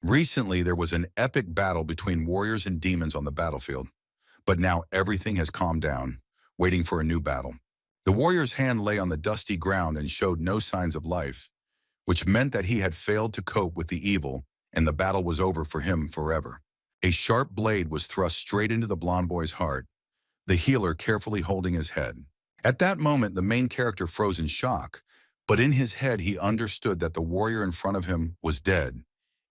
Recently, there was an epic battle between warriors and demons on the battlefield, but now everything has calmed down, waiting for a new battle. The warrior's hand lay on the dusty ground and showed no signs of life, which meant that he had failed to cope with the evil and the battle was over for him forever. A sharp blade was thrust straight into the blond boy's heart, the healer carefully holding his head. At that moment, the main character froze in shock, but in his head he understood that the warrior in front of him was dead,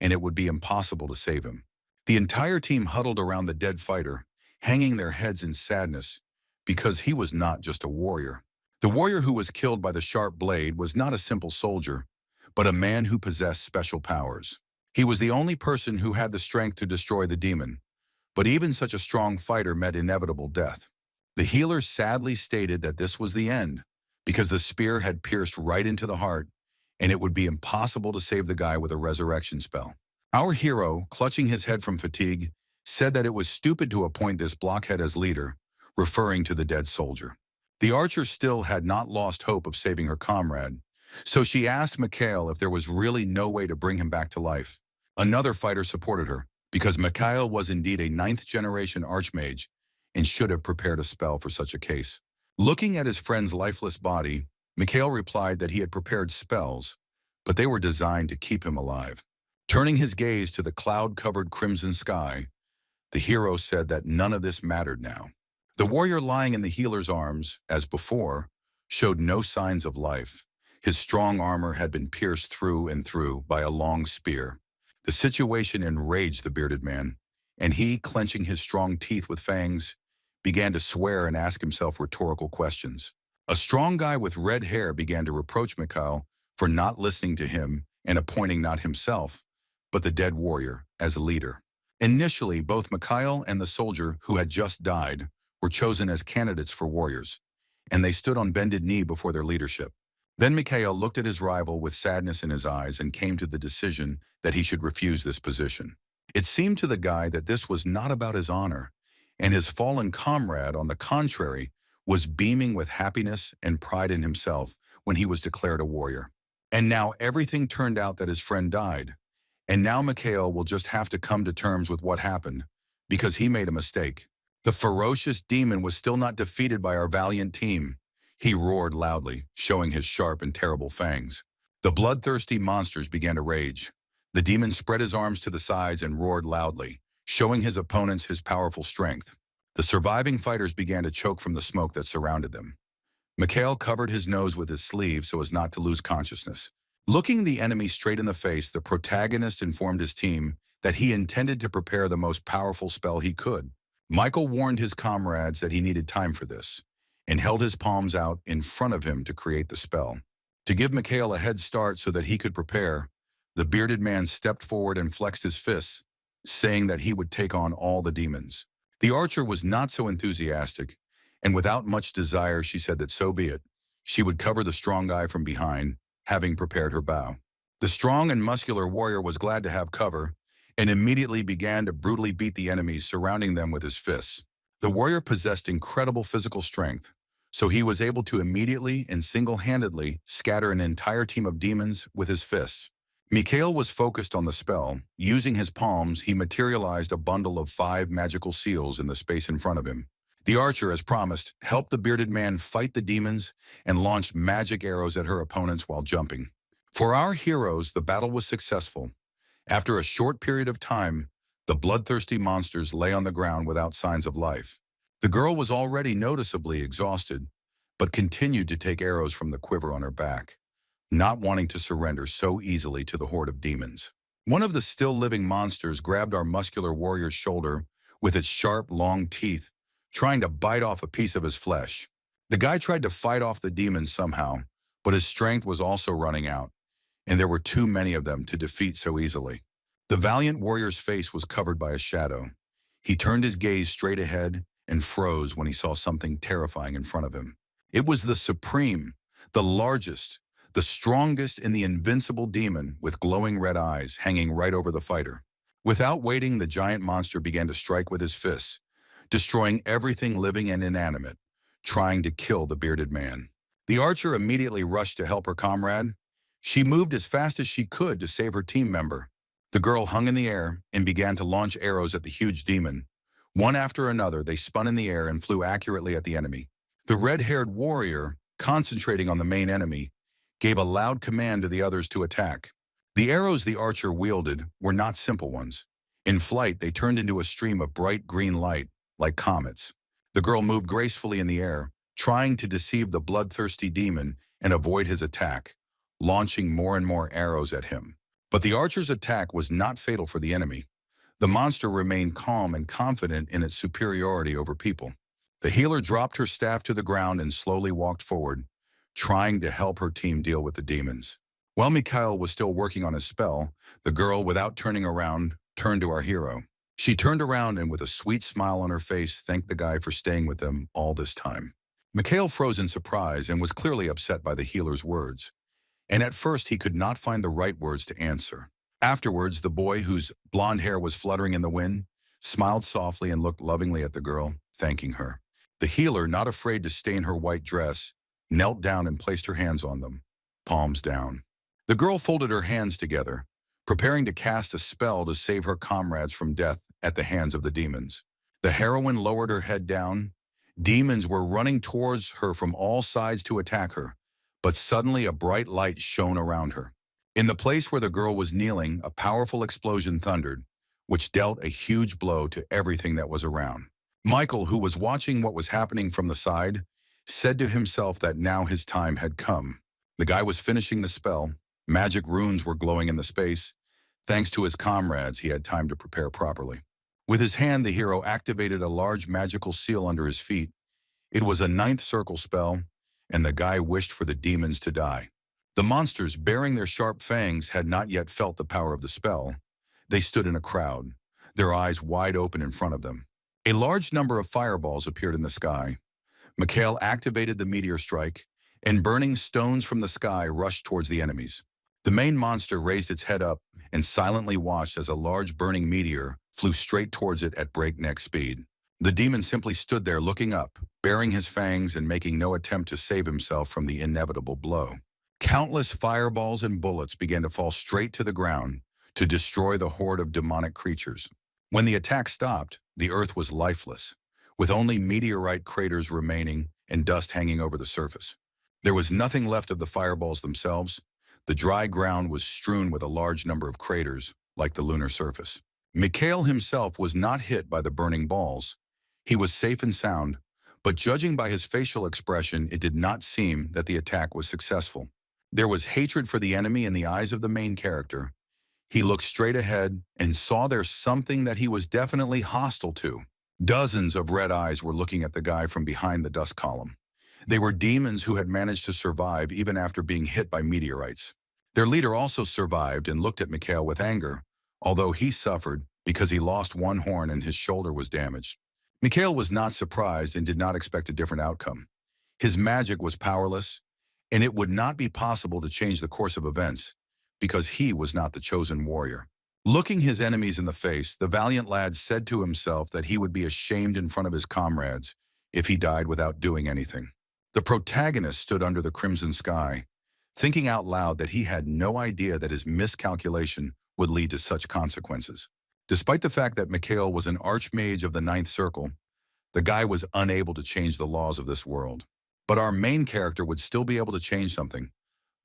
and it would be impossible to save him. The entire team huddled around the dead fighter, hanging their heads in sadness, because he was not just a warrior. The warrior who was killed by the sharp blade was not a simple soldier, but a man who possessed special powers. He was the only person who had the strength to destroy the demon, but even such a strong fighter met inevitable death. The healer sadly stated that this was the end, because the spear had pierced right into the heart, and it would be impossible to save the guy with a resurrection spell. Our hero, clutching his head from fatigue, said that it was stupid to appoint this blockhead as leader, referring to the dead soldier. The archer still had not lost hope of saving her comrade, so she asked Mikhail if there was really no way to bring him back to life. Another fighter supported her, because Mikhail was indeed a 9th-generation archmage and should have prepared a spell for such a case. Looking at his friend's lifeless body, Mikhail replied that he had prepared spells, but they were designed to keep him alive. Turning his gaze to the cloud-covered crimson sky, the hero said that none of this mattered now. The warrior lying in the healer's arms, as before, showed no signs of life. His strong armor had been pierced through and through by a long spear. The situation enraged the bearded man, and he, clenching his strong teeth with fangs, began to swear and ask himself rhetorical questions. A strong guy with red hair began to reproach Mikhail for not listening to him and appointing not himself, but the dead warrior, as a leader. Initially, both Mikhail and the soldier who had just died were chosen as candidates for warriors, and they stood on bended knee before their leadership. Then Mikhail looked at his rival with sadness in his eyes and came to the decision that he should refuse this position. It seemed to the guy that this was not about his honor, and his fallen comrade, on the contrary, was beaming with happiness and pride in himself when he was declared a warrior. And now everything turned out that his friend died, and now Mikhail will just have to come to terms with what happened, because he made a mistake. The ferocious demon was still not defeated by our valiant team. He roared loudly, showing his sharp and terrible fangs. The bloodthirsty monsters began to rage. The demon spread his arms to the sides and roared loudly, showing his opponents his powerful strength. The surviving fighters began to choke from the smoke that surrounded them. Mikhail covered his nose with his sleeve so as not to lose consciousness. Looking the enemy straight in the face, the protagonist informed his team that he intended to prepare the most powerful spell he could. Michael warned his comrades that he needed time for this, and held his palms out in front of him to create the spell. To give Mikhail a head start so that he could prepare, the bearded man stepped forward and flexed his fists, saying that he would take on all the demons. The archer was not so enthusiastic, and without much desire she said that so be it. She would cover the strong guy from behind, having prepared her bow. The strong and muscular warrior was glad to have cover, and immediately began to brutally beat the enemies surrounding them with his fists. The warrior possessed incredible physical strength, so he was able to immediately and single-handedly scatter an entire team of demons with his fists. Mikhail was focused on the spell. Using his palms, he materialized a bundle of 5 magical seals in the space in front of him. The archer, as promised, helped the bearded man fight the demons and launched magic arrows at her opponents while jumping. For our heroes, the battle was successful. After a short period of time, the bloodthirsty monsters lay on the ground without signs of life. The girl was already noticeably exhausted, but continued to take arrows from the quiver on her back, not wanting to surrender so easily to the horde of demons. One of the still-living monsters grabbed our muscular warrior's shoulder with its sharp, long teeth, trying to bite off a piece of his flesh. The guy tried to fight off the demons somehow, but his strength was also running out, and there were too many of them to defeat so easily. The valiant warrior's face was covered by a shadow. He turned his gaze straight ahead and froze when he saw something terrifying in front of him. It was the supreme, the largest, the strongest and the invincible demon with glowing red eyes hanging right over the fighter. Without waiting, the giant monster began to strike with his fists, destroying everything living and inanimate, trying to kill the bearded man. The archer immediately rushed to help her comrade. She moved as fast as she could to save her team member. The girl hung in the air and began to launch arrows at the huge demon. One after another, they spun in the air and flew accurately at the enemy. The red-haired warrior, concentrating on the main enemy, gave a loud command to the others to attack. The arrows the archer wielded were not simple ones. In flight, they turned into a stream of bright green light, like comets. The girl moved gracefully in the air, trying to deceive the bloodthirsty demon and avoid his attack, launching more and more arrows at him. But the archer's attack was not fatal for the enemy. The monster remained calm and confident in its superiority over people. The healer dropped her staff to the ground and slowly walked forward, trying to help her team deal with the demons. While Mikhail was still working on his spell, the girl, without turning around, turned to our hero. She turned around and with a sweet smile on her face thanked the guy for staying with them all this time. Mikhail froze in surprise and was clearly upset by the healer's words. And at first he could not find the right words to answer. Afterwards, the boy, whose blonde hair was fluttering in the wind, smiled softly and looked lovingly at the girl, thanking her. The healer, not afraid to stain her white dress, knelt down and placed her hands on them, palms down. The girl folded her hands together, preparing to cast a spell to save her comrades from death at the hands of the demons. The heroine lowered her head down. Demons were running towards her from all sides to attack her, but suddenly a bright light shone around her. In the place where the girl was kneeling, a powerful explosion thundered, which dealt a huge blow to everything that was around. Michael, who was watching what was happening from the side, said to himself that now his time had come. The guy was finishing the spell. Magic runes were glowing in the space. Thanks to his comrades, he had time to prepare properly. With his hand, the hero activated a large magical seal under his feet. It was a 9th circle spell, and the guy wished for the demons to die. The monsters, bearing their sharp fangs, had not yet felt the power of the spell. They stood in a crowd, their eyes wide open in front of them. A large number of fireballs appeared in the sky. Mikhail activated the meteor strike, and burning stones from the sky rushed towards the enemies. The main monster raised its head up and silently watched as a large burning meteor flew straight towards it at breakneck speed. The demon simply stood there looking up, baring his fangs and making no attempt to save himself from the inevitable blow. Countless fireballs and bullets began to fall straight to the ground to destroy the horde of demonic creatures. When the attack stopped, the earth was lifeless, with only meteorite craters remaining and dust hanging over the surface. There was nothing left of the fireballs themselves. The dry ground was strewn with a large number of craters, like the lunar surface. Mikhail himself was not hit by the burning balls. He was safe and sound, but judging by his facial expression, it did not seem that the attack was successful. There was hatred for the enemy in the eyes of the main character. He looked straight ahead and saw there something that he was definitely hostile to. Dozens of red eyes were looking at the guy from behind the dust column. They were demons who had managed to survive even after being hit by meteorites. Their leader also survived and looked at Mikhail with anger, although he suffered because he lost one horn and his shoulder was damaged. Mikhail was not surprised and did not expect a different outcome. His magic was powerless, and it would not be possible to change the course of events, because he was not the chosen warrior. Looking his enemies in the face, the valiant lad said to himself that he would be ashamed in front of his comrades if he died without doing anything. The protagonist stood under the crimson sky, thinking out loud that he had no idea that his miscalculation would lead to such consequences. Despite the fact that Mikhail was an archmage of the 9th circle, the guy was unable to change the laws of this world. But our main character would still be able to change something.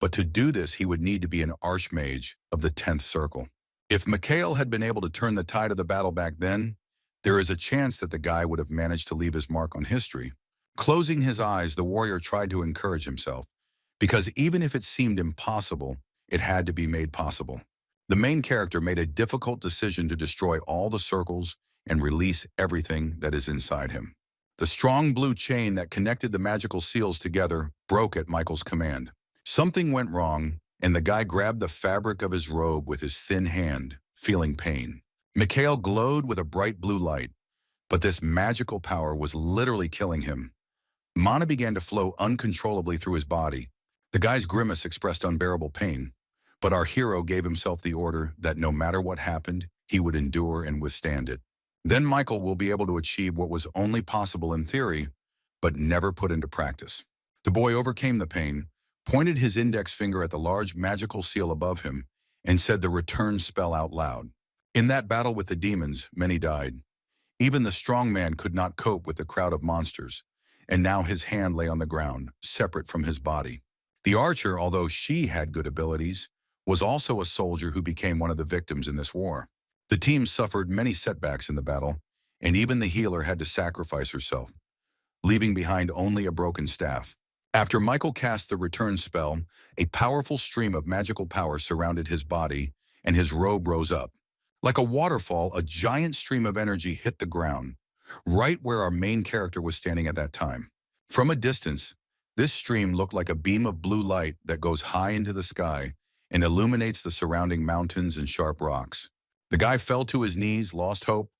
But to do this, he would need to be an archmage of the 10th circle. If Mikhail had been able to turn the tide of the battle back then, there is a chance that the guy would have managed to leave his mark on history. Closing his eyes, the warrior tried to encourage himself, because even if it seemed impossible, it had to be made possible. The main character made a difficult decision to destroy all the circles and release everything that is inside him. The strong blue chain that connected the magical seals together broke at Michael's command. Something went wrong, and the guy grabbed the fabric of his robe with his thin hand, feeling pain. Mikhail glowed with a bright blue light, but this magical power was literally killing him. Mana began to flow uncontrollably through his body. The guy's grimace expressed unbearable pain, but our hero gave himself the order that no matter what happened, he would endure and withstand it. Then Michael will be able to achieve what was only possible in theory, but never put into practice. The boy overcame the pain, pointed his index finger at the large magical seal above him, and said the return spell out loud. In that battle with the demons, many died. Even the strong man could not cope with the crowd of monsters, and now his hand lay on the ground, separate from his body. The archer, although she had good abilities, was also a soldier who became one of the victims in this war. The team suffered many setbacks in the battle, and even the healer had to sacrifice herself, leaving behind only a broken staff. After Michael cast the return spell, a powerful stream of magical power surrounded his body, and his robe rose up. Like a waterfall, a giant stream of energy hit the ground, right where our main character was standing at that time. From a distance, this stream looked like a beam of blue light that goes high into the sky and illuminates the surrounding mountains and sharp rocks. The guy fell to his knees, lost hope,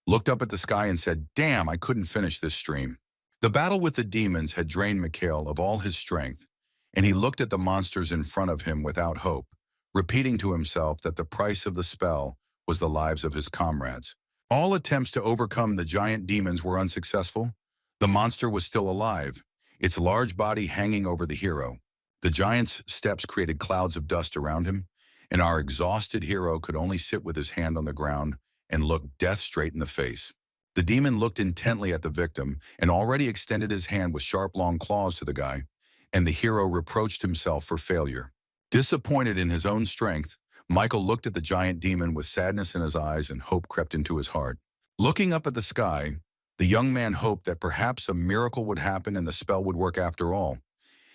looked up at the sky and said, "Damn, I couldn't finish this stream." The battle with the demons had drained Mikhail of all his strength, and he looked at the monsters in front of him without hope, repeating to himself that the price of the spell was the lives of his comrades. All attempts to overcome the giant demons were unsuccessful. The monster was still alive, its large body hanging over the hero. The giant's steps created clouds of dust around him, and our exhausted hero could only sit with his hand on the ground and look death straight in the face. The demon looked intently at the victim and already extended his hand with sharp, long claws to the guy, and the hero reproached himself for failure. Disappointed in his own strength, Michael looked at the giant demon with sadness in his eyes, and hope crept into his heart. Looking up at the sky, the young man hoped that perhaps a miracle would happen and the spell would work after all,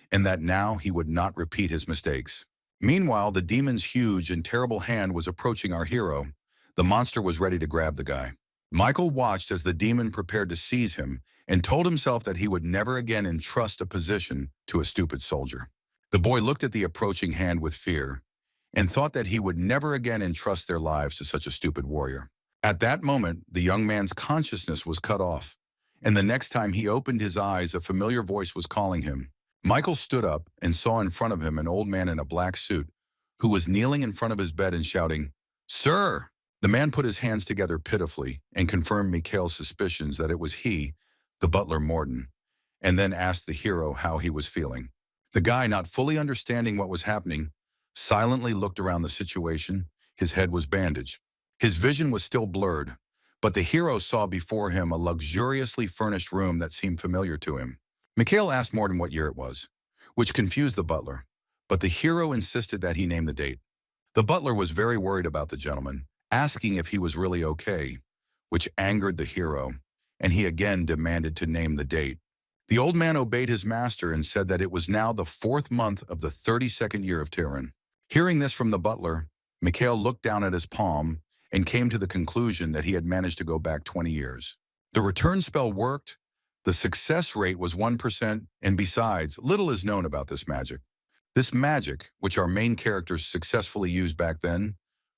and that now he would not repeat his mistakes. Meanwhile, the demon's huge and terrible hand was approaching our hero. The monster was ready to grab the guy. Michael watched as the demon prepared to seize him and told himself that he would never again entrust a position to a stupid soldier. The boy looked at the approaching hand with fear and thought that he would never again entrust their lives to such a stupid warrior. At that moment, the young man's consciousness was cut off, and the next time he opened his eyes, a familiar voice was calling him. Michael stood up and saw in front of him an old man in a black suit who was kneeling in front of his bed and shouting, "Sir!" The man put his hands together pitifully and confirmed Mikhail's suspicions that it was he, the butler Morton, and then asked the hero how he was feeling. The guy, not fully understanding what was happening, silently looked around the situation. His head was bandaged. His vision was still blurred, but the hero saw before him a luxuriously furnished room that seemed familiar to him. Mikhail asked Morton what year it was, which confused the butler, but the hero insisted that he name the date. The butler was very worried about the gentleman, asking if he was really okay, which angered the hero, and he again demanded to name the date. The old man obeyed his master and said that it was now the 4th month of the 32nd year of Tyrann. Hearing this from the butler, Mikhail looked down at his palm and came to the conclusion that he had managed to go back 20 years. The return spell worked, the success rate was 1%, and besides, little is known about this magic. This magic, which our main characters successfully used back then,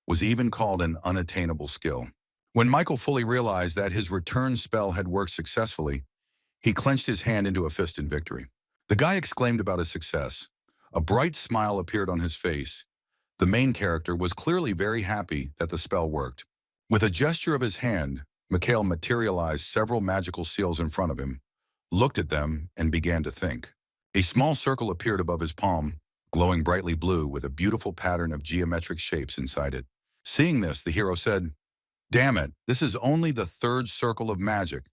was even called an unattainable skill. When Michael fully realized that his return spell had worked successfully, he clenched his hand into a fist in victory. The guy exclaimed about his success. A bright smile appeared on his face. The main character was clearly very happy that the spell worked. With a gesture of his hand, Mikhail materialized several magical seals in front of him, looked at them, and began to think. A small circle appeared above his palm, glowing brightly blue with a beautiful pattern of geometric shapes inside it. Seeing this, the hero said, "Damn it, this is only the 3rd circle of magic,"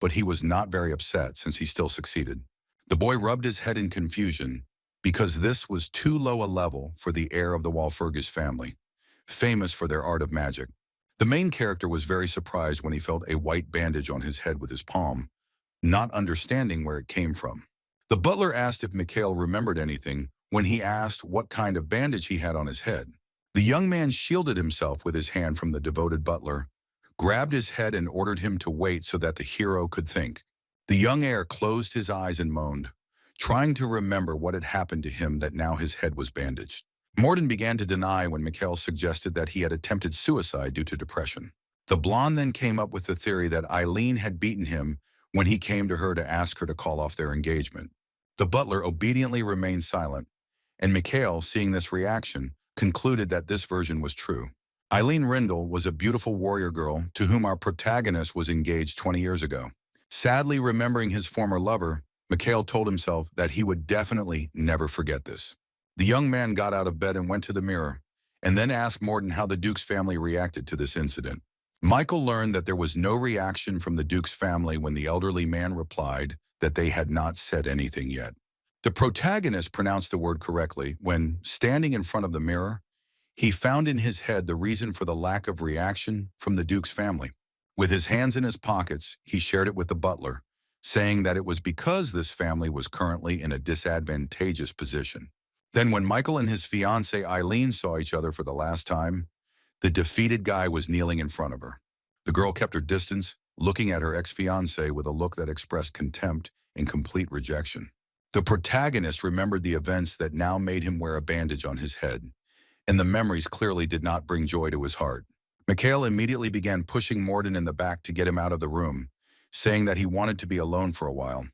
but he was not very upset since he still succeeded. The boy rubbed his head in confusion because this was too low a level for the heir of the Walpurgis family, famous for their art of magic. The main character was very surprised when he felt a white bandage on his head with his palm, not understanding where it came from. The butler asked if Mikhail remembered anything when he asked what kind of bandage he had on his head. The young man shielded himself with his hand from the devoted butler, grabbed his head and ordered him to wait so that the hero could think. The young heir closed his eyes and moaned, trying to remember what had happened to him that now his head was bandaged. Morton began to deny when Mikhail suggested that he had attempted suicide due to depression. The blonde then came up with the theory that Eileen had beaten him when he came to her to ask her to call off their engagement. The butler obediently remained silent, and Mikhail, seeing this reaction, concluded that this version was true. Eileen Rindle was a beautiful warrior girl to whom our protagonist was engaged 20 years ago. Sadly remembering his former lover, Mikhail told himself that he would definitely never forget this. The young man got out of bed and went to the mirror and then asked Morden how the Duke's family reacted to this incident. Michael learned that there was no reaction from the Duke's family when the elderly man replied that they had not said anything yet. The protagonist pronounced the word correctly when, standing in front of the mirror, he found in his head the reason for the lack of reaction from the Duke's family. With his hands in his pockets, he shared it with the butler, saying that it was because this family was currently in a disadvantageous position. Then when Michael and his fiancée Eileen saw each other for the last time, the defeated guy was kneeling in front of her. The girl kept her distance, looking at her ex-fiancé with a look that expressed contempt and complete rejection. The protagonist remembered the events that now made him wear a bandage on his head, and the memories clearly did not bring joy to his heart. Mikhail immediately began pushing Morden in the back to get him out of the room, saying that he wanted to be alone for a while.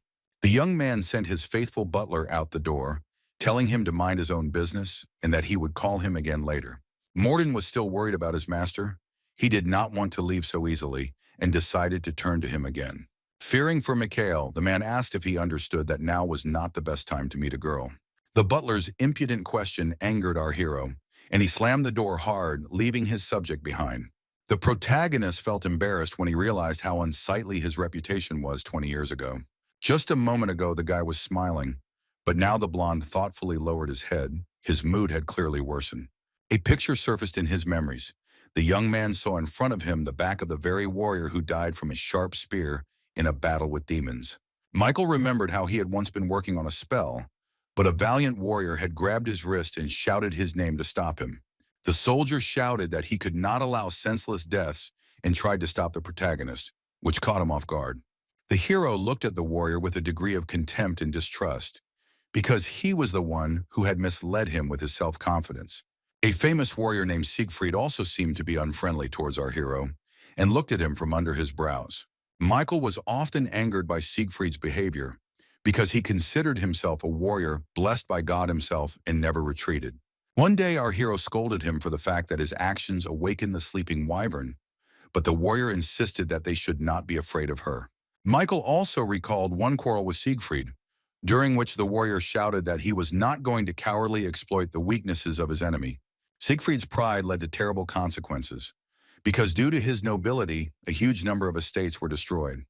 The young man sent his faithful butler out the door, telling him to mind his own business and that he would call him again later. Morden was still worried about his master. He did not want to leave so easily and decided to turn to him again. Fearing for Mikhail, the man asked if he understood that now was not the best time to meet a girl. The butler's impudent question angered our hero, and he slammed the door hard, leaving his subject behind. The protagonist felt embarrassed when he realized how unsightly his reputation was 20 years ago. Just a moment ago, the guy was smiling, but now the blonde thoughtfully lowered his head. His mood had clearly worsened. A picture surfaced in his memories. The young man saw in front of him the back of the very warrior who died from a sharp spear in a battle with demons. Michael remembered how he had once been working on a spell, but a valiant warrior had grabbed his wrist and shouted his name to stop him. The soldier shouted that he could not allow senseless deaths and tried to stop the protagonist, which caught him off guard. The hero looked at the warrior with a degree of contempt and distrust, because he was the one who had misled him with his self-confidence. A famous warrior named Siegfried also seemed to be unfriendly towards our hero and looked at him from under his brows. Michael was often angered by Siegfried's behavior because he considered himself a warrior blessed by God himself and never retreated. One day our hero scolded him for the fact that his actions awakened the sleeping wyvern, but the warrior insisted that they should not be afraid of her. Michael also recalled one quarrel with Siegfried, during which the warrior shouted that he was not going to cowardly exploit the weaknesses of his enemy. Siegfried's pride led to terrible consequences, because due to his nobility, a huge number of estates were destroyed.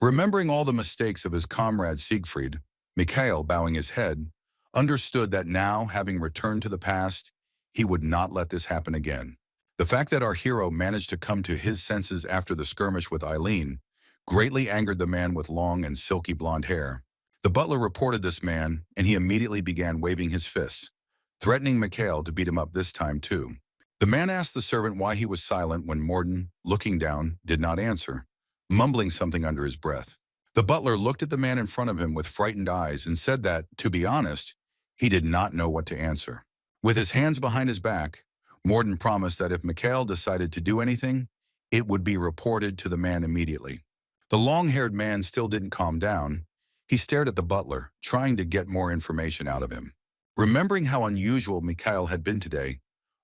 Remembering all the mistakes of his comrade Siegfried, Mikhail, bowing his head, understood that now, having returned to the past, he would not let this happen again. The fact that our hero managed to come to his senses after the skirmish with Eileen greatly angered the man with long and silky blonde hair. The butler reported this man, and he immediately began waving his fists, threatening Mikhail to beat him up this time too. The man asked the servant why he was silent when Morden, looking down, did not answer, mumbling something under his breath. The butler looked at the man in front of him with frightened eyes and said that, to be honest, he did not know what to answer. With his hands behind his back, Morden promised that if Mikhail decided to do anything, it would be reported to the man immediately. The long-haired man still didn't calm down. He stared at the butler, trying to get more information out of him. Remembering how unusual Mikhail had been today,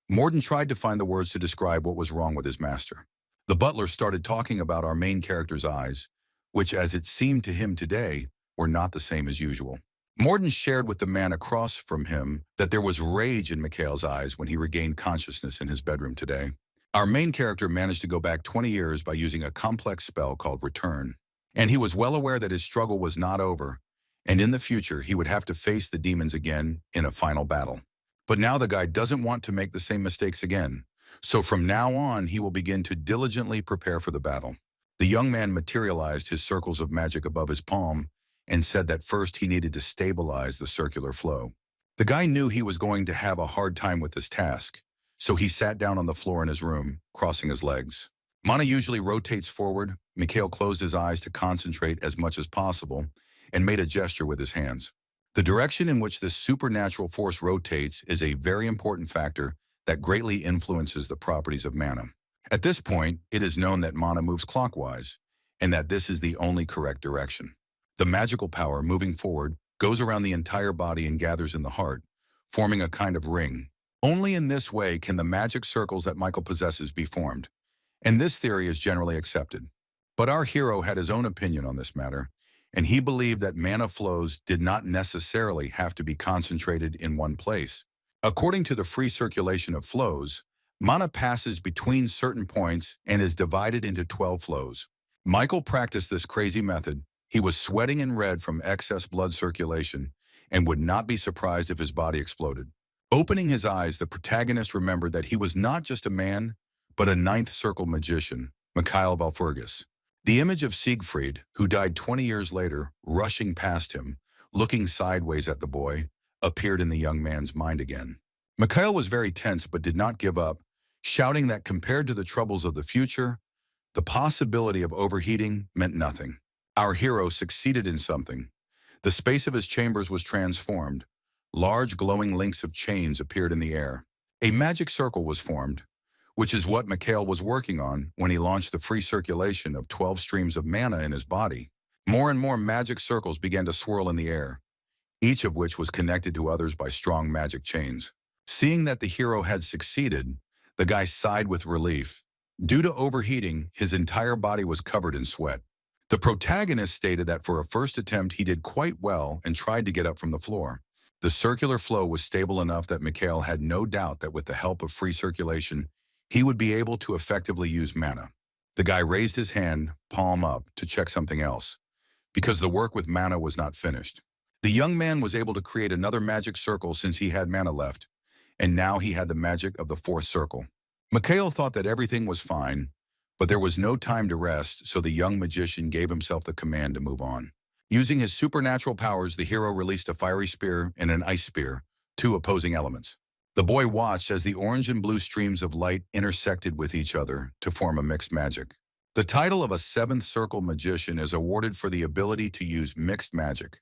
Morden tried to find the words to describe what was wrong with his master. The butler started talking about our main character's eyes, which, as it seemed to him today, were not the same as usual. Morden shared with the man across from him that there was rage in Mikhail's eyes when he regained consciousness in his bedroom today. Our main character managed to go back 20 years by using a complex spell called Return, and he was well aware that his struggle was not over, and in the future he would have to face the demons again in a final battle. But now the guy doesn't want to make the same mistakes again, so from now on he will begin to diligently prepare for the battle. The young man materialized his circles of magic above his palm and said that first he needed to stabilize the circular flow. The guy knew he was going to have a hard time with this task, so he sat down on the floor in his room, crossing his legs. Mana usually rotates forward. Mikhail closed his eyes to concentrate as much as possible and made a gesture with his hands. The direction in which this supernatural force rotates is a very important factor that greatly influences the properties of mana. At this point, it is known that mana moves clockwise, and that this is the only correct direction. The magical power moving forward goes around the entire body and gathers in the heart, forming a kind of ring. Only in this way can the magic circles that Michael possesses be formed, and this theory is generally accepted. But our hero had his own opinion on this matter, and he believed that mana flows did not necessarily have to be concentrated in one place. According to the free circulation of flows, mana passes between certain points and is divided into 12 flows. Michael practiced this crazy method. He was sweating in red from excess blood circulation and would not be surprised if his body exploded. Opening his eyes, the protagonist remembered that he was not just a man, but a ninth circle magician, Mikhail Valfurgis. The image of Siegfried, who died 20 years later, rushing past him, looking sideways at the boy, appeared in the young man's mind again. Mikhail was very tense but did not give up, shouting that compared to the troubles of the future, the possibility of overheating meant nothing. Our hero succeeded in something. The space of his chambers was transformed. Large glowing links of chains appeared in the air. A magic circle was formed, which is what Mikhail was working on when he launched the free circulation of 12 streams of mana in his body. More and more magic circles began to swirl in the air, each of which was connected to others by strong magic chains. Seeing that the hero had succeeded, the guy sighed with relief. Due to overheating, his entire body was covered in sweat. The protagonist stated that for a first attempt he did quite well and tried to get up from the floor. The circular flow was stable enough that Mikhail had no doubt that with the help of free circulation, he would be able to effectively use mana. The guy raised his hand, palm up, to check something else, because the work with mana was not finished. The young man was able to create another magic circle since he had mana left, and now he had the magic of the fourth circle. Mikhail thought that everything was fine, but there was no time to rest, so the young magician gave himself the command to move on. Using his supernatural powers, the hero released a fiery spear and an ice spear, two opposing elements. The boy watched as the orange and blue streams of light intersected with each other to form a mixed magic. The title of a seventh circle magician is awarded for the ability to use mixed magic,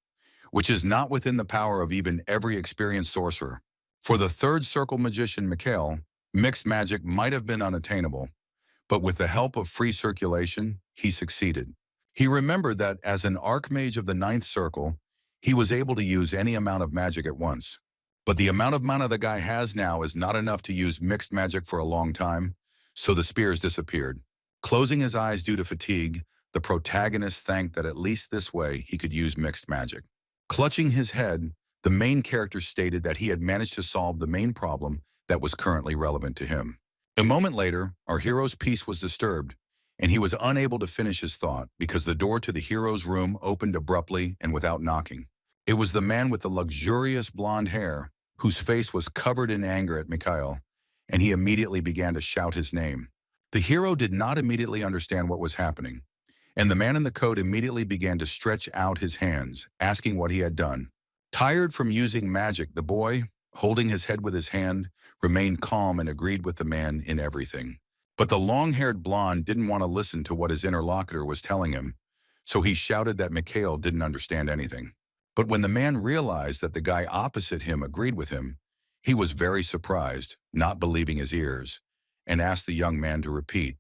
which is not within the power of even every experienced sorcerer. For the third circle magician Mikhail, mixed magic might have been unattainable, but with the help of free circulation, he succeeded. He remembered that as an archmage of the ninth circle, he was able to use any amount of magic at once. But the amount of mana the guy has now is not enough to use mixed magic for a long time, so the spears disappeared. Closing his eyes due to fatigue, the protagonist thanked that at least this way he could use mixed magic. Clutching his head, the main character stated that he had managed to solve the main problem that was currently relevant to him. A moment later, our hero's peace was disturbed, and he was unable to finish his thought because the door to the hero's room opened abruptly and without knocking. It was the man with the luxurious blonde hair, whose face was covered in anger at Mikhail, and he immediately began to shout his name. The hero did not immediately understand what was happening, and the man in the coat immediately began to stretch out his hands, asking what he had done. Tired from using magic, the boy, holding his head with his hand, remained calm and agreed with the man in everything. But the long-haired blonde didn't want to listen to what his interlocutor was telling him, so he shouted that Mikhail didn't understand anything. But when the man realized that the guy opposite him agreed with him, he was very surprised, not believing his ears, and asked the young man to repeat.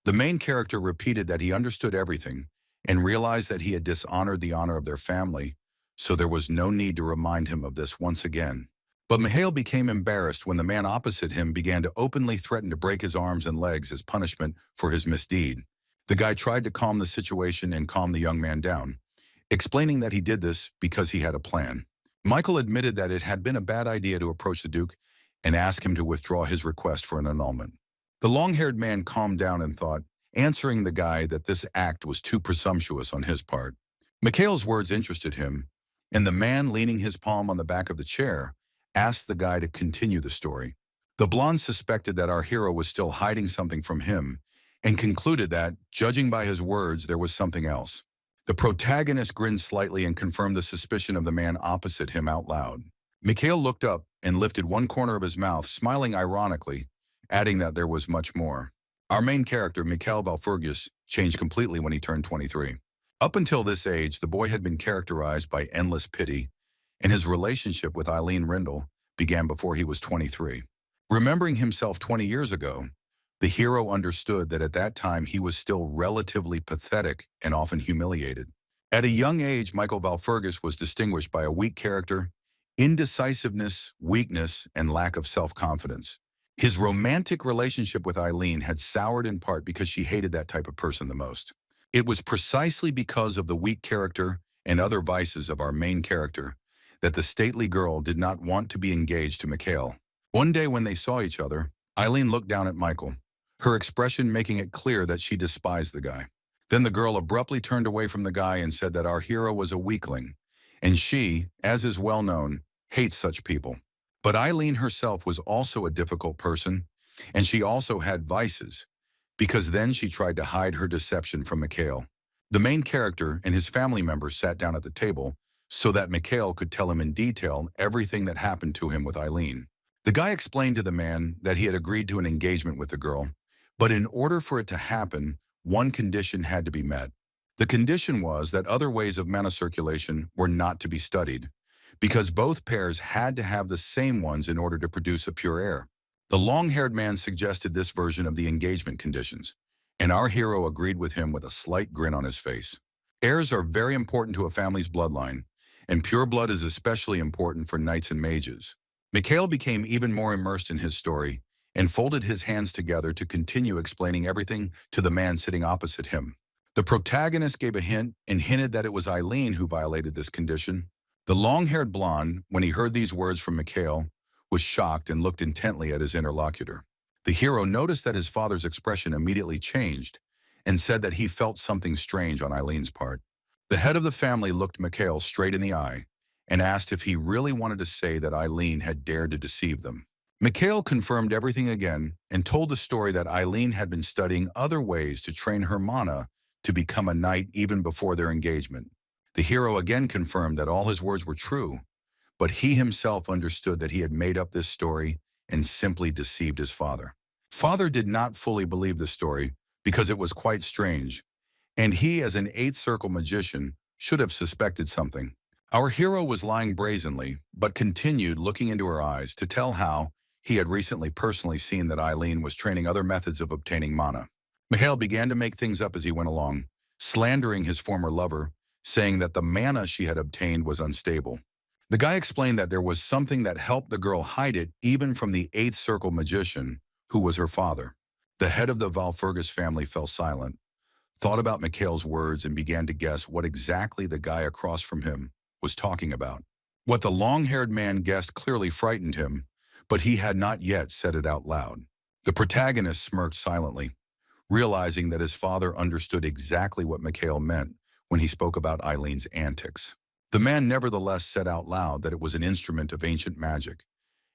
The main character repeated that he understood everything and realized that he had dishonored the honor of their family, so there was no need to remind him of this once again. But Mikhail became embarrassed when the man opposite him began to openly threaten to break his arms and legs as punishment for his misdeed. The guy tried to calm the situation and calm the young man down, explaining that he did this because he had a plan. Michael admitted that it had been a bad idea to approach the Duke and ask him to withdraw his request for an annulment. The long-haired man calmed down and thought, answering the guy that this act was too presumptuous on his part. Mikhail's words interested him, and the man, leaning his palm on the back of the chair, asked the guy to continue the story. The blonde suspected that our hero was still hiding something from him and concluded that, judging by his words, there was something else. The protagonist grinned slightly and confirmed the suspicion of the man opposite him out loud. Mikhail looked up and lifted one corner of his mouth, smiling ironically, adding that there was much more. Our main character, Mikhail Valfurgis, changed completely when he turned 23. Up until this age, the boy had been characterized by endless pity, and his relationship with Eileen began before he was 23. Remembering himself 20 years ago, the hero understood that at that time he was still relatively pathetic and often humiliated. At a young age, Michael Valfurgis was distinguished by a weak character, indecisiveness, weakness, and lack of self-confidence. His romantic relationship with Eileen had soured in part because she hated that type of person the most. It was precisely because of the weak character and other vices of our main character that the stately girl did not want to be engaged to Mikhail. One day when they saw each other, Eileen looked down at Michael, her expression making it clear that she despised the guy. Then the girl abruptly turned away from the guy and said that our hero was a weakling, and she, as is well known, hates such people. But Eileen herself was also a difficult person, and she also had vices, because then she tried to hide her deception from Mikhail. The main character and his family members sat down at the table so that Mikhail could tell him in detail everything that happened to him with Eileen. The guy explained to the man that he had agreed to an engagement with the girl, but in order for it to happen, one condition had to be met. The condition was that other ways of mana circulation were not to be studied, because both pairs had to have the same ones in order to produce a pure air. The long-haired man suggested this version of the engagement conditions, and our hero agreed with him with a slight grin on his face. Heirs are very important to a family's bloodline, and pure blood is especially important for knights and mages. Mikhail became even more immersed in his story and folded his hands together to continue explaining everything to the man sitting opposite him. The protagonist gave a hint and hinted that it was Eileen who violated this condition. The long-haired blonde, when he heard these words from Mikhail, was shocked and looked intently at his interlocutor. The hero noticed that his father's expression immediately changed and said that he felt something strange on Eileen's part. The head of the family looked Mikhail straight in the eye and asked if he really wanted to say that Eileen had dared to deceive them. Mikhail confirmed everything again and told the story that Eileen had been studying other ways to train her mana to become a knight even before their engagement. The hero again confirmed that all his words were true, but he himself understood that he had made up this story and simply deceived his father. Father did not fully believe the story because it was quite strange, and he, as an eighth circle magician, should have suspected something. Our hero was lying brazenly, but continued looking into her eyes to tell how he had recently personally seen that Eileen was training other methods of obtaining mana. Mikhail began to make things up as he went along, slandering his former lover, saying that the mana she had obtained was unstable. The guy explained that there was something that helped the girl hide it even from the eighth circle magician, who was her father. The head of the Valfurgis family fell silent, thought about Mikhail's words, and began to guess what exactly the guy across from him was talking about. What the long-haired man guessed clearly frightened him, but he had not yet said it out loud. The protagonist smirked silently, realizing that his father understood exactly what Mikhail meant when he spoke about Eileen's antics. The man nevertheless said out loud that it was an instrument of ancient magic,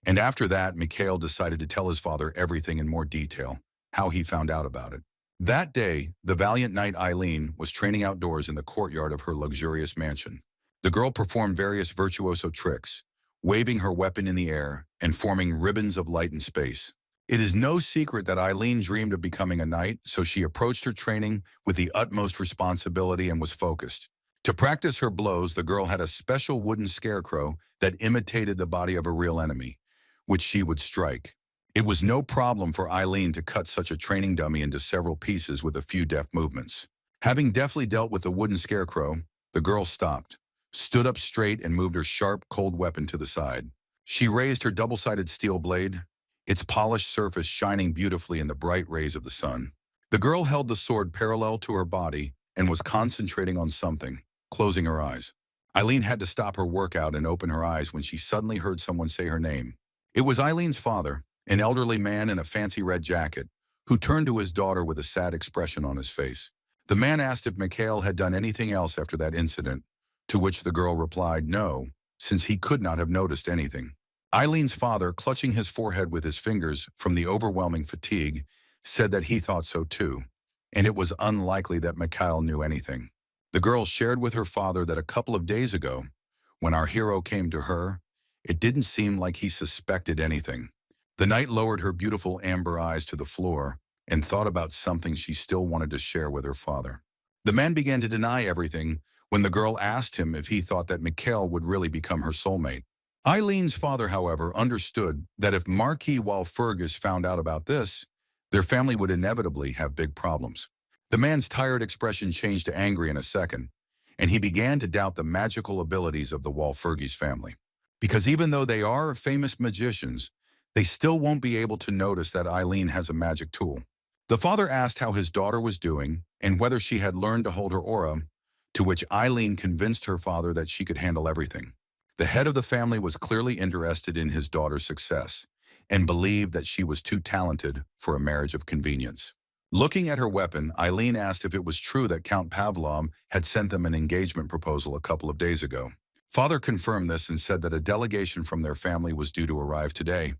and after that, Mikhail decided to tell his father everything in more detail, how he found out about it. That day, the valiant knight Eileen was training outdoors in the courtyard of her luxurious mansion. The girl performed various virtuoso tricks, waving her weapon in the air and forming ribbons of light in space. It is no secret that Eileen dreamed of becoming a knight, so she approached her training with the utmost responsibility and was focused. To practice her blows, the girl had a special wooden scarecrow that imitated the body of a real enemy, which she would strike. It was no problem for Eileen to cut such a training dummy into several pieces with a few deft movements. Having deftly dealt with the wooden scarecrow, the girl stopped, stood up straight, and moved her sharp, cold weapon to the side. She raised her double-sided steel blade, its polished surface shining beautifully in the bright rays of the sun. The girl held the sword parallel to her body and was concentrating on something, closing her eyes. Eileen had to stop her workout and open her eyes when she suddenly heard someone say her name. It was Eileen's father, an elderly man in a fancy red jacket, who turned to his daughter with a sad expression on his face. The man asked if Mikhail had done anything else after that incident, to which the girl replied no, since he could not have noticed anything. Eileen's father, clutching his forehead with his fingers from the overwhelming fatigue, said that he thought so too, and it was unlikely that Mikhail knew anything. The girl shared with her father that a couple of days ago, when our hero came to her, it didn't seem like he suspected anything. The knight lowered her beautiful amber eyes to the floor and thought about something she still wanted to share with her father. The man began to deny everything when the girl asked him if he thought that Mikhail would really become her soulmate. Eileen's father, however, understood that if Marquis Walfurgis found out about this, their family would inevitably have big problems. The man's tired expression changed to angry in a second, and he began to doubt the magical abilities of the Walfurgis family. Because even though they are famous magicians, they still won't be able to notice that Eileen has a magic tool. The father asked how his daughter was doing and whether she had learned to hold her aura, to which Eileen convinced her father that she could handle everything. The head of the family was clearly interested in his daughter's success, and believed that she was too talented for a marriage of convenience. Looking at her weapon, Eileen asked if it was true that Count Pavlov had sent them an engagement proposal a couple of days ago. Father confirmed this and said that a delegation from their family was due to arrive today,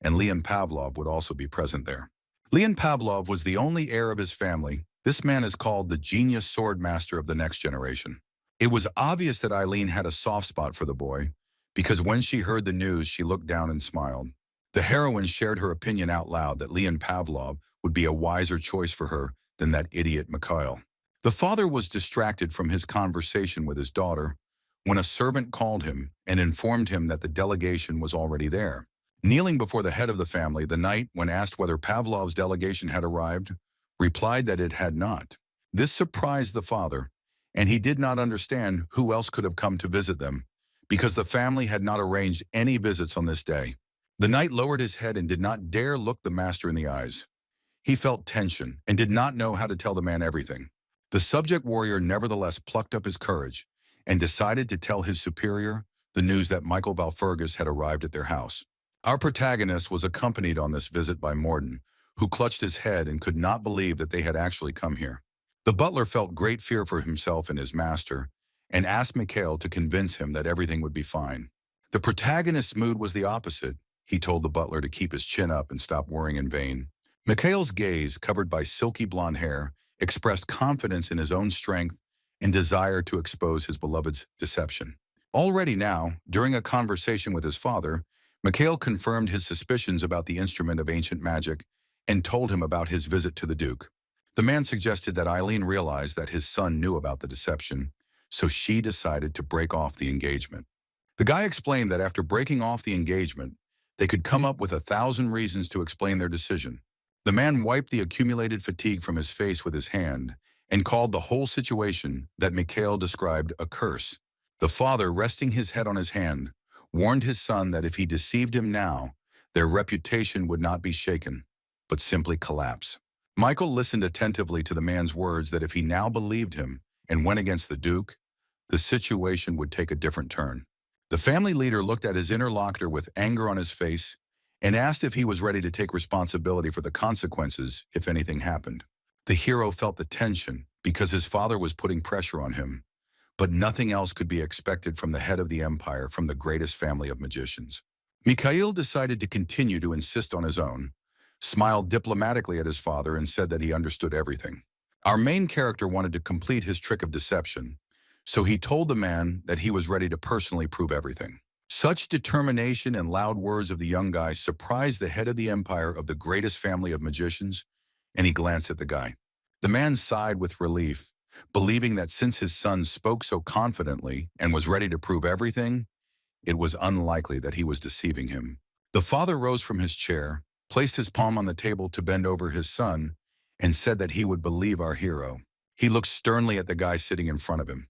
and Leon Pavlov would also be present there. Leon Pavlov was the only heir of his family. This man is called the genius sword master of the next generation. It was obvious that Eileen had a soft spot for the boy, because when she heard the news, she looked down and smiled. The heroine shared her opinion out loud that Leon Pavlov would be a wiser choice for her than that idiot Mikhail. The father was distracted from his conversation with his daughter when a servant called him and informed him that the delegation was already there. Kneeling before the head of the family, the knight, when asked whether Pavlov's delegation had arrived, replied that it had not. This surprised the father, and he did not understand who else could have come to visit them, because the family had not arranged any visits on this day. The knight lowered his head and did not dare look the master in the eyes. He felt tension and did not know how to tell the man everything. The subject warrior nevertheless plucked up his courage and decided to tell his superior the news that Michael Valfurgis had arrived at their house. Our protagonist was accompanied on this visit by Morden, who clutched his head and could not believe that they had actually come here. The butler felt great fear for himself and his master and asked Mikhail to convince him that everything would be fine. The protagonist's mood was the opposite. He told the butler to keep his chin up and stop worrying in vain. Mikhail's gaze, covered by silky blonde hair, expressed confidence in his own strength and desire to expose his beloved's deception. Already now, during a conversation with his father, Mikhail confirmed his suspicions about the instrument of ancient magic and told him about his visit to the Duke. The man suggested that Eileen realized that his son knew about the deception, so she decided to break off the engagement. The guy explained that after breaking off the engagement, they could come up with 1,000 reasons to explain their decision. The man wiped the accumulated fatigue from his face with his hand and called the whole situation that Mikhail described a curse. The father, resting his head on his hand, warned his son that if he deceived him now, their reputation would not be shaken, but simply collapse. Michael listened attentively to the man's words that if he now believed him and went against the Duke, the situation would take a different turn. The family leader looked at his interlocutor with anger on his face and asked if he was ready to take responsibility for the consequences if anything happened. The hero felt the tension because his father was putting pressure on him, but nothing else could be expected from the head of the empire, from the greatest family of magicians. Mikhail decided to continue to insist on his own, smiled diplomatically at his father, and said that he understood everything. Our main character wanted to complete his trick of deception, so he told the man that he was ready to personally prove everything. Such determination and loud words of the young guy surprised the head of the empire of the greatest family of magicians, and he glanced at the guy. The man sighed with relief, believing that since his son spoke so confidently and was ready to prove everything, it was unlikely that he was deceiving him. The father rose from his chair, placed his palm on the table to bend over his son, and said that he would believe our hero. He looked sternly at the guy sitting in front of him,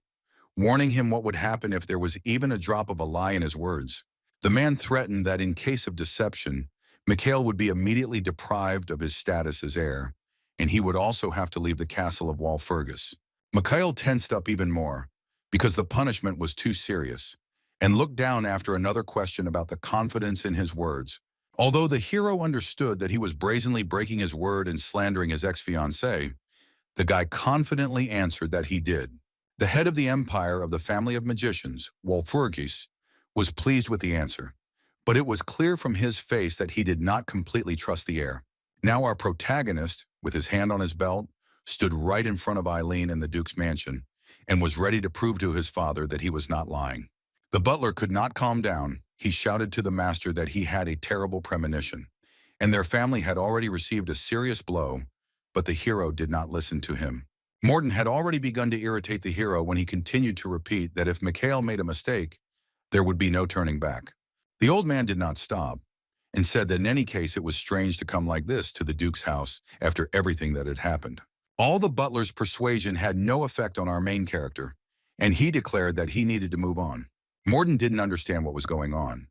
warning him what would happen if there was even a drop of a lie in his words. The man threatened that in case of deception, Mikhail would be immediately deprived of his status as heir, and he would also have to leave the castle of Walpurgis. Mikhail tensed up even more, because the punishment was too serious, and looked down after another question about the confidence in his words. Although the hero understood that he was brazenly breaking his word and slandering his ex-fiancée, the guy confidently answered that he did. The head of the empire of the family of magicians, Walpurgis, was pleased with the answer, but it was clear from his face that he did not completely trust the heir. Now our protagonist, with his hand on his belt, stood right in front of Eileen in the Duke's mansion and was ready to prove to his father that he was not lying. The butler could not calm down. He shouted to the master that he had a terrible premonition, and their family had already received a serious blow, but the hero did not listen to him. Morden had already begun to irritate the hero when he continued to repeat that if Mikhail made a mistake, there would be no turning back. The old man did not stop, and said that in any case it was strange to come like this to the Duke's house after everything that had happened. All the butler's persuasion had no effect on our main character, and he declared that he needed to move on. Morden didn't understand what was going on,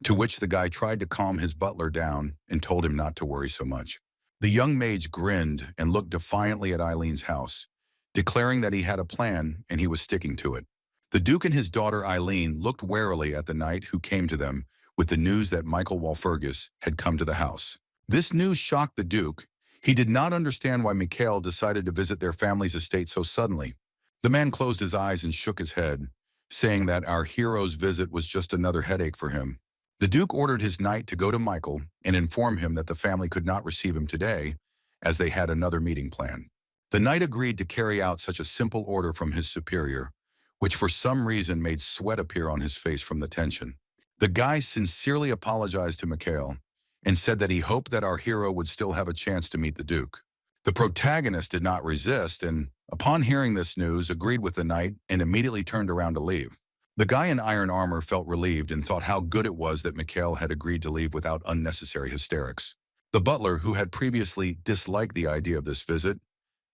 to which the guy tried to calm his butler down and told him not to worry so much. The young mage grinned and looked defiantly at Eileen's house, declaring that he had a plan and he was sticking to it. The Duke and his daughter Eileen looked warily at the knight who came to them with the news that Michael Walpurgis had come to the house. This news shocked the Duke. He did not understand why Mikhail decided to visit their family's estate so suddenly. The man closed his eyes and shook his head, saying that our hero's visit was just another headache for him. The Duke ordered his knight to go to Michael and inform him that the family could not receive him today, as they had another meeting planned. The knight agreed to carry out such a simple order from his superior, which for some reason made sweat appear on his face from the tension. The guy sincerely apologized to Mikhail and said that he hoped that our hero would still have a chance to meet the Duke. The protagonist did not resist and, upon hearing this news, agreed with the knight and immediately turned around to leave. The guy in iron armor felt relieved and thought how good it was that Mikhail had agreed to leave without unnecessary hysterics. The butler, who had previously disliked the idea of this visit,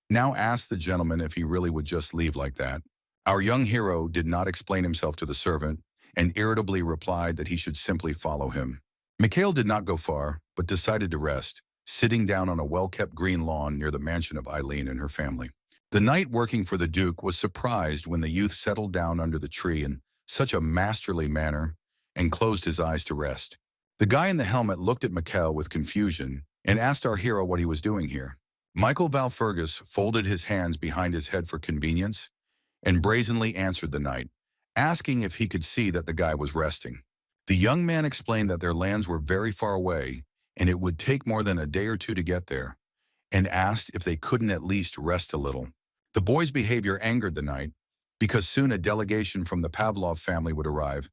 now asked the gentleman if he really would just leave like that. Our young hero did not explain himself to the servant and irritably replied that he should simply follow him. Mikhail did not go far, but decided to rest, sitting down on a well-kept green lawn near the mansion of Eileen and her family. The knight working for the Duke was surprised when the youth settled down under the tree in such a masterly manner and closed his eyes to rest. The guy in the helmet looked at Mikhail with confusion and asked our hero what he was doing here. Michael Walpurgis folded his hands behind his head for convenience and brazenly answered the knight, asking if he could see that the guy was resting. The young man explained that their lands were very far away and it would take more than a day or two to get there, and asked if they couldn't at least rest a little. The boy's behavior angered the knight, because soon a delegation from the Pavlov family would arrive,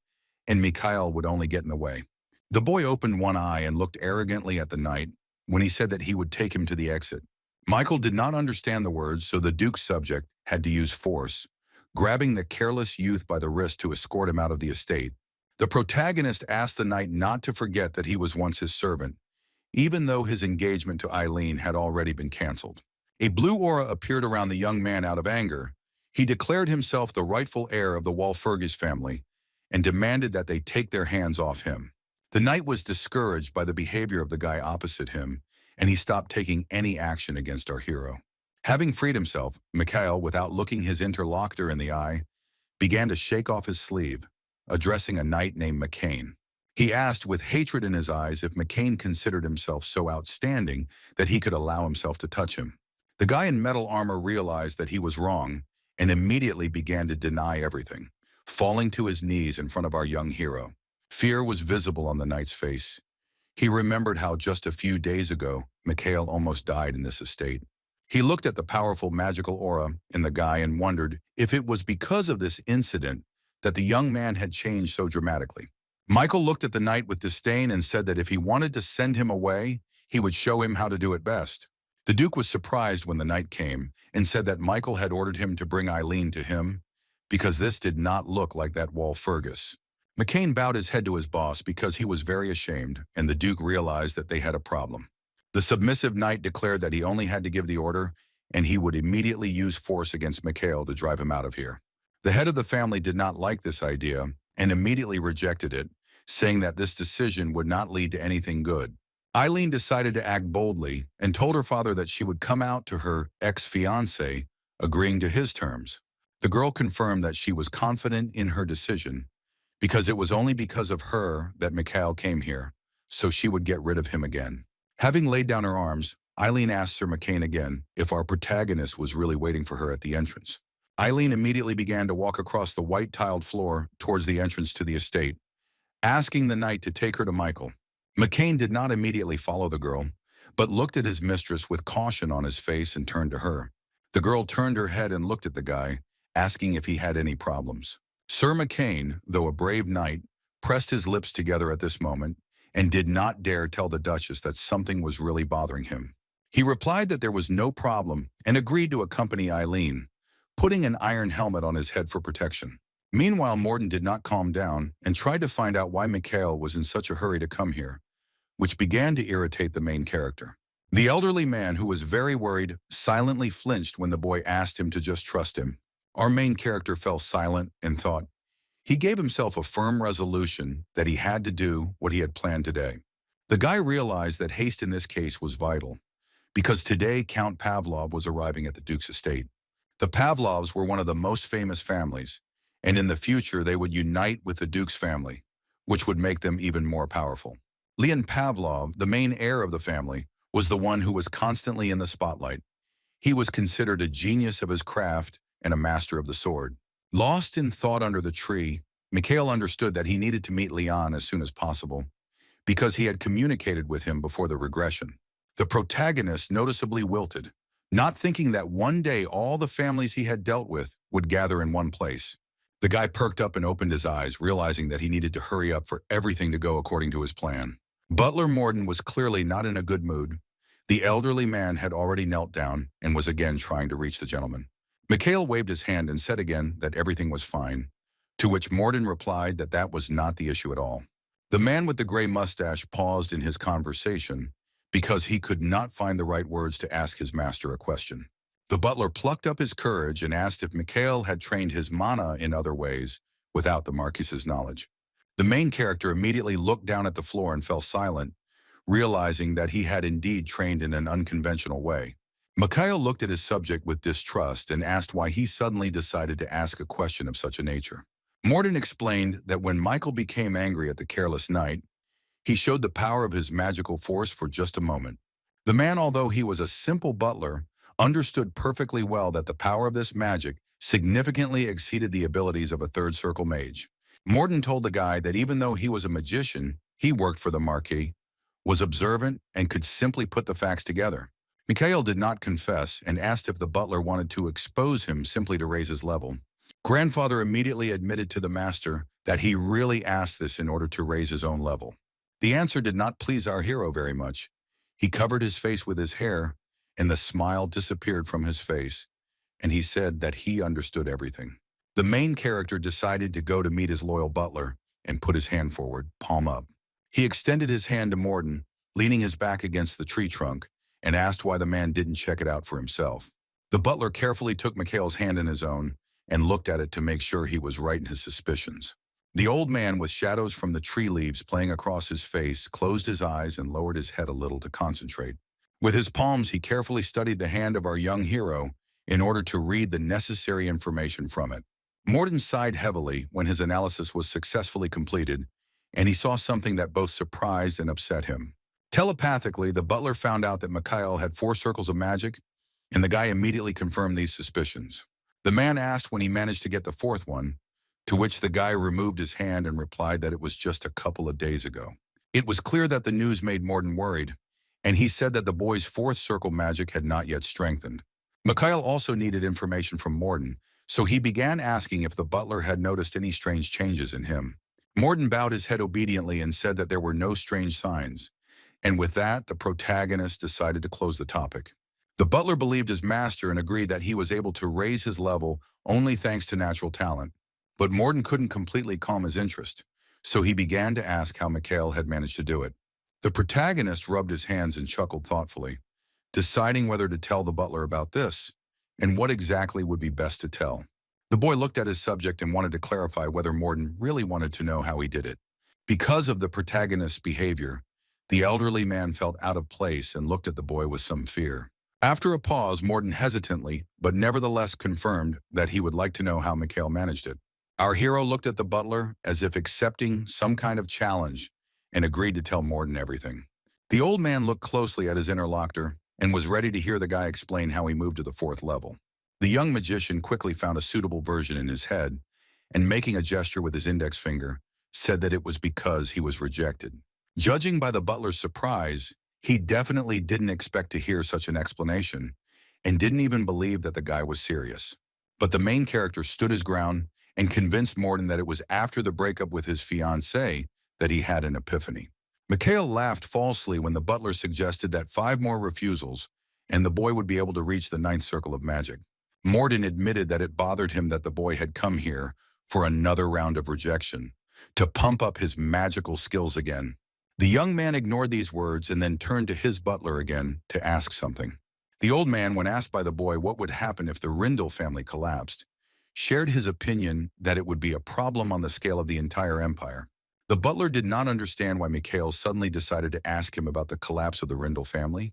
and Mikhail would only get in the way. The boy opened one eye and looked arrogantly at the knight when he said that he would take him to the exit. Michael did not understand the words, so the Duke's subject had to use force, grabbing the careless youth by the wrist to escort him out of the estate. The protagonist asked the knight not to forget that he was once his servant, even though his engagement to Eileen had already been canceled. A blue aura appeared around the young man out of anger. He declared himself the rightful heir of the Walpurgis family and demanded that they take their hands off him. The knight was discouraged by the behavior of the guy opposite him, and he stopped taking any action against our hero. Having freed himself, Mikhail, without looking his interlocutor in the eye, began to shake off his sleeve, addressing a knight named McCain. He asked with hatred in his eyes if McCain considered himself so outstanding that he could allow himself to touch him. The guy in metal armor realized that he was wrong and immediately began to deny everything, falling to his knees in front of our young hero. Fear was visible on the knight's face. He remembered how just a few days ago, Mikhail almost died in this estate. He looked at the powerful magical aura in the guy and wondered if it was because of this incident that the young man had changed so dramatically. Michael looked at the knight with disdain and said that if he wanted to send him away, he would show him how to do it best. The Duke was surprised when the knight came and said that Michael had ordered him to bring Eileen to him because this did not look like that Walpurgis. McCain bowed his head to his boss because he was very ashamed, and the Duke realized that they had a problem. The submissive knight declared that he only had to give the order and he would immediately use force against Mikhail to drive him out of here. The head of the family did not like this idea and immediately rejected it, saying that this decision would not lead to anything good. Eileen decided to act boldly and told her father that she would come out to her ex-fiancé, agreeing to his terms. The girl confirmed that she was confident in her decision because it was only because of her that Mikhail came here, so she would get rid of him again. Having laid down her arms, Eileen asked Sir McCain again if our protagonist was really waiting for her at the entrance. Eileen immediately began to walk across the white-tiled floor towards the entrance to the estate, asking the knight to take her to Michael. McCain did not immediately follow the girl, but looked at his mistress with caution on his face and turned to her. The girl turned her head and looked at the guy, asking if he had any problems. Sir McCain, though a brave knight, pressed his lips together at this moment and did not dare tell the Duchess that something was really bothering him. He replied that there was no problem and agreed to accompany Eileen, putting an iron helmet on his head for protection. Meanwhile, Morden did not calm down and tried to find out why Mikhail was in such a hurry to come here, which began to irritate the main character. The elderly man, who was very worried, silently flinched when the boy asked him to just trust him. Our main character fell silent and thought. He gave himself a firm resolution that he had to do what he had planned today. The guy realized that haste in this case was vital, because today Count Pavlov was arriving at the Duke's estate. The Pavlovs were one of the most famous families, and in the future they would unite with the Duke's family, which would make them even more powerful. Leon Pavlov, the main heir of the family, was the one who was constantly in the spotlight. He was considered a genius of his craft and a master of the sword. Lost in thought under the tree, Mikhail understood that he needed to meet Leon as soon as possible, because he had communicated with him before the regression. The protagonist noticeably wilted, not thinking that one day all the families he had dealt with would gather in one place. The guy perked up and opened his eyes, realizing that he needed to hurry up for everything to go according to his plan. Butler Morden was clearly not in a good mood. The elderly man had already knelt down and was again trying to reach the gentleman. Mikhail waved his hand and said again that everything was fine, to which Morden replied that that was not the issue at all. The man with the gray mustache paused in his conversation because he could not find the right words to ask his master a question. The butler plucked up his courage and asked if Mikhail had trained his mana in other ways without the Marquis's knowledge. The main character immediately looked down at the floor and fell silent, realizing that he had indeed trained in an unconventional way. Mikhail looked at his subject with distrust and asked why he suddenly decided to ask a question of such a nature. Morden explained that when Michael became angry at the careless knight, he showed the power of his magical force for just a moment. The man, although he was a simple butler, understood perfectly well that the power of this magic significantly exceeded the abilities of a third circle mage. Morden told the guy that even though he was a magician, he worked for the Marquis, was observant, and could simply put the facts together. Mikhail did not confess and asked if the butler wanted to expose him simply to raise his level. Grandfather immediately admitted to the master that he really asked this in order to raise his own level. The answer did not please our hero very much. He covered his face with his hair, and the smile disappeared from his face, and he said that he understood everything. The main character decided to go to meet his loyal butler and put his hand forward, palm up. He extended his hand to Morden, leaning his back against the tree trunk, and asked why the man didn't check it out for himself. The butler carefully took Mikhail's hand in his own and looked at it to make sure he was right in his suspicions. The old man, with shadows from the tree leaves playing across his face, closed his eyes and lowered his head a little to concentrate. With his palms, he carefully studied the hand of our young hero in order to read the necessary information from it. Morden sighed heavily when his analysis was successfully completed, and he saw something that both surprised and upset him. Telepathically, the butler found out that Mikhail had 4 circles of magic, and the guy immediately confirmed these suspicions. The man asked when he managed to get the 4th one, to which the guy removed his hand and replied that it was just a couple of days ago. It was clear that the news made Morden worried, and he said that the boy's 4th circle magic had not yet strengthened. Mikhail also needed information from Morden, so he began asking if the butler had noticed any strange changes in him. Morden bowed his head obediently and said that there were no strange signs, and with that, the protagonist decided to close the topic. The butler believed his master and agreed that he was able to raise his level only thanks to natural talent, but Morden couldn't completely calm his interest, so he began to ask how Mikhail had managed to do it. The protagonist rubbed his hands and chuckled thoughtfully, deciding whether to tell the butler about this, and what exactly would be best to tell. The boy looked at his subject and wanted to clarify whether Morden really wanted to know how he did it. Because of the protagonist's behavior, the elderly man felt out of place and looked at the boy with some fear. After a pause, Morden hesitantly, but nevertheless confirmed that he would like to know how Mikhail managed it. Our hero looked at the butler as if accepting some kind of challenge and agreed to tell Morden everything. The old man looked closely at his interlocutor and was ready to hear the guy explain how he moved to the 4th level. The young magician quickly found a suitable version in his head and, making a gesture with his index finger, said that it was because he was rejected. Judging by the butler's surprise, he definitely didn't expect to hear such an explanation and didn't even believe that the guy was serious. But the main character stood his ground and convinced Morden that it was after the breakup with his fiancée that he had an epiphany. Mikhail laughed falsely when the butler suggested that 5 more refusals and the boy would be able to reach the 9th circle of magic. Morden admitted that it bothered him that the boy had come here for another round of rejection, to pump up his magical skills again. The young man ignored these words and then turned to his butler again to ask something. The old man, when asked by the boy what would happen if the Rindle family collapsed, shared his opinion that it would be a problem on the scale of the entire empire. The butler did not understand why Mikhail suddenly decided to ask him about the collapse of the Rindle family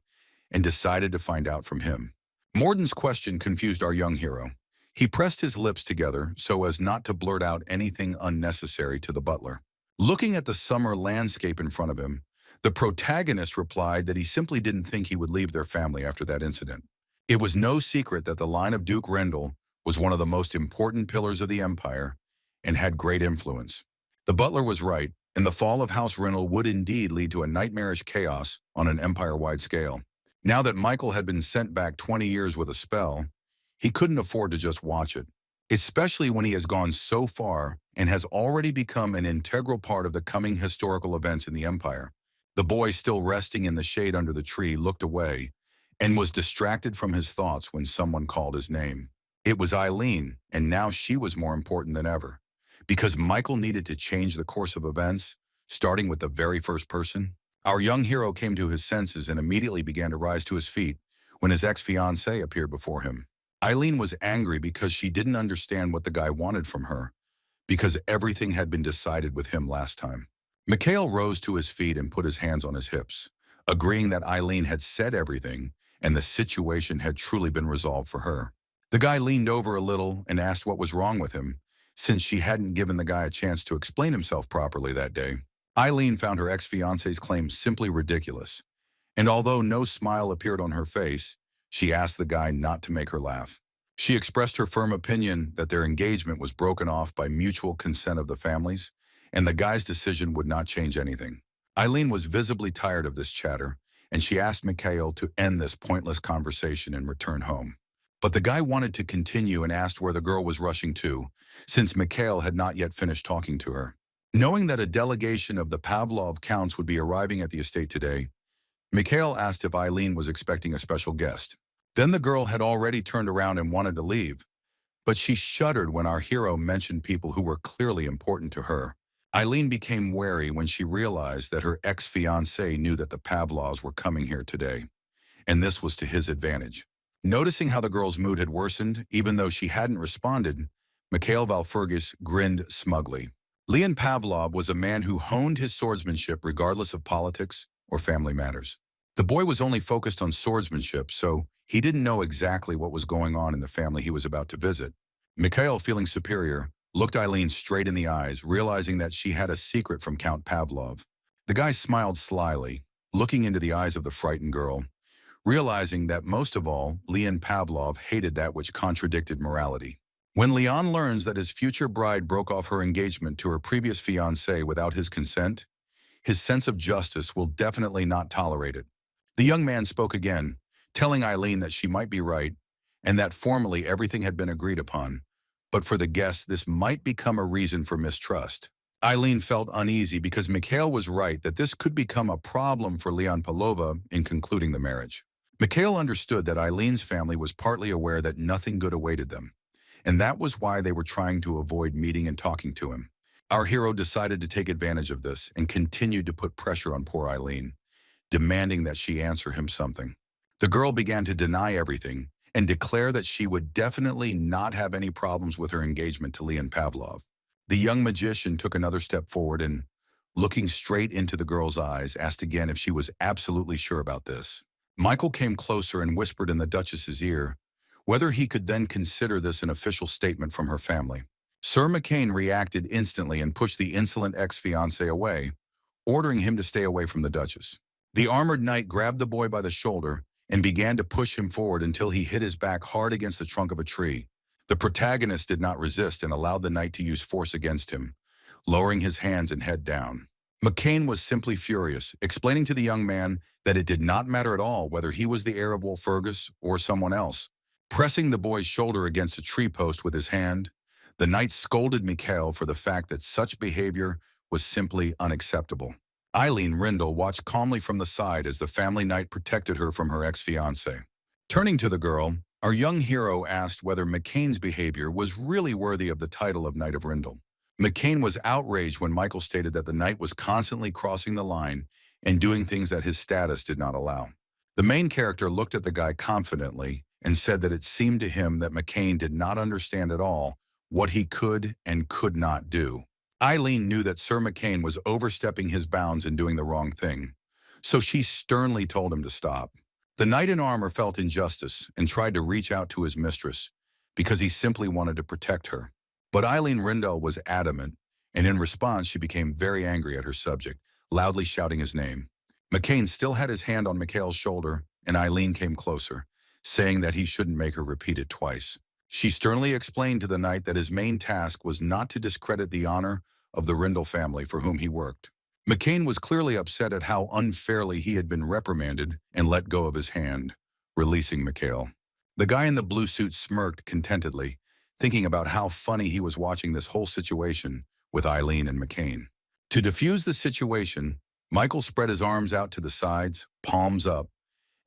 and decided to find out from him. Morden's question confused our young hero. He pressed his lips together so as not to blurt out anything unnecessary to the butler. Looking at the summer landscape in front of him, the protagonist replied that he simply didn't think he would leave their family after that incident. It was no secret that the line of Duke Rendell was one of the most important pillars of the empire and had great influence. The butler was right, and the fall of House Rendell would indeed lead to a nightmarish chaos on an empire-wide scale. Now that Michael had been sent back 20 years with a spell, he couldn't afford to just watch it, especially when he has gone so far and has already become an integral part of the coming historical events in the Empire. The boy, still resting in the shade under the tree, looked away and was distracted from his thoughts when someone called his name. It was Eileen, and now she was more important than ever, because Michael needed to change the course of events, starting with the very first person. Our young hero came to his senses and immediately began to rise to his feet when his ex-fiancée appeared before him. Eileen was angry because she didn't understand what the guy wanted from her, because everything had been decided with him last time. Mikhail rose to his feet and put his hands on his hips, agreeing that Eileen had said everything and the situation had truly been resolved for her. The guy leaned over a little and asked what was wrong with him, since she hadn't given the guy a chance to explain himself properly that day. Eileen found her ex-fiancé's claim simply ridiculous, and although no smile appeared on her face, she asked the guy not to make her laugh. She expressed her firm opinion that their engagement was broken off by mutual consent of the families, and the guy's decision would not change anything. Eileen was visibly tired of this chatter, and she asked Mikhail to end this pointless conversation and return home. But the guy wanted to continue and asked where the girl was rushing to, since Mikhail had not yet finished talking to her. Knowing that a delegation of the Pavlov counts would be arriving at the estate today, Mikhail asked if Eileen was expecting a special guest. Then the girl had already turned around and wanted to leave, but she shuddered when our hero mentioned people who were clearly important to her. Eileen became wary when she realized that her ex-fiancé knew that the Pavlovs were coming here today, and this was to his advantage. Noticing how the girl's mood had worsened, even though she hadn't responded, Mikhail Valfurgis grinned smugly. Leon Pavlov was a man who honed his swordsmanship regardless of politics or family matters. The boy was only focused on swordsmanship, so he didn't know exactly what was going on in the family he was about to visit. Mikhail, feeling superior, looked Eileen straight in the eyes, realizing that she had a secret from Count Pavlov. The guy smiled slyly, looking into the eyes of the frightened girl, realizing that most of all, Leon Pavlov hated that which contradicted morality. When Leon learns that his future bride broke off her engagement to her previous fiancé without his consent, his sense of justice will definitely not tolerate it. The young man spoke again, telling Eileen that she might be right, and that formally everything had been agreed upon, but for the guests this might become a reason for mistrust. Eileen felt uneasy because Mikhail was right that this could become a problem for Leon Pavlova in concluding the marriage. Mikhail understood that Eileen's family was partly aware that nothing good awaited them, and that was why they were trying to avoid meeting and talking to him. Our hero decided to take advantage of this and continued to put pressure on poor Eileen, demanding that she answer him something. The girl began to deny everything and declare that she would definitely not have any problems with her engagement to Leon Pavlov. The young magician took another step forward and, looking straight into the girl's eyes, asked again if she was absolutely sure about this. Michael came closer and whispered in the Duchess's ear whether he could then consider this an official statement from her family. Sir McCain reacted instantly and pushed the insolent ex-fiancé away, ordering him to stay away from the Duchess. The armored knight grabbed the boy by the shoulder and began to push him forward until he hit his back hard against the trunk of a tree. The protagonist did not resist and allowed the knight to use force against him, lowering his hands and head down. McCain was simply furious, explaining to the young man that it did not matter at all whether he was the heir of Walpurgis or someone else. Pressing the boy's shoulder against a tree post with his hand, the knight scolded Mikhail for the fact that such behavior was simply unacceptable. Eileen Rendell watched calmly from the side as the family knight protected her from her ex-fiancé. Turning to the girl, our young hero asked whether McCain's behavior was really worthy of the title of Knight of Rendell. McCain was outraged when Michael stated that the knight was constantly crossing the line and doing things that his status did not allow. The main character looked at the guy confidently and said that it seemed to him that McCain did not understand at all what he could and could not do. Eileen knew that Sir McCain was overstepping his bounds and doing the wrong thing, so she sternly told him to stop. The knight in armor felt injustice and tried to reach out to his mistress because he simply wanted to protect her. But Eileen Rendell was adamant, and in response she became very angry at her subject, loudly shouting his name. McCain still had his hand on Mikhail's shoulder, and Eileen came closer, saying that he shouldn't make her repeat it twice. She sternly explained to the knight that his main task was not to discredit the honor of the Rindle family for whom he worked. McCain was clearly upset at how unfairly he had been reprimanded and let go of his hand, releasing Mikhail. The guy in the blue suit smirked contentedly, thinking about how funny he was watching this whole situation with Eileen and McCain. To defuse the situation, Michael spread his arms out to the sides, palms up,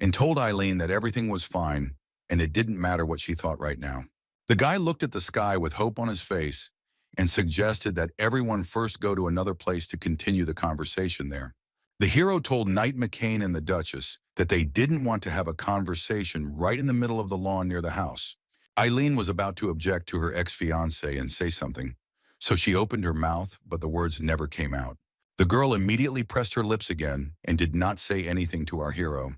and told Eileen that everything was fine and it didn't matter what she thought right now. The guy looked at the sky with hope on his face and suggested that everyone first go to another place to continue the conversation there. The hero told Knight McCain and the Duchess that they didn't want to have a conversation right in the middle of the lawn near the house. Eileen was about to object to her ex-fiancé and say something, so she opened her mouth, but the words never came out. The girl immediately pressed her lips again and did not say anything to our hero,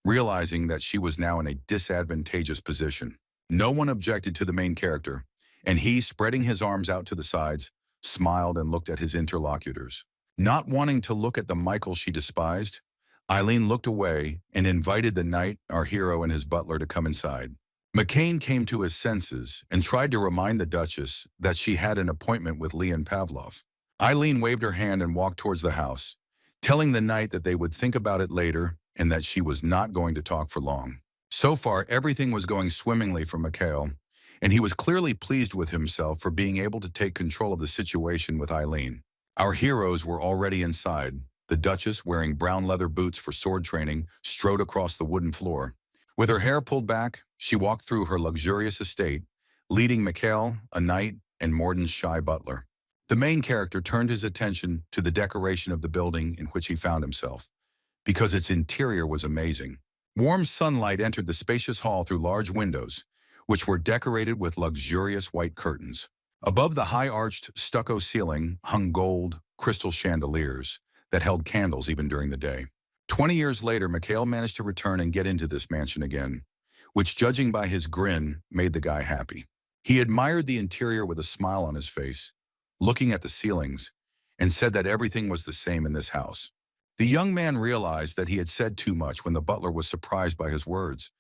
realizing that she was now in a disadvantageous position. No one objected to the main character, and he, spreading his arms out to the sides, smiled and looked at his interlocutors. Not wanting to look at the Michael she despised, Eileen looked away and invited the knight, our hero, and his butler to come inside. McCain came to his senses and tried to remind the Duchess that she had an appointment with Leon Pavlov. Eileen waved her hand and walked towards the house, telling the knight that they would think about it later and that she was not going to talk for long. So far, everything was going swimmingly for Mikhail, and he was clearly pleased with himself for being able to take control of the situation with Eileen. Our heroes were already inside. The Duchess, wearing brown leather boots for sword training, strode across the wooden floor. With her hair pulled back, she walked through her luxurious estate, leading Mikhail, a knight, and Morden's shy butler. The main character turned his attention to the decoration of the building in which he found himself, because its interior was amazing. Warm sunlight entered the spacious hall through large windows, which were decorated with luxurious white curtains. Above the high-arched stucco ceiling hung gold, crystal chandeliers that held candles even during the day. 20 years later, Mikhail managed to return and get into this mansion again, which, judging by his grin, made the guy happy. He admired the interior with a smile on his face, looking at the ceilings, and said that everything was the same in this house. The young man realized that he had said too much when the butler was surprised by his words,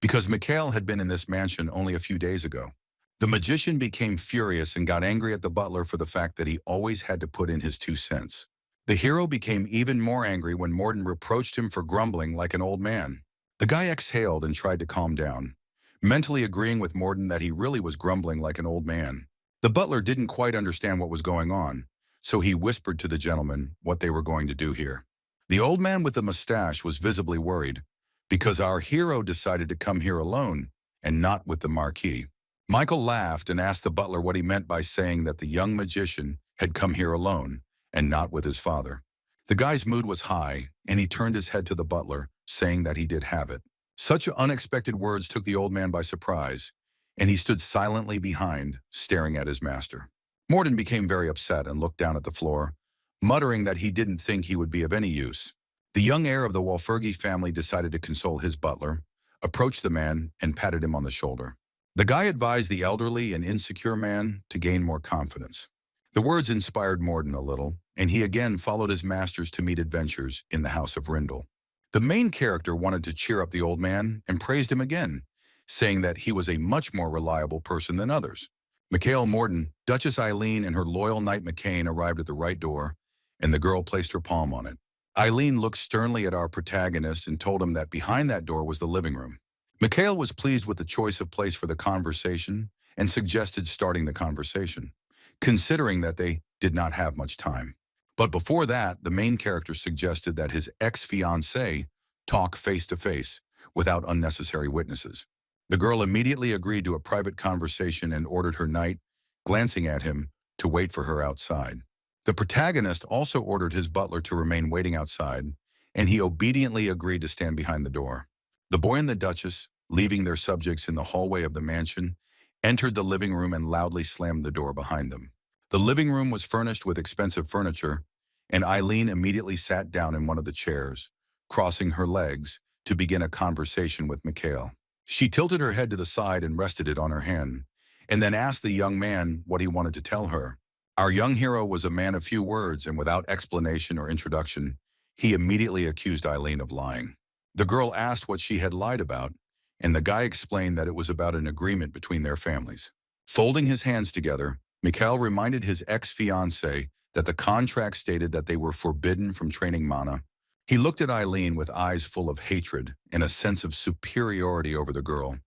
because Mikhail had been in this mansion only a few days ago. The magician became furious and got angry at the butler for the fact that he always had to put in his 2 cents. The hero became even more angry when Morden reproached him for grumbling like an old man. The guy exhaled and tried to calm down, mentally agreeing with Morden that he really was grumbling like an old man. The butler didn't quite understand what was going on, so he whispered to the gentleman what they were going to do here. The old man with the mustache was visibly worried, because our hero decided to come here alone and not with the Marquis. Michael laughed and asked the butler what he meant by saying that the young magician had come here alone and not with his father. The guy's mood was high, and he turned his head to the butler, saying that he did have it. Such unexpected words took the old man by surprise, and he stood silently behind, staring at his master. Morden became very upset and looked down at the floor, muttering that he didn't think he would be of any use. The young heir of the Walfurgi family decided to console his butler, approached the man, and patted him on the shoulder. The guy advised the elderly and insecure man to gain more confidence. The words inspired Morden a little, and he again followed his masters to meet adventures in the House of Rindle. The main character wanted to cheer up the old man and praised him again, saying that he was a much more reliable person than others. Mikhail, Morden, Duchess Eileen, and her loyal knight McCain arrived at the right door, and the girl placed her palm on it. Eileen looked sternly at our protagonist and told him that behind that door was the living room. Mikhail was pleased with the choice of place for the conversation and suggested starting the conversation, considering that they did not have much time. But before that, the main character suggested that his ex-fiancée talk face-to-face without unnecessary witnesses. The girl immediately agreed to a private conversation and ordered her knight, glancing at him, to wait for her outside. The protagonist also ordered his butler to remain waiting outside, and he obediently agreed to stand behind the door. The boy and the Duchess, leaving their subjects in the hallway of the mansion, entered the living room and loudly slammed the door behind them. The living room was furnished with expensive furniture, and Eileen immediately sat down in one of the chairs, crossing her legs to begin a conversation with Mikhail. She tilted her head to the side and rested it on her hand, and then asked the young man what he wanted to tell her. Our young hero was a man of few words, and without explanation or introduction, he immediately accused Eileen of lying. The girl asked what she had lied about, and the guy explained that it was about an agreement between their families. Folding his hands together, Mikhail reminded his ex-fiancée that the contract stated that they were forbidden from training mana. He looked at Eileen with eyes full of hatred and a sense of superiority over the girl,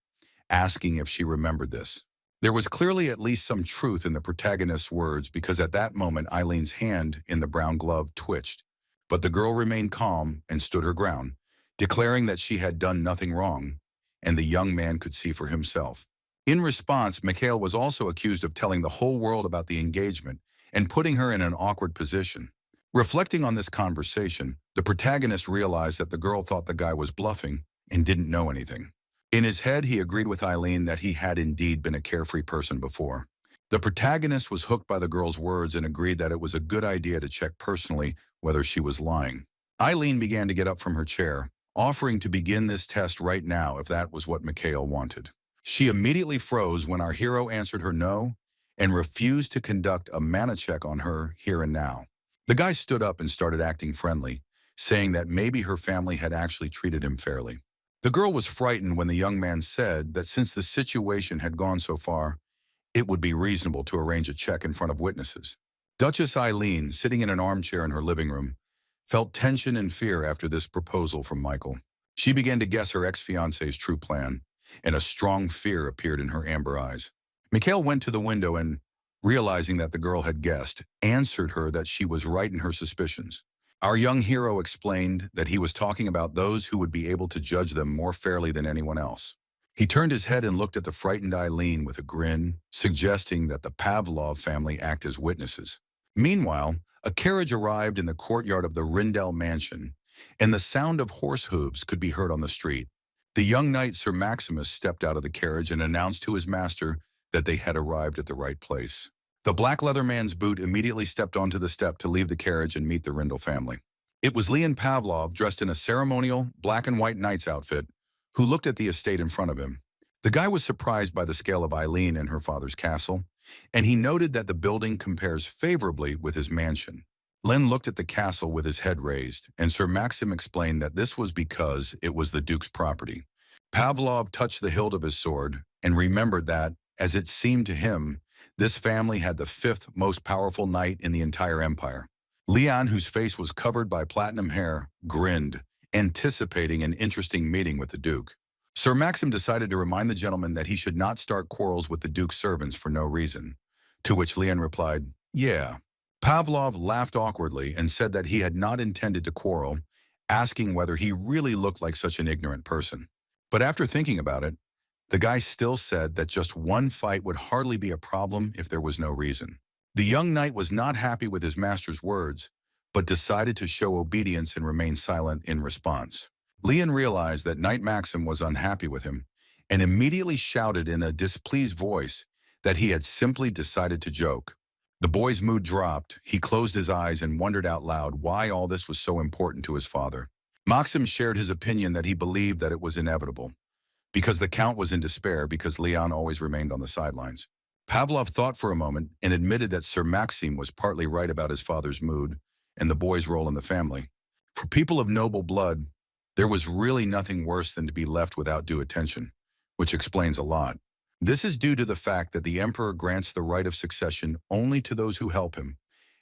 asking if she remembered this. There was clearly at least some truth in the protagonist's words, because at that moment Eileen's hand in the brown glove twitched, but the girl remained calm and stood her ground, declaring that she had done nothing wrong, and the young man could see for himself. In response, Mikhail was also accused of telling the whole world about the engagement and putting her in an awkward position. Reflecting on this conversation, the protagonist realized that the girl thought the guy was bluffing and didn't know anything. In his head, he agreed with Eileen that he had indeed been a carefree person before. The protagonist was hooked by the girl's words and agreed that it was a good idea to check personally whether she was lying. Eileen began to get up from her chair, offering to begin this test right now if that was what Mikhail wanted. She immediately froze when our hero answered her no and refused to conduct a mana check on her here and now. The guy stood up and started acting friendly, saying that maybe her family had actually treated him fairly. The girl was frightened when the young man said that since the situation had gone so far, it would be reasonable to arrange a check in front of witnesses. Duchess Eileen, sitting in an armchair in her living room, felt tension and fear after this proposal from Michael. She began to guess her ex-fiancé's true plan, and a strong fear appeared in her amber eyes. Mikhail went to the window and, realizing that the girl had guessed, answered her that she was right in her suspicions. Our young hero explained that he was talking about those who would be able to judge them more fairly than anyone else. He turned his head and looked at the frightened Eileen with a grin, suggesting that the Pavlov family act as witnesses. Meanwhile, a carriage arrived in the courtyard of the Rindel mansion, and the sound of horse hooves could be heard on the street. The young knight Sir Maximus stepped out of the carriage and announced to his master that they had arrived at the right place. The black leather man's boot immediately stepped onto the step to leave the carriage and meet the Rindel family. It was Leon Pavlov, dressed in a ceremonial black and white knight's outfit, who looked at the estate in front of him. The guy was surprised by the scale of Eileen and her father's castle, and he noted that the building compares favorably with his mansion. Len looked at the castle with his head raised, and Sir Maxim explained that this was because it was the Duke's property. Pavlov touched the hilt of his sword and remembered that, as it seemed to him, this family had the fifth most powerful knight in the entire empire. Leon, whose face was covered by platinum hair, grinned, anticipating an interesting meeting with the Duke. Sir Maxim decided to remind the gentleman that he should not start quarrels with the Duke's servants for no reason, to which Leon replied, "Yeah." Pavlov laughed awkwardly and said that he had not intended to quarrel, asking whether he really looked like such an ignorant person. But after thinking about it, the guy still said that just one fight would hardly be a problem if there was no reason. The young knight was not happy with his master's words, but decided to show obedience and remain silent in response. Leon realized that Knight Maxim was unhappy with him and immediately shouted in a displeased voice that he had simply decided to joke. The boy's mood dropped, he closed his eyes and wondered out loud why all this was so important to his father. Maxim shared his opinion that he believed that it was inevitable, because the Count was in despair because Leon always remained on the sidelines. Pavlov thought for a moment and admitted that Sir Maxim was partly right about his father's mood and the boy's role in the family. For people of noble blood, there was really nothing worse than to be left without due attention, which explains a lot. This is due to the fact that the emperor grants the right of succession only to those who help him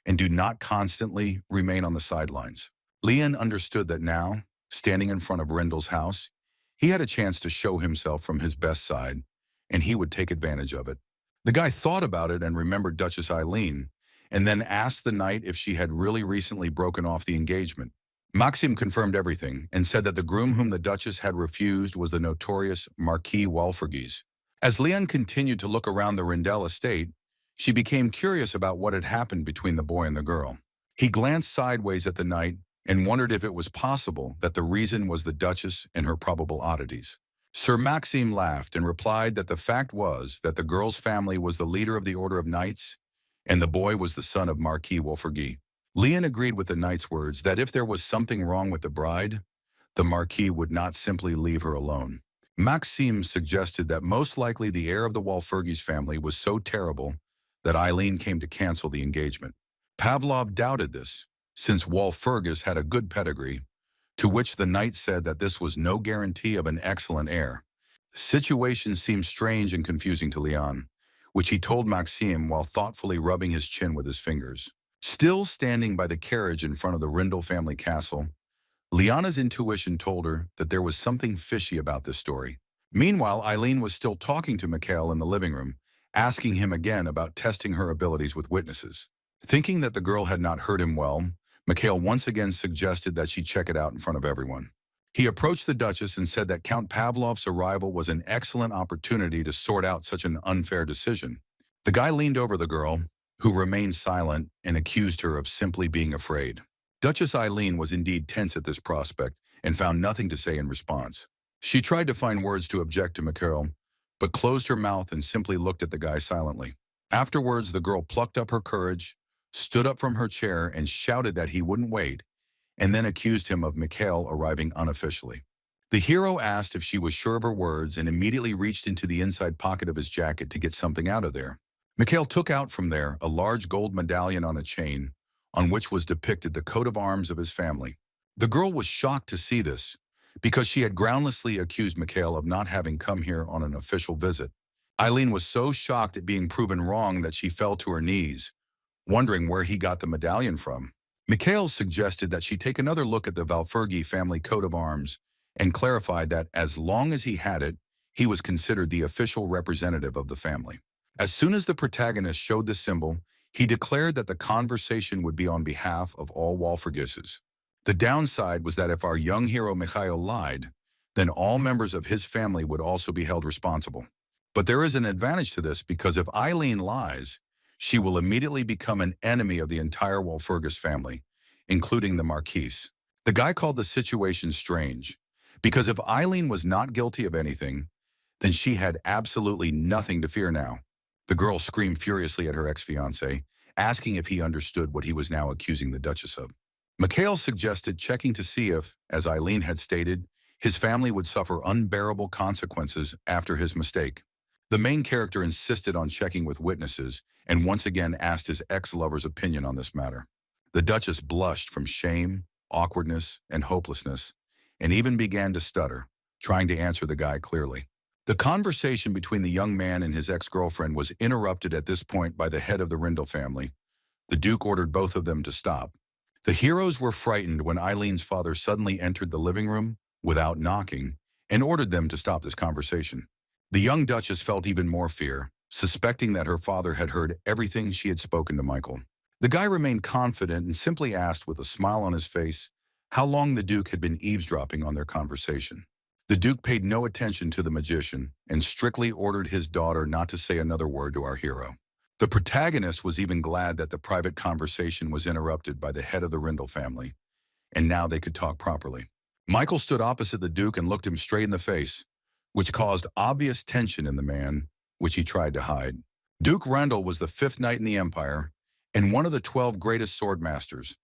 and do not constantly remain on the sidelines. Leon understood that now, standing in front of Rindel's house, he had a chance to show himself from his best side, and he would take advantage of it. The guy thought about it and remembered Duchess Eileen, and then asked the knight if she had really recently broken off the engagement. Maxim confirmed everything and said that the groom whom the Duchess had refused was the notorious Marquis Walfurgis. As Leon continued to look around the Rindel estate, she became curious about what had happened between the boy and the girl. He glanced sideways at the knight and wondered if it was possible that the reason was the Duchess and her probable oddities. Sir Maxim laughed and replied that the fact was that the girl's family was the leader of the Order of Knights, and the boy was the son of Marquis Walfurgis. Leon agreed with the knight's words that if there was something wrong with the bride, the Marquis would not simply leave her alone. Maxim suggested that most likely the heir of the Walfurgis family was so terrible that Eileen came to cancel the engagement. Pavlov doubted this, since Walpurgis had a good pedigree, to which the knight said that this was no guarantee of an excellent heir. The situation seemed strange and confusing to Leon, which he told Maxime while thoughtfully rubbing his chin with his fingers. Still standing by the carriage in front of the Rindel family castle, Liana's intuition told her that there was something fishy about this story. Meanwhile, Eileen was still talking to Mikhail in the living room, asking him again about testing her abilities with witnesses. Thinking that the girl had not heard him well, Mikhail once again suggested that she check it out in front of everyone. He approached the Duchess and said that Count Pavlov's arrival was an excellent opportunity to sort out such an unfair decision. The guy leaned over the girl, who remained silent, and accused her of simply being afraid. Duchess Eileen was indeed tense at this prospect and found nothing to say in response. She tried to find words to object to Mikhail, but closed her mouth and simply looked at the guy silently. Afterwards, the girl plucked up her courage, stood up from her chair and shouted that he wouldn't wait, and then accused him of Mikhail arriving unofficially. The hero asked if she was sure of her words and immediately reached into the inside pocket of his jacket to get something out of there. Mikhail took out from there a large gold medallion on a chain, on which was depicted the coat of arms of his family. The girl was shocked to see this, because she had groundlessly accused Mikhail of not having come here on an official visit. Eileen was so shocked at being proven wrong that she fell to her knees, wondering where he got the medallion from. Mikhail suggested that she take another look at the Valfurgi family coat of arms and clarified that as long as he had it, he was considered the official representative of the family. As soon as the protagonist showed the symbol, he declared that the conversation would be on behalf of all Walpurgises. The downside was that if our young hero Mikhail lied, then all members of his family would also be held responsible. But there is an advantage to this because if Eileen lies, she will immediately become an enemy of the entire Walpurgis family, including the Marquise. The guy called the situation strange, because if Eileen was not guilty of anything, then she had absolutely nothing to fear now. The girl screamed furiously at her ex-fiancé, asking if he understood what he was now accusing the Duchess of. Mikhail suggested checking to see if, as Eileen had stated, his family would suffer unbearable consequences after his mistake. The main character insisted on checking with witnesses and once again asked his ex-lover's opinion on this matter. The Duchess blushed from shame, awkwardness, and hopelessness, and even began to stutter, trying to answer the guy clearly. The conversation between the young man and his ex-girlfriend was interrupted at this point by the head of the Rindel family. The Duke ordered both of them to stop. The heroes were frightened when Eileen's father suddenly entered the living room without knocking and ordered them to stop this conversation. The young Duchess felt even more fear, suspecting that her father had heard everything she had spoken to Michael. The guy remained confident and simply asked with a smile on his face how long the Duke had been eavesdropping on their conversation. The Duke paid no attention to the magician and strictly ordered his daughter not to say another word to our hero. The protagonist was even glad that the private conversation was interrupted by the head of the Rindel family, and now they could talk properly. Michael stood opposite the Duke and looked him straight in the face, which caused obvious tension in the man, which he tried to hide. Duke Rindel was the 5th knight in the Empire and one of the 12 greatest swordmasters,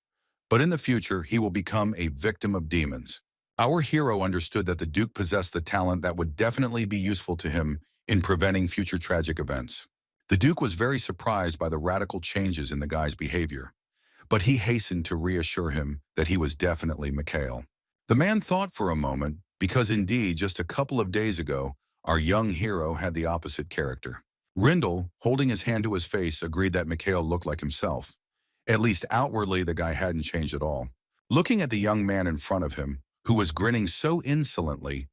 but in the future he will become a victim of demons. Our hero understood that the Duke possessed the talent that would definitely be useful to him in preventing future tragic events. The Duke was very surprised by the radical changes in the guy's behavior, but he hastened to reassure him that he was definitely Mikhail. The man thought for a moment, because indeed just a couple of days ago, our young hero had the opposite character. Rindel, holding his hand to his face, agreed that Mikhail looked like himself. At least outwardly, the guy hadn't changed at all. Looking at the young man in front of him, who was grinning so insolently,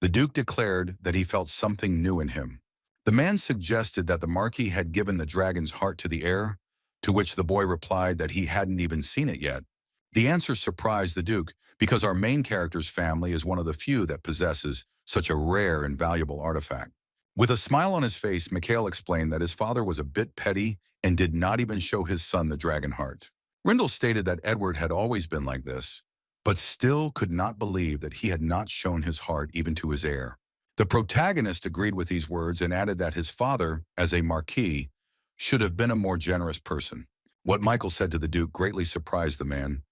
the Duke declared that he felt something new in him. The man suggested that the Marquis had given the dragon's heart to the heir, to which the boy replied that he hadn't even seen it yet. The answer surprised the Duke, because our main character's family is one of the few that possesses such a rare and valuable artifact. With a smile on his face, Mikhail explained that his father was a bit petty and did not even show his son the dragon heart. Rindel stated that Edward had always been like this, but still could not believe that he had not shown his heart even to his heir. The protagonist agreed with these words and added that his father, as a marquis, should have been a more generous person. What Michael said to the Duke greatly surprised the man,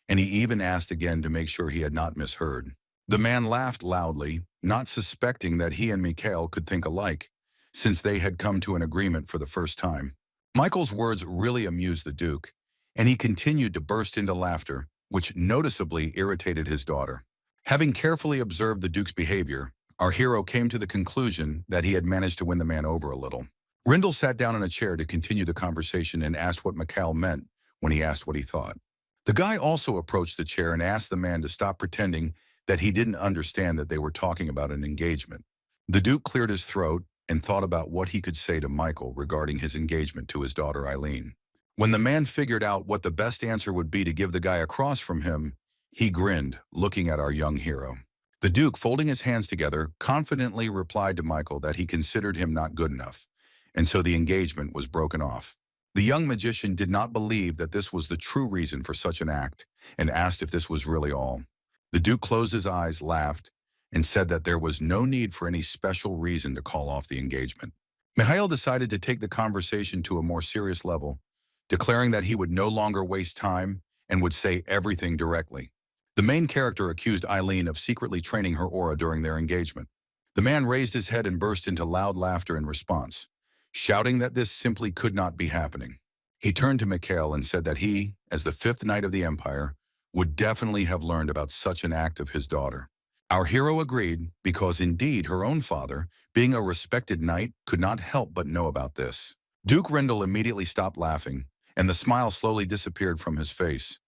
and he even asked again to make sure he had not misheard. The man laughed loudly, not suspecting that he and Mikhail could think alike, since they had come to an agreement for the first time. Michael's words really amused the Duke, and he continued to burst into laughter, which noticeably irritated his daughter. Having carefully observed the Duke's behavior, our hero came to the conclusion that he had managed to win the man over a little. Rindle sat down in a chair to continue the conversation and asked what Mikhail meant when he asked what he thought. The guy also approached the chair and asked the man to stop pretending that he didn't understand that they were talking about an engagement. The Duke cleared his throat and thought about what he could say to Michael regarding his engagement to his daughter Eileen. When the man figured out what the best answer would be to give the guy across from him, he grinned, looking at our young hero. The Duke, folding his hands together, confidently replied to Michael that he considered him not good enough, and so the engagement was broken off. The young magician did not believe that this was the true reason for such an act, and asked if this was really all. The Duke closed his eyes, laughed, and said that there was no need for any special reason to call off the engagement. Mikhail decided to take the conversation to a more serious level, declaring that he would no longer waste time and would say everything directly. The main character accused Eileen of secretly training her aura during their engagement. The man raised his head and burst into loud laughter in response, shouting that this simply could not be happening. He turned to Mikhail and said that he, as the fifth knight of the Empire, would definitely have learned about such an act of his daughter. Our hero agreed because indeed her own father, being a respected knight, could not help but know about this. Duke Rindle immediately stopped laughing, and the smile slowly disappeared from his face,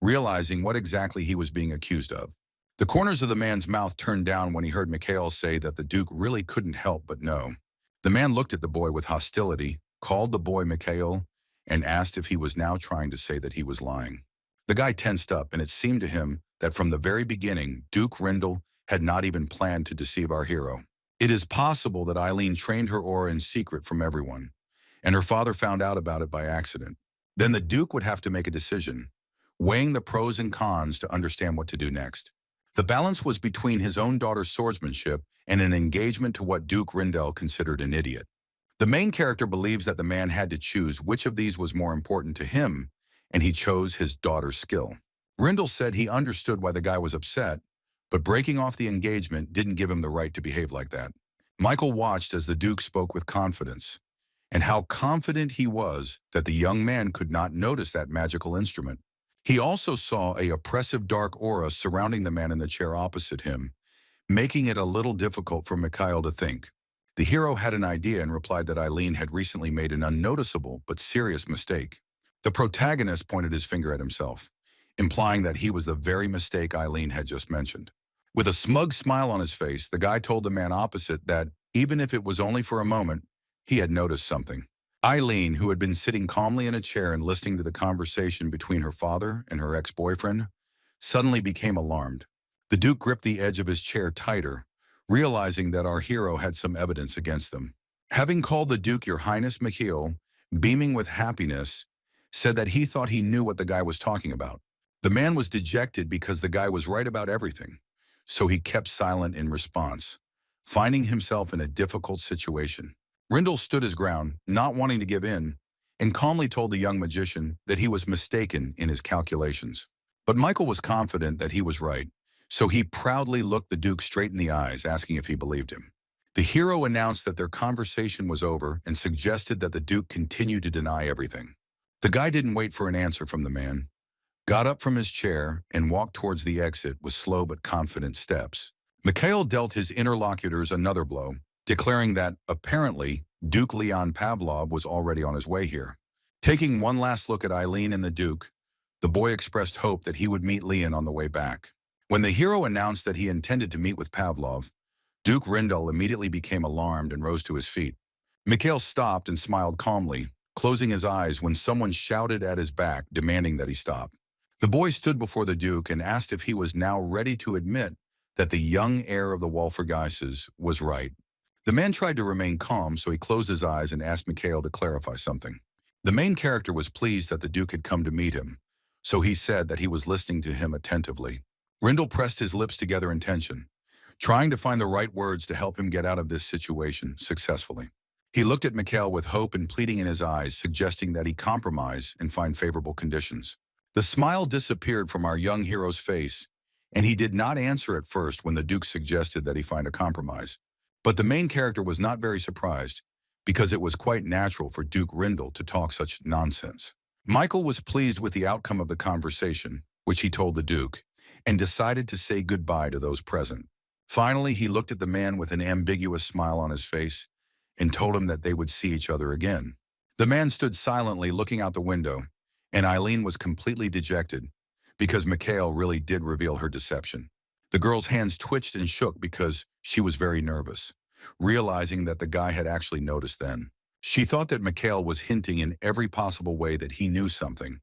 realizing what exactly he was being accused of. The corners of the man's mouth turned down when he heard Mikhail say that the Duke really couldn't help but know. The man looked at the boy with hostility, called the boy Mikhail, and asked if he was now trying to say that he was lying. The guy tensed up, and it seemed to him that from the very beginning, Duke Rindle had not even planned to deceive our hero. It is possible that Eileen trained her aura in secret from everyone, and her father found out about it by accident. Then the Duke would have to make a decision, weighing the pros and cons to understand what to do next. The balance was between his own daughter's swordsmanship and an engagement to what Duke Rindle considered an idiot. The main character believes that the man had to choose which of these was more important to him, and he chose his daughter's skill. Rindle said he understood why the guy was upset, but breaking off the engagement didn't give him the right to behave like that. Michael watched as the Duke spoke with confidence, and how confident he was that the young man could not notice that magical instrument. He also saw a oppressive dark aura surrounding the man in the chair opposite him, making it a little difficult for Mikhail to think. The hero had an idea and replied that Eileen had recently made an unnoticeable but serious mistake. The protagonist pointed his finger at himself, implying that he was the very mistake Eileen had just mentioned. With a smug smile on his face, the guy told the man opposite that, even if it was only for a moment, he had noticed something. Eileen, who had been sitting calmly in a chair and listening to the conversation between her father and her ex-boyfriend, suddenly became alarmed. The Duke gripped the edge of his chair tighter, realizing that our hero had some evidence against them. Having called the Duke Your Highness Mikhail, beaming with happiness, said that he thought he knew what the guy was talking about. The man was dejected because the guy was right about everything, so he kept silent in response, finding himself in a difficult situation. Rindle stood his ground, not wanting to give in, and calmly told the young magician that he was mistaken in his calculations. But Michael was confident that he was right, so he proudly looked the Duke straight in the eyes, asking if he believed him. The hero announced that their conversation was over and suggested that the Duke continue to deny everything. The guy didn't wait for an answer from the man, got up from his chair, and walked towards the exit with slow but confident steps. Mikhail dealt his interlocutors another blow, declaring that, apparently, Duke Leon Pavlov was already on his way here. Taking one last look at Eileen and the Duke, the boy expressed hope that he would meet Leon on the way back. When the hero announced that he intended to meet with Pavlov, Duke Rindle immediately became alarmed and rose to his feet. Mikhail stopped and smiled calmly, closing his eyes when someone shouted at his back, demanding that he stop. The boy stood before the Duke and asked if he was now ready to admit that the young heir of the Wolfergeises was right. The man tried to remain calm, so he closed his eyes and asked Mikhail to clarify something. The main character was pleased that the Duke had come to meet him, so he said that he was listening to him attentively. Rindle pressed his lips together in tension, trying to find the right words to help him get out of this situation successfully. He looked at Mikhail with hope and pleading in his eyes, suggesting that he compromise and find favorable conditions. The smile disappeared from our young hero's face, and he did not answer at first when the Duke suggested that he find a compromise. But the main character was not very surprised, because it was quite natural for Duke Rindle to talk such nonsense. Michael was pleased with the outcome of the conversation, which he told the Duke, and decided to say goodbye to those present. Finally, he looked at the man with an ambiguous smile on his face and told him that they would see each other again. The man stood silently looking out the window, and Eileen was completely dejected because Mikhail really did reveal her deception. The girl's hands twitched and shook because she was very nervous, realizing that the guy had actually noticed then. She thought that Mikhail was hinting in every possible way that he knew something,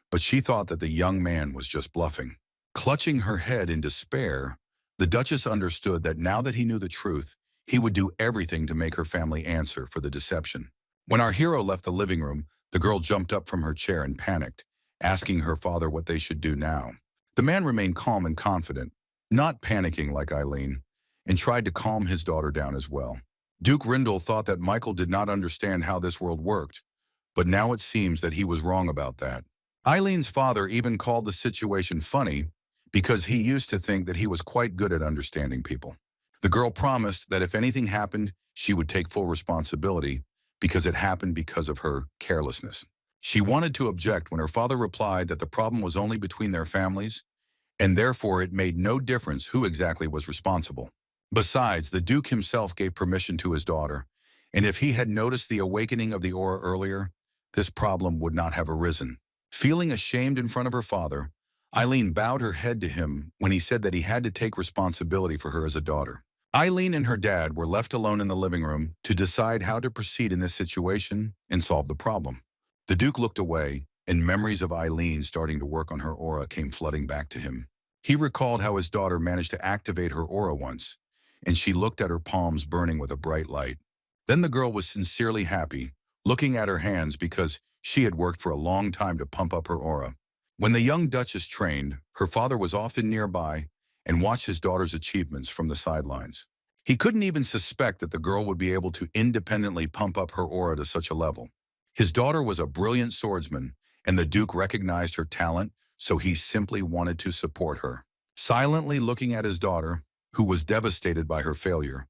but she thought that the young man was just bluffing. Clutching her head in despair, the Duchess understood that now that he knew the truth, he would do everything to make her family answer for the deception. When our hero left the living room, the girl jumped up from her chair and panicked, asking her father what they should do now. The man remained calm and confident, not panicking like Eileen, and tried to calm his daughter down as well. Duke Rindle thought that Michael did not understand how this world worked, but now it seems that he was wrong about that. Eileen's father even called the situation funny because he used to think that he was quite good at understanding people. The girl promised that if anything happened, she would take full responsibility because it happened because of her carelessness. She wanted to object when her father replied that the problem was only between their families, and therefore it made no difference who exactly was responsible. Besides, the Duke himself gave permission to his daughter, and if he had noticed the awakening of the aura earlier, this problem would not have arisen. Feeling ashamed in front of her father, Eileen bowed her head to him when he said that he had to take responsibility for her as a daughter. Eileen and her dad were left alone in the living room to decide how to proceed in this situation and solve the problem. The Duke looked away, and memories of Eileen starting to work on her aura came flooding back to him. He recalled how his daughter managed to activate her aura once, and she looked at her palms burning with a bright light. Then the girl was sincerely happy, looking at her hands because she had worked for a long time to pump up her aura. When the young Duchess trained, her father was often nearby and watched his daughter's achievements from the sidelines. He couldn't even suspect that the girl would be able to independently pump up her aura to such a level. His daughter was a brilliant swordsman, and the Duke recognized her talent, so he simply wanted to support her. Silently looking at his daughter, who was devastated by her failure,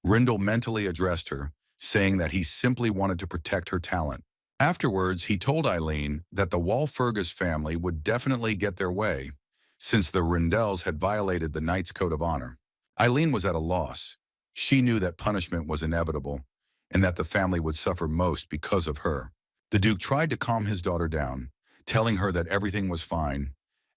Rindle mentally addressed her, saying that he simply wanted to protect her talent. Afterwards, he told Eileen that the Walpurgis family would definitely get their way, since the Rindells had violated the Knight's Code of Honor. Eileen was at a loss. She knew that punishment was inevitable, and that the family would suffer most because of her. The Duke tried to calm his daughter down, telling her that everything was fine,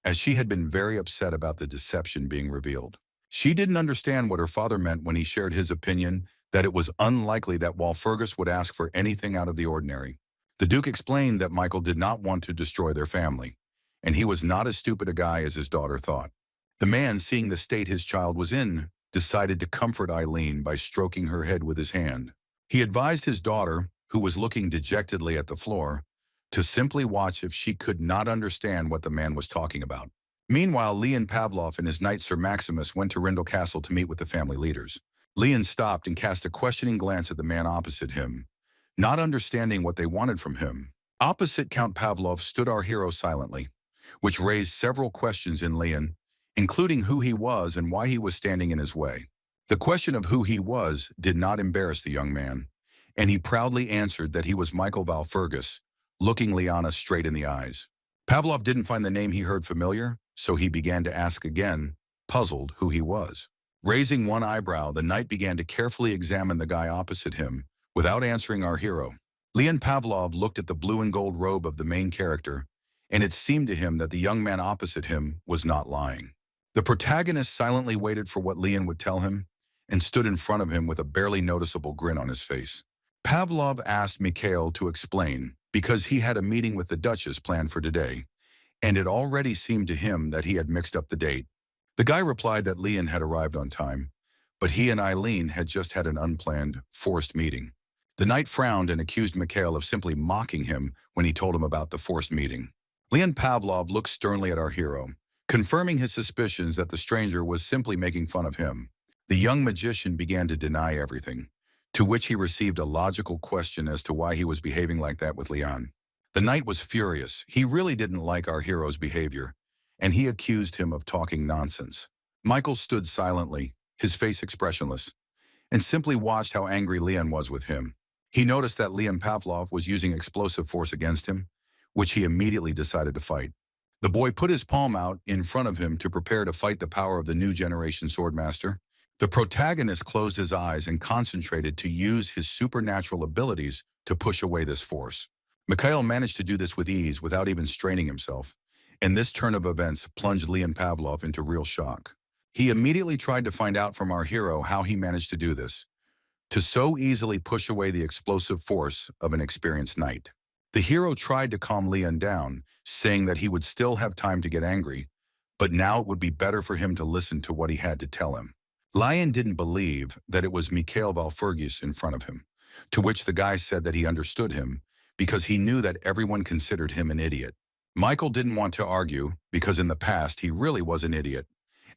as she had been very upset about the deception being revealed. She didn't understand what her father meant when he shared his opinion that it was unlikely that Walpurgis would ask for anything out of the ordinary. The Duke explained that Michael did not want to destroy their family, and he was not as stupid a guy as his daughter thought. The man, seeing the state his child was in, decided to comfort Eileen by stroking her head with his hand. He advised his daughter, who was looking dejectedly at the floor, to simply watch if she could not understand what the man was talking about. Meanwhile, Leon Pavlov and his knight Sir Maximus went to Rindle Castle to meet with the family leaders. Leon stopped and cast a questioning glance at the man opposite him, not understanding what they wanted from him. Opposite Count Pavlov stood our hero silently, which raised several questions in Leon, including who he was and why he was standing in his way. The question of who he was did not embarrass the young man, and he proudly answered that he was Michael Walpurgis, looking Liana straight in the eyes. Pavlov didn't find the name he heard familiar, so he began to ask again, puzzled, who he was. Raising one eyebrow, the knight began to carefully examine the guy opposite him, without answering our hero. Leon Pavlov looked at the blue and gold robe of the main character, and it seemed to him that the young man opposite him was not lying. The protagonist silently waited for what Leon would tell him, and stood in front of him with a barely noticeable grin on his face. Pavlov asked Mikhail to explain, because he had a meeting with the Duchess planned for today, and it already seemed to him that he had mixed up the date. The guy replied that Leon had arrived on time, but he and Eileen had just had an unplanned, forced meeting. The knight frowned and accused Mikhail of simply mocking him when he told him about the forced meeting. Leon Pavlov looked sternly at our hero, confirming his suspicions that the stranger was simply making fun of him. The young magician began to deny everything, to which he received a logical question as to why he was behaving like that with Leon. The knight was furious. He really didn't like our hero's behavior, and he accused him of talking nonsense. Michael stood silently, his face expressionless, and simply watched how angry Leon was with him. He noticed that Leon Pavlov was using explosive force against him, which he immediately decided to fight. The boy put his palm out in front of him to prepare to fight the power of the new generation swordmaster. The protagonist closed his eyes and concentrated to use his supernatural abilities to push away this force. Mikhail managed to do this with ease without even straining himself, and this turn of events plunged Leon Pavlov into real shock. He immediately tried to find out from our hero how he managed to do this, to so easily push away the explosive force of an experienced knight. The hero tried to calm Leon down, saying that he would still have time to get angry, but now it would be better for him to listen to what he had to tell him. Leon didn't believe that it was Mikhail Valfurgis in front of him, to which the guy said that he understood him because he knew that everyone considered him an idiot. Michael didn't want to argue because in the past he really was an idiot,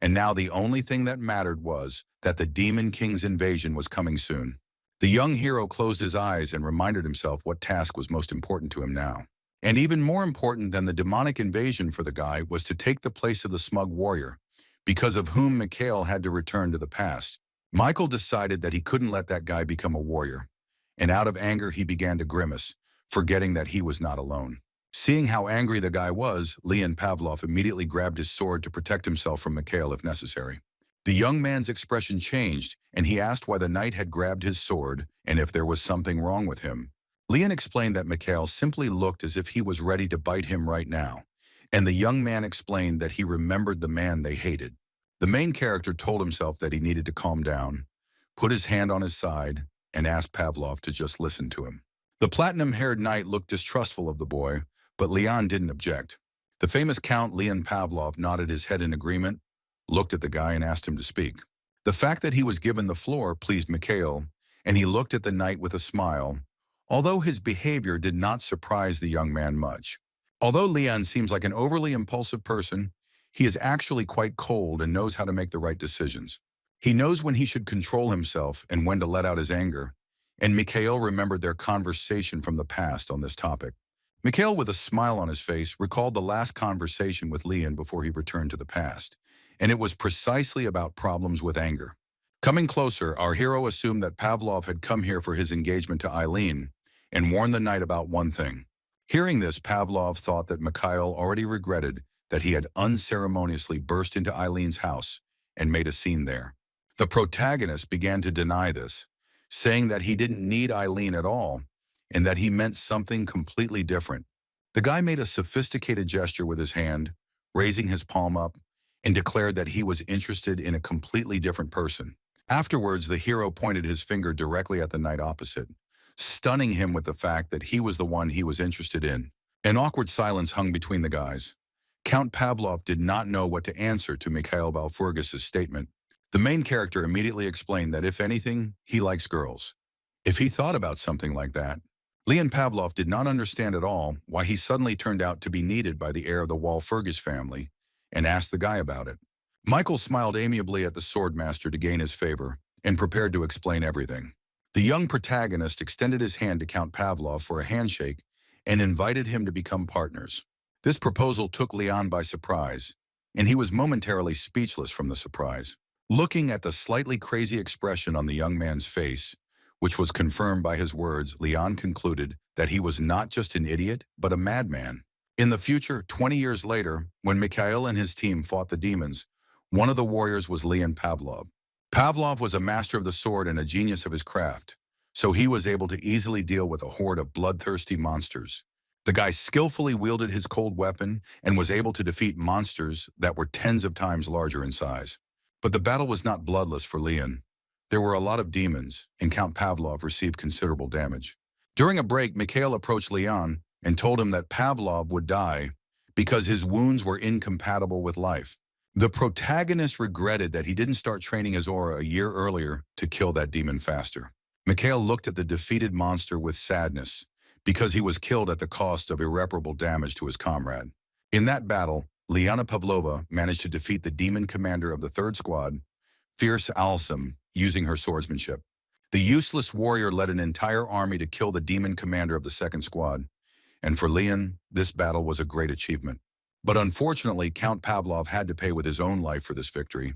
and now the only thing that mattered was that the Demon King's invasion was coming soon. The young hero closed his eyes and reminded himself what task was most important to him now. And even more important than the demonic invasion for the guy was to take the place of the smug warrior, because of whom Mikhail had to return to the past. Michael decided that he couldn't let that guy become a warrior, and out of anger he began to grimace, forgetting that he was not alone. Seeing how angry the guy was, Leon Pavlov immediately grabbed his sword to protect himself from Mikhail if necessary. The young man's expression changed, and he asked why the knight had grabbed his sword and if there was something wrong with him. Leon explained that Mikhail simply looked as if he was ready to bite him right now, and the young man explained that he remembered the man they hated. The main character told himself that he needed to calm down, put his hand on his side, and asked Pavlov to just listen to him. The platinum-haired knight looked distrustful of the boy, but Leon didn't object. The famous Count Leon Pavlov nodded his head in agreement, looked at the guy and asked him to speak. The fact that he was given the floor pleased Mikhail, and he looked at the knight with a smile, although his behavior did not surprise the young man much. Although Leon seems like an overly impulsive person, he is actually quite cold and knows how to make the right decisions. He knows when he should control himself and when to let out his anger, and Mikhail remembered their conversation from the past on this topic. Mikhail, with a smile on his face, recalled the last conversation with Leon before he returned to the past, and it was precisely about problems with anger. Coming closer, our hero assumed that Pavlov had come here for his engagement to Eileen and warned the knight about one thing. Hearing this, Pavlov thought that Mikhail already regretted that he had unceremoniously burst into Eileen's house and made a scene there. The protagonist began to deny this, saying that he didn't need Eileen at all and that he meant something completely different. The guy made a sophisticated gesture with his hand, raising his palm up, and declared that he was interested in a completely different person. Afterwards, the hero pointed his finger directly at the knight opposite, stunning him with the fact that he was the one he was interested in. An awkward silence hung between the guys. Count Pavlov did not know what to answer to Mikhail Valfurgis' statement. The main character immediately explained that if anything, he likes girls. If he thought about something like that, Leon Pavlov did not understand at all why he suddenly turned out to be needed by the heir of the Walfurgis family, and asked the guy about it. Michael smiled amiably at the swordmaster to gain his favor and prepared to explain everything. The young protagonist extended his hand to Count Pavlov for a handshake and invited him to become partners. This proposal took Leon by surprise, and he was momentarily speechless from the surprise. Looking at the slightly crazy expression on the young man's face, which was confirmed by his words, Leon concluded that he was not just an idiot, but a madman. In the future, 20 years later, when Mikhail and his team fought the demons, one of the warriors was Leon Pavlov. Pavlov was a master of the sword and a genius of his craft, so he was able to easily deal with a horde of bloodthirsty monsters. The guy skillfully wielded his cold weapon and was able to defeat monsters that were tens of times larger in size. But the battle was not bloodless for Leon. There were a lot of demons, and Count Pavlov received considerable damage. During a break, Mikhail approached Leon and told him that Pavlov would die because his wounds were incompatible with life. The protagonist regretted that he didn't start training his aura a year earlier to kill that demon faster. Mikhail looked at the defeated monster with sadness because he was killed at the cost of irreparable damage to his comrade. In that battle, Liana Pavlova managed to defeat the demon commander of the 3rd Squad, Fierce Alsam, using her swordsmanship. The useless warrior led an entire army to kill the demon commander of the 2nd Squad, and for Leon, this battle was a great achievement. But unfortunately, Count Pavlov had to pay with his own life for this victory,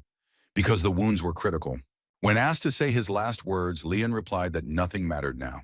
because the wounds were critical. When asked to say his last words, Leon replied that nothing mattered now,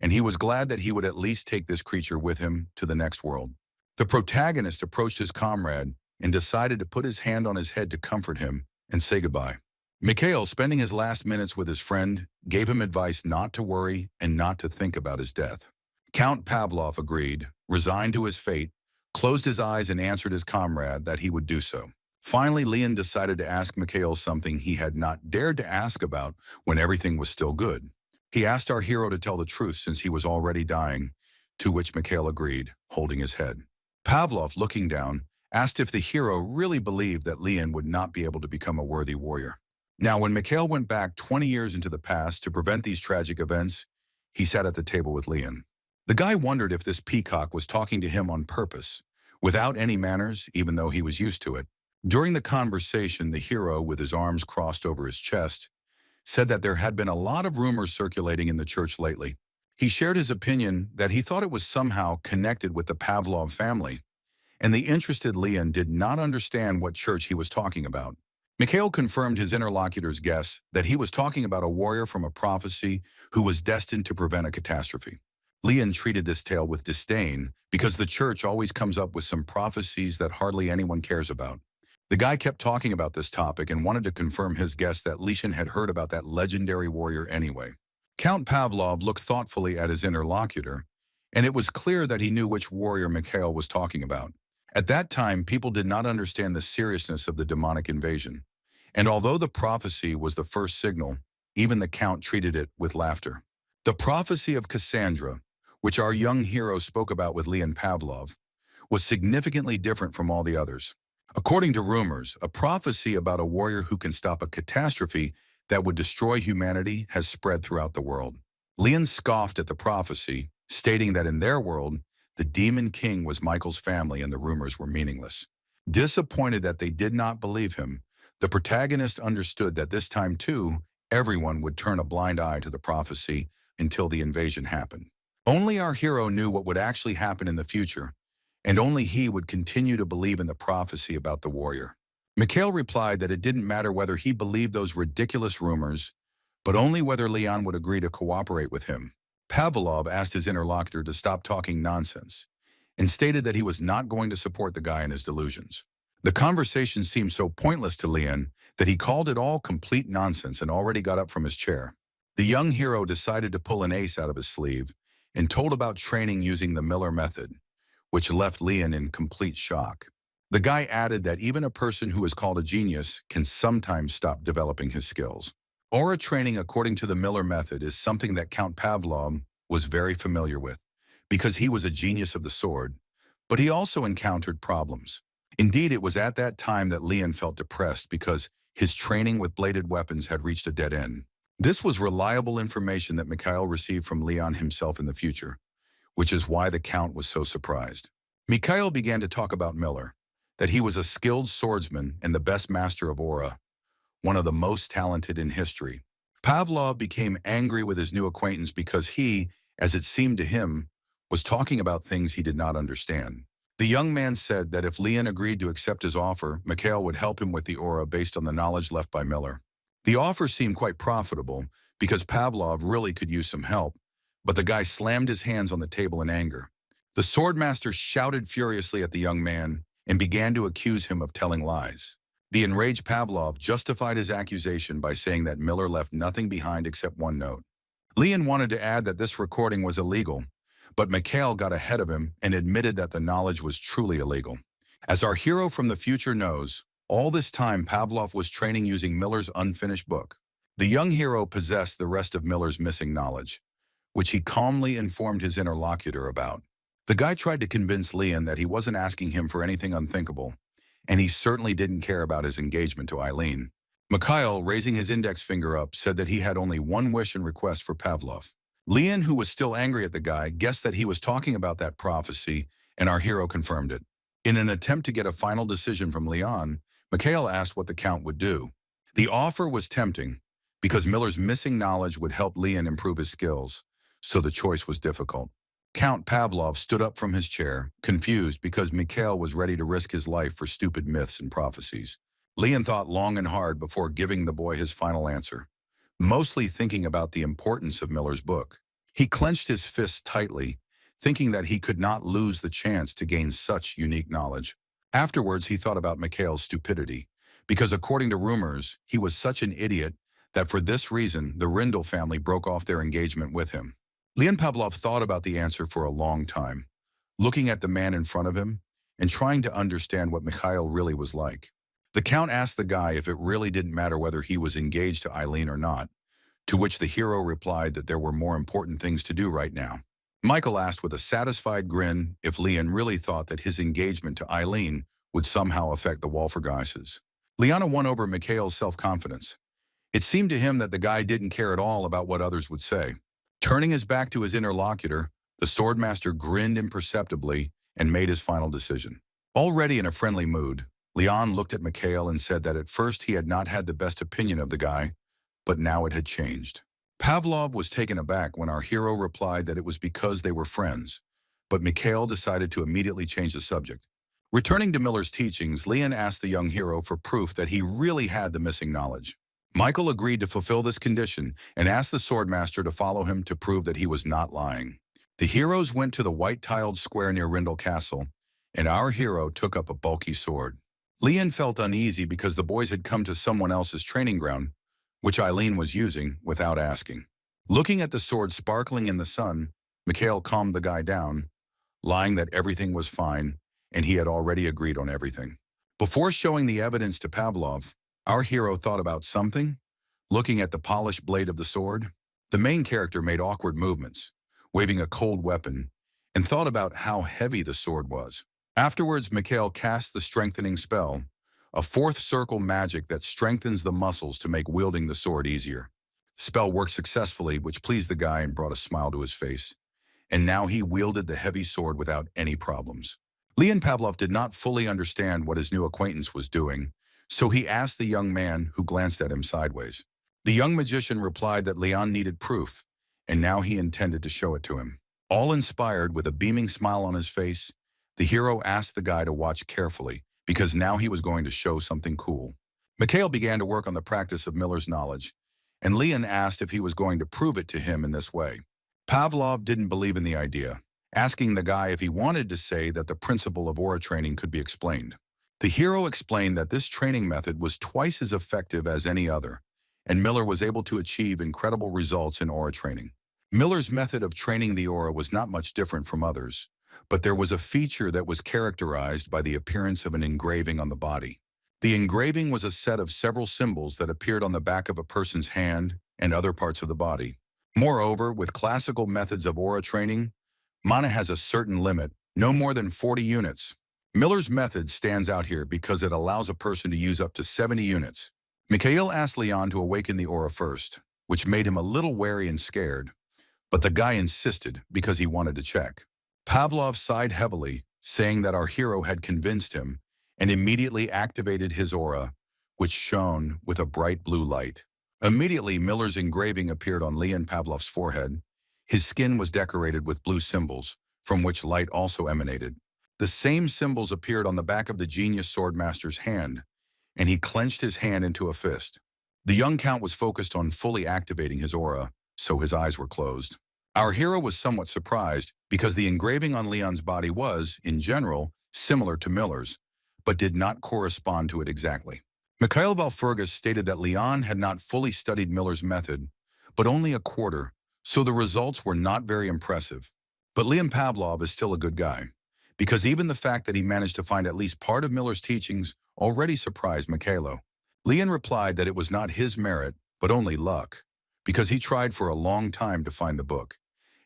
and he was glad that he would at least take this creature with him to the next world. The protagonist approached his comrade and decided to put his hand on his head to comfort him and say goodbye. Mikhail, spending his last minutes with his friend, gave him advice not to worry and not to think about his death. Count Pavlov agreed, resigned to his fate, closed his eyes and answered his comrade that he would do so. Finally, Leon decided to ask Mikhail something he had not dared to ask about when everything was still good. He asked our hero to tell the truth since he was already dying, to which Mikhail agreed, holding his head. Pavlov, looking down, asked if the hero really believed that Leon would not be able to become a worthy warrior. Now, when Mikhail went back 20 years into the past to prevent these tragic events, he sat at the table with Leon. The guy wondered if this peacock was talking to him on purpose, without any manners, even though he was used to it. During the conversation, the hero, with his arms crossed over his chest, said that there had been a lot of rumors circulating in the church lately. He shared his opinion that he thought it was somehow connected with the Pavlov family, and the interested Leon did not understand what church he was talking about. Mikhail confirmed his interlocutor's guess that he was talking about a warrior from a prophecy who was destined to prevent a catastrophe. Leon treated this tale with disdain because the church always comes up with some prophecies that hardly anyone cares about. The guy kept talking about this topic and wanted to confirm his guess that Leon had heard about that legendary warrior anyway. Count Pavlov looked thoughtfully at his interlocutor, and it was clear that he knew which warrior Mikhail was talking about. At that time, people did not understand the seriousness of the demonic invasion, and although the prophecy was the first signal, even the Count treated it with laughter. The prophecy of Cassandra, which our young hero spoke about with Leon Pavlov, was significantly different from all the others. According to rumors, a prophecy about a warrior who can stop a catastrophe that would destroy humanity has spread throughout the world. Leon scoffed at the prophecy, stating that in their world, the demon king was Michael's family and the rumors were meaningless. Disappointed that they did not believe him, the protagonist understood that this time too, everyone would turn a blind eye to the prophecy until the invasion happened. Only our hero knew what would actually happen in the future, and only he would continue to believe in the prophecy about the warrior. Mikhail replied that it didn't matter whether he believed those ridiculous rumors, but only whether Leon would agree to cooperate with him. Pavlov asked his interlocutor to stop talking nonsense and stated that he was not going to support the guy in his delusions. The conversation seemed so pointless to Leon that he called it all complete nonsense and already got up from his chair. The young hero decided to pull an ace out of his sleeve and told about training using the Miller method, which left Leon in complete shock. The guy added that even a person who is called a genius can sometimes stop developing his skills. Aura training according to the Miller method is something that Count Pavlov was very familiar with, because he was a genius of the sword, but he also encountered problems. Indeed, it was at that time that Leon felt depressed because his training with bladed weapons had reached a dead end. This was reliable information that Mikhail received from Leon himself in the future, which is why the Count was so surprised. Mikhail began to talk about Miller, that he was a skilled swordsman and the best master of aura, one of the most talented in history. Pavlov became angry with his new acquaintance because he, as it seemed to him, was talking about things he did not understand. The young man said that if Leon agreed to accept his offer, Mikhail would help him with the aura based on the knowledge left by Miller. The offer seemed quite profitable because Pavlov really could use some help, but the guy slammed his hands on the table in anger. The swordmaster shouted furiously at the young man and began to accuse him of telling lies. The enraged Pavlov justified his accusation by saying that Miller left nothing behind except one note. Leon wanted to add that this recording was illegal, but Mikhail got ahead of him and admitted that the knowledge was truly illegal. As our hero from the future knows, all this time Pavlov was training using Miller's unfinished book. The young hero possessed the rest of Miller's missing knowledge, which he calmly informed his interlocutor about. The guy tried to convince Leon that he wasn't asking him for anything unthinkable, and he certainly didn't care about his engagement to Eileen. Mikhail, raising his index finger up, said that he had only one wish and request for Pavlov. Leon, who was still angry at the guy, guessed that he was talking about that prophecy, and our hero confirmed it. In an attempt to get a final decision from Leon, Mikhail asked what the Count would do. The offer was tempting, because Miller's missing knowledge would help Leon improve his skills, so the choice was difficult. Count Pavlov stood up from his chair, confused because Mikhail was ready to risk his life for stupid myths and prophecies. Leon thought long and hard before giving the boy his final answer, mostly thinking about the importance of Miller's book. He clenched his fists tightly, thinking that he could not lose the chance to gain such unique knowledge. Afterwards, he thought about Mikhail's stupidity, because according to rumors, he was such an idiot that for this reason, the Rindel family broke off their engagement with him. Leon Pavlov thought about the answer for a long time, looking at the man in front of him and trying to understand what Mikhail really was like. The Count asked the guy if it really didn't matter whether he was engaged to Eileen or not, to which the hero replied that there were more important things to do right now. Michael asked with a satisfied grin if Leon really thought that his engagement to Eileen would somehow affect the Walfurgises. Liana won over Mikhail's self-confidence. It seemed to him that the guy didn't care at all about what others would say. Turning his back to his interlocutor, the swordmaster grinned imperceptibly and made his final decision. Already in a friendly mood, Leon looked at Mikhail and said that at first he had not had the best opinion of the guy, but now it had changed. Pavlov was taken aback when our hero replied that it was because they were friends, but Mikhail decided to immediately change the subject. Returning to Miller's teachings, Leon asked the young hero for proof that he really had the missing knowledge. Michael agreed to fulfill this condition and asked the swordmaster to follow him to prove that he was not lying. The heroes went to the white-tiled square near Rindel Castle, and our hero took up a bulky sword. Leon felt uneasy because the boys had come to someone else's training ground, which Eileen was using without asking. Looking at the sword sparkling in the sun, Mikhail calmed the guy down, lying that everything was fine and he had already agreed on everything. Before showing the evidence to Pavlov, our hero thought about something. Looking at the polished blade of the sword, the main character made awkward movements, waving a cold weapon, and thought about how heavy the sword was. Afterwards, Mikhail cast the strengthening spell, a fourth circle magic that strengthens the muscles to make wielding the sword easier. The spell worked successfully, which pleased the guy and brought a smile to his face. And now he wielded the heavy sword without any problems. Leon Pavlov did not fully understand what his new acquaintance was doing, so he asked the young man, who glanced at him sideways. The young magician replied that Leon needed proof, and now he intended to show it to him. All inspired, with a beaming smile on his face, the hero asked the guy to watch carefully, because now he was going to show something cool. Mikhail began to work on the practice of Miller's knowledge, and Leon asked if he was going to prove it to him in this way. Pavlov didn't believe in the idea, asking the guy if he wanted to say that the principle of aura training could be explained. The hero explained that this training method was twice as effective as any other, and Miller was able to achieve incredible results in aura training. Miller's method of training the aura was not much different from others, but there was a feature that was characterized by the appearance of an engraving on the body. The engraving was a set of several symbols that appeared on the back of a person's hand and other parts of the body. Moreover, with classical methods of aura training, mana has a certain limit, no more than 40 units. Miller's method stands out here because it allows a person to use up to 70 units. Mikhail asked Leon to awaken the aura first, which made him a little wary and scared, but the guy insisted because he wanted to check. Pavlov sighed heavily, saying that our hero had convinced him, and immediately activated his aura, which shone with a bright blue light. Immediately, Miller's engraving appeared on Leon Pavlov's forehead. His skin was decorated with blue symbols, from which light also emanated. The same symbols appeared on the back of the genius swordmaster's hand, and he clenched his hand into a fist. The young count was focused on fully activating his aura, so his eyes were closed. Our hero was somewhat surprised because the engraving on Leon's body was, in general, similar to Miller's, but did not correspond to it exactly. Mikhail Walfurgis stated that Leon had not fully studied Miller's method, but only a quarter, so the results were not very impressive. But Leon Pavlov is still a good guy, because even the fact that he managed to find at least part of Miller's teachings already surprised Mikhailo. Leon replied that it was not his merit, but only luck, because he tried for a long time to find the book,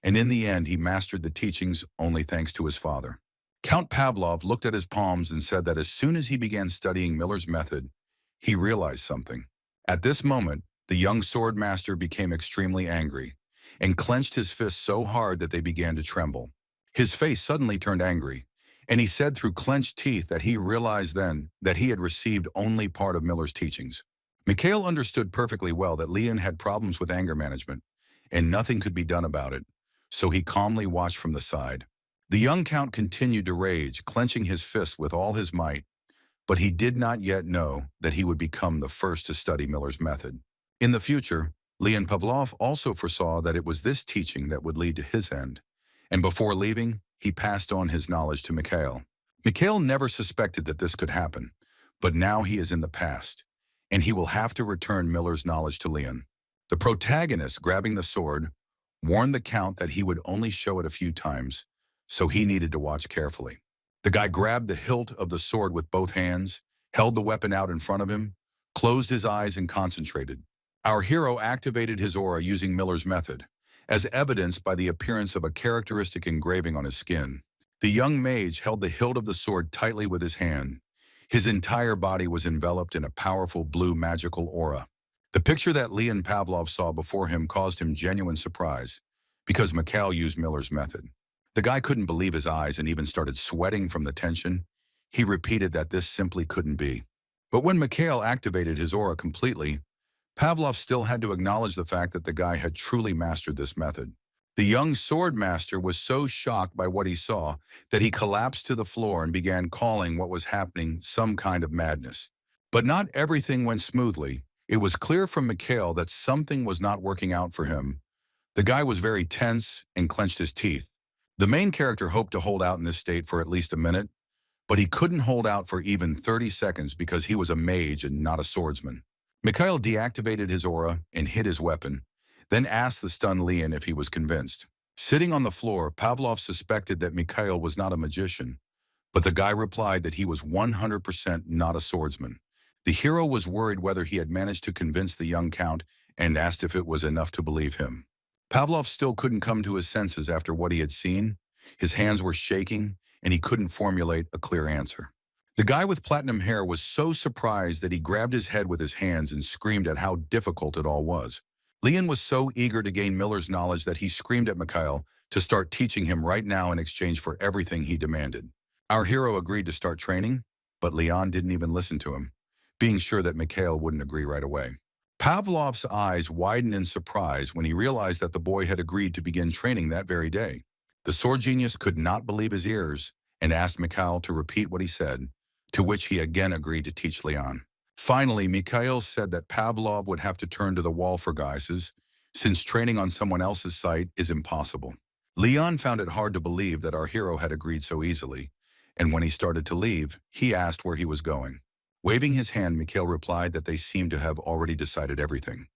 and in the end he mastered the teachings only thanks to his father. Count Pavlov looked at his palms and said that as soon as he began studying Miller's method, he realized something. At this moment, the young sword master became extremely angry and clenched his fists so hard that they began to tremble. His face suddenly turned angry, and he said through clenched teeth that he realized then that he had received only part of Miller's teachings. Mikhail understood perfectly well that Leon had problems with anger management, and nothing could be done about it, so he calmly watched from the side. The young count continued to rage, clenching his fists with all his might, but he did not yet know that he would become the first to study Miller's method. In the future, Leon Pavlov also foresaw that it was this teaching that would lead to his end, and before leaving, he passed on his knowledge to Mikhail. Mikhail never suspected that this could happen, but now he is in the past, and he will have to return Miller's knowledge to Leon. The protagonist, grabbing the sword, warned the Count that he would only show it a few times, so he needed to watch carefully. The guy grabbed the hilt of the sword with both hands, held the weapon out in front of him, closed his eyes and concentrated. Our hero activated his aura using Miller's method, as evidenced by the appearance of a characteristic engraving on his skin. The young mage held the hilt of the sword tightly with his hand. His entire body was enveloped in a powerful blue magical aura. The picture that Leon Pavlov saw before him caused him genuine surprise, because Mikhail used Miller's method. The guy couldn't believe his eyes and even started sweating from the tension. He repeated that this simply couldn't be. But when Mikhail activated his aura completely, Pavlov still had to acknowledge the fact that the guy had truly mastered this method. The young sword master was so shocked by what he saw that he collapsed to the floor and began calling what was happening some kind of madness. But not everything went smoothly. It was clear from Mikhail that something was not working out for him. The guy was very tense and clenched his teeth. The main character hoped to hold out in this state for at least a minute, but he couldn't hold out for even 30 seconds because he was a mage and not a swordsman. Mikhail deactivated his aura and hid his weapon, then asked the stunned Leon if he was convinced. Sitting on the floor, Pavlov suspected that Mikhail was not a magician, but the guy replied that he was 100% not a swordsman. The hero was worried whether he had managed to convince the young count and asked if it was enough to believe him. Pavlov still couldn't come to his senses after what he had seen. His hands were shaking, and he couldn't formulate a clear answer. The guy with platinum hair was so surprised that he grabbed his head with his hands and screamed at how difficult it all was. Leon was so eager to gain Miller's knowledge that he screamed at Mikhail to start teaching him right now in exchange for everything he demanded. Our hero agreed to start training, but Leon didn't even listen to him, being sure that Mikhail wouldn't agree right away. Pavlov's eyes widened in surprise when he realized that the boy had agreed to begin training that very day. The sword genius could not believe his ears and asked Mikhail to repeat what he said, to which he again agreed to teach Leon. Finally, Mikhail said that Pavlov would have to turn to the wall for guises, since training on someone else's site is impossible. Leon found it hard to believe that our hero had agreed so easily, and when he started to leave, he asked where he was going. Waving his hand, Mikhail replied that they seemed to have already decided everything,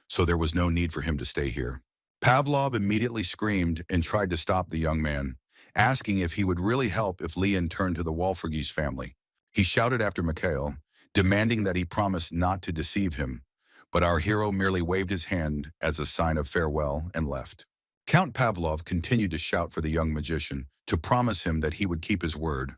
so there was no need for him to stay here. Pavlov immediately screamed and tried to stop the young man, asking if he would really help if Leon turned to the Walpurgis family. He shouted after Mikhail, demanding that he promise not to deceive him, but our hero merely waved his hand as a sign of farewell and left. Count Pavlov continued to shout for the young magician to promise him that he would keep his word,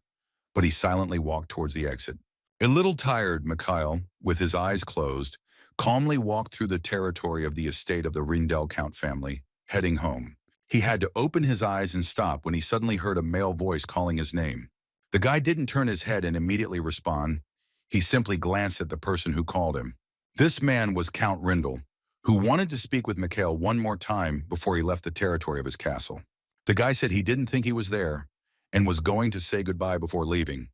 but he silently walked towards the exit. A little tired, Mikhail, with his eyes closed, calmly walked through the territory of the estate of the Rindel Count family, heading home. He had to open his eyes and stop when he suddenly heard a male voice calling his name. The guy didn't turn his head and immediately respond. He simply glanced at the person who called him. This man was Count Rindel, who wanted to speak with Mikhail one more time before he left the territory of his castle. The guy said he didn't think he was there and was going to say goodbye before leaving,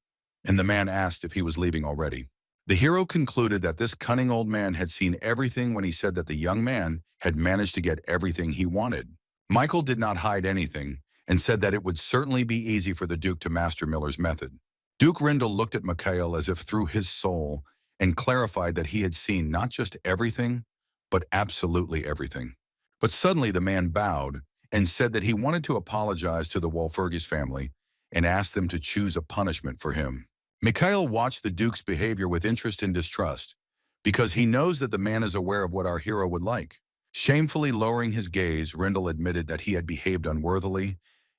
and the man asked if he was leaving already. The hero concluded that this cunning old man had seen everything when he said that the young man had managed to get everything he wanted. Michael did not hide anything and said that it would certainly be easy for the Duke to master Miller's method. Duke Rindel looked at Mikhail as if through his soul and clarified that he had seen not just everything, but absolutely everything. But suddenly the man bowed and said that he wanted to apologize to the Walpurgis family and asked them to choose a punishment for him. Mikhail watched the Duke's behavior with interest and distrust, because he knows that the man is aware of what our hero would like. Shamefully lowering his gaze, Rindel admitted that he had behaved unworthily,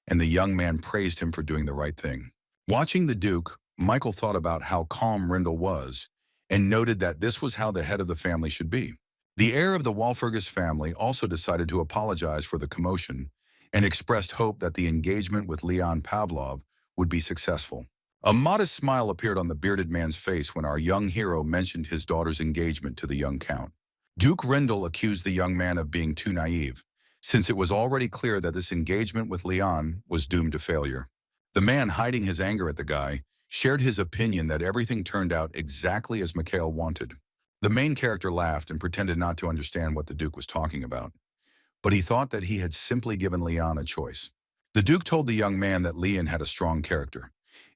and the young man praised him for doing the right thing. Watching the Duke, Michael thought about how calm Rindel was, and noted that this was how the head of the family should be. The heir of the Walpurgis family also decided to apologize for the commotion and expressed hope that the engagement with Leon Pavlov would be successful. A modest smile appeared on the bearded man's face when our young hero mentioned his daughter's engagement to the young count. Duke Rindel accused the young man of being too naive, since it was already clear that this engagement with Leon was doomed to failure. The man, hiding his anger at the guy, shared his opinion that everything turned out exactly as Mikhail wanted. The main character laughed and pretended not to understand what the Duke was talking about, but he thought that he had simply given Leon a choice. The Duke told the young man that Leon had a strong character,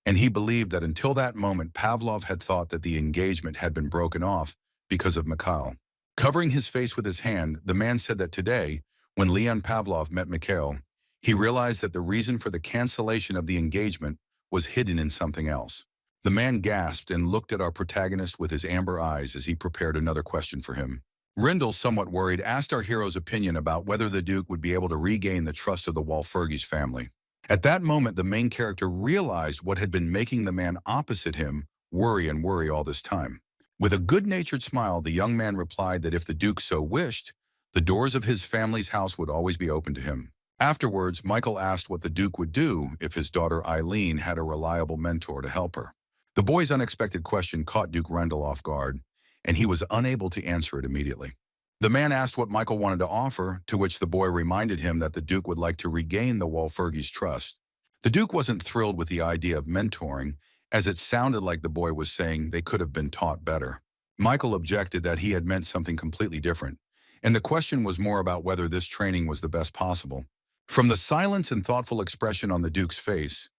and he believed that until that moment Pavlov had thought that the engagement had been broken off because of Mikhail. Covering his face with his hand, the man said that today, when Leon Pavlov met Mikhail, he realized that the reason for the cancellation of the engagement was hidden in something else. The man gasped and looked at our protagonist with his amber eyes as he prepared another question for him. Rindle, somewhat worried, asked our hero's opinion about whether the Duke would be able to regain the trust of the Walpurgis family. At that moment, the main character realized what had been making the man opposite him worry all this time. With a good-natured smile, the young man replied that if the Duke so wished, the doors of his family's house would always be open to him. Afterwards, Michael asked what the Duke would do if his daughter Eileen had a reliable mentor to help her. The boy's unexpected question caught Duke Rendell off guard, and he was unable to answer it immediately. The man asked what Michael wanted to offer, to which the boy reminded him that the Duke would like to regain the Walpurgis' trust. The Duke wasn't thrilled with the idea of mentoring, as it sounded like the boy was saying they could have been taught better. Michael objected that he had meant something completely different, and the question was more about whether this training was the best possible. From the silence and thoughtful expression on the Duke's face,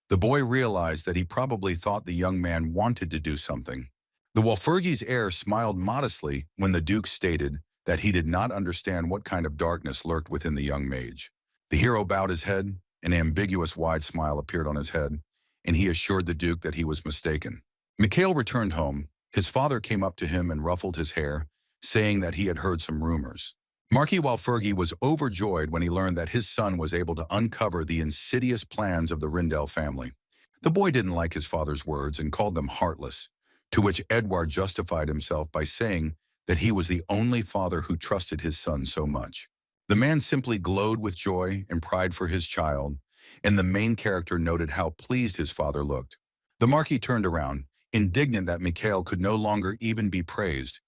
the boy realized that he probably thought the young man wanted to do something. The Walpurgis' heir smiled modestly when the Duke stated that he did not understand what kind of darkness lurked within the young mage. The hero bowed his head, an ambiguous wide smile appeared on his head, and he assured the Duke that he was mistaken. Mikhail returned home. His father came up to him and ruffled his hair, saying that he had heard some rumors. Marquis Walpurgi was overjoyed when he learned that his son was able to uncover the insidious plans of the Rindell family. The boy didn't like his father's words and called them heartless, to which Edward justified himself by saying that he was the only father who trusted his son so much. The man simply glowed with joy and pride for his child, and the main character noted how pleased his father looked. The Marquis turned around, indignant that Mikhail could no longer even be praised,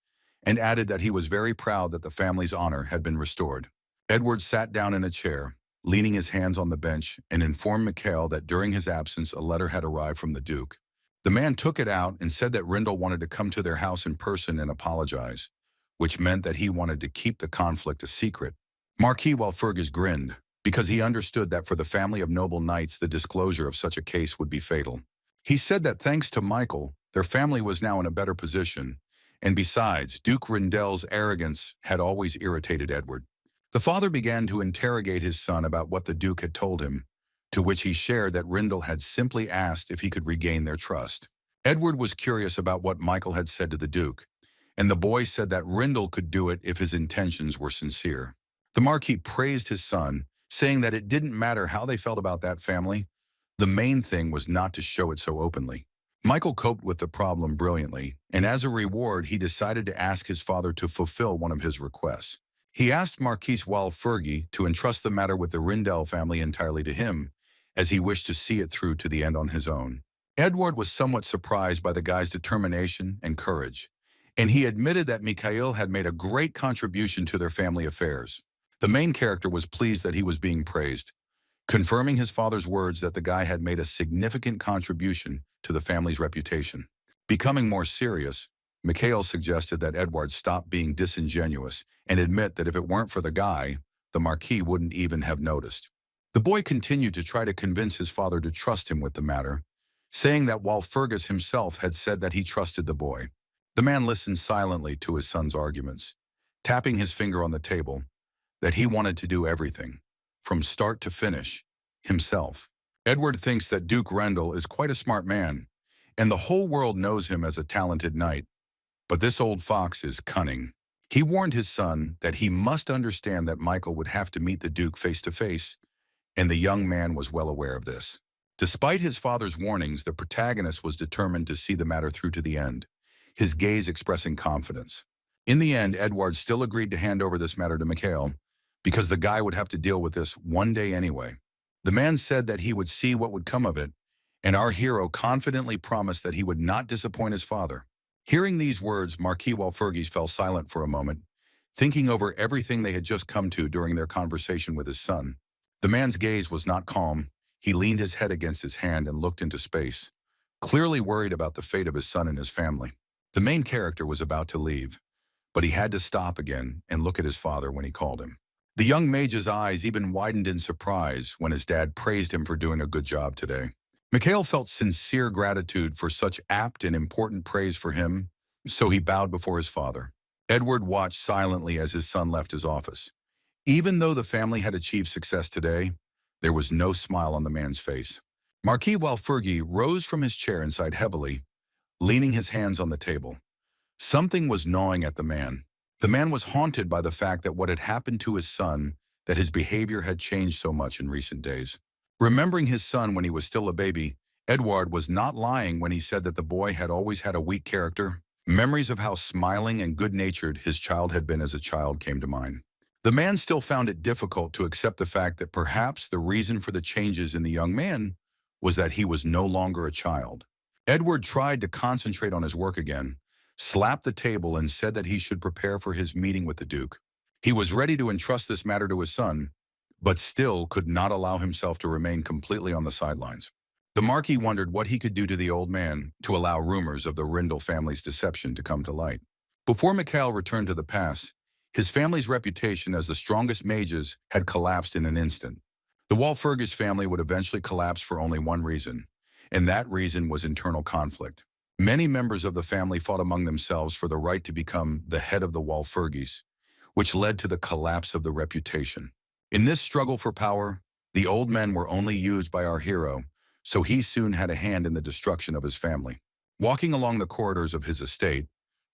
and added that he was very proud that the family's honor had been restored. Edward sat down in a chair, leaning his hands on the bench, and informed Mikhail that during his absence a letter had arrived from the Duke. The man took it out and said that Rindell wanted to come to their house in person and apologize, which meant that he wanted to keep the conflict a secret. Marquis Walpurgis grinned, because he understood that for the family of noble knights the disclosure of such a case would be fatal. He said that thanks to Michael, their family was now in a better position, and besides, Duke Rindell's arrogance had always irritated Edward. The father began to interrogate his son about what the Duke had told him, to which he shared that Rindell had simply asked if he could regain their trust. Edward was curious about what Michael had said to the Duke, and the boy said that Rindell could do it if his intentions were sincere. The Marquis praised his son, saying that it didn't matter how they felt about that family. The main thing was not to show it so openly. Michael coped with the problem brilliantly, and as a reward, he decided to ask his father to fulfill one of his requests. He asked Marquis Walpurgi to entrust the matter with the Rindell family entirely to him, as he wished to see it through to the end on his own. Edward was somewhat surprised by the guy's determination and courage, and he admitted that Mikhail had made a great contribution to their family affairs. The main character was pleased that he was being praised, confirming his father's words that the guy had made a significant contribution to the family's reputation. Becoming more serious, Mikhail suggested that Edward stop being disingenuous and admit that if it weren't for the guy, the Marquis wouldn't even have noticed. The boy continued to try to convince his father to trust him with the matter, saying that Walpurgis himself had said that he trusted the boy. The man listened silently to his son's arguments, tapping his finger on the table, that he wanted to do everything, from start to finish, himself. Edward thinks that Duke Rendell is quite a smart man, and the whole world knows him as a talented knight. But this old fox is cunning. He warned his son that he must understand that Michael would have to meet the Duke face to face, and the young man was well aware of this. Despite his father's warnings, the protagonist was determined to see the matter through to the end, his gaze expressing confidence. In the end, Edward still agreed to hand over this matter to Mikhail, because the guy would have to deal with this one day anyway. The man said that he would see what would come of it, and our hero confidently promised that he would not disappoint his father. Hearing these words, Marquis Walpurgis fell silent for a moment, thinking over everything they had just come to during their conversation with his son. The man's gaze was not calm. He leaned his head against his hand and looked into space, clearly worried about the fate of his son and his family. The main character was about to leave, but he had to stop again and look at his father when he called him. The young mage's eyes even widened in surprise when his dad praised him for doing a good job today. Mikhail felt sincere gratitude for such apt and important praise for him, so he bowed before his father. Edward watched silently as his son left his office. Even though the family had achieved success today, there was no smile on the man's face. Marquis Walfurgi rose from his chair and sighed heavily, leaning his hands on the table. Something was gnawing at the man. The man was haunted by the fact that what had happened to his son, that his behavior had changed so much in recent days. Remembering his son when he was still a baby, Edward was not lying when he said that the boy had always had a weak character. Memories of how smiling and good-natured his child had been as a child came to mind. The man still found it difficult to accept the fact that perhaps the reason for the changes in the young man was that he was no longer a child. Edward tried to concentrate on his work again, slapped the table and said that he should prepare for his meeting with the Duke. He was ready to entrust this matter to his son, but still could not allow himself to remain completely on the sidelines. The Marquis wondered what he could do to the old man to allow rumors of the Rindle family's deception to come to light. Before Mikhail returned to the pass, his family's reputation as the strongest mages had collapsed in an instant. The Walfurgis family would eventually collapse for only one reason, and that reason was internal conflict. Many members of the family fought among themselves for the right to become the head of the Walfurgis, which led to the collapse of the reputation. In this struggle for power, the old men were only used by our hero, so he soon had a hand in the destruction of his family. Walking along the corridors of his estate,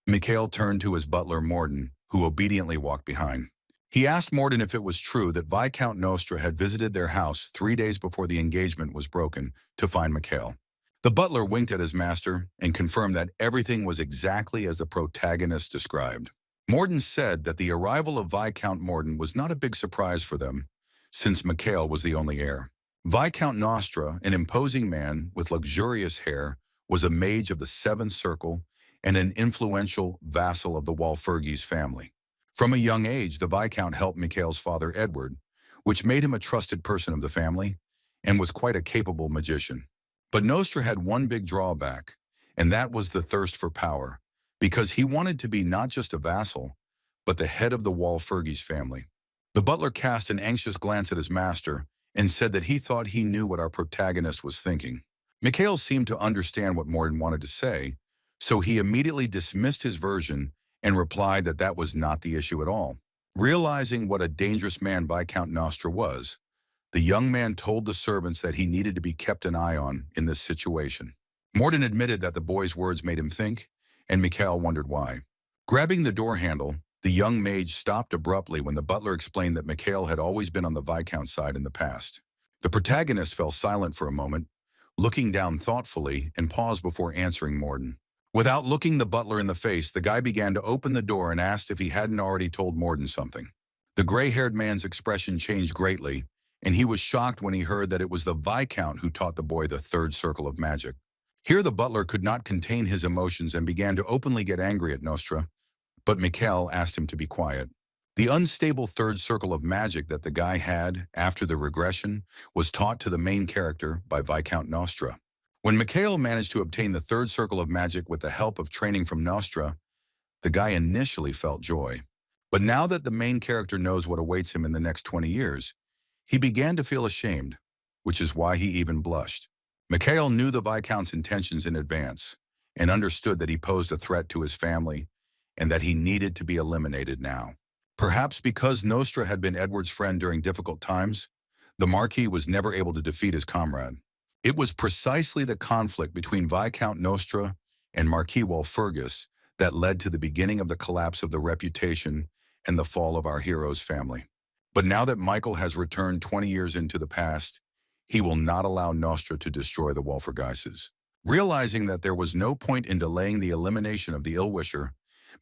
Mikhail turned to his butler Morden, who obediently walked behind. He asked Morden if it was true that Viscount Nostra had visited their house 3 days before the engagement was broken to find Mikhail. The butler winked at his master and confirmed that everything was exactly as the protagonist described. Morden said that the arrival of Viscount Morden was not a big surprise for them, since Mikhail was the only heir. Viscount Nostra, an imposing man with luxurious hair, was a mage of the Seventh Circle and an influential vassal of the Walfurgis family. From a young age, the Viscount helped Mikhail's father Edward, which made him a trusted person of the family, and was quite a capable magician. But Nostra had one big drawback, and that was the thirst for power, because he wanted to be not just a vassal, but the head of the Walfurgis family. The butler cast an anxious glance at his master and said that he thought he knew what our protagonist was thinking. Mikhail seemed to understand what Morden wanted to say, so he immediately dismissed his version and replied that that was not the issue at all. Realizing what a dangerous man Viscount Nostra was, the young man told the servants that he needed to be kept an eye on in this situation. Morden admitted that the boy's words made him think, and Mikhail wondered why. Grabbing the door handle, the young mage stopped abruptly when the butler explained that Mikhail had always been on the Viscount's side in the past. The protagonist fell silent for a moment, looking down thoughtfully and paused before answering Morden. Without looking the butler in the face, the guy began to open the door and asked if he hadn't already told Morden something. The gray-haired man's expression changed greatly, and he was shocked when he heard that it was the Viscount who taught the boy the third circle of magic. Here the butler could not contain his emotions and began to openly get angry at Nostra, but Mikhail asked him to be quiet. The unstable third circle of magic that the guy had after the regression was taught to the main character by Viscount Nostra. When Mikhail managed to obtain the third circle of magic with the help of training from Nostra, the guy initially felt joy. But now that the main character knows what awaits him in the next 20 years, he began to feel ashamed, which is why he even blushed. Mikhail knew the Viscount's intentions in advance and understood that he posed a threat to his family and that he needed to be eliminated now. Perhaps because Nostra had been Edward's friend during difficult times, the Marquis was never able to defeat his comrade. It was precisely the conflict between Viscount Nostra and Marquis Walfurgis that led to the beginning of the collapse of the reputation and the fall of our hero's family. But now that Michael has returned 20 years into the past, he will not allow Nostra to destroy the Walfurgises. Realizing that there was no point in delaying the elimination of the ill-wisher,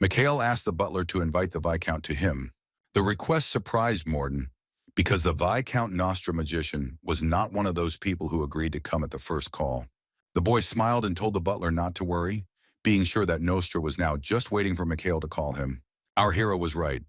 Mikhail asked the butler to invite the Viscount to him. The request surprised Morden, because the Viscount Nostra magician was not one of those people who agreed to come at the first call. The boy smiled and told the butler not to worry, being sure that Nostra was now just waiting for Mikhail to call him. Our hero was right,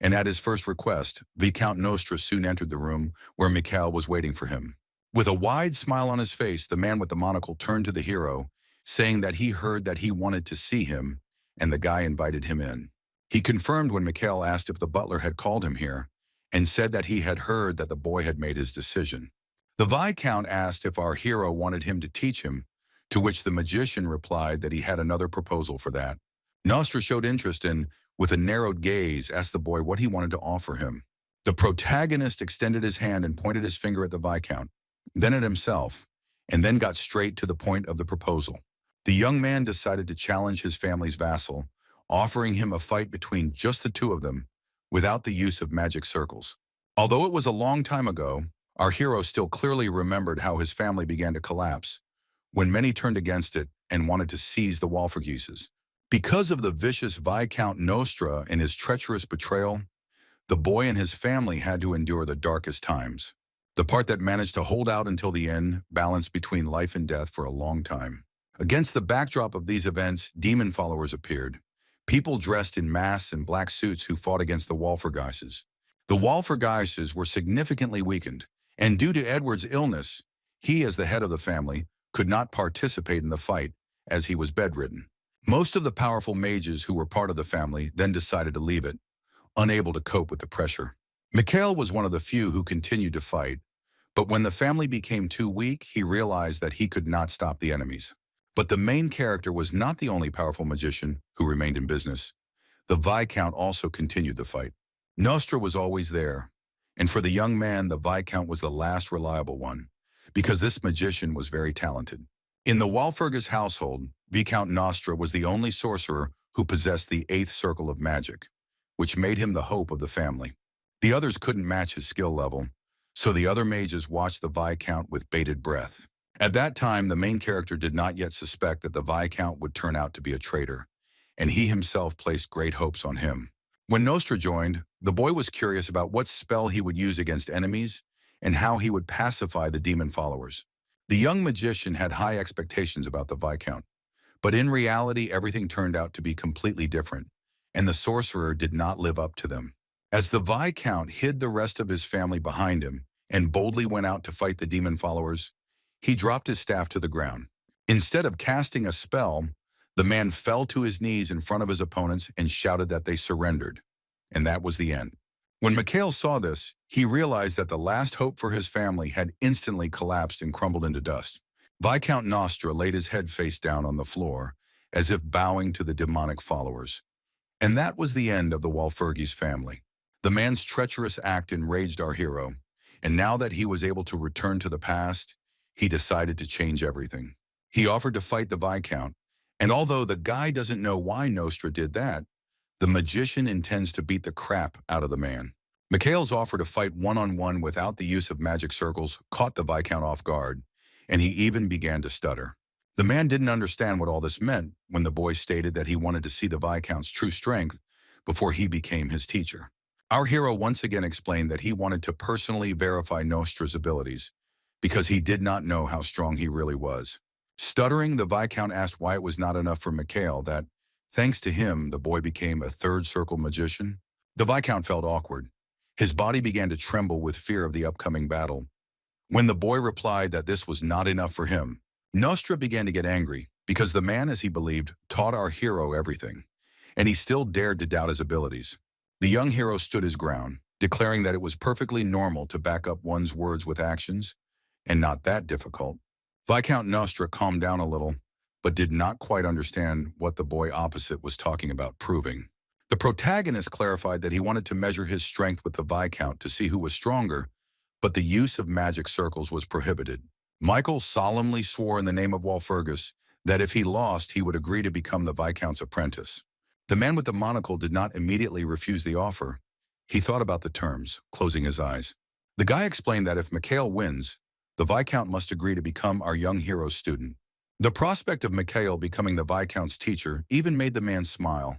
and at his first request, Viscount Nostra soon entered the room where Mikhail was waiting for him. With a wide smile on his face, the man with the monocle turned to the hero, saying that he heard that he wanted to see him, and the guy invited him in. He confirmed when Mikhail asked if the butler had called him here, and said that he had heard that the boy had made his decision. The Viscount asked if our hero wanted him to teach him, to which the magician replied that he had another proposal for that. Nostra showed interest and, with a narrowed gaze, asked the boy what he wanted to offer him. The protagonist extended his hand and pointed his finger at the Viscount, then at himself, and then got straight to the point of the proposal. The young man decided to challenge his family's vassal, offering him a fight between just the two of them, without the use of magic circles. Although it was a long time ago, our hero still clearly remembered how his family began to collapse, when many turned against it and wanted to seize the Walpurgises. Because of the vicious Viscount Nostra and his treacherous betrayal, the boy and his family had to endure the darkest times. The part that managed to hold out until the end, balanced between life and death for a long time. Against the backdrop of these events, demon followers appeared. People dressed in masks and black suits who fought against the Walpurgises. The Walpurgises were significantly weakened, and due to Edward's illness, he, as the head of the family, could not participate in the fight, as he was bedridden. Most of the powerful mages who were part of the family then decided to leave it, unable to cope with the pressure. Mikhail was one of the few who continued to fight, but when the family became too weak, he realized that he could not stop the enemies. But the main character was not the only powerful magician who remained in business. The Viscount also continued the fight. Nostra was always there, and for the young man, the Viscount was the last reliable one, because this magician was very talented. In the Walpurgis household, Viscount Nostra was the only sorcerer who possessed the 8th circle of magic, which made him the hope of the family. The others couldn't match his skill level, so the other mages watched the Viscount with bated breath. At that time, the main character did not yet suspect that the Viscount would turn out to be a traitor, and he himself placed great hopes on him. When Nostra joined, the boy was curious about what spell he would use against enemies and how he would pacify the demon followers. The young magician had high expectations about the Viscount, but in reality, everything turned out to be completely different, and the sorcerer did not live up to them. As the Viscount hid the rest of his family behind him and boldly went out to fight the demon followers, he dropped his staff to the ground. Instead of casting a spell, the man fell to his knees in front of his opponents and shouted that they surrendered. And that was the end. When Mikhail saw this, he realized that the last hope for his family had instantly collapsed and crumbled into dust. Viscount Nostra laid his head face down on the floor, as if bowing to the demonic followers. And that was the end of the Walpurgis family. The man's treacherous act enraged our hero, and now that he was able to return to the past, he decided to change everything. He offered to fight the Viscount, and although the guy doesn't know why Nostra did that, the magician intends to beat the crap out of the man. Mikhail's offer to fight one-on-one without the use of magic circles caught the Viscount off guard, and he even began to stutter. The man didn't understand what all this meant when the boy stated that he wanted to see the Viscount's true strength before he became his teacher. Our hero once again explained that he wanted to personally verify Nostra's abilities, because he did not know how strong he really was. Stuttering, the Viscount asked why it was not enough for Mikhail that, thanks to him, the boy became a 3rd circle magician. The Viscount felt awkward. His body began to tremble with fear of the upcoming battle. When the boy replied that this was not enough for him, Nostra began to get angry, because the man, as he believed, taught our hero everything, and he still dared to doubt his abilities. The young hero stood his ground, declaring that it was perfectly normal to back up one's words with actions, and not that difficult. Viscount Nostra calmed down a little, but did not quite understand what the boy opposite was talking about proving. The protagonist clarified that he wanted to measure his strength with the Viscount to see who was stronger, but the use of magic circles was prohibited. Michael solemnly swore in the name of Walpurgis that if he lost, he would agree to become the Viscount's apprentice. The man with the monocle did not immediately refuse the offer. He thought about the terms, closing his eyes. The guy explained that if Mikhail wins, the Viscount must agree to become our young hero's student. The prospect of Mikhail becoming the Viscount's teacher even made the man smile,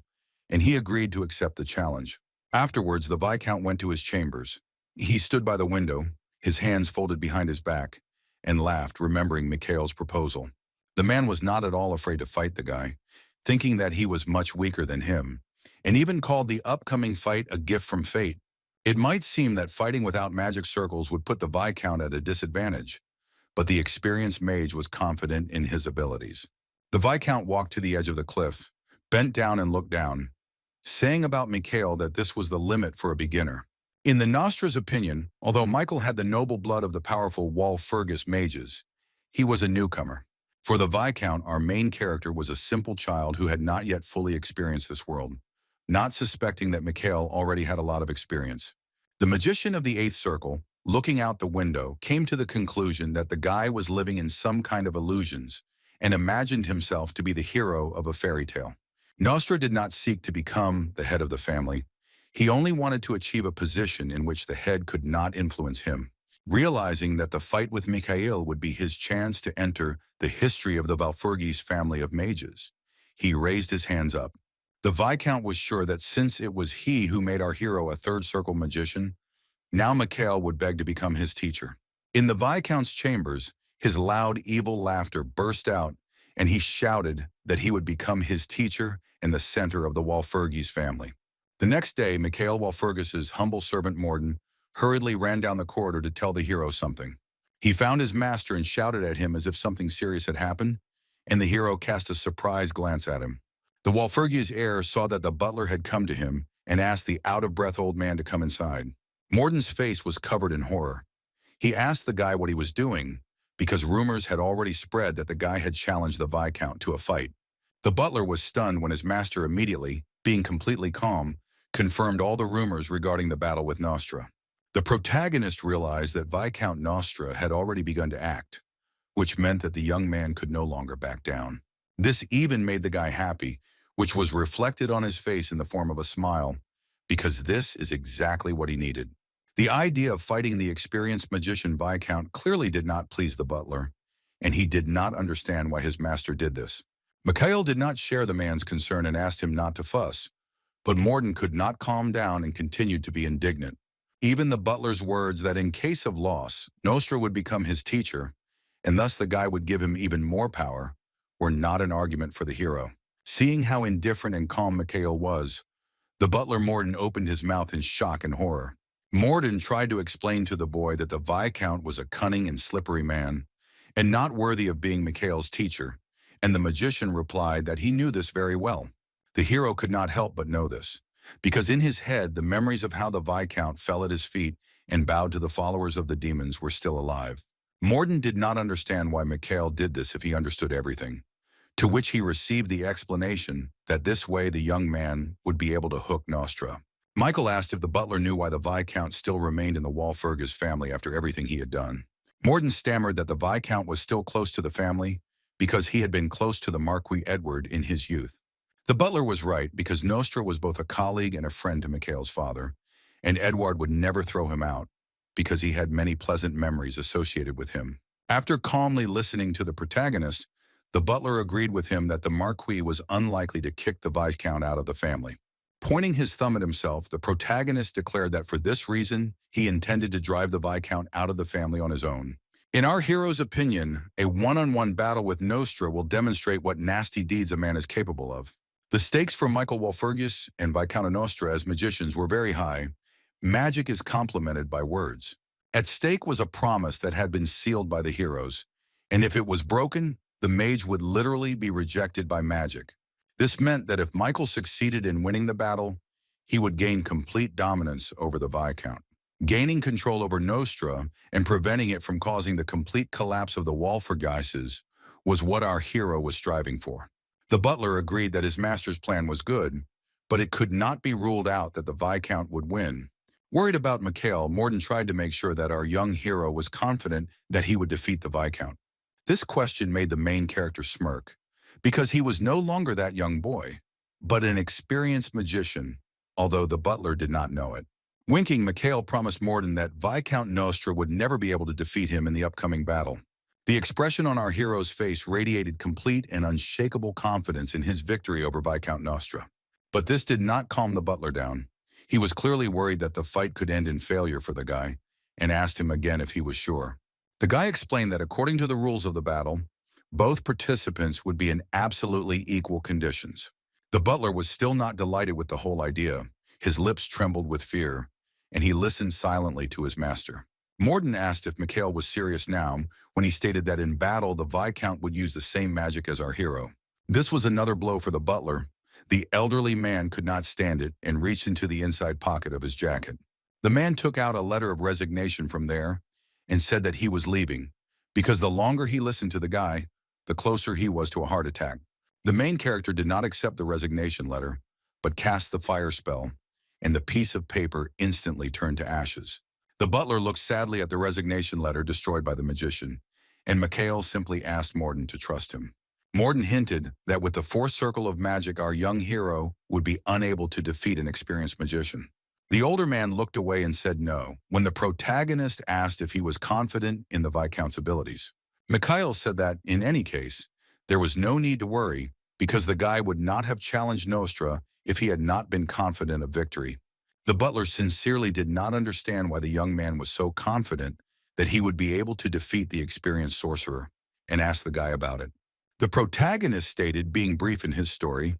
and he agreed to accept the challenge. Afterwards, the Viscount went to his chambers. He stood by the window, his hands folded behind his back, and laughed, remembering Mikhail's proposal. The man was not at all afraid to fight the guy, thinking that he was much weaker than him, and even called the upcoming fight a gift from fate. It might seem that fighting without magic circles would put the Viscount at a disadvantage, but the experienced mage was confident in his abilities. The Viscount walked to the edge of the cliff, bent down and looked down, saying about Mikhail that this was the limit for a beginner. In the Nostra's opinion, although Michael had the noble blood of the powerful Walpurgis mages, he was a newcomer. For the Viscount, our main character was a simple child who had not yet fully experienced this world, not suspecting that Mikhail already had a lot of experience. The magician of the Eighth Circle, looking out the window, came to the conclusion that the guy was living in some kind of illusions and imagined himself to be the hero of a fairy tale. Nostra did not seek to become the head of the family. He only wanted to achieve a position in which the head could not influence him. Realizing that the fight with Mikhail would be his chance to enter the history of the Walpurgis family of mages, he raised his hands up. The Viscount was sure that since it was he who made our hero a third circle magician, now Mikhail would beg to become his teacher. In the Viscount's chambers, his loud, evil laughter burst out, and he shouted that he would become his teacher and the center of the Walpurgis family. The next day, Mikhail Walpurgis's humble servant Morden hurriedly ran down the corridor to tell the hero something. He found his master and shouted at him as if something serious had happened, and the hero cast a surprised glance at him. The Walpurgis heir saw that the butler had come to him and asked the out-of-breath old man to come inside. Morden's face was covered in horror. He asked the guy what he was doing, because rumors had already spread that the guy had challenged the Viscount to a fight. The butler was stunned when his master immediately, being completely calm, confirmed all the rumors regarding the battle with Nostra. The protagonist realized that Viscount Nostra had already begun to act, which meant that the young man could no longer back down. This even made the guy happy, which was reflected on his face in the form of a smile, because this is exactly what he needed. The idea of fighting the experienced magician Viscount clearly did not please the butler, and he did not understand why his master did this. Mikhail did not share the man's concern and asked him not to fuss, but Morden could not calm down and continued to be indignant. Even the butler's words that in case of loss, Nostra would become his teacher, and thus the guy would give him even more power, were not an argument for the hero. Seeing how indifferent and calm Mikhail was, the butler Morden opened his mouth in shock and horror. Morden tried to explain to the boy that the Viscount was a cunning and slippery man, and not worthy of being Mikhail's teacher, and the magician replied that he knew this very well. The hero could not help but know this, because in his head the memories of how the Viscount fell at his feet and bowed to the followers of the demons were still alive. Morden did not understand why Mikhail did this if he understood everything, to which he received the explanation that this way the young man would be able to hook Nostra. Michael asked if the butler knew why the Viscount still remained in the Walpurgis family after everything he had done. Morden stammered that the Viscount was still close to the family because he had been close to the Marquis Edward in his youth. The butler was right because Nostra was both a colleague and a friend to Mikhail's father, and Edward would never throw him out because he had many pleasant memories associated with him. After calmly listening to the protagonist, the butler agreed with him that the Marquis was unlikely to kick the Viscount out of the family. Pointing his thumb at himself, the protagonist declared that for this reason, he intended to drive the Viscount out of the family on his own. In our hero's opinion, a one-on-one battle with Nostra will demonstrate what nasty deeds a man is capable of. The stakes for Michael Walpurgis and Viscount Nostra as magicians were very high. Magic is complemented by words. At stake was a promise that had been sealed by the heroes, and if it was broken, the mage would literally be rejected by magic. This meant that if Michael succeeded in winning the battle, he would gain complete dominance over the Viscount. Gaining control over Nostra and preventing it from causing the complete collapse of the Walpurgises was what our hero was striving for. The butler agreed that his master's plan was good, but it could not be ruled out that the Viscount would win. Worried about Mikhail, Morden tried to make sure that our young hero was confident that he would defeat the Viscount. This question made the main character smirk, because he was no longer that young boy, but an experienced magician, although the butler did not know it. Winking, Mikhail promised Morden that Viscount Nostra would never be able to defeat him in the upcoming battle. The expression on our hero's face radiated complete and unshakable confidence in his victory over Viscount Nostra. But this did not calm the butler down. He was clearly worried that the fight could end in failure for the guy, and asked him again if he was sure. The guy explained that according to the rules of the battle, both participants would be in absolutely equal conditions. The butler was still not delighted with the whole idea. His lips trembled with fear, and he listened silently to his master. Morden asked if Mikhail was serious now when he stated that in battle the Viscount would use the same magic as our hero. This was another blow for the butler. The elderly man could not stand it and reached into the inside pocket of his jacket. The man took out a letter of resignation from there and said that he was leaving, because the longer he listened to the guy, the closer he was to a heart attack. The main character did not accept the resignation letter, but cast the fire spell, and the piece of paper instantly turned to ashes. The butler looked sadly at the resignation letter destroyed by the magician, and Mikhail simply asked Morden to trust him. Morden hinted that with the fourth circle of magic, our young hero would be unable to defeat an experienced magician. The older man looked away and said no when the protagonist asked if he was confident in the Viscount's abilities. Mikhail said that, in any case, there was no need to worry because the guy would not have challenged Nostra if he had not been confident of victory. The butler sincerely did not understand why the young man was so confident that he would be able to defeat the experienced sorcerer, and asked the guy about it. The protagonist stated, being brief in his story,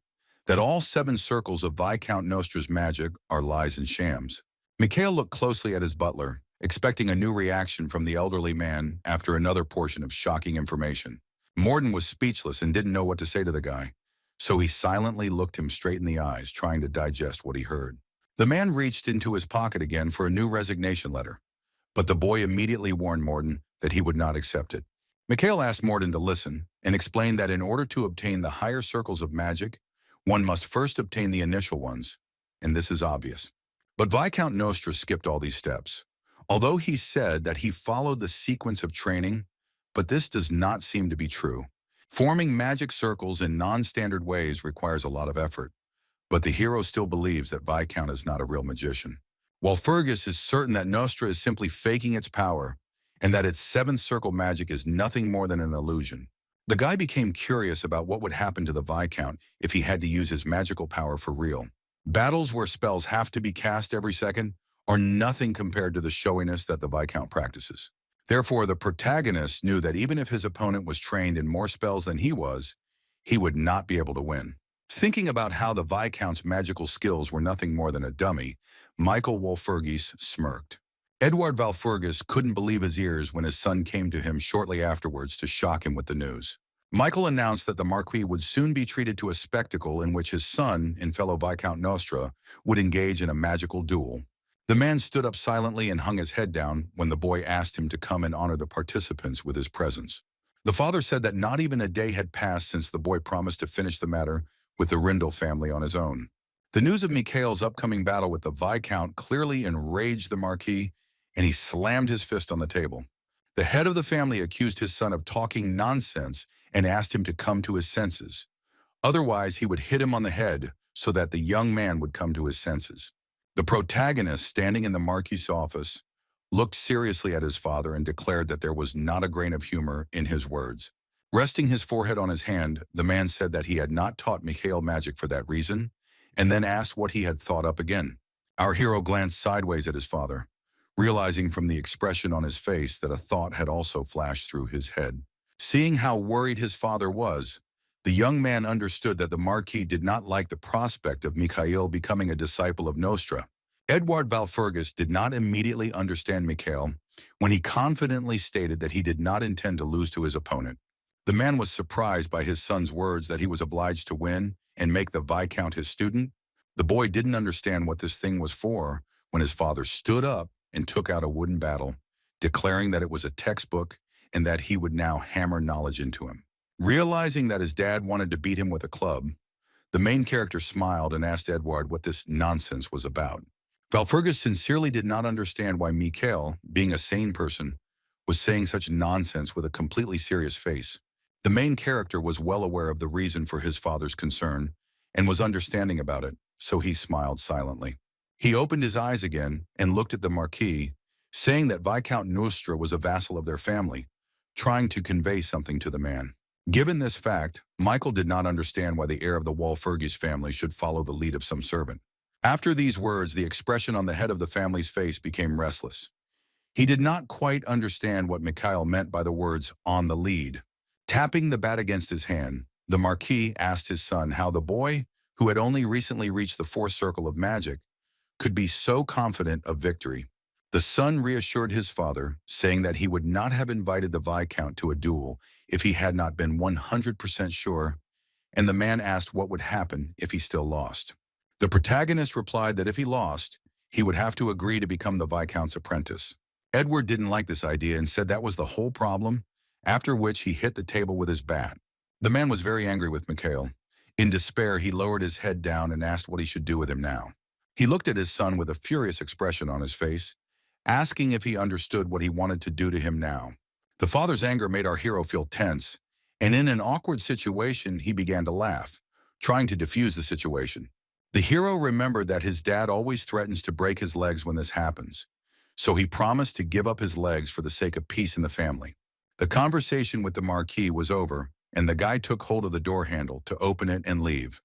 that all 7 circles of Viscount Nostra's magic are lies and shams. Mikhail looked closely at his butler, expecting a new reaction from the elderly man after another portion of shocking information. Morden was speechless and didn't know what to say to the guy, so he silently looked him straight in the eyes, trying to digest what he heard. The man reached into his pocket again for a new resignation letter, but the boy immediately warned Morden that he would not accept it. Mikhail asked Morden to listen and explained that in order to obtain the higher circles of magic, one must first obtain the initial ones, and this is obvious. But Viscount Nostra skipped all these steps. Although he said that he followed the sequence of training, but this does not seem to be true. Forming magic circles in non-standard ways requires a lot of effort, but the hero still believes that Viscount is not a real magician. While Fergus is certain that Nostra is simply faking its power, and that its 7th circle magic is nothing more than an illusion. The guy became curious about what would happen to the Viscount if he had to use his magical power for real. Battles where spells have to be cast every second are nothing compared to the showiness that the Viscount practices. Therefore, the protagonist knew that even if his opponent was trained in more spells than he would not be able to win. Thinking about how the Viscount's magical skills were nothing more than a dummy, Michael Walpurgis smirked. Edward Walpurgis couldn't believe his ears when his son came to him shortly afterwards to shock him with the news. Michael announced that the Marquis would soon be treated to a spectacle in which his son and fellow Viscount Nostra would engage in a magical duel. The man stood up silently and hung his head down when the boy asked him to come and honor the participants with his presence. The father said that not even a day had passed since the boy promised to finish the matter with the Rindle family on his own. The news of Mikhail's upcoming battle with the Viscount clearly enraged the Marquis, and he slammed his fist on the table. The head of the family accused his son of talking nonsense and asked him to come to his senses. Otherwise, he would hit him on the head so that the young man would come to his senses. The protagonist, standing in the Marquis' office, looked seriously at his father and declared that there was not a grain of humor in his words. Resting his forehead on his hand, the man said that he had not taught Mikhail magic for that reason, and then asked what he had thought up again. Our hero glanced sideways at his father, realizing from the expression on his face that a thought had also flashed through his head. Seeing how worried his father was, the young man understood that the Marquis did not like the prospect of Mikhail becoming a disciple of Nostra. Edward Walpurgis did not immediately understand Mikhail when he confidently stated that he did not intend to lose to his opponent. The man was surprised by his son's words that he was obliged to win and make the Viscount his student. The boy didn't understand what this thing was for when his father stood up and took out a wooden battle, declaring that it was a textbook and that he would now hammer knowledge into him. Realizing that his dad wanted to beat him with a club, the main character smiled and asked Edward what this nonsense was about. Walpurgis sincerely did not understand why Mikhail, being a sane person, was saying such nonsense with a completely serious face. The main character was well aware of the reason for his father's concern and was understanding about it, so he smiled silently. He opened his eyes again and looked at the Marquis, saying that Viscount Nostra was a vassal of their family, trying to convey something to the man. Given this fact, Michael did not understand why the heir of the Walpurgis family should follow the lead of some servant. After these words, the expression on the head of the family's face became restless. He did not quite understand what Mikhail meant by the words, "on the lead." Tapping the bat against his hand, the Marquis asked his son how the boy, who had only recently reached the 4th circle of magic, could be so confident of victory. The son reassured his father, saying that he would not have invited the Viscount to a duel if he had not been 100% sure, and the man asked what would happen if he still lost. The protagonist replied that if he lost, he would have to agree to become the Viscount's apprentice. Edward didn't like this idea and said that was the whole problem, after which he hit the table with his bat. The man was very angry with Mikhail. In despair, he lowered his head down and asked what he should do with him now. He looked at his son with a furious expression on his face, asking if he understood what he wanted to do to him now. The father's anger made our hero feel tense, and in an awkward situation, he began to laugh, trying to defuse the situation. The hero remembered that his dad always threatens to break his legs when this happens, so he promised to give up his legs for the sake of peace in the family. The conversation with the Marquis was over, and the guy took hold of the door handle to open it and leave,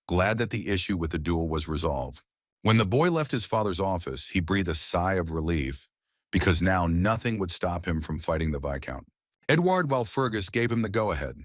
glad that the issue with the duel was resolved. When the boy left his father's office, he breathed a sigh of relief, because now nothing would stop him from fighting the Viscount. Edward Walpurgis gave him the go-ahead,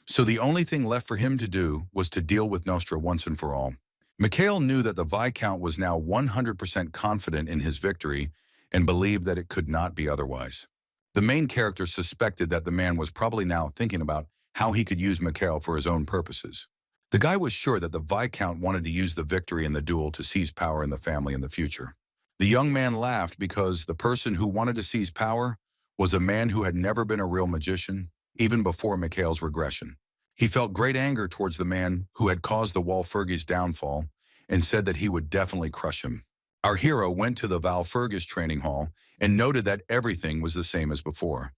so the only thing left for him to do was to deal with Nostra once and for all. Mikhail knew that the Viscount was now 100% confident in his victory and believed that it could not be otherwise. The main character suspected that the man was probably now thinking about how he could use Mikhail for his own purposes. The guy was sure that the Viscount wanted to use the victory in the duel to seize power in the family in the future. The young man laughed because the person who wanted to seize power was a man who had never been a real magician, even before Mikhail's regression. He felt great anger towards the man who had caused the Walpurgis' downfall and said that he would definitely crush him. Our hero went to the Walpurgis training hall and noted that everything was the same as before,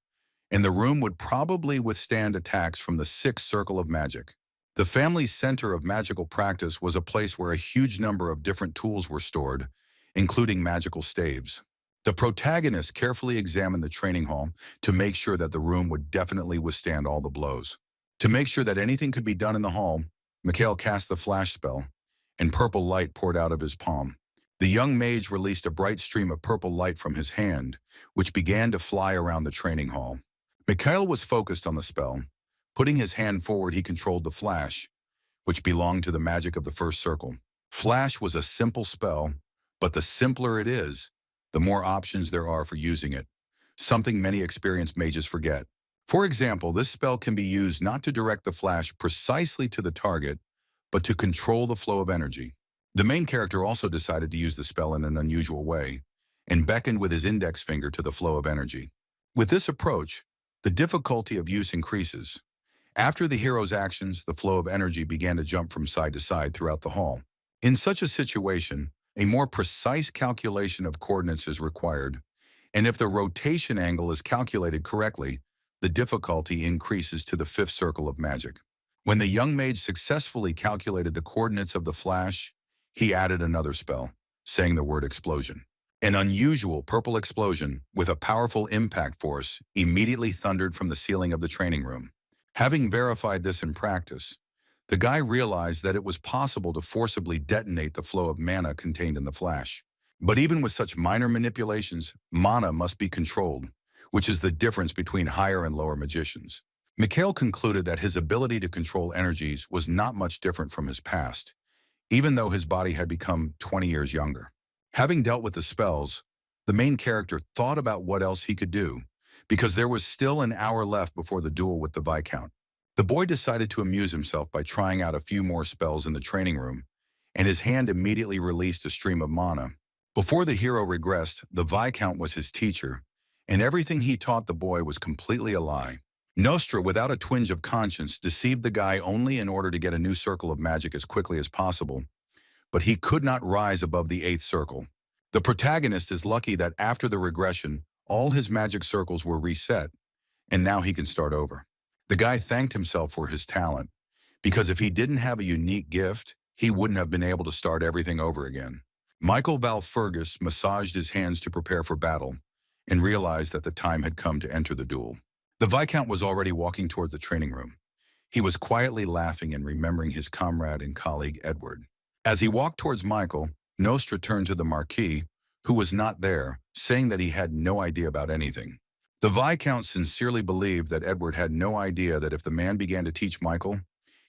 and the room would probably withstand attacks from the sixth circle of magic. The family's center of magical practice was a place where a huge number of different tools were stored, including magical staves. The protagonist carefully examined the training hall to make sure that the room would definitely withstand all the blows. To make sure that anything could be done in the hall, Mikhail cast the flash spell, and purple light poured out of his palm. The young mage released a bright stream of purple light from his hand, which began to fly around the training hall. Mikhail was focused on the spell. Putting his hand forward, he controlled the flash, which belonged to the magic of the first circle. Flash was a simple spell, but the simpler it is, the more options there are for using it, something many experienced mages forget. For example, this spell can be used not to direct the flash precisely to the target, but to control the flow of energy. The main character also decided to use the spell in an unusual way, and beckoned with his index finger to the flow of energy. With this approach, the difficulty of use increases. After the hero's actions, the flow of energy began to jump from side to side throughout the hall. In such a situation, a more precise calculation of coordinates is required, and if the rotation angle is calculated correctly, the difficulty increases to the fifth circle of magic. When the young mage successfully calculated the coordinates of the flash, he added another spell, saying the word explosion. An unusual purple explosion with a powerful impact force immediately thundered from the ceiling of the training room. Having verified this in practice, the guy realized that it was possible to forcibly detonate the flow of mana contained in the flash. But even with such minor manipulations, mana must be controlled, which is the difference between higher and lower magicians. Mikhail concluded that his ability to control energies was not much different from his past, even though his body had become 20 years younger. Having dealt with the spells, the main character thought about what else he could do, because there was still an hour left before the duel with the Viscount. The boy decided to amuse himself by trying out a few more spells in the training room, and his hand immediately released a stream of mana. Before the hero regressed, the Viscount was his teacher, and everything he taught the boy was completely a lie. Nostra, without a twinge of conscience, deceived the guy only in order to get a new circle of magic as quickly as possible, but he could not rise above the 8th circle. The protagonist is lucky that after the regression, all his magic circles were reset, and now he can start over. The guy thanked himself for his talent, because if he didn't have a unique gift, he wouldn't have been able to start everything over again. Michael Walpurgis massaged his hands to prepare for battle, and realized that the time had come to enter the duel. The Viscount was already walking toward the training room. He was quietly laughing and remembering his comrade and colleague Edward. As he walked towards Michael, Nostra turned to the Marquis, who was not there, saying that he had no idea about anything. The Viscount sincerely believed that Edward had no idea that if the man began to teach Michael,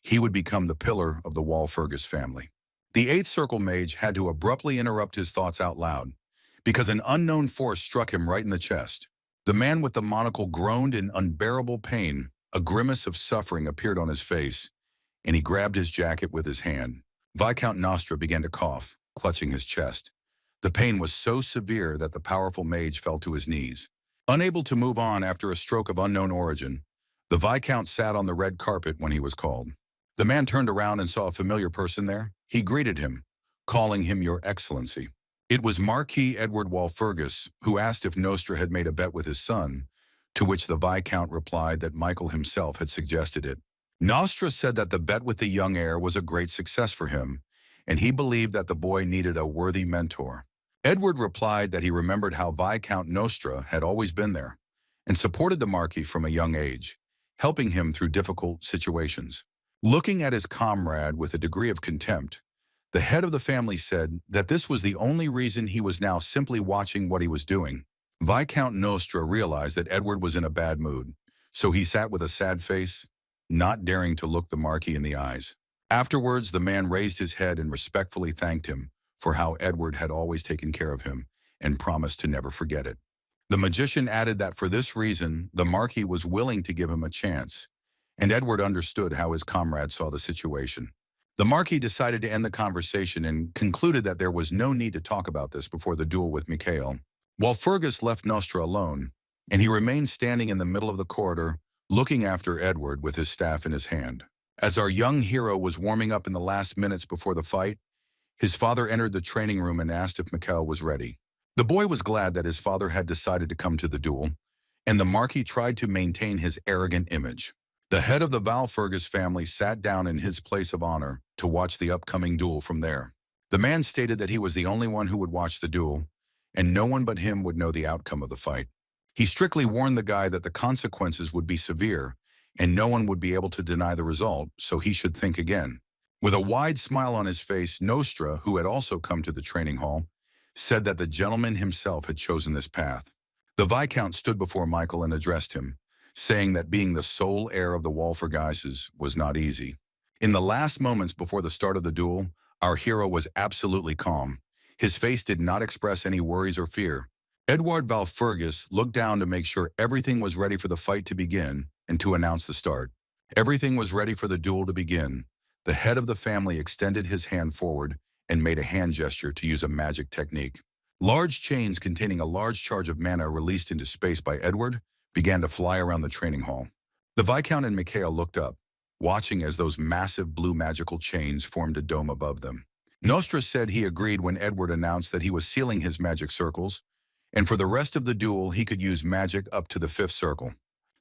he would become the pillar of the Walpurgis family. The 8th circle mage had to abruptly interrupt his thoughts out loud, because an unknown force struck him right in the chest. The man with the monocle groaned in unbearable pain. A grimace of suffering appeared on his face, and he grabbed his jacket with his hand. Viscount Nostra began to cough, clutching his chest. The pain was so severe that the powerful mage fell to his knees. Unable to move on after a stroke of unknown origin, the Viscount sat on the red carpet when he was called. The man turned around and saw a familiar person there. He greeted him, calling him Your Excellency. It was Marquis Edward Walpurgis, who asked if Nostra had made a bet with his son, to which the Viscount replied that Michael himself had suggested it. Nostra said that the bet with the young heir was a great success for him, and he believed that the boy needed a worthy mentor. Edward replied that he remembered how Viscount Nostra had always been there, and supported the Marquis from a young age, helping him through difficult situations. Looking at his comrade with a degree of contempt, the head of the family said that this was the only reason he was now simply watching what he was doing. Viscount Nostra realized that Edward was in a bad mood, so he sat with a sad face, not daring to look the Marquis in the eyes. Afterwards, the man raised his head and respectfully thanked him for how Edward had always taken care of him and promised to never forget it. The magician added that for this reason, the Marquis was willing to give him a chance, and Edward understood how his comrade saw the situation. The Marquis decided to end the conversation and concluded that there was no need to talk about this before the duel with Mikhail. Walpurgis left Nostra alone, and he remained standing in the middle of the corridor, looking after Edward with his staff in his hand. As our young hero was warming up in the last minutes before the fight, his father entered the training room and asked if Mikhail was ready. The boy was glad that his father had decided to come to the duel, and the Marquis tried to maintain his arrogant image. The head of the Walpurgis family sat down in his place of honor to watch the upcoming duel from there. The man stated that he was the only one who would watch the duel, and no one but him would know the outcome of the fight. He strictly warned the guy that the consequences would be severe, and no one would be able to deny the result, so he should think again. With a wide smile on his face, Nostra, who had also come to the training hall, said that the gentleman himself had chosen this path. The Viscount stood before Michael and addressed him, saying that being the sole heir of the Walpurgises was not easy. In the last moments before the start of the duel, our hero was absolutely calm. His face did not express any worries or fear. Edward Walpurgis looked down to make sure everything was ready for the fight to begin and to announce the start. Everything was ready for the duel to begin. The head of the family extended his hand forward and made a hand gesture to use a magic technique. Large chains containing a large charge of mana released into space by Edward began to fly around the training hall. The Viscount and Mikhail looked up, watching as those massive blue magical chains formed a dome above them. Nostra said he agreed when Edward announced that he was sealing his magic circles, and for the rest of the duel he could use magic up to the 5th circle.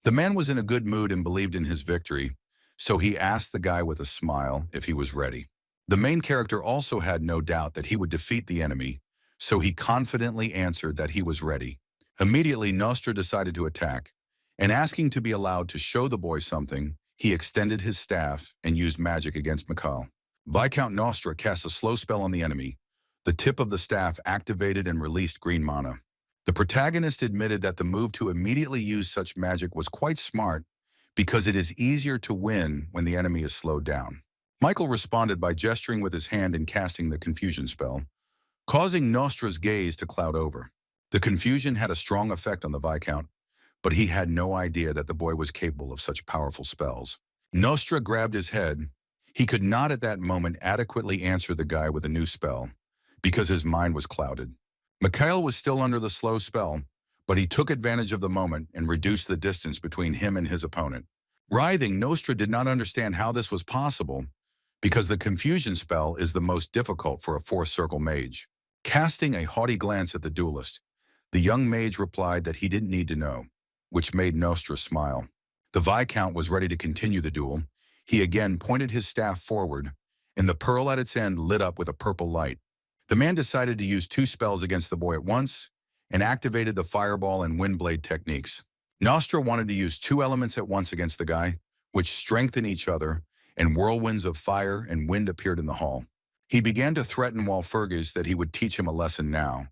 The man was in a good mood and believed in his victory, so he asked the guy with a smile if he was ready. The main character also had no doubt that he would defeat the enemy, so he confidently answered that he was ready. Immediately, Nostra decided to attack, and asking to be allowed to show the boy something, he extended his staff and used magic against Mikhail. Viscount Nostra cast a slow spell on the enemy. The tip of the staff activated and released green mana. The protagonist admitted that the move to immediately use such magic was quite smart because it is easier to win when the enemy is slowed down. Michael responded by gesturing with his hand and casting the confusion spell, causing Nostra's gaze to cloud over. The confusion had a strong effect on the Viscount, but he had no idea that the boy was capable of such powerful spells. Nostra grabbed his head. He could not at that moment adequately answer the guy with a new spell, because his mind was clouded. Mikhail was still under the slow spell, but he took advantage of the moment and reduced the distance between him and his opponent. Writhing, Nostra did not understand how this was possible, because the confusion spell is the most difficult for a 4th-circle mage. Casting a haughty glance at the duelist, the young mage replied that he didn't need to know, which made Nostra smile. The Viscount was ready to continue the duel. He again pointed his staff forward, and the pearl at its end lit up with a purple light. The man decided to use 2 spells against the boy at once, and activated the fireball and windblade techniques. Nostra wanted to use 2 elements at once against the guy, which strengthened each other, and whirlwinds of fire and wind appeared in the hall. He began to threaten Walpurgis that he would teach him a lesson now,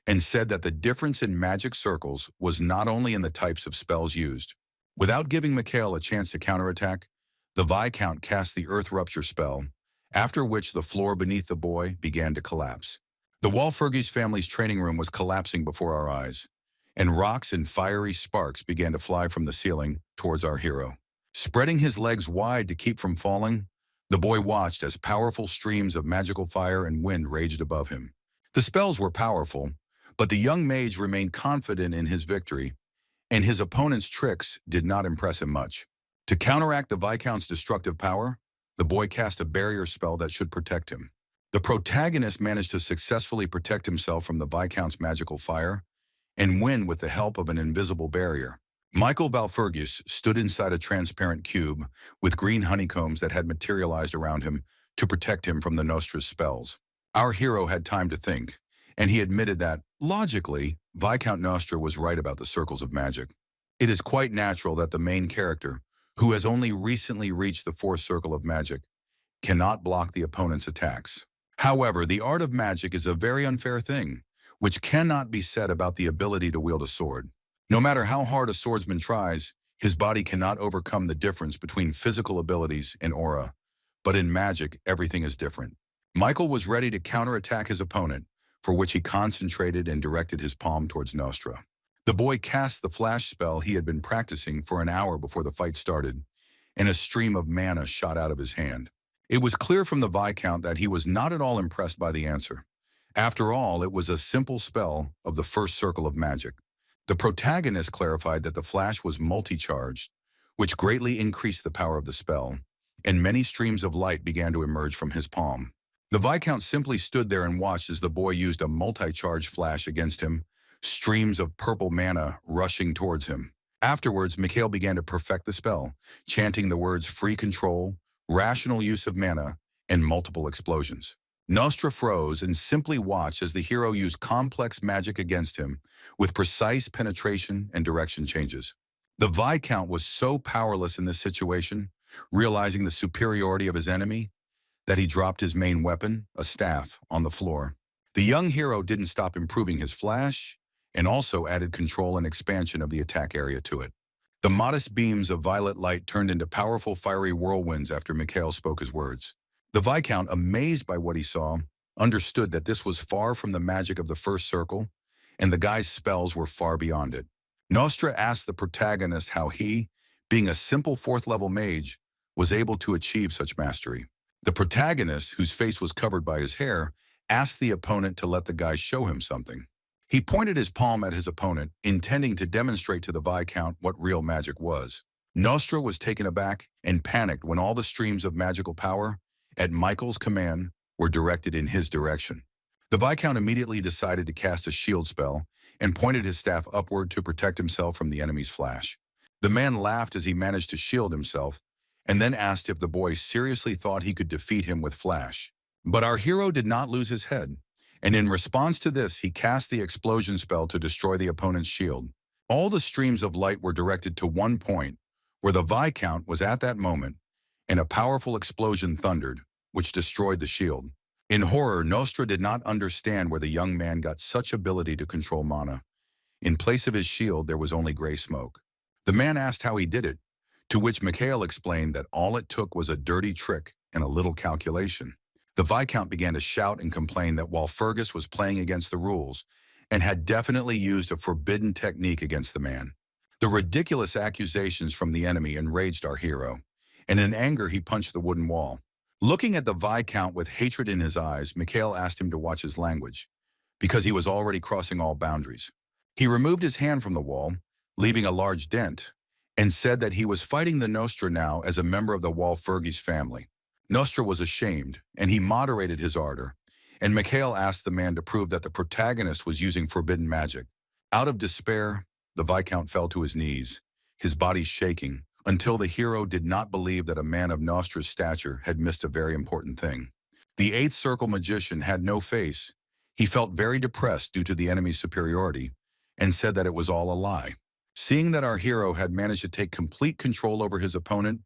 and said that the difference in magic circles was not only in the types of spells used. Without giving Mikhail a chance to counterattack, the Viscount cast the Earth Rupture spell, after which the floor beneath the boy began to collapse. The Walpurgis family's training room was collapsing before our eyes, and rocks and fiery sparks began to fly from the ceiling towards our hero. Spreading his legs wide to keep from falling, The boy watched as powerful streams of magical fire and wind raged above him. The spells were powerful, but the young mage remained confident in his victory, and his opponent's tricks did not impress him much. To counteract the Viscount's destructive power, the boy cast a barrier spell that should protect him. The protagonist managed to successfully protect himself from the Viscount's magical fire and win with the help of an invisible barrier. Michael Valfurgus stood inside a transparent cube with green honeycombs that had materialized around him to protect him from the Nostra's spells. Our hero had time to think, and he admitted that, logically, Viscount Nostra was right about the circles of magic. It is quite natural that the main character, who has only recently reached the fourth circle of magic, cannot block the opponent's attacks. However, the art of magic is a very unfair thing, which cannot be said about the ability to wield a sword. No matter how hard a swordsman tries, his body cannot overcome the difference between physical abilities and aura. But in magic, everything is different. Michael was ready to counterattack his opponent, for which he concentrated and directed his palm towards Nostra. The boy cast the flash spell he had been practicing for an hour before the fight started, and a stream of mana shot out of his hand. It was clear from the Viscount that he was not at all impressed by the answer. After all, it was a simple spell of the first circle of magic. The protagonist clarified that the flash was multi-charged, which greatly increased the power of the spell, and many streams of light began to emerge from his palm. The Viscount simply stood there and watched as the boy used a multi-charged flash against him, streams of purple mana rushing towards him. Afterwards, Mikhail began to perfect the spell, chanting the words free control, rational use of mana, and multiple explosions. Nostra froze and simply watched as the hero used complex magic against him with precise penetration and direction changes. The Viscount was so powerless in this situation, realizing the superiority of his enemy, that he dropped his main weapon, a staff, on the floor. The young hero didn't stop improving his flash and also added control and expansion of the attack area to it. The modest beams of violet light turned into powerful fiery whirlwinds after Mikhail spoke his words. The Viscount, amazed by what he saw, understood that this was far from the magic of the first circle, and the guy's spells were far beyond it. Nostra asked the protagonist how he, being a simple fourth-level mage, was able to achieve such mastery. The protagonist, whose face was covered by his hair, asked the opponent to let the guy show him something. He pointed his palm at his opponent, intending to demonstrate to the Viscount what real magic was. Nostra was taken aback and panicked when all the streams of magical power, at Michael's command, were directed in his direction. The Viscount immediately decided to cast a shield spell and pointed his staff upward to protect himself from the enemy's flash. The man laughed as he managed to shield himself, and then asked if the boy seriously thought he could defeat him with flash. But our hero did not lose his head, and in response to this, he cast the explosion spell to destroy the opponent's shield. All the streams of light were directed to one point, where the Viscount was at that moment, and a powerful explosion thundered, which destroyed the shield. In horror, Nostra did not understand where the young man got such ability to control mana. In place of his shield, there was only gray smoke. The man asked how he did it, to which Mikhail explained that all it took was a dirty trick and a little calculation. The Viscount began to shout and complain that while Fergus was playing against the rules and had definitely used a forbidden technique against the man. The ridiculous accusations from the enemy enraged our hero, and in anger he punched the wooden wall. Looking at the Viscount with hatred in his eyes, Mikhail asked him to watch his language, because he was already crossing all boundaries. He removed his hand from the wall, leaving a large dent, and said that he was fighting the Nostra now as a member of the Walpurgis family. Nostra was ashamed, and he moderated his ardor, and Mikhail asked the man to prove that the protagonist was using forbidden magic. Out of despair, the Viscount fell to his knees, his body shaking, until the hero did not believe that a man of Nostra's stature had missed a very important thing. The eighth circle magician had no face. He felt very depressed due to the enemy's superiority, and said that it was all a lie. Seeing that our hero had managed to take complete control over his opponent,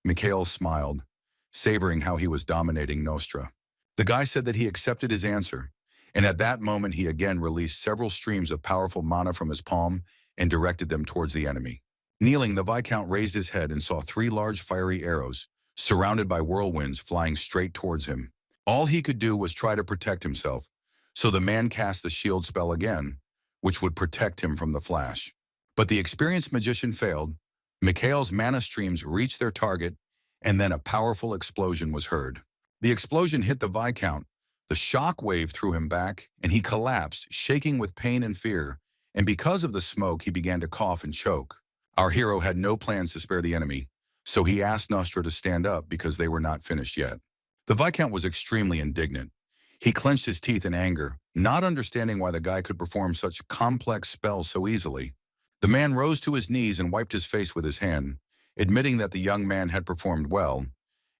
Mikhail smiled, savoring how he was dominating Nostra. The guy said that he accepted his answer, and at that moment he again released several streams of powerful mana from his palm and directed them towards the enemy. Kneeling, the Viscount raised his head and saw 3 large fiery arrows, surrounded by whirlwinds, flying straight towards him. All he could do was try to protect himself, so the man cast the shield spell again, which would protect him from the flash. But the experienced magician failed. Mikhail's mana streams reached their target, and then a powerful explosion was heard. The explosion hit the Viscount. The shock wave threw him back, and he collapsed, shaking with pain and fear, and because of the smoke, he began to cough and choke. Our hero had no plans to spare the enemy, so he asked Nostra to stand up because they were not finished yet. The Viscount was extremely indignant. He clenched his teeth in anger, not understanding why the guy could perform such complex spells so easily. The man rose to his knees and wiped his face with his hand, admitting that the young man had performed well,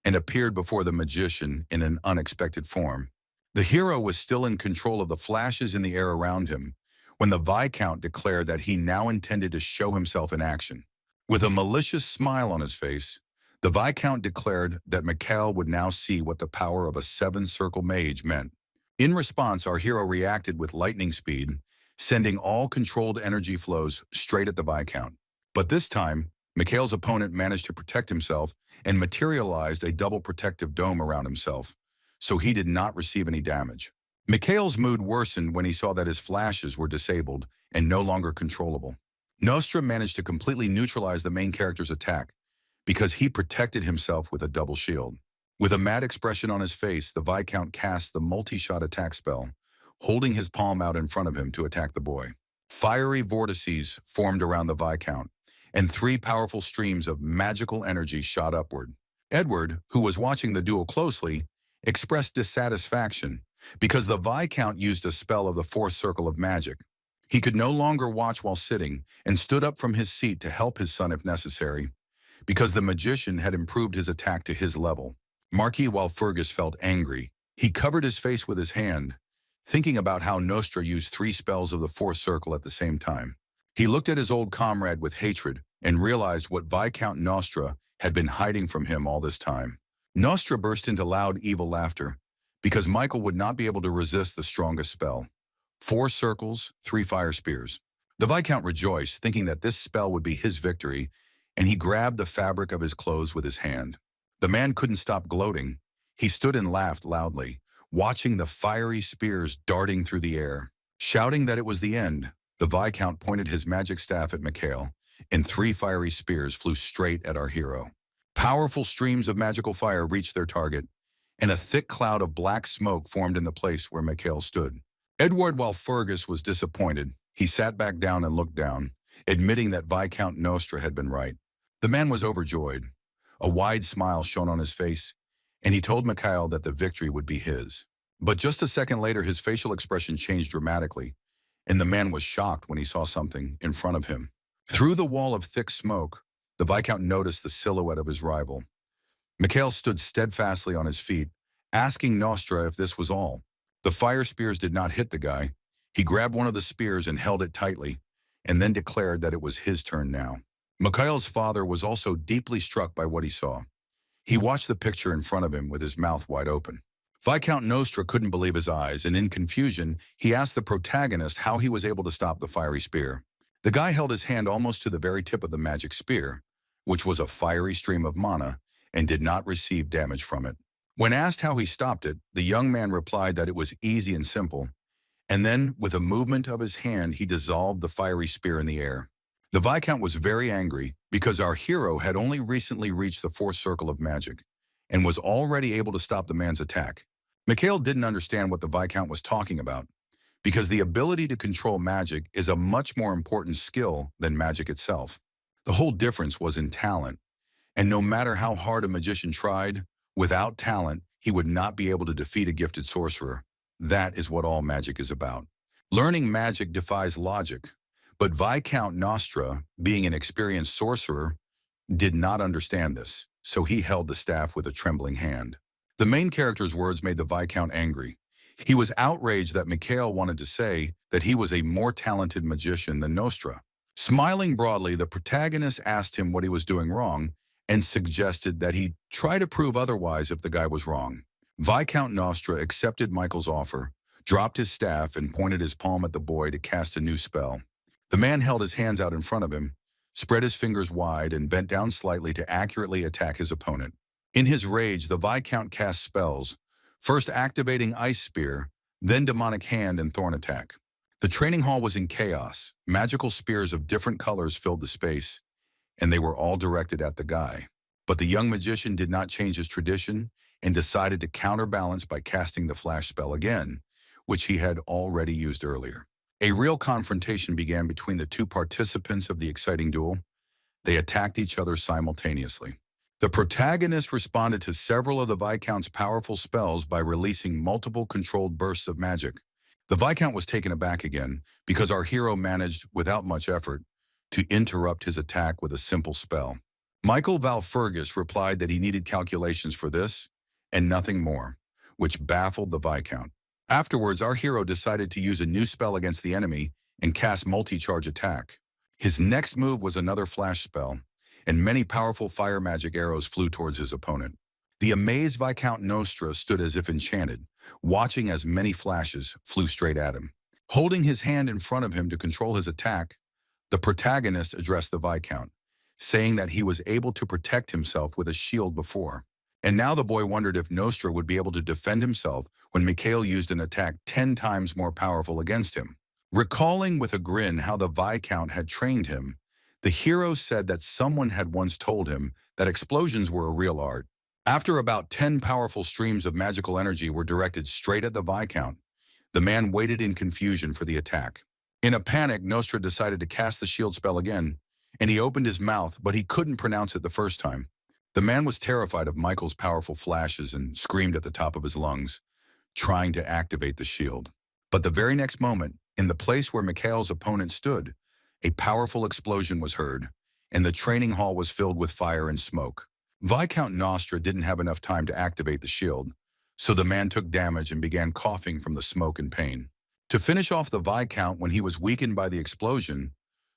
and appeared before the magician in an unexpected form. The hero was still in control of the flashes in the air around him when the Viscount declared that he now intended to show himself in action. With a malicious smile on his face, the Viscount declared that Mikhail would now see what the power of a seven-circle mage meant. In response, our hero reacted with lightning speed, sending all controlled energy flows straight at the Viscount. But this time, Mikhail's opponent managed to protect himself and materialized a double protective dome around himself, so he did not receive any damage. Mikhail's mood worsened when he saw that his flashes were disabled and no longer controllable. Nostra managed to completely neutralize the main character's attack because he protected himself with a double shield. With a mad expression on his face, the Viscount cast the multi-shot attack spell, holding his palm out in front of him to attack the boy. Fiery vortices formed around the Viscount, and three powerful streams of magical energy shot upward. Edward, who was watching the duel closely, expressed dissatisfaction because the Viscount used a spell of the fourth circle of magic. He could no longer watch while sitting and stood up from his seat to help his son if necessary, because the magician had improved his attack to his level. Marquis Walpurgis felt angry. He covered his face with his hand, thinking about how Nostra used three spells of the fourth circle at the same time. He looked at his old comrade with hatred and realized what Viscount Nostra had been hiding from him all this time. Nostra burst into loud, evil laughter because Michael would not be able to resist the strongest spell. 4 circles, 3 fire spears. The Viscount rejoiced, thinking that this spell would be his victory, and he grabbed the fabric of his clothes with his hand. The man couldn't stop gloating. He stood and laughed loudly, watching the fiery spears darting through the air. Shouting that it was the end, the Viscount pointed his magic staff at Mikhail, and 3 fiery spears flew straight at our hero. Powerful streams of magical fire reached their target, and a thick cloud of black smoke formed in the place where Mikhail stood. Edward Walpurgis was disappointed. He sat back down and looked down, admitting that Viscount Nostra had been right. The man was overjoyed. A wide smile shone on his face, and he told Mikhail that the victory would be his. But just a second later, his facial expression changed dramatically, and the man was shocked when he saw something in front of him. Through the wall of thick smoke, the Viscount noticed the silhouette of his rival. Mikhail stood steadfastly on his feet, asking Nostra if this was all. The fire spears did not hit the guy. He grabbed one of the spears and held it tightly, and then declared that it was his turn now. Mikhail's father was also deeply struck by what he saw. He watched the picture in front of him with his mouth wide open. Viscount Nostra couldn't believe his eyes, and in confusion, he asked the protagonist how he was able to stop the fiery spear. The guy held his hand almost to the very tip of the magic spear, which was a fiery stream of mana, and did not receive damage from it. When asked how he stopped it, the young man replied that it was easy and simple, and then, with a movement of his hand, he dissolved the fiery spear in the air. The Viscount was very angry because our hero had only recently reached the fourth circle of magic and was already able to stop the man's attack. Mikhail didn't understand what the Viscount was talking about, because the ability to control magic is a much more important skill than magic itself. The whole difference was in talent, and no matter how hard a magician tried, without talent, he would not be able to defeat a gifted sorcerer. That is what all magic is about. Learning magic defies logic, but Viscount Nostra, being an experienced sorcerer, did not understand this, so he held the staff with a trembling hand. The main character's words made the Viscount angry. He was outraged that Mikhail wanted to say that he was a more talented magician than Nostra. Smiling broadly, the protagonist asked him what he was doing wrong and suggested that he try to prove otherwise if the guy was wrong. Viscount Nostra accepted Michael's offer, dropped his staff, and pointed his palm at the boy to cast a new spell. The man held his hands out in front of him, spread his fingers wide, and bent down slightly to accurately attack his opponent. In his rage, the Viscount cast spells, first activating Ice Spear, then Demonic Hand and Thorn Attack. The training hall was in chaos. Magical spears of different colors filled the space, and they were all directed at the guy. But the young magician did not change his tradition and decided to counterbalance by casting the flash spell again, which he had already used earlier. A real confrontation began between the two participants of the exciting duel. They attacked each other simultaneously. The protagonist responded to several of the Viscount's powerful spells by releasing multiple controlled bursts of magic. The Viscount was taken aback again because our hero managed, without much effort, to interrupt his attack with a simple spell. Michael Valfergus replied that he needed calculations for this, and nothing more, which baffled the Viscount. Afterwards, our hero decided to use a new spell against the enemy and cast multi-charge attack. His next move was another flash spell, and many powerful fire magic arrows flew towards his opponent. The amazed Viscount Nostra stood as if enchanted, watching as many flashes flew straight at him. Holding his hand in front of him to control his attack, the protagonist addressed the Viscount, saying that he was able to protect himself with a shield before. And now the boy wondered if Nostra would be able to defend himself when Mikhail used an attack 10 times more powerful against him. Recalling with a grin how the Viscount had trained him, the hero said that someone had once told him that explosions were a real art. After about 10 powerful streams of magical energy were directed straight at the Viscount, the man waited in confusion for the attack. In a panic, Nostra decided to cast the shield spell again, and he opened his mouth, but he couldn't pronounce it the first time. The man was terrified of Michael's powerful flashes and screamed at the top of his lungs, trying to activate the shield. But the very next moment, in the place where Mikhail's opponent stood, a powerful explosion was heard, and the training hall was filled with fire and smoke. Viscount Nostra didn't have enough time to activate the shield, so the man took damage and began coughing from the smoke and pain. To finish off the Viscount when he was weakened by the explosion,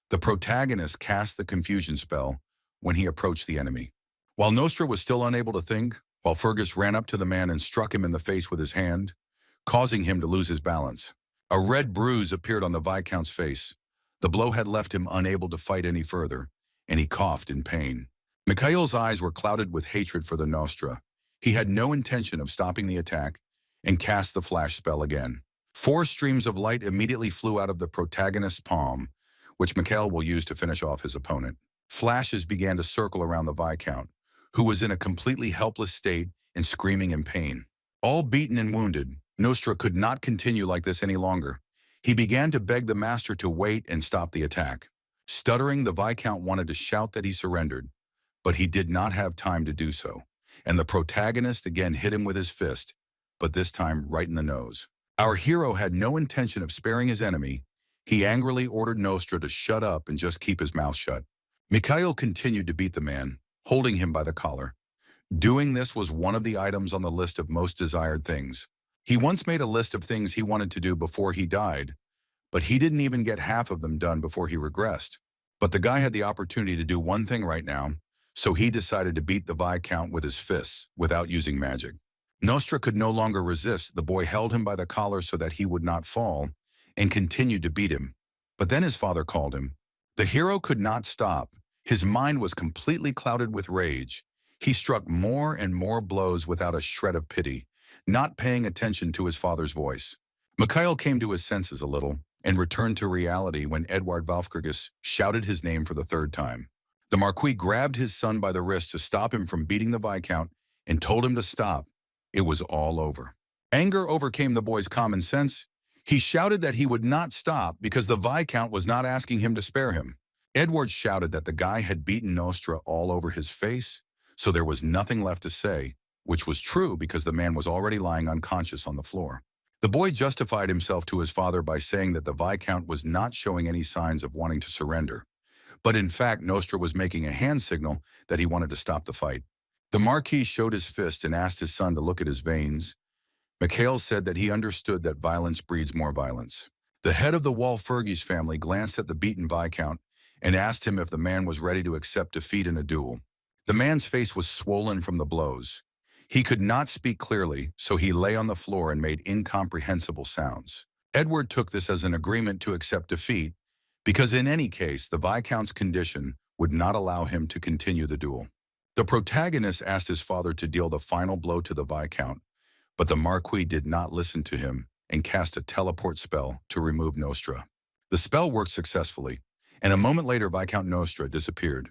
the protagonist cast the confusion spell when he approached the enemy. While Nostra was still unable to think, Fergus ran up to the man and struck him in the face with his hand, causing him to lose his balance. A red bruise appeared on the Viscount's face. The blow had left him unable to fight any further, and he coughed in pain. Mikhail's eyes were clouded with hatred for the Nostra. He had no intention of stopping the attack and cast the flash spell again. 4 streams of light immediately flew out of the protagonist's palm, which Mikhail will use to finish off his opponent. Flashes began to circle around the Viscount, who was in a completely helpless state and screaming in pain. All beaten and wounded, Nostra could not continue like this any longer. He began to beg the master to wait and stop the attack. Stuttering, the Viscount wanted to shout that he surrendered, but he did not have time to do so, and the protagonist again hit him with his fist, but this time right in the nose. Our hero had no intention of sparing his enemy. He angrily ordered Nostra to shut up and just keep his mouth shut. Mikhail continued to beat the man, holding him by the collar. Doing this was one of the items on the list of most desired things. He once made a list of things he wanted to do before he died, but he didn't even get half of them done before he regressed. But the guy had the opportunity to do one thing right now, so he decided to beat the Viscount with his fists without using magic. Nostra could no longer resist. The boy held him by the collar so that he would not fall and continued to beat him. But then his father called him. The hero could not stop. His mind was completely clouded with rage. He struck more and more blows without a shred of pity, not paying attention to his father's voice. Mikhail came to his senses a little and returned to reality when Edward Valfkergus shouted his name for the 3rd time. The Marquis grabbed his son by the wrist to stop him from beating the Viscount and told him to stop. It was all over. Anger overcame the boy's common sense. He shouted that he would not stop because the Viscount was not asking him to spare him. Edward shouted that the guy had beaten Nostra all over his face, so there was nothing left to say, which was true because the man was already lying unconscious on the floor. The boy justified himself to his father by saying that the Viscount was not showing any signs of wanting to surrender, but in fact Nostra was making a hand signal that he wanted to stop the fight. The Marquis showed his fist and asked his son to look at his veins. Mikhail said that he understood that violence breeds more violence. The head of the Walpurgis family glanced at the beaten Viscount and asked him if the man was ready to accept defeat in a duel. The man's face was swollen from the blows. He could not speak clearly, so he lay on the floor and made incomprehensible sounds. Edward took this as an agreement to accept defeat, because in any case, the Viscount's condition would not allow him to continue the duel. The protagonist asked his father to deal the final blow to the Viscount, but the Marquis did not listen to him and cast a teleport spell to remove Nostra. The spell worked successfully, and a moment later Viscount Nostra disappeared,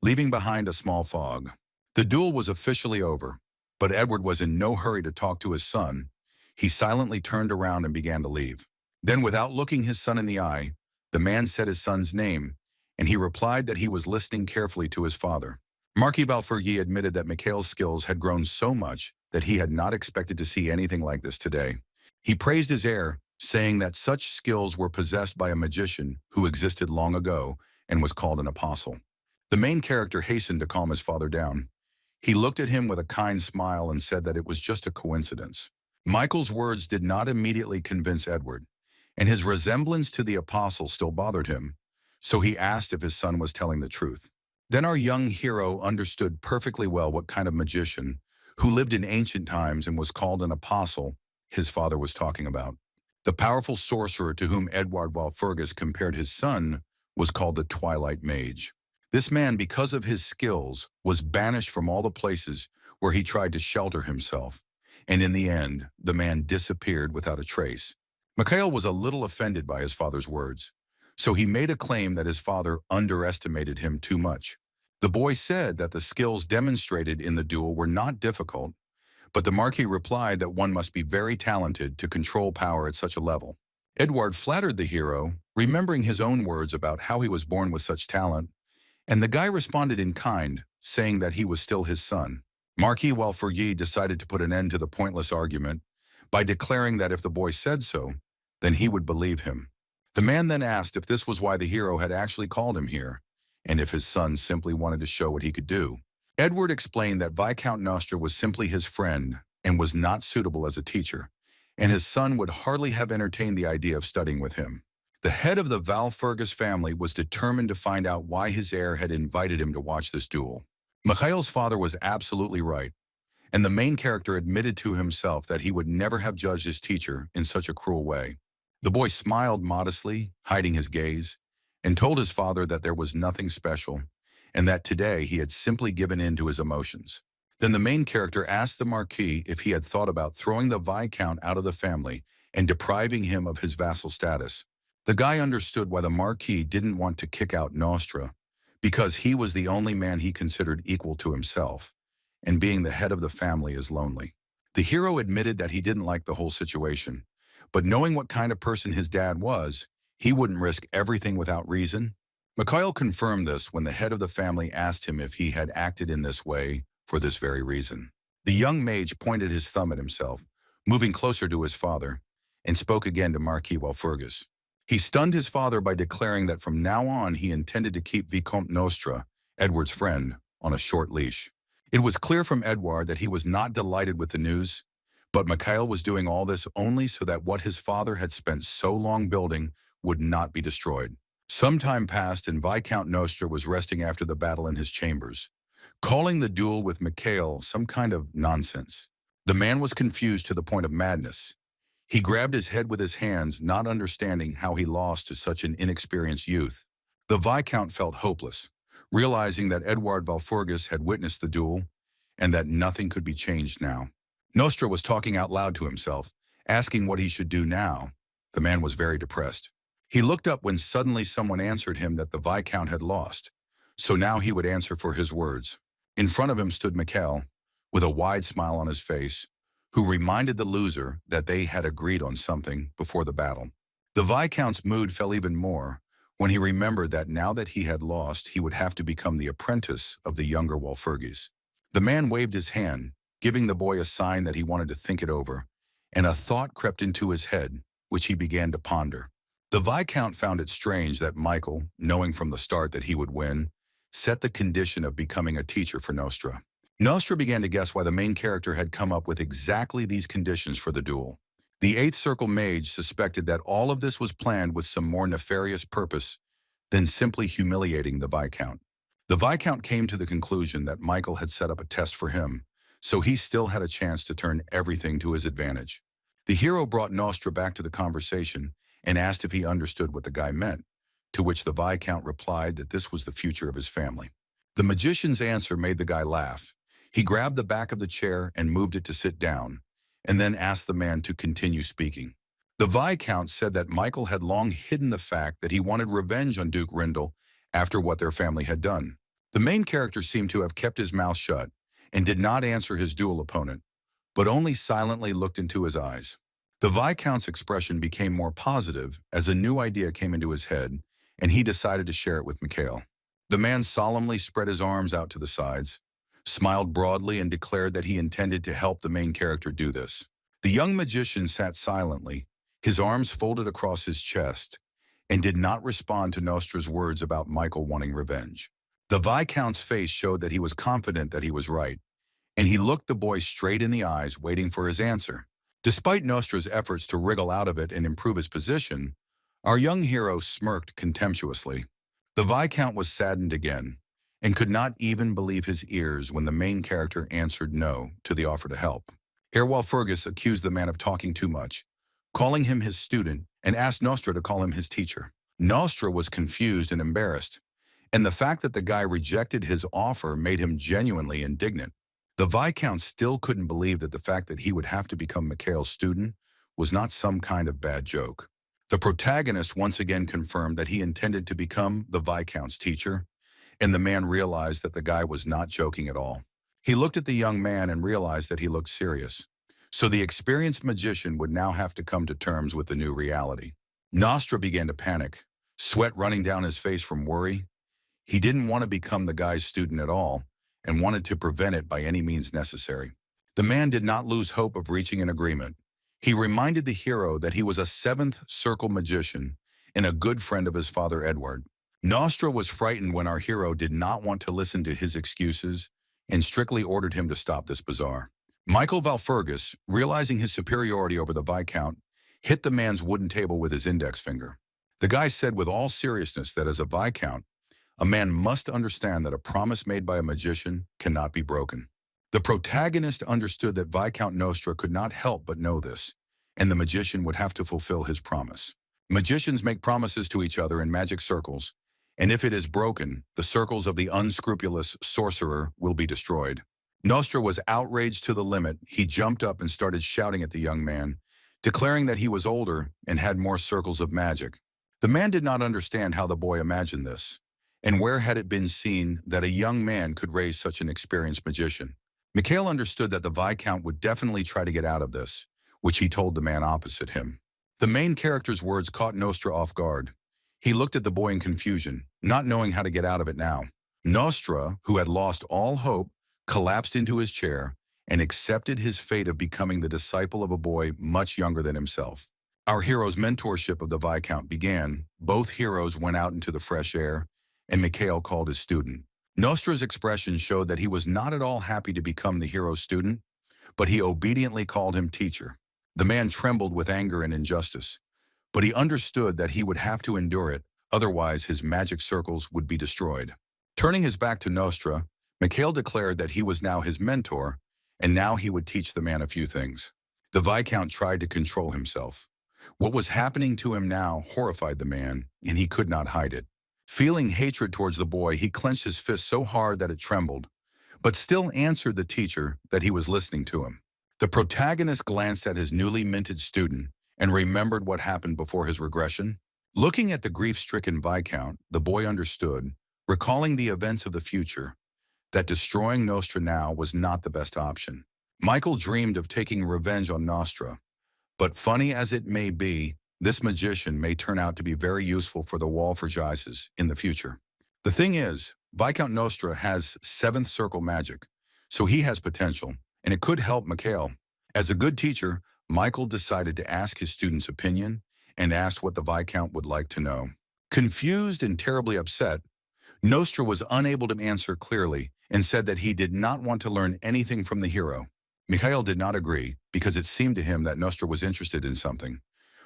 leaving behind a small fog. The duel was officially over, but Edward was in no hurry to talk to his son. He silently turned around and began to leave. Then, without looking his son in the eye, the man said his son's name, and he replied that he was listening carefully to his father. Marquis Valfurgi admitted that Mikhail's skills had grown so much that he had not expected to see anything like this today. He praised his heir, saying that such skills were possessed by a magician who existed long ago and was called an apostle. The main character hastened to calm his father down. He looked at him with a kind smile and said that it was just a coincidence. Michael's words did not immediately convince Edward, and his resemblance to the apostle still bothered him, so he asked if his son was telling the truth. Then our young hero understood perfectly well what kind of magician, who lived in ancient times and was called an apostle, his father was talking about. The powerful sorcerer to whom Edward Walpurgis compared his son was called the Twilight Mage. This man, because of his skills, was banished from all the places where he tried to shelter himself, and in the end, the man disappeared without a trace. Mikhail was a little offended by his father's words, so he made a claim that his father underestimated him too much. The boy said that the skills demonstrated in the duel were not difficult, but the Marquis replied that one must be very talented to control power at such a level. Edward flattered the hero, remembering his own words about how he was born with such talent, and the guy responded in kind, saying that he was still his son. Marquis Walfurgi decided to put an end to the pointless argument by declaring that if the boy said so, then he would believe him. The man then asked if this was why the hero had actually called him here, and if his son simply wanted to show what he could do. Edward explained that Viscount Nostra was simply his friend and was not suitable as a teacher, and his son would hardly have entertained the idea of studying with him. The head of the Valfurgis family was determined to find out why his heir had invited him to watch this duel. Mikhail's father was absolutely right, and the main character admitted to himself that he would never have judged his teacher in such a cruel way. The boy smiled modestly, hiding his gaze, and told his father that there was nothing special, and that today he had simply given in to his emotions. Then the main character asked the Marquis if he had thought about throwing the Viscount out of the family and depriving him of his vassal status. The guy understood why the Marquis didn't want to kick out Nostra, because he was the only man he considered equal to himself, and being the head of the family is lonely. The hero admitted that he didn't like the whole situation, but knowing what kind of person his dad was, he wouldn't risk everything without reason. Mikhail confirmed this when the head of the family asked him if he had acted in this way for this very reason. The young mage pointed his thumb at himself, moving closer to his father, and spoke again to Marquis Walpurgis. He stunned his father by declaring that from now on he intended to keep Vicomte Nostra, Edward's friend, on a short leash. It was clear from Edward that he was not delighted with the news, but Mikhail was doing all this only so that what his father had spent so long building would not be destroyed. Some time passed and Viscount Nostra was resting after the battle in his chambers, calling the duel with Mikhail some kind of nonsense. The man was confused to the point of madness. He grabbed his head with his hands, not understanding how he lost to such an inexperienced youth. The Viscount felt hopeless, realizing that Edward Valfurgis had witnessed the duel and that nothing could be changed now. Nostra was talking out loud to himself, asking what he should do now. The man was very depressed. He looked up when suddenly someone answered him that the Viscount had lost, so now he would answer for his words. In front of him stood Mikhail, with a wide smile on his face, who reminded the loser that they had agreed on something before the battle. The Viscount's mood fell even more when he remembered that now that he had lost, he would have to become the apprentice of the younger Walpurgis. The man waved his hand, giving the boy a sign that he wanted to think it over, and a thought crept into his head, which he began to ponder. The Viscount found it strange that Michael, knowing from the start that he would win, set the condition of becoming a teacher for Nostra. Nostra began to guess why the main character had come up with exactly these conditions for the duel. The Eighth Circle Mage suspected that all of this was planned with some more nefarious purpose than simply humiliating the Viscount. The Viscount came to the conclusion that Michael had set up a test for him, so he still had a chance to turn everything to his advantage. The hero brought Nostra back to the conversation and asked if he understood what the guy meant, to which the Viscount replied that this was the future of his family. The magician's answer made the guy laugh. He grabbed the back of the chair and moved it to sit down, and then asked the man to continue speaking. The Viscount said that Michael had long hidden the fact that he wanted revenge on Duke Rindel after what their family had done. The main character seemed to have kept his mouth shut and did not answer his duel opponent, but only silently looked into his eyes. The Viscount's expression became more positive as a new idea came into his head, and he decided to share it with Mikhail. The man solemnly spread his arms out to the sides, smiled broadly, and declared that he intended to help the main character do this. The young magician sat silently, his arms folded across his chest, and did not respond to Nostra's words about Michael wanting revenge. The Viscount's face showed that he was confident that he was right, and he looked the boy straight in the eyes, waiting for his answer. Despite Nostra's efforts to wriggle out of it and improve his position, our young hero smirked contemptuously. The Viscount was saddened again, and could not even believe his ears when the main character answered no to the offer to help. Erwal Fergus accused the man of talking too much, calling him his student, and asked Nostra to call him his teacher. Nostra was confused and embarrassed, and the fact that the guy rejected his offer made him genuinely indignant. The Viscount still couldn't believe that the fact that he would have to become Mikhail's student was not some kind of bad joke. The protagonist once again confirmed that he intended to become the Viscount's teacher, and the man realized that the guy was not joking at all. He looked at the young man and realized that he looked serious. So the experienced magician would now have to come to terms with the new reality. Nostra began to panic, sweat running down his face from worry. He didn't want to become the guy's student at all, and wanted to prevent it by any means necessary. The man did not lose hope of reaching an agreement. He reminded the hero that he was a seventh circle magician and a good friend of his father Edward. Nostra was frightened when our hero did not want to listen to his excuses and strictly ordered him to stop this bazaar. Michael Valfergus, realizing his superiority over the Viscount, hit the man's wooden table with his index finger. The guy said with all seriousness that as a Viscount, a man must understand that a promise made by a magician cannot be broken. The protagonist understood that Viscount Nostra could not help but know this, and the magician would have to fulfill his promise. Magicians make promises to each other in magic circles, and if it is broken, the circles of the unscrupulous sorcerer will be destroyed. Nostra was outraged to the limit. He jumped up and started shouting at the young man, declaring that he was older and had more circles of magic. The man did not understand how the boy imagined this, and where had it been seen that a young man could raise such an experienced magician. Mikhail understood that the Viscount would definitely try to get out of this, which he told the man opposite him. The main character's words caught Nostra off guard. He looked at the boy in confusion, not knowing how to get out of it now. Nostra, who had lost all hope, collapsed into his chair and accepted his fate of becoming the disciple of a boy much younger than himself. Our hero's mentorship of the Viscount began. Both heroes went out into the fresh air, and Mikhail called his student. Nostra's expression showed that he was not at all happy to become the hero's student, but he obediently called him teacher. The man trembled with anger and injustice, but he understood that he would have to endure it, otherwise his magic circles would be destroyed. Turning his back to Nostra, Mikhail declared that he was now his mentor, and now he would teach the man a few things. The Viscount tried to control himself. What was happening to him now horrified the man, and he could not hide it. Feeling hatred towards the boy, he clenched his fist so hard that it trembled, but still answered the teacher that he was listening to him. The protagonist glanced at his newly minted student and remembered what happened before his regression. Looking at the grief-stricken Viscount, the boy understood, recalling the events of the future, that destroying Nostra now was not the best option. Michael dreamed of taking revenge on Nostra, but funny as it may be, this magician may turn out to be very useful for the Walfurgises in the future. The thing is, Viscount Nostra has 7th circle magic, so he has potential, and it could help Mikhail. As a good teacher, Michael decided to ask his student's opinion and asked what the Viscount would like to know. Confused and terribly upset, Nostra was unable to answer clearly and said that he did not want to learn anything from the hero. Mikhail did not agree because it seemed to him that Nostra was interested in something.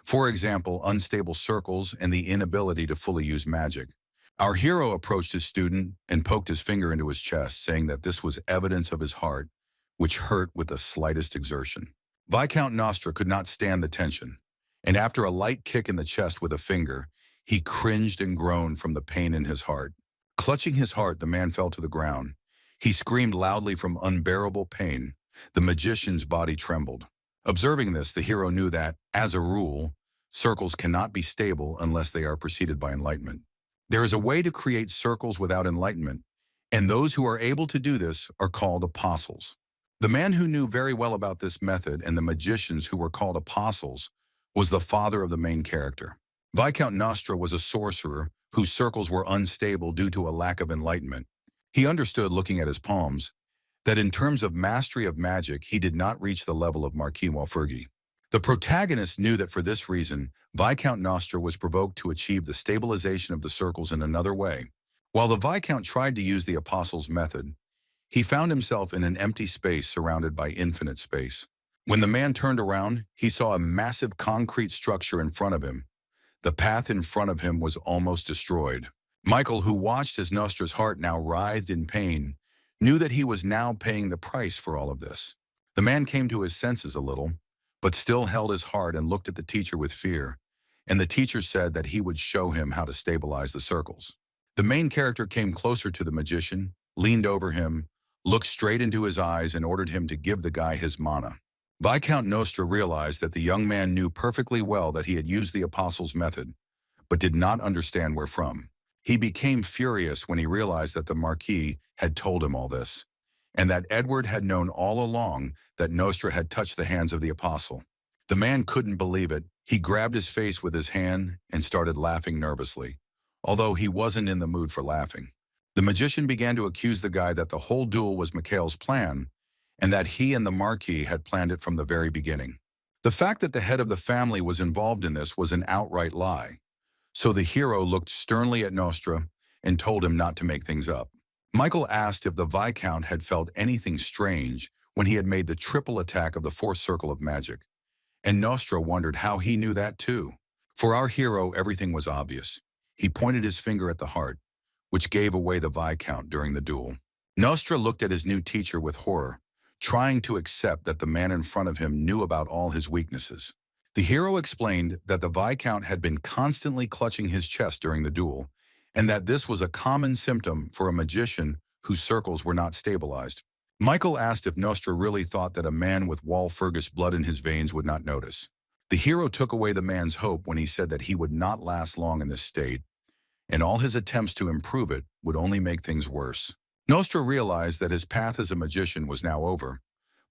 For example, unstable circles and the inability to fully use magic. Our hero approached his student and poked his finger into his chest, saying that this was evidence of his heart, which hurt with the slightest exertion. Viscount Nostra could not stand the tension, and after a light kick in the chest with a finger, he cringed and groaned from the pain in his heart. Clutching his heart, the man fell to the ground. He screamed loudly from unbearable pain. The magician's body trembled. Observing this, the hero knew that, as a rule, circles cannot be stable unless they are preceded by enlightenment. There is a way to create circles without enlightenment, And those who are able to do this are called apostles. The man who knew very well about this method and the magicians who were called apostles was the father of the main character. Viscount Nostra was a sorcerer whose circles were unstable due to a lack of enlightenment. He understood, looking at his palms, that in terms of mastery of magic, he did not reach the level of Marquis Walfurgi. The protagonist knew that for this reason, Viscount Nostra was provoked to achieve the stabilization of the circles in another way. While the Viscount tried to use the Apostles' method, he found himself in an empty space surrounded by infinite space. When the man turned around, he saw a massive concrete structure in front of him. The path in front of him was almost destroyed. Michael, who watched as Nostra's heart now writhed in pain, knew that he was now paying the price for all of this. The man came to his senses a little, but still held his heart and looked at the teacher with fear, and the teacher said that he would show him how to stabilize the circles. The main character came closer to the magician, leaned over him, looked straight into his eyes, and ordered him to give the guy his mana. Viscount Nostra realized that the young man knew perfectly well that he had used the Apostles' method, but did not understand where from. He became furious when he realized that the Marquis had told him all this, and that Edward had known all along that Nostra had touched the hands of the Apostle. The man couldn't believe it. He grabbed his face with his hand and started laughing nervously, although he wasn't in the mood for laughing. The magician began to accuse the guy that the whole duel was Mikhail's plan, and that he and the Marquis had planned it from the very beginning. The fact that the head of the family was involved in this was an outright lie. So the hero looked sternly at Nostra and told him not to make things up. Michael asked if the Viscount had felt anything strange when he had made the triple attack of the fourth circle of magic, and Nostra wondered how he knew that too. For our hero, everything was obvious. He pointed his finger at the heart, which gave away the Viscount during the duel. Nostra looked at his new teacher with horror, trying to accept that the man in front of him knew about all his weaknesses. The hero explained that the Viscount had been constantly clutching his chest during the duel, and that this was a common symptom for a magician whose circles were not stabilized. Michael asked if Nostra really thought that a man with Walfurgis blood in his veins would not notice. The hero took away the man's hope when he said that he would not last long in this state, and all his attempts to improve it would only make things worse. Nostra realized that his path as a magician was now over,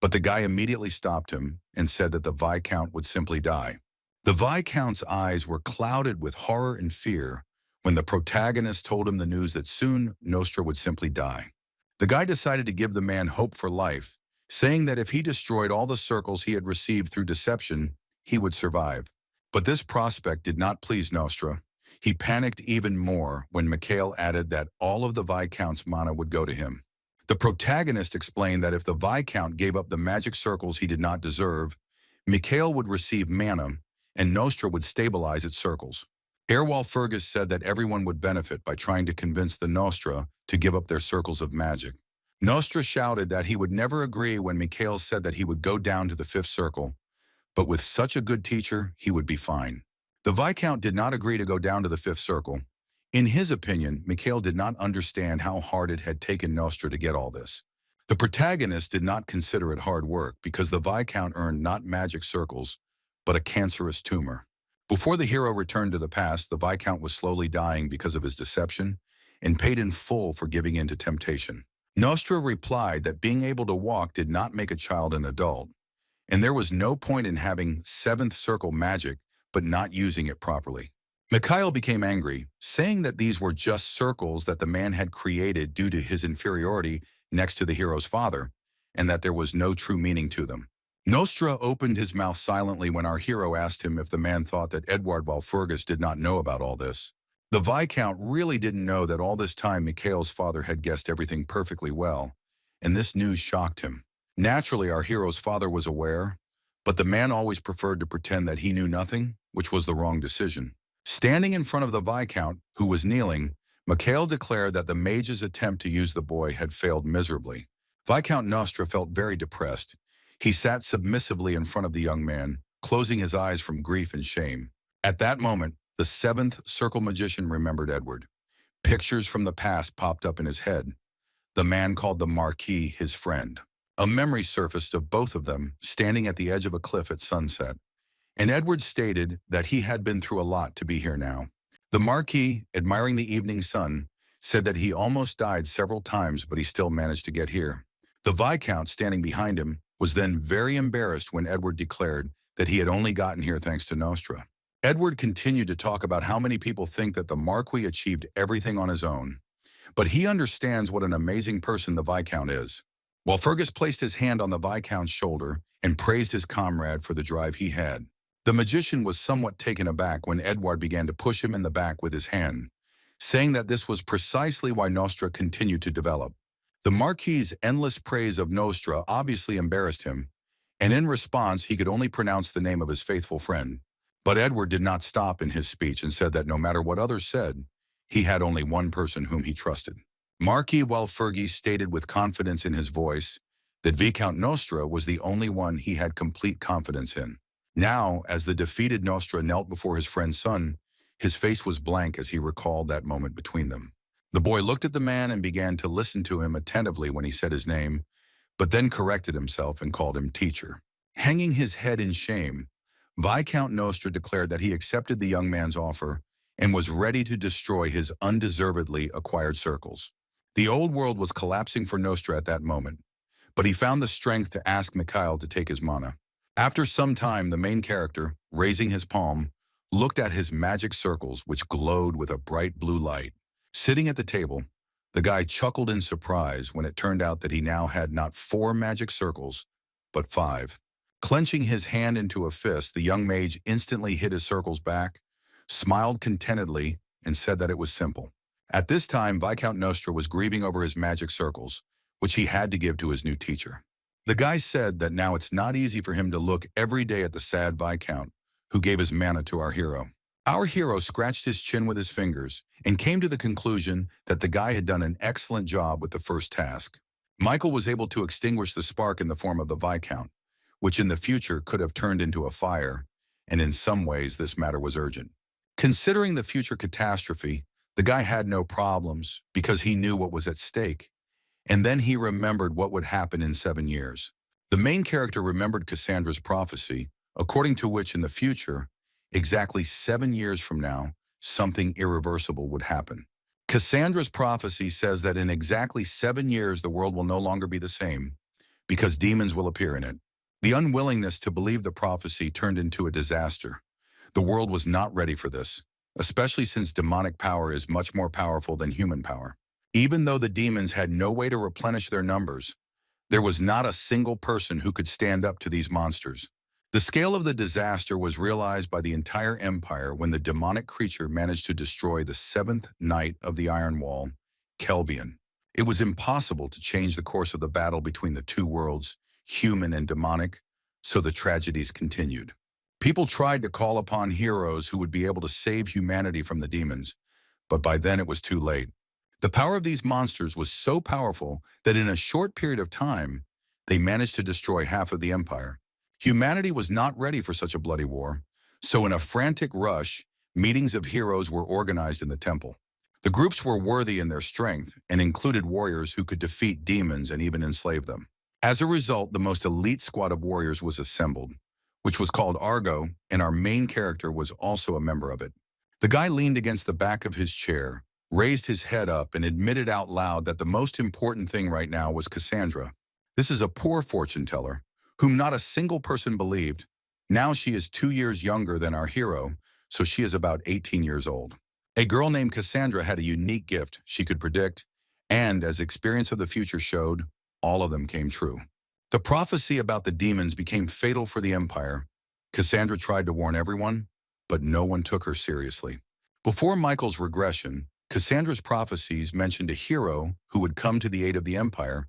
but the guy immediately stopped him and said that the Viscount would simply die. The Viscount's eyes were clouded with horror and fear when the protagonist told him the news that soon Nostra would simply die. The guy decided to give the man hope for life, saying that if he destroyed all the circles he had received through deception, he would survive. But this prospect did not please Nostra. He panicked even more when Mikhail added that all of the Viscount's mana would go to him. The protagonist explained that if the Viscount gave up the magic circles he did not deserve, Mikhail would receive mana, and Nostra would stabilize its circles. Walfurgis said that everyone would benefit by trying to convince the Nostra to give up their circles of magic. Nostra shouted that he would never agree when Mikhail said that he would go down to the fifth circle, but with such a good teacher, he would be fine. The Viscount did not agree to go down to the fifth circle. In his opinion, Mikhail did not understand how hard it had taken Nostra to get all this. The protagonist did not consider it hard work because the Viscount earned not magic circles, but a cancerous tumor. Before the hero returned to the past, the Viscount was slowly dying because of his deception and paid in full for giving in to temptation. Nostra replied that being able to walk did not make a child an adult, and there was no point in having seventh circle magic but not using it properly. Mikhail became angry, saying that these were just circles that the man had created due to his inferiority next to the hero's father, and that there was no true meaning to them. Nostra opened his mouth silently when our hero asked him if the man thought that Edward Walfurgis did not know about all this. The Viscount really didn't know that all this time Mikhail's father had guessed everything perfectly well, and this news shocked him. Naturally, our hero's father was aware, but the man always preferred to pretend that he knew nothing, which was the wrong decision. Standing in front of the Viscount, who was kneeling, Mikhail declared that the mage's attempt to use the boy had failed miserably. Viscount Nostra felt very depressed. He sat submissively in front of the young man, closing his eyes from grief and shame. At that moment, the seventh circle magician remembered Edward. Pictures from the past popped up in his head. The man called the Marquis his friend. A memory surfaced of both of them standing at the edge of a cliff at sunset, and Edward stated that he had been through a lot to be here now. The Marquis, admiring the evening sun, said that he almost died several times, but he still managed to get here. The Viscount standing behind him was then very embarrassed when Edward declared that he had only gotten here thanks to Nostra. Edward continued to talk about how many people think that the Marquis achieved everything on his own, but he understands what an amazing person the Viscount is. While Fergus placed his hand on the Viscount's shoulder and praised his comrade for the drive he had, the magician was somewhat taken aback when Edward began to push him in the back with his hand, saying that this was precisely why Nostra continued to develop. The Marquis's endless praise of Nostra obviously embarrassed him, and in response he could only pronounce the name of his faithful friend. But Edward did not stop in his speech and said that no matter what others said, he had only one person whom he trusted. Marquis Walfurgi stated with confidence in his voice that Viscount Nostra was the only one he had complete confidence in. Now, as the defeated Nostra knelt before his friend's son, his face was blank as he recalled that moment between them. The boy looked at the man and began to listen to him attentively when he said his name, but then corrected himself and called him teacher. Hanging his head in shame, Viscount Nostra declared that he accepted the young man's offer and was ready to destroy his undeservedly acquired circles. The old world was collapsing for Nostra at that moment, but he found the strength to ask Mikhail to take his mana. After some time, the main character, raising his palm, looked at his magic circles, which glowed with a bright blue light. Sitting at the table, the guy chuckled in surprise when it turned out that he now had not 4 magic circles, but 5. Clenching his hand into a fist, the young mage instantly hit his circles back, smiled contentedly, and said that it was simple. At this time, Viscount Nostra was grieving over his magic circles, which he had to give to his new teacher. The guy said that now it's not easy for him to look every day at the sad Viscount, who gave his mana to our hero. Our hero scratched his chin with his fingers and came to the conclusion that the guy had done an excellent job with the first task. Michael was able to extinguish the spark in the form of the Viscount, which in the future could have turned into a fire, and in some ways this matter was urgent. Considering the future catastrophe, the guy had no problems because he knew what was at stake, and then he remembered what would happen in 7 years. The main character remembered Cassandra's prophecy, according to which in the future, exactly 7 years from now, something irreversible would happen. Cassandra's prophecy says that in exactly 7 years the world will no longer be the same, because demons will appear in it. The unwillingness to believe the prophecy turned into a disaster. The world was not ready for this, especially since demonic power is much more powerful than human power. Even though the demons had no way to replenish their numbers, there was not a single person who could stand up to these monsters. The scale of the disaster was realized by the entire empire when the demonic creature managed to destroy the 7th Knight of the Iron Wall, Kelbian. It was impossible to change the course of the battle between the two worlds, human and demonic, so the tragedies continued. People tried to call upon heroes who would be able to save humanity from the demons, but by then it was too late. The power of these monsters was so powerful that in a short period of time, they managed to destroy half of the empire. Humanity was not ready for such a bloody war, so in a frantic rush, meetings of heroes were organized in the temple. The groups were worthy in their strength and included warriors who could defeat demons and even enslave them. As a result, the most elite squad of warriors was assembled, which was called Argo, and our main character was also a member of it. The guy leaned against the back of his chair, raised his head up, and admitted out loud that the most important thing right now was Cassandra. This is a poor fortune teller, whom not a single person believed. Now she is 2 years younger than our hero, so she is about 18 years old. A girl named Cassandra had a unique gift she could predict, and as experience of the future showed, all of them came true. The prophecy about the demons became fatal for the Empire. Cassandra tried to warn everyone, but no one took her seriously. Before Michael's regression, Cassandra's prophecies mentioned a hero who would come to the aid of the Empire,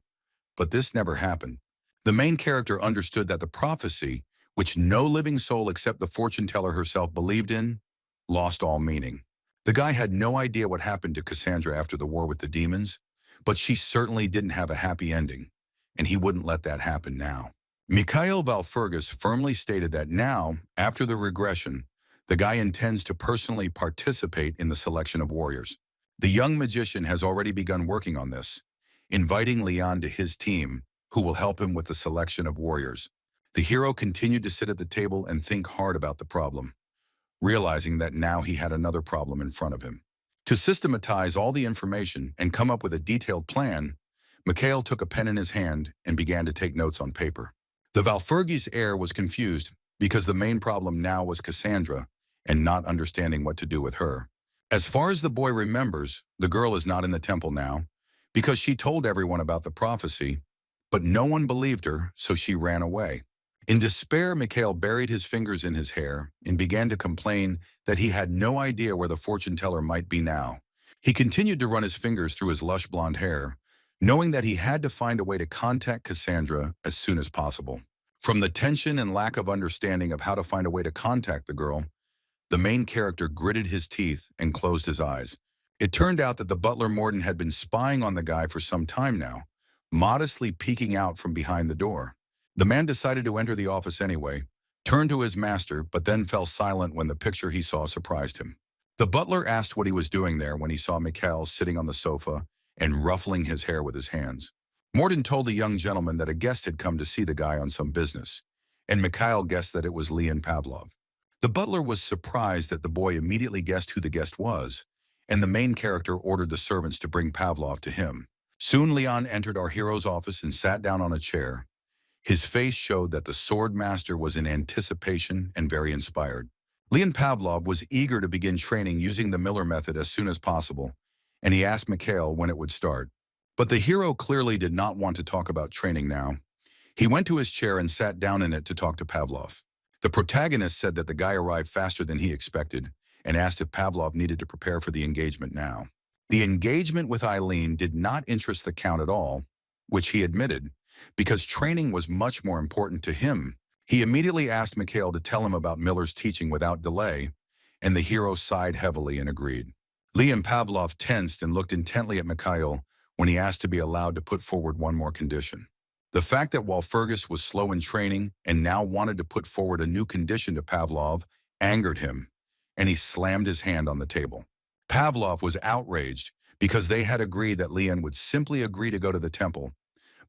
but this never happened. The main character understood that the prophecy, which no living soul except the fortune teller herself believed in, lost all meaning. The guy had no idea what happened to Cassandra after the war with the demons, but she certainly didn't have a happy ending, and he wouldn't let that happen now. Mikhail Valfurgus firmly stated that now, after the regression, the guy intends to personally participate in the selection of warriors. The young magician has already begun working on this, inviting Leon to his team, who will help him with the selection of warriors. The hero continued to sit at the table and think hard about the problem, realizing that now he had another problem in front of him. To systematize all the information and come up with a detailed plan, Mikhail took a pen in his hand and began to take notes on paper. The Valfurgis heir was confused because the main problem now was Cassandra and not understanding what to do with her. As far as the boy remembers, the girl is not in the temple now because she told everyone about the prophecy, but no one believed her, so she ran away. In despair, Mikhail buried his fingers in his hair and began to complain that he had no idea where the fortune teller might be now. He continued to run his fingers through his lush blonde hair, knowing that he had to find a way to contact Cassandra as soon as possible. From the tension and lack of understanding of how to find a way to contact the girl, the main character gritted his teeth and closed his eyes. It turned out that the butler Morden had been spying on the guy for some time now, modestly peeking out from behind the door. The man decided to enter the office anyway, turned to his master, but then fell silent when the picture he saw surprised him. The butler asked what he was doing there when he saw Mikhail sitting on the sofa and ruffling his hair with his hands. Morden told the young gentleman that a guest had come to see the guy on some business, and Mikhail guessed that it was Leon Pavlov. The butler was surprised that the boy immediately guessed who the guest was, and the main character ordered the servants to bring Pavlov to him. Soon Leon entered our hero's office and sat down on a chair. His face showed that the sword master was in anticipation and very inspired. Leon Pavlov was eager to begin training using the Miller method as soon as possible, and he asked Mikhail when it would start. But the hero clearly did not want to talk about training now. He went to his chair and sat down in it to talk to Pavlov. The protagonist said that the guy arrived faster than he expected and asked if Pavlov needed to prepare for the engagement now. The engagement with Eileen did not interest the Count at all, which he admitted, because training was much more important to him. He immediately asked Mikhail to tell him about Miller's teaching without delay, and the hero sighed heavily and agreed. Leon Pavlov tensed and looked intently at Mikhail when he asked to be allowed to put forward one more condition. The fact that Walpurgis was slow in training and now wanted to put forward a new condition to Pavlov angered him, and he slammed his hand on the table. Pavlov was outraged because they had agreed that Leon would simply agree to go to the temple,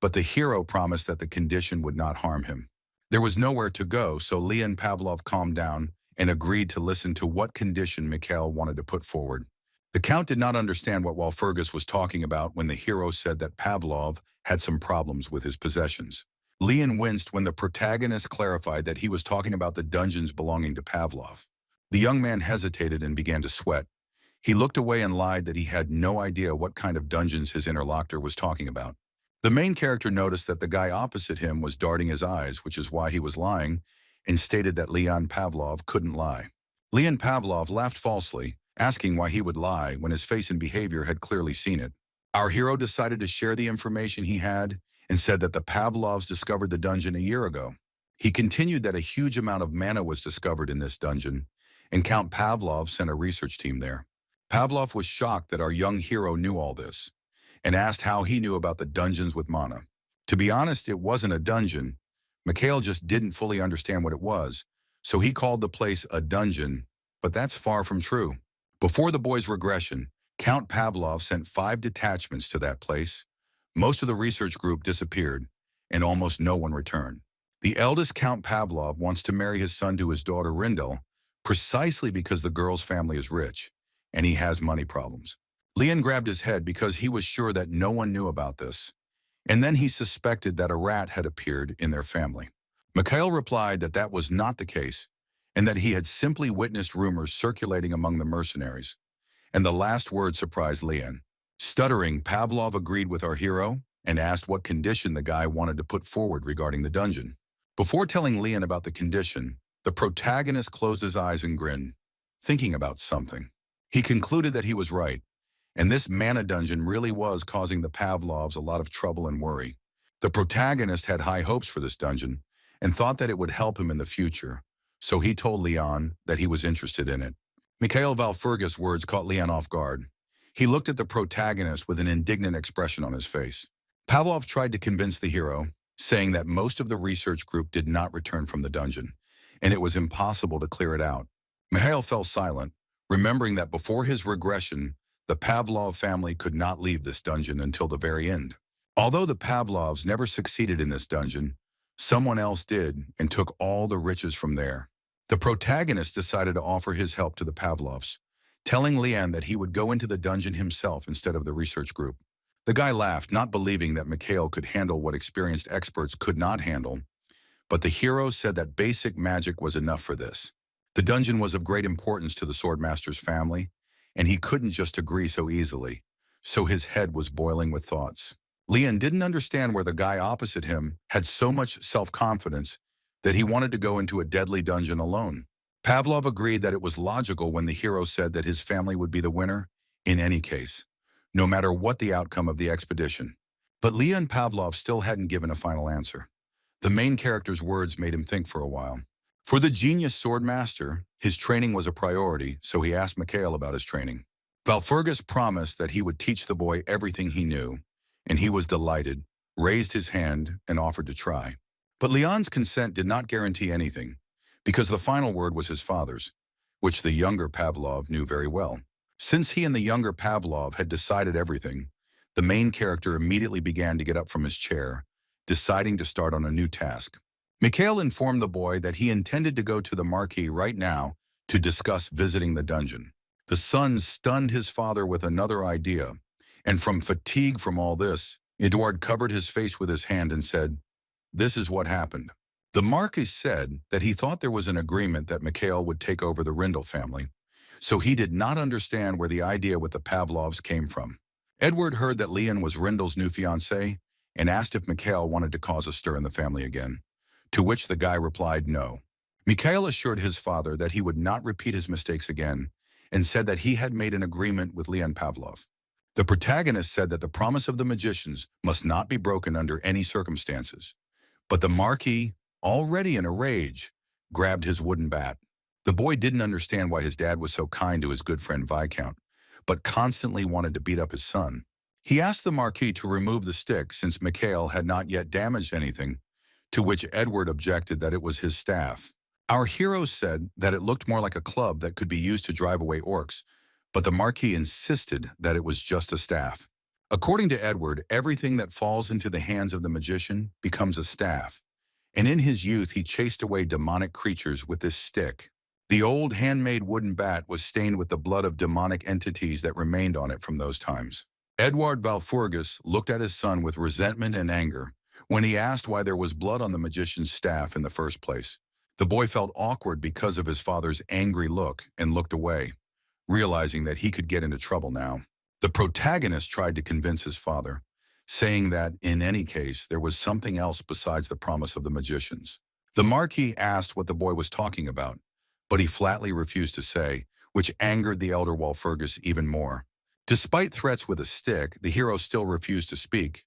but the hero promised that the condition would not harm him. There was nowhere to go, so Leon Pavlov calmed down and agreed to listen to what condition Mikhail wanted to put forward. The Count did not understand what Walpurgis was talking about when the hero said that Pavlov had some problems with his possessions. Leon winced when the protagonist clarified that he was talking about the dungeons belonging to Pavlov. The young man hesitated and began to sweat. He looked away and lied that he had no idea what kind of dungeons his interlocutor was talking about. The main character noticed that the guy opposite him was darting his eyes, which is why he was lying, and stated that Leon Pavlov couldn't lie. Leon Pavlov laughed falsely, asking why he would lie when his face and behavior had clearly seen it. Our hero decided to share the information he had and said that the Pavlovs discovered the dungeon a year ago. He continued that a huge amount of mana was discovered in this dungeon, and Count Pavlov sent a research team there. Pavlov was shocked that our young hero knew all this, and asked how he knew about the dungeons with mana. To be honest, it wasn't a dungeon. Mikhail just didn't fully understand what it was, so he called the place a dungeon, but that's far from true. Before the boy's regression, Count Pavlov sent 5 detachments to that place. Most of the research group disappeared, and almost no one returned. The eldest Count Pavlov wants to marry his son to his daughter Rindel, precisely because the girl's family is rich, and he has money problems. Leon grabbed his head because he was sure that no one knew about this, and then he suspected that a rat had appeared in their family. Mikhail replied that that was not the case, and that he had simply witnessed rumors circulating among the mercenaries. And the last word surprised Leon. Stuttering, Pavlov agreed with our hero and asked what condition the guy wanted to put forward regarding the dungeon. Before telling Leon about the condition, the protagonist closed his eyes and grinned, thinking about something. He concluded that he was right, and this mana dungeon really was causing the Pavlovs a lot of trouble and worry. The protagonist had high hopes for this dungeon and thought that it would help him in the future, so he told Leon that he was interested in it. Mikhail Valfurgis' words caught Leon off guard. He looked at the protagonist with an indignant expression on his face. Pavlov tried to convince the hero, saying that most of the research group did not return from the dungeon, and it was impossible to clear it out. Mikhail fell silent, remembering that before his regression, the Pavlov family could not leave this dungeon until the very end. Although the Pavlovs never succeeded in this dungeon, someone else did and took all the riches from there. The protagonist decided to offer his help to the Pavlovs, telling Leon that he would go into the dungeon himself instead of the research group. The guy laughed, not believing that Mikhail could handle what experienced experts could not handle, but the hero said that basic magic was enough for this. The dungeon was of great importance to the Swordmaster's family, and he couldn't just agree so easily, so his head was boiling with thoughts. Leon didn't understand where the guy opposite him had so much self-confidence that he wanted to go into a deadly dungeon alone. Pavlov agreed that it was logical when the hero said that his family would be the winner in any case, no matter what the outcome of the expedition. But Leon Pavlov still hadn't given a final answer. The main character's words made him think for a while. For the genius swordmaster, his training was a priority, so he asked Mikhail about his training. Valfurgus promised that he would teach the boy everything he knew, and he was delighted, raised his hand, and offered to try. But Leon's consent did not guarantee anything, because the final word was his father's, which the younger Pavlov knew very well. Since he and the younger Pavlov had decided everything, the main character immediately began to get up from his chair, deciding to start on a new task. Mikhail informed the boy that he intended to go to the Marquis right now to discuss visiting the dungeon. The son stunned his father with another idea, and from fatigue from all this, Eduard covered his face with his hand and said, "This is what happened." The Marquis said that he thought there was an agreement that Mikhail would take over the Rindel family, so he did not understand where the idea with the Pavlovs came from. Edward heard that Leon was Rindel's new fiancé and asked if Mikhail wanted to cause a stir in the family again, to which the guy replied no. Mikhail assured his father that he would not repeat his mistakes again and said that he had made an agreement with Leon Pavlov. The protagonist said that the promise of the magicians must not be broken under any circumstances, but the Marquis, already in a rage, grabbed his wooden bat. The boy didn't understand why his dad was so kind to his good friend Viscount, but constantly wanted to beat up his son. He asked the Marquis to remove the stick since Mikhail had not yet damaged anything, to which Edward objected that it was his staff. Our hero said that it looked more like a club that could be used to drive away orcs, but the Marquis insisted that it was just a staff. According to Edward, everything that falls into the hands of the magician becomes a staff, and in his youth he chased away demonic creatures with this stick. The old handmade wooden bat was stained with the blood of demonic entities that remained on it from those times. Edward Valfurgus looked at his son with resentment and anger when he asked why there was blood on the magician's staff in the first place. The boy felt awkward because of his father's angry look and looked away, realizing that he could get into trouble now. The protagonist tried to convince his father, saying that, in any case, there was something else besides the promise of the magicians. The Marquis asked what the boy was talking about, but he flatly refused to say, which angered the elder Walpurgis even more. Despite threats with a stick, the hero still refused to speak,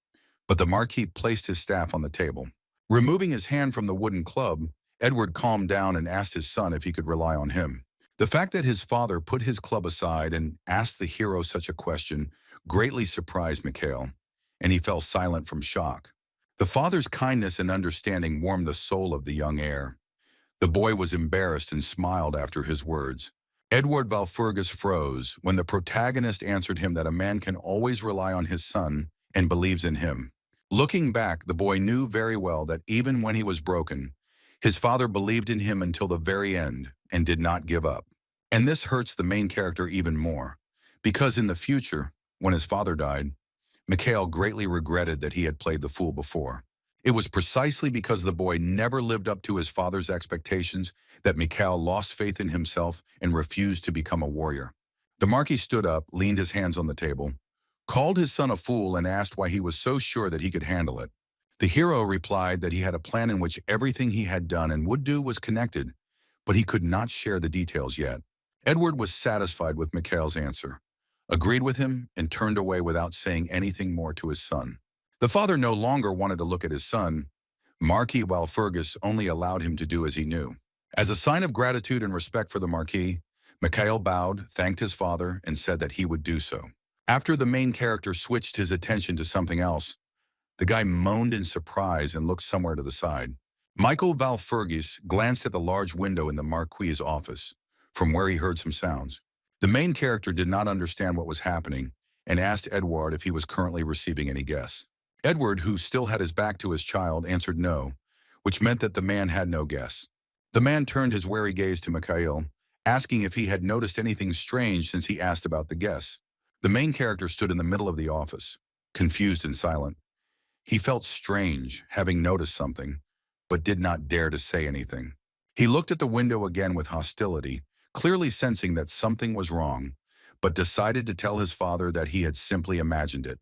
but the Marquis placed his staff on the table. Removing his hand from the wooden club, Edward calmed down and asked his son if he could rely on him. The fact that his father put his club aside and asked the hero such a question greatly surprised Mikhail, and he fell silent from shock. The father's kindness and understanding warmed the soul of the young heir. The boy was embarrassed and smiled after his words. Edward Valfurgus froze when the protagonist answered him that a man can always rely on his son and believes in him. Looking back, the boy knew very well that even when he was broken, his father believed in him until the very end and did not give up. And this hurts the main character even more, because in the future, when his father died, Mikhail greatly regretted that he had played the fool before. It was precisely because the boy never lived up to his father's expectations that Mikhail lost faith in himself and refused to become a warrior. The Marquis stood up, leaned his hands on the table, called his son a fool, and asked why he was so sure that he could handle it. The hero replied that he had a plan in which everything he had done and would do was connected, but he could not share the details yet. Edward was satisfied with Mikhail's answer, agreed with him, and turned away without saying anything more to his son. The father no longer wanted to look at his son. Marquis Walpurgis only allowed him to do as he knew. As a sign of gratitude and respect for the Marquis, Mikhail bowed, thanked his father, and said that he would do so. After the main character switched his attention to something else, the guy moaned in surprise and looked somewhere to the side. Michael Valfurgis glanced at the large window in the Marquis's office, from where he heard some sounds. The main character did not understand what was happening and asked Edward if he was currently receiving any guests. Edward, who still had his back to his child, answered no, which meant that the man had no guests. The man turned his wary gaze to Mikhail, asking if he had noticed anything strange since he asked about the guests. The main character stood in the middle of the office, confused and silent. He felt strange, having noticed something, but did not dare to say anything. He looked at the window again with hostility, clearly sensing that something was wrong, but decided to tell his father that he had simply imagined it.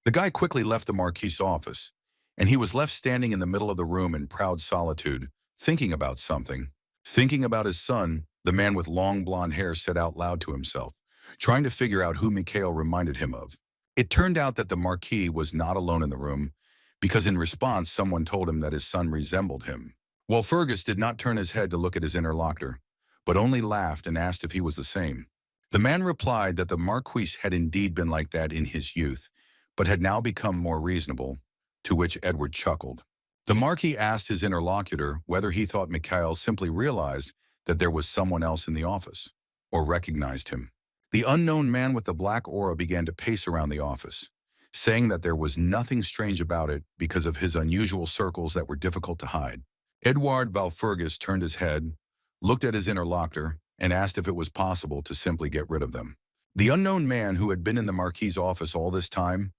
The guy quickly left the Marquis's office, and he was left standing in the middle of the room in proud solitude, thinking about something. Thinking about his son, the man with long blonde hair said out loud to himself, trying to figure out who Mikhail reminded him of. It turned out that the Marquis was not alone in the room, because in response someone told him that his son resembled him. Fergus did not turn his head to look at his interlocutor, but only laughed and asked if he was the same. The man replied that the Marquis had indeed been like that in his youth, but had now become more reasonable, to which Edward chuckled. The Marquis asked his interlocutor whether he thought Mikhail simply realized that there was someone else in the office, or recognized him. The unknown man with the black aura began to pace around the office, saying that there was nothing strange about it because of his unusual circles that were difficult to hide. Edward Valfergus turned his head, looked at his interlocutor, and asked if it was possible to simply get rid of them. The unknown man, who had been in the Marquis's office all this time,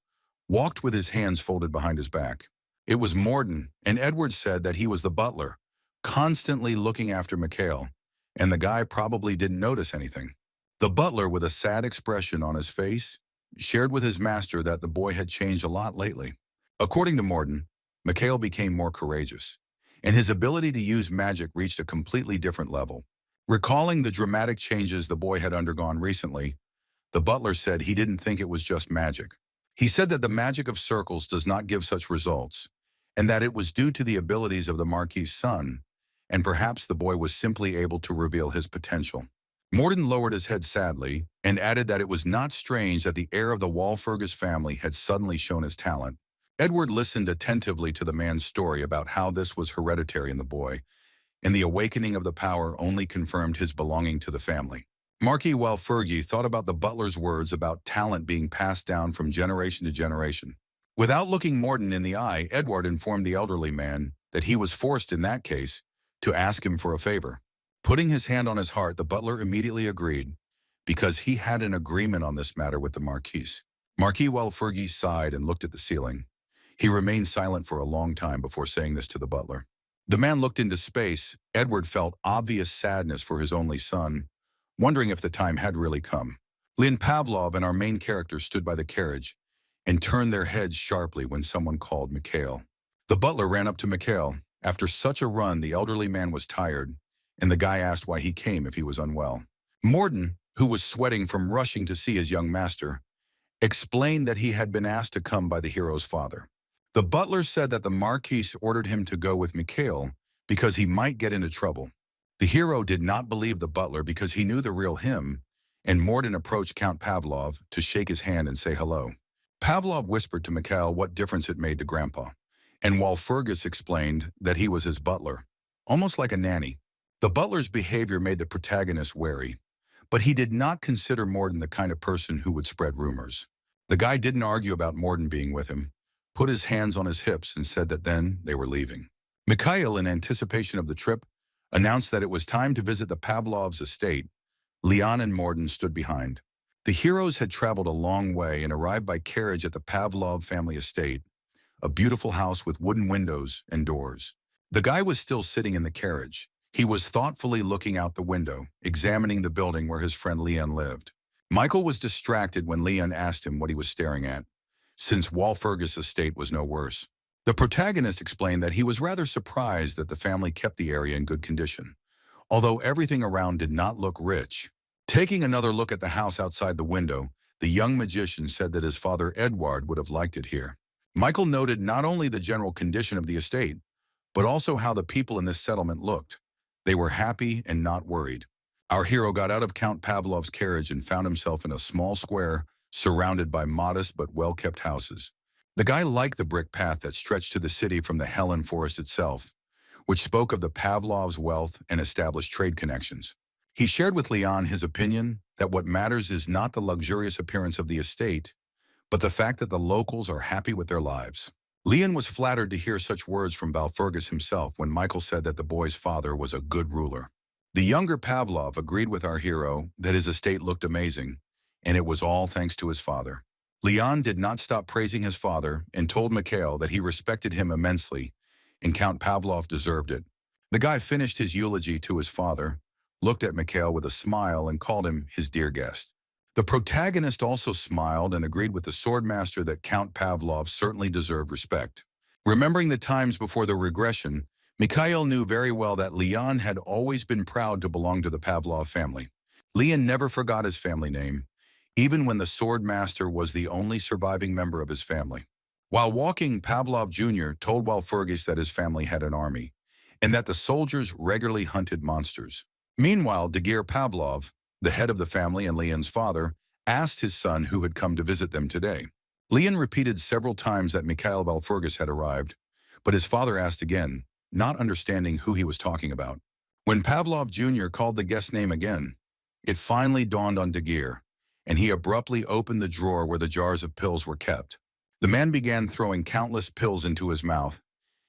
walked with his hands folded behind his back. It was Morden, and Edward said that he was the butler, constantly looking after Mikhail, and the guy probably didn't notice anything. The butler, with a sad expression on his face, shared with his master that the boy had changed a lot lately. According to Morden, Mikhail became more courageous, and his ability to use magic reached a completely different level. Recalling the dramatic changes the boy had undergone recently, the butler said he didn't think it was just magic. He said that the magic of circles does not give such results, and that it was due to the abilities of the Marquis's son, and perhaps the boy was simply able to reveal his potential. Morden lowered his head sadly and added that it was not strange that the heir of the Walfurgis family had suddenly shown his talent. Edward listened attentively to the man's story about how this was hereditary in the boy, and the awakening of the power only confirmed his belonging to the family. Marquis Walfurgi thought about the butler's words about talent being passed down from generation to generation. Without looking Morden in the eye, Edward informed the elderly man that he was forced, in that case, to ask him for a favor. Putting his hand on his heart, the butler immediately agreed, because he had an agreement on this matter with the Marquis. Marquis Walfurgi sighed and looked at the ceiling. He remained silent for a long time before saying this to the butler. The man looked into space. Edward felt obvious sadness for his only son, wondering if the time had really come. Leon Pavlov and our main character stood by the carriage and turned their heads sharply when someone called Mikhail. The butler ran up to Mikhail. After such a run, the elderly man was tired, and the guy asked why he came if he was unwell. Morden, who was sweating from rushing to see his young master, explained that he had been asked to come by the hero's father. The butler said that the Marquis ordered him to go with Mikhail because he might get into trouble. The hero did not believe the butler because he knew the real him, and Morden approached Count Pavlov to shake his hand and say hello. Pavlov whispered to Mikhail what difference it made to Grandpa, and Walfurgis explained that he was his butler, almost like a nanny. The butler's behavior made the protagonist wary, but he did not consider Morden the kind of person who would spread rumors. The guy didn't argue about Morden being with him, put his hands on his hips, and said that then they were leaving. Mikhail, in anticipation of the trip, announced that it was time to visit the Pavlovs' estate. Leon and Morden stood behind. The heroes had traveled a long way and arrived by carriage at the Pavlov family estate, a beautiful house with wooden windows and doors. The guy was still sitting in the carriage. He was thoughtfully looking out the window, examining the building where his friend Leon lived. Michael was distracted when Leon asked him what he was staring at, since Walfurgis' estate was no worse. The protagonist explained that he was rather surprised that the family kept the area in good condition, although everything around did not look rich. Taking another look at the house outside the window, the young magician said that his father Edward would have liked it here. Michael noted not only the general condition of the estate, but also how the people in this settlement looked. They were happy and not worried. Our hero got out of Count Pavlov's carriage and found himself in a small square surrounded by modest but well-kept houses. The guy liked the brick path that stretched to the city from the Helen Forest itself, which spoke of the Pavlovs' wealth and established trade connections. He shared with Leon his opinion that what matters is not the luxurious appearance of the estate, but the fact that the locals are happy with their lives. Leon was flattered to hear such words from Valfurgis himself when Michael said that the boy's father was a good ruler. The younger Pavlov agreed with our hero that his estate looked amazing, and it was all thanks to his father. Leon did not stop praising his father and told Mikhail that he respected him immensely, and Count Pavlov deserved it. The guy finished his eulogy to his father, looked at Mikhail with a smile, and called him his dear guest. The protagonist also smiled and agreed with the swordmaster that Count Pavlov certainly deserved respect. Remembering the times before the regression, Mikhail knew very well that Leon had always been proud to belong to the Pavlov family. Leon never forgot his family name, even when the swordmaster was the only surviving member of his family. While walking, Pavlov Jr. told Walpurgis that his family had an army, and that the soldiers regularly hunted monsters. Meanwhile, Dagir Pavlov, the head of the family and Leon's father, asked his son who had come to visit them today. Leon repeated several times that Mikhail Walpurgis had arrived, but his father asked again, not understanding who he was talking about. When Pavlov Jr. called the guest's name again, it finally dawned on Dagir, and he abruptly opened the drawer where the jars of pills were kept. The man began throwing countless pills into his mouth.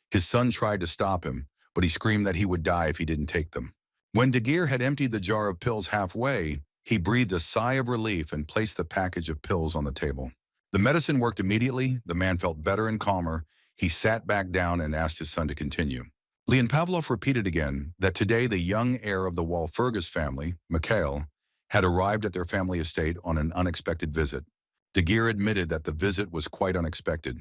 His son tried to stop him, but he screamed that he would die if he didn't take them. When Dagir had emptied the jar of pills halfway, he breathed a sigh of relief and placed the package of pills on the table. The medicine worked immediately. The man felt better and calmer. He sat back down and asked his son to continue. Leon Pavlov repeated again that today the young heir of the Walpurgis family, Mikhail, had arrived at their family estate on an unexpected visit. Dagir admitted that the visit was quite unexpected,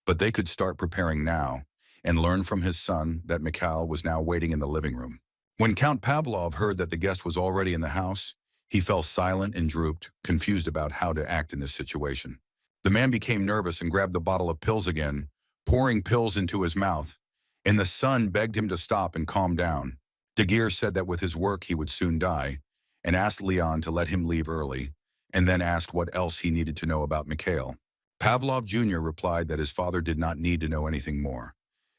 but they could start preparing now and learn from his son that Mikhail was now waiting in the living room. When Count Pavlov heard that the guest was already in the house, he fell silent and drooped, confused about how to act in this situation. The man became nervous and grabbed the bottle of pills again, pouring pills into his mouth, and the son begged him to stop and calm down. Dagir said that with his work he would soon die, and asked Leon to let him leave early, and then asked what else he needed to know about Mikhail. Pavlov Jr. replied that his father did not need to know anything more,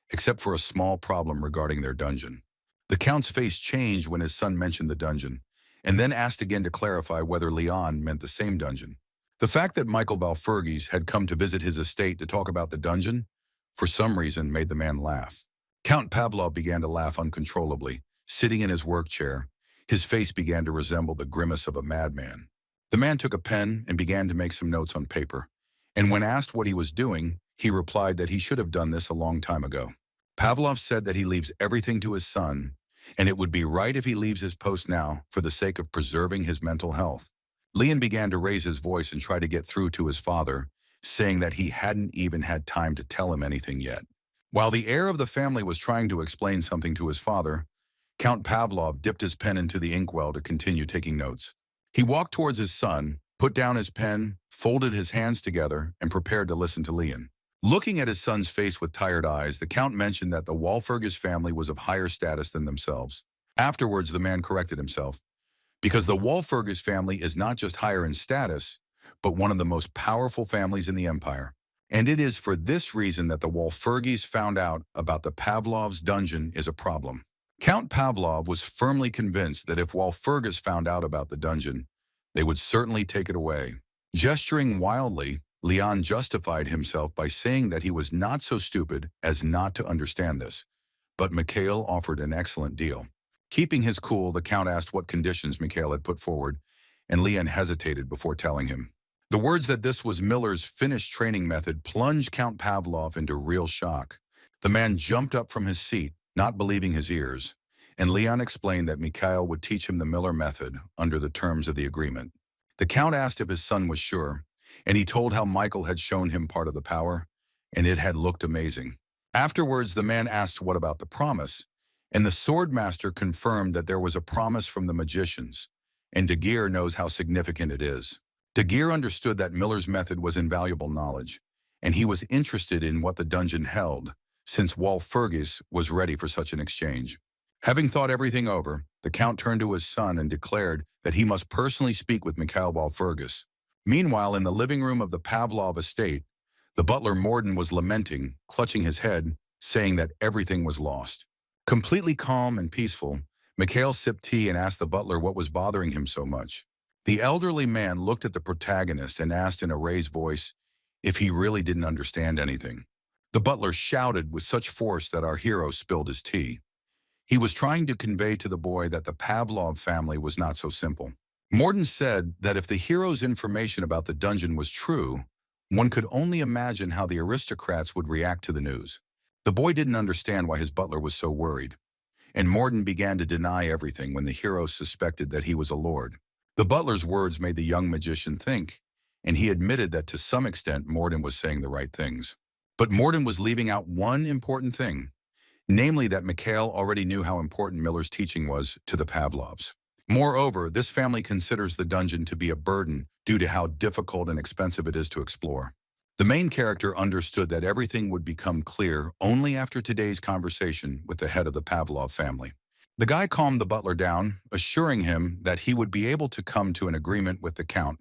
except for a small problem regarding their dungeon. The Count's face changed when his son mentioned the dungeon, and then asked again to clarify whether Leon meant the same dungeon. The fact that Michael Walpurgis had come to visit his estate to talk about the dungeon, for some reason, made the man laugh. Count Pavlov began to laugh uncontrollably, sitting in his work chair. His face began to resemble the grimace of a madman. The man took a pen and began to make some notes on paper, and when asked what he was doing, he replied that he should have done this a long time ago. Pavlov said that he leaves everything to his son, and it would be right if he leaves his post now for the sake of preserving his mental health. Leon began to raise his voice and try to get through to his father, saying that he hadn't even had time to tell him anything yet. While the heir of the family was trying to explain something to his father, Count Pavlov dipped his pen into the inkwell to continue taking notes. He walked towards his son, put down his pen, folded his hands together, and prepared to listen to Leon. Looking at his son's face with tired eyes, the Count mentioned that the Walpurgis family was of higher status than themselves. Afterwards, the man corrected himself, because the Walpurgis family is not just higher in status, but one of the most powerful families in the empire. And it is for this reason that the Walpurgis found out about the Pavlov's dungeon is a problem. Count Pavlov was firmly convinced that if Walpurgis found out about the dungeon, they would certainly take it away. Gesturing wildly, Leon justified himself by saying that he was not so stupid as not to understand this, but Mikhail offered an excellent deal. Keeping his cool, the Count asked what conditions Mikhail had put forward, and Leon hesitated before telling him. The words that this was Miller's finished training method plunged Count Pavlov into real shock. The man jumped up from his seat, not believing his ears, and Leon explained that Mikhail would teach him the Miller method under the terms of the agreement. The Count asked if his son was sure, and he told how Michael had shown him part of the power, and it had looked amazing. Afterwards, the man asked what about the promise, and the swordmaster confirmed that there was a promise from the magicians, and Dagir knows how significant it is. Dagir understood that Miller's method was invaluable knowledge, and he was interested in what the dungeon held, since Walpurgis was ready for such an exchange. Having thought everything over, the Count turned to his son and declared that he must personally speak with Mikhail Walpurgis. Meanwhile, in the living room of the Pavlov estate, the butler Morden was lamenting, clutching his head, saying that everything was lost. Completely calm and peaceful, Mikhail sipped tea and asked the butler what was bothering him so much. The elderly man looked at the protagonist and asked in a raised voice if he really didn't understand anything. The butler shouted with such force that our hero spilled his tea. He was trying to convey to the boy that the Pavlov family was not so simple. Morden said that if the hero's information about the dungeon was true, one could only imagine how the aristocrats would react to the news. The boy didn't understand why his butler was so worried, and Morden began to deny everything when the hero suspected that he was a lord. The butler's words made the young magician think, and he admitted that to some extent Morden was saying the right things. But Morden was leaving out one important thing, namely that Mikhail already knew how important Miller's teaching was to the Pavlovs. Moreover, this family considers the dungeon to be a burden due to how difficult and expensive it is to explore. The main character understood that everything would become clear only after today's conversation with the head of the Pavlov family. The guy calmed the butler down, assuring him that he would be able to come to an agreement with the count,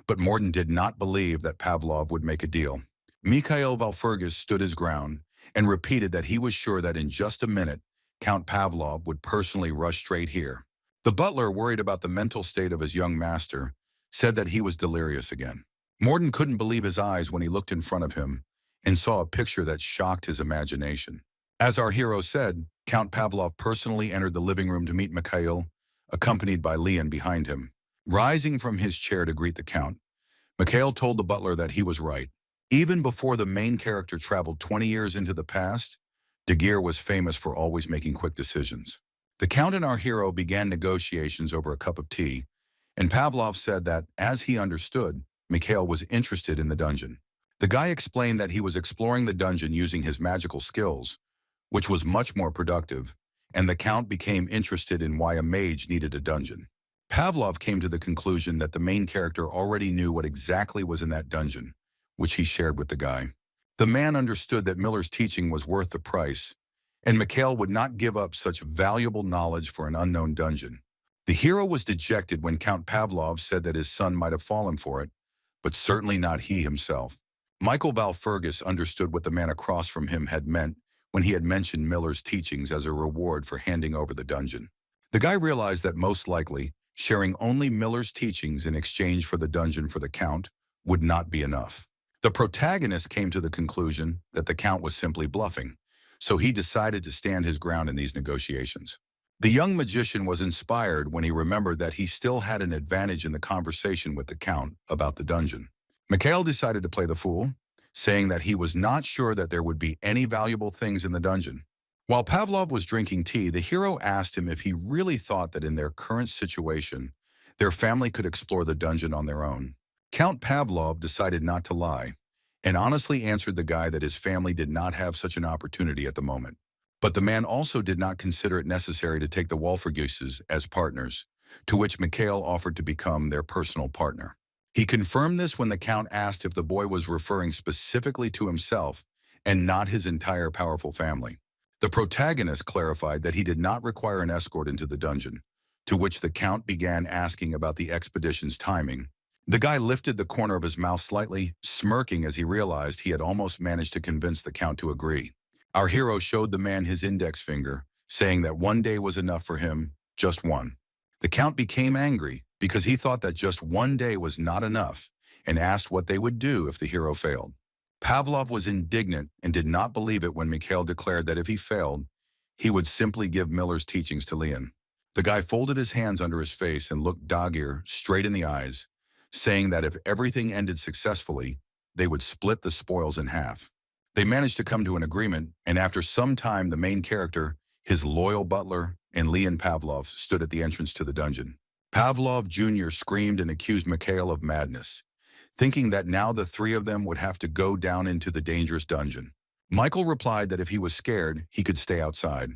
but Morden did not believe that Pavlov would make a deal. Mikhail Valfurgis stood his ground and repeated that he was sure that in just a minute, Count Pavlov would personally rush straight here. The butler, worried about the mental state of his young master, said that he was delirious again. Morden couldn't believe his eyes when he looked in front of him and saw a picture that shocked his imagination. As our hero said, Count Pavlov personally entered the living room to meet Mikhail, accompanied by Leon behind him. Rising from his chair to greet the count, Mikhail told the butler that he was right. Even before the main character traveled 20 years into the past, De Geer was famous for always making quick decisions. The count and our hero began negotiations over a cup of tea, and Pavlov said that, as he understood, Mikhail was interested in the dungeon. The guy explained that he was exploring the dungeon using his magical skills, which was much more productive, and the count became interested in why a mage needed a dungeon. Pavlov came to the conclusion that the main character already knew what exactly was in that dungeon, which he shared with the guy. The man understood that Miller's teaching was worth the price, and Mikhail would not give up such valuable knowledge for an unknown dungeon. The hero was dejected when Count Pavlov said that his son might have fallen for it, but certainly not he himself. Michael Valfurgis understood what the man across from him had meant when he had mentioned Miller's teachings as a reward for handing over the dungeon. The guy realized that most likely, sharing only Miller's teachings in exchange for the dungeon for the count would not be enough. The protagonist came to the conclusion that the count was simply bluffing, so he decided to stand his ground in these negotiations. The young magician was inspired when he remembered that he still had an advantage in the conversation with the count about the dungeon. Mikhail decided to play the fool, saying that he was not sure that there would be any valuable things in the dungeon. While Pavlov was drinking tea, the hero asked him if he really thought that in their current situation, their family could explore the dungeon on their own. Count Pavlov decided not to lie, and honestly answered the guy that his family did not have such an opportunity at the moment. But the man also did not consider it necessary to take the Walfurgises as partners, to which Mikhail offered to become their personal partner. He confirmed this when the count asked if the boy was referring specifically to himself and not his entire powerful family. The protagonist clarified that he did not require an escort into the dungeon, to which the count began asking about the expedition's timing. The guy lifted the corner of his mouth slightly, smirking as he realized he had almost managed to convince the count to agree. Our hero showed the man his index finger, saying that one day was enough for him, just one. The count became angry because he thought that just one day was not enough and asked what they would do if the hero failed. Pavlov was indignant and did not believe it when Mikhail declared that if he failed, he would simply give Miller's teachings to Leon. The guy folded his hands under his face and looked De Geer straight in the eyes, saying that if everything ended successfully, they would split the spoils in half. They managed to come to an agreement, and after some time the main character, his loyal butler, and Leon Pavlov stood at the entrance to the dungeon. Pavlov Jr. screamed and accused Mikhail of madness, thinking that now the three of them would have to go down into the dangerous dungeon. Michael replied that if he was scared, he could stay outside.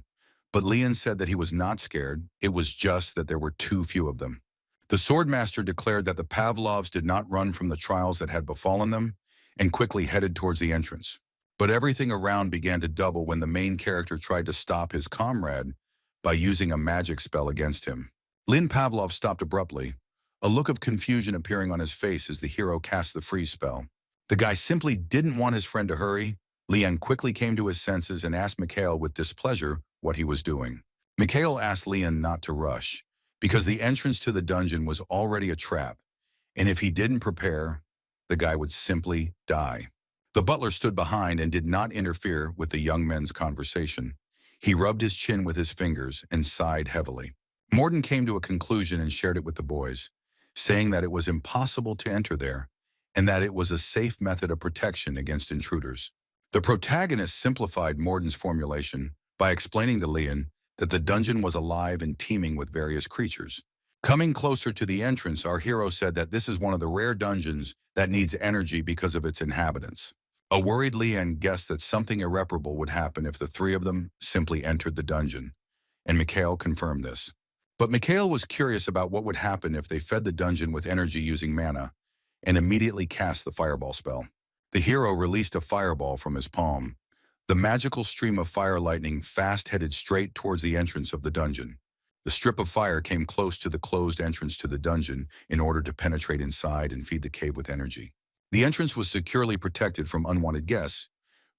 But Leon said that he was not scared, it was just that there were too few of them. The swordmaster declared that the Pavlovs did not run from the trials that had befallen them and quickly headed towards the entrance. But everything around began to double when the main character tried to stop his comrade by using a magic spell against him. Leon Pavlov stopped abruptly, a look of confusion appearing on his face as the hero cast the freeze spell. The guy simply didn't want his friend to hurry. Leon quickly came to his senses and asked Mikhail with displeasure what he was doing. Mikhail asked Leon not to rush, because the entrance to the dungeon was already a trap, and if he didn't prepare, the guy would simply die. The butler stood behind and did not interfere with the young men's conversation. He rubbed his chin with his fingers and sighed heavily. Morden came to a conclusion and shared it with the boys, saying that it was impossible to enter there and that it was a safe method of protection against intruders. The protagonist simplified Morden's formulation by explaining to Leon that the dungeon was alive and teeming with various creatures. Coming closer to the entrance, our hero said that this is one of the rare dungeons that needs energy because of its inhabitants. A worried Leon guessed that something irreparable would happen if the three of them simply entered the dungeon, and Mikhail confirmed this. But Mikhail was curious about what would happen if they fed the dungeon with energy using mana, and immediately cast the fireball spell. The hero released a fireball from his palm. The magical stream of fire lightning fast headed straight towards the entrance of the dungeon. The strip of fire came close to the closed entrance to the dungeon in order to penetrate inside and feed the cave with energy. The entrance was securely protected from unwanted guests,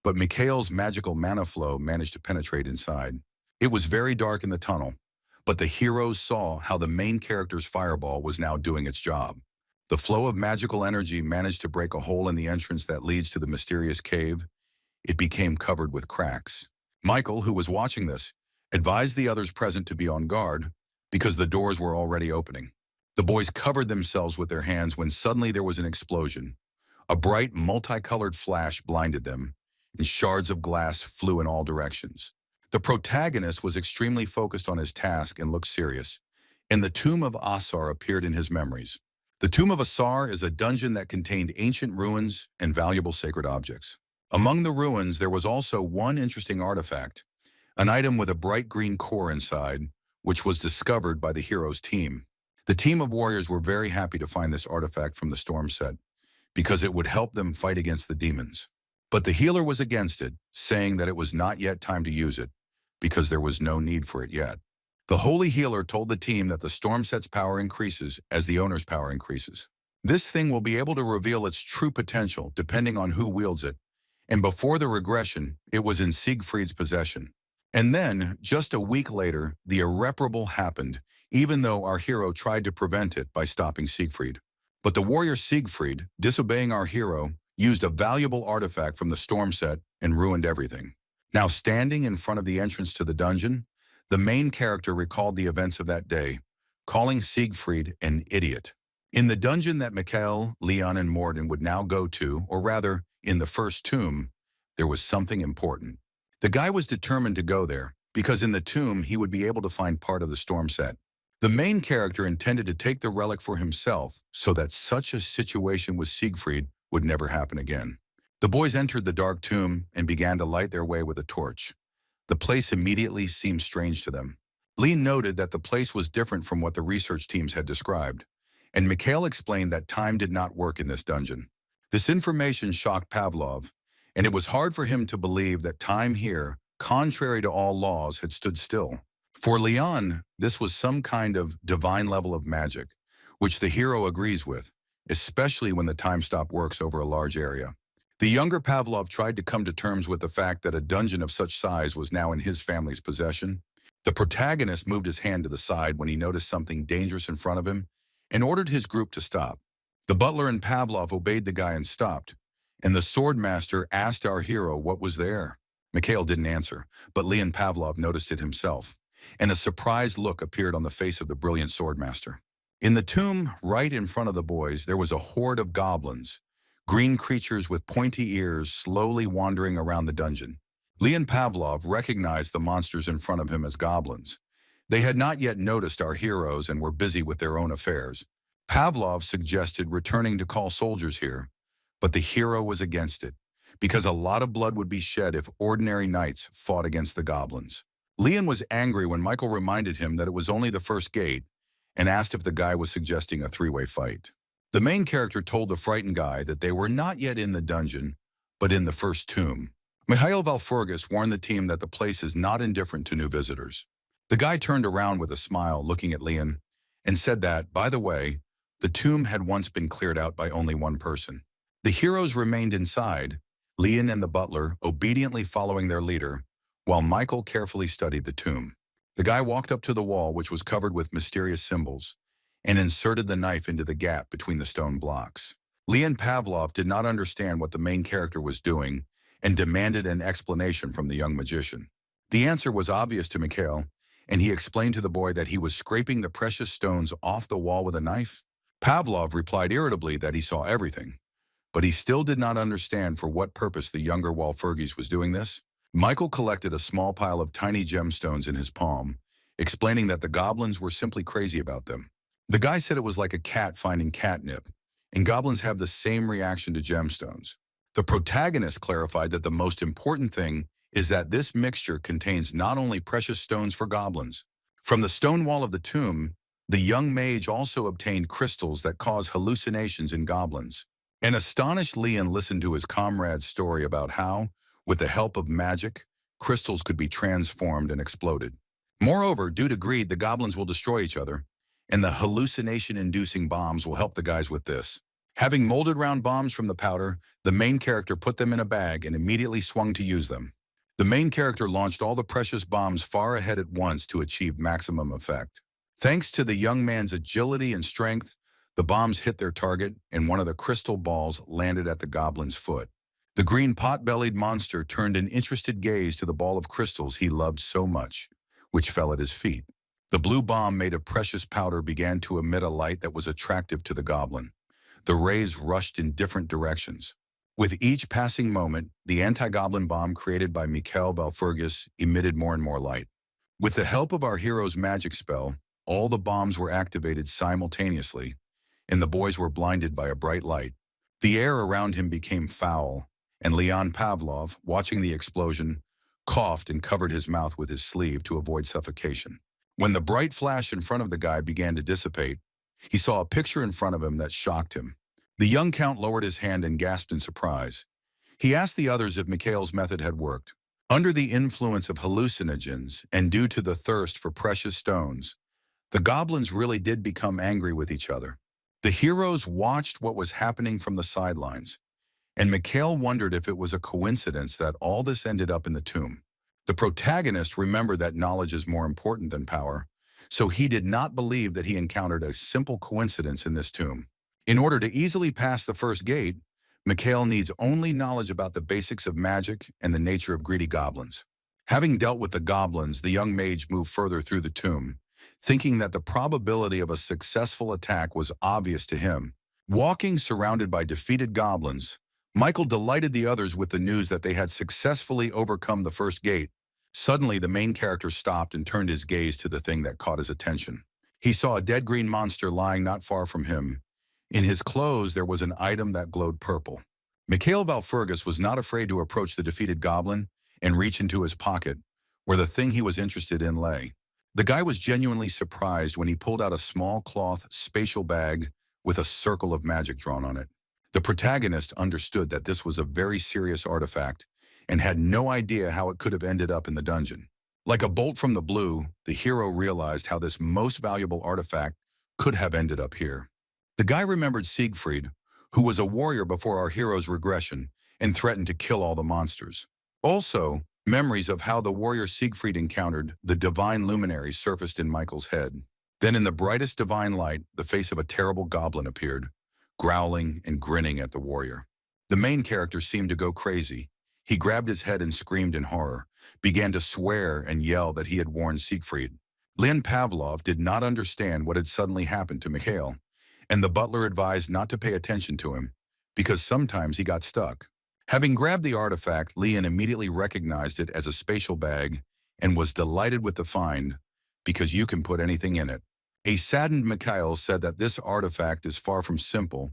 but Mikhail's magical mana flow managed to penetrate inside. It was very dark in the tunnel, but the heroes saw how the main character's fireball was now doing its job. The flow of magical energy managed to break a hole in the entrance that leads to the mysterious cave. It became covered with cracks. Michael, who was watching this, advised the others present to be on guard because the doors were already opening. The boys covered themselves with their hands when suddenly there was an explosion. A bright, multicolored flash blinded them, and shards of glass flew in all directions. The protagonist was extremely focused on his task and looked serious, and the Tomb of Asar appeared in his memories. The Tomb of Asar is a dungeon that contained ancient ruins and valuable sacred objects. Among the ruins, there was also one interesting artifact, an item with a bright green core inside, which was discovered by the hero's team. The team of warriors were very happy to find this artifact from the storm set, because it would help them fight against the demons. But the healer was against it, saying that it was not yet time to use it, because there was no need for it yet. The holy healer told the team that the storm set's power increases as the owner's power increases. This thing will be able to reveal its true potential depending on who wields it, and before the regression, it was in Siegfried's possession. And then, just a week later, the irreparable happened, even though our hero tried to prevent it by stopping Siegfried. But the warrior Siegfried, disobeying our hero, used a valuable artifact from the storm set and ruined everything. Now standing in front of the entrance to the dungeon, the main character recalled the events of that day, calling Siegfried an idiot. In the dungeon that Mikhail, Leon, and Morden would now go to, or rather, in the first tomb, there was something important. The guy was determined to go there, because in the tomb he would be able to find part of the storm set. The main character intended to take the relic for himself so that such a situation with Siegfried would never happen again. The boys entered the dark tomb and began to light their way with a torch. The place immediately seemed strange to them. Lee noted that the place was different from what the research teams had described, and Mikhail explained that time did not work in this dungeon. This information shocked Pavlov, and it was hard for him to believe that time here, contrary to all laws, had stood still. For Leon, this was some kind of divine level of magic, which the hero agrees with, especially when the time stop works over a large area. The younger Pavlov tried to come to terms with the fact that a dungeon of such size was now in his family's possession. The protagonist moved his hand to the side when he noticed something dangerous in front of him and ordered his group to stop. The butler and Pavlov obeyed the guy and stopped, and the swordmaster asked our hero what was there. Mikhail didn't answer, but Leon Pavlov noticed it himself, and a surprised look appeared on the face of the brilliant swordmaster. In the tomb, right in front of the boys, there was a horde of goblins, green creatures with pointy ears slowly wandering around the dungeon. Leon Pavlov recognized the monsters in front of him as goblins. They had not yet noticed our heroes and were busy with their own affairs. Pavlov suggested returning to call soldiers here, but the hero was against it, because a lot of blood would be shed if ordinary knights fought against the goblins. Leon was angry when Michael reminded him that it was only the first gate and asked if the guy was suggesting a three-way fight. The main character told the frightened guy that they were not yet in the dungeon, but in the first tomb. Mikhail Valfurgis warned the team that the place is not indifferent to new visitors. The guy turned around with a smile, looking at Leon, and said that, by the way, the tomb had once been cleared out by only one person. The heroes remained inside, Leon and the butler obediently following their leader, while Michael carefully studied the tomb. The guy walked up to the wall, which was covered with mysterious symbols, and inserted the knife into the gap between the stone blocks. Leon Pavlov did not understand what the main character was doing and demanded an explanation from the young magician. The answer was obvious to Mikhail, and he explained to the boy that he was scraping the precious stones off the wall with a knife. Pavlov replied irritably that he saw everything, but he still did not understand for what purpose the younger Walpurgis was doing this. Michael collected a small pile of tiny gemstones in his palm, explaining that the goblins were simply crazy about them. The guy said it was like a cat finding catnip, and goblins have the same reaction to gemstones. The protagonist clarified that the most important thing is that this mixture contains not only precious stones for goblins. From the stone wall of the tomb, the young mage also obtained crystals that cause hallucinations in goblins. An astonished Leon listened to his comrade's story about how, with the help of magic, crystals could be transformed and exploded. Moreover, due to greed, the goblins will destroy each other, and the hallucination-inducing bombs will help the guys with this. Having molded round bombs from the powder, the main character put them in a bag and immediately swung to use them. The main character launched all the precious bombs far ahead at once to achieve maximum effect. Thanks to the young man's agility and strength, the bombs hit their target, and one of the crystal balls landed at the goblin's foot. The green pot-bellied monster turned an interested gaze to the ball of crystals he loved so much, which fell at his feet. The blue bomb made of precious powder began to emit a light that was attractive to the goblin. The rays rushed in different directions. With each passing moment, the anti-goblin bomb created by Mikhail Valfurgis emitted more and more light. With the help of our hero's magic spell, all the bombs were activated simultaneously, and the boys were blinded by a bright light. The air around him became foul, and Leon Pavlov, watching the explosion, coughed and covered his mouth with his sleeve to avoid suffocation. When the bright flash in front of the guy began to dissipate, he saw a picture in front of him that shocked him. The young count lowered his hand and gasped in surprise. He asked the others if Mikhail's method had worked. Under the influence of hallucinogens and due to the thirst for precious stones, the goblins really did become angry with each other. The heroes watched what was happening from the sidelines, and Mikhail wondered if it was a coincidence that all this ended up in the tomb. The protagonist remembered that knowledge is more important than power, so he did not believe that he encountered a simple coincidence in this tomb. In order to easily pass the first gate, Mikhail needs only knowledge about the basics of magic and the nature of greedy goblins. Having dealt with the goblins, the young mage moved further through the tomb, thinking that the probability of a successful attack was obvious to him. Walking surrounded by defeated goblins, Michael delighted the others with the news that they had successfully overcome the first gate. Suddenly, the main character stopped and turned his gaze to the thing that caught his attention. He saw a dead green monster lying not far from him. In his clothes, there was an item that glowed purple. Mikhail Valfurgis was not afraid to approach the defeated goblin and reach into his pocket, where the thing he was interested in lay. The guy was genuinely surprised when he pulled out a small cloth spatial bag with a circle of magic drawn on it. The protagonist understood that this was a very serious artifact and had no idea how it could have ended up in the dungeon. Like a bolt from the blue, the hero realized how this most valuable artifact could have ended up here. The guy remembered Siegfried, who was a warrior before our hero's regression and threatened to kill all the monsters. Also, memories of how the warrior Siegfried encountered the divine luminary surfaced in Michael's head. Then in the brightest divine light, the face of a terrible goblin appeared, growling and grinning at the warrior. The main character seemed to go crazy. He grabbed his head and screamed in horror, began to swear and yell that he had warned Siegfried. Leon Pavlov did not understand what had suddenly happened to Mikhail, and the butler advised not to pay attention to him, because sometimes he got stuck. Having grabbed the artifact, Leon immediately recognized it as a spatial bag and was delighted with the find, because you can put anything in it. A saddened Mikhail said that this artifact is far from simple,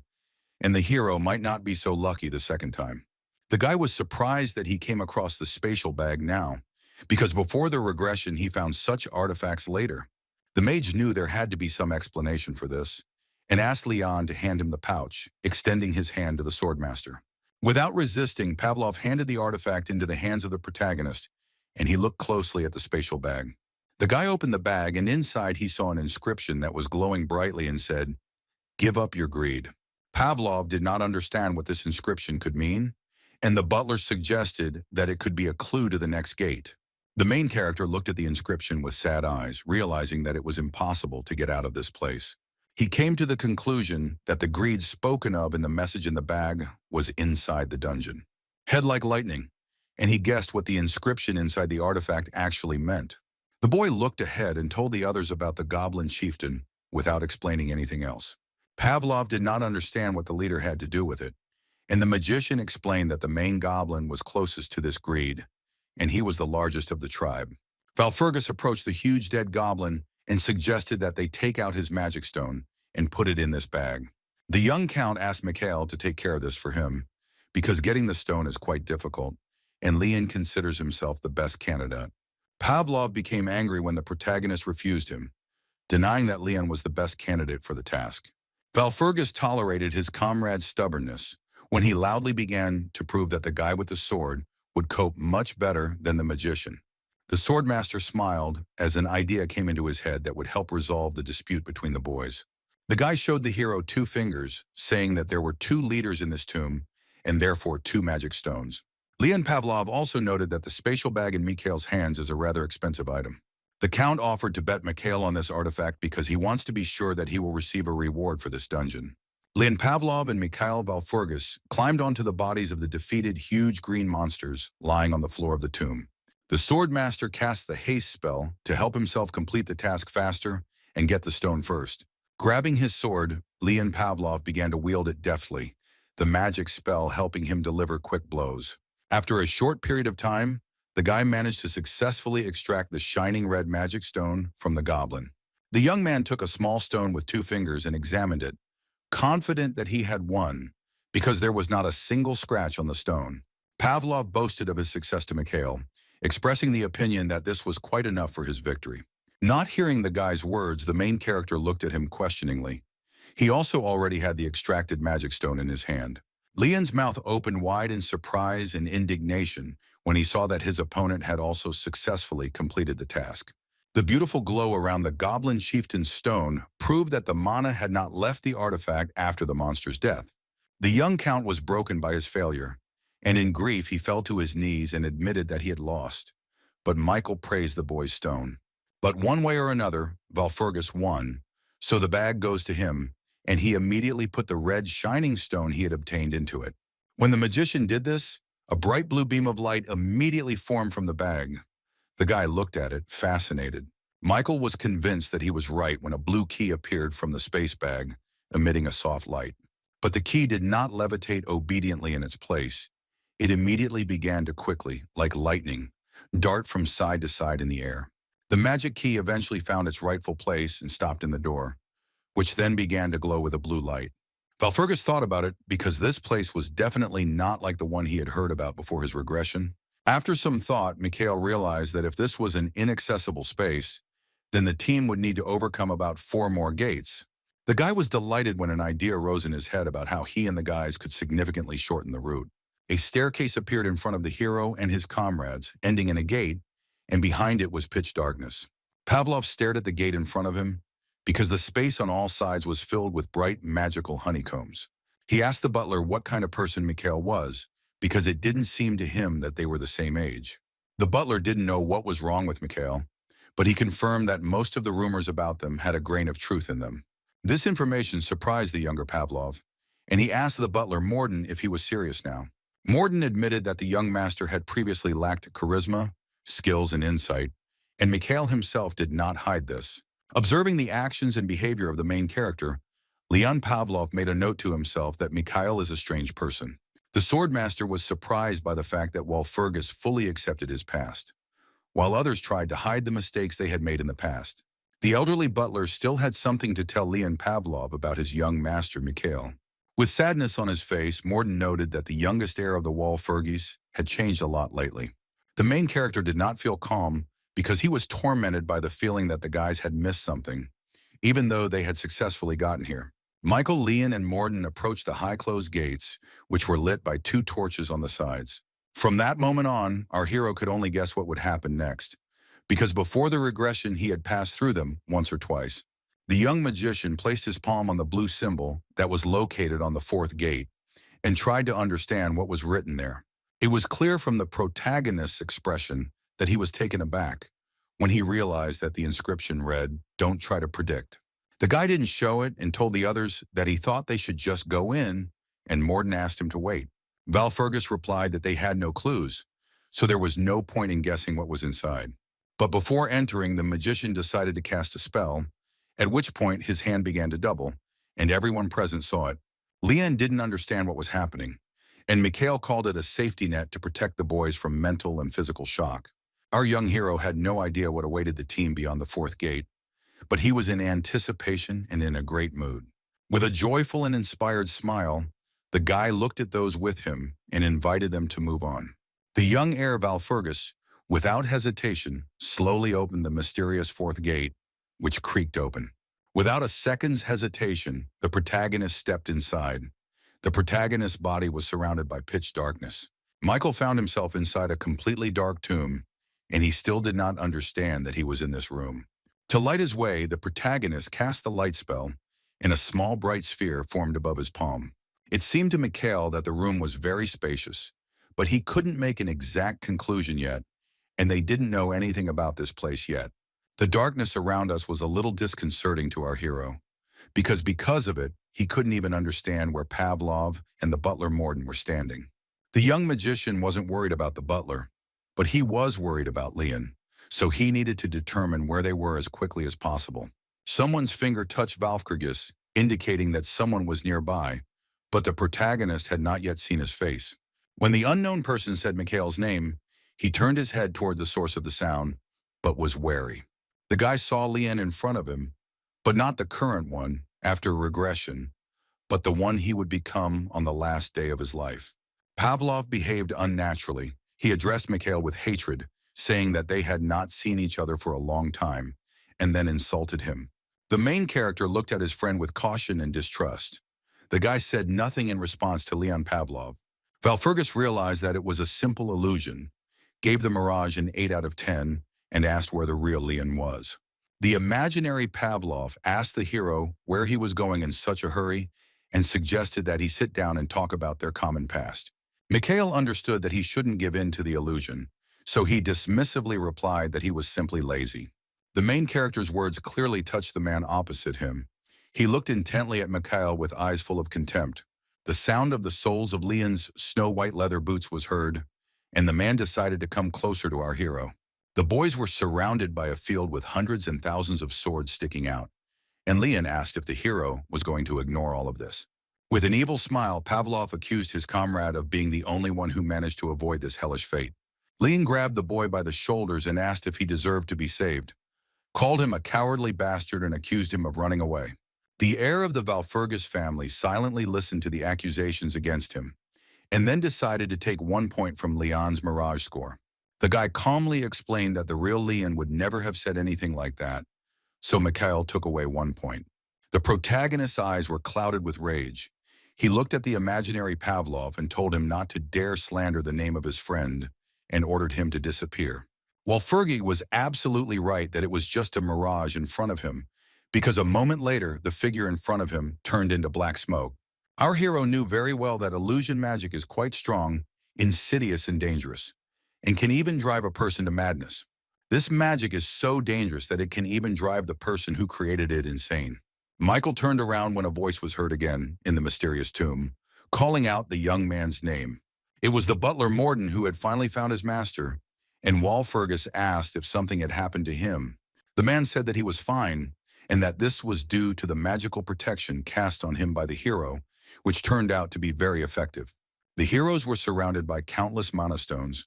and the hero might not be so lucky the second time. The guy was surprised that he came across the spatial bag now, because before the regression he found such artifacts later. The mage knew there had to be some explanation for this, and asked Leon to hand him the pouch, extending his hand to the swordmaster. Without resisting, Pavlov handed the artifact into the hands of the protagonist, and he looked closely at the spatial bag. The guy opened the bag, and inside he saw an inscription that was glowing brightly and said, "Give up your greed." Pavlov did not understand what this inscription could mean, and the butler suggested that it could be a clue to the next gate. The main character looked at the inscription with sad eyes, realizing that it was impossible to get out of this place. He came to the conclusion that the greed spoken of in the message in the bag was inside the dungeon. Head like lightning, and he guessed what the inscription inside the artifact actually meant. The boy looked ahead and told the others about the goblin chieftain without explaining anything else. Pavlov did not understand what the leader had to do with it, and the magician explained that the main goblin was closest to this greed, and he was the largest of the tribe. Valfurgus approached the huge dead goblin and suggested that they take out his magic stone and put it in this bag. The young count asked Mikhail to take care of this for him, because getting the stone is quite difficult, and Leon considers himself the best candidate. Pavlov became angry when the protagonist refused him, denying that Leon was the best candidate for the task. Valfurgus tolerated his comrade's stubbornness when he loudly began to prove that the guy with the sword would cope much better than the magician. The swordmaster smiled as an idea came into his head that would help resolve the dispute between the boys. The guy showed the hero 2 fingers, saying that there were 2 leaders in this tomb and therefore 2 magic stones. Leon Pavlov also noted that the spatial bag in Mikhail's hands is a rather expensive item. The Count offered to bet Mikhail on this artifact because he wants to be sure that he will receive a reward for this dungeon. Leon Pavlov and Mikhail Valfurgus climbed onto the bodies of the defeated huge green monsters lying on the floor of the tomb. The swordmaster cast the haste spell to help himself complete the task faster and get the stone first. Grabbing his sword, Leon Pavlov began to wield it deftly, the magic spell helping him deliver quick blows. After a short period of time, the guy managed to successfully extract the shining red magic stone from the goblin. The young man took a small stone with 2 fingers and examined it, confident that he had won, because there was not a single scratch on the stone. Pavlov boasted of his success to Mikhail, expressing the opinion that this was quite enough for his victory. Not hearing the guy's words, the main character looked at him questioningly. He also already had the extracted magic stone in his hand. Leon's mouth opened wide in surprise and indignation when he saw that his opponent had also successfully completed the task. The beautiful glow around the goblin chieftain's stone proved that the mana had not left the artifact after the monster's death. The young count was broken by his failure, and in grief he fell to his knees and admitted that he had lost. But Michael praised the boy's stone. But one way or another, Valfurgus won, so the bag goes to him, and he immediately put the red shining stone he had obtained into it. When the magician did this, a bright blue beam of light immediately formed from the bag. The guy looked at it, fascinated. Michael was convinced that he was right when a blue key appeared from the space bag, emitting a soft light. But the key did not levitate obediently in its place. It immediately began to quickly, like lightning, dart from side to side in the air. The magic key eventually found its rightful place and stopped in the door, which then began to glow with a blue light. Valfurgus thought about it because this place was definitely not like the one he had heard about before his regression. After some thought, Mikhail realized that if this was an inaccessible space, then the team would need to overcome about 4 more gates. The guy was delighted when an idea rose in his head about how he and the guys could significantly shorten the route. A staircase appeared in front of the hero and his comrades, ending in a gate, and behind it was pitch darkness. Pavlov stared at the gate in front of him because the space on all sides was filled with bright, magical honeycombs. He asked the butler what kind of person Mikhail was, because it didn't seem to him that they were the same age. The butler didn't know what was wrong with Mikhail, but he confirmed that most of the rumors about them had a grain of truth in them. This information surprised the younger Pavlov, and he asked the butler Morden if he was serious now. Morden admitted that the young master had previously lacked charisma, skills, and insight, and Mikhail himself did not hide this. Observing the actions and behavior of the main character, Leon Pavlov made a note to himself that Mikhail is a strange person. The swordmaster was surprised by the fact that Valfurgus fully accepted his past, while others tried to hide the mistakes they had made in the past. The elderly butler still had something to tell Leon Pavlov about his young master Mikhail. With sadness on his face, Morden noted that the youngest heir of the Valfurgis had changed a lot lately. The main character did not feel calm because he was tormented by the feeling that the guys had missed something, even though they had successfully gotten here. Michael, Leon, and Morden approached the high-closed gates, which were lit by 2 torches on the sides. From that moment on, our hero could only guess what would happen next, because before the regression he had passed through them once or twice. The young magician placed his palm on the blue symbol that was located on the 4th gate and tried to understand what was written there. It was clear from the protagonist's expression that he was taken aback when he realized that the inscription read, "Don't try to predict." The guy didn't show it and told the others that he thought they should just go in, and Morden asked him to wait. Valfurgus replied that they had no clues, so there was no point in guessing what was inside. But before entering, the magician decided to cast a spell, at which point his hand began to double, and everyone present saw it. Leon didn't understand what was happening, and Mikhail called it a safety net to protect the boys from mental and physical shock. Our young hero had no idea what awaited the team beyond the fourth gate, but he was in anticipation and in a great mood. With a joyful and inspired smile, the guy looked at those with him and invited them to move on. The young heir Valfurgus, without hesitation, slowly opened the mysterious fourth gate, which creaked open. Without a second's hesitation, the protagonist stepped inside. The protagonist's body was surrounded by pitch darkness. Michael found himself inside a completely dark tomb, and he still did not understand that he was in this room. To light his way, the protagonist cast the light spell, and a small bright sphere formed above his palm. It seemed to Mikhail that the room was very spacious, but he couldn't make an exact conclusion yet, and they didn't know anything about this place yet. The darkness around us was a little disconcerting to our hero, because of it, he couldn't even understand where Pavlov and the butler Morden were standing. The young magician wasn't worried about the butler, but he was worried about Leon, so he needed to determine where they were as quickly as possible. Someone's finger touched Valfurgus, indicating that someone was nearby, but the protagonist had not yet seen his face. When the unknown person said Mikhail's name, he turned his head toward the source of the sound, but was wary. The guy saw Leon in front of him, but not the current one, after regression, but the one he would become on the last day of his life. Pavlov behaved unnaturally. He addressed Mikhail with hatred, saying that they had not seen each other for a long time, and then insulted him. The main character looked at his friend with caution and distrust. The guy said nothing in response to Leon Pavlov. Valfurgus realized that it was a simple illusion, gave the mirage an 8 out of 10, and asked where the real Leon was. The imaginary Pavlov asked the hero where he was going in such a hurry and suggested that he sit down and talk about their common past. Mikhail understood that he shouldn't give in to the illusion, so he dismissively replied that he was simply lazy. The main character's words clearly touched the man opposite him. He looked intently at Mikhail with eyes full of contempt. The sound of the soles of Leon's snow-white leather boots was heard, and the man decided to come closer to our hero. The boys were surrounded by a field with hundreds and thousands of swords sticking out, and Leon asked if the hero was going to ignore all of this. With an evil smile, Pavlov accused his comrade of being the only one who managed to avoid this hellish fate. Leon grabbed the boy by the shoulders and asked if he deserved to be saved, called him a cowardly bastard, and accused him of running away. The heir of the Valfurgus family silently listened to the accusations against him, and then decided to take 1 point from Leon's mirage score. The guy calmly explained that the real Leon would never have said anything like that, so Mikhail took away 1 point. The protagonist's eyes were clouded with rage. He looked at the imaginary Pavlov and told him not to dare slander the name of his friend, and ordered him to disappear. While Fergie was absolutely right that it was just a mirage in front of him, because a moment later the figure in front of him turned into black smoke. Our hero knew very well that illusion magic is quite strong, insidious, and dangerous, and can even drive a person to madness. This magic is so dangerous that it can even drive the person who created it insane. Michael turned around when a voice was heard again in the mysterious tomb, calling out the young man's name. It was the butler Morden, who had finally found his master, and Walfurgus asked if something had happened to him. The man said that he was fine, and that this was due to the magical protection cast on him by the hero, which turned out to be very effective. The heroes were surrounded by countless monastones.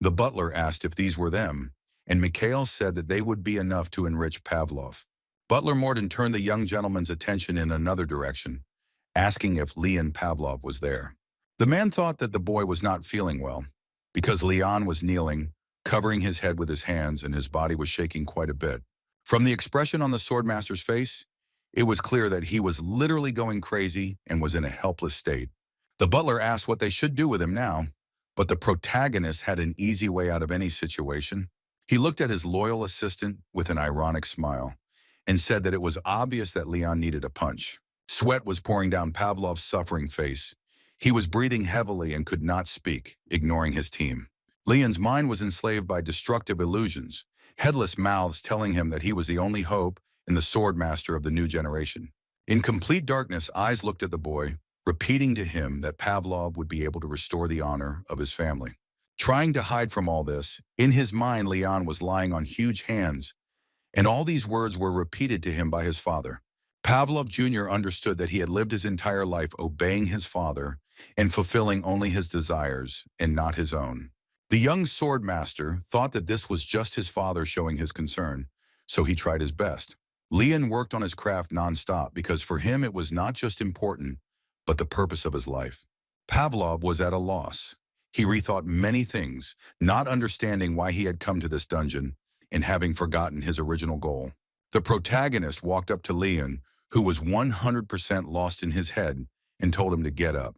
The butler asked if these were them, and Mikhail said that they would be enough to enrich Pavlov. Butler Morden turned the young gentleman's attention in another direction, asking if Leon Pavlov was there. The man thought that the boy was not feeling well, because Leon was kneeling, covering his head with his hands, and his body was shaking quite a bit. From the expression on the swordmaster's face, it was clear that he was literally going crazy and was in a helpless state. The butler asked what they should do with him now, but the protagonist had an easy way out of any situation. He looked at his loyal assistant with an ironic smile and said that it was obvious that Leon needed a punch. Sweat was pouring down Pavlov's suffering face. He was breathing heavily and could not speak, ignoring his team. Leon's mind was enslaved by destructive illusions, headless mouths telling him that he was the only hope and the swordmaster of the new generation. In complete darkness, eyes looked at the boy, repeating to him that Pavlov would be able to restore the honor of his family. Trying to hide from all this, in his mind Leon was lying on huge hands, and all these words were repeated to him by his father. Pavlov Jr. understood that he had lived his entire life obeying his father and fulfilling only his desires and not his own. The young swordmaster thought that this was just his father showing his concern, so he tried his best. Leon worked on his craft nonstop because for him it was not just important, but the purpose of his life. Pavlov was at a loss. He rethought many things, not understanding why he had come to this dungeon and having forgotten his original goal. The protagonist walked up to Leon, who was 100% lost in his head, and told him to get up.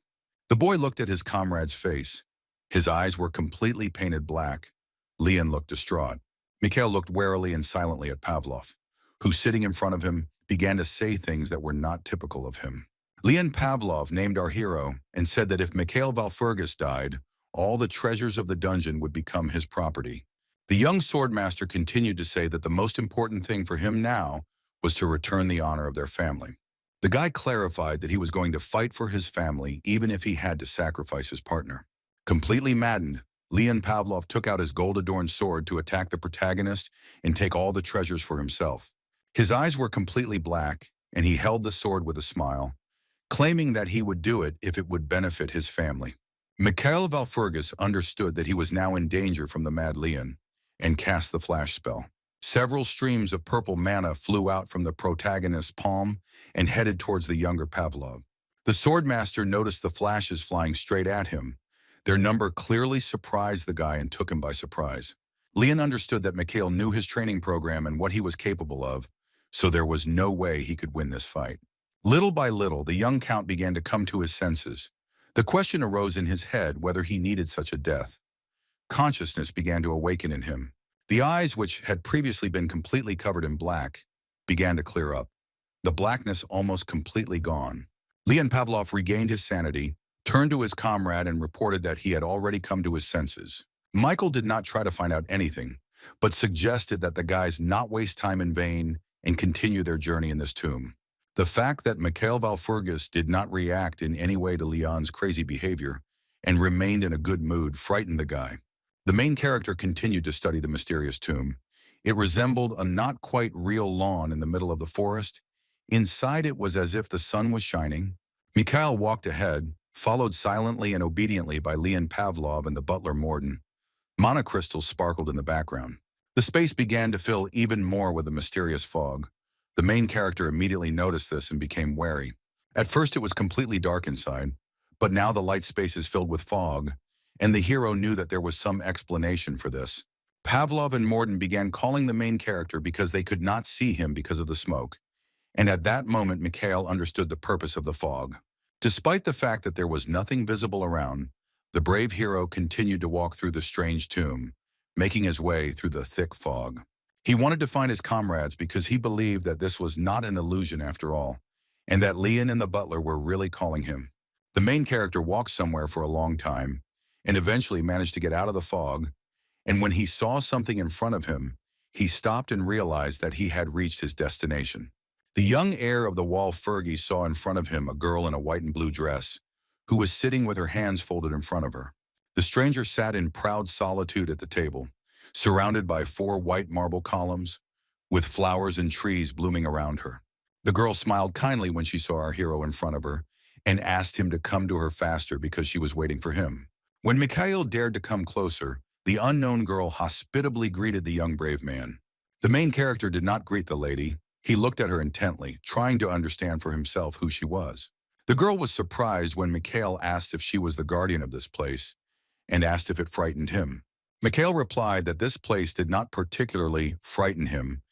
The boy looked at his comrade's face. His eyes were completely painted black. Leon looked distraught. Mikhail looked warily and silently at Pavlov, who, sitting in front of him, began to say things that were not typical of him. Leon Pavlov named our hero and said that if Mikhail Valfurgis died, all the treasures of the dungeon would become his property. The young swordmaster continued to say that the most important thing for him now was to return the honor of their family. The guy clarified that he was going to fight for his family even if he had to sacrifice his partner. Completely maddened, Leon Pavlov took out his gold-adorned sword to attack the protagonist and take all the treasures for himself. His eyes were completely black, and he held the sword with a smile, claiming that he would do it if it would benefit his family. Mikhail Valfurgis understood that he was now in danger from the mad Leon, and cast the flash spell. Several streams of purple mana flew out from the protagonist's palm and headed towards the younger Pavlov. The swordmaster noticed the flashes flying straight at him. Their number clearly surprised the guy and took him by surprise. Leon understood that Mikhail knew his training program and what he was capable of, so there was no way he could win this fight. Little by little, the young count began to come to his senses. The question arose in his head whether he needed such a death. Consciousness began to awaken in him. The eyes, which had previously been completely covered in black, began to clear up, the blackness almost completely gone. Leon Pavlov regained his sanity, turned to his comrade and reported that he had already come to his senses. Michael did not try to find out anything, but suggested that the guys not waste time in vain and continue their journey in this tomb. The fact that Mikhail Valfurgis did not react in any way to Leon's crazy behavior and remained in a good mood frightened the guy. The main character continued to study the mysterious tomb. It resembled a not quite real lawn in the middle of the forest. Inside it was as if the sun was shining. Mikhail walked ahead, followed silently and obediently by Leon Pavlov and the butler Morden. Monocrystals sparkled in the background. The space began to fill even more with a mysterious fog. The main character immediately noticed this and became wary. At first it was completely dark inside, but now the light space is filled with fog, and the hero knew that there was some explanation for this. Pavlov and Morden began calling the main character because they could not see him because of the smoke, and at that moment Mikhail understood the purpose of the fog. Despite the fact that there was nothing visible around, the brave hero continued to walk through the strange tomb, making his way through the thick fog. He wanted to find his comrades because he believed that this was not an illusion after all, and that Leon and the butler were really calling him. The main character walked somewhere for a long time, and eventually managed to get out of the fog, and when he saw something in front of him, he stopped and realized that he had reached his destination. The young heir of the Valfurgis saw in front of him a girl in a white and blue dress, who was sitting with her hands folded in front of her. The stranger sat in proud solitude at the table, surrounded by 4 white marble columns, with flowers and trees blooming around her. The girl smiled kindly when she saw our hero in front of her, and asked him to come to her faster because she was waiting for him. When Mikhail dared to come closer, the unknown girl hospitably greeted the young brave man. The main character did not greet the lady. He looked at her intently, trying to understand for himself who she was. The girl was surprised when Mikhail asked if she was the guardian of this place, and asked if it frightened him. Mikhail replied that this place did not particularly frighten him,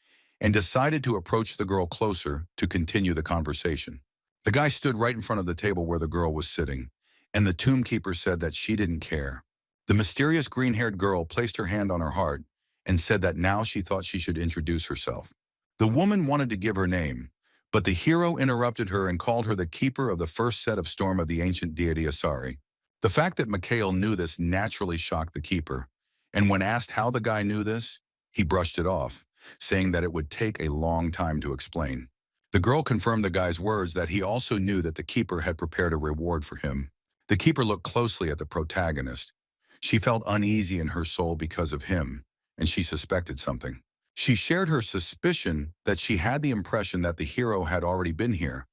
and decided to approach the girl closer to continue the conversation. The guy stood right in front of the table where the girl was sitting, and the tombkeeper said that she didn't care. The mysterious green-haired girl placed her hand on her heart and said that now she thought she should introduce herself. The woman wanted to give her name, but the hero interrupted her and called her the keeper of the first set of storm of the ancient deity Asari. The fact that Mikhail knew this naturally shocked the keeper, and when asked how the guy knew this, he brushed it off, saying that it would take a long time to explain. The girl confirmed the guy's words that he also knew that the keeper had prepared a reward for him. The keeper looked closely at the protagonist. She felt uneasy in her soul because of him, and she suspected something. She shared her suspicion that she had the impression that the hero had already been here,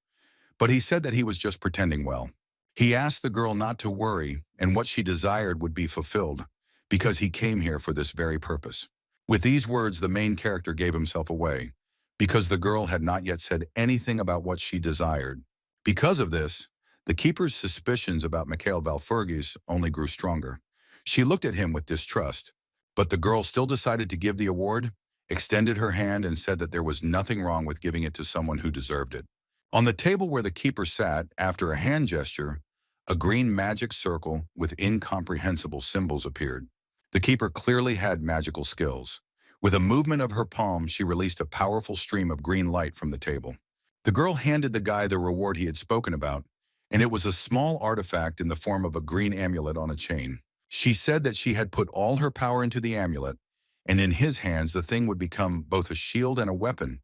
but he said that he was just pretending well. He asked the girl not to worry, and what she desired would be fulfilled, because he came here for this very purpose. With these words, the main character gave himself away, because the girl had not yet said anything about what she desired. Because of this, the keeper's suspicions about Mikhail Valfurgis only grew stronger. She looked at him with distrust, but the girl still decided to give the award, extended her hand, and said that there was nothing wrong with giving it to someone who deserved it. On the table where the keeper sat, after a hand gesture, a green magic circle with incomprehensible symbols appeared. The keeper clearly had magical skills. With a movement of her palm, she released a powerful stream of green light from the table. The girl handed the guy the reward he had spoken about, and it was a small artifact in the form of a green amulet on a chain. She said that she had put all her power into the amulet, and in his hands the thing would become both a shield and a weapon,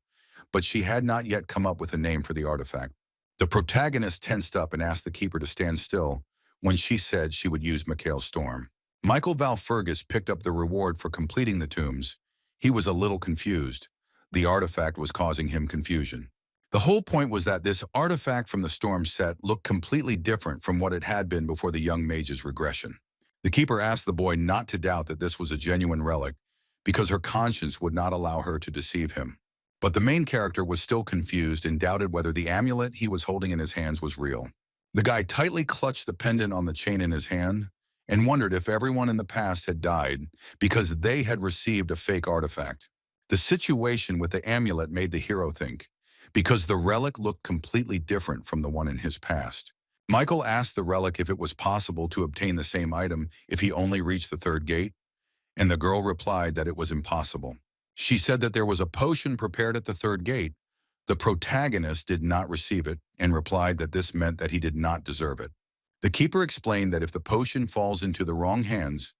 but she had not yet come up with a name for the artifact. The protagonist tensed up and asked the keeper to stand still when she said she would use Mikhail's storm. Michael Valfurgis picked up the reward for completing the tombs. He was a little confused. The artifact was causing him confusion. The whole point was that this artifact from the storm set looked completely different from what it had been before the young mage's regression. The keeper asked the boy not to doubt that this was a genuine relic, because her conscience would not allow her to deceive him. But the main character was still confused and doubted whether the amulet he was holding in his hands was real. The guy tightly clutched the pendant on the chain in his hand and wondered if everyone in the past had died because they had received a fake artifact. The situation with the amulet made the hero think, because the relic looked completely different from the one in his past. Michael asked the relic if it was possible to obtain the same item if he only reached the third gate, and the girl replied that it was impossible. She said that there was a potion prepared at the third gate. The protagonist did not receive it and replied that this meant that he did not deserve it. The keeper explained that if the potion falls into the wrong hands,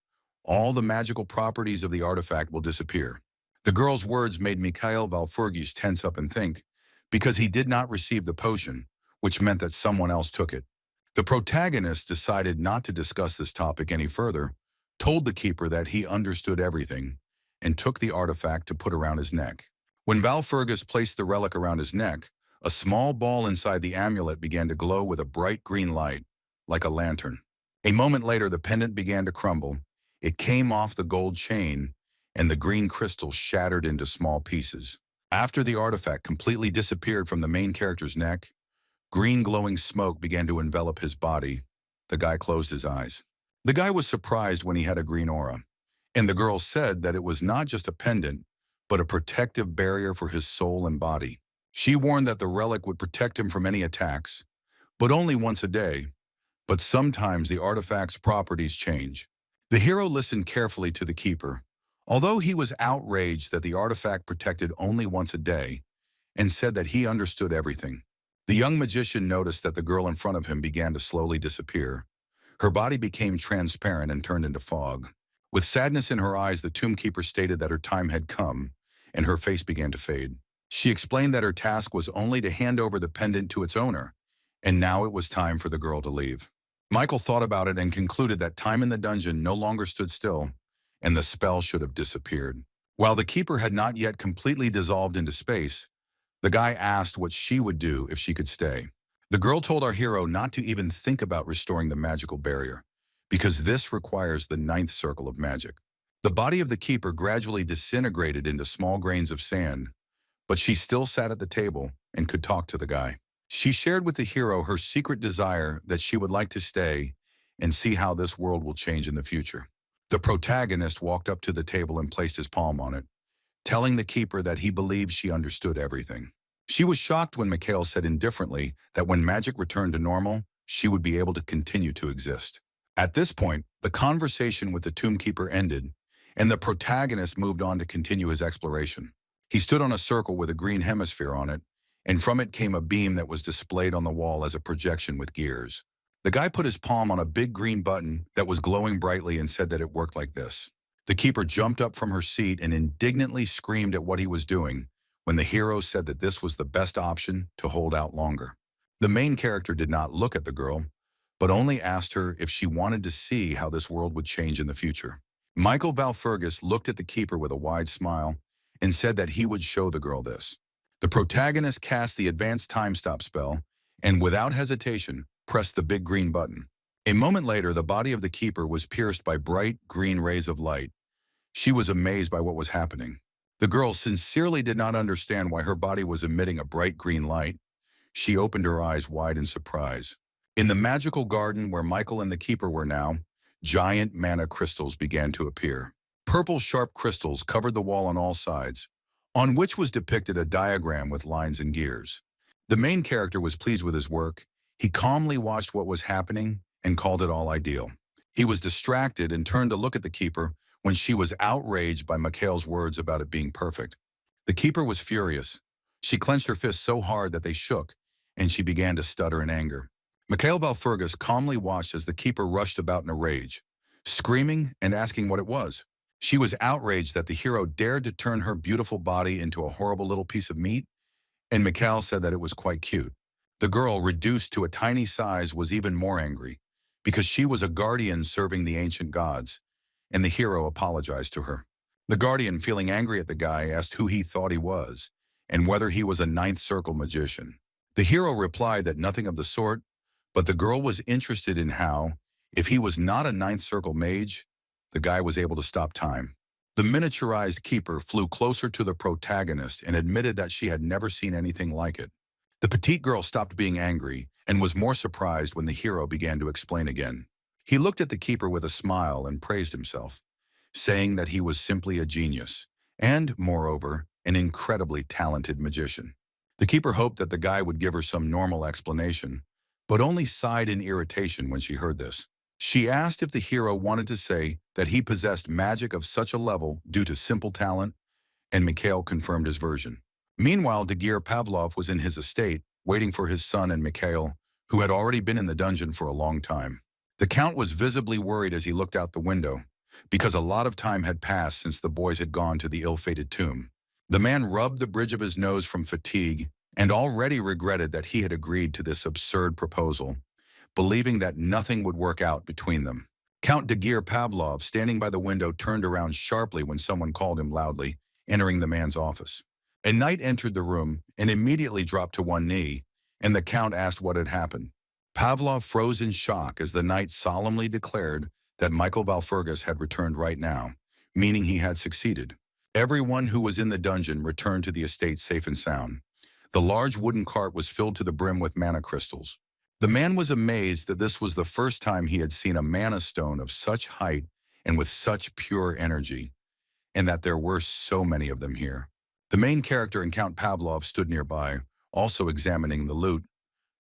all the magical properties of the artifact will disappear. The girl's words made Mikhail Valfurgis tense up and think, because he did not receive the potion, which meant that someone else took it. The protagonist decided not to discuss this topic any further, told the keeper that he understood everything, and took the artifact to put around his neck. When Valfurgis placed the relic around his neck, a small ball inside the amulet began to glow with a bright green light, like a lantern. A moment later, the pendant began to crumble. It came off the gold chain, and the green crystal shattered into small pieces. After the artifact completely disappeared from the main character's neck, green glowing smoke began to envelop his body. The guy closed his eyes. The guy was surprised when he had a green aura, and the girl said that it was not just a pendant, but a protective barrier for his soul and body. She warned that the relic would protect him from any attacks, but only once a day. But sometimes the artifact's properties change. The hero listened carefully to the keeper, although he was outraged that the artifact protected only once a day, and said that he understood everything. The young magician noticed that the girl in front of him began to slowly disappear. Her body became transparent and turned into fog. With sadness in her eyes, the tombkeeper stated that her time had come, and her face began to fade. She explained that her task was only to hand over the pendant to its owner, and now it was time for the girl to leave. Michael thought about it and concluded that time in the dungeon no longer stood still, and the spell should have disappeared. While the keeper had not yet completely dissolved into space, the guy asked what she would do if she could stay. The girl told our hero not to even think about restoring the magical barrier, because this requires the 9th circle of magic. The body of the keeper gradually disintegrated into small grains of sand, but she still sat at the table and could talk to the guy. She shared with the hero her secret desire that she would like to stay and see how this world will change in the future. The protagonist walked up to the table and placed his palm on it, telling the keeper that he believed she understood everything. She was shocked when Mikhail said indifferently that when magic returned to normal, she would be able to continue to exist. At this point, the conversation with the tombkeeper ended, and the protagonist moved on to continue his exploration. He stood on a circle with a green hemisphere on it, and from it came a beam that was displayed on the wall as a projection with gears. The guy put his palm on a big green button that was glowing brightly and said that it worked like this. The keeper jumped up from her seat and indignantly screamed at what he was doing when the hero said that this was the best option to hold out longer. The main character did not look at the girl, but only asked her if she wanted to see how this world would change in the future. Michael Valfurgis looked at the keeper with a wide smile and said that he would show the girl this. The protagonist cast the advanced time stop spell and without hesitation pressed the big green button. A moment later, the body of the keeper was pierced by bright green rays of light. She was amazed by what was happening. The girl sincerely did not understand why her body was emitting a bright green light. She opened her eyes wide in surprise. In the magical garden where Michael and the keeper were now, giant mana crystals began to appear. Purple sharp crystals covered the wall on all sides, on which was depicted a diagram with lines and gears. The main character was pleased with his work. He calmly watched what was happening and called it all ideal. He was distracted and turned to look at the keeper when she was outraged by Mikhail's words about it being perfect. The keeper was furious. She clenched her fists so hard that they shook, and she began to stutter in anger. Mikhail Valfurgis calmly watched as the keeper rushed about in a rage, screaming and asking what it was. She was outraged that the hero dared to turn her beautiful body into a horrible little piece of meat, and Mikhail said that it was quite cute. The girl, reduced to a tiny size, was even more angry, because she was a guardian serving the ancient gods, and the hero apologized to her. The guardian, feeling angry at the guy, asked who he thought he was, and whether he was a ninth circle magician. The hero replied that nothing of the sort, but the girl was interested in how, if he was not a ninth circle mage, the guy was able to stop time. The miniaturized keeper flew closer to the protagonist and admitted that she had never seen anything like it. The petite girl stopped being angry and was more surprised when the hero began to explain again. He looked at the keeper with a smile and praised himself, saying that he was simply a genius and, moreover, an incredibly talented magician. The keeper hoped that the guy would give her some normal explanation, but only sighed in irritation when she heard this. She asked if the hero wanted to say that he possessed magic of such a level due to simple talent, and Mikhail confirmed his version. Meanwhile, Leon Pavlov was in his estate, waiting for his son and Mikhail, who had already been in the dungeon for a long time. The Count was visibly worried as he looked out the window, because a lot of time had passed since the boys had gone to the ill-fated tomb. The man rubbed the bridge of his nose from fatigue and already regretted that he had agreed to this absurd proposal, believing that nothing would work out between them. Count Leon Pavlov, standing by the window, turned around sharply when someone called him loudly, entering the man's office. A knight entered the room and immediately dropped to one knee, and the Count asked what had happened. Pavlov froze in shock as the knight solemnly declared that Michael Valfurgis had returned right now, meaning he had succeeded. Everyone who was in the dungeon returned to the estate safe and sound. The large wooden cart was filled to the brim with mana crystals. The man was amazed that this was the first time he had seen a mana stone of such height and with such pure energy, and that there were so many of them here. The main character and Count Pavlov stood nearby, also examining the loot.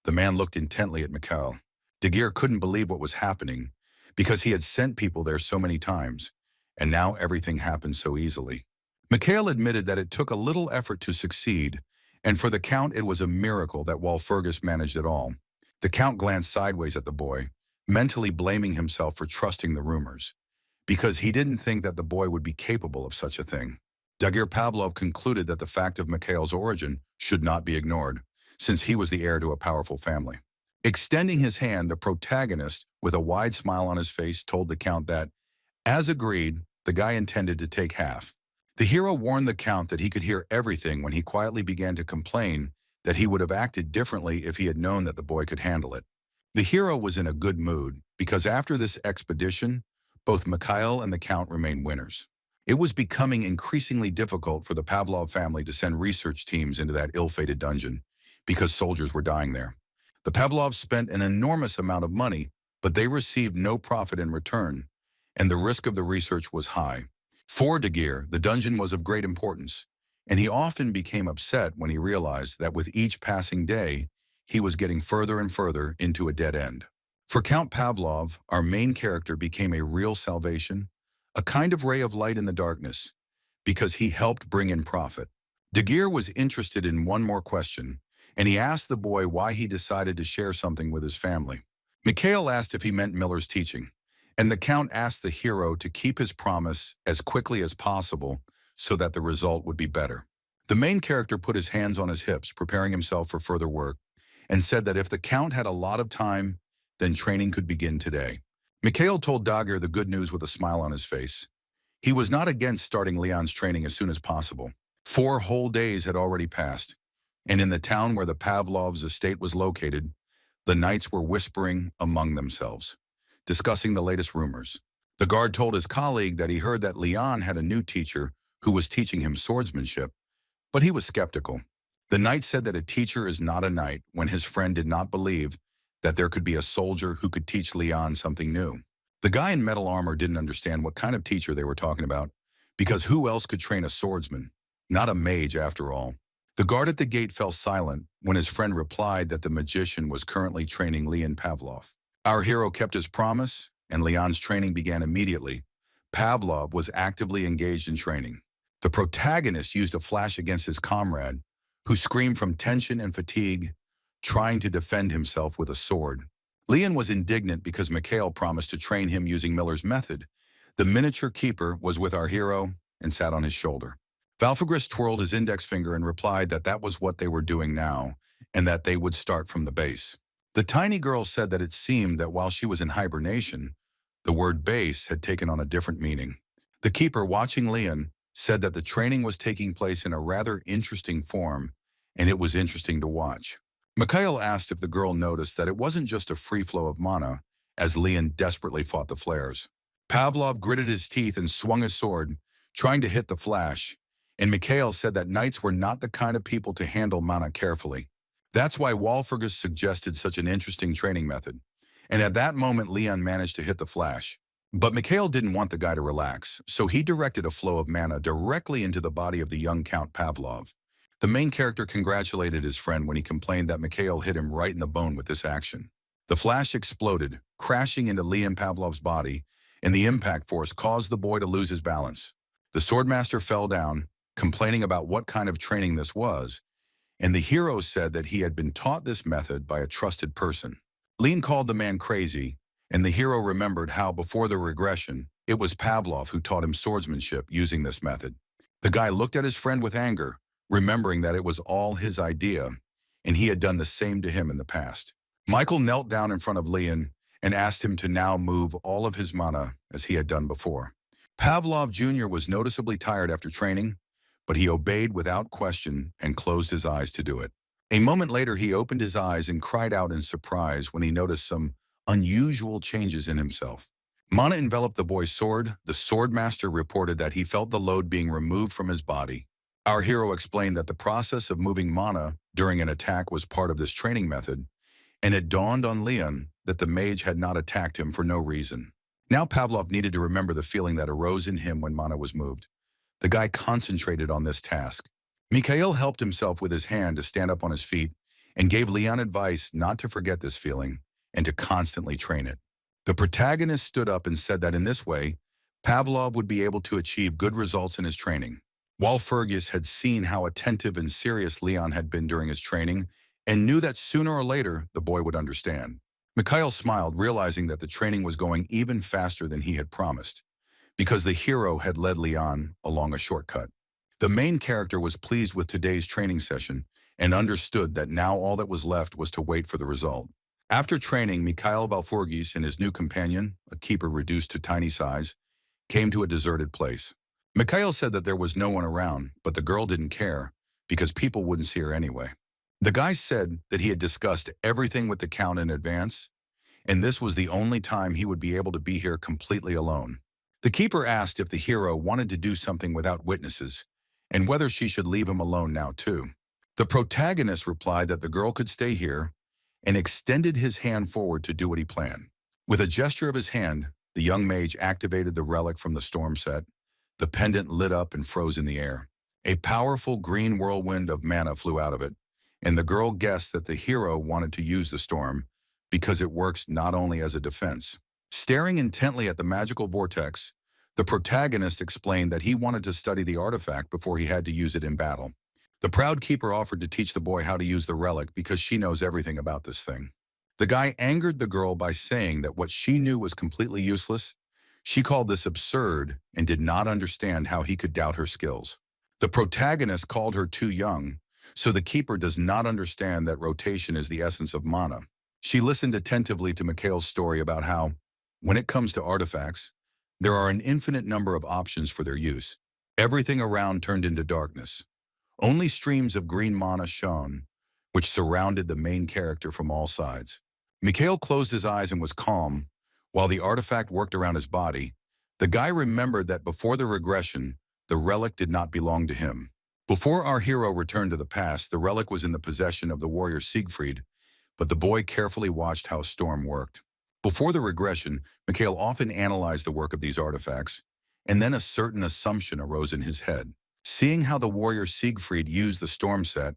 The man looked intently at Mikhail. Leon couldn't believe what was happening, because he had sent people there so many times, and now everything happened so easily. Mikhail admitted that it took a little effort to succeed, and for the Count it was a miracle that Valfurgis managed it all. The Count glanced sideways at the boy, mentally blaming himself for trusting the rumors, because he didn't think that the boy would be capable of such a thing. Leon Pavlov concluded that the fact of Mikhail's origin should not be ignored, since he was the heir to a powerful family. Extending his hand, the protagonist, with a wide smile on his face, told the Count that, as agreed, the guy intended to take half. The hero warned the Count that he could hear everything when he quietly began to complain that he would have acted differently if he had known that the boy could handle it. The hero was in a good mood, because after this expedition, both Mikhail and the Count remained winners. It was becoming increasingly difficult for the Pavlov family to send research teams into that ill-fated dungeon, because soldiers were dying there. The Pavlovs spent an enormous amount of money, but they received no profit in return, and the risk of the research was high. For Leon, the dungeon was of great importance, and he often became upset when he realized that with each passing day, he was getting further and further into a dead end. For Count Pavlov, our main character became a real salvation, a kind of ray of light in the darkness, because he helped bring in profit. Leon was interested in one more question, and he asked the boy why he decided to share something with his family. Mikhail asked if he meant Miller's teaching, and the Count asked the hero to keep his promise as quickly as possible so that the result would be better. The main character put his hands on his hips, preparing himself for further work, and said that if the Count had a lot of time, then training could begin today. Mikhail told Dagir the good news with a smile on his face. He was not against starting Leon's training as soon as possible. 4 whole days had already passed, and in the town where the Pavlovs' estate was located, the knights were whispering among themselves, discussing the latest rumors. The guard told his colleague that he heard that Leon had a new teacher who was teaching him swordsmanship, but he was skeptical. The knight said that a teacher is not a knight when his friend did not believe that there could be a soldier who could teach Leon something new. The guy in metal armor didn't understand what kind of teacher they were talking about, because who else could train a swordsman? Not a mage, after all. The guard at the gate fell silent when his friend replied that the magician was currently training Leon Pavlov. Our hero kept his promise, and Leon's training began immediately. Pavlov was actively engaged in training. The protagonist used a flash against his comrade, who screamed from tension and fatigue, trying to defend himself with a sword. Leon was indignant because Mikhail promised to train him using Miller's method. The miniature keeper was with our hero and sat on his shoulder. Valfagris twirled his index finger and replied that that was what they were doing now, and that they would start from the base. The tiny girl said that it seemed that while she was in hibernation, the word base had taken on a different meaning. The keeper, watching Leon, said that the training was taking place in a rather interesting form, and it was interesting to watch. Mikhail asked if the girl noticed that it wasn't just a free flow of mana, as Leon desperately fought the flares. Pavlov gritted his teeth and swung his sword, trying to hit the flash, and Mikhail said that knights were not the kind of people to handle mana carefully. That's why Walfurgis suggested such an interesting training method. And at that moment, Leon managed to hit the flash. But Mikhail didn't want the guy to relax, so he directed a flow of mana directly into the body of the young Count Pavlov. The main character congratulated his friend when he complained that Mikhail hit him right in the bone with this action. The flash exploded, crashing into Leon Pavlov's body, and the impact force caused the boy to lose his balance. The swordmaster fell down, complaining about what kind of training this was, and the hero said that he had been taught this method by a trusted person. Leon called the man crazy, and the hero remembered how before the regression, it was Pavlov who taught him swordsmanship using this method. The guy looked at his friend with anger, remembering that it was all his idea, and he had done the same to him in the past. Michael knelt down in front of Leon and asked him to now move all of his mana as he had done before. Pavlov Jr. was noticeably tired after training, but he obeyed without question and closed his eyes to do it. A moment later, he opened his eyes and cried out in surprise when he noticed some unusual changes in himself. Mana enveloped the boy's sword. The swordmaster reported that he felt the load being removed from his body. Our hero explained that the process of moving mana during an attack was part of this training method, and it dawned on Leon that the mage had not attacked him for no reason. Now Pavlov needed to remember the feeling that arose in him when mana was moved. The guy concentrated on this task. Mikhail helped himself with his hand to stand up on his feet and gave Leon advice not to forget this feeling and to constantly train it. The protagonist stood up and said that in this way, Pavlov would be able to achieve good results in his training. Walfurgis had seen how attentive and serious Leon had been during his training and knew that sooner or later the boy would understand. Mikhail smiled, realizing that the training was going even faster than he had promised, because the hero had led Leon along a shortcut. The main character was pleased with today's training session and understood that now all that was left was to wait for the result. After training, Mikhail Walfurgis and his new companion, a keeper reduced to tiny size, came to a deserted place. Mikhail said that there was no one around, but the girl didn't care because people wouldn't see her anyway. The guy said that he had discussed everything with the Count in advance, and this was the only time he would be able to be here completely alone. The keeper asked if the hero wanted to do something without witnesses, and whether she should leave him alone now too. The protagonist replied that the girl could stay here, and extended his hand forward to do what he planned. With a gesture of his hand, the young mage activated the relic from the storm set. The pendant lit up and froze in the air. A powerful green whirlwind of mana flew out of it, and the girl guessed that the hero wanted to use the storm because it works not only as a defense. Staring intently at the magical vortex, the protagonist explained that he wanted to study the artifact before he had to use it in battle. The proud keeper offered to teach the boy how to use the relic because she knows everything about this thing. The guy angered the girl by saying that what she knew was completely useless. She called this absurd and did not understand how he could doubt her skills. The protagonist called her too young, so the keeper does not understand that rotation is the essence of mana. She listened attentively to Mikhail's story about how, when it comes to artifacts, there are an infinite number of options for their use. Everything around turned into darkness. Only streams of green mana shone, which surrounded the main character from all sides. Mikhail closed his eyes and was calm, while the artifact worked around his body. The guy remembered that before the regression, the relic did not belong to him. Before our hero returned to the past, the relic was in the possession of the warrior Siegfried, but the boy carefully watched how Storm worked. Before the regression, Mikhail often analyzed the work of these artifacts, and then a certain assumption arose in his head. Seeing how the warrior Siegfried used the Storm set,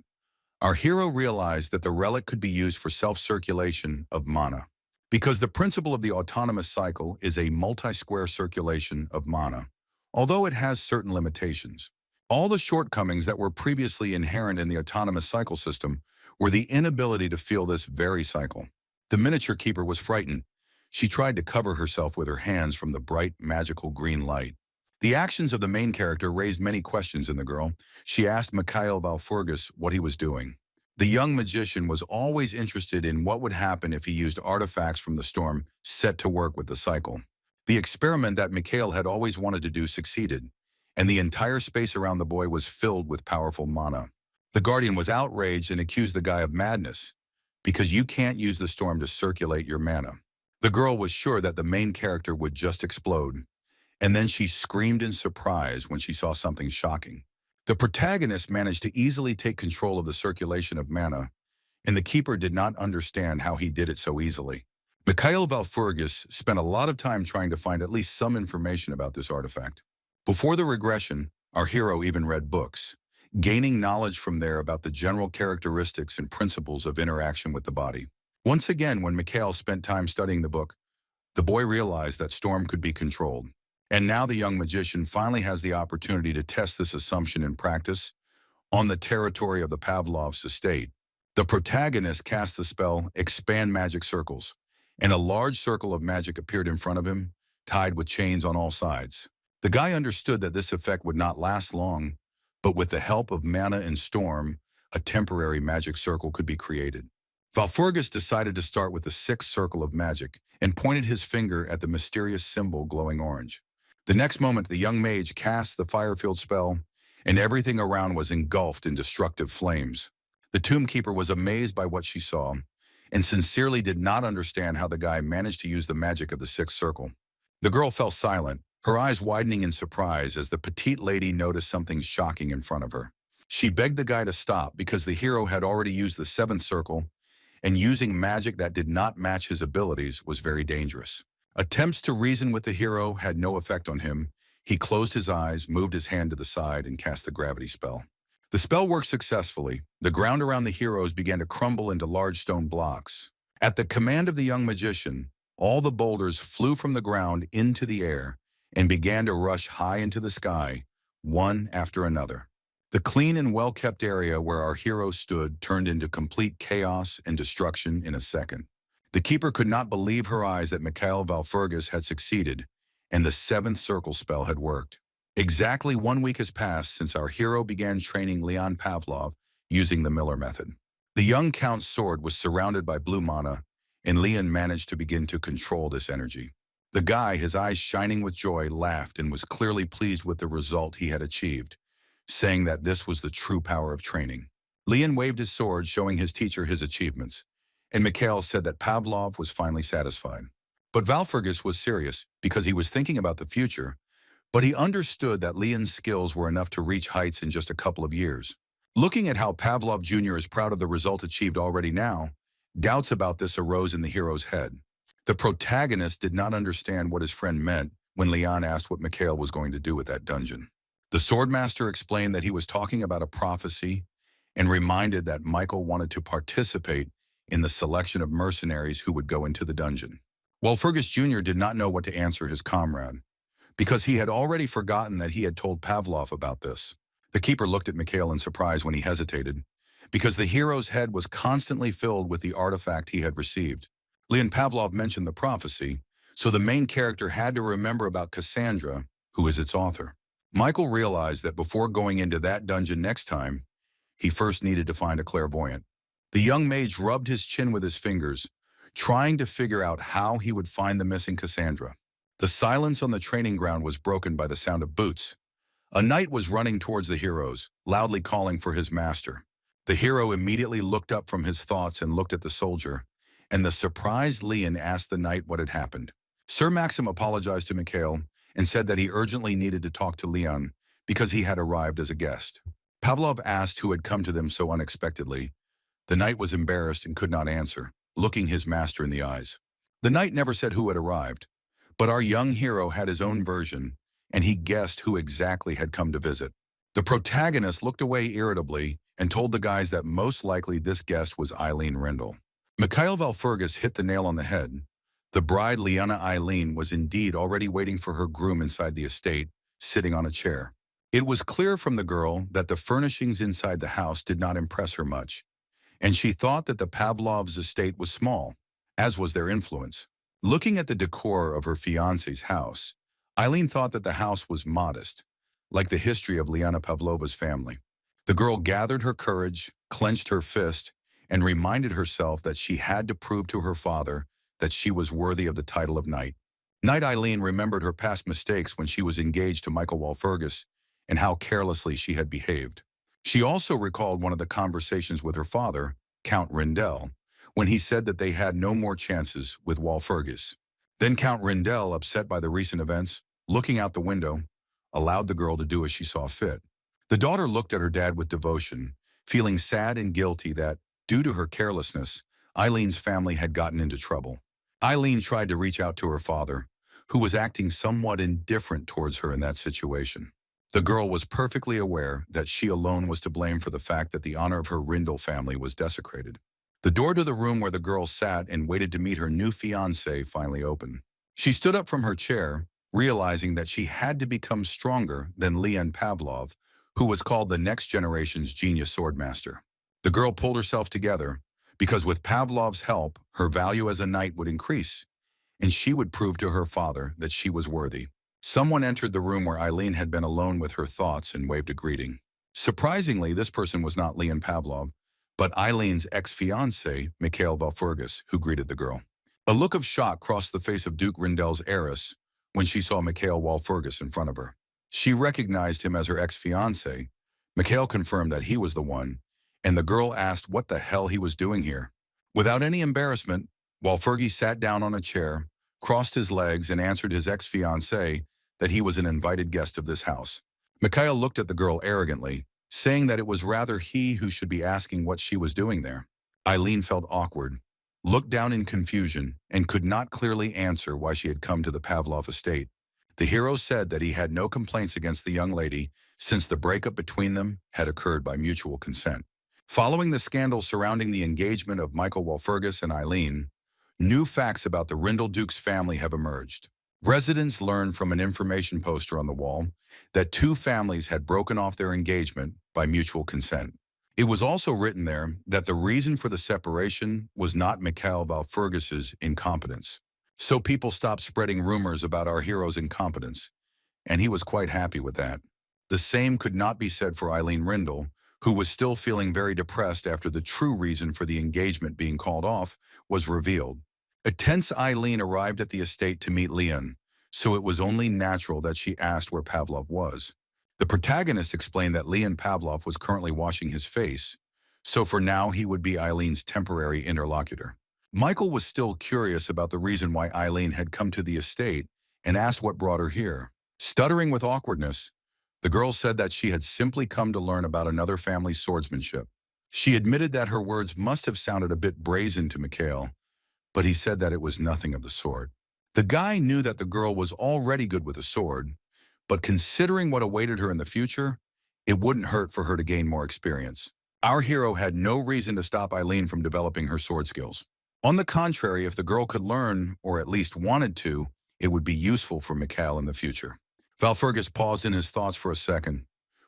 our hero realized that the relic could be used for self-circulation of mana. Because the principle of the autonomous cycle is a multi-square circulation of mana, although it has certain limitations. All the shortcomings that were previously inherent in the autonomous cycle system were the inability to feel this very cycle. The miniature keeper was frightened. She tried to cover herself with her hands from the bright, magical green light. The actions of the main character raised many questions in the girl. She asked Mikhail Valfurgis what he was doing. The young magician was always interested in what would happen if he used artifacts from the storm set to work with the cycle. The experiment that Mikhail had always wanted to do succeeded, and the entire space around the boy was filled with powerful mana. The guardian was outraged and accused the guy of madness, because you can't use the storm to circulate your mana. The girl was sure that the main character would just explode, and then she screamed in surprise when she saw something shocking. The protagonist managed to easily take control of the circulation of mana, and the keeper did not understand how he did it so easily. Mikhail Valfurgis spent a lot of time trying to find at least some information about this artifact. Before the regression, our hero even read books, gaining knowledge from there about the general characteristics and principles of interaction with the body. Once again, when Mikhail spent time studying the book, the boy realized that Storm could be controlled. And now the young magician finally has the opportunity to test this assumption in practice on the territory of the Pavlov's estate. The protagonist cast the spell Expand Magic Circles, and a large circle of magic appeared in front of him, tied with chains on all sides. The guy understood that this effect would not last long, but with the help of mana and Storm, a temporary magic circle could be created. Valfurgis decided to start with the sixth circle of magic and pointed his finger at the mysterious symbol glowing orange. The next moment, the young mage cast the fire-filled spell, and everything around was engulfed in destructive flames. The tomb keeper was amazed by what she saw, and sincerely did not understand how the guy managed to use the magic of the sixth circle. The girl fell silent, her eyes widening in surprise as the petite lady noticed something shocking in front of her. She begged the guy to stop because the hero had already used the seventh circle, and using magic that did not match his abilities was very dangerous. Attempts to reason with the hero had no effect on him. He closed his eyes, moved his hand to the side, and cast the gravity spell. The spell worked successfully. The ground around the heroes began to crumble into large stone blocks. At the command of the young magician, all the boulders flew from the ground into the air and began to rush high into the sky, one after another. The clean and well-kept area where our hero stood turned into complete chaos and destruction in a second. The keeper could not believe her eyes that Mikhail Valfurgis had succeeded, and the seventh circle spell had worked. Exactly 1 week has passed since our hero began training Leon Pavlov using the Miller method. The young count's sword was surrounded by blue mana, and Leon managed to begin to control this energy. The guy, his eyes shining with joy, laughed and was clearly pleased with the result he had achieved, saying that this was the true power of training. Leon waved his sword, showing his teacher his achievements, and Mikhail said that Pavlov was finally satisfied. But Valfurgis was serious because he was thinking about the future, but he understood that Leon's skills were enough to reach heights in just a couple of years. Looking at how Pavlov Jr. is proud of the result achieved already now, doubts about this arose in the hero's head. The protagonist did not understand what his friend meant when Leon asked what Mikhail was going to do with that dungeon. The swordmaster explained that he was talking about a prophecy and reminded that Michael wanted to participate in the selection of mercenaries who would go into the dungeon. Valfurgis Jr. did not know what to answer his comrade, because he had already forgotten that he had told Pavlov about this. The keeper looked at Mikhail in surprise when he hesitated, because the hero's head was constantly filled with the artifact he had received. Leon Pavlov mentioned the prophecy, so the main character had to remember about Cassandra, who is its author. Michael realized that before going into that dungeon next time, he first needed to find a clairvoyant. The young mage rubbed his chin with his fingers, trying to figure out how he would find the missing Cassandra. The silence on the training ground was broken by the sound of boots. A knight was running towards the heroes, loudly calling for his master. The hero immediately looked up from his thoughts and looked at the soldier, and the surprised Leon asked the knight what had happened. Sir Maxim apologized to Mikhail and said that he urgently needed to talk to Leon because he had arrived as a guest. Pavlov asked who had come to them so unexpectedly. The knight was embarrassed and could not answer, looking his master in the eyes. The knight never said who had arrived, but our young hero had his own version, and he guessed who exactly had come to visit. The protagonist looked away irritably and told the guys that most likely this guest was Eileen Rendell. Mikhail Valfurgis hit the nail on the head. The bride Liana Eileen was indeed already waiting for her groom inside the estate, sitting on a chair. It was clear from the girl that the furnishings inside the house did not impress her much, and she thought that the Pavlovs' estate was small, as was their influence. Looking at the decor of her fiancé's house, Eileen thought that the house was modest, like the history of Liana Pavlova's family. The girl gathered her courage, clenched her fist, and reminded herself that she had to prove to her father that she was worthy of the title of knight. Knight Eileen remembered her past mistakes when she was engaged to Michael Walpurgis and how carelessly she had behaved. She also recalled one of the conversations with her father, Count Rendell, when he said that they had no more chances with Walpurgis. Then Count Rendell, upset by the recent events, looking out the window, allowed the girl to do as she saw fit. The daughter looked at her dad with devotion, feeling sad and guilty that, due to her carelessness, Eileen's family had gotten into trouble. Eileen tried to reach out to her father, who was acting somewhat indifferent towards her in that situation. The girl was perfectly aware that she alone was to blame for the fact that the honor of her Rendell family was desecrated. The door to the room where the girl sat and waited to meet her new fiancé finally opened. She stood up from her chair, realizing that she had to become stronger than Leon Pavlov, who was called the next generation's genius swordmaster. The girl pulled herself together, because with Pavlov's help, her value as a knight would increase, and she would prove to her father that she was worthy. Someone entered the room where Eileen had been alone with her thoughts and waved a greeting. Surprisingly, this person was not Leon Pavlov, but Eileen's ex-fiancé, Mikhail Valfurgis, who greeted the girl. A look of shock crossed the face of Duke Rendell's heiress when she saw Mikhail Walpurgis in front of her. She recognized him as her ex-fiancé. Mikhail confirmed that he was the one, and the girl asked what the hell he was doing here. Without any embarrassment, Walpurgis sat down on a chair, crossed his legs, and answered his ex-fiancé that he was an invited guest of this house. Mikhail looked at the girl arrogantly, saying that it was rather he who should be asking what she was doing there. Eileen felt awkward, looked down in confusion, and could not clearly answer why she had come to the Pavlov estate. The hero said that he had no complaints against the young lady since the breakup between them had occurred by mutual consent. Following the scandal surrounding the engagement of Michael Walpurgis and Eileen, new facts about the Rendell Duke's family have emerged. Residents learned from an information poster on the wall that two families had broken off their engagement by mutual consent. It was also written there that the reason for the separation was not Mikhail Valfurgis's incompetence. So people stopped spreading rumors about our hero's incompetence, and he was quite happy with that. The same could not be said for Eileen Rendell, who was still feeling very depressed after the true reason for the engagement being called off was revealed. A tense Eileen arrived at the estate to meet Leon, so it was only natural that she asked where Pavlov was. The protagonist explained that Leon Pavlov was currently washing his face, so for now he would be Eileen's temporary interlocutor. Michael was still curious about the reason why Eileen had come to the estate and asked what brought her here. Stuttering with awkwardness, the girl said that she had simply come to learn about another family's swordsmanship. She admitted that her words must have sounded a bit brazen to Mikhail, but he said that it was nothing of the sort. The guy knew that the girl was already good with a sword, but considering what awaited her in the future, it wouldn't hurt for her to gain more experience. Our hero had no reason to stop Eileen from developing her sword skills. On the contrary, if the girl could learn, or at least wanted to, it would be useful for Mikhail in the future. Valfurgis paused in his thoughts for a second,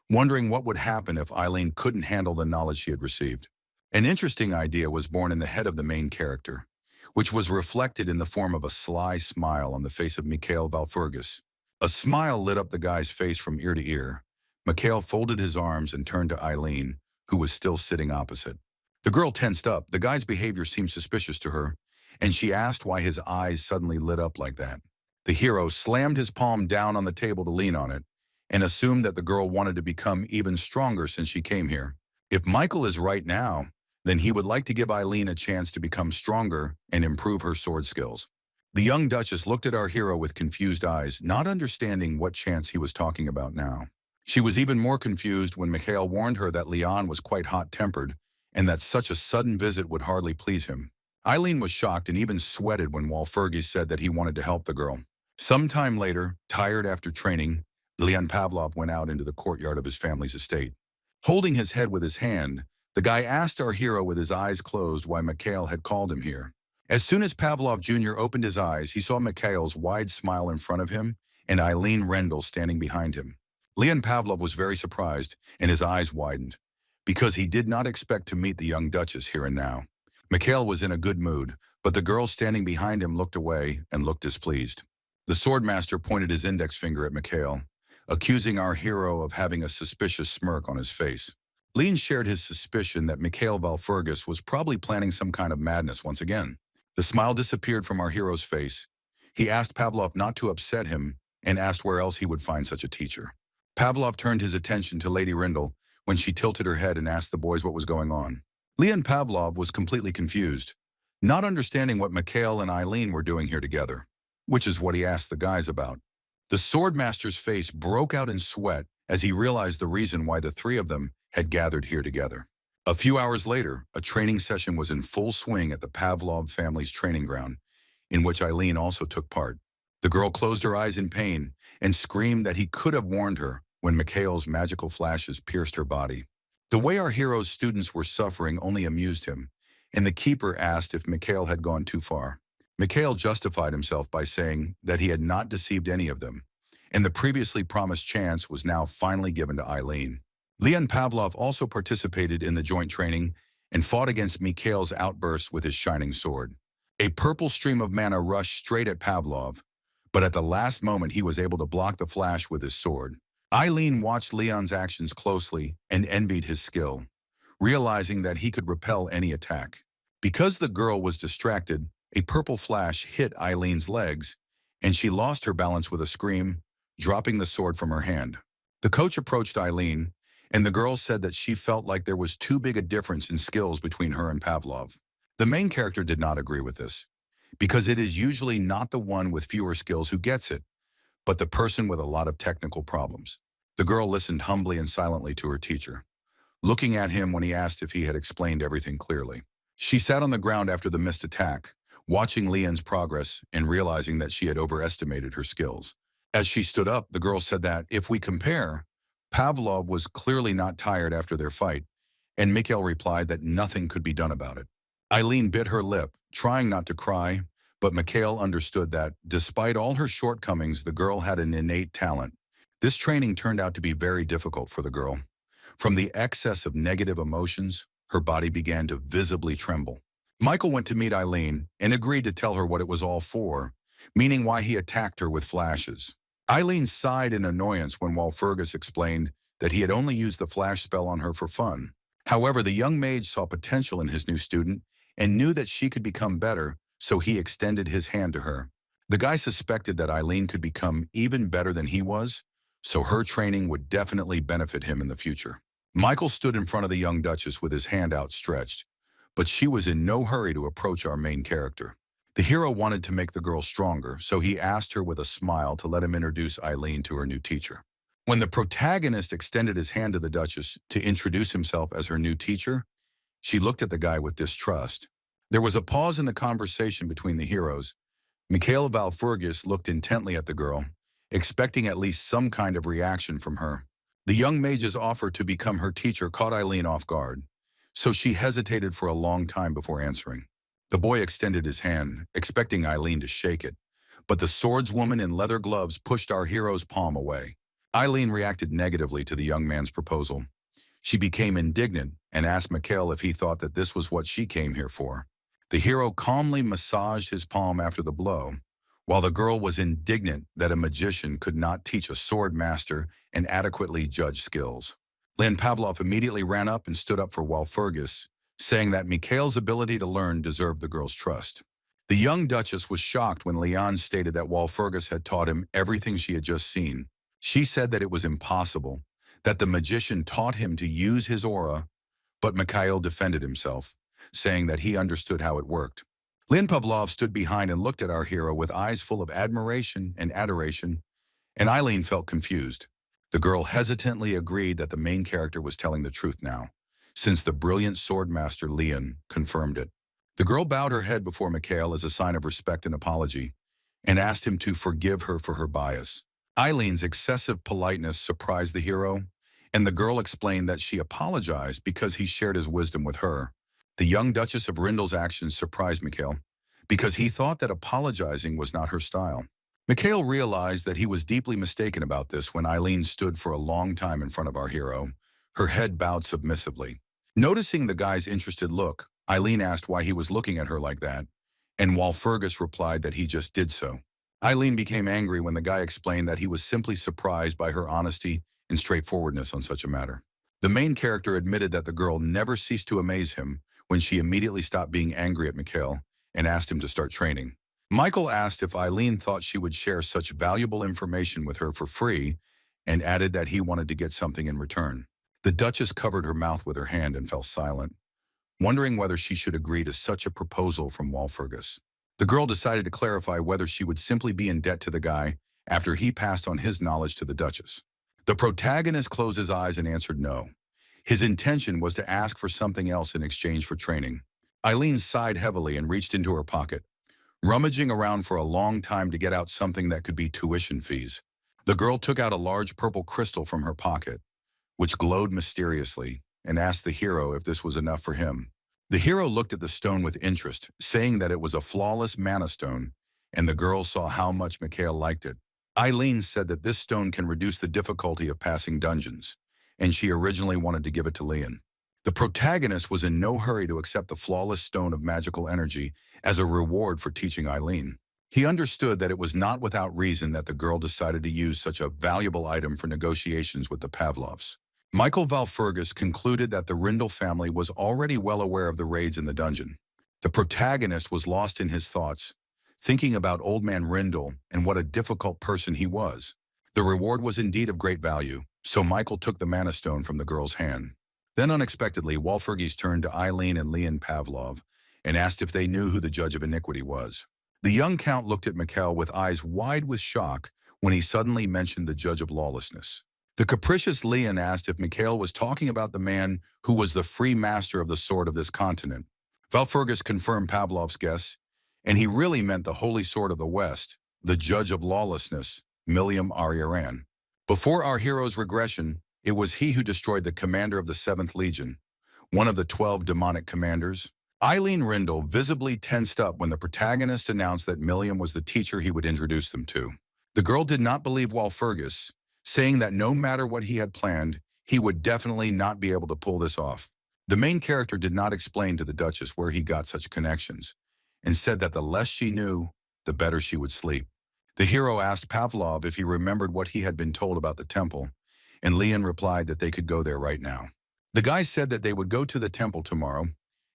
wondering what would happen if Eileen couldn't handle the knowledge she had received. An interesting idea was born in the head of the main character, which was reflected in the form of a sly smile on the face of Mikhail Valfurgis. A smile lit up the guy's face from ear to ear. Mikhail folded his arms and turned to Eileen, who was still sitting opposite. The girl tensed up. The guy's behavior seemed suspicious to her, and she asked why his eyes suddenly lit up like that. The hero slammed his palm down on the table to lean on it, and assumed that the girl wanted to become even stronger since she came here. If Michael is right now, then he would like to give Eileen a chance to become stronger and improve her sword skills. The young Duchess looked at our hero with confused eyes, not understanding what chance he was talking about now. She was even more confused when Mikhail warned her that Leon was quite hot-tempered and that such a sudden visit would hardly please him. Eileen was shocked and even sweated when Walpurgis said that he wanted to help the girl. Sometime later, tired after training, Leon Pavlov went out into the courtyard of his family's estate. Holding his head with his hand, the guy asked our hero with his eyes closed why Mikhail had called him here. As soon as Pavlov Jr. opened his eyes, he saw Mikhail's wide smile in front of him and Eileen Rendell standing behind him. Leon Pavlov was very surprised, and his eyes widened, because he did not expect to meet the young Duchess here and now. Mikhail was in a good mood, but the girl standing behind him looked away and looked displeased. The swordmaster pointed his index finger at Mikhail, accusing our hero of having a suspicious smirk on his face. Leon shared his suspicion that Mikhail Walpurgis was probably planning some kind of madness once again. The smile disappeared from our hero's face. He asked Pavlov not to upset him and asked where else he would find such a teacher. Pavlov turned his attention to Lady Rendell when she tilted her head and asked the boys what was going on. Leon Pavlov was completely confused, not understanding what Mikhail and Eileen were doing here together, which is what he asked the guys about. The swordmaster's face broke out in sweat as he realized the reason why the three of them had gathered here together. A few hours later, a training session was in full swing at the Pavlov family's training ground, in which Eileen also took part. The girl closed her eyes in pain and screamed that he could have warned her when Mikhail's magical flashes pierced her body. The way our hero's students were suffering only amused him, and the keeper asked if Mikhail had gone too far. Mikhail justified himself by saying that he had not deceived any of them, and the previously promised chance was now finally given to Eileen. Leon Pavlov also participated in the joint training and fought against Mikhail's outburst with his shining sword. A purple stream of mana rushed straight at Pavlov, but at the last moment he was able to block the flash with his sword. Eileen watched Leon's actions closely and envied his skill, realizing that he could repel any attack. Because the girl was distracted, a purple flash hit Eileen's legs, and she lost her balance with a scream, dropping the sword from her hand. The coach approached Eileen, and the girl said that she felt like there was too big a difference in skills between her and Pavlov. The main character did not agree with this, because it is usually not the one with fewer skills who gets it, but the person with a lot of technical problems. The girl listened humbly and silently to her teacher, looking at him when he asked if he had explained everything clearly. She sat on the ground after the missed attack, watching Leon's progress and realizing that she had overestimated her skills. As she stood up, the girl said that, if we compare, Pavlov was clearly not tired after their fight, and Mikhail replied that nothing could be done about it. Eileen bit her lip, trying not to cry, but Mikhail understood that, despite all her shortcomings, the girl had an innate talent. This training turned out to be very difficult for the girl. From the excess of negative emotions, her body began to visibly tremble. Michael went to meet Eileen and agreed to tell her what it was all for, meaning why he attacked her with flashes. Eileen sighed in annoyance when Walpurgis explained that he had only used the flash spell on her for fun. However, the young mage saw potential in his new student and knew that she could become better, so he extended his hand to her. The guy suspected that Eileen could become even better than he was, so her training would definitely benefit him in the future. Michael stood in front of the young Duchess with his hand outstretched, but she was in no hurry to approach our main character. The hero wanted to make the girl stronger, so he asked her with a smile to let him introduce Eileen to her new teacher. When the protagonist extended his hand to the Duchess to introduce himself as her new teacher, she looked at the guy with distrust. There was a pause in the conversation between the heroes. Mikhail Walpurgis looked intently at the girl, expecting at least some kind of reaction from her. The young mage's offer to become her teacher caught Eileen off guard, so she hesitated for a long time before answering. The boy extended his hand, expecting Eileen to shake it, but the swordswoman in leather gloves pushed our hero's palm away. Eileen reacted negatively to the young man's proposal. She became indignant and asked Mikhail if he thought that this was what she came here for. The hero calmly massaged his palm after the blow, while the girl was indignant that a magician could not teach a sword master and adequately judge skills. Leon Pavlov immediately ran up and stood up for Walpurgis, saying that Mikhail's ability to learn deserved the girl's trust. The young Duchess was shocked when Leon stated that Walpurgis had taught him everything she had just seen. She said that it was impossible, that the magician taught him to use his aura, but Mikhail defended himself, saying that he understood how it worked. Leon Pavlov stood behind and looked at our hero with eyes full of admiration and adoration, and Eileen felt confused. The girl hesitantly agreed that the main character was telling the truth now, since the brilliant swordmaster Leon confirmed it. The girl bowed her head before Mikhail as a sign of respect and apology, and asked him to forgive her for her bias. Eileen's excessive politeness surprised the hero, and the girl explained that she apologized because he shared his wisdom with her. The young Duchess of Rindel's actions surprised Mikhail, because he thought that apologizing was not her style. Mikhail realized that he was deeply mistaken about this when Eileen stood for a long time in front of our hero, her head bowed submissively. Noticing the guy's interested look, Eileen asked why he was looking at her like that, and Walpurgis replied that he just did so. Eileen became angry when the guy explained that he was simply surprised by her honesty and straightforwardness on such a matter. The main character admitted that the girl never ceased to amaze him when she immediately stopped being angry at Mikhail and asked him to start training. Michael asked if Eileen thought she would share such valuable information with her for free and added that he wanted to get something in return. The Duchess covered her mouth with her hand and fell silent, wondering whether she should agree to such a proposal from Walpurgis. The girl decided to clarify whether she would simply be in debt to the guy after he passed on his knowledge to the Duchess. The protagonist closed his eyes and answered no. His intention was to ask for something else in exchange for training. Eileen sighed heavily and reached into her pocket, rummaging around for a long time to get out something that could be tuition fees. The girl took out a large purple crystal from her pocket, which glowed mysteriously, and asked the hero if this was enough for him. The hero looked at the stone with interest, saying that it was a flawless mana stone, and the girl saw how much Mikhail liked it. Eileen said that this stone can reduce the difficulty of passing dungeons, and she originally wanted to give it to Leon. The protagonist was in no hurry to accept the flawless stone of magical energy as a reward for teaching Eileen. He understood that it was not without reason that the girl decided to use such a valuable item for negotiations with the Pavlovs. Michael Walpurgis concluded that the Rindel family was already well aware of the raids in the dungeon. The protagonist was lost in his thoughts, thinking about old man Rindel and what a difficult person he was. The reward was indeed of great value, so Michael took the mana stone from the girl's hand. Then unexpectedly, Walpurgis turned to Eileen and Leon Pavlov and asked if they knew who the Judge of Iniquity was. The young count looked at Mikhail with eyes wide with shock when he suddenly mentioned the Judge of Lawlessness. The capricious Leon asked if Mikhail was talking about the man who was the free master of the sword of this continent. Walpurgis confirmed Pavlov's guess, and he really meant the Holy Sword of the West, the Judge of Lawlessness, Milium Aryaran. Before our hero's regression, it was he who destroyed the commander of the 7th Legion, one of the 12 demonic commanders. Eileen Rindel visibly tensed up when the protagonist announced that Milium was the teacher he would introduce them to. The girl did not believe Walpurgis, saying that no matter what he had planned, he would definitely not be able to pull this off. The main character did not explain to the Duchess where he got such connections, and said that the less she knew, the better she would sleep. The hero asked Pavlov if he remembered what he had been told about the temple, and Leon replied that they could go there right now. The guy said that they would go to the temple tomorrow,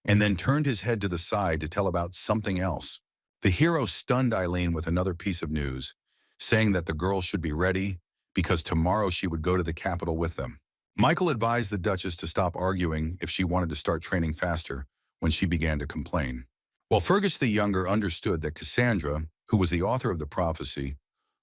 and then turned his head to the side to tell about something else. The hero stunned Eileen with another piece of news, saying that the girl should be ready because tomorrow she would go to the capital with them. Michael advised the Duchess to stop arguing if she wanted to start training faster when she began to complain. Walpurgis the Younger understood that Cassandra, who was the author of the prophecy,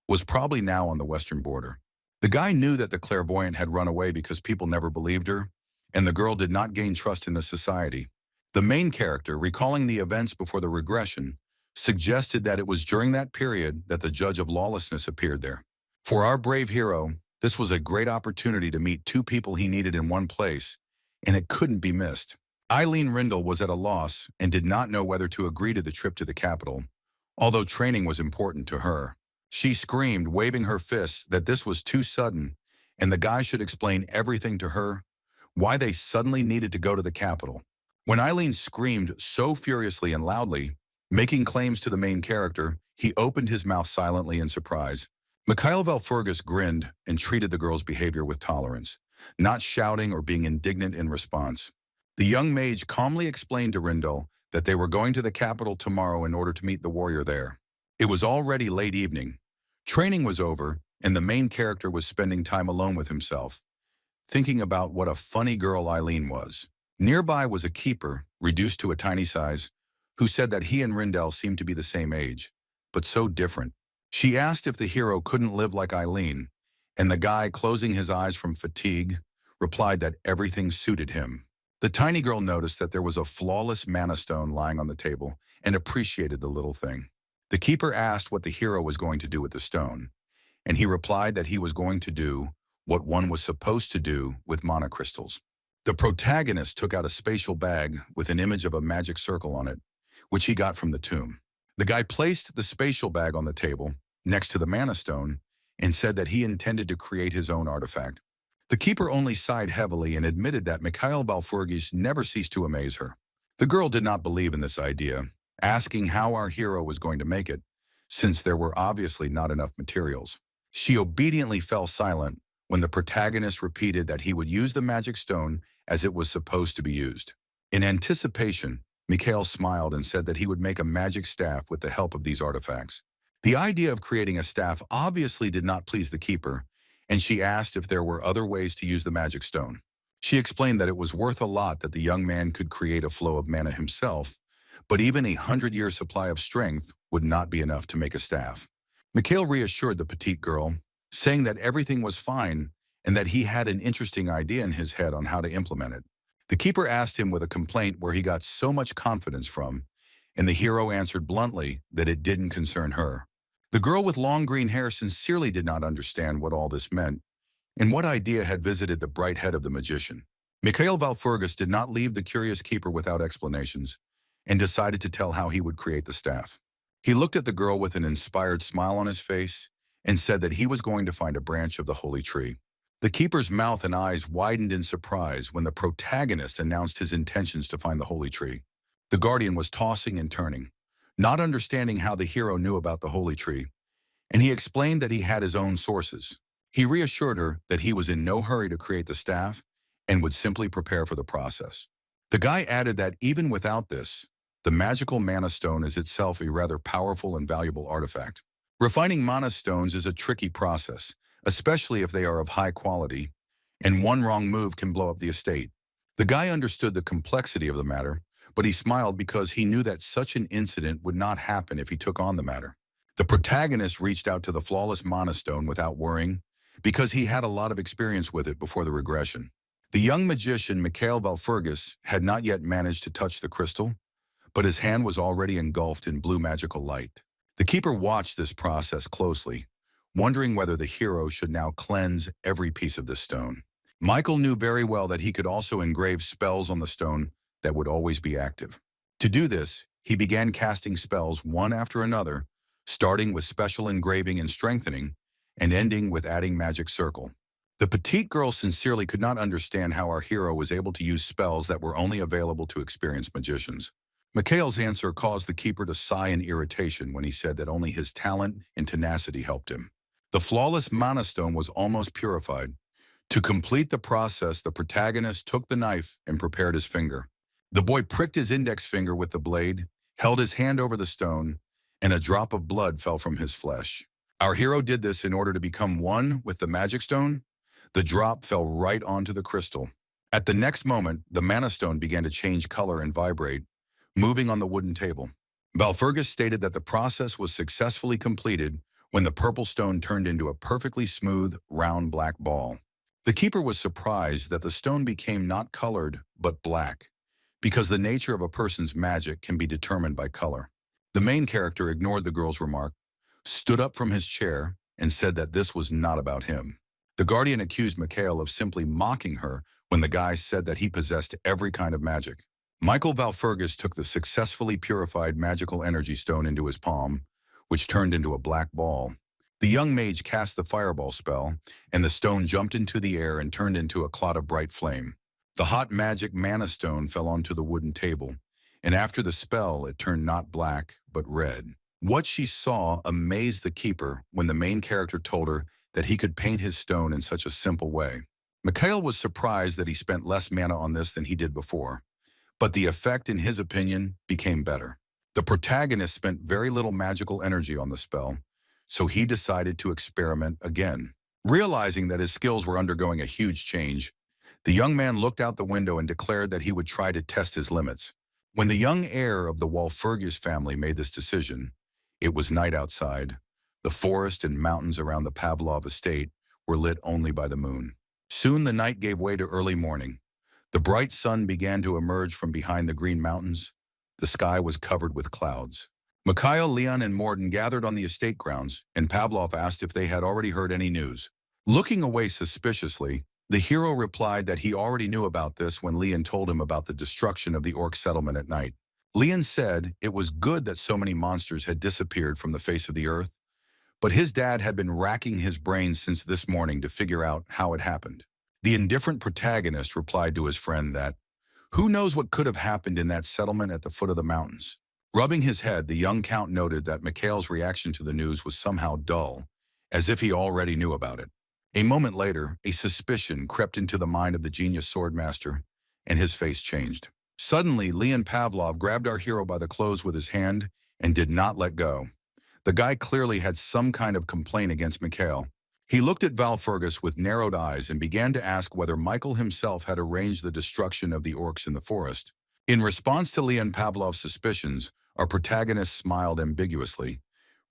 was probably now on the western border. The guy knew that the clairvoyant had run away because people never believed her, and the girl did not gain trust in the society. The main character, recalling the events before the regression, suggested that it was during that period that the Judge of Lawlessness appeared there. For our brave hero, this was a great opportunity to meet two people he needed in one place, and it couldn't be missed. Eileen Rindel was at a loss and did not know whether to agree to the trip to the capital, although training was important to her. She screamed, waving her fists, that this was too sudden, and the guy should explain everything to her, why they suddenly needed to go to the capital. When Eileen screamed so furiously and loudly, making claims to the main character, he opened his mouth silently in surprise. Mikhail Walpurgis grinned and treated the girl's behavior with tolerance, not shouting or being indignant in response. The young mage calmly explained to Rindel that they were going to the capital tomorrow in order to meet the warrior there. It was already late evening. Training was over, and the main character was spending time alone with himself, thinking about what a funny girl Eileen was. Nearby was a keeper, reduced to a tiny size, who said that he and Rindell seemed to be the same age, but so different. She asked if the hero couldn't live like Eileen, and the guy, closing his eyes from fatigue, replied that everything suited him. The tiny girl noticed that there was a flawless mana stone lying on the table and appreciated the little thing. The keeper asked what the hero was going to do with the stone, and he replied that he was going to do what one was supposed to do with mana crystals. The protagonist took out a spatial bag with an image of a magic circle on it, which he got from the tomb. The guy placed the spatial bag on the table next to the mana stone and said that he intended to create his own artifact. The keeper only sighed heavily and admitted that Mikhail Valfurgis never ceased to amaze her. The girl did not believe in this idea, asking how our hero was going to make it, since there were obviously not enough materials. She obediently fell silent when the protagonist repeated that he would use the magic stone as it was supposed to be used. In anticipation, Mikhail smiled and said that he would make a magic staff with the help of these artifacts. The idea of creating a staff obviously did not please the keeper, and she asked if there were other ways to use the magic stone. She explained that it was worth a lot that the young man could create a flow of mana himself, but even 100-year supply of strength would not be enough to make a staff. Mikhail reassured the petite girl, saying that everything was fine and that he had an interesting idea in his head on how to implement it. The keeper asked him with a complaint where he got so much confidence from, and the hero answered bluntly that it didn't concern her. The girl with long green hair sincerely did not understand what all this meant, and what idea had visited the bright head of the magician. Mikhail Valfurgis did not leave the curious keeper without explanations, and decided to tell how he would create the staff. He looked at the girl with an inspired smile on his face, and said that he was going to find a branch of the holy tree. The keeper's mouth and eyes widened in surprise when the protagonist announced his intentions to find the holy tree. The guardian was tossing and turning, not understanding how the hero knew about the holy tree, and he explained that he had his own sources. He reassured her that he was in no hurry to create the staff and would simply prepare for the process. The guy added that even without this, the magical mana stone is itself a rather powerful and valuable artifact. Refining mana stones is a tricky process, especially if they are of high quality, and one wrong move can blow up the estate. The guy understood the complexity of the matter, but he smiled because he knew that such an incident would not happen if he took on the matter. The protagonist reached out to the flawless mana stone without worrying, because he had a lot of experience with it before the regression. The young magician Mikhail Valfurgis had not yet managed to touch the crystal, but his hand was already engulfed in blue magical light. The keeper watched this process closely, wondering whether the hero should now cleanse every piece of the stone. Michael knew very well that he could also engrave spells on the stone that would always be active. To do this, he began casting spells one after another, starting with special engraving and strengthening, and ending with adding magic circle. The petite girl sincerely could not understand how our hero was able to use spells that were only available to experienced magicians. Mikhail's answer caused the keeper to sigh in irritation when he said that only his talent and tenacity helped him. The flawless mana stone was almost purified. To complete the process, the protagonist took the knife and prepared his finger. The boy pricked his index finger with the blade, held his hand over the stone, and a drop of blood fell from his flesh. Our hero did this in order to become one with the magic stone. The drop fell right onto the crystal. At the next moment, the mana stone began to change color and vibrate, moving on the wooden table. Valfurgis stated that the process was successfully completed when the purple stone turned into a perfectly smooth, round black ball. The keeper was surprised that the stone became not colored, but black, because the nature of a person's magic can be determined by color. The main character ignored the girl's remark, stood up from his chair, and said that this was not about him. The guardian accused Mikhail of simply mocking her when the guy said that he possessed every kind of magic. Michael Valfurgis took the successfully purified magical energy stone into his palm, which turned into a black ball. The young mage cast the fireball spell, and the stone jumped into the air and turned into a clot of bright flame. The hot magic mana stone fell onto the wooden table, and after the spell, it turned not black, but red. What she saw amazed the keeper when the main character told her that he could paint his stone in such a simple way. Mikhail was surprised that he spent less mana on this than he did before, but the effect, in his opinion, became better. The protagonist spent very little magical energy on the spell, so he decided to experiment again. Realizing that his skills were undergoing a huge change, the young man looked out the window and declared that he would try to test his limits. When the young heir of the Walpurgis family made this decision, it was night outside. The forest and mountains around the Pavlov estate were lit only by the moon. Soon the night gave way to early morning. The bright sun began to emerge from behind the green mountains. The sky was covered with clouds. Mikhail, Leon, and Morden gathered on the estate grounds, and Pavlov asked if they had already heard any news. Looking away suspiciously, the hero replied that he already knew about this when Leon told him about the destruction of the orc settlement at night. Leon said it was good that so many monsters had disappeared from the face of the earth, but his dad had been racking his brains since this morning to figure out how it happened. The indifferent protagonist replied to his friend that, "Who knows what could have happened in that settlement at the foot of the mountains?" Rubbing his head, the young count noted that Mikhail's reaction to the news was somehow dull, as if he already knew about it. A moment later, a suspicion crept into the mind of the genius swordmaster, and his face changed. Suddenly, Leon Pavlov grabbed our hero by the clothes with his hand and did not let go. The guy clearly had some kind of complaint against Mikhail. He looked at Walpurgis with narrowed eyes and began to ask whether Michael himself had arranged the destruction of the orcs in the forest. In response to Leon Pavlov's suspicions, our protagonist smiled ambiguously,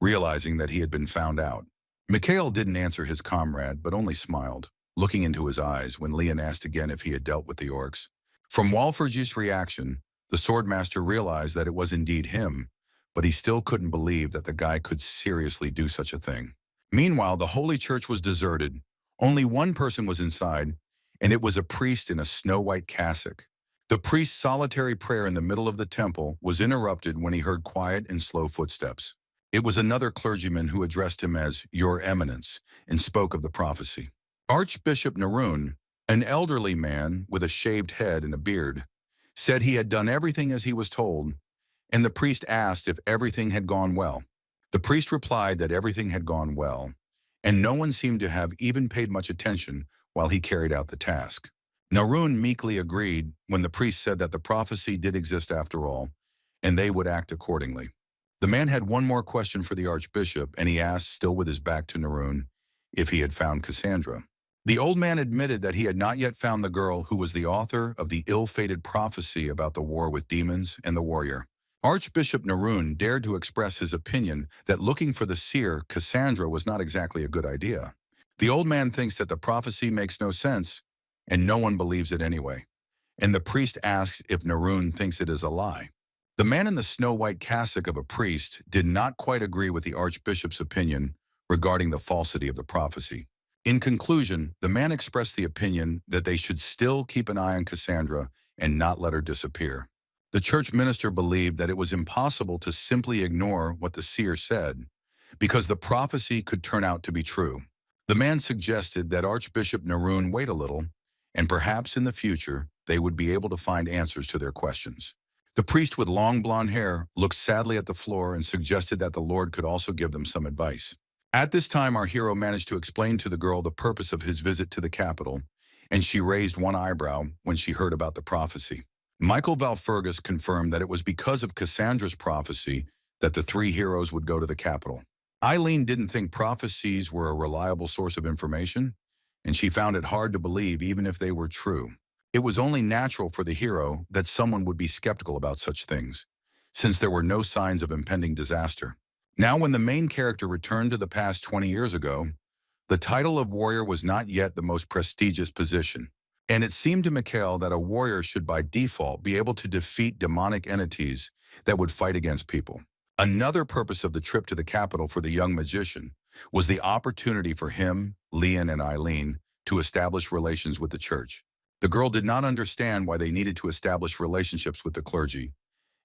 realizing that he had been found out. Mikhail didn't answer his comrade, but only smiled, looking into his eyes when Leon asked again if he had dealt with the orcs. From Walpurgis' reaction, the swordmaster realized that it was indeed him, but he still couldn't believe that the guy could seriously do such a thing. Meanwhile, the holy church was deserted. Only one person was inside, and it was a priest in a snow-white cassock. The priest's solitary prayer in the middle of the temple was interrupted when he heard quiet and slow footsteps. It was another clergyman who addressed him as Your Eminence and spoke of the prophecy. Archbishop Narun, an elderly man with a shaved head and a beard, said he had done everything as he was told, and the priest asked if everything had gone well. The priest replied that everything had gone well, and no one seemed to have even paid much attention while he carried out the task. Narun meekly agreed when the priest said that the prophecy did exist after all, and they would act accordingly. The man had one more question for the archbishop, and he asked, still with his back to Narun, if he had found Cassandra. The old man admitted that he had not yet found the girl who was the author of the ill-fated prophecy about the war with demons and the warrior. Archbishop Narun dared to express his opinion that looking for the seer, Cassandra, was not exactly a good idea. The old man thinks that the prophecy makes no sense, and no one believes it anyway. And the priest asks if Narun thinks it is a lie. The man in the snow-white cassock of a priest did not quite agree with the archbishop's opinion regarding the falsity of the prophecy. In conclusion, the man expressed the opinion that they should still keep an eye on Cassandra and not let her disappear. The church minister believed that it was impossible to simply ignore what the seer said, because the prophecy could turn out to be true. The man suggested that Archbishop Narun wait a little, and perhaps in the future they would be able to find answers to their questions. The priest with long blonde hair looked sadly at the floor and suggested that the Lord could also give them some advice. At this time, our hero managed to explain to the girl the purpose of his visit to the capital, and she raised one eyebrow when she heard about the prophecy. Michael Walpurgis confirmed that it was because of Cassandra's prophecy that the three heroes would go to the capital. Eileen didn't think prophecies were a reliable source of information, and she found it hard to believe even if they were true. It was only natural for the hero that someone would be skeptical about such things, since there were no signs of impending disaster. Now, when the main character returned to the past 20 years ago, the title of warrior was not yet the most prestigious position, and it seemed to Mikhail that a warrior should by default be able to defeat demonic entities that would fight against people. Another purpose of the trip to the capital for the young magician was the opportunity for him, Leon, and Eileen to establish relations with the church. The girl did not understand why they needed to establish relationships with the clergy,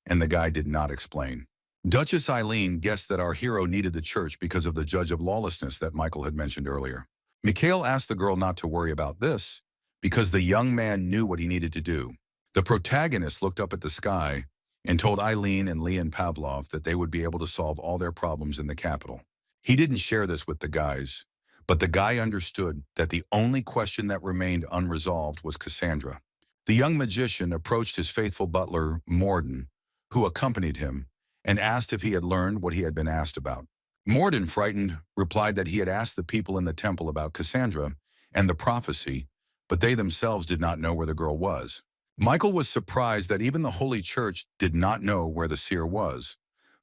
and the guy did not explain. Duchess Eileen guessed that our hero needed the church because of the judge of lawlessness that Michael had mentioned earlier. Mikhail asked the girl not to worry about this, because the young man knew what he needed to do. The protagonist looked up at the sky and told Eileen and Leon Pavlov that they would be able to solve all their problems in the capital. He didn't share this with the guys, but the guy understood that the only question that remained unresolved was Cassandra. The young magician approached his faithful butler, Morden, who accompanied him, and asked if he had learned what he had been asked about. Morden, frightened, replied that he had asked the people in the temple about Cassandra and the prophecy, but they themselves did not know where the girl was. Michael was surprised that even the Holy Church did not know where the seer was,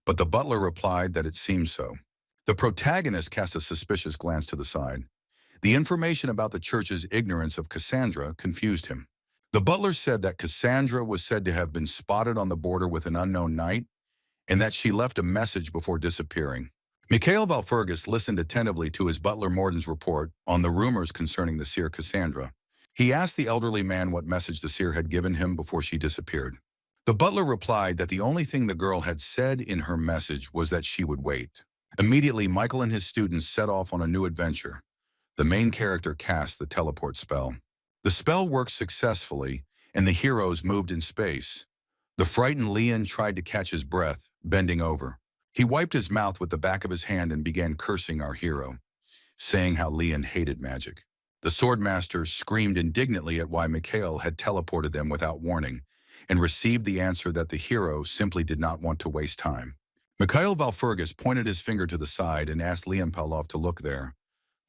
but the butler replied that it seemed so. The protagonist cast a suspicious glance to the side. The information about the church's ignorance of Cassandra confused him. The butler said that Cassandra was said to have been spotted on the border with an unknown knight, and that she left a message before disappearing. Mikhail Valfurgis listened attentively to his butler Morden's report on the rumors concerning the seer Cassandra. He asked the elderly man what message the seer had given him before she disappeared. The butler replied that the only thing the girl had said in her message was that she would wait. Immediately, Michael and his students set off on a new adventure. The main character cast the teleport spell. The spell worked successfully, and the heroes moved in space. The frightened Leon tried to catch his breath, bending over. He wiped his mouth with the back of his hand and began cursing our hero, saying how Leon hated magic. The swordmaster screamed indignantly at why Mikhail had teleported them without warning, and received the answer that the hero simply did not want to waste time. Mikhail Valfurgis pointed his finger to the side and asked Leon Pavlov to look there.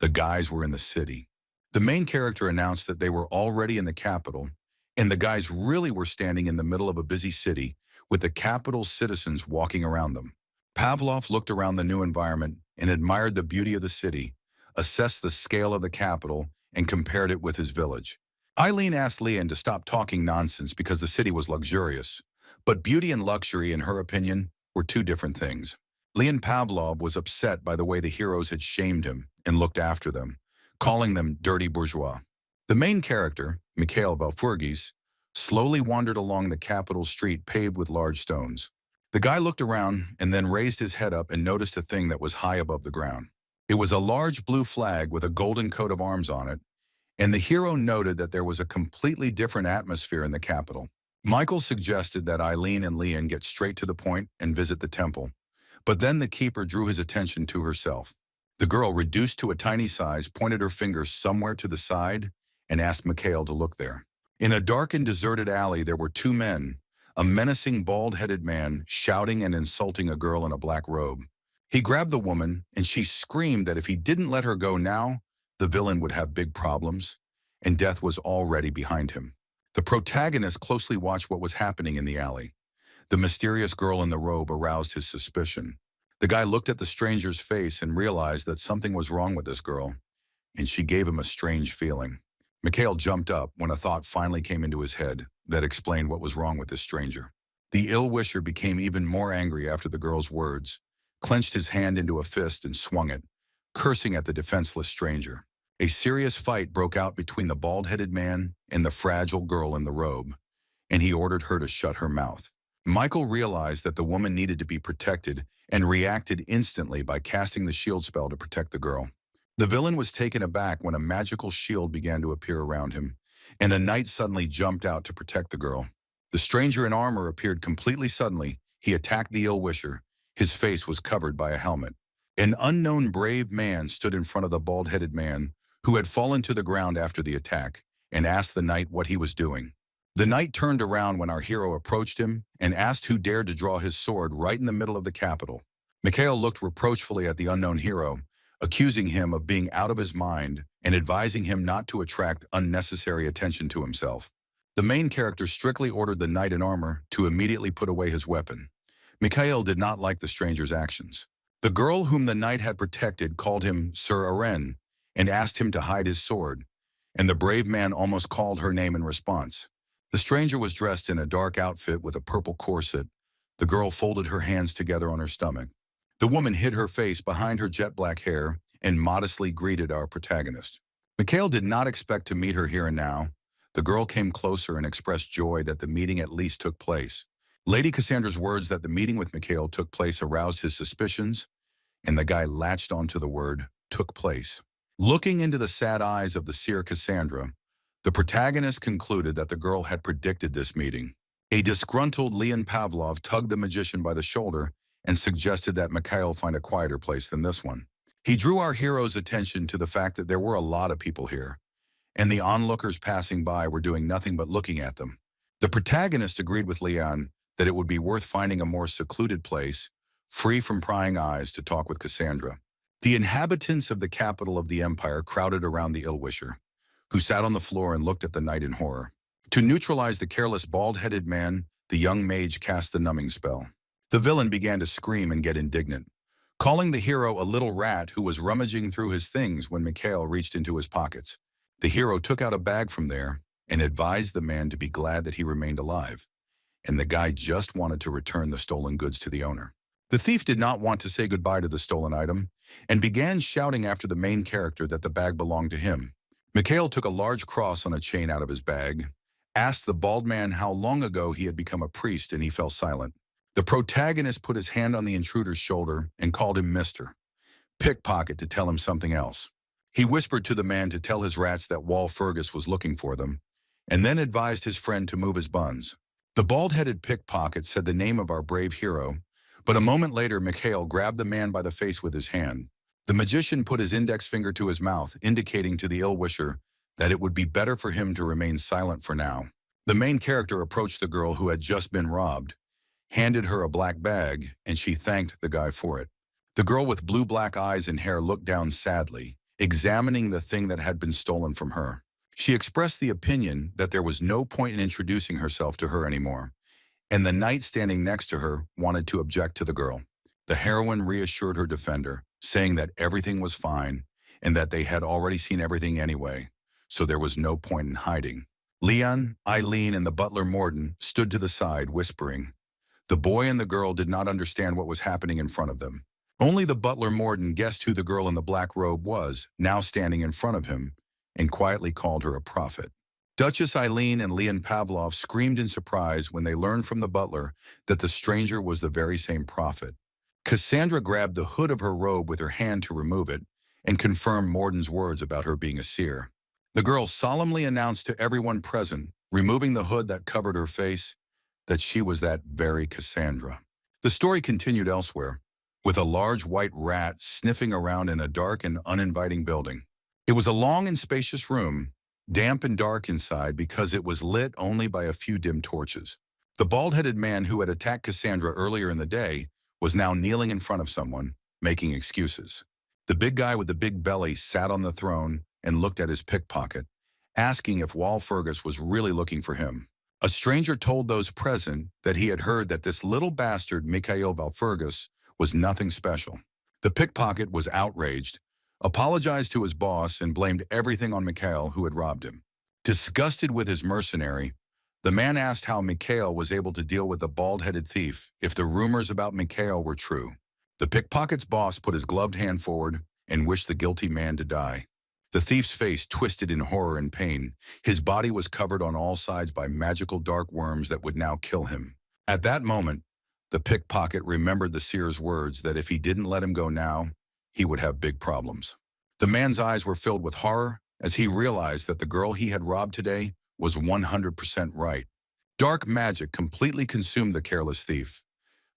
The guys were in the city. The main character announced that they were already in the capital, and the guys really were standing in the middle of a busy city with the capital's citizens walking around them. Pavlov looked around the new environment and admired the beauty of the city, assessed the scale of the capital, and compared it with his village. Eileen asked Leon to stop talking nonsense because the city was luxurious, but beauty and luxury, in her opinion, were two different things. Leon Pavlov was upset by the way the heroes had shamed him and looked after them, calling them dirty bourgeois. The main character, Mikhail Valfurgis, slowly wandered along the capital street paved with large stones. The guy looked around and then raised his head up and noticed a thing that was high above the ground. It was a large blue flag with a golden coat of arms on it, and the hero noted that there was a completely different atmosphere in the capital. Michael suggested that Eileen and Leon get straight to the point and visit the temple, but then the keeper drew his attention to herself. The girl, reduced to a tiny size, pointed her finger somewhere to the side and asked Mikhail to look there. In a dark and deserted alley, there were two men, a menacing bald-headed man shouting and insulting a girl in a black robe. He grabbed the woman, and she screamed that if he didn't let her go now, the villain would have big problems, and death was already behind him. The protagonist closely watched what was happening in the alley. The mysterious girl in the robe aroused his suspicion. The guy looked at the stranger's face and realized that something was wrong with this girl, and she gave him a strange feeling. Mikhail jumped up when a thought finally came into his head that explained what was wrong with this stranger. The ill-wisher became even more angry after the girl's words, clenched his hand into a fist and swung it, cursing at the defenseless stranger. A serious fight broke out between the bald-headed man and the fragile girl in the robe, and he ordered her to shut her mouth. Michael realized that the woman needed to be protected and reacted instantly by casting the shield spell to protect the girl. The villain was taken aback when a magical shield began to appear around him, and a knight suddenly jumped out to protect the girl. The stranger in armor appeared completely suddenly. He attacked the ill-wisher. His face was covered by a helmet. An unknown brave man stood in front of the bald-headed man, who had fallen to the ground after the attack, and asked the knight what he was doing. The knight turned around when our hero approached him and asked who dared to draw his sword right in the middle of the capital. Mikhail looked reproachfully at the unknown hero, accusing him of being out of his mind and advising him not to attract unnecessary attention to himself. The main character strictly ordered the knight in armor to immediately put away his weapon. Mikhail did not like the stranger's actions. The girl whom the knight had protected called him Sir Aren and asked him to hide his sword, and the brave man almost called her name in response. The stranger was dressed in a dark outfit with a purple corset. The girl folded her hands together on her stomach. The woman hid her face behind her jet black hair and modestly greeted our protagonist. Mikhail did not expect to meet her here and now. The girl came closer and expressed joy that the meeting at least took place. Lady Cassandra's words that the meeting with Mikhail took place aroused his suspicions, and the guy latched onto the word "took place." Looking into the sad eyes of the seer Cassandra, the protagonist concluded that the girl had predicted this meeting. A disgruntled Leon Pavlov tugged the magician by the shoulder and suggested that Mikhail find a quieter place than this one. He drew our hero's attention to the fact that there were a lot of people here, and the onlookers passing by were doing nothing but looking at them. The protagonist agreed with Leon that it would be worth finding a more secluded place, free from prying eyes, to talk with Cassandra. The inhabitants of the capital of the empire crowded around the ill-wisher, who sat on the floor and looked at the night in horror. To neutralize the careless, bald-headed man, the young mage cast the numbing spell. The villain began to scream and get indignant, calling the hero a little rat who was rummaging through his things when Mikhail reached into his pockets. The hero took out a bag from there and advised the man to be glad that he remained alive, and the guy just wanted to return the stolen goods to the owner. The thief did not want to say goodbye to the stolen item and began shouting after the main character that the bag belonged to him. Mikhail took a large cross on a chain out of his bag, asked the bald man how long ago he had become a priest, and he fell silent. The protagonist put his hand on the intruder's shoulder and called him Mr. Pickpocket to tell him something else. He whispered to the man to tell his rats that Wall Fergus was looking for them, and then advised his friend to move his buns. The bald-headed pickpocket said the name of our brave hero, but a moment later Mikhail grabbed the man by the face with his hand. The magician put his index finger to his mouth, indicating to the ill-wisher that it would be better for him to remain silent for now. The main character approached the girl who had just been robbed, handed her a black bag, and she thanked the guy for it. The girl with blue-black eyes and hair looked down sadly, examining the thing that had been stolen from her. She expressed the opinion that there was no point in introducing herself to her anymore, and the knight standing next to her wanted to object to the girl. The heroine reassured her defender, saying that everything was fine and that they had already seen everything anyway, so there was no point in hiding. Leon, Eileen, and the butler Morden stood to the side, whispering. The boy and the girl did not understand what was happening in front of them. Only the butler Morden guessed who the girl in the black robe was, now standing in front of him, and quietly called her a prophet. Duchess Eileen and Leon Pavlov screamed in surprise when they learned from the butler that the stranger was the very same prophet. Cassandra grabbed the hood of her robe with her hand to remove it and confirmed Morden's words about her being a seer. The girl solemnly announced to everyone present, removing the hood that covered her face, that she was that very Cassandra. The story continued elsewhere, with a large white rat sniffing around in a dark and uninviting building. It was a long and spacious room, damp and dark inside because it was lit only by a few dim torches. The bald-headed man who had attacked Cassandra earlier in the day was now kneeling in front of someone, making excuses. The big guy with the big belly sat on the throne and looked at his pickpocket, asking if Wall Fergus was really looking for him. A stranger told those present that he had heard that this little bastard, Mikhail Valfergus, was nothing special. The pickpocket was outraged, apologized to his boss, and blamed everything on Mikhail, who had robbed him. Disgusted with his mercenary, the man asked how Mikhail was able to deal with the bald-headed thief if the rumors about Mikhail were true. The pickpocket's boss put his gloved hand forward and wished the guilty man to die. The thief's face twisted in horror and pain. His body was covered on all sides by magical dark worms that would now kill him. At that moment, the pickpocket remembered the seer's words that if he didn't let him go now, he would have big problems. The man's eyes were filled with horror as he realized that the girl he had robbed today was 100% right. Dark magic completely consumed the careless thief.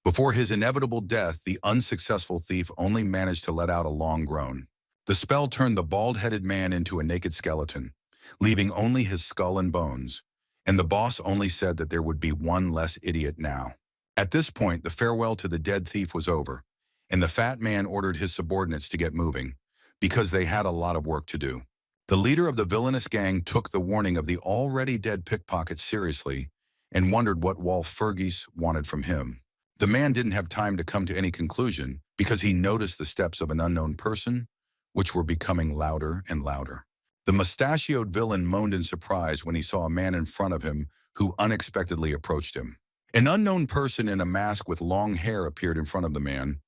Before his inevitable death, the unsuccessful thief only managed to let out a long groan. The spell turned the bald-headed man into a naked skeleton, leaving only his skull and bones, and the boss only said that there would be one less idiot now. At this point, the farewell to the dead thief was over, and the fat man ordered his subordinates to get moving, because they had a lot of work to do. The leader of the villainous gang took the warning of the already dead pickpocket seriously and wondered what Wall Fergus wanted from him. The man didn't have time to come to any conclusion because he noticed the steps of an unknown person, which were becoming louder and louder. The mustachioed villain moaned in surprise when he saw a man in front of him who unexpectedly approached him. An unknown person in a mask with long hair appeared in front of the man,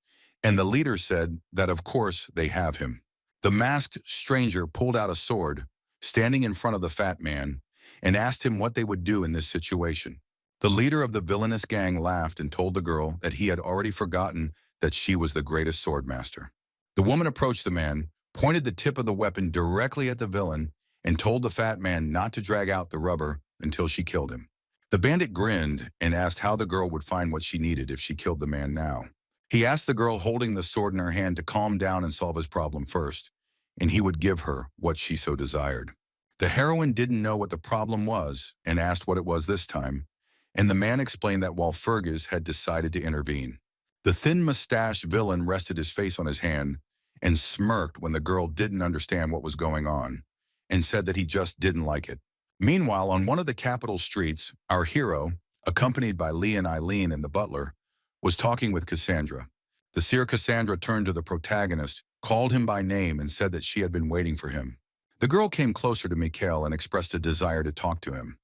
and the leader said that of course they have him. The masked stranger pulled out a sword, standing in front of the fat man, and asked him what they would do in this situation. The leader of the villainous gang laughed and told the girl that he had already forgotten that she was the greatest swordmaster. The woman approached the man, pointed the tip of the weapon directly at the villain, and told the fat man not to drag out the rubber until she killed him. The bandit grinned and asked how the girl would find what she needed if she killed the man now. He asked the girl holding the sword in her hand to calm down and solve his problem first, and he would give her what she so desired. The heroine didn't know what the problem was and asked what it was this time, and the man explained that Walpurgis had decided to intervene. The thin-mustached villain rested his face on his hand and smirked when the girl didn't understand what was going on and said that he just didn't like it. Meanwhile, on one of the capital streets, our hero, accompanied by Lee and Eileen and the butler, was talking with Cassandra. The seer Cassandra turned to the protagonist, called him by name, and said that she had been waiting for him. The girl came closer to Mikhail and expressed a desire to talk to him.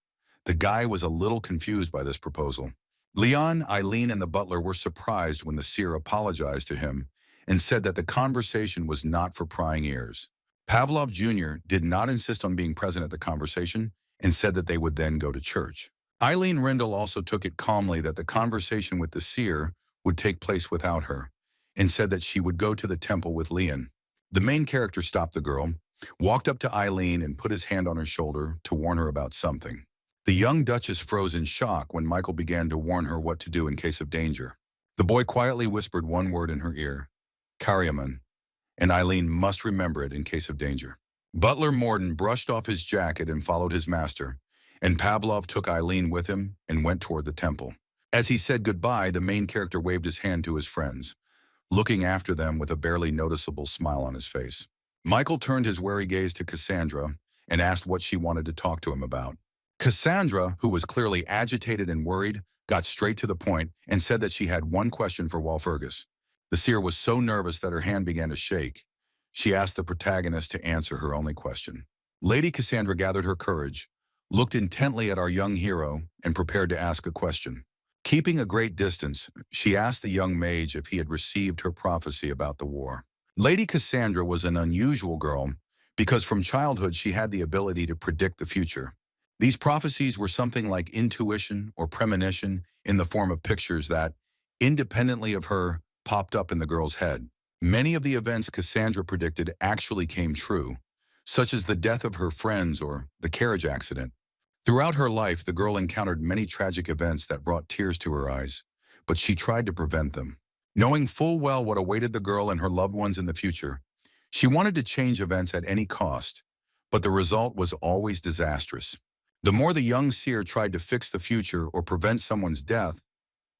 The guy was a little confused by this proposal. Leon, Eileen, and the butler were surprised when the seer apologized to him and said that the conversation was not for prying ears. Pavlov Jr. did not insist on being present at the conversation and said that they would then go to church. Eileen Rindle also took it calmly that the conversation with the seer would take place without her and said that she would go to the temple with Leon. The main character stopped the girl, walked up to Eileen and put his hand on her shoulder to warn her about something. The young Duchess froze in shock when Michael began to warn her what to do in case of danger. The boy quietly whispered one word in her ear, "Karyaman," and Eileen must remember it in case of danger. Butler Morden brushed off his jacket and followed his master, and Pavlov took Eileen with him and went toward the temple. As he said goodbye, the main character waved his hand to his friends, looking after them with a barely noticeable smile on his face. Michael turned his wary gaze to Cassandra and asked what she wanted to talk to him about. Cassandra, who was clearly agitated and worried, got straight to the point and said that she had one question for Walpurgis. The seer was so nervous that her hand began to shake. She asked the protagonist to answer her only question. Lady Cassandra gathered her courage, looked intently at our young hero, and prepared to ask a question. Keeping a great distance, she asked the young mage if he had received her prophecy about the war. Lady Cassandra was an unusual girl because from childhood she had the ability to predict the future. These prophecies were something like intuition or premonition in the form of pictures that, independently of her, popped up in the girl's head. Many of the events Cassandra predicted actually came true, such as the death of her friends or the carriage accident. Throughout her life, the girl encountered many tragic events that brought tears to her eyes, but she tried to prevent them. Knowing full well what awaited the girl and her loved ones in the future, she wanted to change events at any cost, but the result was always disastrous. The more the young seer tried to fix the future or prevent someone's death,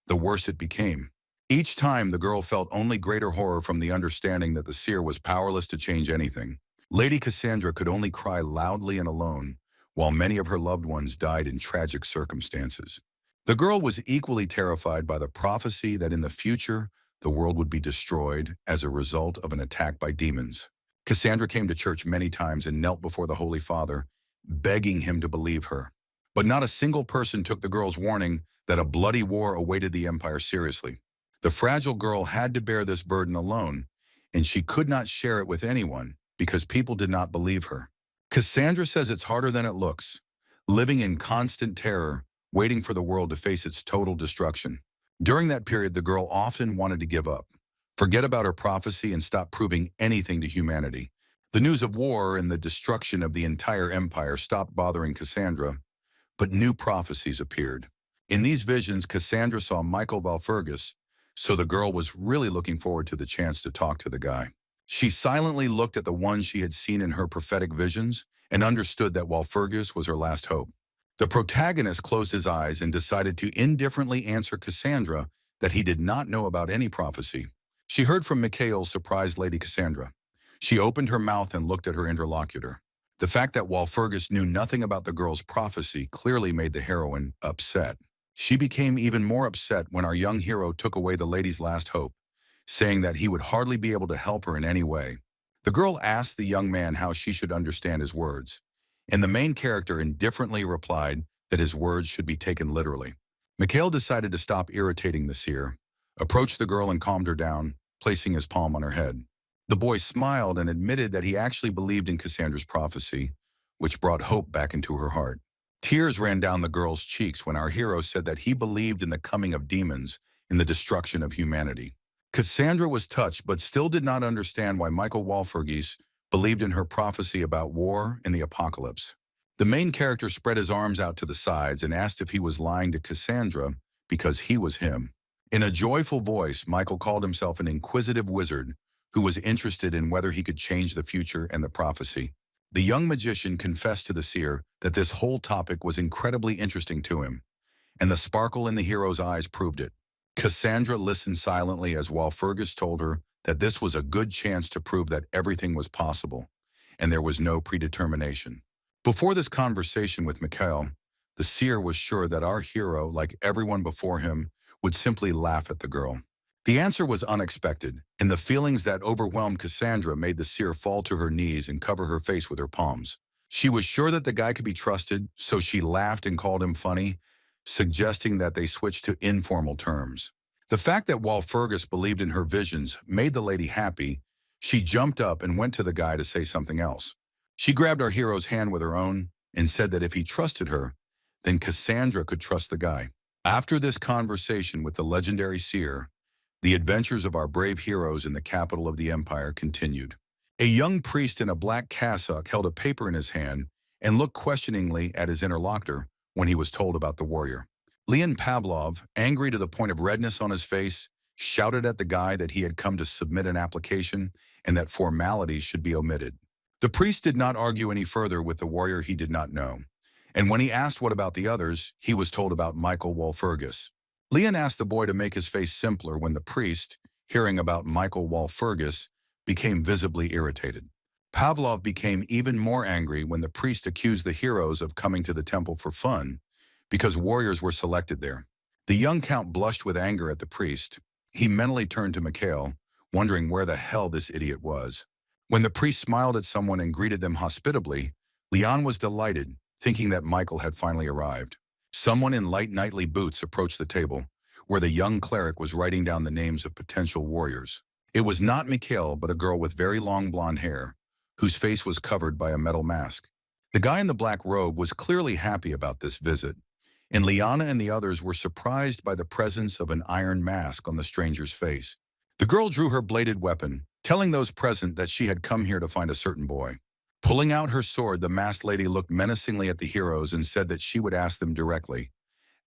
the worse it became. Each time, the girl felt only greater horror from the understanding that the seer was powerless to change anything. Lady Cassandra could only cry loudly and alone, while many of her loved ones died in tragic circumstances. The girl was equally terrified by the prophecy that in the future, the world would be destroyed as a result of an attack by demons. Cassandra came to church many times and knelt before the Holy Father, begging him to believe her. But not a single person took the girl's warning that a bloody war awaited the empire seriously. The fragile girl had to bear this burden alone, and she could not share it with anyone because people did not believe her. Cassandra says it's harder than it looks, living in constant terror, waiting for the world to face its total destruction. During that period, the girl often wanted to give up, forget about her prophecy, and stop proving anything to humanity. The news of war and the destruction of the entire empire stopped bothering Cassandra, but new prophecies appeared. In these visions, Cassandra saw Michael Walpurgis, so the girl was really looking forward to the chance to talk to the guy. She silently looked at the one she had seen in her prophetic visions and understood that Walpurgis was her last hope. The protagonist closed his eyes and decided to indifferently answer Cassandra that he did not know about any prophecy. She heard from Mikhail's surprised Lady Cassandra. She opened her mouth and looked at her interlocutor. The fact that Walpurgis knew nothing about the girl's prophecy clearly made the heroine upset. She became even more upset when our young hero took away the lady's last hope, saying that he would hardly be able to help her in any way. The girl asked the young man how she should understand his words, and the main character indifferently replied that his words should be taken literally. Mikhail decided to stop irritating the seer, approached the girl and calmed her down, placing his palm on her head. The boy smiled and admitted that he actually believed in Cassandra's prophecy, which brought hope back into her heart. Tears ran down the girl's cheeks when our hero said that he believed in the coming of demons and the destruction of humanity. Cassandra was touched but still did not understand why Michael Walpurgis believed in her prophecy about war and the apocalypse. The main character spread his arms out to the sides and asked if he was lying to Cassandra because he was him. In a joyful voice, Michael called himself an inquisitive wizard who was interested in whether he could change the future and the prophecy. The young magician confessed to the seer that this whole topic was incredibly interesting to him, and the sparkle in the hero's eyes proved it. Cassandra listened silently as Walpurgis told her that this was a good chance to prove that everything was possible, and there was no predetermination. Before this conversation with Mikhail, the seer was sure that our hero, like everyone before him, would simply laugh at the girl. The answer was unexpected, and the feelings that overwhelmed Cassandra made the seer fall to her knees and cover her face with her palms. She was sure that the guy could be trusted, so she laughed and called him funny, suggesting that they switch to informal terms. The fact that Walpurgis believed in her visions made the lady happy. She jumped up and went to the guy to say something else. She grabbed our hero's hand with her own and said that if he trusted her, then Cassandra could trust the guy. After this conversation with the legendary seer, the adventures of our brave heroes in the capital of the empire continued. A young priest in a black cassock held a paper in his hand and looked questioningly at his interlocutor when he was told about the warrior. Leon Pavlov, angry to the point of redness on his face, shouted at the guy that he had come to submit an application and that formalities should be omitted. The priest did not argue any further with the warrior he did not know, and when he asked what about the others, he was told about Michael Walpurgis. Leon asked the boy to make his face simpler when the priest, hearing about Michael Walpurgis, became visibly irritated. Pavlov became even more angry when the priest accused the heroes of coming to the temple for fun because warriors were selected there. The young count blushed with anger at the priest. He mentally turned to Mikhail, wondering where the hell this idiot was. When the priest smiled at someone and greeted them hospitably, Leon was delighted, thinking that Michael had finally arrived. Someone in light knightly boots approached the table, where the young cleric was writing down the names of potential warriors. It was not Mikhail, but a girl with very long blonde hair, whose face was covered by a metal mask. The guy in the black robe was clearly happy about this visit, and Liana and the others were surprised by the presence of an iron mask on the stranger's face. The girl drew her bladed weapon, telling those present that she had come here to find a certain boy. Pulling out her sword, the masked lady looked menacingly at the heroes and said that she would ask them directly,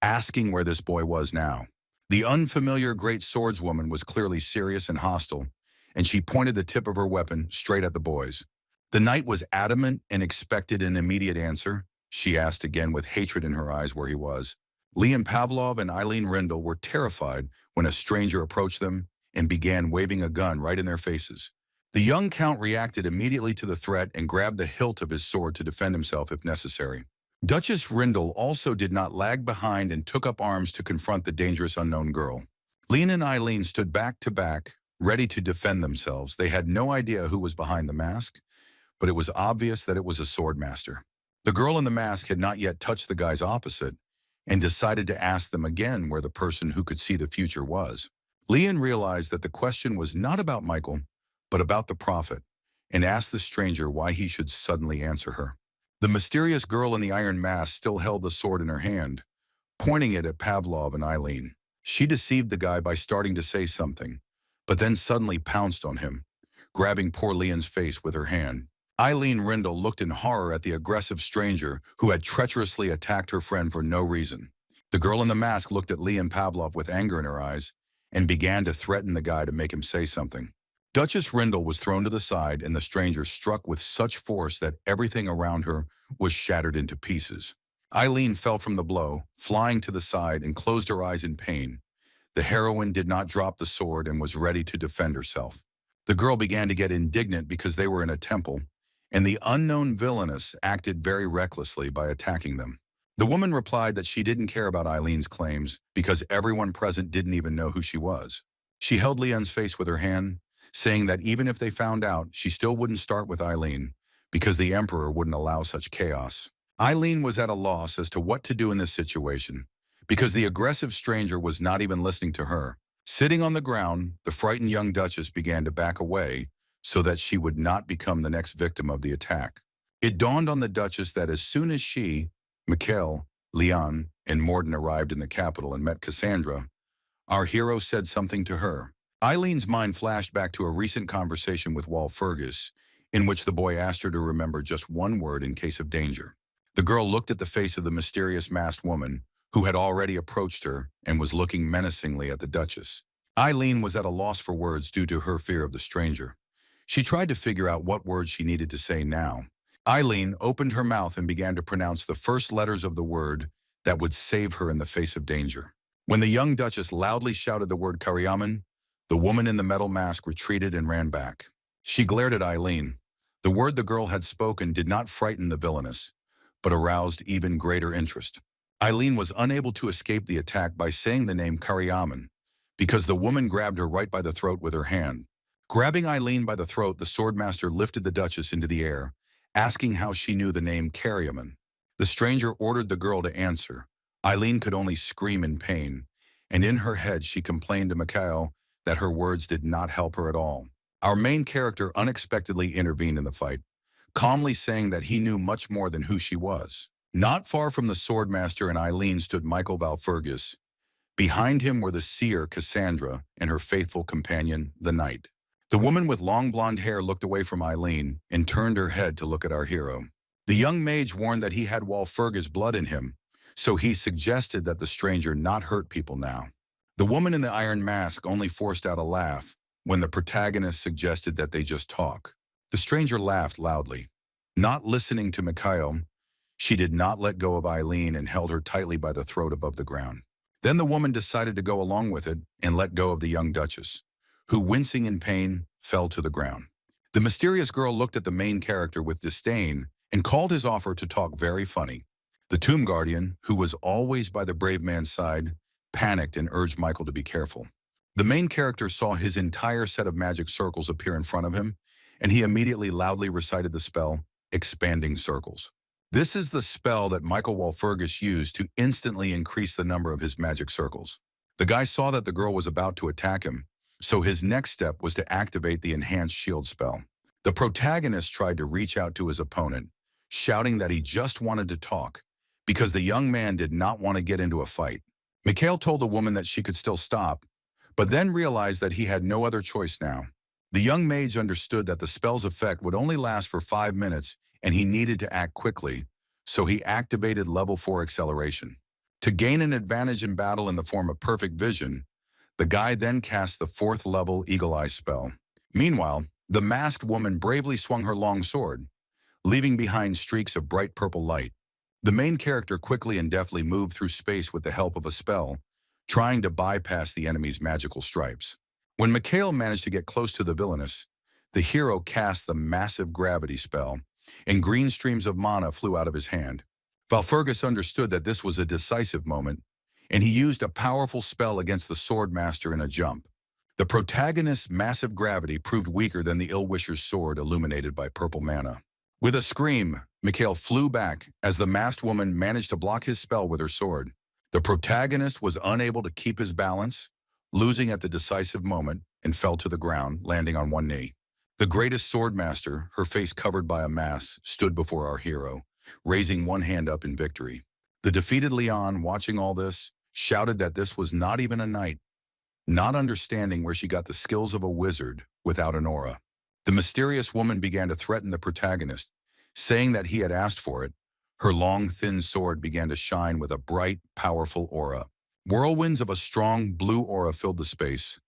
asking where this boy was now. The unfamiliar great swordswoman was clearly serious and hostile, and she pointed the tip of her weapon straight at the boys. The knight was adamant and expected an immediate answer. She asked again with hatred in her eyes where he was. Leon Pavlov and Eileen Rindel were terrified when a stranger approached them and began waving a gun right in their faces. The young count reacted immediately to the threat and grabbed the hilt of his sword to defend himself if necessary. Duchess Rindel also did not lag behind and took up arms to confront the dangerous unknown girl. Leon and Eileen stood back to back, ready to defend themselves. They had no idea who was behind the mask, but it was obvious that it was a swordmaster. The girl in the mask had not yet touched the guys opposite and decided to ask them again where the person who could see the future was. Leon realized that the question was not about Michael, but about the prophet, and asked the stranger why he should suddenly answer her. The mysterious girl in the iron mask still held the sword in her hand, pointing it at Pavlov and Eileen. She deceived the guy by starting to say something, but then suddenly pounced on him, grabbing poor Leon's face with her hand. Eileen Rindel looked in horror at the aggressive stranger who had treacherously attacked her friend for no reason. The girl in the mask looked at Leon Pavlov with anger in her eyes and began to threaten the guy to make him say something. Duchess Rindel was thrown to the side and the stranger struck with such force that everything around her was shattered into pieces. Eileen fell from the blow, flying to the side and closed her eyes in pain. The heroine did not drop the sword and was ready to defend herself. The girl began to get indignant because they were in a temple, and the unknown villainess acted very recklessly by attacking them. The woman replied that she didn't care about Eileen's claims because everyone present didn't even know who she was. She held Leon's face with her hand, saying that even if they found out, she still wouldn't start with Eileen because the emperor wouldn't allow such chaos. Eileen was at a loss as to what to do in this situation because the aggressive stranger was not even listening to her. Sitting on the ground, the frightened young duchess began to back away so that she would not become the next victim of the attack. It dawned on the duchess that as soon as she, Mikhail, Leon, and Morden arrived in the capital and met Cassandra, our hero said something to her. Eileen's mind flashed back to a recent conversation with Walpurgis, in which the boy asked her to remember just one word in case of danger. The girl looked at the face of the mysterious masked woman, who had already approached her and was looking menacingly at the duchess. Eileen was at a loss for words due to her fear of the stranger. She tried to figure out what words she needed to say now, Eileen opened her mouth and began to pronounce the first letters of the word that would save her in the face of danger. When the young Duchess loudly shouted the word Karyaman, the woman in the metal mask retreated and ran back. She glared at Eileen. The word the girl had spoken did not frighten the villainess, but aroused even greater interest. Eileen was unable to escape the attack by saying the name Karyaman, because the woman grabbed her right by the throat with her hand. Grabbing Eileen by the throat, the swordmaster lifted the Duchess into the air, asking how she knew the name Karyaman. The stranger ordered the girl to answer. Eileen could only scream in pain, and in her head she complained to Mikhail that her words did not help her at all. Our main character unexpectedly intervened in the fight, calmly saying that he knew much more than who she was. Not far from the swordmaster and Eileen stood Michael Valfurgis. Behind him were the seer Cassandra and her faithful companion, the knight. The woman with long blonde hair looked away from Eileen and turned her head to look at our hero. The young mage warned that he had Walfurgis blood in him, so he suggested that the stranger not hurt people now. The woman in the iron mask only forced out a laugh when the protagonist suggested that they just talk. The stranger laughed loudly. Not listening to Mikhail, she did not let go of Eileen and held her tightly by the throat above the ground. Then the woman decided to go along with it and let go of the young Duchess, who, wincing in pain, fell to the ground. The mysterious girl looked at the main character with disdain and called his offer to talk very funny. The Tomb Guardian, who was always by the brave man's side, panicked and urged Michael to be careful. The main character saw his entire set of magic circles appear in front of him, and he immediately loudly recited the spell, Expanding Circles. This is the spell that Michael Walfurgis used to instantly increase the number of his magic circles. The guy saw that the girl was about to attack him, so his next step was to activate the enhanced shield spell. The protagonist tried to reach out to his opponent, shouting that he just wanted to talk, because the young man did not want to get into a fight. Mikhail told the woman that she could still stop, but then realized that he had no other choice now. The young mage understood that the spell's effect would only last for 5 minutes, and he needed to act quickly, so he activated level 4 acceleration. To gain an advantage in battle in the form of perfect vision, the guy then cast the 4th level Eagle Eye spell. Meanwhile, the masked woman bravely swung her long sword, leaving behind streaks of bright purple light. The main character quickly and deftly moved through space with the help of a spell, trying to bypass the enemy's magical stripes. When Mikhail managed to get close to the villainess, the hero cast the massive gravity spell, and green streams of mana flew out of his hand. Valfurgis understood that this was a decisive moment, and he used a powerful spell against the swordmaster in a jump. The protagonist's massive gravity proved weaker than the ill-wisher's sword illuminated by purple mana. With a scream, Mikhail flew back as the masked woman managed to block his spell with her sword. The protagonist was unable to keep his balance, losing at the decisive moment, and fell to the ground, landing on one knee. The greatest swordmaster, her face covered by a mask, stood before our hero, raising one hand up in victory. The defeated Leon, watching all this, shouted that this was not even a knight, not understanding where she got the skills of a wizard without an aura. The mysterious woman began to threaten the protagonist, saying that he had asked for it. Her long, thin sword began to shine with a bright, powerful aura. Whirlwinds of a strong, blue aura filled the space.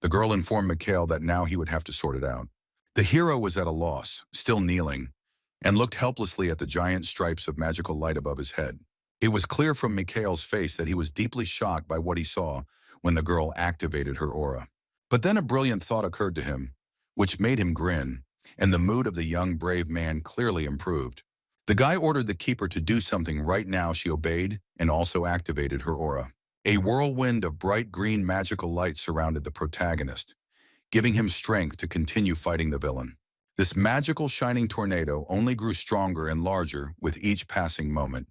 The girl informed Mikhail that now he would have to sort it out. The hero was at a loss, still kneeling, and looked helplessly at the giant stripes of magical light above his head. It was clear from Mikhail's face that he was deeply shocked by what he saw when the girl activated her aura. But then a brilliant thought occurred to him, which made him grin, and the mood of the young brave man clearly improved. The guy ordered the keeper to do something right now. She obeyed and also activated her aura. A whirlwind of bright green magical light surrounded the protagonist, giving him strength to continue fighting the villain. This magical shining tornado only grew stronger and larger with each passing moment,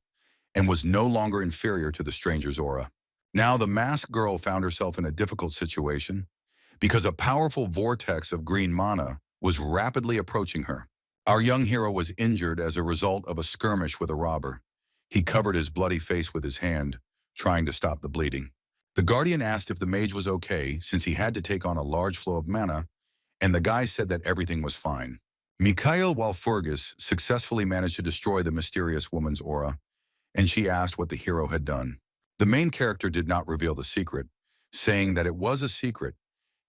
and was no longer inferior to the stranger's aura. Now the masked girl found herself in a difficult situation, because a powerful vortex of green mana was rapidly approaching her. Our young hero was injured as a result of a skirmish with a robber. He covered his bloody face with his hand, trying to stop the bleeding. The guardian asked if the mage was okay, since he had to take on a large flow of mana, and the guy said that everything was fine. Mikhail Walfurgis successfully managed to destroy the mysterious woman's aura, and she asked what the hero had done. The main character did not reveal the secret, saying that it was a secret,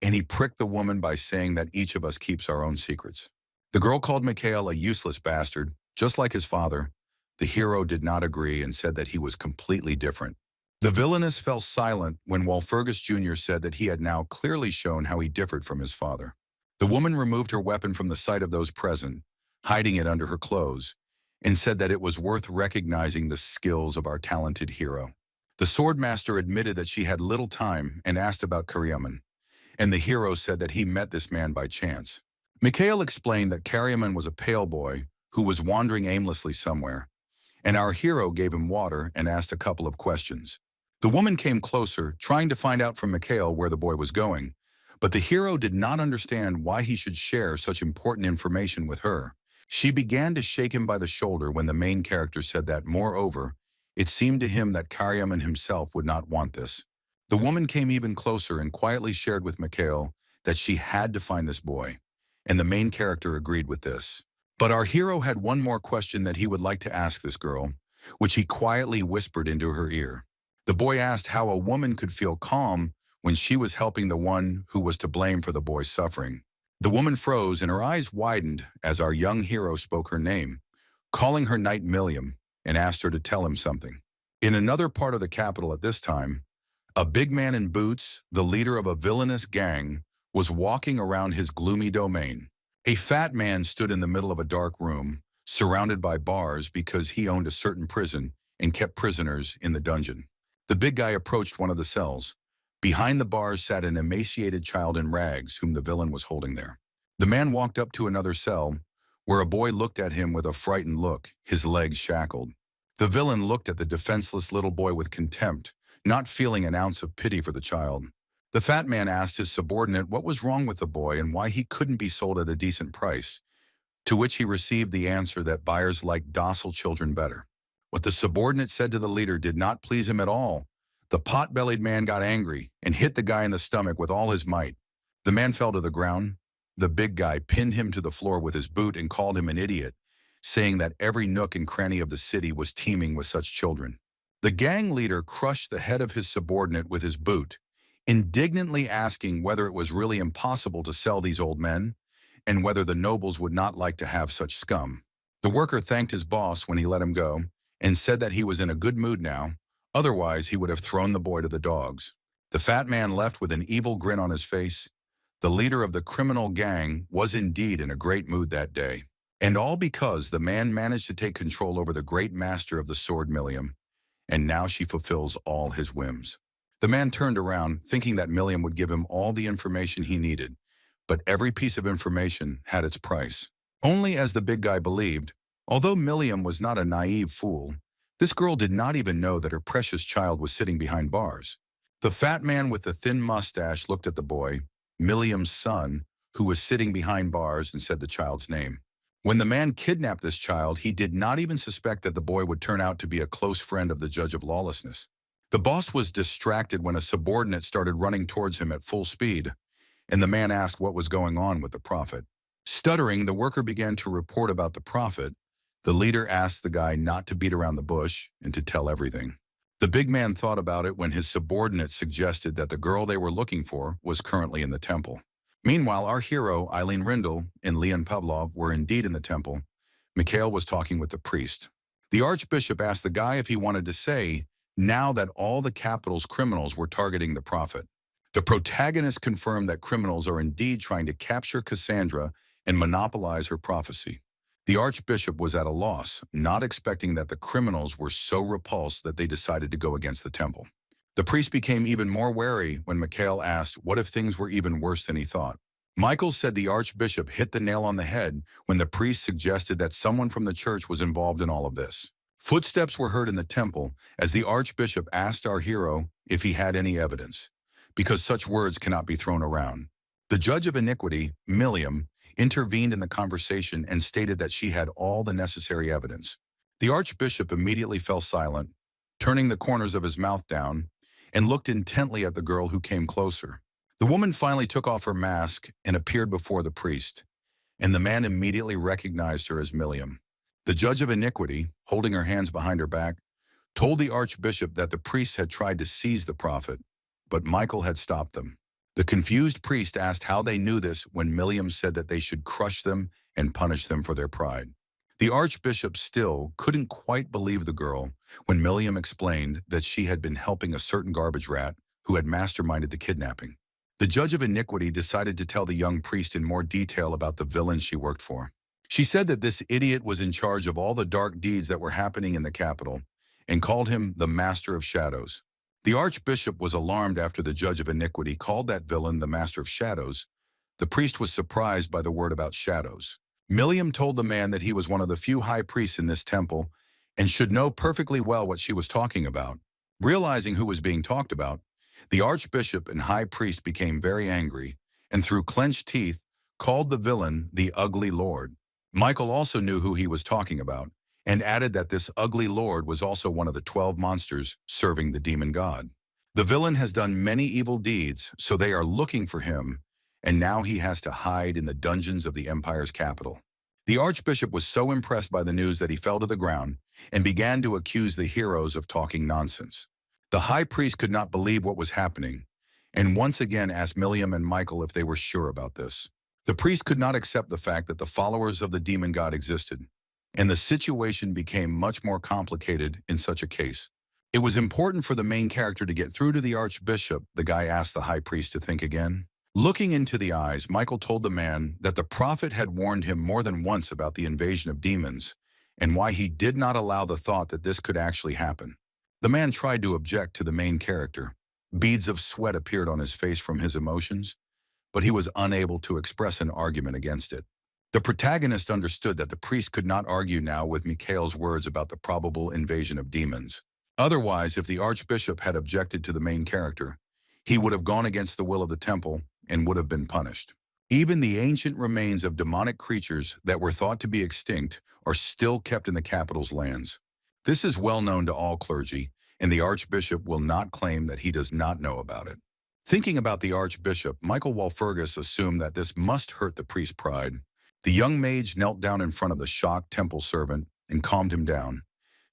and he pricked the woman by saying that each of us keeps our own secrets. The girl called Mikhail a useless bastard Just like his father, the hero did not agree and said that he was completely different. The villainess fell silent when Walpurgis Jr. said that he had now clearly shown how he differed from his father. The woman removed her weapon from the sight of those present, hiding it under her clothes, and said that it was worth recognizing the skills of our talented hero. The swordmaster admitted that she had little time and asked about Karyaman, and the hero said that he met this man by chance. Mikhail explained that Karyaman was a pale boy who was wandering aimlessly somewhere, and our hero gave him water and asked a couple of questions. The woman came closer, trying to find out from Mikhail where the boy was going, but the hero did not understand why he should share such important information with her. She began to shake him by the shoulder when the main character said that, moreover, it seemed to him that Karyaman himself would not want this. The woman came even closer and quietly shared with Mikhail that she had to find this boy, and the main character agreed with this. But our hero had one more question that he would like to ask this girl, which he quietly whispered into her ear. The boy asked how a woman could feel calm when she was helping the one who was to blame for the boy's suffering. The woman froze and her eyes widened as our young hero spoke her name, calling her knight Milliam, and asked her to tell him something. In another part of the capital at this time, a big man in boots, the leader of a villainous gang, was walking around his gloomy domain. A fat man stood in the middle of a dark room, surrounded by bars because he owned a certain prison and kept prisoners in the dungeon. The big guy approached one of the cells. Behind the bars sat an emaciated child in rags whom the villain was holding there. The man walked up to another cell, where a boy looked at him with a frightened look, his legs shackled. The villain looked at the defenseless little boy with contempt, not feeling an ounce of pity for the child. The fat man asked his subordinate what was wrong with the boy and why he couldn't be sold at a decent price, to which he received the answer that buyers like docile children better. What the subordinate said to the leader did not please him at all. The pot-bellied man got angry and hit the guy in the stomach with all his might. The man fell to the ground. The big guy pinned him to the floor with his boot and called him an idiot, saying that every nook and cranny of the city was teeming with such children. The gang leader crushed the head of his subordinate with his boot, indignantly asking whether it was really impossible to sell these old men, and whether the nobles would not like to have such scum. The worker thanked his boss when he let him go, and said that he was in a good mood now, otherwise he would have thrown the boy to the dogs. The fat man left with an evil grin on his face. The leader of the criminal gang was indeed in a great mood that day, and all because the man managed to take control over the great master of the sword Milliam, and now she fulfills all his whims. The man turned around, thinking that Milliam would give him all the information he needed, but every piece of information had its price. Only as the big guy believed, although Milliam was not a naive fool, this girl did not even know that her precious child was sitting behind bars. The fat man with the thin mustache looked at the boy, Milliam's son, who was sitting behind bars, and said the child's name. When the man kidnapped this child, he did not even suspect that the boy would turn out to be a close friend of the judge of lawlessness. The boss was distracted when a subordinate started running towards him at full speed, and the man asked what was going on with the prophet. Stuttering, the worker began to report about the prophet. The leader asked the guy not to beat around the bush and to tell everything. The big man thought about it when his subordinate suggested that the girl they were looking for was currently in the temple. Meanwhile, our hero, Eileen and Leon Pavlov were indeed in the temple. Mikhail was talking with the priest. The archbishop asked the guy if he wanted to say, now that all the capital's criminals were targeting the prophet. The protagonist confirmed that criminals are indeed trying to capture Cassandra and monopolize her prophecy. The archbishop was at a loss, not expecting that the criminals were so repulsed that they decided to go against the temple. The priest became even more wary when Mikhail asked what if things were even worse than he thought. Michael said the archbishop hit the nail on the head when the priest suggested that someone from the church was involved in all of this. Footsteps were heard in the temple as the archbishop asked our hero if he had any evidence, because such words cannot be thrown around. The judge of iniquity, Milliam, intervened in the conversation and stated that she had all the necessary evidence. The archbishop immediately fell silent, turning the corners of his mouth down, and looked intently at the girl who came closer. The woman finally took off her mask and appeared before the priest, and the man immediately recognized her as Milliam. The judge of iniquity, holding her hands behind her back, told the archbishop that the priests had tried to seize the prophet, but Michael had stopped them. The confused priest asked how they knew this when Milliam said that they should crush them and punish them for their pride. The archbishop still couldn't quite believe the girl when Milliam explained that she had been helping a certain garbage rat who had masterminded the kidnapping. The judge of iniquity decided to tell the young priest in more detail about the villain she worked for. She said that this idiot was in charge of all the dark deeds that were happening in the capital and called him the Master of Shadows. The archbishop was alarmed after the judge of iniquity called that villain the Master of Shadows. The priest was surprised by the word about shadows. Milliam told the man that he was one of the few high priests in this temple and should know perfectly well what she was talking about. Realizing who was being talked about, the archbishop and high priest became very angry and through clenched teeth called the villain the Ugly Lord. Michael also knew who he was talking about and added that this ugly lord was also one of the 12 monsters serving the demon god. The villain has done many evil deeds, so they are looking for him, and now he has to hide in the dungeons of the empire's capital. The archbishop was so impressed by the news that he fell to the ground and began to accuse the heroes of talking nonsense. The high priest could not believe what was happening, and once again asked Milliam and Michael if they were sure about this. The priest could not accept the fact that the followers of the demon god existed, and the situation became much more complicated in such a case. It was important for the main character to get through to the archbishop, the guy asked the high priest to think again. Looking into the eyes, Michael told the man that the prophet had warned him more than once about the invasion of demons and why he did not allow the thought that this could actually happen. The man tried to object to the main character. Beads of sweat appeared on his face from his emotions, but he was unable to express an argument against it. The protagonist understood that the priest could not argue now with Mikhail's words about the probable invasion of demons. Otherwise, if the archbishop had objected to the main character, he would have gone against the will of the temple and would have been punished. Even the ancient remains of demonic creatures that were thought to be extinct are still kept in the capital's lands. This is well known to all clergy, and the archbishop will not claim that he does not know about it. Thinking about the archbishop, Michael Walpurgis assumed that this must hurt the priest's pride. The young mage knelt down in front of the shocked temple servant and calmed him down,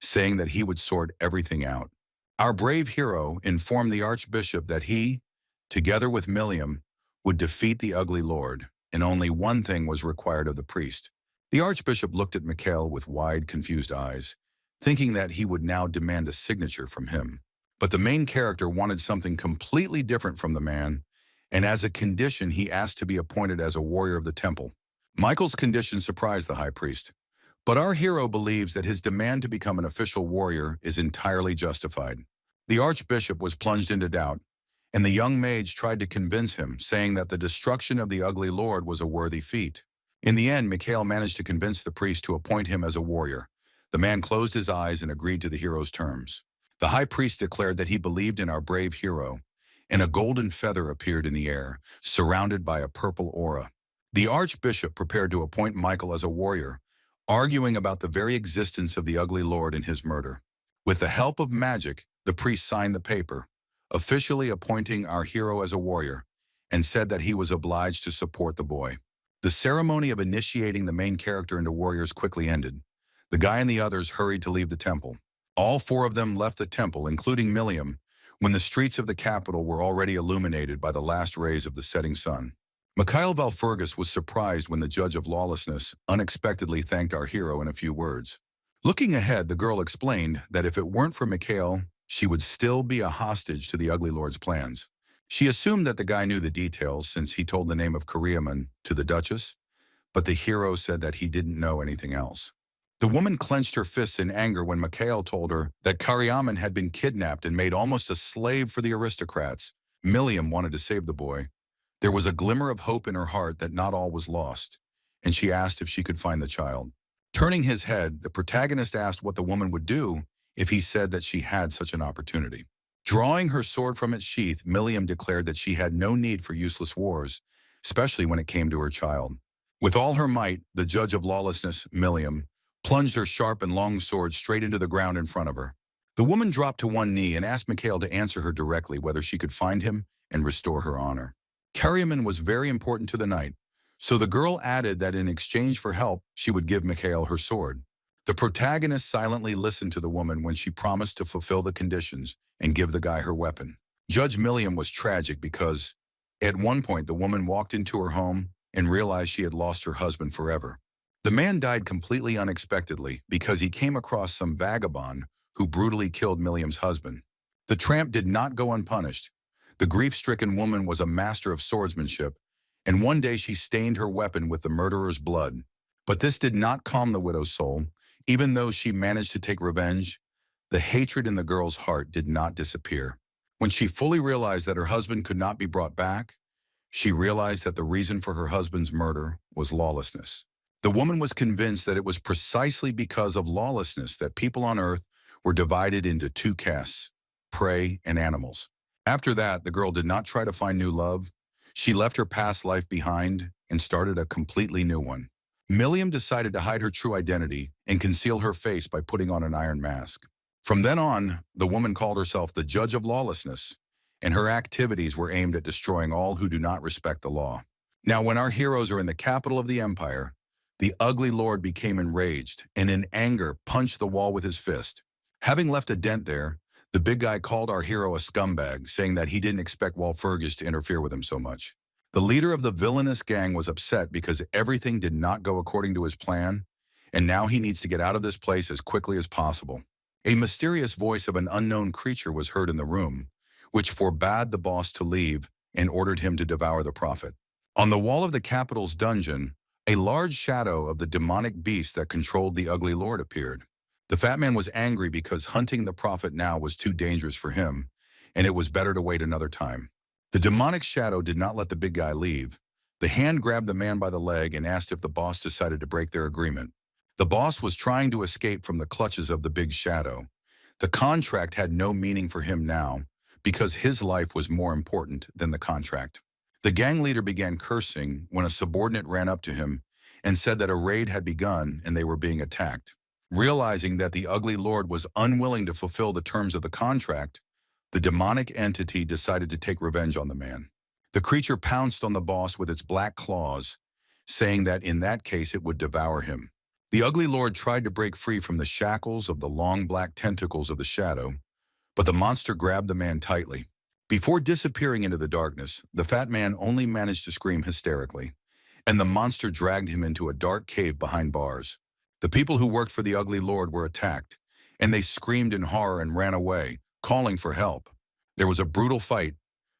saying that he would sort everything out. Our brave hero informed the archbishop that he, together with Milliam, would defeat the ugly lord, and only one thing was required of the priest. The archbishop looked at Mikhail with wide, confused eyes, thinking that he would now demand a signature from him. But the main character wanted something completely different from the man, and as a condition he asked to be appointed as a warrior of the temple. Michael's condition surprised the high priest, but our hero believes that his demand to become an official warrior is entirely justified. The archbishop was plunged into doubt, and the young mage tried to convince him, saying that the destruction of the ugly lord was a worthy feat. In the end, Mikhail managed to convince the priest to appoint him as a warrior. The man closed his eyes and agreed to the hero's terms. The high priest declared that he believed in our brave hero, and a golden feather appeared in the air, surrounded by a purple aura. The archbishop prepared to appoint Michael as a warrior, arguing about the very existence of the ugly lord and his murder. With the help of magic, the priest signed the paper, officially appointing our hero as a warrior, and said that he was obliged to support the boy. The ceremony of initiating the main character into warriors quickly ended. The guy and the others hurried to leave the temple. All four of them left the temple, including Milliam, when the streets of the capital were already illuminated by the last rays of the setting sun. Mikhail Walpurgis was surprised when the judge of lawlessness unexpectedly thanked our hero in a few words. Looking ahead, the girl explained that if it weren't for Mikhail, she would still be a hostage to the ugly lord's plans. She assumed that the guy knew the details since he told the name of Kariaman to the Duchess, but the hero said that he didn't know anything else. The woman clenched her fists in anger when Mikhail told her that Kariaman had been kidnapped and made almost a slave for the aristocrats. Milliam wanted to save the boy. There was a glimmer of hope in her heart that not all was lost, and she asked if she could find the child. Turning his head, the protagonist asked what the woman would do if he said that she had such an opportunity. Drawing her sword from its sheath, Milliam declared that she had no need for useless wars, especially when it came to her child. With all her might, the judge of lawlessness, Milliam, plunged her sharp and long sword straight into the ground in front of her. The woman dropped to one knee and asked Mikhail to answer her directly whether she could find him and restore her honor. Kariaman was very important to the knight, so the girl added that in exchange for help, she would give Mikhail her sword. The protagonist silently listened to the woman when she promised to fulfill the conditions and give the guy her weapon. Judge Milliam was tragic because, at one point, the woman walked into her home and realized she had lost her husband forever. The man died completely unexpectedly because he came across some vagabond who brutally killed Milliam's husband. The tramp did not go unpunished. The grief-stricken woman was a master of swordsmanship, and one day she stained her weapon with the murderer's blood. But this did not calm the widow's soul. Even though she managed to take revenge, the hatred in the girl's heart did not disappear. When she fully realized that her husband could not be brought back, she realized that the reason for her husband's murder was lawlessness. The woman was convinced that it was precisely because of lawlessness that people on Earth were divided into two castes, prey and animals. After that, the girl did not try to find new love. She left her past life behind and started a completely new one. Milliam decided to hide her true identity and conceal her face by putting on an iron mask. From then on, the woman called herself the Judge of Lawlessness, and her activities were aimed at destroying all who do not respect the law. Now, when our heroes are in the capital of the Empire, the ugly lord became enraged and in anger punched the wall with his fist. Having left a dent there, the big guy called our hero a scumbag, saying that he didn't expect Walpurgis to interfere with him so much. The leader of the villainous gang was upset because everything did not go according to his plan, and now he needs to get out of this place as quickly as possible. A mysterious voice of an unknown creature was heard in the room, which forbade the boss to leave and ordered him to devour the prophet. On the wall of the capital's dungeon, a large shadow of the demonic beast that controlled the ugly lord appeared. The fat man was angry because hunting the prophet now was too dangerous for him, and it was better to wait another time. The demonic shadow did not let the big guy leave. The hand grabbed the man by the leg and asked if the boss decided to break their agreement. The boss was trying to escape from the clutches of the big shadow. The contract had no meaning for him now because his life was more important than the contract. The gang leader began cursing when a subordinate ran up to him and said that a raid had begun and they were being attacked. Realizing that the ugly lord was unwilling to fulfill the terms of the contract, the demonic entity decided to take revenge on the man. The creature pounced on the boss with its black claws, saying that in that case it would devour him. The ugly lord tried to break free from the shackles of the long black tentacles of the shadow, but the monster grabbed the man tightly. Before disappearing into the darkness, the fat man only managed to scream hysterically, and the monster dragged him into a dark cave behind bars. The people who worked for the ugly lord were attacked, and they screamed in horror and ran away, calling for help. There was a brutal fight.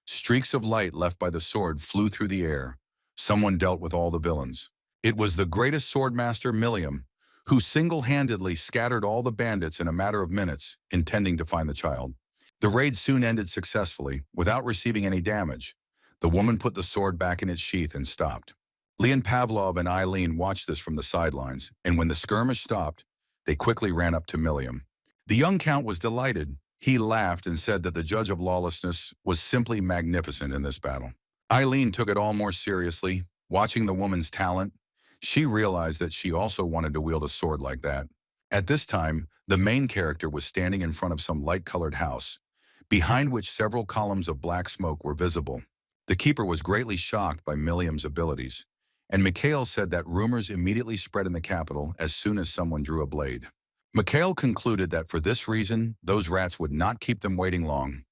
Streaks of light left by the sword flew through the air. Someone dealt with all the villains. It was the greatest swordmaster, Milliam, who single-handedly scattered all the bandits in a matter of minutes, intending to find the child. The raid soon ended successfully, without receiving any damage. The woman put the sword back in its sheath and stopped. Leon Pavlov and Eileen watched this from the sidelines, and when the skirmish stopped, they quickly ran up to Milliam. The young count was delighted. He laughed and said that the Judge of Lawlessness was simply magnificent in this battle. Eileen took it all more seriously. Watching the woman's talent, she realized that she also wanted to wield a sword like that. At this time, the main character was standing in front of some light-colored house, behind which several columns of black smoke were visible. The keeper was greatly shocked by Milliam's abilities, and Mikhail said that rumors immediately spread in the capital as soon as someone drew a blade. Mikhail concluded that for this reason, those rats would not keep them waiting long.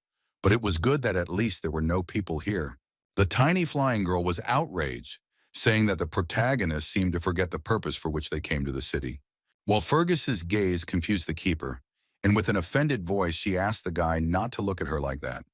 But it was good that at least there were no people here. The tiny flying girl was outraged, saying that the protagonists seemed to forget the purpose for which they came to the city. While Fergus's gaze confused the keeper, and with an offended voice she asked the guy not to look at her like that.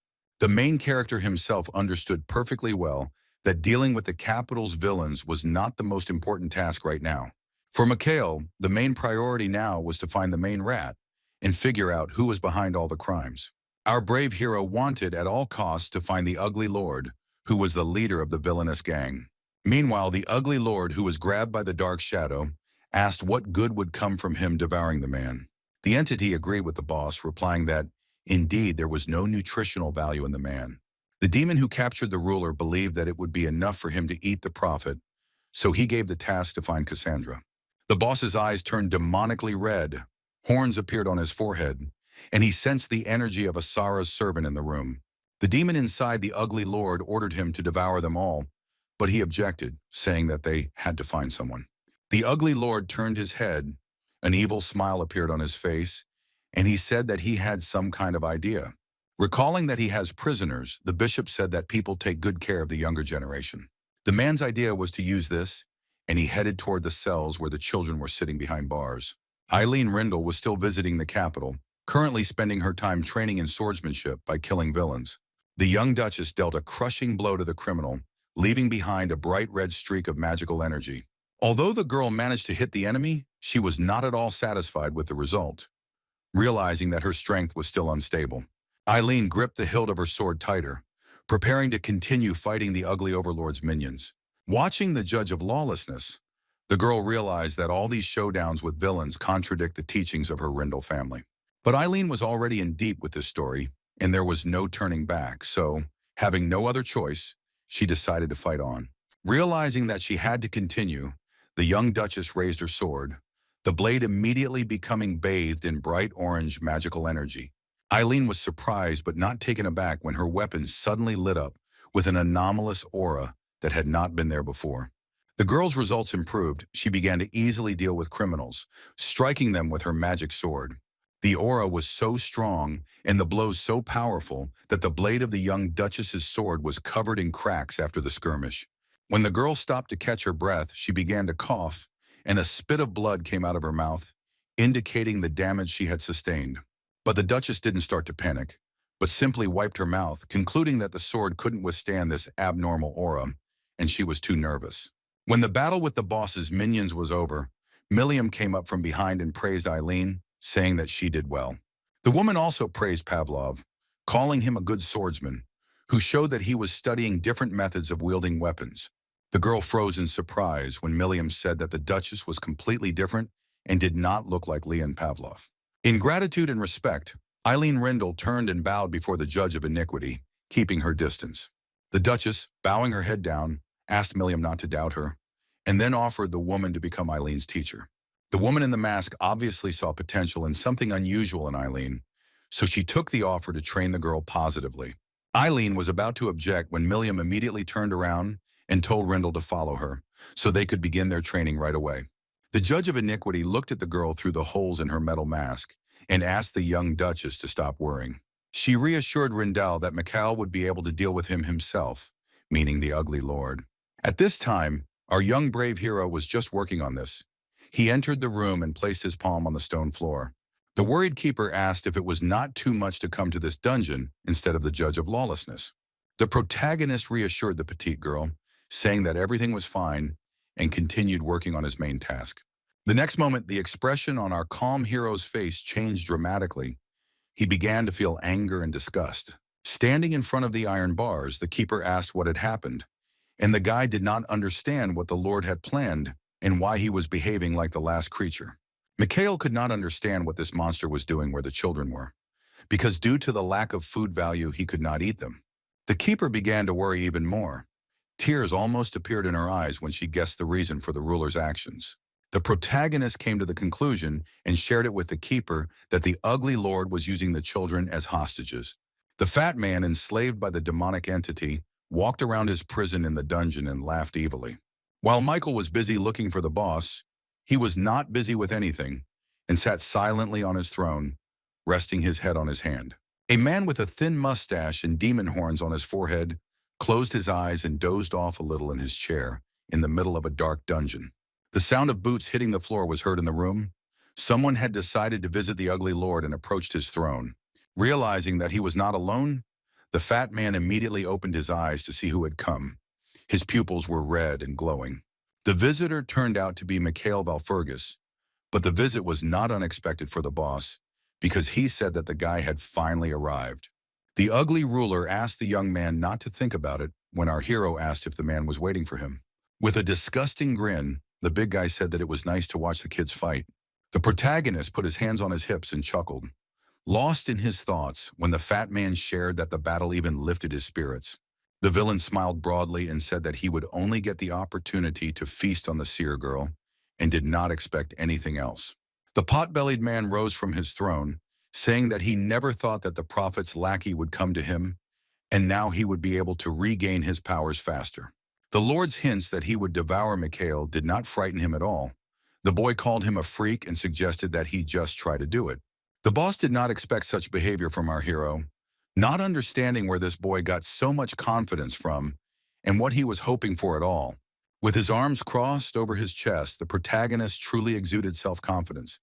The main character himself understood perfectly well that dealing with the capital's villains was not the most important task right now. For Mikhail, the main priority now was to find the main rat and figure out who was behind all the crimes. Our brave hero wanted at all costs to find the ugly lord, who was the leader of the villainous gang. Meanwhile, the ugly lord, who was grabbed by the dark shadow, asked what good would come from him devouring the man. The entity agreed with the boss, replying that, indeed, there was no nutritional value in the man. The demon who captured the ruler believed that it would be enough for him to eat the prophet, so he gave the task to find Cassandra. The boss's eyes turned demonically red, horns appeared on his forehead, and he sensed the energy of Asara's servant in the room. The demon inside the ugly lord ordered him to devour them all, but he objected, saying that they had to find someone. The ugly lord turned his head, an evil smile appeared on his face, and he said that he had some kind of idea. Recalling that he has prisoners, the bishop said that people take good care of the younger generation. The man's idea was to use this and he headed toward the cells where the children were sitting behind bars. Eileen Rindle was still visiting the capital, currently spending her time training in swordsmanship by killing villains. The young Duchess dealt a crushing blow to the criminal, leaving behind a bright red streak of magical energy. Although the girl managed to hit the enemy, she was not at all satisfied with the result. Realizing that her strength was still unstable, Eileen gripped the hilt of her sword tighter, preparing to continue fighting the ugly overlord's minions. Watching the Judge of Lawlessness, the girl realized that all these showdowns with villains contradict the teachings of her Rindle family. But Eileen was already in deep with this story, and there was no turning back, so, having no other choice, she decided to fight on. Realizing that she had to continue, the young Duchess raised her sword, the blade immediately becoming bathed in bright orange magical energy. Eileen was surprised but not taken aback when her weapon suddenly lit up with an anomalous aura that had not been there before. The girl's results improved. She began to easily deal with criminals, striking them with her magic sword. The aura was so strong and the blows so powerful that the blade of the young Duchess's sword was covered in cracks after the skirmish. When the girl stopped to catch her breath, she began to cough, and a spit of blood came out of her mouth, indicating the damage she had sustained. But the Duchess didn't start to panic, but simply wiped her mouth, concluding that the sword couldn't withstand this abnormal aura, and she was too nervous. When the battle with the boss's minions was over, Milliam came up from behind and praised Eileen, saying that she did well. The woman also praised Pavlov, calling him a good swordsman, who showed that he was studying different methods of wielding weapons. The girl froze in surprise when Milliam said that the Duchess was completely different and did not look like Leon Pavlov. In gratitude and respect, Eileen Rindle turned and bowed before the Judge of Iniquity, keeping her distance. The Duchess, bowing her head down, asked Milliam not to doubt her, and then offered the woman to become Eileen's teacher. The woman in the mask obviously saw potential in something unusual in Eileen, so she took the offer to train the girl positively. Eileen was about to object when Milliam immediately turned around and told Rindle to follow her, so they could begin their training right away. The Judge of Iniquity looked at the girl through the holes in her metal mask and asked the young Duchess to stop worrying. She reassured Rindle that Mikhail would be able to deal with him himself, meaning the ugly lord. At this time, our young brave hero was just working on this. He entered the room and placed his palm on the stone floor. The worried keeper asked if it was not too much to come to this dungeon instead of the Judge of Lawlessness. The protagonist reassured the petite girl, saying that everything was fine, and continued working on his main task. The next moment, the expression on our calm hero's face changed dramatically. He began to feel anger and disgust. Standing in front of the iron bars, the keeper asked what had happened, and the guy did not understand what the Lord had planned and why he was behaving like the last creature. Mikhail could not understand what this monster was doing where the children were, because due to the lack of food value, he could not eat them. The keeper began to worry even more. Tears almost appeared in her eyes when she guessed the reason for the ruler's actions. The protagonist came to the conclusion and shared it with the keeper that the ugly lord was using the children as hostages. The fat man, enslaved by the demonic entity, walked around his prison in the dungeon and laughed evilly. While Michael was busy looking for the boss, he was not busy with anything and sat silently on his throne, resting his head on his hand. A man with a thin mustache and demon horns on his forehead closed his eyes and dozed off a little in his chair in the middle of a dark dungeon. The sound of boots hitting the floor was heard in the room. Someone had decided to visit the ugly lord and approached his throne. Realizing that he was not alone, the fat man immediately opened his eyes to see who had come. His pupils were red and glowing. The visitor turned out to be Mikhail Valfurgis, but the visit was not unexpected for the boss because he said that the guy had finally arrived. The ugly ruler asked the young man not to think about it when our hero asked if the man was waiting for him. With a disgusting grin, the big guy said that it was nice to watch the kids fight. The protagonist put his hands on his hips and chuckled, lost in his thoughts when the fat man shared that the battle even lifted his spirits. The villain smiled broadly and said that he would only get the opportunity to feast on the seer girl and did not expect anything else. The pot-bellied man rose from his throne, saying that he never thought that the prophet's lackey would come to him, and now he would be able to regain his powers faster. The Lord's hints that he would devour Mikhail did not frighten him at all. The boy called him a freak and suggested that he just try to do it. The boss did not expect such behavior from our hero, not understanding where this boy got so much confidence from and what he was hoping for at all. With his arms crossed over his chest, the protagonist truly exuded self-confidence,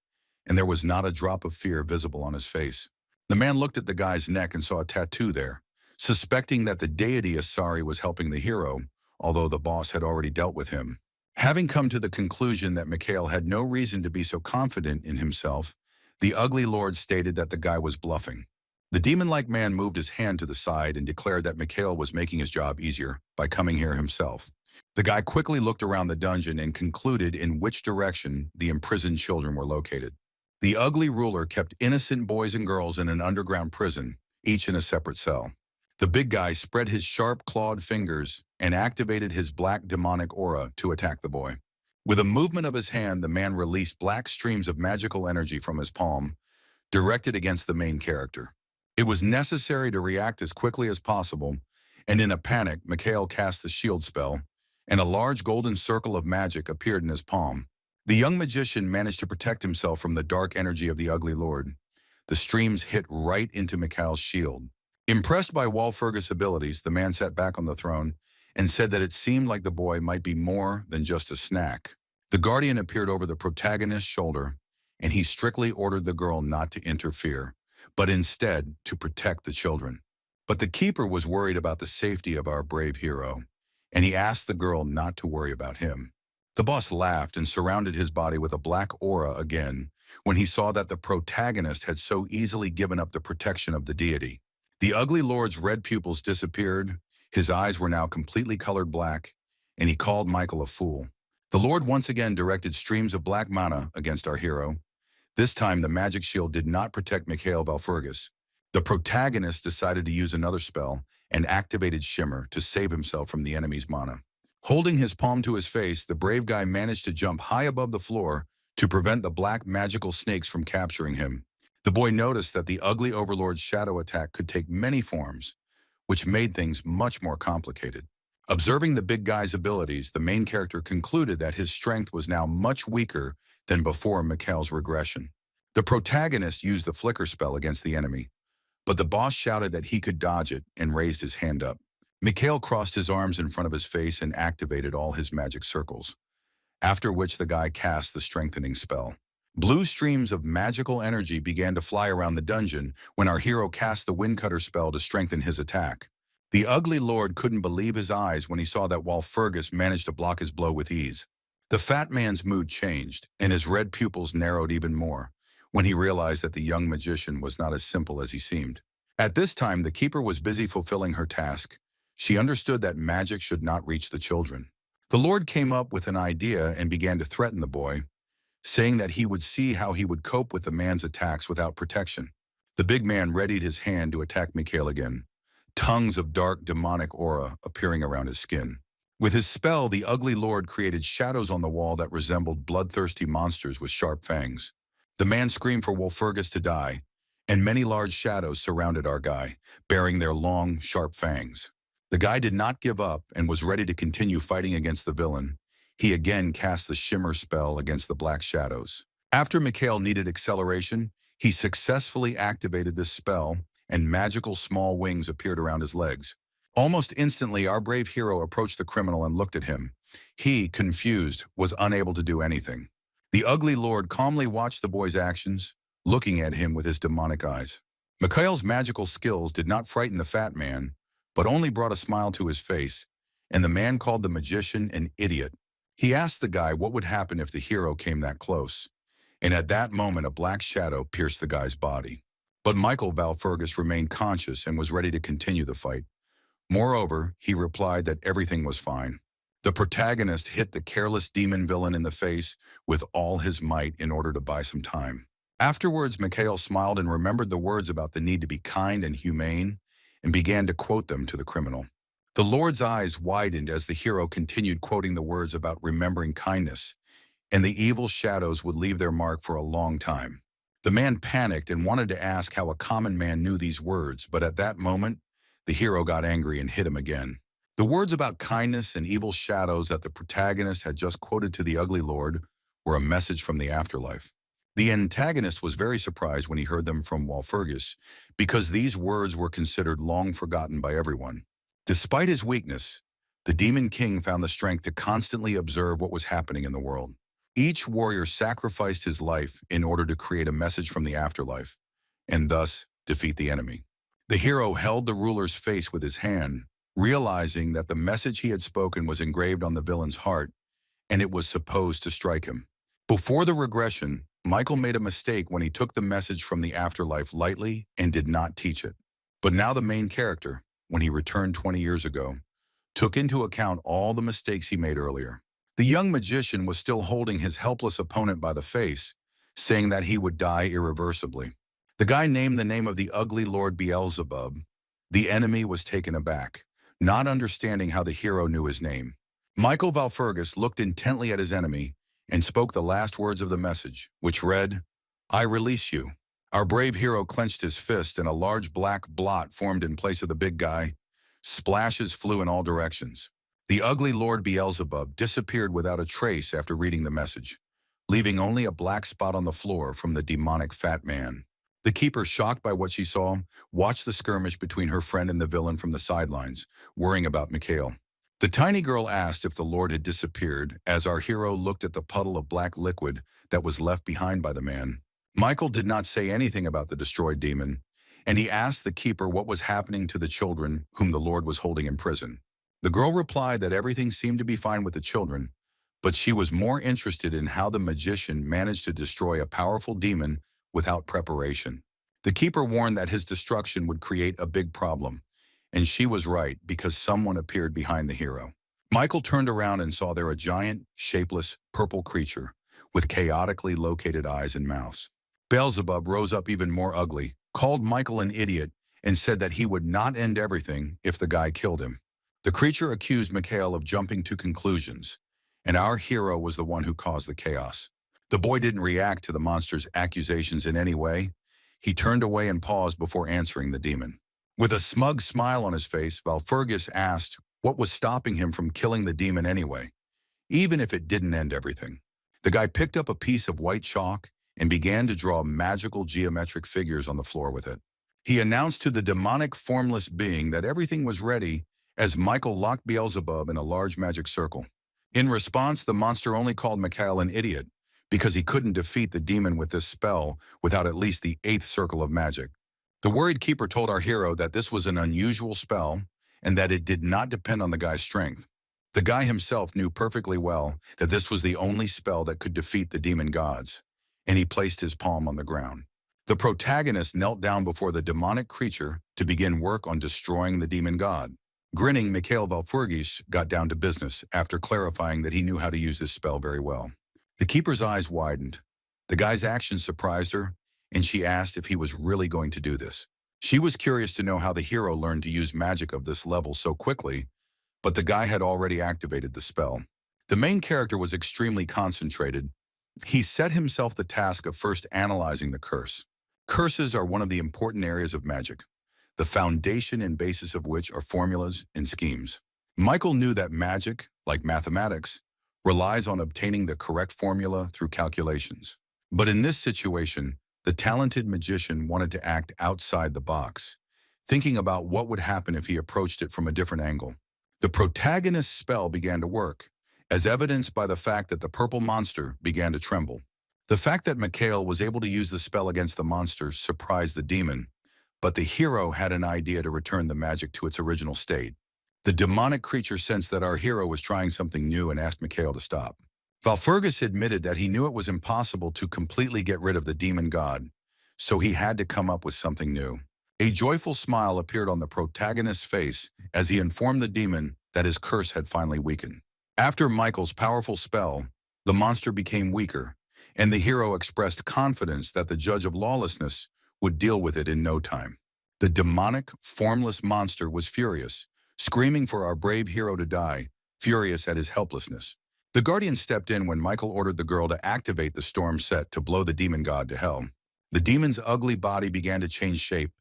and there was not a drop of fear visible on his face. The man looked at the guy's neck and saw a tattoo there, suspecting that the deity Asari was helping the hero, although the boss had already dealt with him. Having come to the conclusion that Mikhail had no reason to be so confident in himself, the ugly lord stated that the guy was bluffing. The demon-like man moved his hand to the side and declared that Mikhail was making his job easier by coming here himself. The guy quickly looked around the dungeon and concluded in which direction the imprisoned children were located. The ugly ruler kept innocent boys and girls in an underground prison, each in a separate cell. The big guy spread his sharp clawed fingers and activated his black demonic aura to attack the boy. With a movement of his hand, the man released black streams of magical energy from his palm, directed against the main character. It was necessary to react as quickly as possible, and in a panic, Mikhail cast the shield spell, and a large golden circle of magic appeared in his palm. The young magician managed to protect himself from the dark energy of the ugly lord. The streams hit right into Mikhail's shield. Impressed by Walpurgis' abilities, the man sat back on the throne and said that it seemed like the boy might be more than just a snack. The guardian appeared over the protagonist's shoulder, and he strictly ordered the girl not to interfere, but instead to protect the children. But the keeper was worried about the safety of our brave hero, and he asked the girl not to worry about him. The boss laughed and surrounded his body with a black aura again when he saw that the protagonist had so easily given up the protection of the deity. The ugly lord's red pupils disappeared, his eyes were now completely colored black, and he called Michael a fool. The lord once again directed streams of black mana against our hero. This time the magic shield did not protect Mikhail Valfurgis. The protagonist decided to use another spell and activated Shimmer to save himself from the enemy's mana. Holding his palm to his face, the brave guy managed to jump high above the floor to prevent the black magical snakes from capturing him. The boy noticed that the ugly overlord's shadow attack could take many forms, which made things much more complicated. Observing the big guy's abilities, the main character concluded that his strength was now much weaker than before Mikhail's regression. The protagonist used the flicker spell against the enemy, but the boss shouted that he could dodge it and raised his hand up. Mikhail crossed his arms in front of his face and activated all his magic circles, after which the guy cast the strengthening spell. Blue streams of magical energy began to fly around the dungeon when our hero cast the Windcutter spell to strengthen his attack. The ugly lord couldn't believe his eyes when he saw that Walpurgis managed to block his blow with ease. The fat man's mood changed, and his red pupils narrowed even more when he realized that the young magician was not as simple as he seemed. At this time, the keeper was busy fulfilling her task. She understood that magic should not reach the children. The lord came up with an idea and began to threaten the boy, saying that he would see how he would cope with the man's attacks without protection. The big man readied his hand to attack Mikhail again, tongues of dark demonic aura appearing around his skin. With his spell, the ugly lord created shadows on the wall that resembled bloodthirsty monsters with sharp fangs. The man screamed for Walpurgis to die, and many large shadows surrounded our guy, bearing their long, sharp fangs. The guy did not give up and was ready to continue fighting against the villain. He again cast the Shimmer spell against the black shadows. After Mikhail needed acceleration, he successfully activated this spell, and magical small wings appeared around his legs. Almost instantly, our brave hero approached the criminal and looked at him. He, confused, was unable to do anything. The ugly lord calmly watched the boy's actions, looking at him with his demonic eyes. Mikhail's magical skills did not frighten the fat man, but only brought a smile to his face, and the man called the magician an idiot. He asked the guy what would happen if the hero came that close, and at that moment a black shadow pierced the guy's body. But Michael Valfurgis remained conscious and was ready to continue the fight. Moreover, he replied that everything was fine. The protagonist hit the careless demon villain in the face with all his might in order to buy some time. Afterwards, Mikhail smiled and remembered the words about the need to be kind and humane, and began to quote them to the criminal. The Lord's eyes widened as the hero continued quoting the words about remembering kindness, and the evil shadows would leave their mark for a long time. The man panicked and wanted to ask how a common man knew these words, but at that moment, the hero got angry and hit him again. The words about kindness and evil shadows that the protagonist had just quoted to the ugly lord were a message from the afterlife. The antagonist was very surprised when he heard them from Walpurgis, because these words were considered long forgotten by everyone. Despite his weakness, The Demon King found the strength to constantly observe what was happening in the world. Each warrior sacrificed his life in order to create a message from the afterlife, and thus defeat the enemy. The hero held the ruler's face with his hand, realizing that the message he had spoken was engraved on the villain's heart, and it was supposed to strike him. Before the regression, Michael made a mistake when he took the message from the afterlife lightly and did not teach it. But now the main character, when he returned 20 years ago, took into account all the mistakes he made earlier. The young magician was still holding his helpless opponent by the face, saying that he would die irreversibly. The guy named the name of the ugly Lord Beelzebub. The enemy was taken aback, not understanding how the hero knew his name. Michael Valfurgis looked intently at his enemy and spoke the last words of the message, which read, "I release you." Our brave hero clenched his fist and a large black blot formed in place of the big guy. Splashes flew in all directions. The ugly Lord Beelzebub disappeared without a trace after reading the message, leaving only a black spot on the floor from the demonic fat man. The keeper, shocked by what she saw, watched the skirmish between her friend and the villain from the sidelines, worrying about Mikhail. The tiny girl asked if the Lord had disappeared as our hero looked at the puddle of black liquid that was left behind by the man. Michael did not say anything about the destroyed demon, and he asked the keeper what was happening to the children whom the Lord was holding in prison. The girl replied that everything seemed to be fine with the children, but she was more interested in how the magician managed to destroy a powerful demon without preparation. The keeper warned that his destruction would create a big problem, and she was right because someone appeared behind the hero. Michael turned around and saw there a giant, shapeless, purple creature with chaotically located eyes and mouths. Beelzebub rose up even more ugly, called Michael an idiot, and said that he would not end everything if the guy killed him. The creature accused Mikhail of jumping to conclusions, and our hero was the one who caused the chaos. The boy didn't react to the monster's accusations in any way. He turned away and paused before answering the demon. With a smug smile on his face, Valfurgis asked what was stopping him from killing the demon anyway, even if it didn't end everything. The guy picked up a piece of white chalk and began to draw magical geometric figures on the floor with it. He announced to the demonic formless being that everything was ready as Michael locked Beelzebub in a large magic circle. In response, the monster only called Mikhail an idiot because he couldn't defeat the demon with this spell without at least the 8th circle of magic. The worried keeper told our hero that this was an unusual spell and that it did not depend on the guy's strength. The guy himself knew perfectly well that this was the only spell that could defeat the demon gods, and he placed his palm on the ground. The protagonist knelt down before the demonic creature to begin work on destroying the demon god. Grinning, Mikhail Valfurgis got down to business after clarifying that he knew how to use this spell very well. The keeper's eyes widened. The guy's actions surprised her, and she asked if he was really going to do this. She was curious to know how the hero learned to use magic of this level so quickly, but the guy had already activated the spell. The main character was extremely concentrated. He set himself the task of first analyzing the curse. Curses are one of the important areas of magic, the foundation and basis of which are formulas and schemes. Michael knew that magic, like mathematics, relies on obtaining the correct formula through calculations. But in this situation, the talented magician wanted to act outside the box, thinking about what would happen if he approached it from a different angle. The protagonist's spell began to work, as evidenced by the fact that the purple monster began to tremble. The fact that Mikhail was able to use the spell against the monster surprised the demon, but the hero had an idea to return the magic to its original state. The demonic creature sensed that our hero was trying something new and asked Mikhail to stop. Valfurgis admitted that he knew it was impossible to completely get rid of the demon god, so he had to come up with something new. A joyful smile appeared on the protagonist's face as he informed the demon that his curse had finally weakened. After Michael's powerful spell, the monster became weaker, and the hero expressed confidence that the judge of lawlessness would deal with it in no time. The demonic, formless monster was furious, screaming for our brave hero to die, furious at his helplessness. The guardian stepped in when Michael ordered the girl to activate the storm set to blow the demon god to hell. The demon's ugly body began to change shape,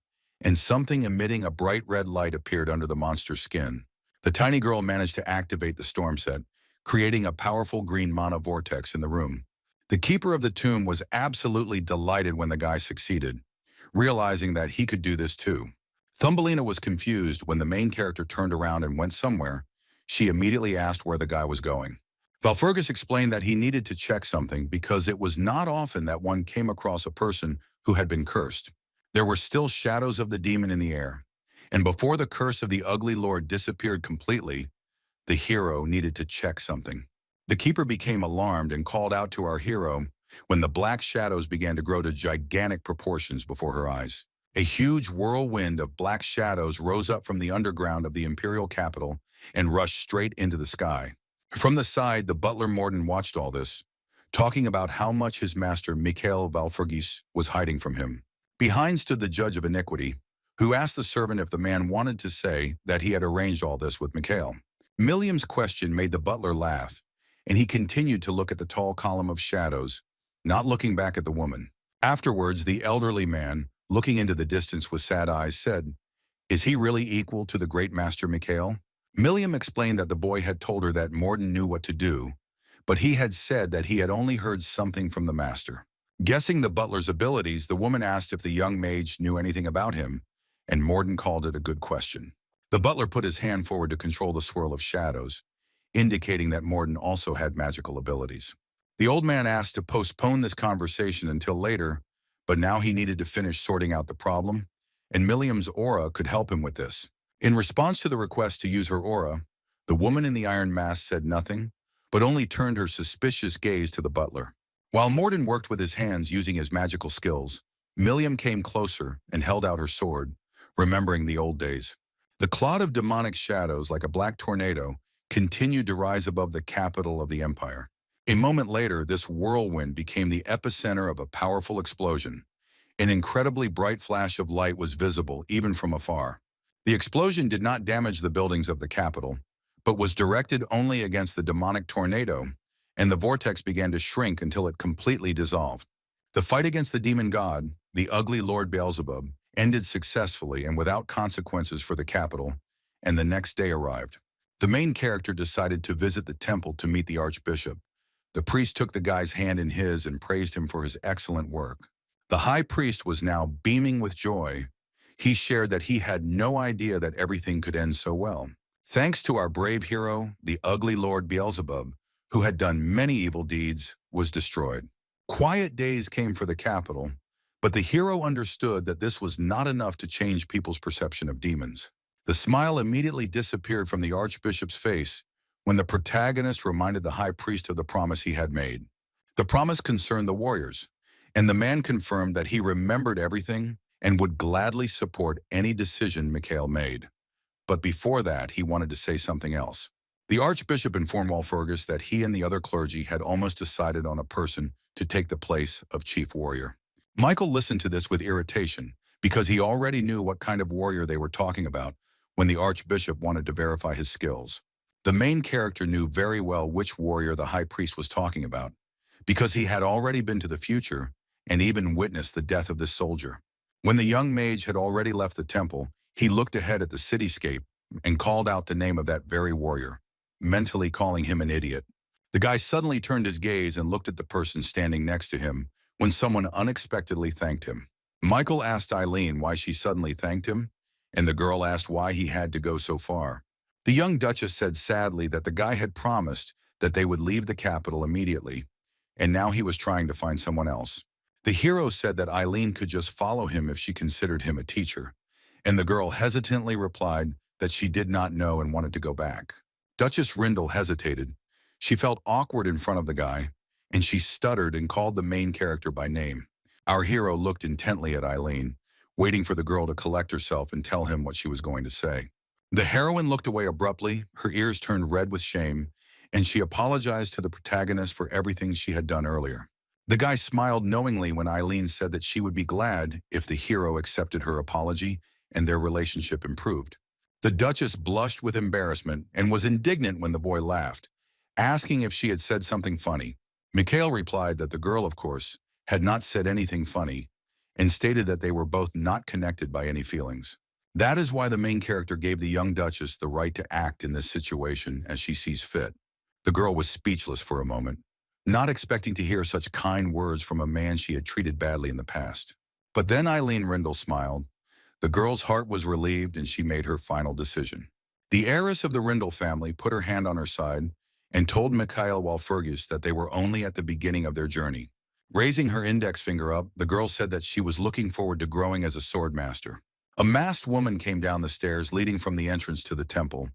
and something emitting a bright red light appeared under the monster's skin. The tiny girl managed to activate the storm set, creating a powerful green mana vortex in the room. The keeper of the tomb was absolutely delighted when the guy succeeded, realizing that he could do this too. Thumbelina was confused when the main character turned around and went somewhere. She immediately asked where the guy was going. Valfurgus explained that he needed to check something because it was not often that one came across a person who had been cursed. There were still shadows of the demon in the air, and before the curse of the ugly lord disappeared completely, the hero needed to check something. The keeper became alarmed and called out to our hero when the black shadows began to grow to gigantic proportions before her eyes. A huge whirlwind of black shadows rose up from the underground of the imperial capital and rushed straight into the sky. From the side, the butler Morden watched all this, talking about how much his master Mikhail Valfurgis was hiding from him. Behind stood the judge of iniquity, who asked the servant if the man wanted to say that he had arranged all this with Mikhail. Milliam's question made the butler laugh, and he continued to look at the tall column of shadows, not looking back at the woman. Afterwards, the elderly man, looking into the distance with sad eyes, said, "Is he really equal to the great master Mikhail?" Milliam explained that the boy had told her that Morden knew what to do, but he had said that he had only heard something from the master. Guessing the butler's abilities, the woman asked if the young mage knew anything about him, and Morden called it a good question. The butler put his hand forward to control the swirl of shadows, indicating that Morden also had magical abilities. The old man asked to postpone this conversation until later, but now he needed to finish sorting out the problem, and Milliam's aura could help him with this. In response to the request to use her aura, the woman in the iron mask said nothing, but only turned her suspicious gaze to the butler. While Morden worked with his hands using his magical skills, Milliam came closer and held out her sword, remembering the old days. The cloud of demonic shadows, like a black tornado, continued to rise above the capital of the empire. A moment later, this whirlwind became the epicenter of a powerful explosion. An incredibly bright flash of light was visible even from afar. The explosion did not damage the buildings of the capital, but was directed only against the demonic tornado, and the vortex began to shrink until it completely dissolved. The fight against the demon god, the ugly Lord Beelzebub, ended successfully and without consequences for the capital, and the next day arrived. The main character decided to visit the temple to meet the archbishop. The priest took the guy's hand in his and praised him for his excellent work. The high priest was now beaming with joy. He shared that he had no idea that everything could end so well. Thanks to our brave hero, the ugly Lord Beelzebub, who had done many evil deeds, was destroyed. Quiet days came for the capital, but the hero understood that this was not enough to change people's perception of demons. The smile immediately disappeared from the archbishop's face when the protagonist reminded the high priest of the promise he had made. The promise concerned the warriors, and the man confirmed that he remembered everything and would gladly support any decision Mikhail made. But before that, he wanted to say something else. The archbishop informed Walpurgis that he and the other clergy had almost decided on a person to take the place of chief warrior. Michael listened to this with irritation because he already knew what kind of warrior they were talking about when the archbishop wanted to verify his skills. The main character knew very well which warrior the high priest was talking about because he had already been to the future and even witnessed the death of this soldier. When the young mage had already left the temple, he looked ahead at the cityscape and called out the name of that very warrior, mentally calling him an idiot. The guy suddenly turned his gaze and looked at the person standing next to him when someone unexpectedly thanked him. Michael asked Eileen why she suddenly thanked him, and the girl asked why he had to go so far. The young duchess said sadly that the guy had promised that they would leave the capital immediately, and now he was trying to find someone else. The hero said that Eileen could just follow him if she considered him a teacher, and the girl hesitantly replied that she did not know and wanted to go back. Duchess Rindle hesitated. She felt awkward in front of the guy, and she stuttered and called the main character by name. Our hero looked intently at Eileen, waiting for the girl to collect herself and tell him what she was going to say. The heroine looked away abruptly, her ears turned red with shame, and she apologized to the protagonist for everything she had done earlier. The guy smiled knowingly when Eileen said that she would be glad if the hero accepted her apology and their relationship improved. The Duchess blushed with embarrassment and was indignant when the boy laughed, asking if she had said something funny. Mikhail replied that the girl, of course, had not said anything funny and stated that they were both not connected by any feelings. That is why the main character gave the young Duchess the right to act in this situation as she sees fit. The girl was speechless for a moment, not expecting to hear such kind words from a man she had treated badly in the past. But then Eileen Rindle smiled. The girl's heart was relieved and she made her final decision. The heiress of the Rindle family put her hand on her side and told Mikhail Walpurgis that they were only at the beginning of their journey. Raising her index finger up, the girl said that she was looking forward to growing as a swordmaster. A masked woman came down the stairs leading from the entrance to the temple,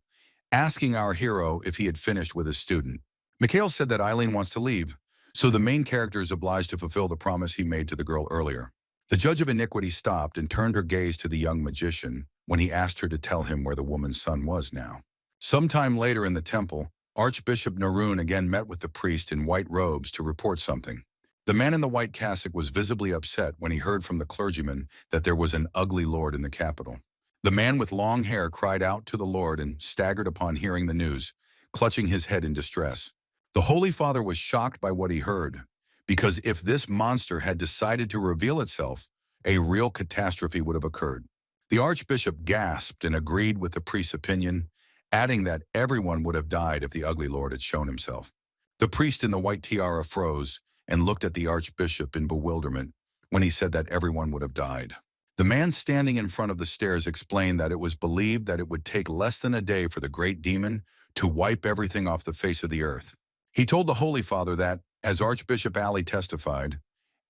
asking our hero if he had finished with his student. Mikhail said that Eileen wants to leave, so the main character is obliged to fulfill the promise he made to the girl earlier. The judge of iniquity stopped and turned her gaze to the young magician when he asked her to tell him where the woman's son was now. Sometime later in the temple, Archbishop Narun again met with the priest in white robes to report something. The man in the white cassock was visibly upset when he heard from the clergyman that there was an ugly lord in the capital. The man with long hair cried out to the Lord and staggered upon hearing the news, clutching his head in distress. The Holy Father was shocked by what he heard, because if this monster had decided to reveal itself, a real catastrophe would have occurred. The Archbishop gasped and agreed with the priest's opinion, adding that everyone would have died if the ugly lord had shown himself. The priest in the white tiara froze and looked at the Archbishop in bewilderment when he said that everyone would have died. The man standing in front of the stairs explained that it was believed that it would take less than a day for the great demon to wipe everything off the face of the earth. He told the Holy Father that, as Archbishop Ali testified,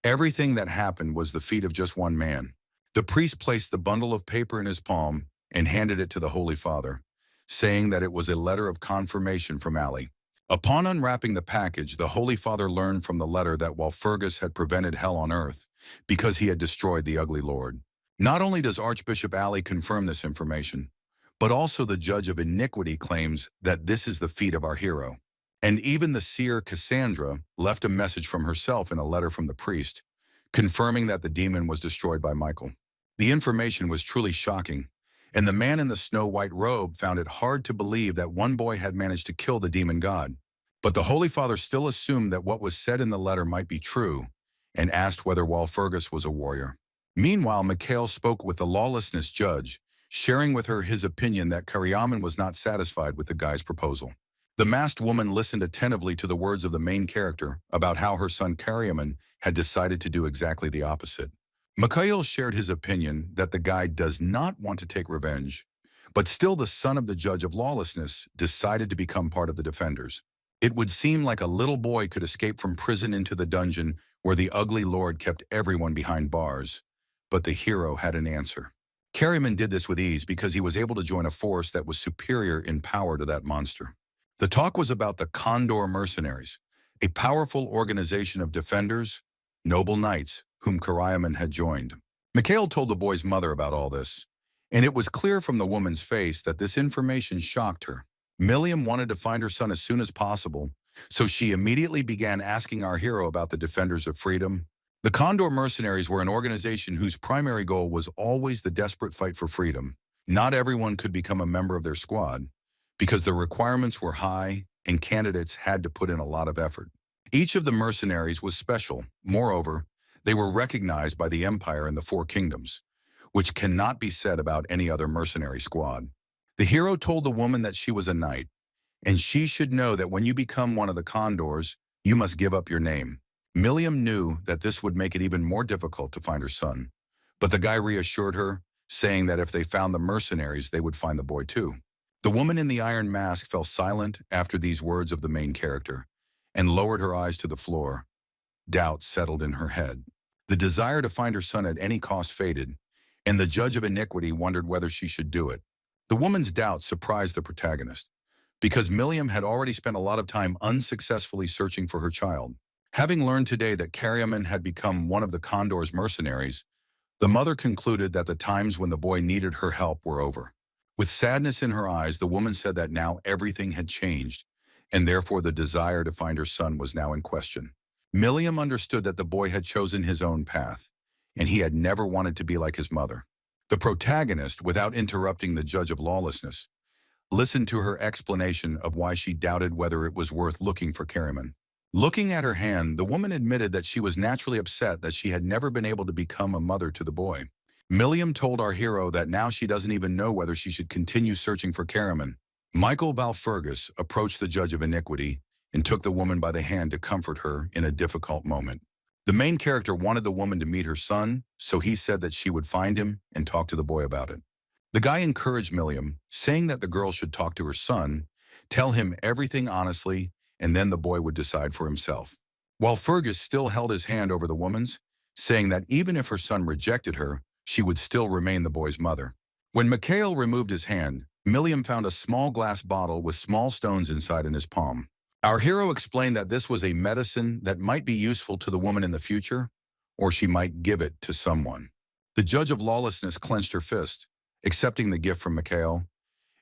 everything that happened was the feat of just one man. The priest placed the bundle of paper in his palm and handed it to the Holy Father, saying that it was a letter of confirmation from Ali. Upon unwrapping the package, the Holy Father learned from the letter that Walpurgis had prevented hell on earth because he had destroyed the ugly lord. Not only does Archbishop Ali confirm this information, but also the judge of iniquity claims that this is the feat of our hero. And even the seer Cassandra left a message from herself in a letter from the priest, confirming that the demon was destroyed by Michael. The information was truly shocking, and the man in the snow-white robe found it hard to believe that one boy had managed to kill the demon god. But the Holy Father still assumed that what was said in the letter might be true, and asked whether Walpurgis was a warrior. Meanwhile, Mikhail spoke with the lawlessness judge, sharing with her his opinion that Karyaman was not satisfied with the guy's proposal. The masked woman listened attentively to the words of the main character about how her son Karyaman had decided to do exactly the opposite. Mikhail shared his opinion that the guy does not want to take revenge, but still the son of the judge of lawlessness decided to become part of the defenders. It would seem like a little boy could escape from prison into the dungeon where the ugly lord kept everyone behind bars, but the hero had an answer. Karyaman did this with ease because he was able to join a force that was superior in power to that monster. The talk was about the Condor Mercenaries, a powerful organization of defenders, noble knights, whom Karyaman had joined. Mikhail told the boy's mother about all this, and it was clear from the woman's face that this information shocked her. Milliam wanted to find her son as soon as possible, so she immediately began asking our hero about the Defenders of Freedom. The Condor Mercenaries were an organization whose primary goal was always the desperate fight for freedom. Not everyone could become a member of their squad, because the requirements were high and candidates had to put in a lot of effort. Each of the mercenaries was special. Moreover, they were recognized by the Empire and the Four Kingdoms, which cannot be said about any other mercenary squad. The hero told the woman that she was a knight, and she should know that when you become one of the Condors, you must give up your name. Milliam knew that this would make it even more difficult to find her son, but the guy reassured her, saying that if they found the mercenaries, they would find the boy too. The woman in the iron mask fell silent after these words of the main character and lowered her eyes to the floor. Doubt settled in her head. The desire to find her son at any cost faded, and the judge of iniquity wondered whether she should do it. The woman's doubt surprised the protagonist, because Milliam had already spent a lot of time unsuccessfully searching for her child. Having learned today that Karyaman had become one of the Condor's mercenaries, the mother concluded that the times when the boy needed her help were over. With sadness in her eyes, the woman said that now everything had changed, and therefore the desire to find her son was now in question. Milliam understood that the boy had chosen his own path, and he had never wanted to be like his mother. The protagonist, without interrupting the judge of lawlessness, listened to her explanation of why she doubted whether it was worth looking for Karyaman. Looking at her hand, the woman admitted that she was naturally upset that she had never been able to become a mother to the boy. Milliam told our hero that now she doesn't even know whether she should continue searching for Karyaman. Michael Walpurgis approached the judge of iniquity and took the woman by the hand to comfort her in a difficult moment. The main character wanted the woman to meet her son, so he said that she would find him and talk to the boy about it. The guy encouraged Milliam, saying that the girl should talk to her son, tell him everything honestly, and then the boy would decide for himself. While Fergus still held his hand over the woman's, saying that even if her son rejected her, she would still remain the boy's mother. When Mikhail removed his hand, Milliam found a small glass bottle with small stones inside in his palm. Our hero explained that this was a medicine that might be useful to the woman in the future, or she might give it to someone. The judge of lawlessness clenched her fist, accepting the gift from Mikhail,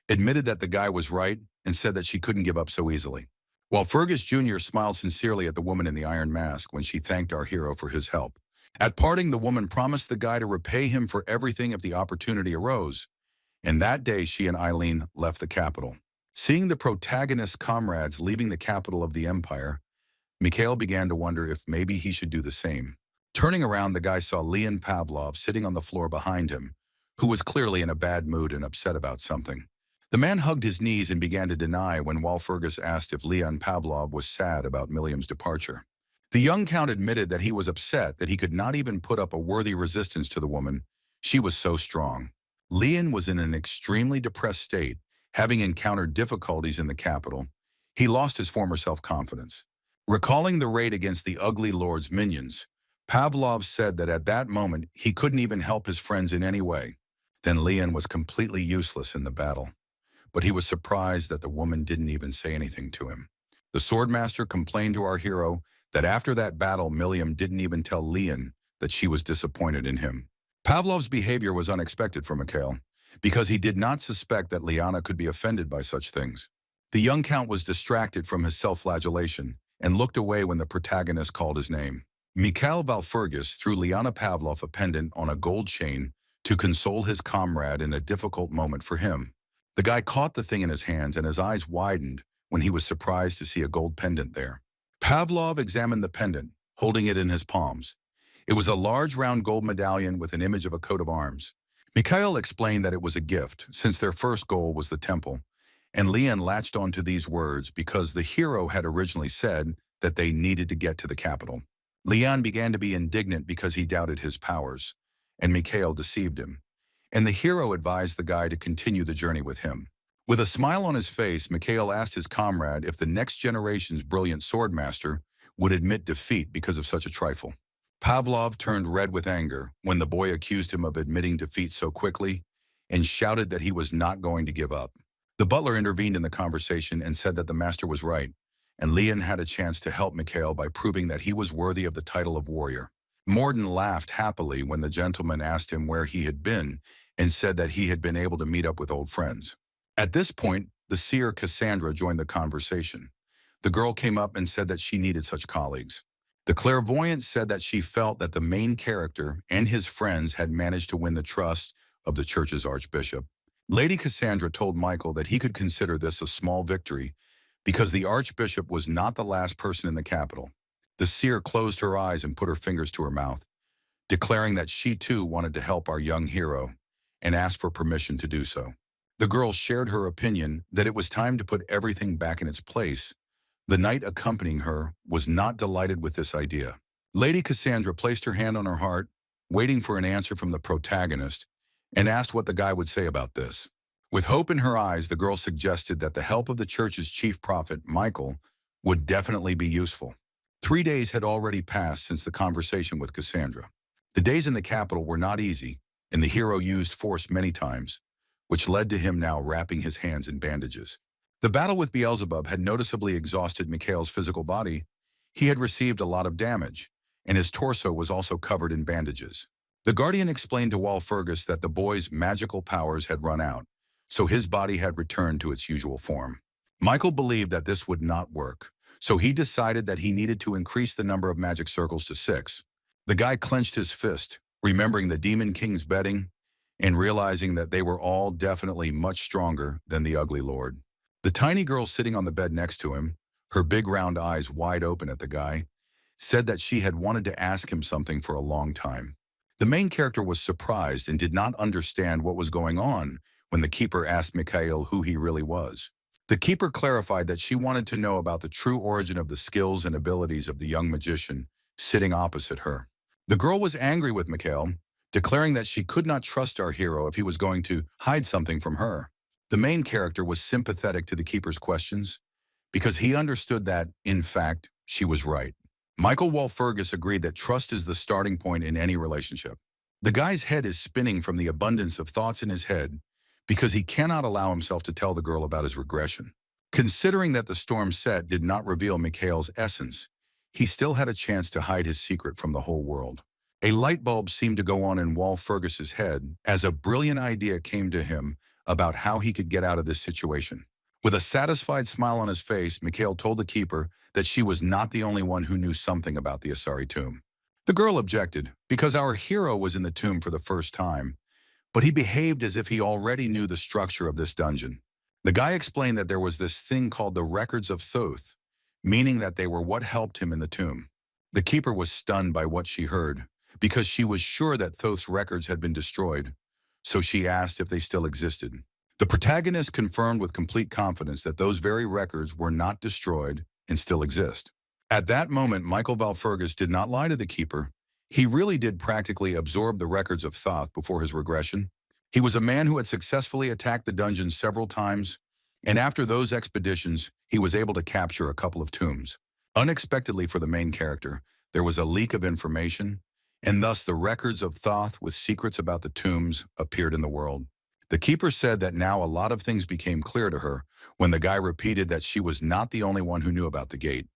admitted that the guy was right, and said that she couldn't give up so easily. While Fergus Jr. smiled sincerely at the woman in the iron mask when she thanked our hero for his help. At parting, the woman promised the guy to repay him for everything if the opportunity arose, and that day she and Eileen left the capital. Seeing the protagonist's comrades leaving the capital of the empire, Mikhail began to wonder if maybe he should do the same. Turning around, the guy saw Leon Pavlov sitting on the floor behind him, who was clearly in a bad mood and upset about something. The man hugged his knees and began to deny when Walpurgis asked if Leon Pavlov was sad about Milliam's departure. The young count admitted that he was upset that he could not even put up a worthy resistance to the woman. She was so strong. Leon was in an extremely depressed state, having encountered difficulties in the capital. He lost his former self-confidence. Recalling the raid against the ugly lord's minions, Pavlov said that at that moment he couldn't even help his friends in any way. Then Leon was completely useless in the battle. But he was surprised that the woman didn't even say anything to him. The swordmaster complained to our hero that after that battle, Milliam didn't even tell Leon that she was disappointed in him. Pavlov's behavior was unexpected for Mikhail, because he did not suspect that Liana could be offended by such things. The young count was distracted from his self-flagellation and looked away when the protagonist called his name. Mikhail Walpurgis threw Liana Pavlov a pendant on a gold chain to console his comrade in a difficult moment for him. The guy caught the thing in his hands and his eyes widened when he was surprised to see a gold pendant there. Pavlov examined the pendant, holding it in his palms. It was a large round gold medallion with an image of a coat of arms. Mikhail explained that it was a gift, since their first goal was the temple, and Leon latched onto these words because the hero had originally said that they needed to get to the capital. Leon began to be indignant because he doubted his powers, and Mikhail deceived him. And the hero advised the guy to continue the journey with him. With a smile on his face, Mikhail asked his comrade if the next generation's brilliant swordmaster would admit defeat because of such a trifle. Pavlov turned red with anger when the boy accused him of admitting defeat so quickly and shouted that he was not going to give up. The butler intervened in the conversation and said that the master was right, and Leon had a chance to help Mikhail by proving that he was worthy of the title of warrior. Morden laughed happily when the gentleman asked him where he had been and said that he had been able to meet up with old friends. At this point, the seer Cassandra joined the conversation. The girl came up and said that she needed such colleagues. The clairvoyant said that she felt that the main character and his friends had managed to win the trust of the church's archbishop. Lady Cassandra told Michael that he could consider this a small victory because the archbishop was not the last person in the capital. The seer closed her eyes and put her fingers to her mouth, declaring that she too wanted to help our young hero and asked for permission to do so. The girl shared her opinion that it was time to put everything back in its place. The knight accompanying her was not delighted with this idea. Lady Cassandra placed her hand on her heart, waiting for an answer from the protagonist, and asked what the guy would say about this. With hope in her eyes, the girl suggested that the help of the church's chief prophet, Michael, would definitely be useful. 3 days had already passed since the conversation with Cassandra. The days in the capital were not easy, and the hero used force many times, which led to him now wrapping his hands in bandages. The battle with Beelzebub had noticeably exhausted Mikhail's physical body. He had received a lot of damage, and his torso was also covered in bandages. The Guardian explained to Walpurgis that the boy's magical powers had run out, so his body had returned to its usual form. Michael believed that this would not work, so he decided that he needed to increase the number of magic circles to 6. The guy clenched his fist, remembering the Demon King's betting, and realizing that they were all definitely much stronger than the ugly lord. The tiny girl sitting on the bed next to him, her big round eyes wide open at the guy, said that she had wanted to ask him something for a long time. The main character was surprised and did not understand what was going on when the keeper asked Mikhail who he really was. The keeper clarified that she wanted to know about the true origin of the skills and abilities of the young magician sitting opposite her. The girl was angry with Mikhail declaring that she could not trust our hero if he was going to hide something from her. The main character was sympathetic to the keeper's questions because he understood that, in fact, she was right. Michael Walpurgis agreed that trust is the starting point in any relationship. The guy's head is spinning from the abundance of thoughts in his head because he cannot allow himself to tell the girl about his regression. Considering that the storm set did not reveal Mikhail's essence, he still had a chance to hide his secret from the whole world. A light bulb seemed to go on in Walpurgis's head as a brilliant idea came to him about how he could get out of this situation. With a satisfied smile on his face, Mikhail told the keeper that she was not the only one who knew something about the Asari tomb. The girl objected, because our hero was in the tomb for the first time, but he behaved as if he already knew the structure of this dungeon. The guy explained that there was this thing called the records of Thoth, meaning that they were what helped him in the tomb. The keeper was stunned by what she heard, because she was sure that Thoth's records had been destroyed, so she asked if they still existed. The protagonist confirmed with complete confidence that those very records were not destroyed and still exist. At that moment, Michael Walpurgis did not lie to the keeper. He really did practically absorb the records of Thoth before his regression. He was a man who had successfully attacked the dungeon several times, and after those expeditions, he was able to capture a couple of tombs. Unexpectedly for the main character, there was a leak of information, and thus the records of Thoth with secrets about the tombs appeared in the world. The keeper said that now a lot of things became clear to her when the guy repeated that she was not the only one who knew about the gate.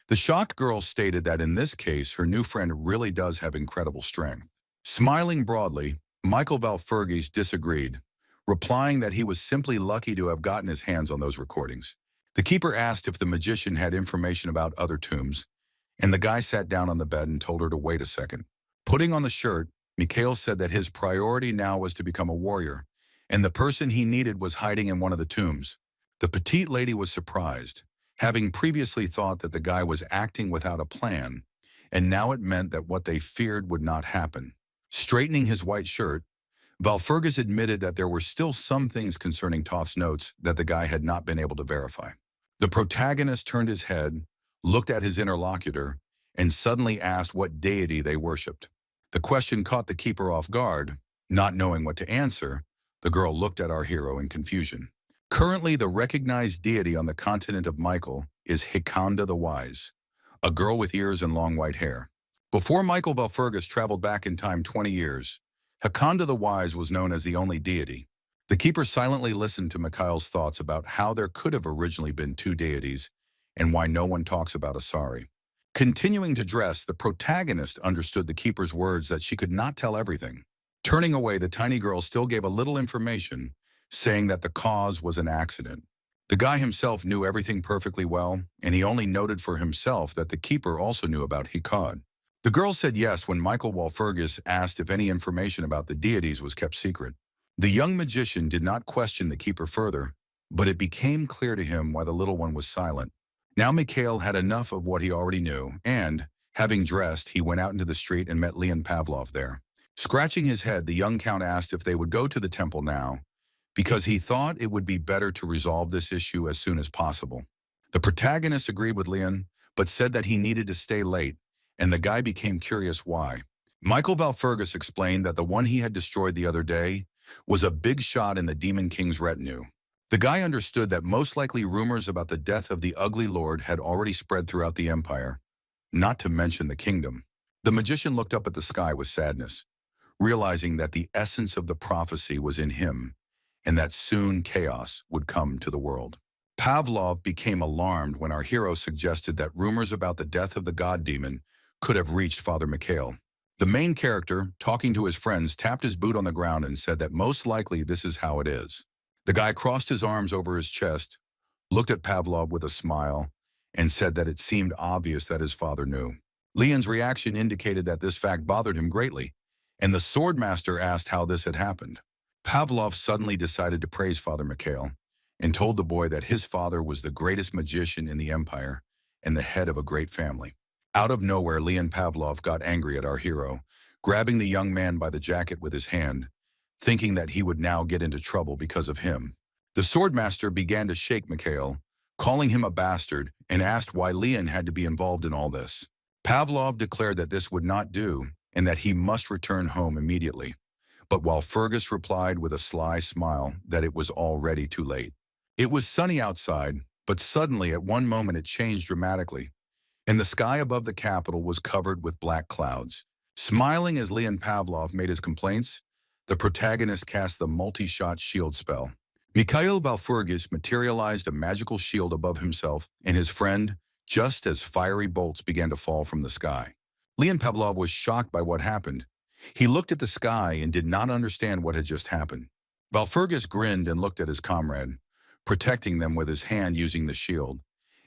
The shocked girl stated that in this case, her new friend really does have incredible strength. Smiling broadly, Michael Walpurgis disagreed, replying that he was simply lucky to have gotten his hands on those recordings. The keeper asked if the magician had information about other tombs, and the guy sat down on the bed and told her to wait a second. Putting on the shirt, Mikhail said that his priority now was to become a warrior, and the person he needed was hiding in one of the tombs. The petite lady was surprised, having previously thought that the guy was acting without a plan, and now it meant that what they feared would not happen. Straightening his white shirt, Walpurgis admitted that there were still some things concerning Thoth's notes that the guy had not been able to verify. The protagonist turned his head, looked at his interlocutor, and suddenly asked what deity they worshipped. The question caught the keeper off guard. Not knowing what to answer, the girl looked at our hero in confusion. Currently, the recognized deity on the continent of Michael is Hikanda the Wise, a girl with ears and long white hair. Before Michael Walpurgis traveled back in time 20 years, Hikanda the Wise was known as the only deity. The keeper silently listened to Mikhail's thoughts about how there could have originally been two deities and why no one talks about Asari. Continuing to dress, the protagonist understood the keeper's words that she could not tell everything. Turning away, the tiny girl still gave a little information, saying that the cause was an accident. The guy himself knew everything perfectly well, and he only noted for himself that the keeper also knew about Hikad. The girl said yes when Michael Walpurgis asked if any information about the deities was kept secret. The young magician did not question the keeper further, but it became clear to him why the little one was silent. Now Mikhail had enough of what he already knew, and, having dressed, he went out into the street and met Leon Pavlov there. Scratching his head, the young count asked if they would go to the temple now, because he thought it would be better to resolve this issue as soon as possible. The protagonist agreed with Leon, but said that he needed to stay late, and the guy became curious why. Michael Walpurgis explained that the one he had destroyed the other day was a big shot in the Demon King's retinue. The guy understood that most likely rumors about the death of the ugly lord had already spread throughout the empire, not to mention the kingdom. The magician looked up at the sky with sadness, realizing that the essence of the prophecy was in him, and that soon chaos would come to the world. Pavlov became alarmed when our hero suggested that rumors about the death of the god demon could have reached Father Mikhail. The main character, talking to his friends, tapped his boot on the ground and said that most likely this is how it is. The guy crossed his arms over his chest, looked at Pavlov with a smile, and said that it seemed obvious that his father knew. Leon's reaction indicated that this fact bothered him greatly, and the swordmaster asked how this had happened. Pavlov suddenly decided to praise Father Mikhail and told the boy that his father was the greatest magician in the empire and the head of a great family. Out of nowhere, Leon Pavlov got angry at our hero, grabbing the young man by the jacket with his hand, thinking that he would now get into trouble because of him. The swordmaster began to shake Mikhail, calling him a bastard, and asked why Leon had to be involved in all this. Pavlov declared that this would not do, and that he must return home immediately. But while Fergus replied with a sly smile that it was already too late. It was sunny outside, but suddenly at one moment it changed dramatically, and the sky above the capital was covered with black clouds. Smiling as Leon Pavlov made his complaints, the protagonist cast the multi-shot shield spell. Mikhail Valfurgis materialized a magical shield above himself and his friend, just as fiery bolts began to fall from the sky. Leon Pavlov was shocked by what happened. He looked at the sky and did not understand what had just happened. Valfurgis grinned and looked at his comrade, protecting them with his hand using the shield,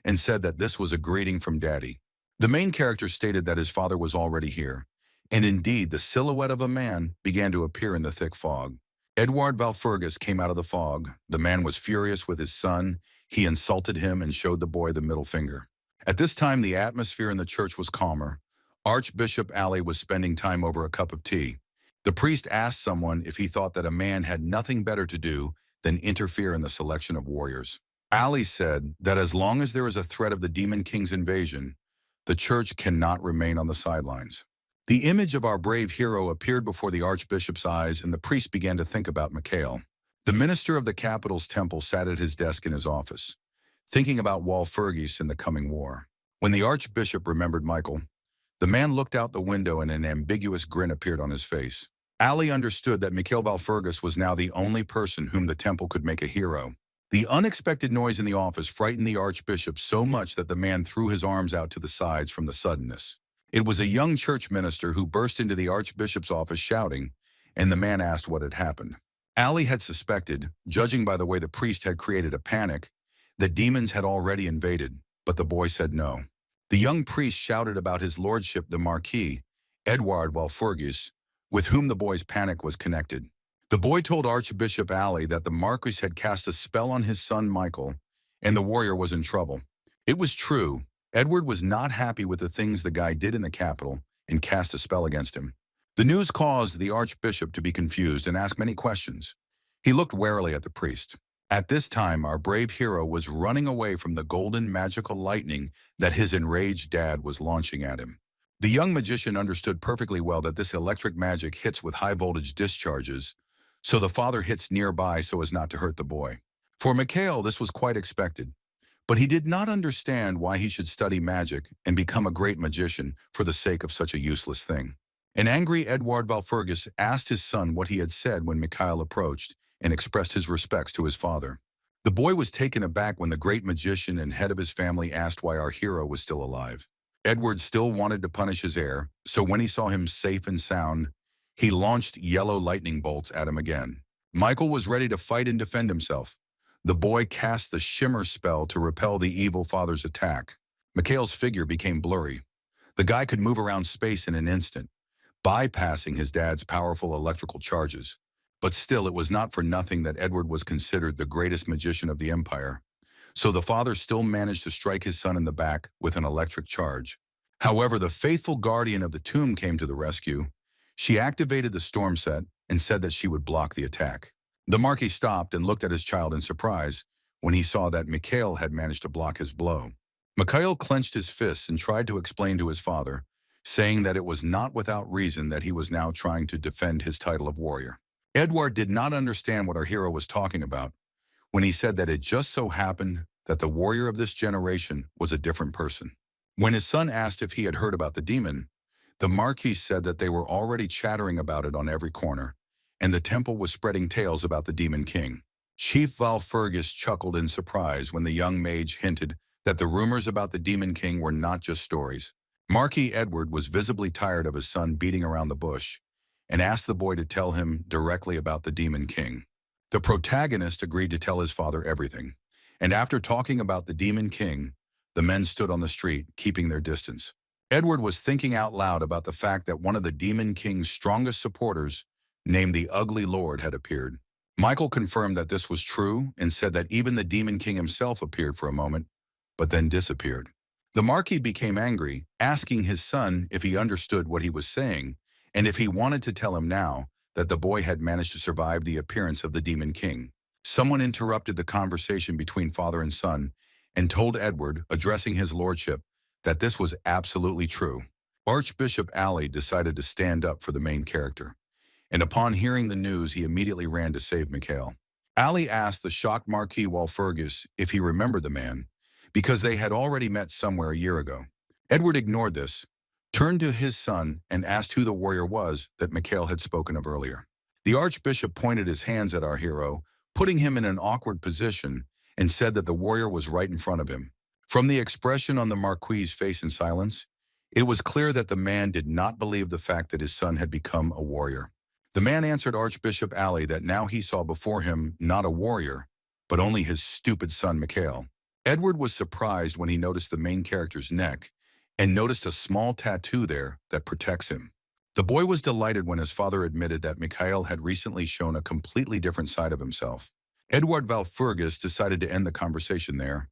and said that this was a greeting from Daddy. The main character stated that his father was already here, and indeed the silhouette of a man began to appear in the thick fog. Edward Valfurgis came out of the fog. The man was furious with his son. He insulted him and showed the boy the middle finger. At this time, the atmosphere in the church was calmer. Archbishop Ali was spending time over a cup of tea. The priest asked someone if he thought that a man had nothing better to do than interfere in the selection of warriors. Ali said that as long as there is a threat of the Demon King's invasion, the church cannot remain on the sidelines. The image of our brave hero appeared before the archbishop's eyes, and the priest began to think about Mikhail. The minister of the capital's temple sat at his desk in his office, thinking about Walpurgis and the coming war. When the archbishop remembered Michael, the man looked out the window and an ambiguous grin appeared on his face. Ali understood that Mikhail Valfurgis was now the only person whom the temple could make a hero. The unexpected noise in the office frightened the archbishop so much that the man threw his arms out to the sides from the suddenness. It was a young church minister who burst into the archbishop's office shouting, and the man asked what had happened. Ali had suspected, judging by the way the priest had created a panic, that demons had already invaded, but the boy said no. The young priest shouted about his lordship the Marquis, Edward Walpurgis, with whom the boy's panic was connected. The boy told Archbishop Ali that the Marquis had cast a spell on his son Michael, and the warrior was in trouble. It was true. Edward was not happy with the things the guy did in the capital and cast a spell against him. The news caused the archbishop to be confused and ask many questions. He looked warily at the priest. At this time, our brave hero was running away from the golden magical lightning that his enraged dad was launching at him. The young magician understood perfectly well that this electric magic hits with high-voltage discharges, so the father hits nearby so as not to hurt the boy. For Mikhail, this was quite expected. But he did not understand why he should study magic and become a great magician for the sake of such a useless thing. An angry Edward Valfurgis asked his son what he had said when Mikhail approached and expressed his respects to his father. The boy was taken aback when the great magician and head of his family asked why our hero was still alive. Edward still wanted to punish his heir, so when he saw him safe and sound, he launched yellow lightning bolts at him again. Michael was ready to fight and defend himself. The boy cast the shimmer spell to repel the evil father's attack. Mikhail's figure became blurry. The guy could move around space in an instant, bypassing his dad's powerful electrical charges. But still, it was not for nothing that Edward was considered the greatest magician of the empire. So the father still managed to strike his son in the back with an electric charge. However, the faithful guardian of the tomb came to the rescue. She activated the storm set and said that she would block the attack. The Marquis stopped and looked at his child in surprise when he saw that Mikhail had managed to block his blow. Mikhail clenched his fists and tried to explain to his father, saying that it was not without reason that he was now trying to defend his title of warrior. Edward did not understand what our hero was talking about when he said that it just so happened that the warrior of this generation was a different person. When his son asked if he had heard about the demon, the Marquis said that they were already chattering about it on every corner, and the temple was spreading tales about the Demon King. Chief Valfurgis chuckled in surprise when the young mage hinted that the rumors about the Demon King were not just stories. Marquis Edward was visibly tired of his son beating around the bush and asked the boy to tell him directly about the Demon King. The protagonist agreed to tell his father everything, and after talking about the Demon King, the men stood on the street, keeping their distance. Edward was thinking out loud about the fact that one of the Demon King's strongest supporters, named the Ugly Lord, had appeared. Michael confirmed that this was true and said that even the Demon King himself appeared for a moment, but then disappeared. The Marquis became angry, asking his son if he understood what he was saying and if he wanted to tell him now that the boy had managed to survive the appearance of the Demon King. Someone interrupted the conversation between father and son and told Edward, addressing his lordship, that this was absolutely true. Archbishop Ali decided to stand up for the main character, and upon hearing the news, he immediately ran to save Mikhail. Ali asked the shocked Marquis Walpurgis if he remembered the man, because they had already met somewhere a year ago. Edward ignored this, turned to his son, and asked who the warrior was that Mikhail had spoken of earlier. The archbishop pointed his hands at our hero, putting him in an awkward position, and said that the warrior was right in front of him. From the expression on the Marquis's face in silence, it was clear that the man did not believe the fact that his son had become a warrior. The man answered Archbishop Ali that now he saw before him not a warrior, but only his stupid son Mikhail. Edward was surprised when he noticed the main character's neck and noticed a small tattoo there that protects him. The boy was delighted when his father admitted that Mikhail had recently shown a completely different side of himself. Edward Walpurgis decided to end the conversation there,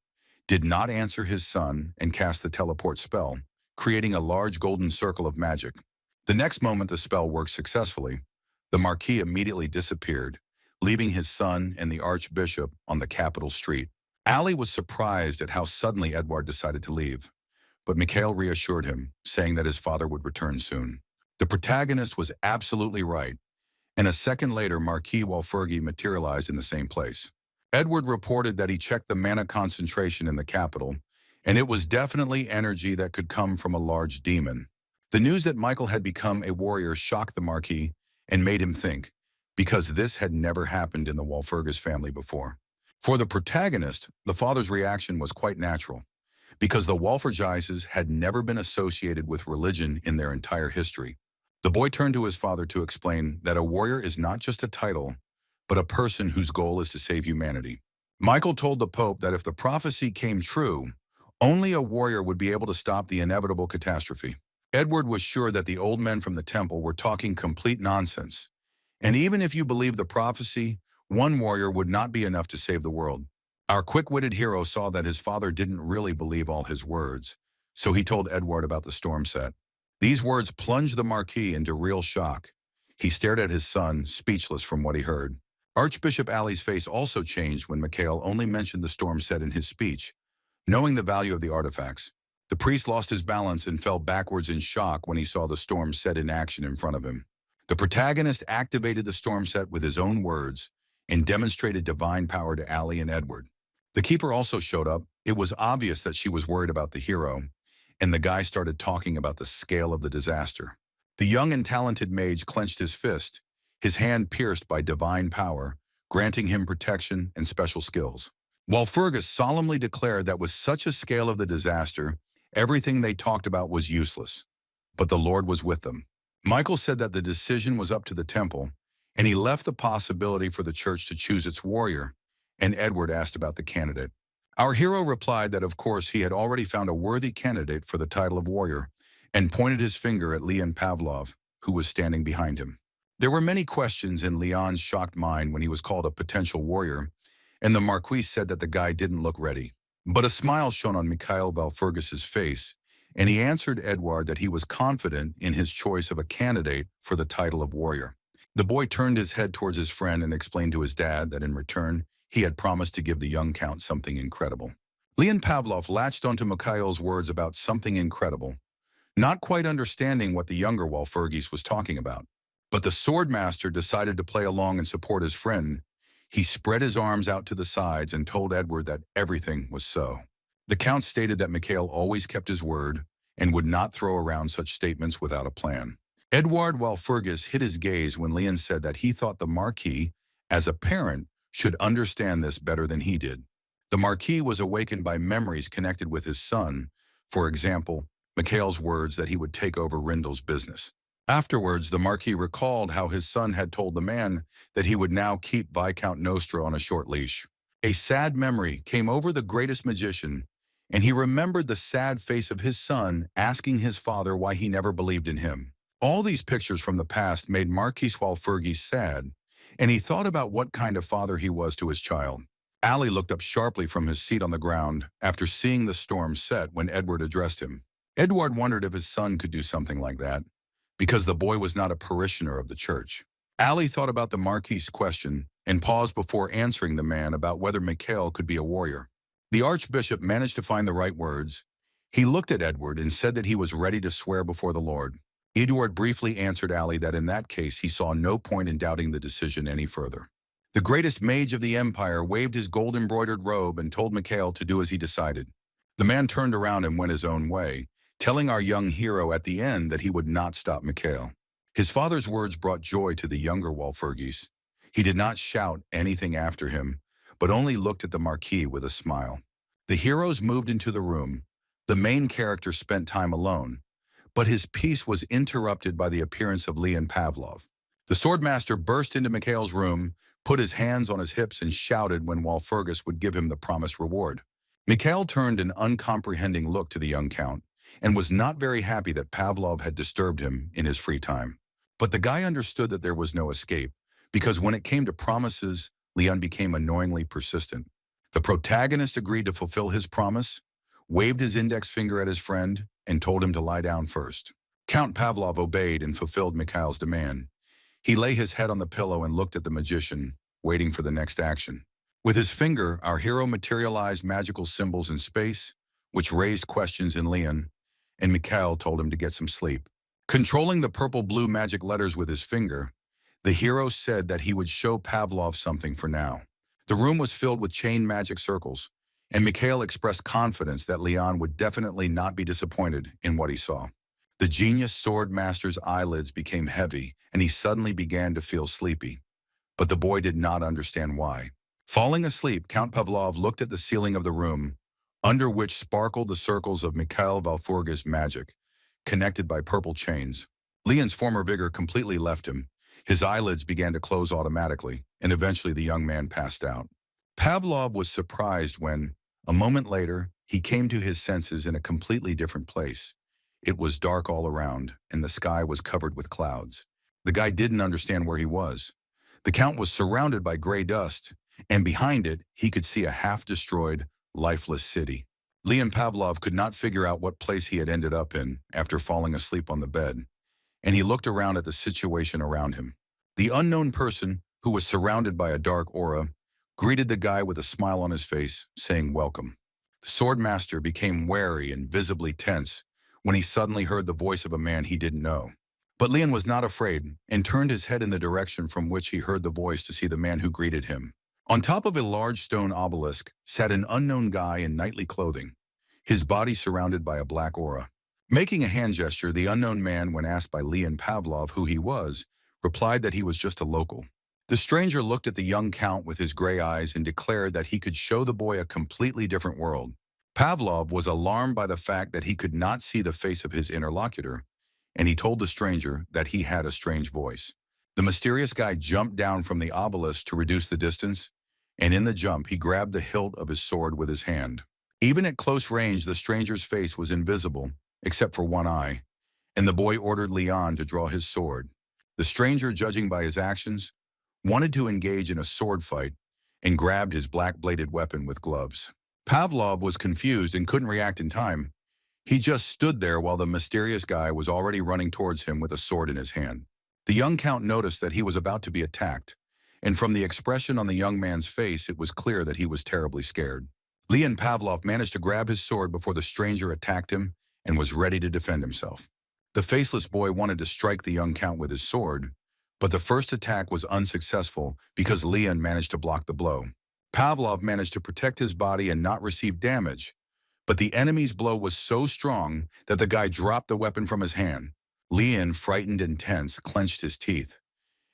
did not answer his son, and cast the teleport spell, creating a large golden circle of magic. The next moment the spell worked successfully, the Marquis immediately disappeared, leaving his son and the Archbishop on the capital street. Ali was surprised at how suddenly Edward decided to leave, but Mikhail reassured him, saying that his father would return soon. The protagonist was absolutely right, and a second later Marquis Walpurgis materialized in the same place. Edward reported that he checked the mana concentration in the capital, and it was definitely energy that could come from a large demon. The news that Michael had become a warrior shocked the Marquis and made him think, because this had never happened in the Walpurgis family before. For the protagonist, the father's reaction was quite natural, because the Walpurgises had never been associated with religion in their entire history. The boy turned to his father to explain that a warrior is not just a title, but a person whose goal is to save humanity. Michael told the Pope that if the prophecy came true, only a warrior would be able to stop the inevitable catastrophe. Edward was sure that the old men from the temple were talking complete nonsense. And even if you believe the prophecy, one warrior would not be enough to save the world. Our quick-witted hero saw that his father didn't really believe all his words, so he told Edward about the storm set. These words plunged the Marquis into real shock. He stared at his son, speechless from what he heard. Archbishop Ali's face also changed when Mikhail only mentioned the storm set in his speech, knowing the value of the artifacts. The priest lost his balance and fell backwards in shock when he saw the storm set in action in front of him. The protagonist activated the storm set with his own words and demonstrated divine power to Ali and Edward. The keeper also showed up. It was obvious that she was worried about the hero, and the guy started talking about the scale of the disaster. The young and talented mage clenched his fist, his hand pierced by divine power, granting him protection and special skills. Walpurgis solemnly declared that with such a scale of the disaster, everything they talked about was useless. But the Lord was with them. Michael said that the decision was up to the temple, and he left the possibility for the church to choose its warrior, and Edward asked about the candidate. Our hero replied that of course he had already found a worthy candidate for the title of warrior, and pointed his finger at Leon Pavlov, who was standing behind him. There were many questions in Leon's shocked mind when he was called a potential warrior, and the Marquis said that the guy didn't look ready. But a smile shone on Mikhail Walpurgis's face, and he answered Edward that he was confident in his choice of a candidate for the title of warrior. The boy turned his head towards his friend and explained to his dad that in return, he had promised to give the young count something incredible. Leon Pavlov latched onto Mikhail's words about something incredible, not quite understanding what the younger Walpurgis was talking about. But the swordmaster decided to play along and support his friend. He spread his arms out to the sides and told Edward that everything was so. The count stated that Mikhail always kept his word and would not throw around such statements without a plan. Edward Walpurgis hid his gaze when Leon said that he thought the Marquis, as a parent, should understand this better than he did. The Marquis was awakened by memories connected with his son, for example, Mikhail's words that he would take over Rindel's business. Afterwards, the Marquis recalled how his son had told the man that he would now keep Viscount Nostra on a short leash. A sad memory came over the greatest magician, and he remembered the sad face of his son asking his father why he never believed in him. All these pictures from the past made Marquis Walpurgis sad, and he thought about what kind of father he was to his child. Ali looked up sharply from his seat on the ground after seeing the storm set when Edward addressed him. Edward wondered if his son could do something like that, because the boy was not a parishioner of the church. Ali thought about the Marquis's question and paused before answering the man about whether Mikhail could be a warrior. The archbishop managed to find the right words. He looked at Edward and said that he was ready to swear before the Lord. Edward briefly answered Ali that in that case he saw no point in doubting the decision any further. The greatest mage of the Empire waved his gold-embroidered robe and told Mikhail to do as he decided. The man turned around and went his own way, telling our young hero at the end that he would not stop Mikhail. His father's words brought joy to the younger Walpurgis. He did not shout anything after him, but only looked at the Marquis with a smile. The heroes moved into the room. The main character spent time alone, but his peace was interrupted by the appearance of Leon Pavlov. The swordmaster burst into Mikhail's room, put his hands on his hips and shouted when Walpurgis would give him the promised reward. Mikhail turned an uncomprehending look to the young count and was not very happy that Pavlov had disturbed him in his free time. But the guy understood that there was no escape, because when it came to promises, Leon became annoyingly persistent. The protagonist agreed to fulfill his promise, waved his index finger at his friend, and told him to lie down first. Count Pavlov obeyed and fulfilled Mikhail's demand. He lay his head on the pillow and looked at the magician, waiting for the next action. With his finger, our hero materialized magical symbols in space, which raised questions in Leon, and Mikhail told him to get some sleep. Controlling the purple-blue magic letters with his finger, the hero said that he would show Pavlov something for now. The room was filled with chain magic circles, and Mikhail expressed confidence that Leon would definitely not be disappointed in what he saw. The genius sword master's eyelids became heavy, and he suddenly began to feel sleepy. But the boy did not understand why. Falling asleep, Count Pavlov looked at the ceiling of the room, under which sparkled the circles of Mikhail Walpurgis' magic, connected by purple chains. Leon's former vigor completely left him. His eyelids began to close automatically, and eventually the young man passed out. Pavlov was surprised when, a moment later, he came to his senses in a completely different place. It was dark all around, and the sky was covered with clouds. The guy didn't understand where he was. The Count was surrounded by gray dust, and behind it, he could see a half-destroyed, lifeless city. Leon Pavlov could not figure out what place he had ended up in after falling asleep on the bed, and he looked around at the situation around him. The unknown person, who was surrounded by a dark aura, greeted the guy with a smile on his face, saying welcome. The swordmaster became wary and visibly tense when he suddenly heard the voice of a man he didn't know. But Leon was not afraid and turned his head in the direction from which he heard the voice to see the man who greeted him. On top of a large stone obelisk sat an unknown guy in knightly clothing, his body surrounded by a black aura. Making a hand gesture, the unknown man, when asked by Leon Pavlov who he was, replied that he was just a local. The stranger looked at the young count with his gray eyes and declared that he could show the boy a completely different world. Pavlov was alarmed by the fact that he could not see the face of his interlocutor, and he told the stranger that he had a strange voice. The mysterious guy jumped down from the obelisk to reduce the distance, and in the jump he grabbed the hilt of his sword with his hand. Even at close range, the stranger's face was invisible, except for one eye, and the boy ordered Leon to draw his sword. The stranger, judging by his actions, wanted to engage in a sword fight and grabbed his black-bladed weapon with gloves. Pavlov was confused and couldn't react in time. He just stood there while the mysterious guy was already running towards him with a sword in his hand. The young count noticed that he was about to be attacked, and from the expression on the young man's face, it was clear that he was terribly scared. Leon Pavlov managed to grab his sword before the stranger attacked him and was ready to defend himself. The faceless boy wanted to strike the young count with his sword, but the first attack was unsuccessful because Leon managed to block the blow. Pavlov managed to protect his body and not receive damage, but the enemy's blow was so strong that the guy dropped the weapon from his hand. Leon, frightened and tense, clenched his teeth.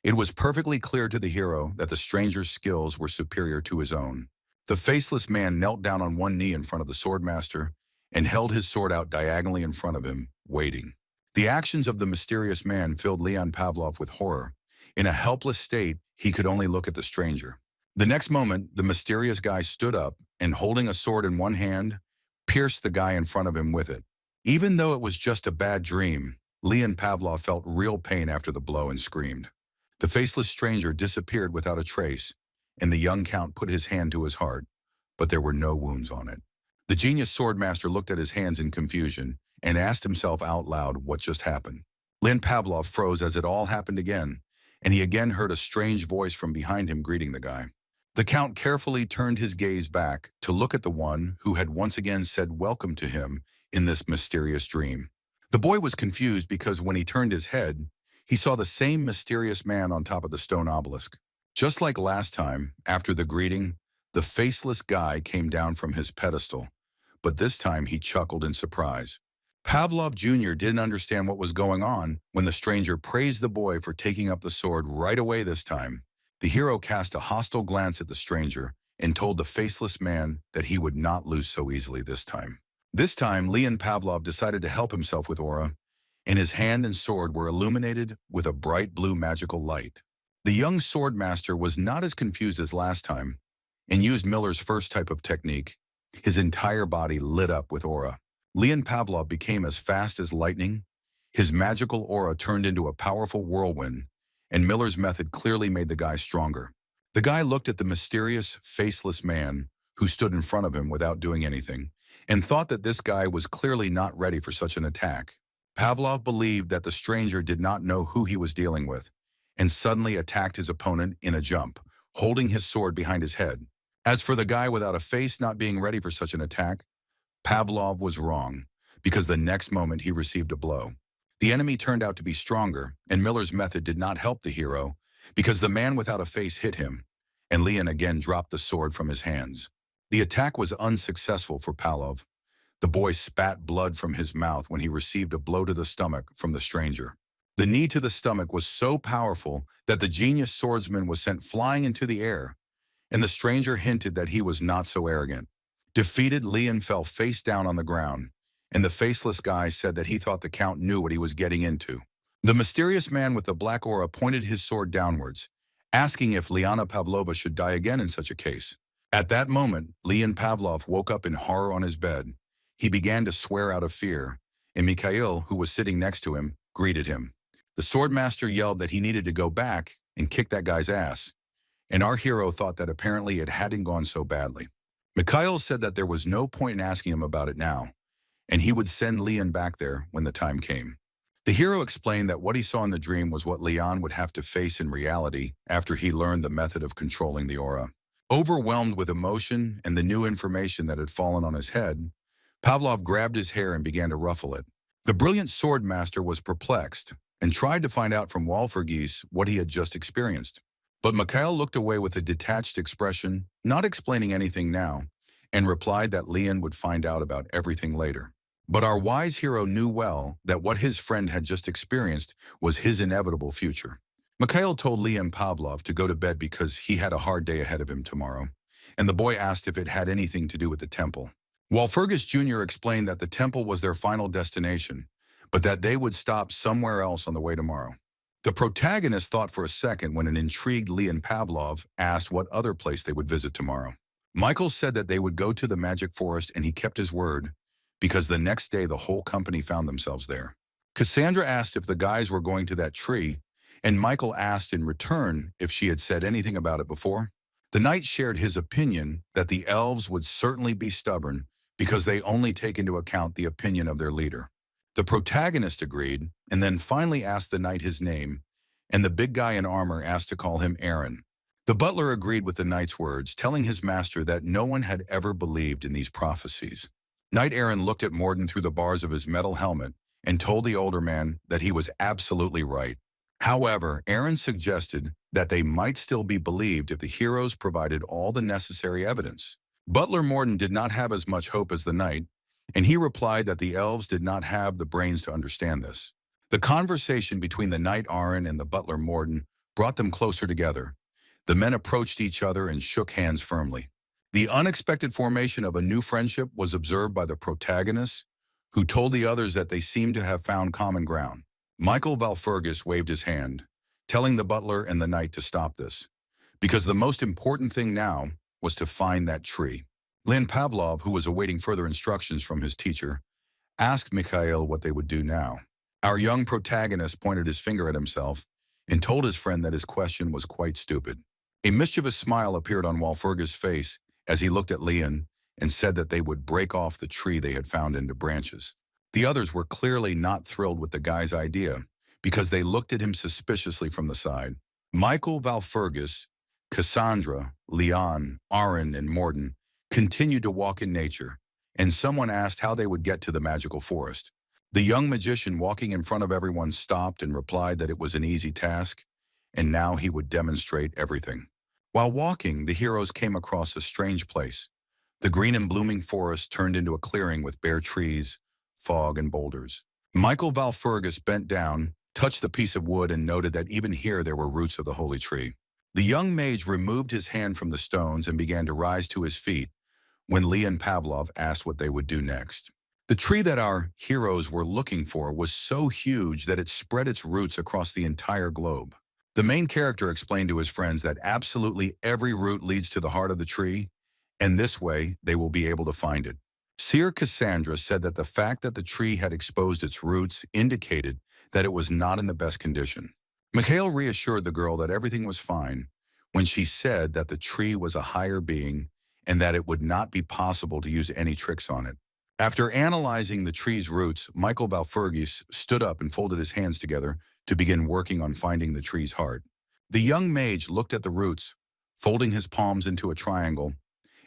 It was perfectly clear to the hero that the stranger's skills were superior to his own. The faceless man knelt down on one knee in front of the swordmaster and held his sword out diagonally in front of him, waiting. The actions of the mysterious man filled Leon Pavlov with horror. In a helpless state, he could only look at the stranger. The next moment, the mysterious guy stood up and, holding a sword in one hand, pierced the guy in front of him with it. Even though it was just a bad dream, Leon Pavlov felt real pain after the blow and screamed. The faceless stranger disappeared without a trace, and the young count put his hand to his heart, but there were no wounds on it. The genius swordmaster looked at his hands in confusion and asked himself out loud what just happened. Leon Pavlov froze as it all happened again, and he again heard a strange voice from behind him greeting the guy. The count carefully turned his gaze back to look at the one who had once again said welcome to him in this mysterious dream. The boy was confused because when he turned his head, he saw the same mysterious man on top of the stone obelisk. Just like last time, after the greeting, the faceless guy came down from his pedestal, but this time he chuckled in surprise. Pavlov Jr. didn't understand what was going on when the stranger praised the boy for taking up the sword right away this time. The hero cast a hostile glance at the stranger and told the faceless man that he would not lose so easily this time. This time, Leon Pavlov decided to help himself with aura, and his hand and sword were illuminated with a bright blue magical light. The young sword master was not as confused as last time and used Miller's first type of technique. His entire body lit up with aura. Leon Pavlov became as fast as lightning. His magical aura turned into a powerful whirlwind, and Miller's method clearly made the guy stronger. The guy looked at the mysterious, faceless man who stood in front of him without doing anything, and thought that this guy was clearly not ready for such an attack. Pavlov believed that the stranger did not know who he was dealing with, and suddenly attacked his opponent in a jump, holding his sword behind his head. As for the guy without a face not being ready for such an attack, Pavlov was wrong, because the next moment he received a blow. The enemy turned out to be stronger, and Miller's method did not help the hero, because the man without a face hit him, and Leon again dropped the sword from his hands. The attack was unsuccessful for Pavlov. The boy spat blood from his mouth when he received a blow to the stomach from the stranger. The knee to the stomach was so powerful that the genius swordsman was sent flying into the air, and the stranger hinted that he was not so arrogant. Defeated, Leon fell face down on the ground, and the faceless guy said that he thought the Count knew what he was getting into. The mysterious man with the black aura pointed his sword downwards, asking if Liana Pavlova should die again in such a case. At that moment, Leon Pavlov woke up in horror on his bed. He began to swear out of fear, and Mikhail, who was sitting next to him, greeted him. The swordmaster yelled that he needed to go back and kick that guy's ass, and our hero thought that apparently it hadn't gone so badly. Mikhail said that there was no point in asking him about it now, and he would send Leon back there when the time came. The hero explained that what he saw in the dream was what Leon would have to face in reality after he learned the method of controlling the aura. Overwhelmed with emotion and the new information that had fallen on his head, Pavlov grabbed his hair and began to ruffle it. The brilliant swordmaster was perplexed and tried to find out from Walpurgis what he had just experienced. But Mikhail looked away with a detached expression, not explaining anything now, and replied that Leon would find out about everything later. But our wise hero knew well that what his friend had just experienced was his inevitable future. Mikhail told Leon Pavlov to go to bed because he had a hard day ahead of him tomorrow, and the boy asked if it had anything to do with the temple. Walpurgis Jr. explained that the temple was their final destination, but that they would stop somewhere else on the way tomorrow. The protagonist thought for a second when an intrigued Leon Pavlov asked what other place they would visit tomorrow. Michael said that they would go to the magic forest, and he kept his word, because the next day the whole company found themselves there. Cassandra asked if the guys were going to that tree, and Michael asked in return if she had said anything about it before. The knight shared his opinion that the elves would certainly be stubborn because they only take into account the opinion of their leader. The protagonist agreed, and then finally asked the knight his name, and the big guy in armor asked to call him Aaron. The butler agreed with the knight's words, telling his master that no one had ever believed in these prophecies. Knight Aaron looked at Morden through the bars of his metal helmet and told the older man that he was absolutely right. However, Aaron suggested that they might still be believed if the heroes provided all the necessary evidence. Butler Morden did not have as much hope as the knight, and he replied that the elves did not have the brains to understand this. The conversation between the knight Aaron and the butler Morden brought them closer together. The men approached each other and shook hands firmly. The unexpected formation of a new friendship was observed by the protagonist, who told the others that they seemed to have found common ground. Michael Walpurgis waved his hand, telling the butler and the knight to stop this, because the most important thing now was to find that tree. Leon Pavlov, who was awaiting further instructions from his teacher, asked Mikhail what they would do now. Our young protagonist pointed his finger at himself and told his friend that his question was quite stupid. A mischievous smile appeared on Walpurgis' face as he looked at Leon and said that they would break off the tree they had found into branches. The others were clearly not thrilled with the guy's idea because they looked at him suspiciously from the side. Michael Walpurgis, Cassandra, Leon, Aaron, and Morden continued to walk in nature, and someone asked how they would get to the magical forest. The young magician walking in front of everyone stopped and replied that it was an easy task, and now he would demonstrate everything. While walking, the heroes came across a strange place. The green and blooming forest turned into a clearing with bare trees, fog, and boulders. Michael Valfurgus bent down, touched the piece of wood, and noted that even here there were roots of the holy tree. The young mage removed his hand from the stones and began to rise to his feet when Leon Pavlov asked what they would do next. The tree that our heroes were looking for was so huge that it spread its roots across the entire globe. The main character explained to his friends that absolutely every root leads to the heart of the tree, and this way they will be able to find it. Seer Cassandra said that the fact that the tree had exposed its roots indicated that it was not in the best condition. Mikhail reassured the girl that everything was fine when she said that the tree was a higher being and that it would not be possible to use any tricks on it. After analyzing the tree's roots, Michael Valfurgis stood up and folded his hands together to begin working on finding the tree's heart. The young mage looked at the roots, folding his palms into a triangle,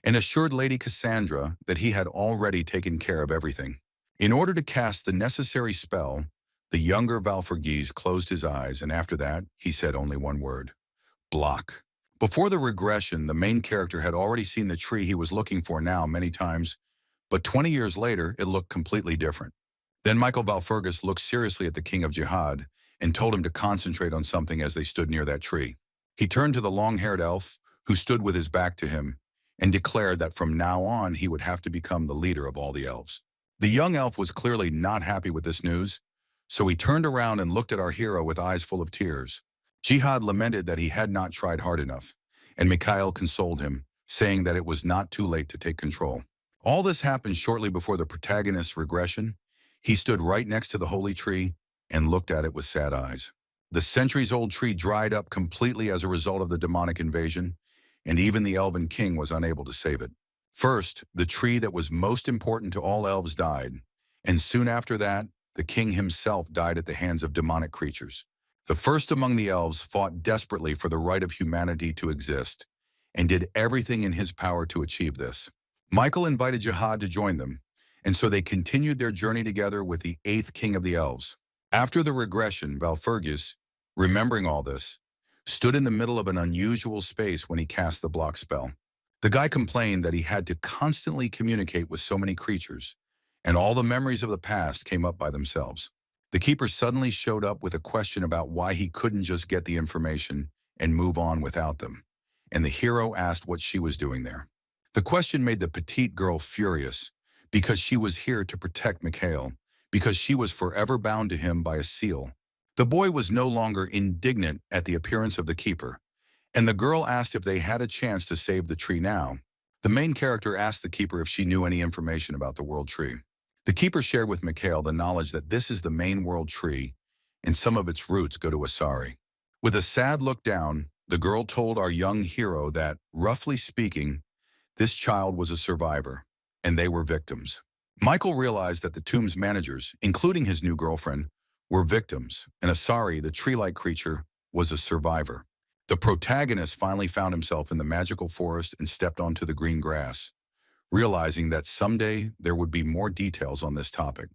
and assured Lady Cassandra that he had already taken care of everything. In order to cast the necessary spell, the younger Valfurgis closed his eyes, and after that, he said only one word: block. Before the regression, the main character had already seen the tree he was looking for now many times, but 20 years later, it looked completely different. Then Michael Valfurgus looked seriously at the king of Jihad and told him to concentrate on something as they stood near that tree. He turned to the long-haired elf, who stood with his back to him, and declared that from now on he would have to become the leader of all the elves. The young elf was clearly not happy with this news, so he turned around and looked at our hero with eyes full of tears. Jihad lamented that he had not tried hard enough, and Mikhail consoled him, saying that it was not too late to take control. All this happened shortly before the protagonist's regression. He stood right next to the holy tree and looked at it with sad eyes. The centuries-old tree dried up completely as a result of the demonic invasion, and even the elven king was unable to save it. First, the tree that was most important to all elves died, and soon after that, the king himself died at the hands of demonic creatures. The first among the elves fought desperately for the right of humanity to exist, and did everything in his power to achieve this. Michael invited Jihad to join them, and so they continued their journey together with the 8th king of the elves. After the regression, Valfurgus, remembering all this, stood in the middle of an unusual space when he cast the block spell. The guy complained that he had to constantly communicate with so many creatures, and all the memories of the past came up by themselves. The keeper suddenly showed up with a question about why he couldn't just get the information and move on without them, and the hero asked what she was doing there. The question made the petite girl furious, because she was here to protect Mikhail, because she was forever bound to him by a seal. The boy was no longer indignant at the appearance of the keeper, and the girl asked if they had a chance to save the tree now. The main character asked the keeper if she knew any information about the world tree. The keeper shared with Mikhail the knowledge that this is the main world tree, and some of its roots go to Asari. With a sad look down, the girl told our young hero that, roughly speaking, this child was a survivor, and they were victims. Michael realized that the tomb's managers, including his new girlfriend, were victims, and Asari, the tree-like creature, was a survivor. The protagonist finally found himself in the magical forest and stepped onto the green grass, realizing that someday there would be more details on this topic.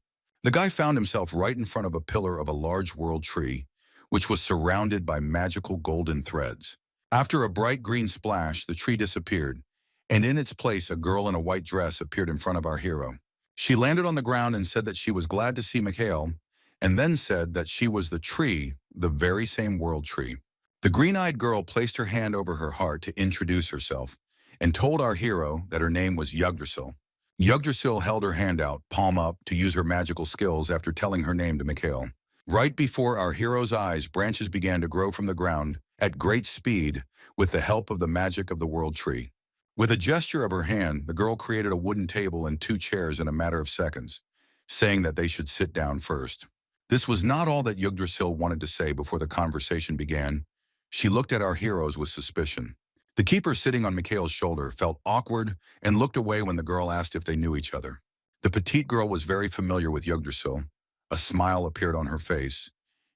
The guy found himself right in front of a pillar of a large world tree, which was surrounded by magical golden threads. After a bright green splash, the tree disappeared, and in its place a girl in a white dress appeared in front of our hero. She landed on the ground and said that she was glad to see Mikhail, and then said that she was the tree, the very same world tree. The green-eyed girl placed her hand over her heart to introduce herself, and told our hero that her name was Yggdrasil. Yggdrasil held her hand out, palm up, to use her magical skills after telling her name to Mikhail. Right before our hero's eyes, branches began to grow from the ground at great speed with the help of the magic of the world tree. With a gesture of her hand, the girl created a wooden table and 2 chairs in a matter of seconds, saying that they should sit down first. This was not all that Yggdrasil wanted to say before the conversation began. She looked at our heroes with suspicion. The keeper sitting on Mikhail's shoulder felt awkward and looked away when the girl asked if they knew each other. The petite girl was very familiar with Yggdrasil. A smile appeared on her face,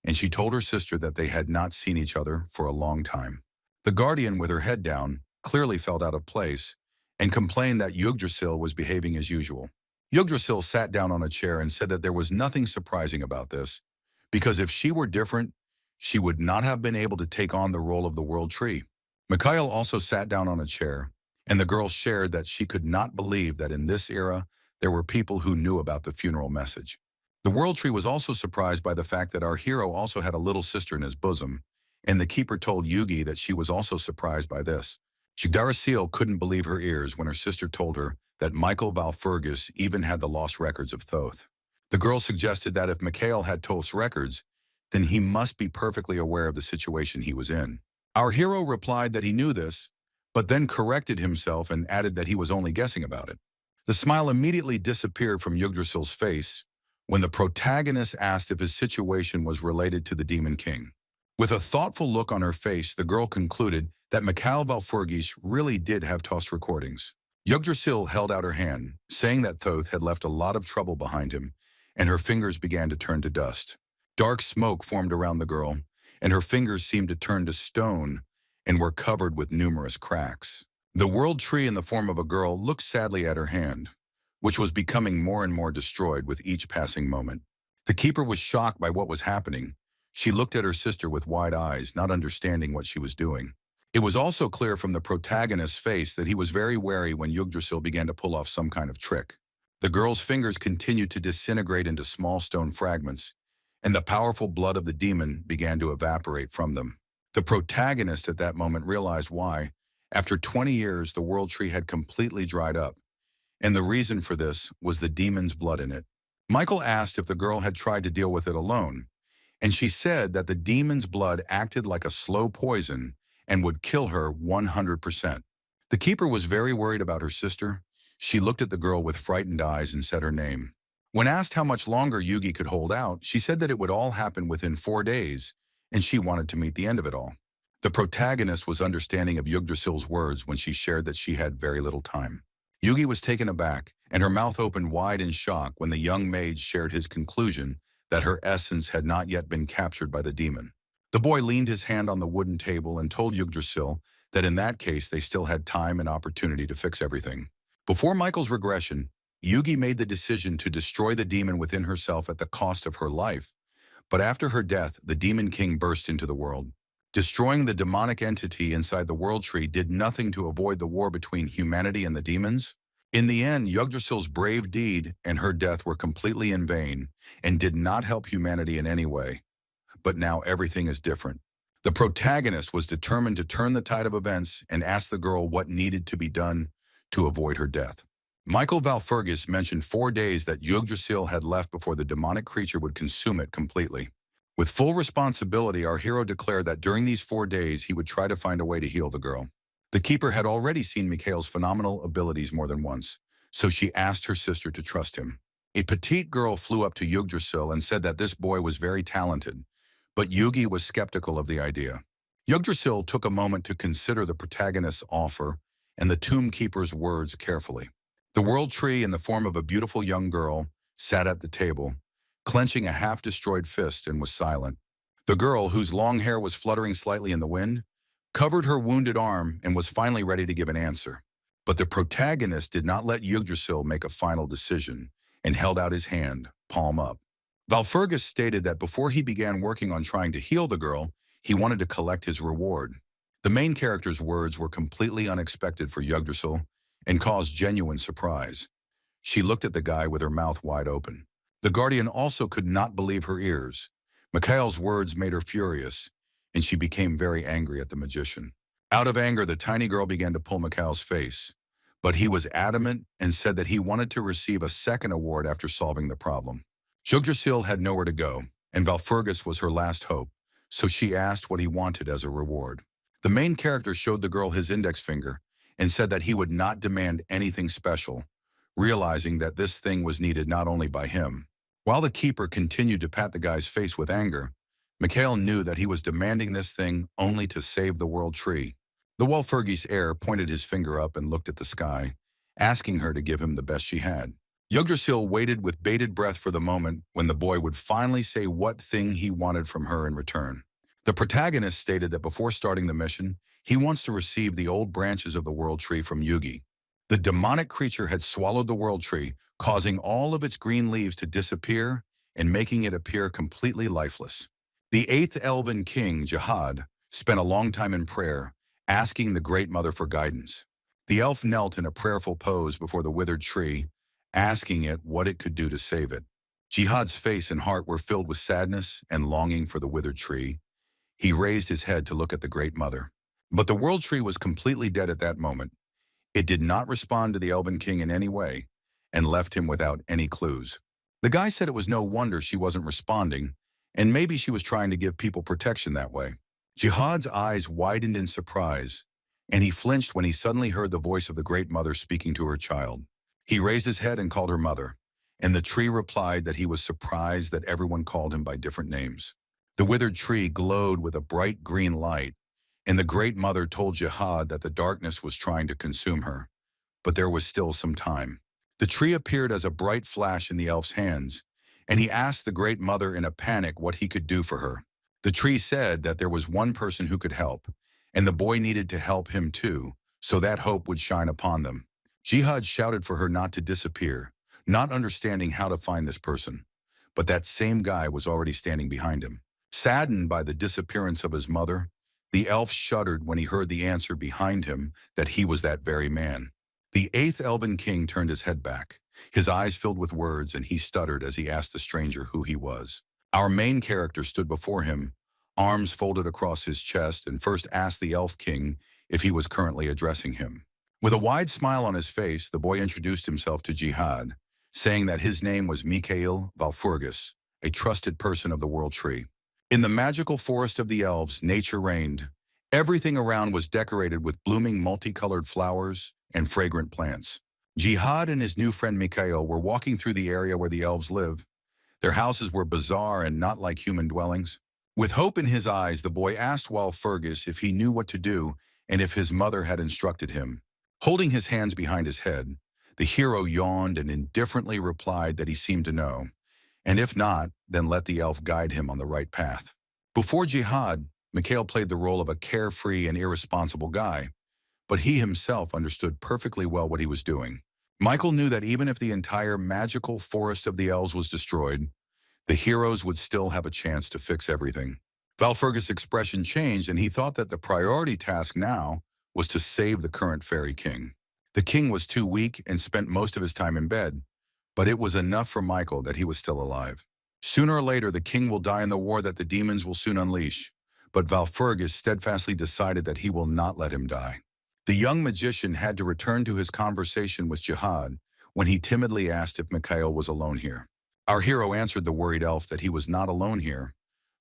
and she told her sister that they had not seen each other for a long time. The guardian, with her head down, clearly felt out of place, and complained that Yggdrasil was behaving as usual. Yggdrasil sat down on a chair and said that there was nothing surprising about this, because if she were different, she would not have been able to take on the role of the World Tree. Mikhail also sat down on a chair, and the girl shared that she could not believe that in this era there were people who knew about the funeral message. The World Tree was also surprised by the fact that our hero also had a little sister in his bosom, and the keeper told Yugi that she was also surprised by this. Yggdrasil couldn't believe her ears when her sister told her that Michael Valfurgis even had the lost records of Thoth. The girl suggested that if Mikhail had Thoth's records, then he must be perfectly aware of the situation he was in. Our hero replied that he knew this, but then corrected himself and added that he was only guessing about it. The smile immediately disappeared from Yggdrasil's face when the protagonist asked if his situation was related to the Demon King. With a thoughtful look on her face, the girl concluded that Mikhail Valfurgis really did have Thoth's recordings. Yggdrasil held out her hand, saying that Thoth had left a lot of trouble behind him, and her fingers began to turn to dust. Dark smoke formed around the girl, and her fingers seemed to turn to stone and were covered with numerous cracks. The World Tree in the form of a girl looked sadly at her hand, which was becoming more and more destroyed with each passing moment. The keeper was shocked by what was happening. She looked at her sister with wide eyes, not understanding what she was doing. It was also clear from the protagonist's face that he was very wary when Yggdrasil began to pull off some kind of trick. The girl's fingers continued to disintegrate into small stone fragments, and the powerful blood of the demon began to evaporate from them. The protagonist at that moment realized why, after 20 years, the World Tree had completely dried up, and the reason for this was the demon's blood in it. Michael asked if the girl had tried to deal with it alone, and she said that the demon's blood acted like a slow poison and would kill her 100%. The keeper was very worried about her sister. She looked at the girl with frightened eyes and said her name. When asked how much longer Yugi could hold out, she said that it would all happen within 4 days, and she wanted to meet the end of it all. The protagonist was understanding of Yggdrasil's words when she shared that she had very little time. Yugi was taken aback, and her mouth opened wide in shock when the young maid shared his conclusion that her essence had not yet been captured by the demon. The boy leaned his hand on the wooden table and told Yggdrasil that in that case they still had time and opportunity to fix everything. Before Michael's regression, Yugi made the decision to destroy the demon within herself at the cost of her life. But after her death, the Demon King burst into the world. Destroying the demonic entity inside the World Tree did nothing to avoid the war between humanity and the demons. In the end, Yggdrasil's brave deed and her death were completely in vain and did not help humanity in any way. But now everything is different. The protagonist was determined to turn the tide of events and ask the girl what needed to be done to avoid her death. Michael Valfurgis mentioned 4 days that Yggdrasil had left before the demonic creature would consume it completely. With full responsibility, our hero declared that during these 4 days he would try to find a way to heal the girl. The keeper had already seen Mikhail's phenomenal abilities more than once, so she asked her sister to trust him. A petite girl flew up to Yggdrasil and said that this boy was very talented, but Yugi was skeptical of the idea. Yggdrasil took a moment to consider the protagonist's offer and the tomb keeper's words carefully. The World Tree, in the form of a beautiful young girl, sat at the table, clenching a half-destroyed fist, and was silent. The girl, whose long hair was fluttering slightly in the wind, covered her wounded arm and was finally ready to give an answer. But the protagonist did not let Yggdrasil make a final decision and held out his hand, palm up. Valfurgis stated that before he began working on trying to heal the girl, he wanted to collect his reward. The main character's words were completely unexpected for Yggdrasil and caused genuine surprise. She looked at the guy with her mouth wide open. The Guardian also could not believe her ears. Mikhail's words made her furious, and she became very angry at the magician. Out of anger, the tiny girl began to pull Mikhail's face, but he was adamant and said that he wanted to receive a second award after solving the problem. Yggdrasil had nowhere to go, and Valfurgis was her last hope, so she asked what he wanted as a reward. The main character showed the girl his index finger and said that he would not demand anything special, realizing that this thing was needed not only by him. While the keeper continued to pat the guy's face with anger, Mikhail knew that he was demanding this thing only to save the World Tree. The Walfurgis heir pointed his finger up and looked at the sky, asking her to give him the best she had. Yggdrasil waited with bated breath for the moment when the boy would finally say what thing he wanted from her in return. The protagonist stated that before starting the mission, he wants to receive the old branches of the World Tree from Yugi. The demonic creature had swallowed the world tree, causing all of its green leaves to disappear and making it appear completely lifeless. The eighth elven king, Jihad, spent a long time in prayer, asking the Great Mother for guidance. The elf knelt in a prayerful pose before the withered tree, asking it what it could do to save it. Jihad's face and heart were filled with sadness and longing for the withered tree. He raised his head to look at the Great Mother. But the world tree was completely dead at that moment. It did not respond to the Elven King in any way and left him without any clues. The guy said it was no wonder she wasn't responding, and maybe she was trying to give people protection that way. Jihad's eyes widened in surprise, and he flinched when he suddenly heard the voice of the Great Mother speaking to her child. He raised his head and called her mother, and the tree replied that he was surprised that everyone called him by different names. The withered tree glowed with a bright green light, and the Great Mother told Jihad that the darkness was trying to consume her, but there was still some time. The tree appeared as a bright flash in the elf's hands, and he asked the Great Mother in a panic what he could do for her. The tree said that there was one person who could help, and the boy needed to help him too, so that hope would shine upon them. Jihad shouted for her not to disappear, not understanding how to find this person. But that same guy was already standing behind him. Saddened by the disappearance of his mother, the elf shuddered when he heard the answer behind him that he was that very man. The eighth elven king turned his head back. His eyes filled with words, and he stuttered as he asked the stranger who he was. Our main character stood before him, arms folded across his chest, and first asked the elf king if he was currently addressing him. With a wide smile on his face, the boy introduced himself to Jihad, saying that his name was Mikhail Valfurgis, a trusted person of the World Tree. In the magical forest of the elves, nature reigned. Everything around was decorated with blooming multicolored flowers and fragrant plants. Jihad and his new friend Mikhail were walking through the area where the elves live. Their houses were bizarre and not like human dwellings. With hope in his eyes, the boy asked Valfurgis if he knew what to do and if his mother had instructed him. Holding his hands behind his head, the hero yawned and indifferently replied that he seemed to know, and if not, then let the elf guide him on the right path. Before Jihad, Mikhail played the role of a carefree and irresponsible guy, but he himself understood perfectly well what he was doing. Michael knew that even if the entire magical forest of the elves was destroyed, the heroes would still have a chance to fix everything. Valfurgis' expression changed, and he thought that the priority task now was to save the current fairy king. The king was too weak and spent most of his time in bed, but it was enough for Michael that he was still alive. Sooner or later, the king will die in the war that the demons will soon unleash, but Valfurgis steadfastly decided that he will not let him die. The young magician had to return to his conversation with Jihad when he timidly asked if Mikhail was alone here. Our hero answered the worried elf that he was not alone here,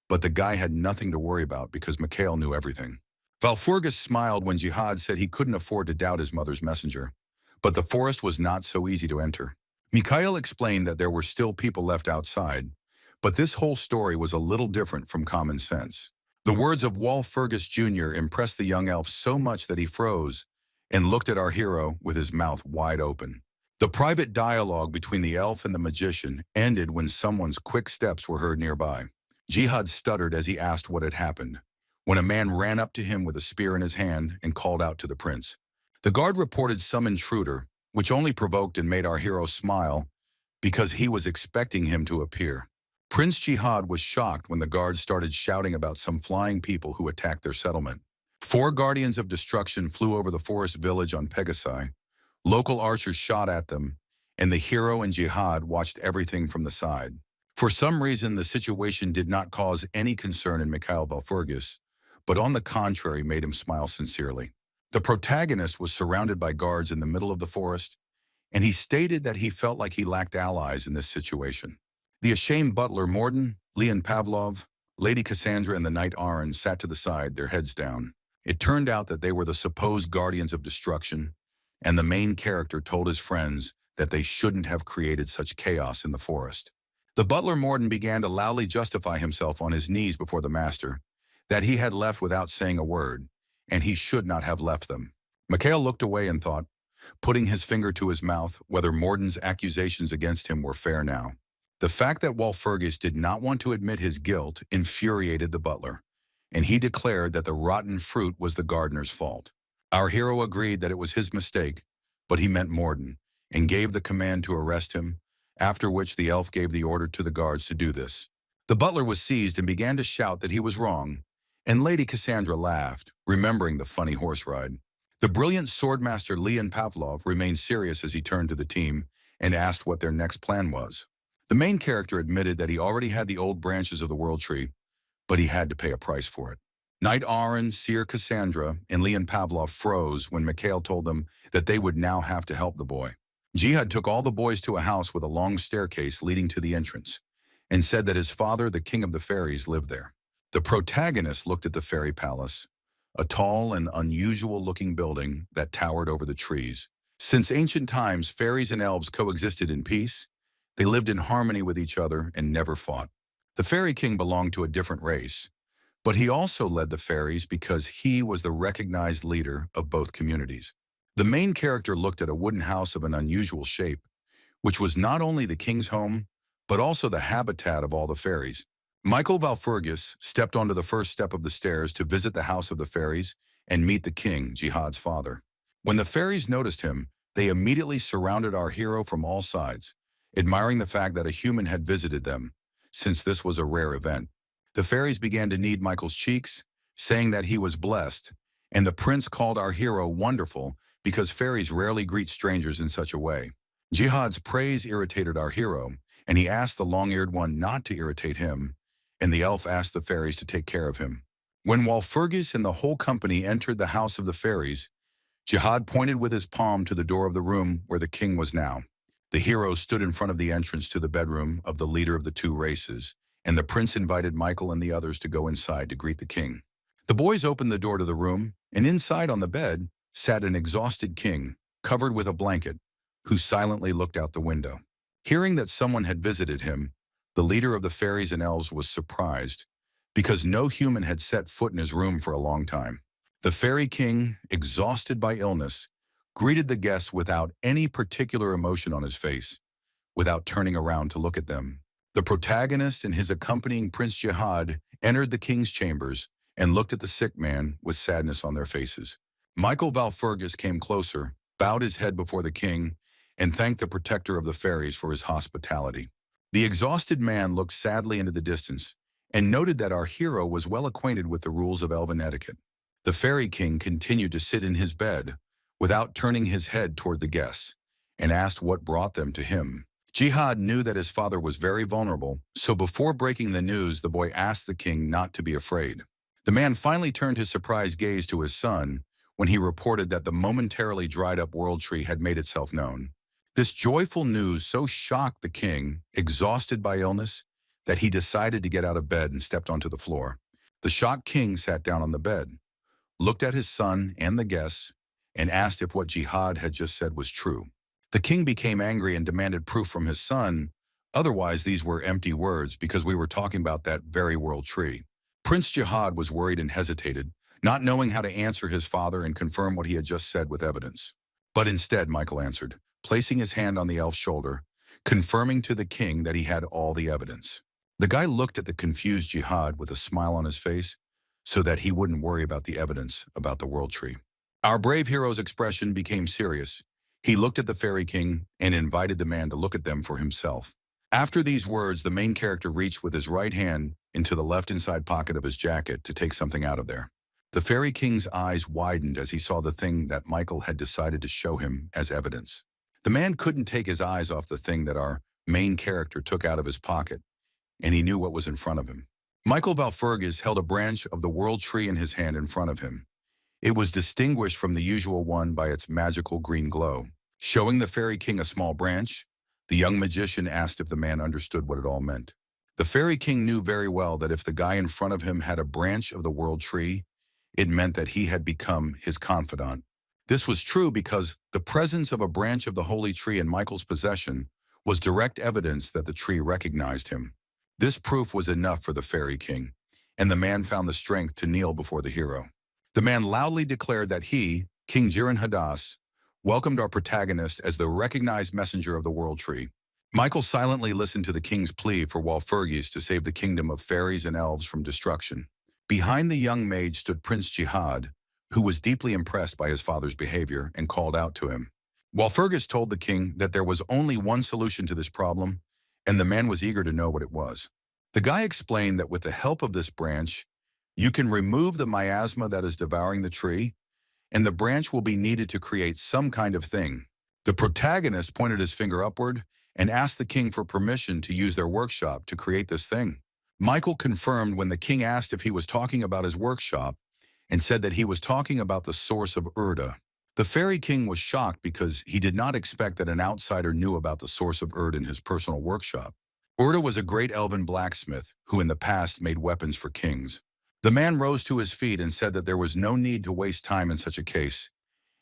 but the guy had nothing to worry about because Mikhail knew everything. Valfurgis smiled when Jihad said he couldn't afford to doubt his mother's messenger, but the forest was not so easy to enter. Mikhail explained that there were still people left outside, but this whole story was a little different from common sense. The words of Valfurgis Jr. impressed the young elf so much that he froze and looked at our hero with his mouth wide open. The private dialogue between the elf and the magician ended when someone's quick steps were heard nearby. Jihad stuttered as he asked what had happened, when a man ran up to him with a spear in his hand and called out to the prince. The guard reported some intruder, which only provoked and made our hero smile because he was expecting him to appear. Prince Jihad was shocked when the guards started shouting about some flying people who attacked their settlement. 4 guardians of destruction flew over the forest village on Pegasi. Local archers shot at them, and the hero and Jihad watched everything from the side. For some reason, the situation did not cause any concern in Mikhail Valfurgis, but on the contrary made him smile sincerely. The protagonist was surrounded by guards in the middle of the forest, and he stated that he felt like he lacked allies in this situation. The ashamed butler Morden, Leon Pavlov, Lady Cassandra, and the knight Aaron sat to the side, their heads down. It turned out that they were the supposed guardians of destruction, and the main character told his friends that they shouldn't have created such chaos in the forest. The butler Morden began to loudly justify himself on his knees before the master, that he had left without saying a word, and he should not have left them. Mikhail looked away and thought, putting his finger to his mouth, whether Morden's accusations against him were fair now. The fact that Valfurgis did not want to admit his guilt infuriated the butler, and he declared that the rotten fruit was the gardener's fault. Our hero agreed that it was his mistake, but he meant Morden, and gave the command to arrest him, after which the elf gave the order to the guards to do this. The butler was seized and began to shout that he was wrong, and Lady Cassandra laughed, remembering the funny horse ride. The brilliant swordmaster Leon Pavlov remained serious as he turned to the team and asked what their next plan was. The main character admitted that he already had the old branches of the World Tree, but he had to pay a price for it. Knight Aaron, Seer Cassandra, and Leon Pavlov froze when Mikhail told them that they would now have to help the boy. Jihad took all the boys to a house with a long staircase leading to the entrance, and said that his father, the king of the fairies, lived there. The protagonist looked at the fairy palace, a tall and unusual-looking building that towered over the trees. Since ancient times, fairies and elves coexisted in peace. They lived in harmony with each other and never fought. The fairy king belonged to a different race, but he also led the fairies because he was the recognized leader of both communities. The main character looked at a wooden house of an unusual shape, which was not only the king's home, but also the habitat of all the fairies. Michael Valfurgis stepped onto the first step of the stairs to visit the house of the fairies and meet the king, Jihad's father. When the fairies noticed him, they immediately surrounded our hero from all sides, admiring the fact that a human had visited them, since this was a rare event. The fairies began to knead Michael's cheeks, saying that he was blessed, and the prince called our hero wonderful because fairies rarely greet strangers in such a way. Jihad's praise irritated our hero, and he asked the long-eared one not to irritate him, and the elf asked the fairies to take care of him. When Walpurgis and the whole company entered the house of the fairies, Jihad pointed with his palm to the door of the room where the king was now. The hero stood in front of the entrance to the bedroom of the leader of the two races, and the prince invited Michael and the others to go inside to greet the king. The boys opened the door to the room, and inside on the bed sat an exhausted king, covered with a blanket, who silently looked out the window. Hearing that someone had visited him, the leader of the fairies and elves was surprised, because no human had set foot in his room for a long time. The fairy king, exhausted by illness, greeted the guests without any particular emotion on his face, without turning around to look at them. The protagonist and his accompanying Prince Jihad entered the king's chambers and looked at the sick man with sadness on their faces. Michael Valfurgis came closer, bowed his head before the king, and thanked the protector of the fairies for his hospitality. The exhausted man looked sadly into the distance and noted that our hero was well acquainted with the rules of elven etiquette. The fairy king continued to sit in his bed without turning his head toward the guests and asked what brought them to him. Jihad knew that his father was very vulnerable, so before breaking the news, the boy asked the king not to be afraid. The man finally turned his surprised gaze to his son when he reported that the momentarily dried-up world tree had made itself known. This joyful news so shocked the king, exhausted by illness, that he decided to get out of bed and stepped onto the floor. The shocked king sat down on the bed, looked at his son and the guests, and asked if what Jihad had just said was true. The king became angry and demanded proof from his son, otherwise these were empty words because we were talking about that very world tree. Prince Jihad was worried and hesitated, not knowing how to answer his father and confirm what he had just said with evidence. But instead, Michael answered, placing his hand on the elf's shoulder, confirming to the king that he had all the evidence. The guy looked at the confused Jihad with a smile on his face so that he wouldn't worry about the evidence about the world tree. Our brave hero's expression became serious. He looked at the fairy king and invited the man to look at them for himself. After these words, the main character reached with his right hand into the left inside pocket of his jacket to take something out of there. The fairy king's eyes widened as he saw the thing that Michael had decided to show him as evidence. The man couldn't take his eyes off the thing that our main character took out of his pocket, and he knew what was in front of him. Michael Valfurgis held a branch of the world tree in his hand in front of him. It was distinguished from the usual one by its magical green glow. Showing the fairy king a small branch, the young magician asked if the man understood what it all meant. The fairy king knew very well that if the guy in front of him had a branch of the world tree, it meant that he had become his confidant. This was true because the presence of a branch of the holy tree in Michael's possession was direct evidence that the tree recognized him. This proof was enough for the fairy king, and the man found the strength to kneel before the hero. The man loudly declared that he, King Jiren Hadas, welcomed our protagonist as the recognized messenger of the world tree. Michael silently listened to the king's plea for Walpurgis to save the kingdom of fairies and elves from destruction. Behind the young mage stood Prince Jihad, who was deeply impressed by his father's behavior and called out to him. Walpurgis told the king that there was only one solution to this problem, and the man was eager to know what it was. The guy explained that with the help of this branch, you can remove the miasma that is devouring the tree, and the branch will be needed to create some kind of thing. The protagonist pointed his finger upward and asked the king for permission to use their workshop to create this thing. Michael confirmed when the king asked if he was talking about his workshop and said that he was talking about the source of Urda. The fairy king was shocked because he did not expect that an outsider knew about the source of Urda in his personal workshop. Urda was a great elven blacksmith who in the past made weapons for kings. The man rose to his feet and said that there was no need to waste time in such a case,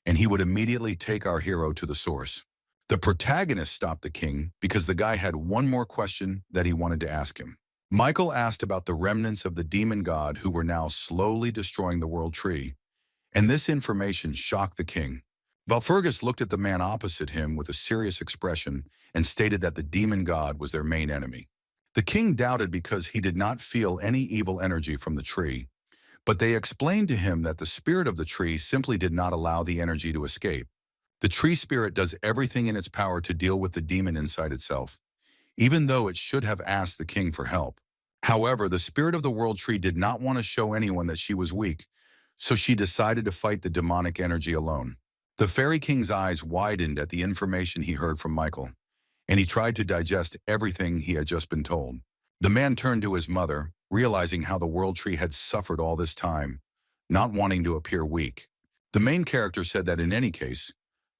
and he would immediately take our hero to the source. The protagonist stopped the king because the guy had one more question that he wanted to ask him. Michael asked about the remnants of the demon god who were now slowly destroying the world tree, and this information shocked the king. Walpurgis looked at the man opposite him with a serious expression and stated that the demon god was their main enemy. The king doubted because he did not feel any evil energy from the tree, but they explained to him that the spirit of the tree simply did not allow the energy to escape. The tree spirit does everything in its power to deal with the demon inside itself, even though it should have asked the king for help. However, the spirit of the world tree did not want to show anyone that she was weak, so she decided to fight the demonic energy alone. The fairy king's eyes widened at the information he heard from Michael, and he tried to digest everything he had just been told. The man turned to his mother, realizing how the world tree had suffered all this time, not wanting to appear weak. The main character said that in any case,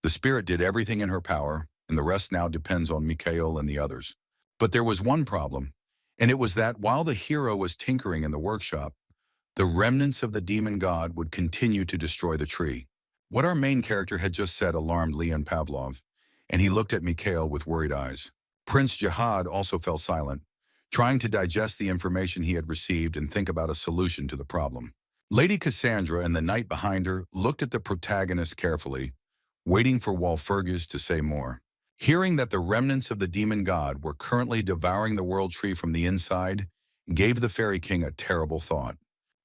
the spirit did everything in her power, and the rest now depends on Mikhail and the others. But there was one problem, and it was that while the hero was tinkering in the workshop, the remnants of the demon god would continue to destroy the tree. What our main character had just said alarmed Leon Pavlov, and he looked at Mikhail with worried eyes. Prince Jihad also fell silent, trying to digest the information he had received and think about a solution to the problem. Lady Cassandra and the knight behind her looked at the protagonist carefully, waiting for Walpurgis to say more. Hearing that the remnants of the demon god were currently devouring the world tree from the inside gave the fairy king a terrible thought.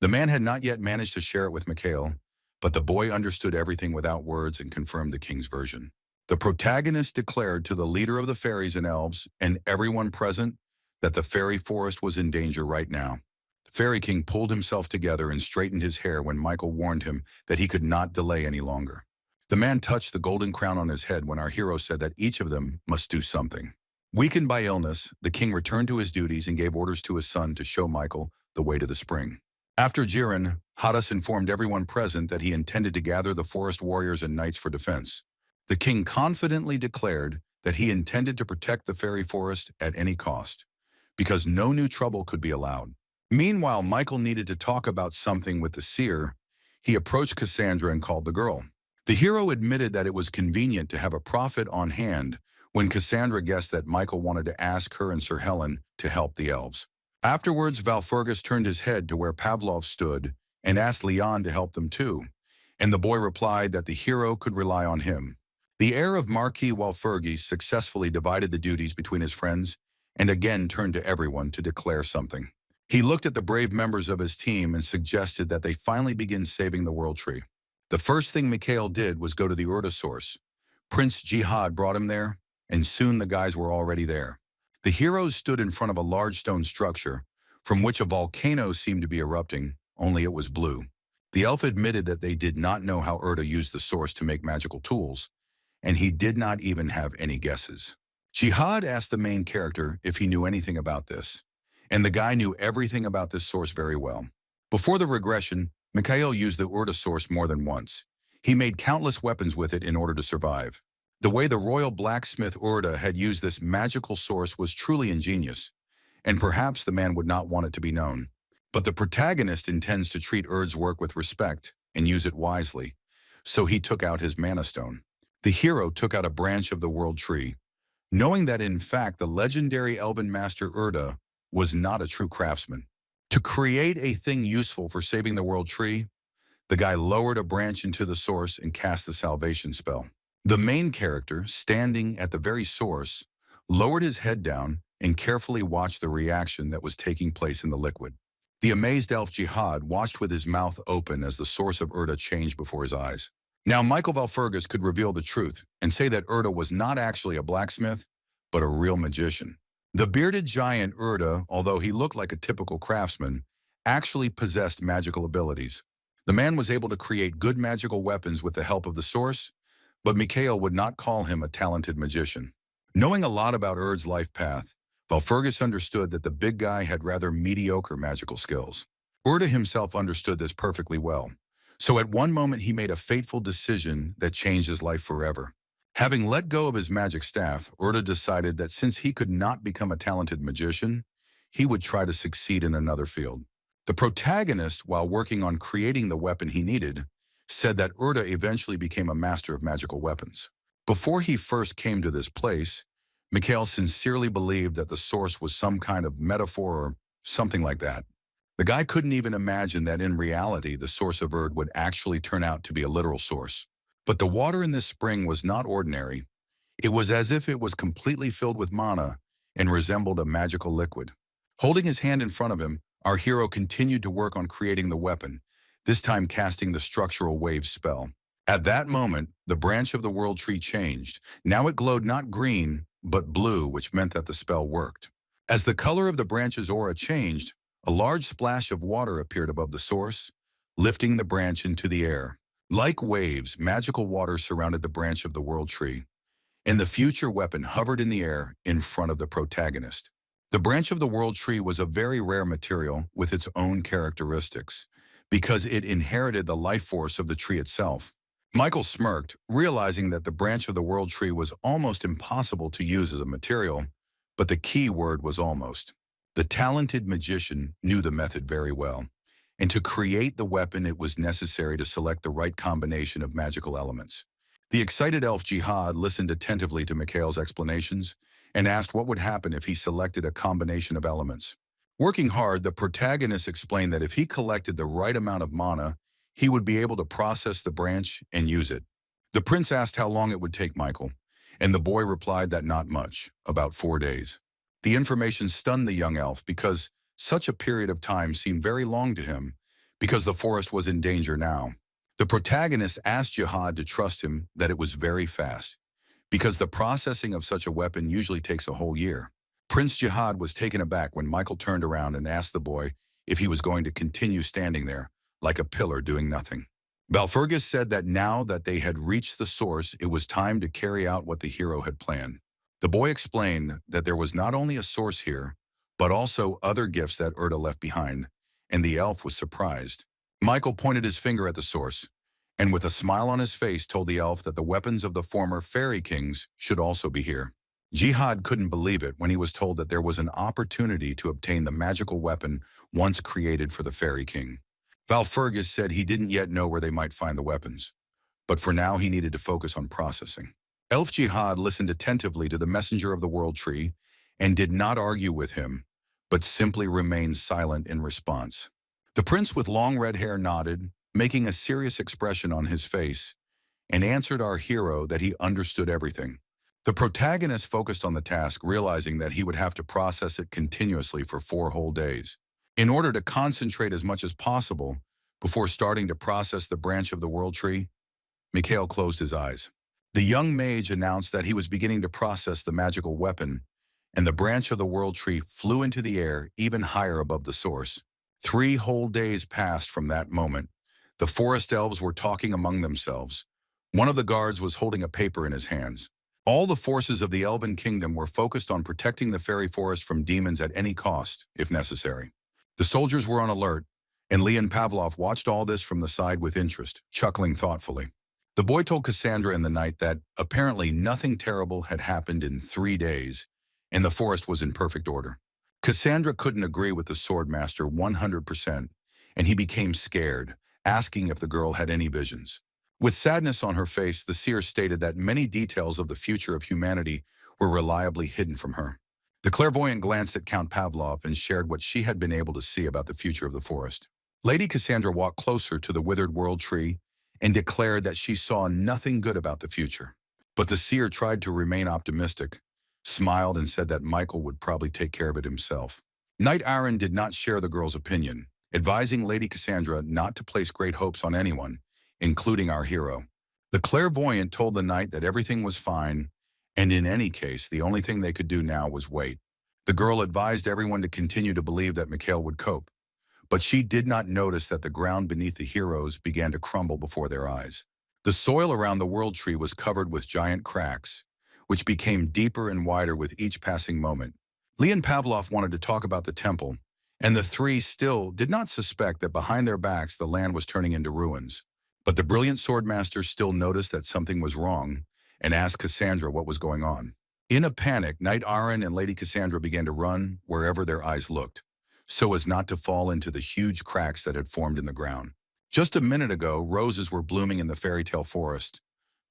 The man had not yet managed to share it with Mikhail, but the boy understood everything without words and confirmed the king's version. The protagonist declared to the leader of the fairies and elves and everyone present that the fairy forest was in danger right now. The fairy king pulled himself together and straightened his hair when Michael warned him that he could not delay any longer. The man touched the golden crown on his head when our hero said that each of them must do something. Weakened by illness, the king returned to his duties and gave orders to his son to show Michael the way to the spring. After Jiren, Hadas informed everyone present that he intended to gather the forest warriors and knights for defense. The king confidently declared that he intended to protect the fairy forest at any cost, because no new trouble could be allowed. Meanwhile, Michael needed to talk about something with the seer. He approached Cassandra and called the girl. The hero admitted that it was convenient to have a prophet on hand when Cassandra guessed that Michael wanted to ask her and Sir Helen to help the elves. Afterwards, Walpurgis turned his head to where Pavlov stood and asked Leon to help them too, and the boy replied that the hero could rely on him. The heir of Marquis Walpurgis successfully divided the duties between his friends and again turned to everyone to declare something. He looked at the brave members of his team and suggested that they finally begin saving the world tree. The first thing Mikhail did was go to the Urda source. Prince Jihad brought him there, and soon the guys were already there. The heroes stood in front of a large stone structure, from which a volcano seemed to be erupting, only it was blue. The elf admitted that they did not know how Urda used the source to make magical tools, and he did not even have any guesses. Jihad asked the main character if he knew anything about this, and the guy knew everything about this source very well. Before the regression, Mikhail used the Urda source more than once. He made countless weapons with it in order to survive. The way the royal blacksmith Urda had used this magical source was truly ingenious, and perhaps the man would not want it to be known. But the protagonist intends to treat Urda's work with respect and use it wisely, so he took out his mana stone. The hero took out a branch of the world tree, knowing that in fact the legendary elven master Urda was not a true craftsman. To create a thing useful for saving the world tree, the guy lowered a branch into the source and cast the salvation spell. The main character, standing at the very source, lowered his head down and carefully watched the reaction that was taking place in the liquid. The amazed elf Jihad watched with his mouth open as the source of Urda changed before his eyes. Now, Michael Valfergus could reveal the truth and say that Urda was not actually a blacksmith, but a real magician. The bearded giant Urda, although he looked like a typical craftsman, actually possessed magical abilities. The man was able to create good magical weapons with the help of the source, but Mikhail would not call him a talented magician. Knowing a lot about Urd's life path, Valfergus understood that the big guy had rather mediocre magical skills. Urda himself understood this perfectly well. So at one moment he made a fateful decision that changed his life forever. Having let go of his magic staff, Urda decided that since he could not become a talented magician, he would try to succeed in another field. The protagonist, while working on creating the weapon he needed, said that Urda eventually became a master of magical weapons. Before he first came to this place, Mikhail sincerely believed that the source was some kind of metaphor or something like that. The guy couldn't even imagine that in reality the source of Urd would actually turn out to be a literal source. But the water in this spring was not ordinary. It was as if it was completely filled with mana and resembled a magical liquid. Holding his hand in front of him, our hero continued to work on creating the weapon, this time casting the structural wave spell. At that moment, the branch of the world tree changed. Now it glowed not green, but blue, which meant that the spell worked. As the color of the branch's aura changed, a large splash of water appeared above the source, lifting the branch into the air. Like waves, magical water surrounded the branch of the world tree, and the future weapon hovered in the air in front of the protagonist. The branch of the world tree was a very rare material with its own characteristics, because it inherited the life force of the tree itself. Michael smirked, realizing that the branch of the world tree was almost impossible to use as a material, but the key word was almost. The talented magician knew the method very well, and to create the weapon it was necessary to select the right combination of magical elements. The excited elf Jihad listened attentively to Mikhail's explanations and asked what would happen if he selected a combination of elements. Working hard, the protagonist explained that if he collected the right amount of mana, he would be able to process the branch and use it. The prince asked how long it would take Michael, and the boy replied that not much, about 4 days. The information stunned the young elf because such a period of time seemed very long to him, because the forest was in danger now. The protagonist asked Jihad to trust him that it was very fast, because the processing of such a weapon usually takes a whole year. Prince Jihad was taken aback when Michael turned around and asked the boy if he was going to continue standing there, like a pillar doing nothing. Valfergus said that now that they had reached the source, it was time to carry out what the hero had planned. The boy explained that there was not only a source here, but also other gifts that Urda left behind, and the elf was surprised. Michael pointed his finger at the source, and with a smile on his face told the elf that the weapons of the former fairy kings should also be here. Jihad couldn't believe it when he was told that there was an opportunity to obtain the magical weapon once created for the fairy king. Valfergus said he didn't yet know where they might find the weapons, but for now he needed to focus on processing. Elf Jihad listened attentively to the messenger of the world tree and did not argue with him, but simply remained silent in response. The prince with long red hair nodded, making a serious expression on his face, and answered our hero that he understood everything. The protagonist focused on the task, realizing that he would have to process it continuously for 4 whole days. In order to concentrate as much as possible before starting to process the branch of the world tree, Mikhail closed his eyes. The young mage announced that he was beginning to process the magical weapon, and the branch of the world tree flew into the air even higher above the source. 3 whole days passed from that moment. The forest elves were talking among themselves. One of the guards was holding a paper in his hands. All the forces of the elven kingdom were focused on protecting the fairy forest from demons at any cost, if necessary. The soldiers were on alert, and Leon Pavlov watched all this from the side with interest, chuckling thoughtfully. The boy told Cassandra in the night that apparently nothing terrible had happened in 3 days, and the forest was in perfect order. Cassandra couldn't agree with the swordmaster 100%, and he became scared, asking if the girl had any visions. With sadness on her face, the seer stated that many details of the future of humanity were reliably hidden from her. The clairvoyant glanced at Count Pavlov and shared what she had been able to see about the future of the forest. Lady Cassandra walked closer to the withered world tree and declared that she saw nothing good about the future. But the seer tried to remain optimistic, smiled, and said that Michael would probably take care of it himself. Knight Aaron did not share the girl's opinion, advising Lady Cassandra not to place great hopes on anyone, including our hero. The clairvoyant told the knight that everything was fine, and in any case, the only thing they could do now was wait. The girl advised everyone to continue to believe that Mikhail would cope, but she did not notice that the ground beneath the heroes began to crumble before their eyes. The soil around the world tree was covered with giant cracks, which became deeper and wider with each passing moment. Leon Pavlov wanted to talk about the temple, and the three still did not suspect that behind their backs the land was turning into ruins. But the brilliant swordmaster still noticed that something was wrong and asked Cassandra what was going on. In a panic, Knight Aaron and Lady Cassandra began to run wherever their eyes looked, so as not to fall into the huge cracks that had formed in the ground. Just a minute ago, roses were blooming in the fairy tale forest,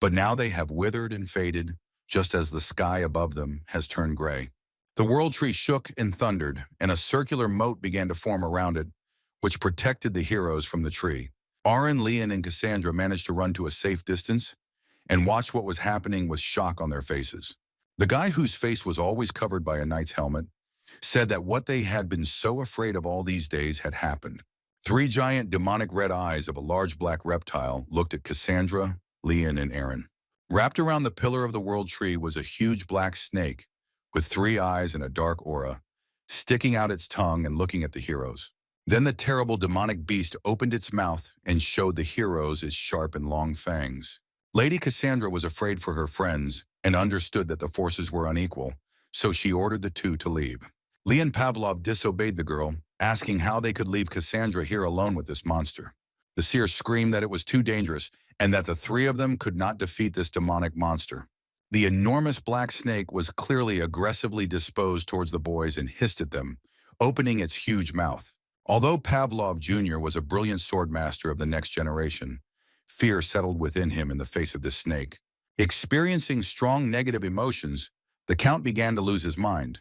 but now they have withered and faded, just as the sky above them has turned gray. The world tree shook and thundered, and a circular moat began to form around it, which protected the heroes from the tree. Aaron, Leon, and Cassandra managed to run to a safe distance and watched what was happening with shock on their faces. The guy whose face was always covered by a knight's helmet said that what they had been so afraid of all these days had happened. Three giant demonic red eyes of a large black reptile looked at Cassandra, Leon, and Aaron. Wrapped around the pillar of the world tree was a huge black snake with three eyes and a dark aura, sticking out its tongue and looking at the heroes. Then the terrible demonic beast opened its mouth and showed the heroes its sharp and long fangs. Lady Cassandra was afraid for her friends and understood that the forces were unequal, so she ordered the two to leave. Leon Pavlov disobeyed the girl, asking how they could leave Cassandra here alone with this monster. The seer screamed that it was too dangerous and that the three of them could not defeat this demonic monster. The enormous black snake was clearly aggressively disposed towards the boys and hissed at them, opening its huge mouth. Although Pavlov Jr. was a brilliant swordmaster of the next generation, fear settled within him in the face of this snake. Experiencing strong negative emotions, the Count began to lose his mind,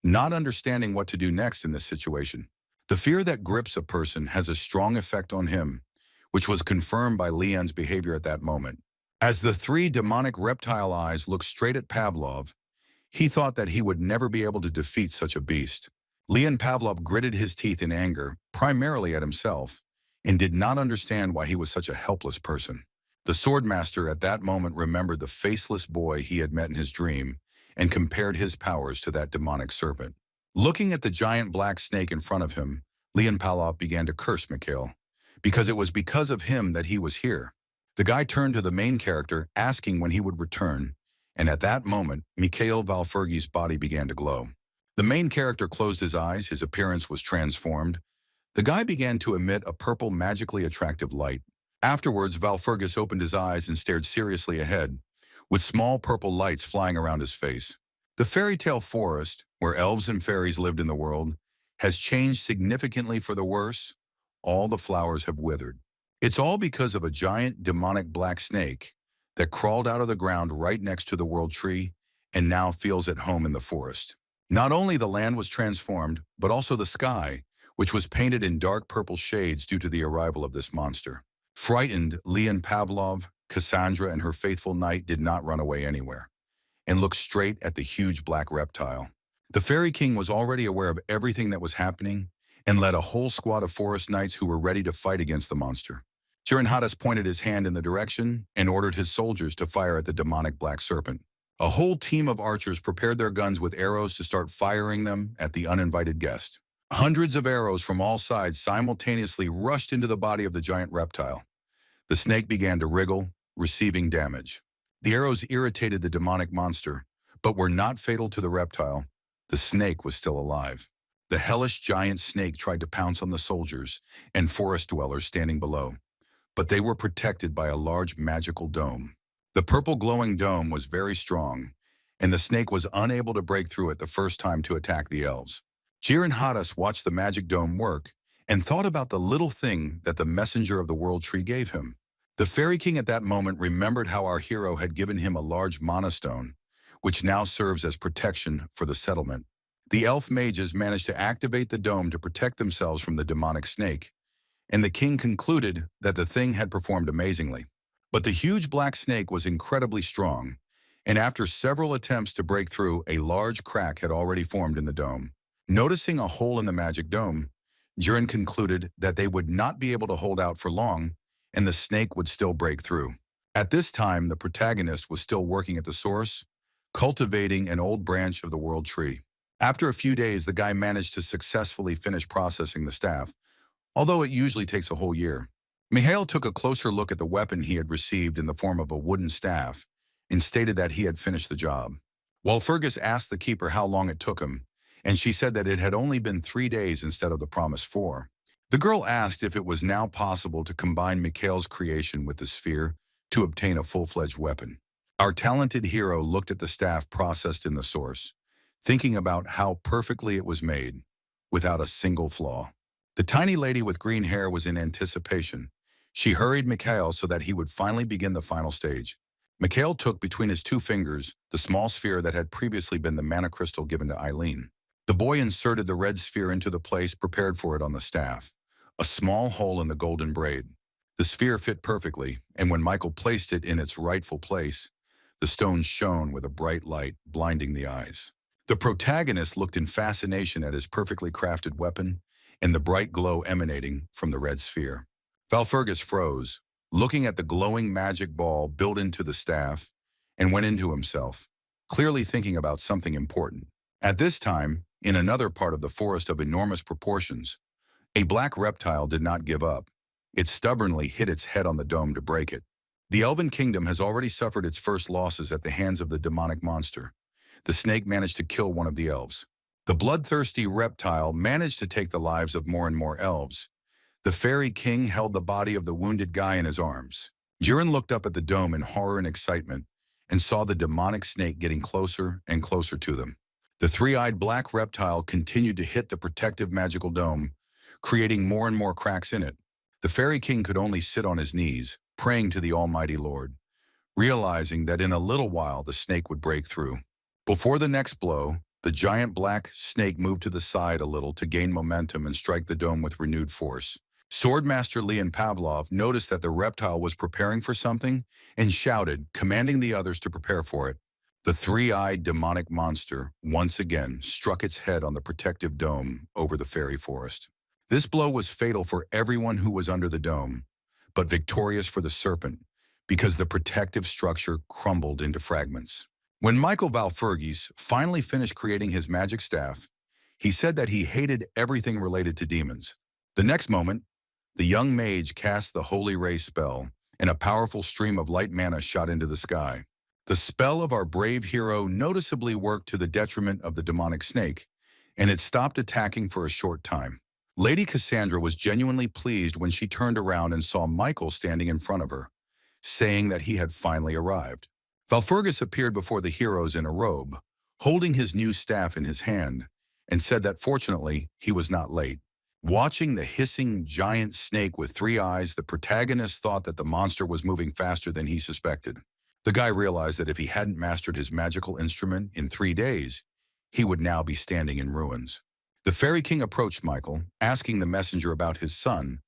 not understanding what to do next in this situation. The fear that grips a person has a strong effect on him, which was confirmed by Leon's behavior at that moment. As the three demonic reptile eyes looked straight at Pavlov, he thought that he would never be able to defeat such a beast. Leon Pavlov gritted his teeth in anger, primarily at himself, and did not understand why he was such a helpless person. The swordmaster at that moment remembered the faceless boy he had met in his dream and compared his powers to that demonic serpent. Looking at the giant black snake in front of him, Leon Pavlov began to curse Mikhail, because it was because of him that he was here. The guy turned to the main character, asking when he would return, and at that moment, Mikhail Valfurgi's body began to glow. The main character closed his eyes, his appearance was transformed. The guy began to emit a purple, magically attractive light. Afterwards, Valfurgis opened his eyes and stared seriously ahead, with small purple lights flying around his face. The fairy tale forest, where elves and fairies lived in the world, has changed significantly for the worse. All the flowers have withered. It's all because of a giant demonic black snake that crawled out of the ground right next to the world tree and now feels at home in the forest. Not only the land was transformed, but also the sky, which was painted in dark purple shades due to the arrival of this monster. Frightened, Leon Pavlov, Cassandra, and her faithful knight did not run away anywhere, and looked straight at the huge black reptile. The Fairy King was already aware of everything that was happening and led a whole squad of forest knights who were ready to fight against the monster. Reincarnated pointed his hand in the direction and ordered his soldiers to fire at the demonic black serpent. A whole team of archers prepared their guns with arrows to start firing them at the uninvited guest. Hundreds of arrows from all sides simultaneously rushed into the body of the giant reptile. The snake began to wriggle, receiving damage. The arrows irritated the demonic monster, but were not fatal to the reptile. The snake was still alive. The hellish giant snake tried to pounce on the soldiers and forest dwellers standing below, but they were protected by a large magical dome. The purple glowing dome was very strong, and the snake was unable to break through it the first time to attack the elves. Jiren Hadas watched the magic dome work and thought about the little thing that the messenger of the world tree gave him. The Fairy King at that moment remembered how our hero had given him a large mana stone, which now serves as protection for the settlement. The elf mages managed to activate the dome to protect themselves from the demonic snake, and the king concluded that the thing had performed amazingly. But the huge black snake was incredibly strong, and after several attempts to break through, a large crack had already formed in the dome. Noticing a hole in the magic dome, Jiren concluded that they would not be able to hold out for long, and the snake would still break through. At this time, the protagonist was still working at the source, cultivating an old branch of the world tree. After a few days, the guy managed to successfully finish processing the staff, although it usually takes a whole year. Mikhail took a closer look at the weapon he had received in the form of a wooden staff and stated that he had finished the job. While Fergus asked the keeper how long it took him, and she said that it had only been 3 days instead of the promised 4. The girl asked if it was now possible to combine Mikhail's creation with the sphere to obtain a full-fledged weapon. Our talented hero looked at the staff processed in the source, thinking about how perfectly it was made, without a single flaw. The tiny lady with green hair was in anticipation. She hurried Mikhail so that he would finally begin the final stage. Mikhail took between his 2 fingers the small sphere that had previously been the mana crystal given to Eileen. The boy inserted the red sphere into the place prepared for it on the staff, a small hole in the golden braid. The sphere fit perfectly, and when Michael placed it in its rightful place, the stone shone with a bright light, blinding the eyes. The protagonist looked in fascination at his perfectly crafted weapon and the bright glow emanating from the red sphere. Valfergus froze, looking at the glowing magic ball built into the staff, and went into himself, clearly thinking about something important. At this time, in another part of the forest of enormous proportions, a black reptile did not give up. It stubbornly hit its head on the dome to break it. The Elven Kingdom has already suffered its first losses at the hands of the demonic monster. The snake managed to kill one of the elves. The bloodthirsty reptile managed to take the lives of more and more elves. The Fairy King held the body of the wounded guy in his arms. Jiren looked up at the dome in horror and excitement and saw the demonic snake getting closer and closer to them. The 3-eyed black reptile continued to hit the protective magical dome, creating more and more cracks in it. The Fairy King could only sit on his knees, praying to the Almighty Lord, realizing that in a little while the snake would break through. Before the next blow, the giant black snake moved to the side a little to gain momentum and strike the dome with renewed force. Swordmaster Leon Pavlov noticed that the reptile was preparing for something and shouted, commanding the others to prepare for it. The 3-eyed demonic monster once again struck its head on the protective dome over the fairy forest. This blow was fatal for everyone who was under the dome, but victorious for the serpent because the protective structure crumbled into fragments. When Michael Valfergus finally finished creating his magic staff, he said that he hated everything related to demons. The next moment, the young mage cast the Holy Ray spell, and a powerful stream of light mana shot into the sky. The spell of our brave hero noticeably worked to the detriment of the demonic snake, and it stopped attacking for a short time. Lady Cassandra was genuinely pleased when she turned around and saw Michael standing in front of her, saying that he had finally arrived. Valfergus appeared before the heroes in a robe, holding his new staff in his hand, and said that fortunately he was not late. Watching the hissing giant snake with 3 eyes, the protagonist thought that the monster was moving faster than he suspected. The guy realized that if he hadn't mastered his magical instrument in 3 days, he would now be standing in ruins. The Fairy King approached Michael, asking the messenger about his son,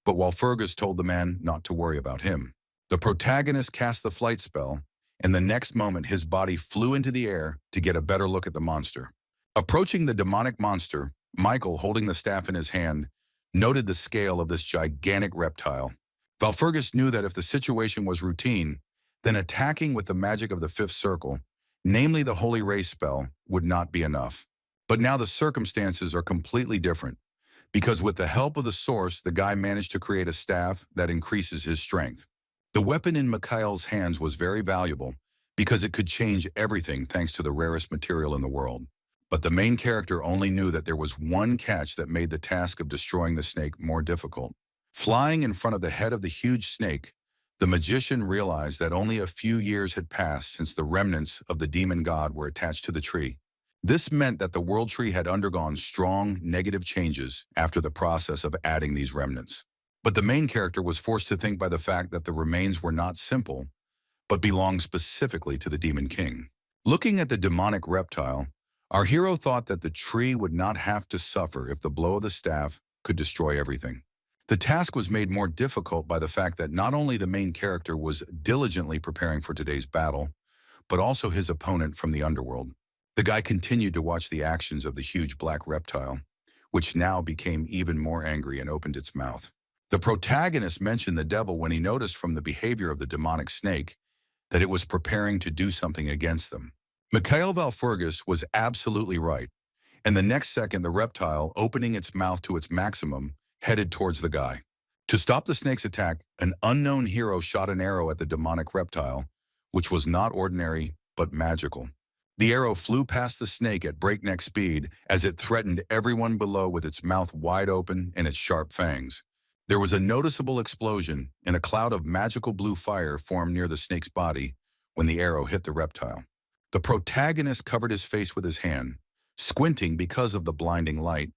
but Valfergus told the man not to worry about him. The protagonist cast the flight spell, and the next moment his body flew into the air to get a better look at the monster. Approaching the demonic monster, Michael, holding the staff in his hand, noted the scale of this gigantic reptile. Valfergus knew that if the situation was routine, then attacking with the magic of the 5th circle, namely the Holy Ray spell, would not be enough. But now the circumstances are completely different, because with the help of the source, the guy managed to create a staff that increases his strength. The weapon in Mikhail's hands was very valuable because it could change everything thanks to the rarest material in the world. But the main character only knew that there was one catch that made the task of destroying the snake more difficult. Flying in front of the head of the huge snake, the magician realized that only a few years had passed since the remnants of the demon god were attached to the tree. This meant that the world tree had undergone strong negative changes after the process of adding these remnants. But the main character was forced to think by the fact that the remains were not simple, but belonged specifically to the Demon King. Looking at the demonic reptile, our hero thought that the tree would not have to suffer if the blow of the staff could destroy everything. The task was made more difficult by the fact that not only the main character was diligently preparing for today's battle, but also his opponent from the underworld. The guy continued to watch the actions of the huge black reptile, which now became even more angry and opened its mouth. The protagonist mentioned the devil when he noticed from the behavior of the demonic snake that it was preparing to do something against them. Mikhail Valfurgis was absolutely right, and the next second the reptile, opening its mouth to its maximum, headed towards the guy. To stop the snake's attack, an unknown hero shot an arrow at the demonic reptile, which was not ordinary but magical. The arrow flew past the snake at breakneck speed as it threatened everyone below with its mouth wide open and its sharp fangs. There was a noticeable explosion, and a cloud of magical blue fire formed near the snake's body when the arrow hit the reptile. The protagonist covered his face with his hand, squinting because of the blinding light,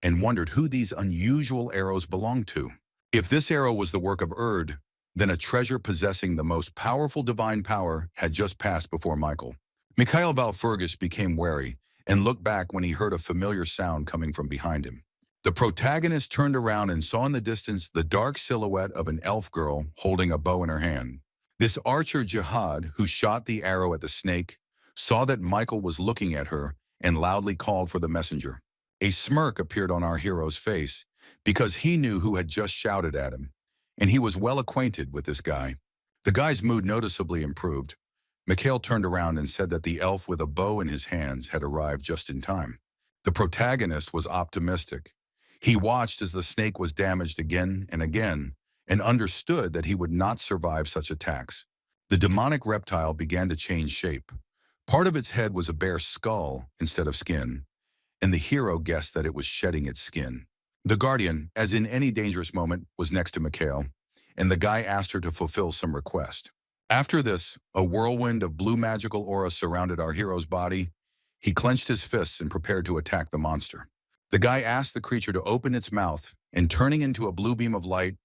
and wondered who these unusual arrows belonged to. If this arrow was the work of Erd, then a treasure possessing the most powerful divine power had just passed before Michael. Mikhail Valfurgis became wary and looked back when he heard a familiar sound coming from behind him. The protagonist turned around and saw in the distance the dark silhouette of an elf girl holding a bow in her hand. This archer Jihad, who shot the arrow at the snake, saw that Michael was looking at her and loudly called for the messenger. A smirk appeared on our hero's face because he knew who had just shouted at him, and he was well acquainted with this guy. The guy's mood noticeably improved. Mikhail turned around and said that the elf with a bow in his hands had arrived just in time. The protagonist was optimistic. He watched as the snake was damaged again and understood that he would not survive such attacks. The demonic reptile began to change shape. Part of its head was a bare skull instead of skin, and the hero guessed that it was shedding its skin. The guardian, as in any dangerous moment, was next to Mikhail, and the guy asked her to fulfill some request. After this, a whirlwind of blue magical aura surrounded our hero's body. He clenched his fists and prepared to attack the monster. The guy asked the creature to open its mouth, and turning into a blue beam of light,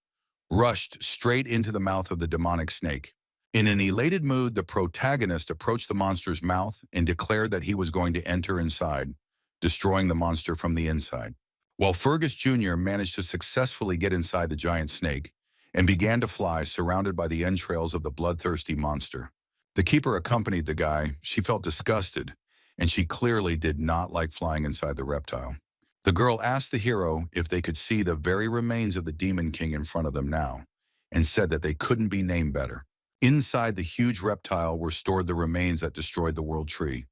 rushed straight into the mouth of the demonic snake. In an elated mood, the protagonist approached the monster's mouth and declared that he was going to enter inside, destroying the monster from the inside. While Fergus Jr. managed to successfully get inside the giant snake and began to fly, surrounded by the entrails of the bloodthirsty monster. The keeper accompanied the guy. She felt disgusted, and she clearly did not like flying inside the reptile. The girl asked the hero if they could see the very remains of the Demon King in front of them now, and said that they couldn't be named better. Inside the huge reptile were stored the remains that destroyed the World Tree.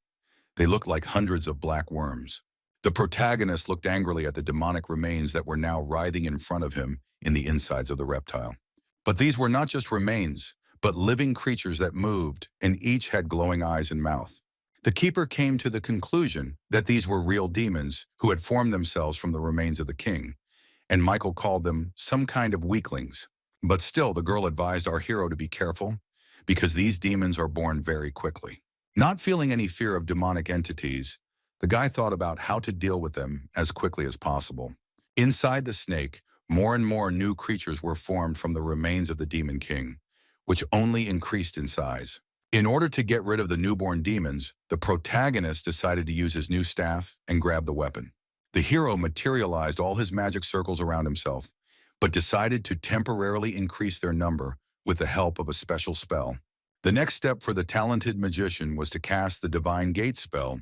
They looked like hundreds of black worms. The protagonist looked angrily at the demonic remains that were now writhing in front of him in the insides of the reptile. But these were not just remains, but living creatures that moved, and each had glowing eyes and mouth. The keeper came to the conclusion that these were real demons who had formed themselves from the remains of the king, and Michael called them some kind of weaklings. But still, the girl advised our hero to be careful, because these demons are born very quickly. Not feeling any fear of demonic entities, the guy thought about how to deal with them as quickly as possible. Inside the snake, more and more new creatures were formed from the remains of the Demon King, which only increased in size. In order to get rid of the newborn demons, the protagonist decided to use his new staff and grab the weapon. The hero materialized all his magic circles around himself, but decided to temporarily increase their number with the help of a special spell. The next step for the talented magician was to cast the Divine Gate spell,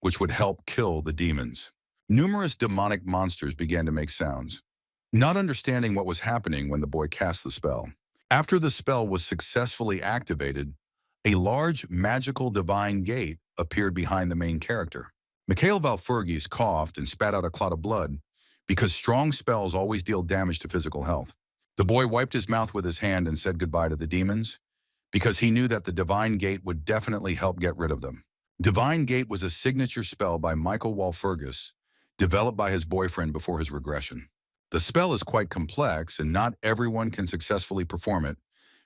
which would help kill the demons. Numerous demonic monsters began to make sounds, not understanding what was happening when the boy cast the spell. After the spell was successfully activated, a large magical divine gate appeared behind the main character. Mikhail Valfurgis coughed and spat out a clot of blood because strong spells always deal damage to physical health. The boy wiped his mouth with his hand and said goodbye to the demons because he knew that the divine gate would definitely help get rid of them. Divine Gate was a signature spell by Michael Walfurgis, developed by his boyfriend before his regression. The spell is quite complex and not everyone can successfully perform it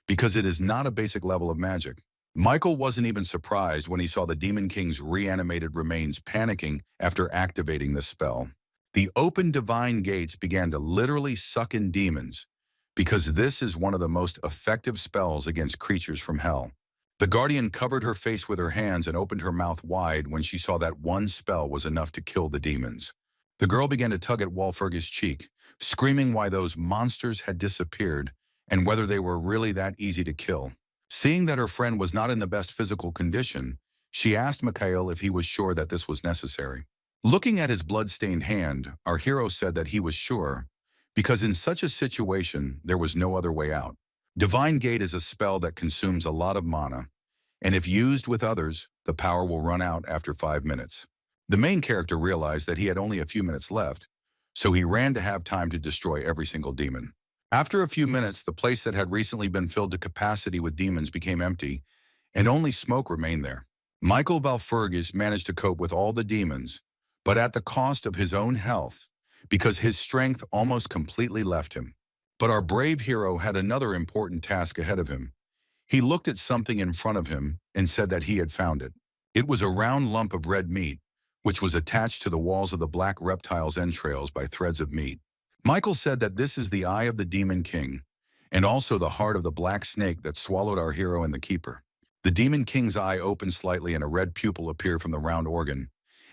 because it is not a basic level of magic. Michael wasn't even surprised when he saw the Demon King's reanimated remains panicking after activating the spell. The open divine gates began to literally suck in demons because this is one of the most effective spells against creatures from hell. The guardian covered her face with her hands and opened her mouth wide when she saw that one spell was enough to kill the demons. The girl began to tug at Walfurgis' cheek, screaming why those monsters had disappeared and whether they were really that easy to kill. Seeing that her friend was not in the best physical condition, she asked Mikhail if he was sure that this was necessary. Looking at his blood-stained hand, our hero said that he was sure because in such a situation, there was no other way out. Divine Gate is a spell that consumes a lot of mana, and if used with others, the power will run out after 5 minutes. The main character realized that he had only a few minutes left, so he ran to have time to destroy every single demon. After a few minutes, the place that had recently been filled to capacity with demons became empty, and only smoke remained there. Michael Valfurgis managed to cope with all the demons, but at the cost of his own health, because his strength almost completely left him. But our brave hero had another important task ahead of him. He looked at something in front of him and said that he had found it. It was a round lump of red meat, which was attached to the walls of the black reptile's entrails by threads of meat. Michael said that this is the eye of the Demon King, and also the heart of the black snake that swallowed our hero and the keeper. The Demon King's eye opened slightly and a red pupil appeared from the round organ,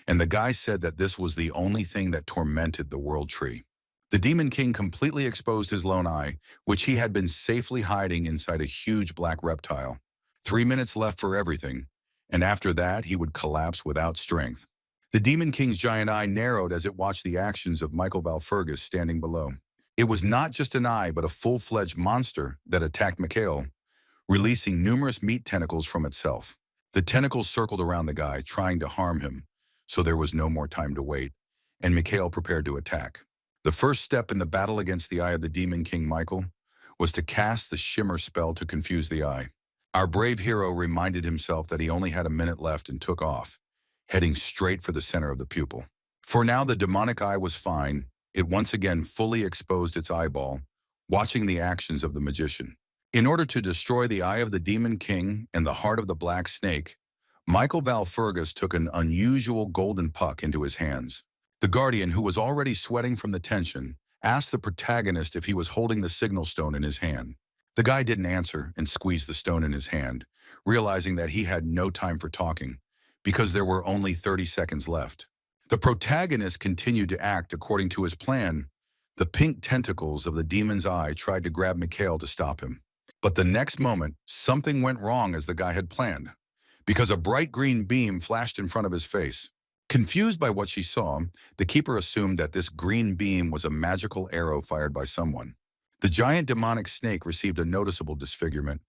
and the guy said that this was the only thing that tormented the World Tree. The Demon King completely exposed his lone eye, which he had been safely hiding inside a huge black reptile. 3 minutes left for everything, and after that he would collapse without strength. The Demon King's giant eye narrowed as it watched the actions of Michael Valfurgis standing below. It was not just an eye, but a full-fledged monster that attacked Mikhail, releasing numerous meat tentacles from itself. The tentacles circled around the guy, trying to harm him, so there was no more time to wait, and Mikhail prepared to attack. The first step in the battle against the eye of the Demon King Michael was to cast the Shimmer spell to confuse the eye. Our brave hero reminded himself that he only had a minute left and took off, heading straight for the center of the pupil. For now, the demonic eye was fine. It once again fully exposed its eyeball, watching the actions of the magician. In order to destroy the eye of the Demon King and the heart of the black snake, Michael Valfurgis took an unusual golden puck into his hands. The Guardian, who was already sweating from the tension, asked the protagonist if he was holding the signal stone in his hand. The guy didn't answer and squeezed the stone in his hand, realizing that he had no time for talking, because there were only 30 seconds left. The protagonist continued to act according to his plan. The pink tentacles of the demon's eye tried to grab Mikhail to stop him. But the next moment, something went wrong as the guy had planned, because a bright green beam flashed in front of his face. Confused by what she saw, the keeper assumed that this green beam was a magical arrow fired by someone. The giant demonic snake received a noticeable disfigurement.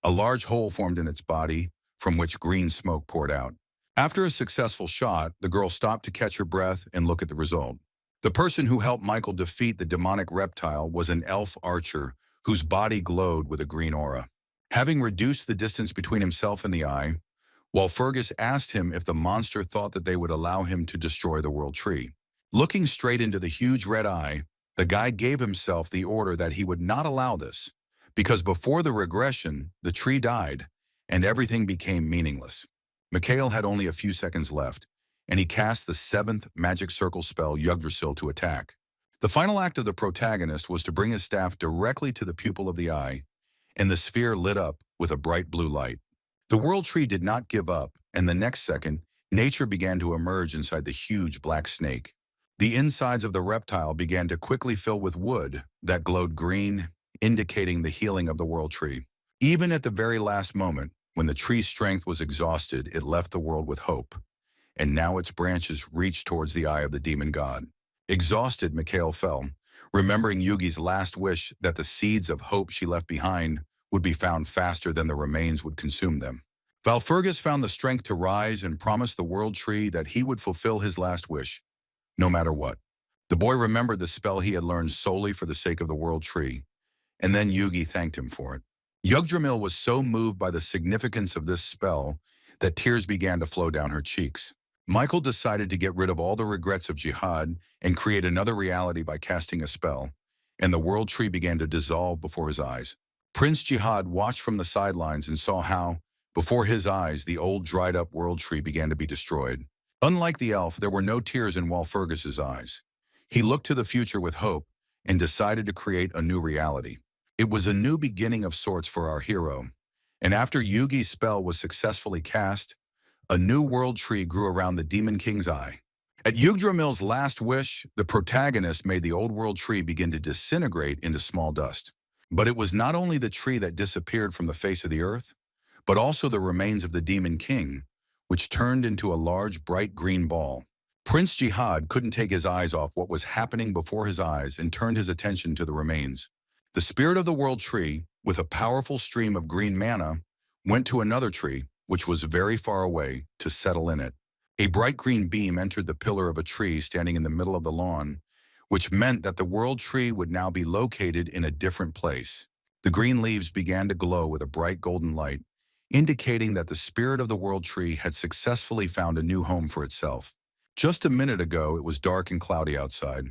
A large hole formed in its body, from which green smoke poured out. After a successful shot, the girl stopped to catch her breath and look at the result. The person who helped Michael defeat the demonic reptile was an elf archer whose body glowed with a green aura. Having reduced the distance between himself and the eye, Valfurgis asked him if the monster thought that they would allow him to destroy the World Tree. Looking straight into the huge red eye, the guy gave himself the order that he would not allow this, because before the regression, the tree died, and everything became meaningless. Mikhail had only a few seconds left, and he cast the 7th magic circle spell Yggdrasil to attack. The final act of the protagonist was to bring his staff directly to the pupil of the eye, and the sphere lit up with a bright blue light. The World Tree did not give up, and the next second, nature began to emerge inside the huge black snake. The insides of the reptile began to quickly fill with wood that glowed green, indicating the healing of the World Tree. Even at the very last moment, when the tree's strength was exhausted, it left the world with hope, and now its branches reached towards the eye of the demon god. Exhausted, Mikhail fell, remembering Yugi's last wish that the seeds of hope she left behind would be found faster than the remains would consume them. Valfurgis found the strength to rise and promised the World Tree that he would fulfill his last wish, no matter what. The boy remembered the spell he had learned solely for the sake of the World Tree, and then Yugi thanked him for it. Yggdrasil was so moved by the significance of this spell that tears began to flow down her cheeks. Michael decided to get rid of all the regrets of Jihad and create another reality by casting a spell, and the World Tree began to dissolve before his eyes. Prince Jihad watched from the sidelines and saw how, before his eyes, the old dried-up World Tree began to be destroyed. Unlike the elf, there were no tears in Valfurgis's eyes. He looked to the future with hope and decided to create a new reality. It was a new beginning of sorts for our hero, and after Yugi's spell was successfully cast, a new World Tree grew around the Demon King's eye. At Yggdrasil's last wish, the protagonist made the old World Tree begin to disintegrate into small dust. But it was not only the tree that disappeared from the face of the earth, but also the remains of the Demon King, which turned into a large bright green ball. Prince Jihad couldn't take his eyes off what was happening before his eyes and turned his attention to the remains. The spirit of the world tree, with a powerful stream of green mana, went to another tree, which was very far away, to settle in it. A bright green beam entered the pillar of a tree standing in the middle of the lawn, which meant that the world tree would now be located in a different place. The green leaves began to glow with a bright golden light, indicating that the spirit of the world tree had successfully found a new home for itself. Just a minute ago, it was dark and cloudy outside,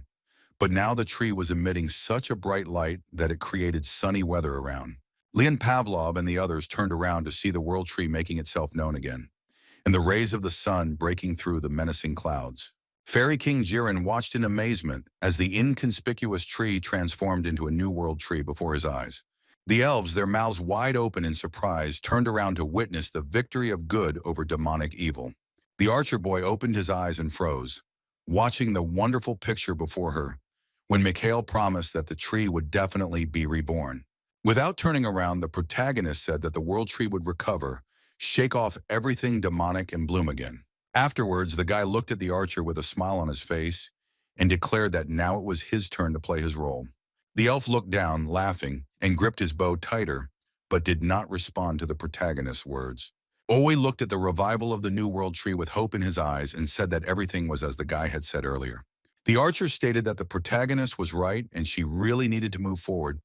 but now the tree was emitting such a bright light that it created sunny weather around. Leon Pavlov and the others turned around to see the world tree making itself known again, and the rays of the sun breaking through the menacing clouds. Fairy King Jiren watched in amazement as the inconspicuous tree transformed into a new world tree before his eyes. The elves, their mouths wide open in surprise, turned around to witness the victory of good over demonic evil. The archer boy opened his eyes and froze, watching the wonderful picture before her, when Mikhail promised that the tree would definitely be reborn. Without turning around, the protagonist said that the world tree would recover, shake off everything demonic, and bloom again. Afterwards, the guy looked at the archer with a smile on his face and declared that now it was his turn to play his role. The elf looked down, laughing, and gripped his bow tighter, but did not respond to the protagonist's words. Owe looked at the revival of the New World Tree with hope in his eyes and said that everything was as the guy had said earlier. The archer stated that the protagonist was right and she really needed to move forward,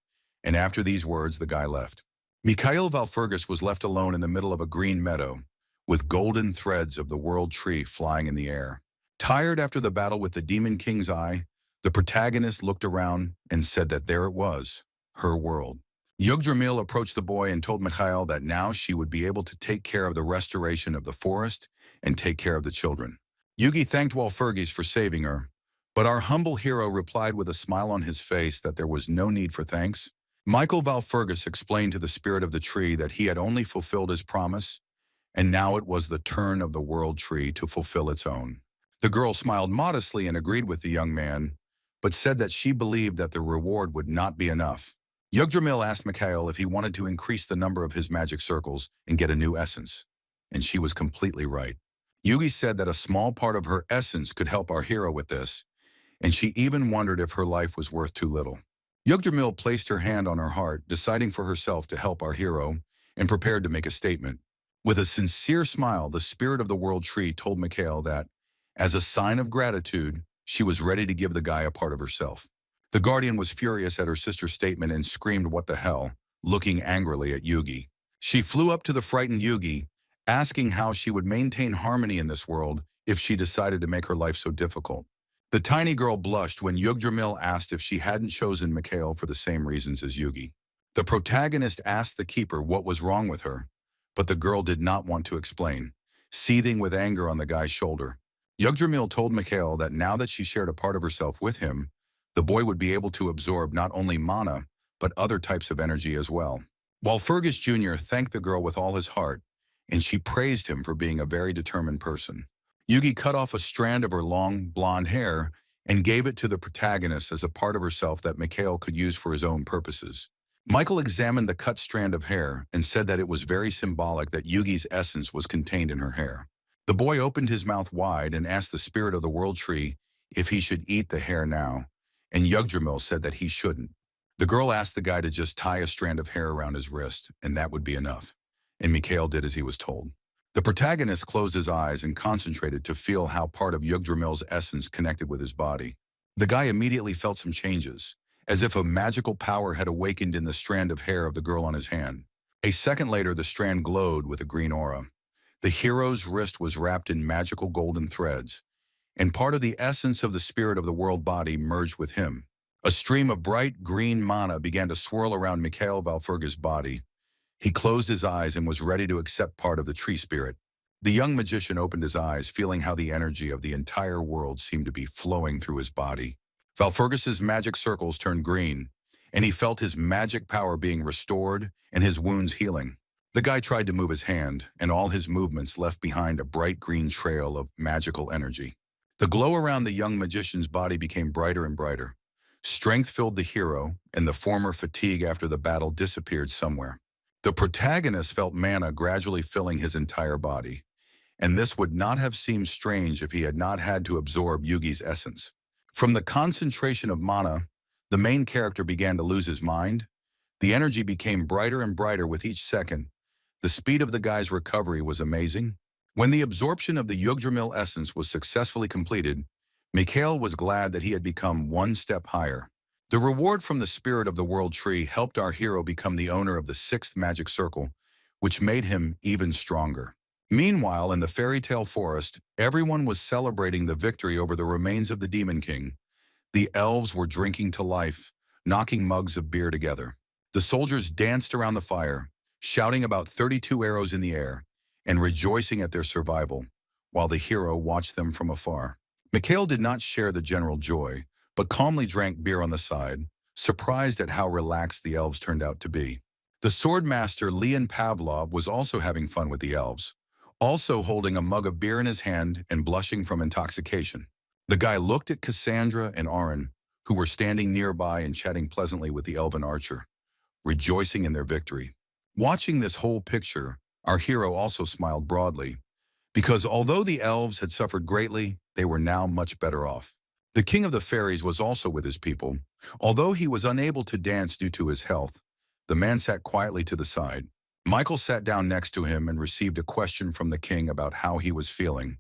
and after these words, the guy left. Mikhail Valfurgis was left alone in the middle of a green meadow, with golden threads of the World Tree flying in the air. Tired after the battle with the Demon King's Eye, the protagonist looked around and said that there it was, her world. Yugdrasil approached the boy and told Mikhail that now she would be able to take care of the restoration of the forest and take care of the children. Yugi thanked Walpurgis for saving her, but our humble hero replied with a smile on his face that there was no need for thanks. Michael Valfurgis explained to the spirit of the tree that he had only fulfilled his promise, and now it was the turn of the world tree to fulfill its own. The girl smiled modestly and agreed with the young man, but said that she believed that the reward would not be enough. Yugdrasil asked Mikhail if he wanted to increase the number of his magic circles and get a new essence, and she was completely right. Yugi said that a small part of her essence could help our hero with this, and she even wondered if her life was worth too little. Yugdrasil placed her hand on her heart, deciding for herself to help our hero, and prepared to make a statement. With a sincere smile, the spirit of the world tree told Mikhail that, as a sign of gratitude, she was ready to give the guy a part of herself. The guardian was furious at her sister's statement and screamed, "What the hell?" looking angrily at Yugi. She flew up to the frightened Yugi, asking how she would maintain harmony in this world if she decided to make her life so difficult. The tiny girl blushed when Yugdrasil asked if she hadn't chosen Mikhail for the same reasons as Yugi. The protagonist asked the keeper what was wrong with her, but the girl did not want to explain, seething with anger on the guy's shoulder. Yugdrasil told Mikhail that now that she shared a part of herself with him, the boy would be able to absorb not only mana, but other types of energy as well. Walpurgis Jr. thanked the girl with all his heart, and she praised him for being a very determined person. Yugi cut off a strand of her long, blonde hair and gave it to the protagonist as a part of herself that Mikhail could use for his own purposes. Michael examined the cut strand of hair and said that it was very symbolic that Yugi's essence was contained in her hair. The boy opened his mouth wide and asked the spirit of the world tree if he should eat the hair now, and Yugdrasil said that he shouldn't. The girl asked the guy to just tie a strand of hair around his wrist, and that would be enough, and Mikhail did as he was told. The protagonist closed his eyes and concentrated to feel how part of Yugdrasil's essence connected with his body. The guy immediately felt some changes, as if a magical power had awakened in the strand of hair of the girl on his hand. A second later, the strand glowed with a green aura. The hero's wrist was wrapped in magical golden threads, and part of the essence of the spirit of the world body merged with him. A stream of bright green mana began to swirl around Mikhail Valfurgis' body. He closed his eyes and was ready to accept part of the tree spirit. The young magician opened his eyes, feeling how the energy of the entire world seemed to be flowing through his body. Valfurgis's magic circles turned green, and he felt his magic power being restored and his wounds healing. The guy tried to move his hand, and all his movements left behind a bright green trail of magical energy. The glow around the young magician's body became brighter and brighter. Strength filled the hero, and the former fatigue after the battle disappeared somewhere. The protagonist felt mana gradually filling his entire body, and this would not have seemed strange if he had not had to absorb Yugi's essence. From the concentration of mana, the main character began to lose his mind. The energy became brighter and brighter with each second. The speed of the guy's recovery was amazing. When the absorption of the Yggdrasil essence was successfully completed, Mikhail was glad that he had become one step higher. The reward from the spirit of the world tree helped our hero become the owner of the 6th magic circle, which made him even stronger. Meanwhile, in the fairy tale forest, everyone was celebrating the victory over the remains of the Demon King. The elves were drinking to life, knocking mugs of beer together. The soldiers danced around the fire, shouting about 32 arrows in the air, and rejoicing at their survival, while the hero watched them from afar. Mikhail did not share the general joy, but calmly drank beer on the side, surprised at how relaxed the elves turned out to be. The swordmaster Leon Pavlov was also having fun with the elves, also holding a mug of beer in his hand and blushing from intoxication. The guy looked at Cassandra and Aaron, who were standing nearby and chatting pleasantly with the elven archer, rejoicing in their victory. Watching this whole picture, our hero also smiled broadly, because although the elves had suffered greatly, they were now much better off. The king of the fairies was also with his people. Although he was unable to dance due to his health, the man sat quietly to the side. Michael sat down next to him and received a question from the king about how he was feeling,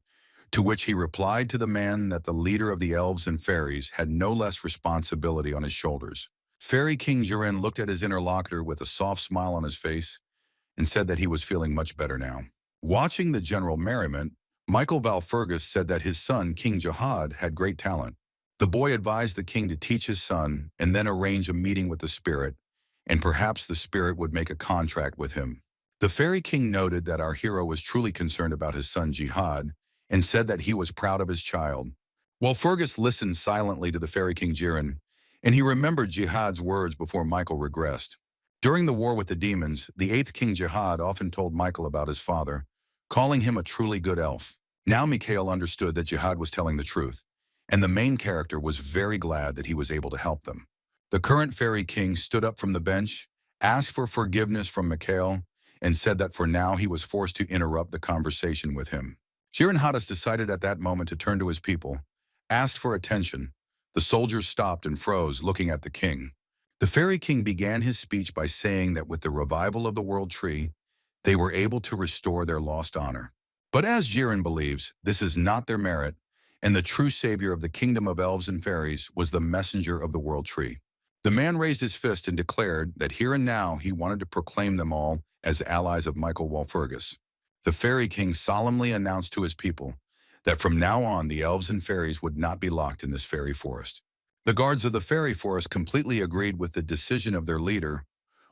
to which he replied to the man that the leader of the elves and fairies had no less responsibility on his shoulders. Fairy King Jiren looked at his interlocutor with a soft smile on his face and said that he was feeling much better now. Watching the general merriment, Michael Valfergus said that his son, King Jihad, had great talent. The boy advised the king to teach his son and then arrange a meeting with the spirit, and perhaps the spirit would make a contract with him. The Fairy King noted that our hero was truly concerned about his son Jihad and said that he was proud of his child. While Fergus listened silently to the Fairy King Jiren, and he remembered Jihad's words before Michael regressed. During the war with the demons, the 8th King Jihad often told Michael about his father, calling him a truly good elf. Now Mikhail understood that Jihad was telling the truth, and the main character was very glad that he was able to help them. The current Fairy King stood up from the bench, asked for forgiveness from Mikhail, and said that for now he was forced to interrupt the conversation with him. Jiren Hadas decided at that moment to turn to his people, asked for attention. The soldiers stopped and froze, looking at the king. The Fairy King began his speech by saying that with the revival of the World Tree, they were able to restore their lost honor. But as Jiren believes, this is not their merit, and the true savior of the kingdom of elves and fairies was the messenger of the World Tree. The man raised his fist and declared that here and now he wanted to proclaim them all as allies of Michael Walpurgis. The Fairy King solemnly announced to his people that from now on the elves and fairies would not be locked in this fairy forest. The guards of the fairy forest completely agreed with the decision of their leader,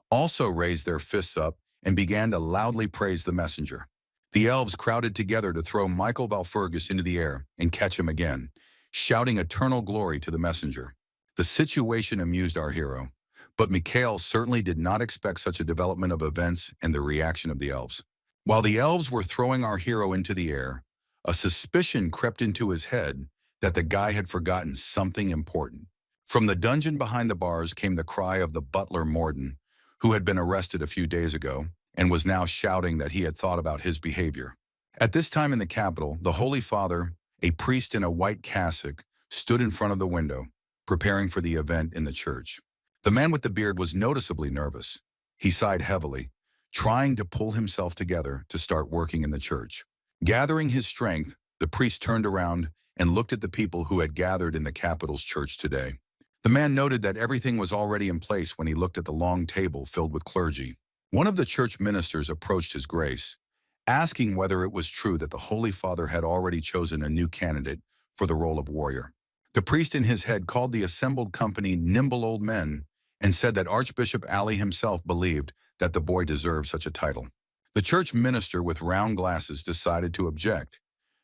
also raised their fists up and began to loudly praise the messenger. The elves crowded together to throw Michael Valfurgus into the air and catch him again, shouting eternal glory to the messenger. The situation amused our hero, but Mikhail certainly did not expect such a development of events and the reaction of the elves. While the elves were throwing our hero into the air, a suspicion crept into his head that the guy had forgotten something important. From the dungeon behind the bars came the cry of the butler Morden, who had been arrested a few days ago and was now shouting that he had thought about his behavior. At this time in the capital, the Holy Father, a priest in a white cassock, stood in front of the window, preparing for the event in the church. The man with the beard was noticeably nervous. He sighed heavily, trying to pull himself together to start working in the church. Gathering his strength, the priest turned around and looked at the people who had gathered in the capital's church today. The man noted that everything was already in place when he looked at the long table filled with clergy. One of the church ministers approached His Grace, asking whether it was true that the Holy Father had already chosen a new candidate for the role of warrior. The priest in his head called the assembled company nimble old men and said that Archbishop Ali himself believed that the boy deserved such a title. The church minister with round glasses decided to object,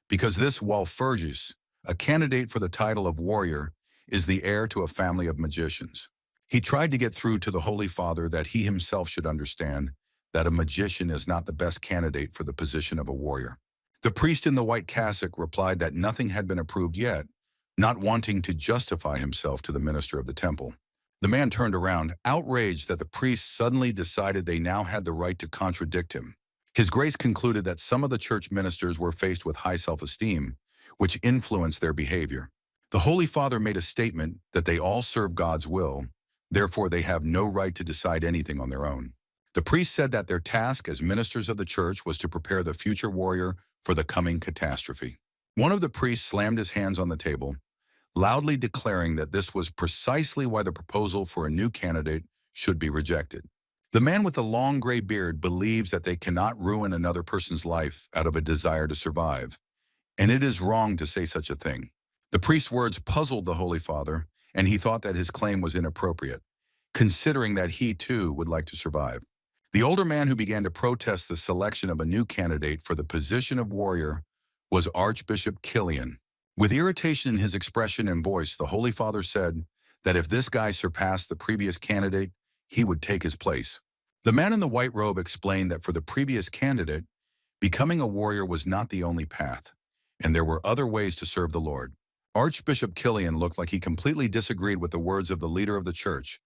because this Walfurgis, a candidate for the title of warrior, is the heir to a family of magicians. He tried to get through to the Holy Father that he himself should understand that a magician is not the best candidate for the position of a warrior. The priest in the white cassock replied that nothing had been approved yet, not wanting to justify himself to the minister of the temple. The man turned around, outraged that the priest suddenly decided they now had the right to contradict him. His Grace concluded that some of the church ministers were faced with high self-esteem, which influenced their behavior. The Holy Father made a statement that they all serve God's will, therefore they have no right to decide anything on their own. The priest said that their task as ministers of the church was to prepare the future warrior for the coming catastrophe. One of the priests slammed his hands on the table, loudly declaring that this was precisely why the proposal for a new candidate should be rejected. The man with the long gray beard believes that they cannot ruin another person's life out of a desire to survive, and it is wrong to say such a thing. The priest's words puzzled the Holy Father, and he thought that his claim was inappropriate, considering that he too would like to survive. The older man who began to protest the selection of a new candidate for the position of warrior was Archbishop Killian. With irritation in his expression and voice, the Holy Father said that if this guy surpassed the previous candidate, he would take his place. The man in the white robe explained that for the previous candidate, becoming a warrior was not the only path, and there were other ways to serve the Lord. Archbishop Killian looked like he completely disagreed with the words of the leader of the church,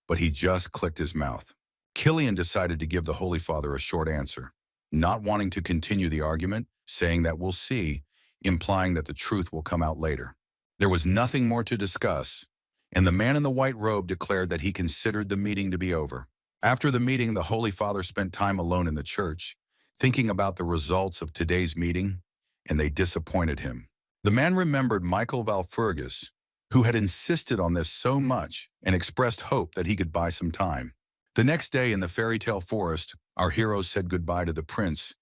but he just clicked his mouth. Killian decided to give the Holy Father a short answer, not wanting to continue the argument, saying that we'll see, implying that the truth will come out later. There was nothing more to discuss, and the man in the white robe declared that he considered the meeting to be over. After the meeting, the Holy Father spent time alone in the church, thinking about the results of today's meeting, and they disappointed him. The man remembered Michael Valfurgis, who had insisted on this so much and expressed hope that he could buy some time. The next day in the fairy tale forest, our heroes said goodbye to the prince,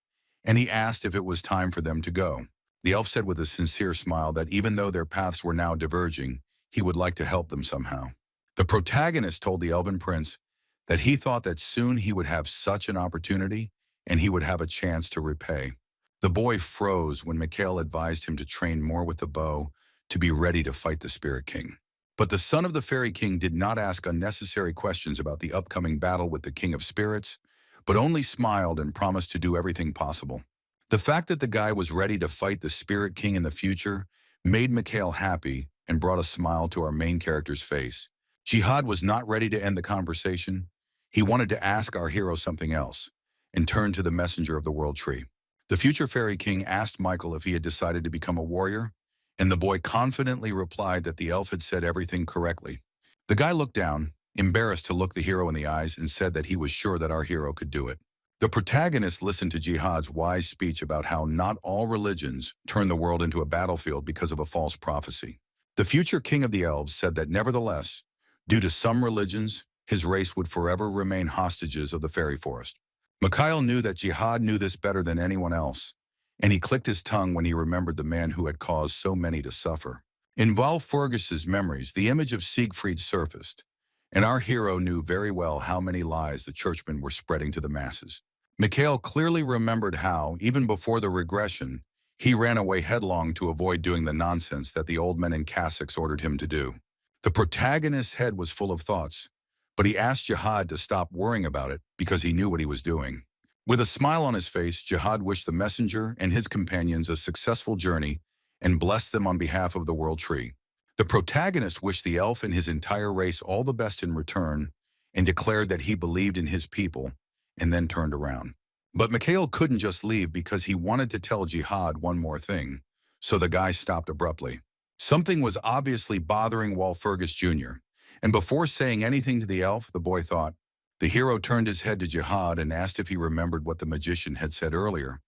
and he asked if it was time for them to go. The elf said with a sincere smile that even though their paths were now diverging, he would like to help them somehow. The protagonist told the elven prince that he thought that soon he would have such an opportunity and he would have a chance to repay. The boy froze when Mikhail advised him to train more with the bow to be ready to fight the Spirit King. But the son of the Fairy King did not ask unnecessary questions about the upcoming battle with the King of Spirits, but only smiled and promised to do everything possible. The fact that the guy was ready to fight the Spirit King in the future made Mikhail happy and brought a smile to our main character's face. Jihad was not ready to end the conversation. He wanted to ask our hero something else, and turned to the messenger of the World Tree. The future Fairy King asked Michael if he had decided to become a warrior, and the boy confidently replied that the elf had said everything correctly. The guy looked down, embarrassed to look the hero in the eyes, and said that he was sure that our hero could do it. The protagonist listened to Jihad's wise speech about how not all religions turn the world into a battlefield because of a false prophecy. The future king of the elves said that nevertheless, due to some religions, his race would forever remain hostages of the fairy forest. Mikhail knew that Jihad knew this better than anyone else, and he clicked his tongue when he remembered the man who had caused so many to suffer. In Valfurgis's memories, the image of Siegfried surfaced, and our hero knew very well how many lies the churchmen were spreading to the masses. Mikhail clearly remembered how, even before the regression, he ran away headlong to avoid doing the nonsense that the old men in cassocks ordered him to do. The protagonist's head was full of thoughts, but he asked Jihad to stop worrying about it because he knew what he was doing. With a smile on his face, Jihad wished the messenger and his companions a successful journey and blessed them on behalf of the World Tree. The protagonist wished the elf and his entire race all the best in return and declared that he believed in his people, and then turned around. But Mikhail couldn't just leave because he wanted to tell Jihad one more thing, so the guy stopped abruptly. Something was obviously bothering Walfurgis Jr., and before saying anything to the elf, the boy thought. The hero turned his head to Jihad and asked if he remembered what the magician had said earlier,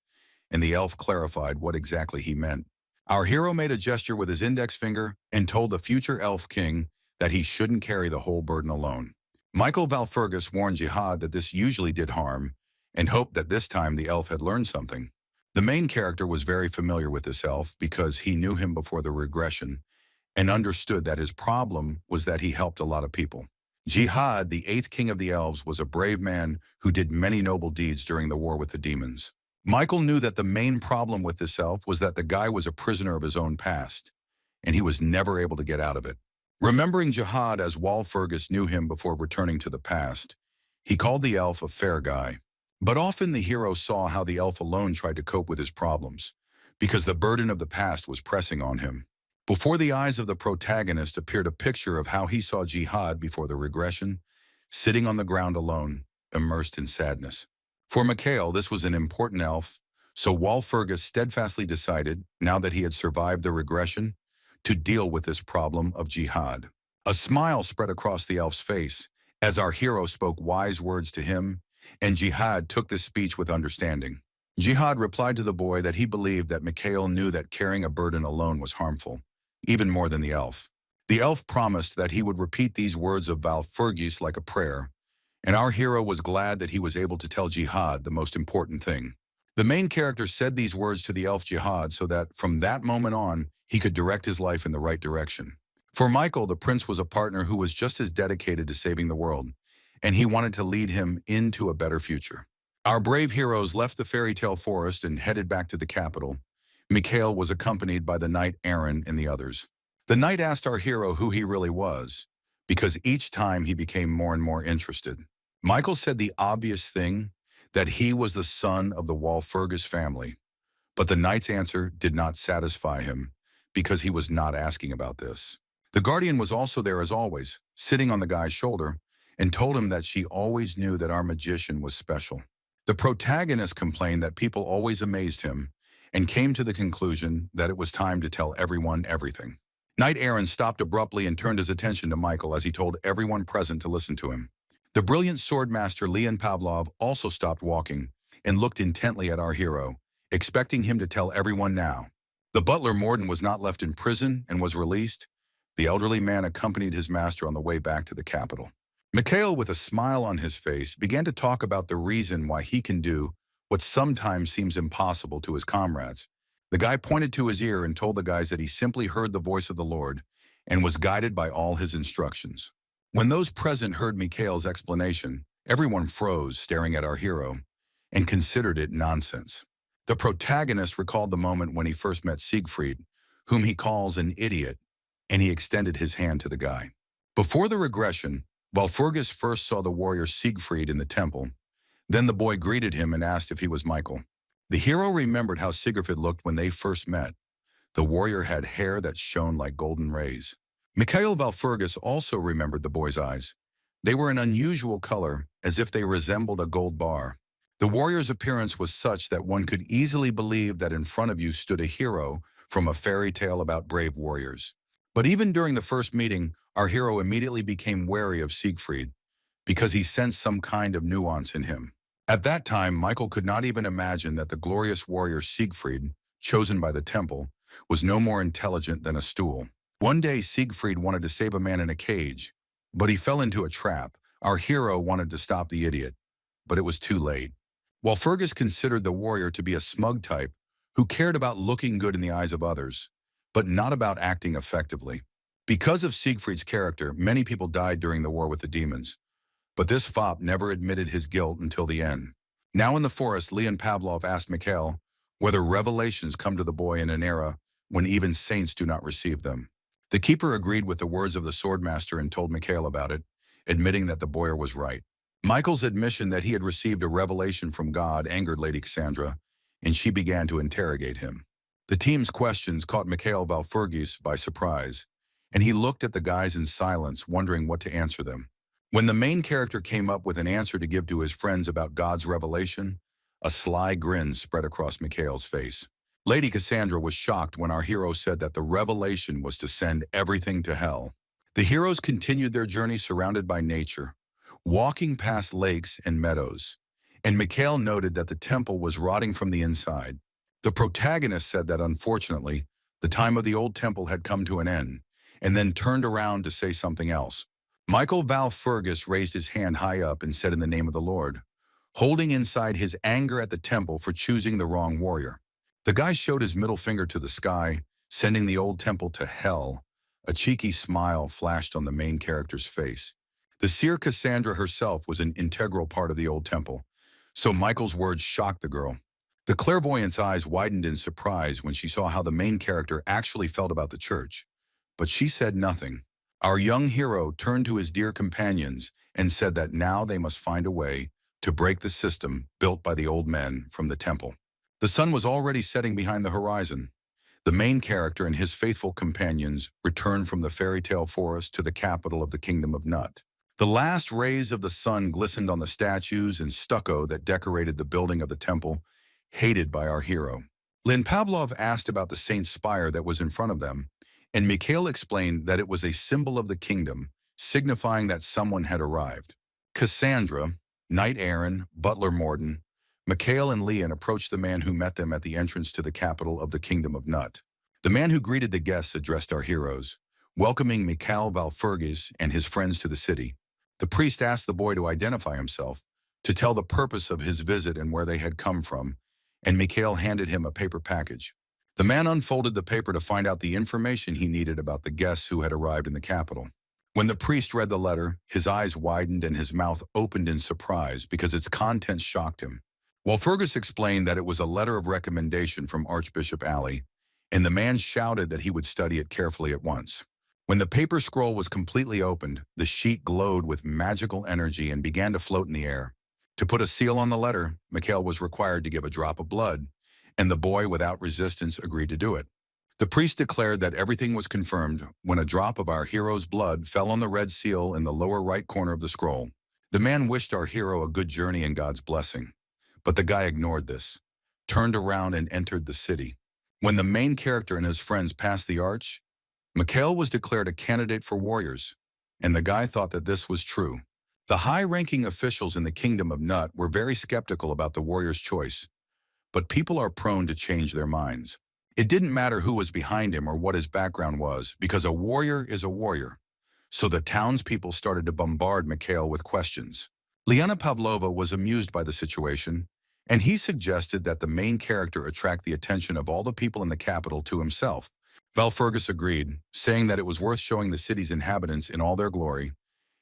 and the elf clarified what exactly he meant. Our hero made a gesture with his index finger and told the future elf king that he shouldn't carry the whole burden alone. Michael Valfurgis warned Jihad that this usually did harm and hoped that this time the elf had learned something. The main character was very familiar with this elf because he knew him before the regression and understood that his problem was that he helped a lot of people. Jihad, the 8th king of the elves, was a brave man who did many noble deeds during the war with the demons. Michael knew that the main problem with this elf was that the guy was a prisoner of his own past, and he was never able to get out of it. Remembering Jihad as Walfurgis knew him before returning to the past, he called the elf a fair guy. But often the hero saw how the elf alone tried to cope with his problems, because the burden of the past was pressing on him. Before the eyes of the protagonist appeared a picture of how he saw Jihad before the regression, sitting on the ground alone, immersed in sadness. For Mikhail, this was an important elf, so Walpurgis steadfastly decided, now that he had survived the regression, to deal with this problem of jihad. A smile spread across the elf's face as our hero spoke wise words to him, and Jihad took this speech with understanding. Jihad replied to the boy that he believed that Mikhail knew that carrying a burden alone was harmful, even more than the elf. The elf promised that he would repeat these words of Walpurgis like a prayer, and our hero was glad that he was able to tell Jihad the most important thing. The main character said these words to the elf Jihad so that, from that moment on, he could direct his life in the right direction. For Michael, the prince was a partner who was just as dedicated to saving the world, and he wanted to lead him into a better future. Our brave heroes left the fairy tale forest and headed back to the capital. Mikhail was accompanied by the knight Aaron and the others. The knight asked our hero who he really was, because each time he became more and more interested. Michael said the obvious thing, that he was the son of the Walpurgis family, but the knight's answer did not satisfy him because he was not asking about this. The guardian was also there as always, sitting on the guy's shoulder, and told him that she always knew that our magician was special. The protagonist complained that people always amazed him and came to the conclusion that it was time to tell everyone everything. Knight Aaron stopped abruptly and turned his attention to Michael as he told everyone present to listen to him. The brilliant swordmaster Leon Pavlov also stopped walking and looked intently at our hero, expecting him to tell everyone now. The butler Morden was not left in prison and was released. The elderly man accompanied his master on the way back to the capital. Mikhail, with a smile on his face, began to talk about the reason why he can do what sometimes seems impossible to his comrades. The guy pointed to his ear and told the guys that he simply heard the voice of the Lord and was guided by all his instructions. When those present heard Mikhail's explanation, everyone froze, staring at our hero, and considered it nonsense. The protagonist recalled the moment when he first met Siegfried, whom he calls an idiot, and he extended his hand to the guy. Before the regression, Walpurgis first saw the warrior Siegfried in the temple. Then the boy greeted him and asked if he was Michael. The hero remembered how Siegfried looked when they first met. The warrior had hair that shone like golden rays. Mikhail Walpurgis also remembered the boy's eyes. They were an unusual color, as if they resembled a gold bar. The warrior's appearance was such that one could easily believe that in front of you stood a hero from a fairy tale about brave warriors. But even during the first meeting, our hero immediately became wary of Siegfried, because he sensed some kind of nuance in him. At that time, Michael could not even imagine that the glorious warrior Siegfried, chosen by the temple, was no more intelligent than a stool. One day, Siegfried wanted to save a man in a cage, but he fell into a trap. Our hero wanted to stop the idiot, but it was too late. Walpurgis considered the warrior to be a smug type who cared about looking good in the eyes of others, but not about acting effectively. Because of Siegfried's character, many people died during the war with the demons, but this fop never admitted his guilt until the end. Now in the forest, Leon Pavlov asked Mikhail whether revelations come to the boy in an era when even saints do not receive them. The keeper agreed with the words of the swordmaster and told Mikhail about it, admitting that the boy was right. Michael's admission that he had received a revelation from God angered Lady Cassandra, and she began to interrogate him. The team's questions caught Mikhail Walpurgis by surprise, and he looked at the guys in silence, wondering what to answer them. When the main character came up with an answer to give to his friends about God's revelation, a sly grin spread across Mikhail's face. Lady Cassandra was shocked when our hero said that the revelation was to send everything to hell. The heroes continued their journey surrounded by nature, walking past lakes and meadows, and Mikhail noted that the temple was rotting from the inside. The protagonist said that unfortunately, the time of the old temple had come to an end, and then turned around to say something else. Michael Walpurgis raised his hand high up and said in the name of the Lord, holding inside his anger at the temple for choosing the wrong warrior. The guy showed his middle finger to the sky, sending the old temple to hell. A cheeky smile flashed on the main character's face. The seer Cassandra herself was an integral part of the old temple, so Michael's words shocked the girl. The clairvoyant's eyes widened in surprise when she saw how the main character actually felt about the church, but she said nothing. Our young hero turned to his dear companions and said that now they must find a way to break the system built by the old men from the temple. The sun was already setting behind the horizon. The main character and his faithful companions returned from the fairy tale forest to the capital of the Kingdom of Nut. The last rays of the sun glistened on the statues and stucco that decorated the building of the temple, hated by our hero. Leon Pavlov asked about the saint's spire that was in front of them, and Mikhail explained that it was a symbol of the kingdom, signifying that someone had arrived. Cassandra, Knight Aaron, Butler Morden, Mikhail and Leon approached the man who met them at the entrance to the capital of the Kingdom of Nut. The man who greeted the guests addressed our heroes, welcoming Mikhail Valfurgis and his friends to the city. The priest asked the boy to identify himself, to tell the purpose of his visit and where they had come from, and Mikhail handed him a paper package. The man unfolded the paper to find out the information he needed about the guests who had arrived in the capital. When the priest read the letter, his eyes widened and his mouth opened in surprise because its contents shocked him. Walfurgis explained that it was a letter of recommendation from Archbishop Ali, and the man shouted that he would study it carefully at once. When the paper scroll was completely opened, the sheet glowed with magical energy and began to float in the air. To put a seal on the letter, Mikhail was required to give a drop of blood, and the boy, without resistance, agreed to do it. The priest declared that everything was confirmed when a drop of our hero's blood fell on the red seal in the lower right corner of the scroll. The man wished our hero a good journey and God's blessing. But the guy ignored this, turned around and entered the city. When the main character and his friends passed the arch, Mikhail was declared a candidate for warriors, and the guy thought that this was true. The high-ranking officials in the Kingdom of Nut were very skeptical about the warrior's choice, but people are prone to change their minds. It didn't matter who was behind him or what his background was, because a warrior is a warrior. So the townspeople started to bombard Mikhail with questions. Leona Pavlova was amused by the situation, and he suggested that the main character attract the attention of all the people in the capital to himself. Valfurgis agreed, saying that it was worth showing the city's inhabitants in all their glory,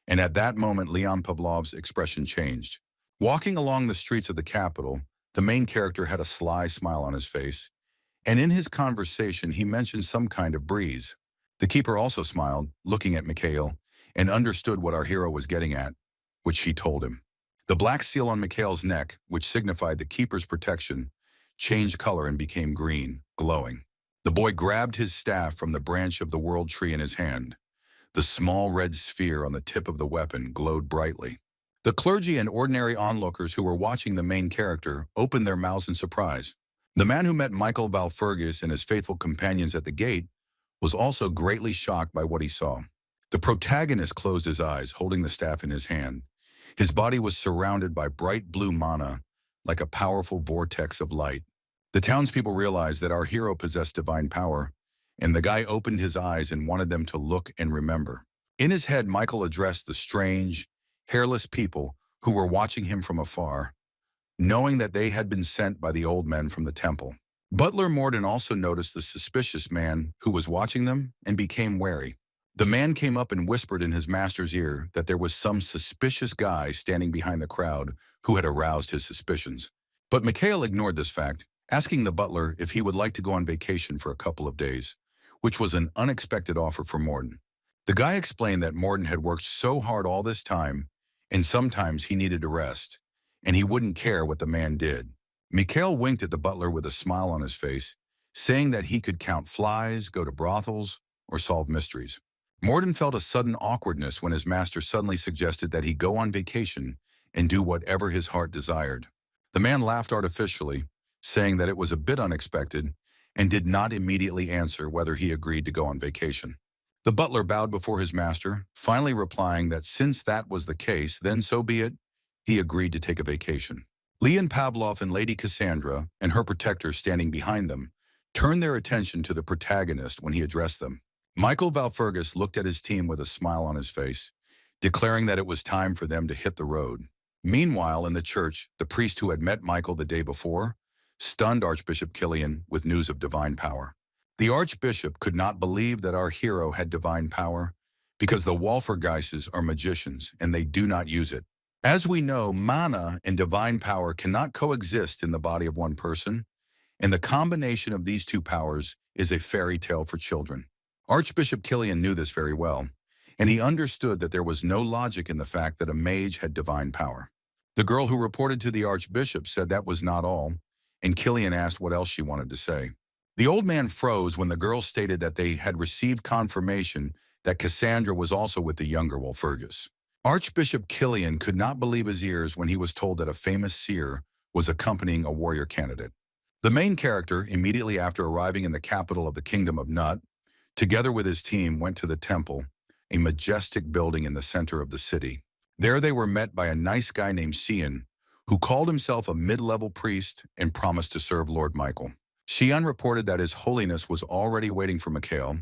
and at that moment Leon Pavlov's expression changed. Walking along the streets of the capital, the main character had a sly smile on his face, and in his conversation he mentioned some kind of breeze. The keeper also smiled, looking at Mikhail, and understood what our hero was getting at, which he told him. The black seal on Mikhail's neck, which signified the keeper's protection, changed color and became green, glowing. The boy grabbed his staff from the branch of the world tree in his hand. The small red sphere on the tip of the weapon glowed brightly. The clergy and ordinary onlookers who were watching the main character opened their mouths in surprise. The man who met Michael Valfurgis and his faithful companions at the gate was also greatly shocked by what he saw. The protagonist closed his eyes, holding the staff in his hand. His body was surrounded by bright blue mana, like a powerful vortex of light. The townspeople realized that our hero possessed divine power, and the guy opened his eyes and wanted them to look and remember. In his head, Michael addressed the strange, hairless people who were watching him from afar, knowing that they had been sent by the old men from the temple. Butler Morden also noticed the suspicious man who was watching them and became wary. The man came up and whispered in his master's ear that there was some suspicious guy standing behind the crowd who had aroused his suspicions. But Mikhail ignored this fact, asking the butler if he would like to go on vacation for a couple of days, which was an unexpected offer for Morden. The guy explained that Morden had worked so hard all this time, and sometimes he needed to rest, and he wouldn't care what the man did. Mikhail winked at the butler with a smile on his face, saying that he could count flies, go to brothels, or solve mysteries. Morden felt a sudden awkwardness when his master suddenly suggested that he go on vacation and do whatever his heart desired. The man laughed artificially, saying that it was a bit unexpected, and did not immediately answer whether he agreed to go on vacation. The butler bowed before his master, finally replying that since that was the case, then so be it, he agreed to take a vacation. Leon Pavlov and Lady Cassandra, and her protector standing behind them, turned their attention to the protagonist when he addressed them. Michael Valfurgis looked at his team with a smile on his face, declaring that it was time for them to hit the road. Meanwhile, in the church, the priest who had met Michael the day before stunned Archbishop Killian with news of divine power. The Archbishop could not believe that our hero had divine power because the Walfurgises are magicians and they do not use it. As we know, mana and divine power cannot coexist in the body of one person, and the combination of these two powers is a fairy tale for children. Archbishop Killian knew this very well, and he understood that there was no logic in the fact that a mage had divine power. The girl who reported to the Archbishop said that was not all, and Killian asked what else she wanted to say. The old man froze when the girl stated that they had received confirmation that Cassandra was also with the younger Walfurgis. Archbishop Killian could not believe his ears when he was told that a famous seer was accompanying a warrior candidate. The main character, immediately after arriving in the capital of the Kingdom of Nut, together with his team went to the temple, a majestic building in the center of the city. There they were met by a nice guy named Xian, who called himself a mid-level priest and promised to serve Lord Michael. Xian reported that His Holiness was already waiting for Mikhail,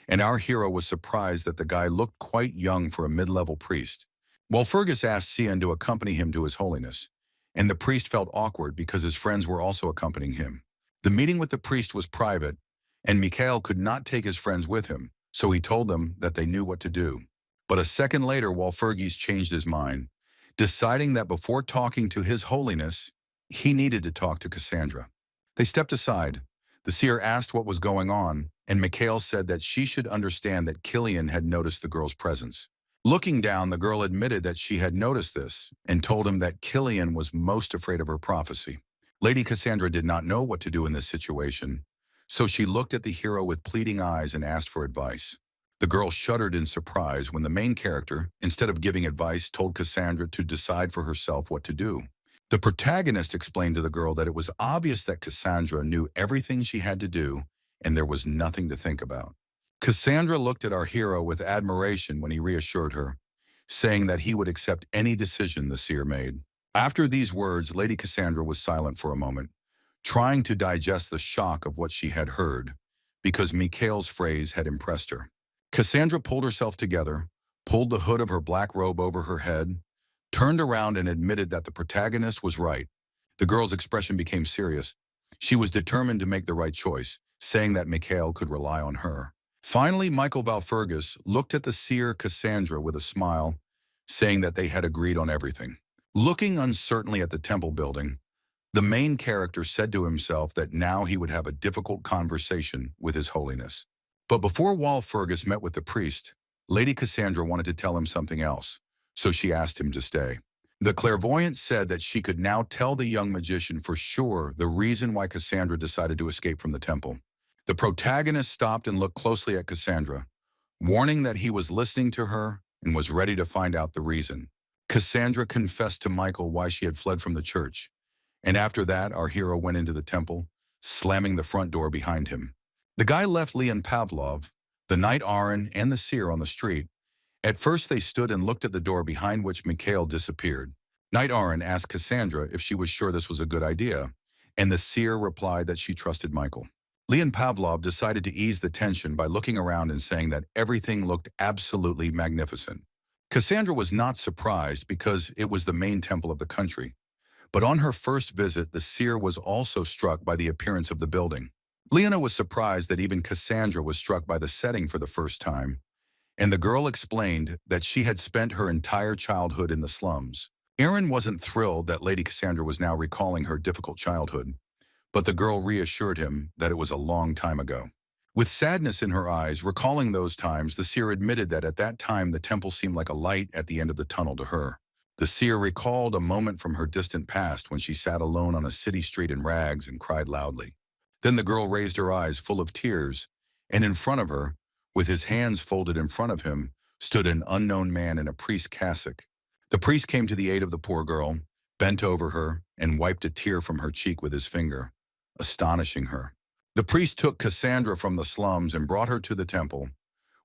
and our hero was surprised that the guy looked quite young for a mid-level priest. Walpurgis asked Xian to accompany him to His Holiness, and the priest felt awkward because his friends were also accompanying him. The meeting with the priest was private, and Mikhail could not take his friends with him, so he told them that they knew what to do. But a second later, Walpurgis changed his mind, deciding that before talking to His Holiness, he needed to talk to Cassandra. They stepped aside. The seer asked what was going on, and Mikhail said that she should understand that Killian had noticed the girl's presence. Looking down, the girl admitted that she had noticed this and told him that Killian was most afraid of her prophecy. Lady Cassandra did not know what to do in this situation, so she looked at the hero with pleading eyes and asked for advice. The girl shuddered in surprise when the main character, instead of giving advice, told Cassandra to decide for herself what to do. The protagonist explained to the girl that it was obvious that Cassandra knew everything she had to do and there was nothing to think about. Cassandra looked at our hero with admiration when he reassured her, saying that he would accept any decision the seer made. After these words, Lady Cassandra was silent for a moment, trying to digest the shock of what she had heard, because Mikhail's phrase had impressed her. Cassandra pulled herself together, pulled the hood of her black robe over her head, turned around and admitted that the protagonist was right. The girl's expression became serious. She was determined to make the right choice, saying that Mikhail could rely on her. Finally, Michael Walpurgis looked at the seer Cassandra with a smile, saying that they had agreed on everything. Looking uncertainly at the temple building, the main character said to himself that now he would have a difficult conversation with His Holiness. But before Walpurgis met with the priest, Lady Cassandra wanted to tell him something else, so she asked him to stay. The clairvoyant said that she could now tell the young magician for sure the reason why Cassandra decided to escape from the temple. The protagonist stopped and looked closely at Cassandra, warning that he was listening to her and was ready to find out the reason. Cassandra confessed to Michael why she had fled from the church, and after that our hero went into the temple, slamming the front door behind him. The guy left Leon Pavlov, the Knight Aaron, and the seer on the street. At first they stood and looked at the door behind which Mikhail disappeared. Knight Aaron asked Cassandra if she was sure this was a good idea, and the seer replied that she trusted Michael. Leon Pavlov decided to ease the tension by looking around and saying that everything looked absolutely magnificent. Cassandra was not surprised because it was the main temple of the country, but on her first visit, the seer was also struck by the appearance of the building. Leona was surprised that even Cassandra was struck by the setting for the first time, and the girl explained that she had spent her entire childhood in the slums. Aaron wasn't thrilled that Lady Cassandra was now recalling her difficult childhood, but the girl reassured him that it was a long time ago. With sadness in her eyes, recalling those times, the seer admitted that at that time the temple seemed like a light at the end of the tunnel to her. The seer recalled a moment from her distant past when she sat alone on a city street in rags and cried loudly. Then the girl raised her eyes full of tears, and in front of her, with his hands folded in front of him, stood an unknown man in a priest's cassock. The priest came to the aid of the poor girl, bent over her, and wiped a tear from her cheek with his finger, astonishing her. The priest took Cassandra from the slums and brought her to the temple,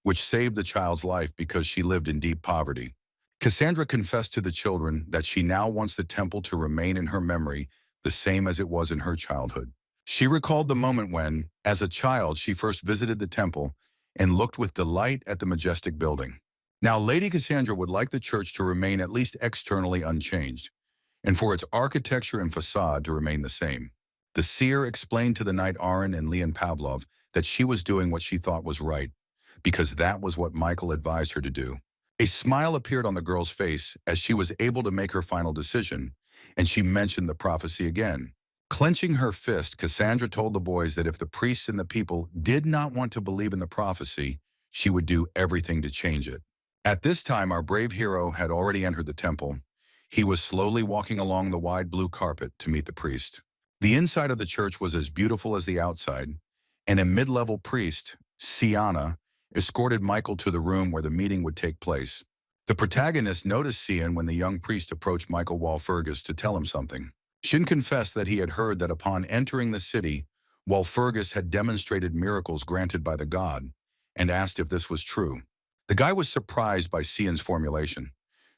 which saved the child's life because she lived in deep poverty. Cassandra confessed to the children that she now wants the temple to remain in her memory the same as it was in her childhood. She recalled the moment when, as a child, she first visited the temple and looked with delight at the majestic building. Now, Lady Cassandra would like the church to remain at least externally unchanged, and for its architecture and facade to remain the same. The seer explained to the Knight Aaron and Leon Pavlov that she was doing what she thought was right, because that was what Michael advised her to do. A smile appeared on the girl's face as she was able to make her final decision, and she mentioned the prophecy again. Clenching her fist, Cassandra told the boys that if the priests and the people did not want to believe in the prophecy, she would do everything to change it. At this time, our brave hero had already entered the temple. He was slowly walking along the wide blue carpet to meet the priest. The inside of the church was as beautiful as the outside, and a mid-level priest, Siana, escorted Michael to the room where the meeting would take place. The protagonist noticed Cian when the young priest approached Michael Walpurgis to tell him something. Shin confessed that he had heard that upon entering the city, Walpurgis had demonstrated miracles granted by the god, and asked if this was true. The guy was surprised by Cian's formulation,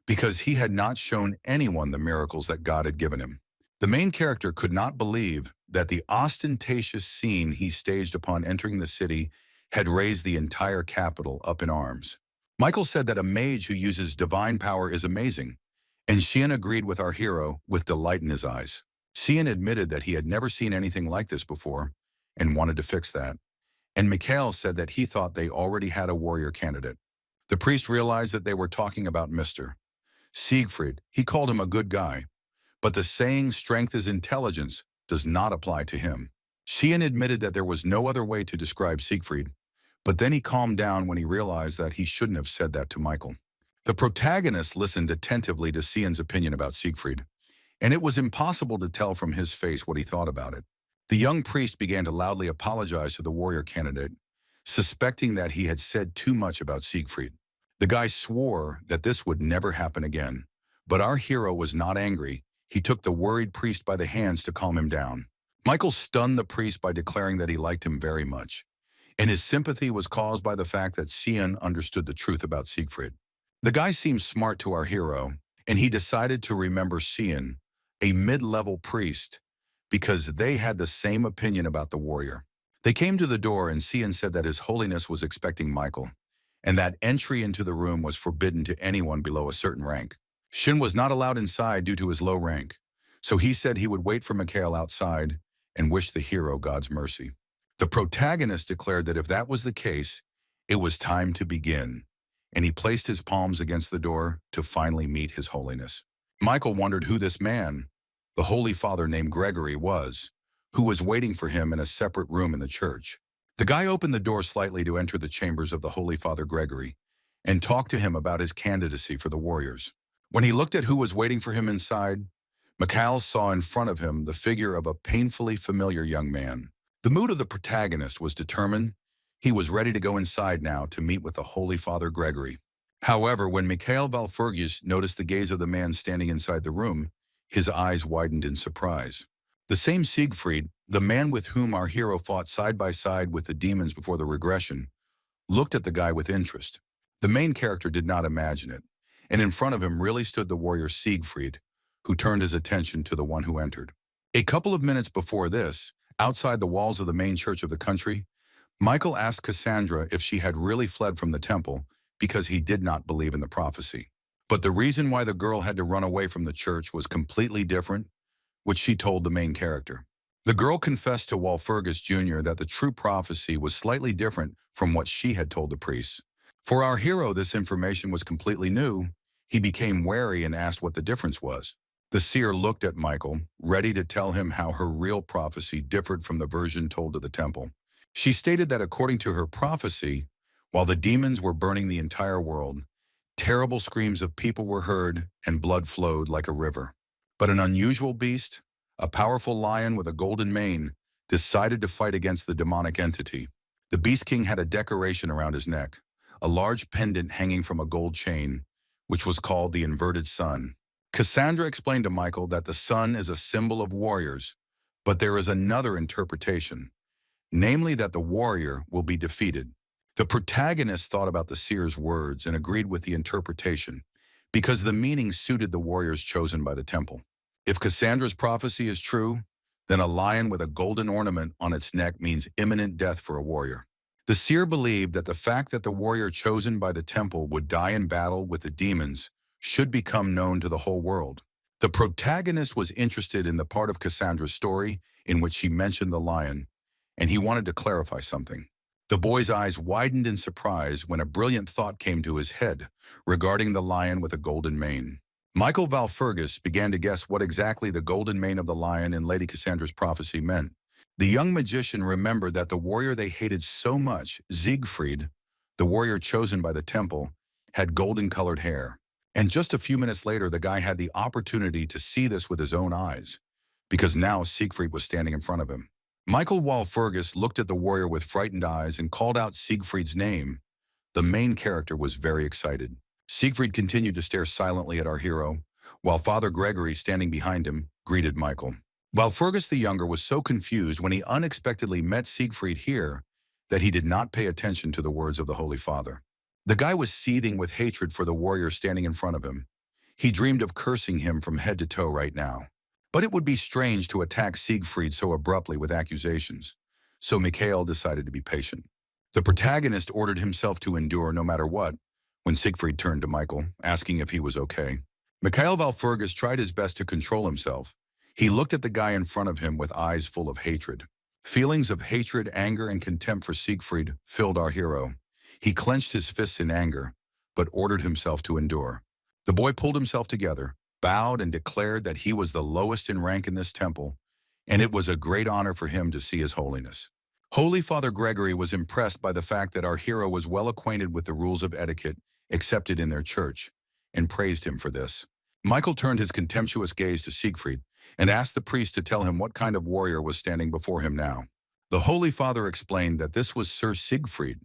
because he had not shown anyone the miracles that God had given him. The main character could not believe that the ostentatious scene he staged upon entering the city had raised the entire capital up in arms. Michael said that a mage who uses divine power is amazing, and Cian agreed with our hero with delight in his eyes. Cian admitted that he had never seen anything like this before and wanted to fix that. And Mikhail said that he thought they already had a warrior candidate. The priest realized that they were talking about Mr. Siegfried. He called him a good guy, but the saying strength is intelligence does not apply to him. Cian admitted that there was no other way to describe Siegfried, but then he calmed down when he realized that he shouldn't have said that to Michael. The protagonist listened attentively to Cian's opinion about Siegfried, and it was impossible to tell from his face what he thought about it. The young priest began to loudly apologize to the warrior candidate, suspecting that he had said too much about Siegfried. The guy swore that this would never happen again, but our hero was not angry. He took the worried priest by the hands to calm him down. Michael stunned the priest by declaring that he liked him very much, and his sympathy was caused by the fact that Cian understood the truth about Siegfried. The guy seemed smart to our hero, and he decided to remember Cian, a mid-level priest, because they had the same opinion about the warrior. They came to the door, and Cian said that His Holiness was expecting Michael, and that entry into the room was forbidden to anyone below a certain rank. Shin was not allowed inside due to his low rank, so he said he would wait for Mikhail outside and wish the hero God's mercy. The protagonist declared that if that was the case, it was time to begin, and he placed his palms against the door to finally meet His Holiness. Michael wondered who this man, the Holy Father named Gregory, was, who was waiting for him in a separate room in the church. The guy opened the door slightly to enter the chambers of the Holy Father Gregory and talked to him about his candidacy for the warriors. When he looked at who was waiting for him inside, Mikhail saw in front of him the figure of a painfully familiar young man. The mood of the protagonist was determined. He was ready to go inside now to meet with the Holy Father Gregory. However, when Mikhail Walpurgis noticed the gaze of the man standing inside the room, his eyes widened in surprise. The same Siegfried, the man with whom our hero fought side by side with the demons before the regression, looked at the guy with interest. The main character did not imagine it, and in front of him really stood the warrior Siegfried, who turned his attention to the one who entered. A couple of minutes before this, outside the walls of the main church of the country, Michael asked Cassandra if she had really fled from the temple because he did not believe in the prophecy. But the reason why the girl had to run away from the church was completely different, which she told the main character. The girl confessed to Walpurgis Jr. that the true prophecy was slightly different from what she had told the priests. For our hero, this information was completely new. He became wary and asked what the difference was. The seer looked at Michael, ready to tell him how her real prophecy differed from the version told to the temple. She stated that according to her prophecy, while the demons were burning the entire world, terrible screams of people were heard and blood flowed like a river. But an unusual beast, a powerful lion with a golden mane, decided to fight against the demonic entity. The Beast King had a decoration around his neck, a large pendant hanging from a gold chain, which was called the inverted sun. Cassandra explained to Michael that the sun is a symbol of warriors, but there is another interpretation, namely that the warrior will be defeated. The protagonist thought about the seer's words and agreed with the interpretation, because the meaning suited the warriors chosen by the temple. If Cassandra's prophecy is true, then a lion with a golden ornament on its neck means imminent death for a warrior. The seer believed that the fact that the warrior chosen by the temple would die in battle with the demons should become known to the whole world. The protagonist was interested in the part of Cassandra's story in which she mentioned the lion, and he wanted to clarify something. The boy's eyes widened in surprise when a brilliant thought came to his head regarding the lion with a golden mane. Michael Walpurgis began to guess what exactly the golden mane of the lion in Lady Cassandra's prophecy meant. The young magician remembered that the warrior they hated so much, Siegfried, the warrior chosen by the temple, had golden-colored hair. And just a few minutes later, the guy had the opportunity to see this with his own eyes, because now Siegfried was standing in front of him. Michael Walpurgis looked at the warrior with frightened eyes and called out Siegfried's name. The main character was very excited. Siegfried continued to stare silently at our hero, while Father Gregory, standing behind him, greeted Michael. Valfurgus the Younger was so confused when he unexpectedly met Siegfried here that he did not pay attention to the words of the Holy Father. The guy was seething with hatred for the warrior standing in front of him. He dreamed of cursing him from head to toe right now. But it would be strange to attack Siegfried so abruptly with accusations, so Mikhail decided to be patient. The protagonist ordered himself to endure no matter what when Siegfried turned to Michael, asking if he was okay. Mikhail Valfurgus tried his best to control himself. He looked at the guy in front of him with eyes full of hatred. Feelings of hatred, anger, and contempt for Siegfried filled our hero. He clenched his fists in anger, but ordered himself to endure. The boy pulled himself together, bowed, and declared that he was the lowest in rank in this temple, and it was a great honor for him to see his holiness. Holy Father Gregory was impressed by the fact that our hero was well acquainted with the rules of etiquette accepted in their church, and praised him for this. Michael turned his contemptuous gaze to Siegfried and asked the priest to tell him what kind of warrior was standing before him now. The Holy Father explained that this was Sir Siegfried,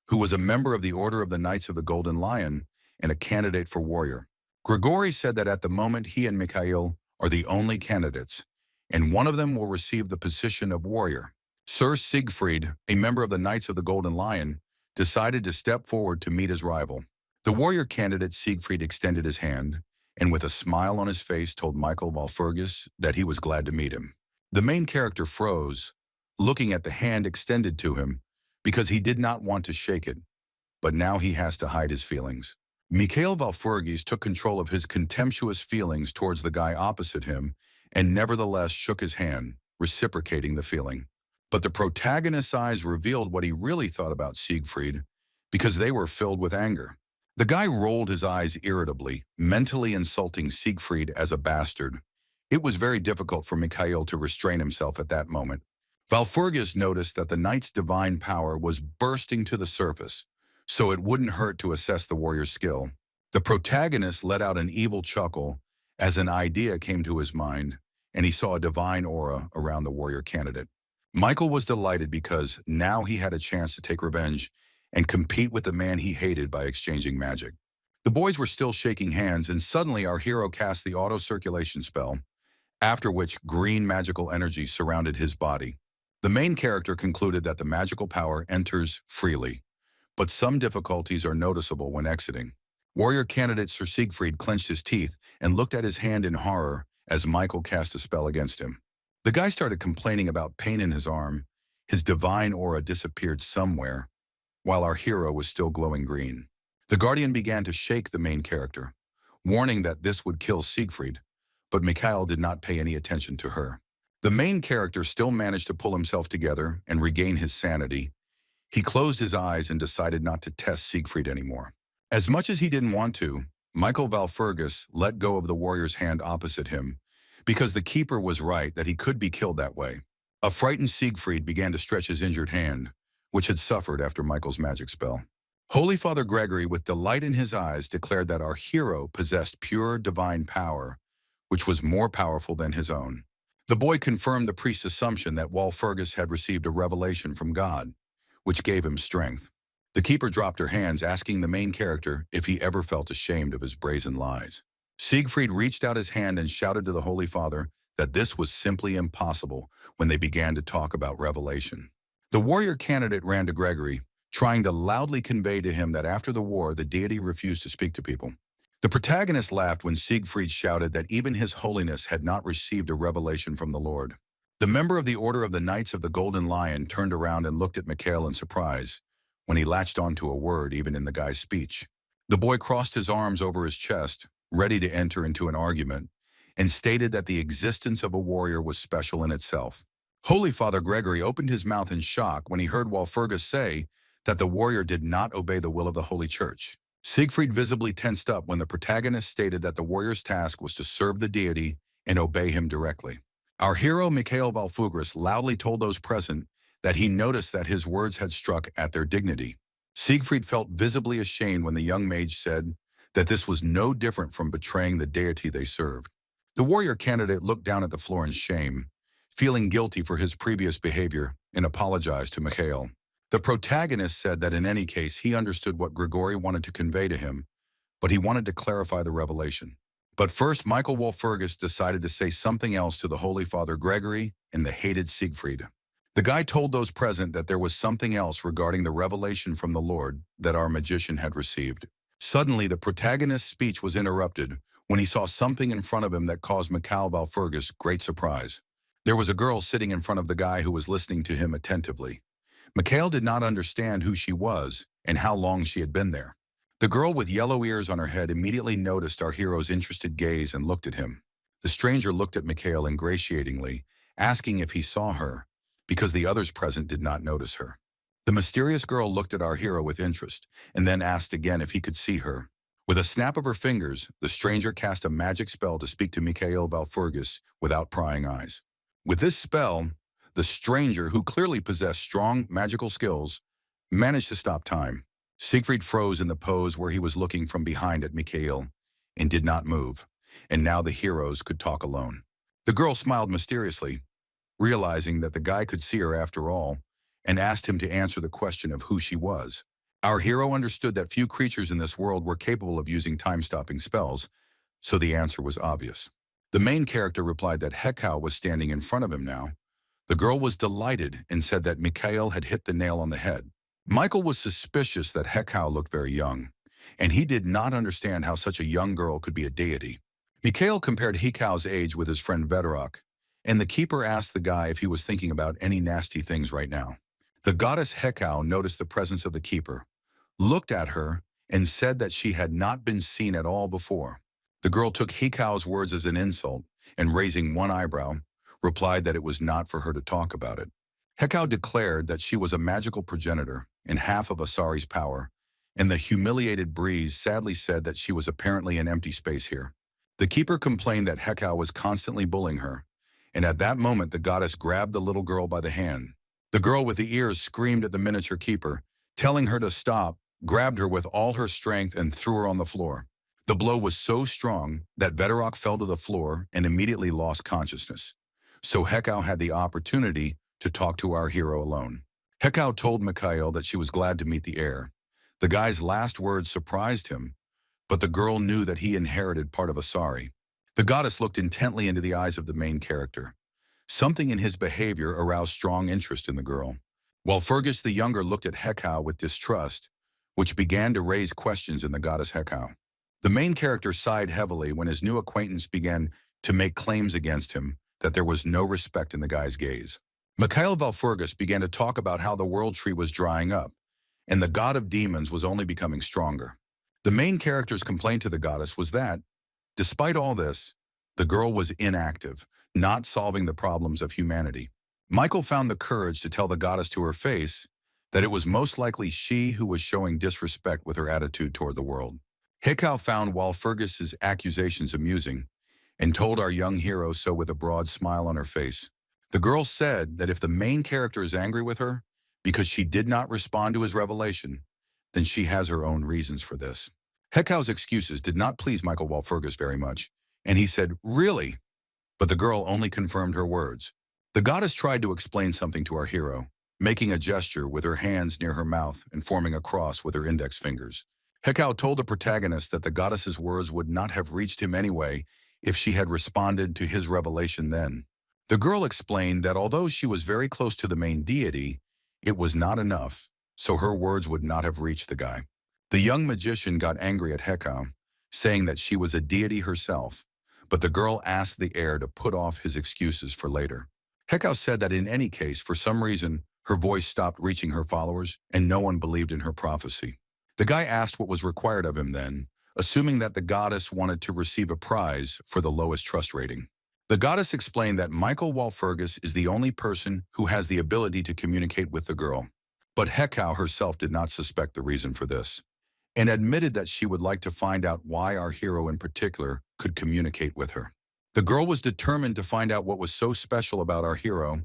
who was a member of the Order of the Knights of the Golden Lion and a candidate for warrior. Gregory said that at the moment he and Mikhail are the only candidates, and one of them will receive the position of warrior. Sir Siegfried, a member of the Knights of the Golden Lion, decided to step forward to meet his rival. The warrior candidate Siegfried extended his hand, and with a smile on his face told Michael Valfurgus that he was glad to meet him. The main character froze, looking at the hand extended to him, because he did not want to shake it, but now he has to hide his feelings. Mikhail Valfurgus took control of his contemptuous feelings towards the guy opposite him and nevertheless shook his hand, reciprocating the feeling. But the protagonist's eyes revealed what he really thought about Siegfried, because they were filled with anger. The guy rolled his eyes irritably, mentally insulting Siegfried as a bastard. It was very difficult for Mikhail to restrain himself at that moment. Valfurgus noticed that the knight's divine power was bursting to the surface, so it wouldn't hurt to assess the warrior's skill. The protagonist let out an evil chuckle as an idea came to his mind, and he saw a divine aura around the warrior candidate. Michael was delighted because now he had a chance to take revenge and compete with the man he hated by exchanging magic. The boys were still shaking hands, and suddenly our hero cast the auto-circulation spell, after which green magical energy surrounded his body. The main character concluded that the magical power enters freely, but some difficulties are noticeable when exiting. Warrior candidate Sir Siegfried clenched his teeth and looked at his hand in horror as Michael cast a spell against him. The guy started complaining about pain in his arm. His divine aura disappeared somewhere, while our hero was still glowing green. The Guardian began to shake the main character, warning that this would kill Siegfried, but Mikhail did not pay any attention to her. The main character still managed to pull himself together and regain his sanity. He closed his eyes and decided not to test Siegfried anymore. As much as he didn't want to, Michael Valfurgus let go of the warrior's hand opposite him, because the keeper was right that he could be killed that way. A frightened Siegfried began to stretch his injured hand, which had suffered after Michael's magic spell. Holy Father Gregory, with delight in his eyes, declared that our hero possessed pure divine power, which was more powerful than his own. The boy confirmed the priest's assumption that Valfurgus had received a revelation from God, which gave him strength. The keeper dropped her hands, asking the main character if he ever felt ashamed of his brazen lies. Siegfried reached out his hand and shouted to the Holy Father that this was simply impossible when they began to talk about revelation. The warrior candidate ran to Gregory, trying to loudly convey to him that after the war, the deity refused to speak to people. The protagonist laughed when Siegfried shouted that even his holiness had not received a revelation from the Lord. The member of the Order of the Knights of the Golden Lion turned around and looked at Mikhail in surprise when he latched onto a word even in the guy's speech. The boy crossed his arms over his chest, ready to enter into an argument, and stated that the existence of a warrior was special in itself. Holy Father Gregory opened his mouth in shock when he heard Valfurgus say that the warrior did not obey the will of the Holy Church. Siegfried visibly tensed up when the protagonist stated that the warrior's task was to serve the deity and obey him directly. Our hero Mikhail Valfurgus loudly told those present that he noticed that his words had struck at their dignity. Siegfried felt visibly ashamed when the young mage said that this was no different from betraying the deity they served. The warrior candidate looked down at the floor in shame, feeling guilty for his previous behavior, and apologized to Mikhail. The protagonist said that in any case he understood what Gregory wanted to convey to him, but he wanted to clarify the revelation. But first, Michael Walpurgis decided to say something else to the Holy Father Gregory and the hated Siegfried. The guy told those present that there was something else regarding the revelation from the Lord that our magician had received. Suddenly, the protagonist's speech was interrupted when he saw something in front of him that caused Michael Walpurgis great surprise. There was a girl sitting in front of the guy who was listening to him attentively. Mikhail did not understand who she was and how long she had been there. The girl with yellow ears on her head immediately noticed our hero's interested gaze and looked at him. The stranger looked at Mikhail ingratiatingly, asking if he saw her, because the others present did not notice her. The mysterious girl looked at our hero with interest, and then asked again if he could see her. With a snap of her fingers, the stranger cast a magic spell to speak to Mikhail Walpurgis without prying eyes. With this spell, the stranger, who clearly possessed strong magical skills, managed to stop time. Siegfried froze in the pose where he was looking from behind at Mikhail and did not move, and now the heroes could talk alone. The girl smiled mysteriously, realizing that the guy could see her after all, and asked him to answer the question of who she was. Our hero understood that few creatures in this world were capable of using time-stopping spells, so the answer was obvious. The main character replied that Hekau was standing in front of him now. The girl was delighted and said that Mikhail had hit the nail on the head. Michael was suspicious that Hekau looked very young, and he did not understand how such a young girl could be a deity. Mikhail compared Hekau's age with his friend Vedorok, and the keeper asked the guy if he was thinking about any nasty things right now. The goddess Hekau noticed the presence of the keeper, looked at her, and said that she had not been seen at all before. The girl took Hekau's words as an insult, and raising one eyebrow, replied that it was not for her to talk about it. Hekau declared that she was a magical progenitor and half of Asari's power, and the humiliated Breeze sadly said that she was apparently an empty space here. The keeper complained that Hekau was constantly bullying her, and at that moment the goddess grabbed the little girl by the hand. The girl with the ears screamed at the miniature keeper, telling her to stop, grabbed her with all her strength and threw her on the floor. The blow was so strong that Vedorok fell to the floor and immediately lost consciousness. So Hekau had the opportunity to talk to our hero alone. Hekau told Mikhail that she was glad to meet the heir. The guy's last words surprised him, but the girl knew that he inherited part of Asari. The goddess looked intently into the eyes of the main character. Something in his behavior aroused strong interest in the girl. While Fergus the younger looked at Hekau with distrust, which began to raise questions in the goddess Hekau. The main character sighed heavily when his new acquaintance began to make claims against him that there was no respect in the guy's gaze. Mikhail Walpurgis began to talk about how the world tree was drying up, and the god of demons was only becoming stronger. The main character's complaint to the goddess was that, despite all this, the girl was inactive, not solving the problems of humanity. Michael found the courage to tell the goddess to her face that it was most likely she who was showing disrespect with her attitude toward the world. Hekau found Walpurgis's accusations amusing and told our young hero so with a broad smile on her face. The girl said that if the main character is angry with her because she did not respond to his revelation, then she has her own reasons for this. Hekau's excuses did not please Michael Walpurgis very much, and he said, "Really?" But the girl only confirmed her words. The goddess tried to explain something to our hero, making a gesture with her hands near her mouth and forming a cross with her index fingers. Hekau told the protagonist that the goddess's words would not have reached him anyway if she had responded to his revelation then. The girl explained that although she was very close to the main deity, it was not enough, so her words would not have reached the guy. The young magician got angry at Hekau, saying that she was a deity herself, but the girl asked the heir to put off his excuses for later. Hekau said that in any case, for some reason, her voice stopped reaching her followers, and no one believed in her prophecy. The guy asked what was required of him then, assuming that the goddess wanted to receive a prize for the lowest trust rating. The goddess explained that Michael Walpurgis is the only person who has the ability to communicate with the girl. But Hekau herself did not suspect the reason for this, and admitted that she would like to find out why our hero in particular could communicate with her. The girl was determined to find out what was so special about our hero,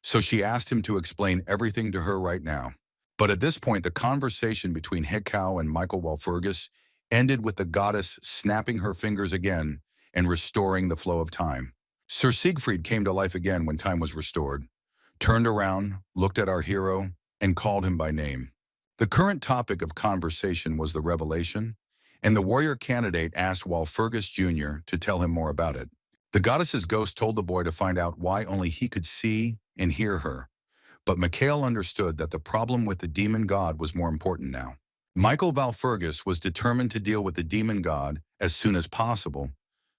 so she asked him to explain everything to her right now. But at this point, the conversation between Hekau and Michael Walpurgis ended with the goddess snapping her fingers again and restoring the flow of time. Sir Siegfried came to life again when time was restored, turned around, looked at our hero, and called him by name. The current topic of conversation was the revelation, and the warrior candidate asked Walpurgis Jr. to tell him more about it. The goddess's ghost told the boy to find out why only he could see and hear her, but Mikhail understood that the problem with the demon god was more important now. Michael Walpurgis was determined to deal with the demon god as soon as possible,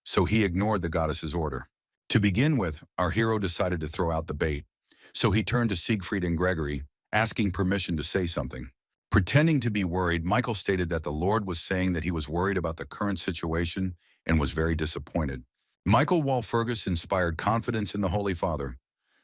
so he ignored the goddess's order. To begin with, our hero decided to throw out the bait, so he turned to Siegfried and Gregory, asking permission to say something. Pretending to be worried, Michael stated that the Lord was saying that he was worried about the current situation and was very disappointed. Michael Walpurgis inspired confidence in the Holy Father,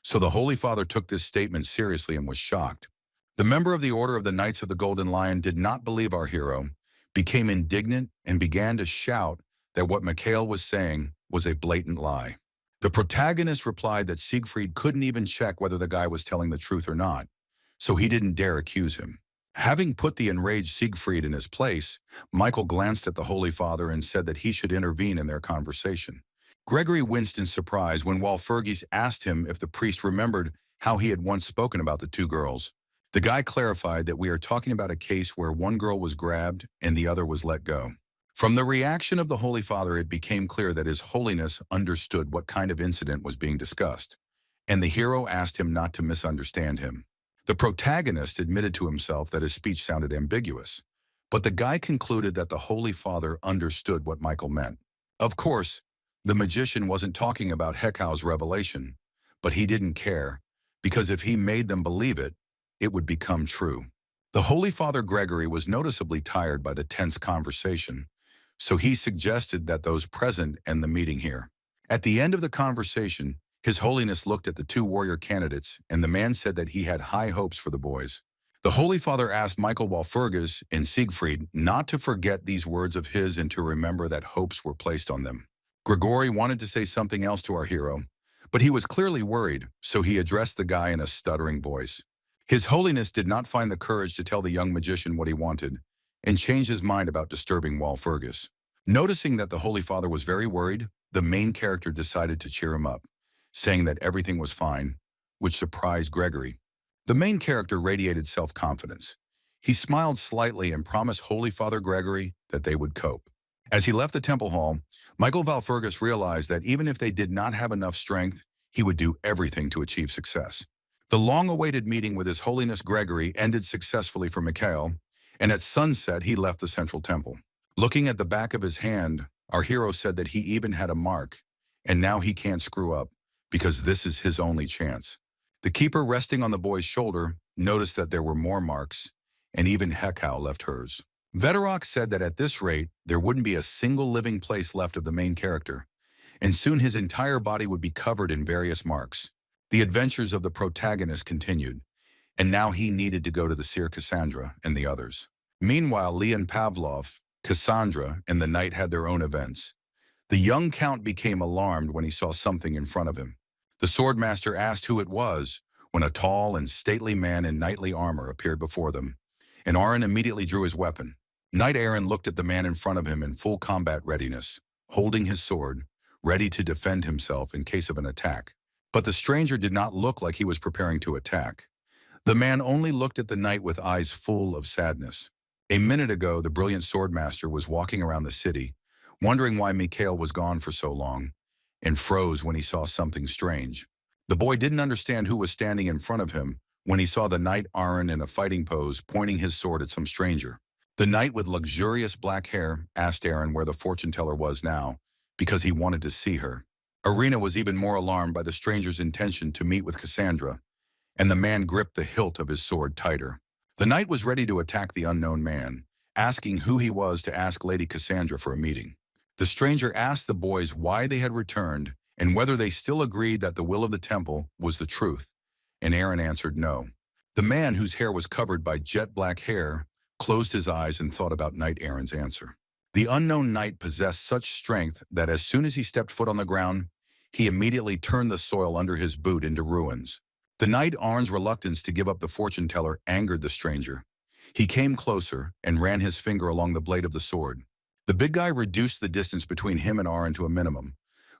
so the Holy Father took this statement seriously and was shocked. The member of the Order of the Knights of the Golden Lion did not believe our hero, became indignant, and began to shout that what Mikhail was saying was a blatant lie. The protagonist replied that Siegfried couldn't even check whether the guy was telling the truth or not, so he didn't dare accuse him. Having put the enraged Siegfried in his place, Michael glanced at the Holy Father and said that he should intervene in their conversation. Gregory winced in surprise when Walpurgis asked him if the priest remembered how he had once spoken about the two girls. The guy clarified that we are talking about a case where one girl was grabbed and the other was let go. From the reaction of the Holy Father, it became clear that His Holiness understood what kind of incident was being discussed, and the hero asked him not to misunderstand him. The protagonist admitted to himself that his speech sounded ambiguous, but the guy concluded that the Holy Father understood what Michael meant. Of course, the magician wasn't talking about Hekau's revelation, but he didn't care, because if he made them believe it, it would become true. The Holy Father Gregory was noticeably tired by the tense conversation, so he suggested that those present end the meeting here. At the end of the conversation, His Holiness looked at the two warrior candidates, and the man said that he had high hopes for the boys. The Holy Father asked Michael Walpurgis and Siegfried not to forget these words of his and to remember that hopes were placed on them. Grigory wanted to say something else to our hero, but he was clearly worried, so he addressed the guy in a stuttering voice. His Holiness did not find the courage to tell the young magician what he wanted, and changed his mind about disturbing Walpurgis. Noticing that the Holy Father was very worried, the main character decided to cheer him up, saying that everything was fine, which surprised Gregory. The main character radiated self-confidence. He smiled slightly and promised Holy Father Gregory that they would cope. As he left the temple hall, Michael Walpurgis realized that even if they did not have enough strength, he would do everything to achieve success. The long-awaited meeting with His Holiness Gregory ended successfully for Mikhail, and at sunset he left the central temple. Looking at the back of his hand, our hero said that he even had a mark, and now he can't screw up, because this is his only chance. The keeper resting on the boy's shoulder noticed that there were more marks, and even Hekau left hers. Veterok said that at this rate, there wouldn't be a single living place left of the main character, and soon his entire body would be covered in various marks. The adventures of the protagonist continued, and now he needed to go to the seer Cassandra and the others. Meanwhile, Leon Pavlov, Cassandra, and the knight had their own events. The young count became alarmed when he saw something in front of him. The swordmaster asked who it was when a tall and stately man in knightly armor appeared before them, and Aaron immediately drew his weapon. Knight Aaron looked at the man in front of him in full combat readiness, holding his sword, ready to defend himself in case of an attack. But the stranger did not look like he was preparing to attack. The man only looked at the knight with eyes full of sadness. A minute ago, the brilliant swordmaster was walking around the city, wondering why Mikhail was gone for so long, and froze when he saw something strange. The boy didn't understand who was standing in front of him when he saw the knight Aaron in a fighting pose pointing his sword at some stranger. The knight with luxurious black hair asked Aaron where the fortune teller was now, because he wanted to see her. Arena was even more alarmed by the stranger's intention to meet with Cassandra, and the man gripped the hilt of his sword tighter. The knight was ready to attack the unknown man, asking who he was to ask Lady Cassandra for a meeting. The stranger asked the boys why they had returned and whether they still agreed that the will of the temple was the truth, and Aaron answered no. The man, whose hair was covered by jet black hair, closed his eyes and thought about Knight Aaron's answer. The unknown knight possessed such strength that as soon as he stepped foot on the ground, he immediately turned the soil under his boot into ruins. The knight Aaron's reluctance to give up the fortune teller angered the stranger. He came closer and ran his finger along the blade of the sword. The big guy reduced the distance between him and Aaron to a minimum,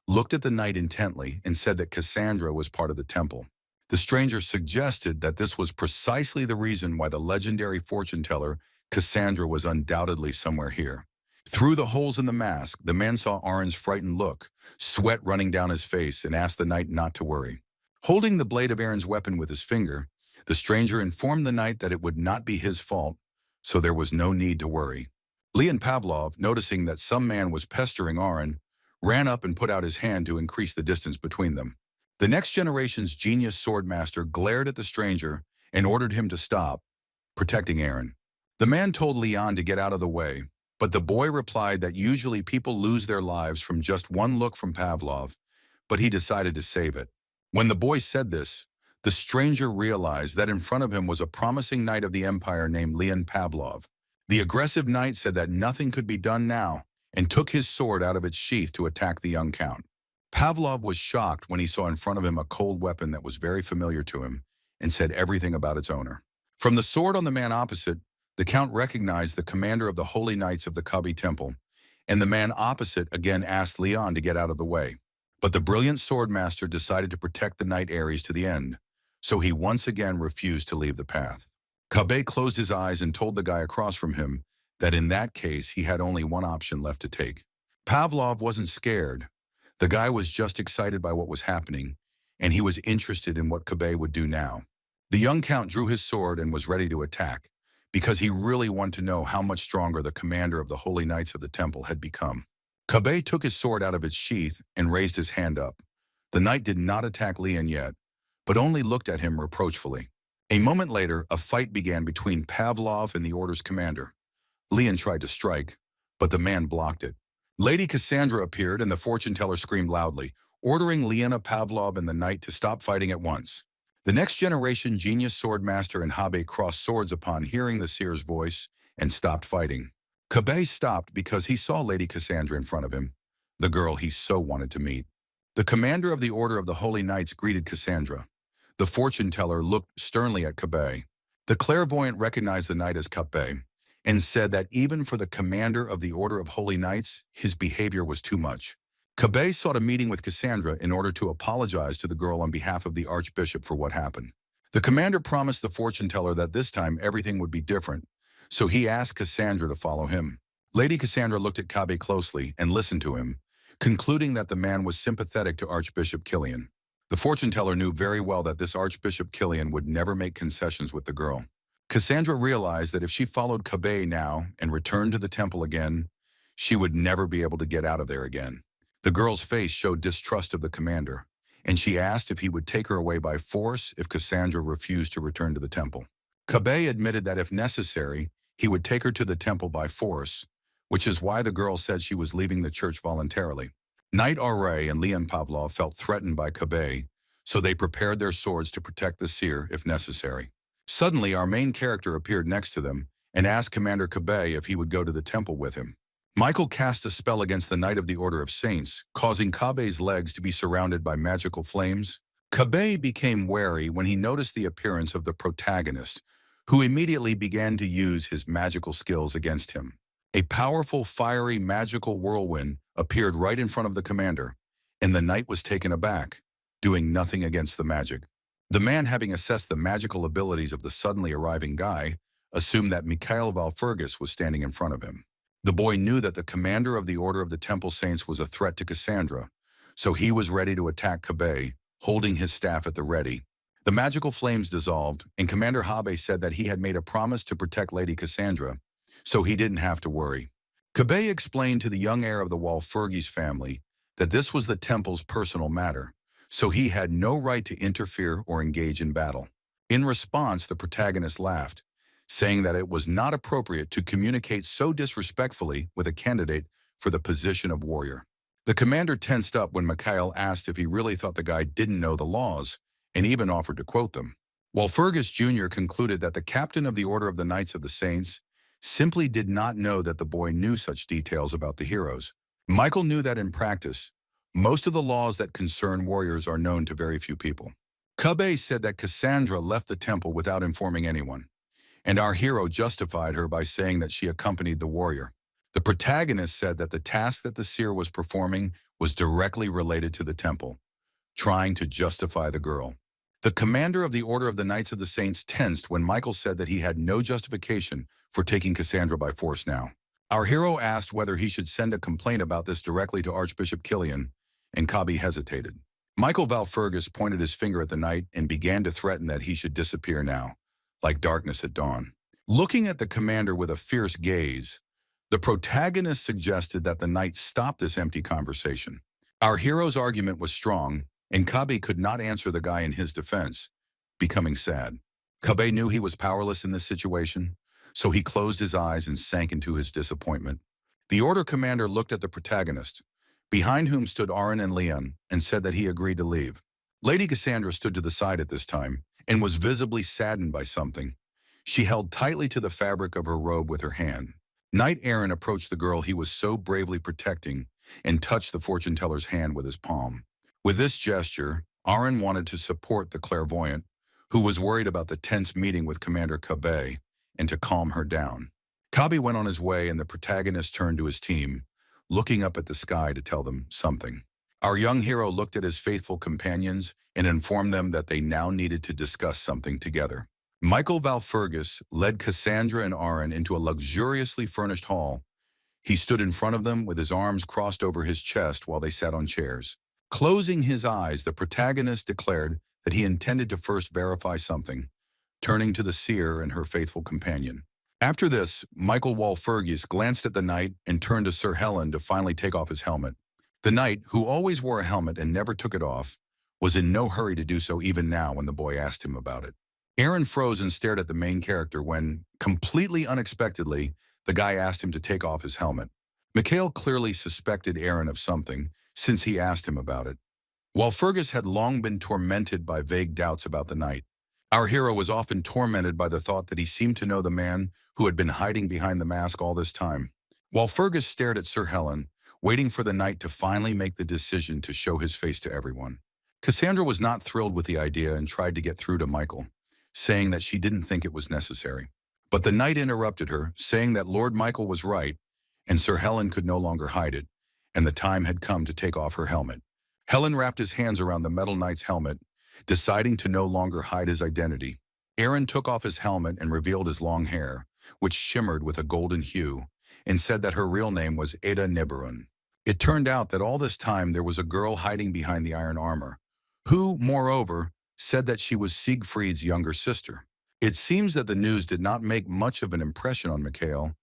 looked at the knight intently, and said that Cassandra was part of the temple. The stranger suggested that this was precisely the reason why the legendary fortune teller Cassandra was undoubtedly somewhere here. Through the holes in the mask, the man saw Aaron's frightened look, sweat running down his face, and asked the knight not to worry. Holding the blade of Aaron's weapon with his finger, the stranger informed the knight that it would not be his fault, so there was no need to worry. Leon Pavlov, noticing that some man was pestering Aaron, ran up and put out his hand to increase the distance between them. The next generation's genius swordmaster glared at the stranger and ordered him to stop, protecting Aaron. The man told Leon to get out of the way, but the boy replied that usually people lose their lives from just one look from Pavlov, but he decided to save it. When the boy said this, the stranger realized that in front of him was a promising knight of the Empire named Leon Pavlov. The aggressive knight said that nothing could be done now and took his sword out of its sheath to attack the young count. Pavlov was shocked when he saw in front of him a cold weapon that was very familiar to him and said everything about its owner. From the sword on the man opposite, the count recognized the commander of the Holy Knights of the Kabi Temple, and the man opposite again asked Leon to get out of the way. But the brilliant swordmaster decided to protect the knight Ares to the end, so he once again refused to leave the path. Kabe closed his eyes and told the guy across from him that in that case he had only one option left to take. Pavlov wasn't scared. The guy was just excited by what was happening, and he was interested in what Kabe would do now. The young count drew his sword and was ready to attack, because he really wanted to know how much stronger the commander of the Holy Knights of the Temple had become. Kabe took his sword out of its sheath and raised his hand up. The knight did not attack Leon yet, but only looked at him reproachfully. A moment later, a fight began between Pavlov and the Order's commander. Leon tried to strike, but the man blocked it. Lady Cassandra appeared and the fortune-teller screamed loudly, ordering Leon Pavlov and the knight to stop fighting at once. The next generation genius swordmaster and Habe crossed swords upon hearing the seer's voice and stopped fighting. Kabe stopped because he saw Lady Cassandra in front of him, the girl he so wanted to meet. The commander of the Order of the Holy Knights greeted Cassandra. The fortune-teller looked sternly at Kabe. The clairvoyant recognized the knight as Kabe and said that even for the commander of the Order of Holy Knights, his behavior was too much. Kabe sought a meeting with Cassandra in order to apologize to the girl on behalf of the Archbishop for what happened. The commander promised the fortune-teller that this time everything would be different, so he asked Cassandra to follow him. Lady Cassandra looked at Kabe closely and listened to him, concluding that the man was sympathetic to Archbishop Killian. The fortune-teller knew very well that this Archbishop Killian would never make concessions with the girl. Cassandra realized that if she followed Kabe now and returned to the temple again, she would never be able to get out of there again. The girl's face showed distrust of the commander, and she asked if he would take her away by force if Cassandra refused to return to the temple. Kabe admitted that if necessary, he would take her to the temple by force, which is why the girl said she was leaving the church voluntarily. Knight Ra and Leon Pavlov felt threatened by Kabe, so they prepared their swords to protect the seer if necessary. Suddenly, our main character appeared next to them and asked Commander Kabe if he would go to the temple with him. Michael cast a spell against the Knight of the Order of Saints, causing Kabe's legs to be surrounded by magical flames. Kabe became wary when he noticed the appearance of the protagonist, who immediately began to use his magical skills against him. A powerful, fiery, magical whirlwind appeared right in front of the commander, and the knight was taken aback, doing nothing against the magic. The man, having assessed the magical abilities of the suddenly arriving guy, assumed that Mikhail Valfurgis was standing in front of him. The boy knew that the commander of the Order of the Temple Saints was a threat to Cassandra, so he was ready to attack Kabe, holding his staff at the ready. The magical flames dissolved, and Commander Habe said that he had made a promise to protect Lady Cassandra, so he didn't have to worry. Kabe explained to the young heir of the Walfurgis family that this was the temple's personal matter, so he had no right to interfere or engage in battle. In response, the protagonist laughed, saying that it was not appropriate to communicate so disrespectfully with a candidate for the position of warrior. The commander tensed up when Mikhail asked if he really thought the guy didn't know the laws, and even offered to quote them. Walfurgis Jr. concluded that the captain of the Order of the Knights of the Saints simply did not know that the boy knew such details about the heroes. Michael knew that in practice, most of the laws that concern warriors are known to very few people. Kabe said that Cassandra left the temple without informing anyone, and our hero justified her by saying that she accompanied the warrior. The protagonist said that the task that the seer was performing was directly related to the temple, trying to justify the girl. The commander of the Order of the Knights of the Saints tensed when Michael said that he had no justification for taking Cassandra by force now. Our hero asked whether he should send a complaint about this directly to Archbishop Killian, and Kabi hesitated. Michael Valfergus pointed his finger at the knight and began to threaten that he should disappear now, like darkness at dawn. Looking at the commander with a fierce gaze, the protagonist suggested that the knight stop this empty conversation. Our hero's argument was strong, and Kabi could not answer the guy in his defense, becoming sad. Kabe knew he was powerless in this situation, so he closed his eyes and sank into his disappointment. The Order commander looked at the protagonist, behind whom stood Aaron and Leon, and said that he agreed to leave. Lady Cassandra stood to the side at this time and was visibly saddened by something. She held tightly to the fabric of her robe with her hand. Knight Aaron approached the girl he was so bravely protecting and touched the fortune teller's hand with his palm. With this gesture, Aaron wanted to support the clairvoyant, who was worried about the tense meeting with Commander Kabe, and to calm her down. Kabe went on his way and the protagonist turned to his team, looking up at the sky to tell them something. Our young hero looked at his faithful companions and informed them that they now needed to discuss something together. Michael Valfergus led Cassandra and Aaron into a luxuriously furnished hall. He stood in front of them with his arms crossed over his chest while they sat on chairs. Closing his eyes, the protagonist declared that he intended to first verify something, turning to the seer and her faithful companion. After this, Michael Valfergus glanced at the knight and turned to Sir Helen to finally take off his helmet. The knight, who always wore a helmet and never took it off, was in no hurry to do so even now when the boy asked him about it. Aaron froze and stared at the main character when, completely unexpectedly, the guy asked him to take off his helmet. Mikhail clearly suspected Aaron of something, since he asked him about it. While Fergus had long been tormented by vague doubts about the knight, our hero was often tormented by the thought that he seemed to know the man who had been hiding behind the mask all this time. While Fergus stared at Sir Helen, waiting for the knight to finally make the decision to show his face to everyone. Cassandra was not thrilled with the idea and tried to get through to Michael, saying that she didn't think it was necessary. But the knight interrupted her, saying that Lord Michael was right, and Sir Helen could no longer hide it, and the time had come to take off her helmet. Helen wrapped his hands around the metal knight's helmet, deciding to no longer hide his identity. Aaron took off his helmet and revealed his long hair, which shimmered with a golden hue, and said that her real name was Ada Nibiruun. It turned out that all this time there was a girl hiding behind the iron armor, who, moreover, said that she was Siegfried's younger sister. It seems that the news did not make much of an impression on Mikhail,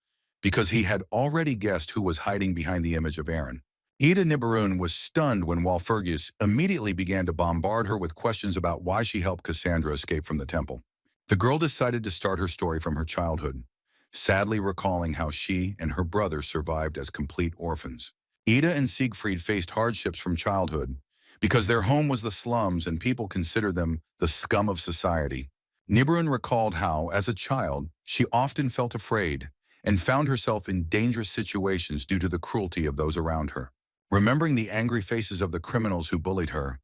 because he had already guessed who was hiding behind the image of Aaron. Ada Nibiruun was stunned when Valfergus immediately began to bombard her with questions about why she helped Cassandra escape from the temple. The girl decided to start her story from her childhood, sadly recalling how she and her brother survived as complete orphans. Ada and Siegfried faced hardships from childhood because their home was the slums and people considered them the scum of society. Nibiruun recalled how, as a child, she often felt afraid and found herself in dangerous situations due to the cruelty of those around her. Remembering the angry faces of the criminals who bullied her,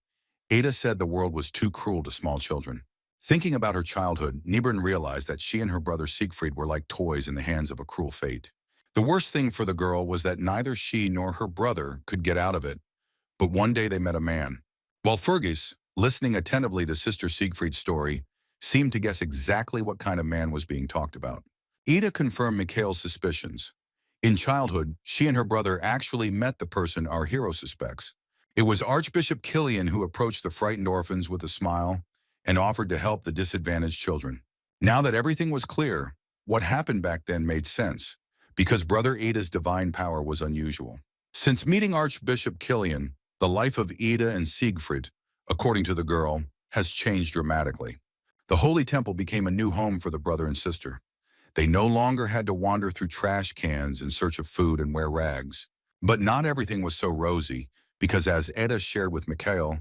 Ada said the world was too cruel to small children. Thinking about her childhood, Nibiruun realized that she and her brother Siegfried were like toys in the hands of a cruel fate. The worst thing for the girl was that neither she nor her brother could get out of it, but one day they met a man. Valfergus, listening attentively to Sister Siegfried's story, seemed to guess exactly what kind of man was being talked about. Ada confirmed Mikhail's suspicions. In childhood, she and her brother actually met the person our hero suspects. It was Archbishop Killian who approached the frightened orphans with a smile and offered to help the disadvantaged children. Now that everything was clear, what happened back then made sense, because Brother Ada's divine power was unusual. Since meeting Archbishop Killian, the life of Ada and Siegfried, according to the girl, has changed dramatically. The Holy Temple became a new home for the brother and sister. They no longer had to wander through trash cans in search of food and wear rags. But not everything was so rosy, because as Ada shared with Mikhail,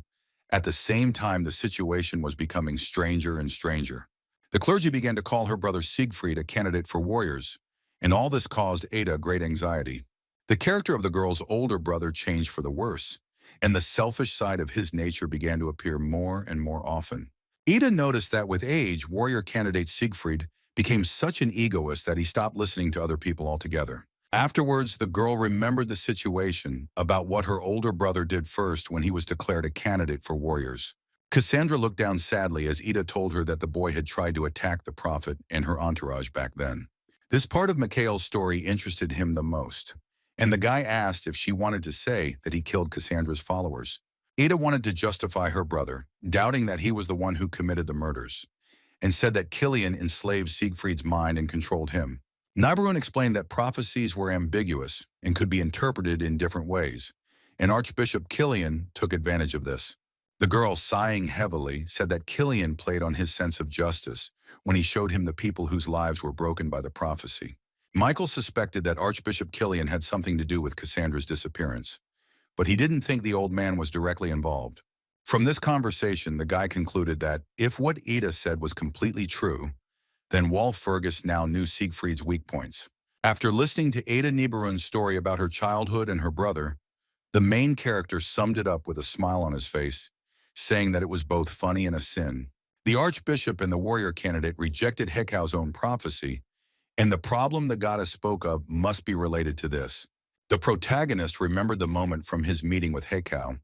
at the same time the situation was becoming stranger and stranger. The clergy began to call her brother Siegfried a candidate for warriors, and all this caused Ada great anxiety. The character of the girl's older brother changed for the worse, and the selfish side of his nature began to appear more and more often. Ada noticed that with age, warrior candidate Siegfried became such an egoist that he stopped listening to other people altogether. Afterwards, the girl remembered the situation about what her older brother did first when he was declared a candidate for warriors. Cassandra looked down sadly as Ada told her that the boy had tried to attack the prophet and her entourage back then. This part of Mikhail's story interested him the most, and the guy asked if she wanted to say that he killed Cassandra's followers. Ada wanted to justify her brother, doubting that he was the one who committed the murders, and said that Killian enslaved Siegfried's mind and controlled him. Niberun explained that prophecies were ambiguous and could be interpreted in different ways, and Archbishop Killian took advantage of this. The girl, sighing heavily, said that Killian played on his sense of justice when he showed him the people whose lives were broken by the prophecy. Michael suspected that Archbishop Killian had something to do with Cassandra's disappearance, but he didn't think the old man was directly involved. From this conversation, the guy concluded that if what Ida said was completely true, then Walpurgis now knew Siegfried's weak points. After listening to Ada Niberun's story about her childhood and her brother, the main character summed it up with a smile on his face, saying that it was both funny and a sin. The Archbishop and the warrior candidate rejected Hekau's own prophecy, and the problem the goddess spoke of must be related to this. The protagonist remembered the moment from his meeting with Hekau,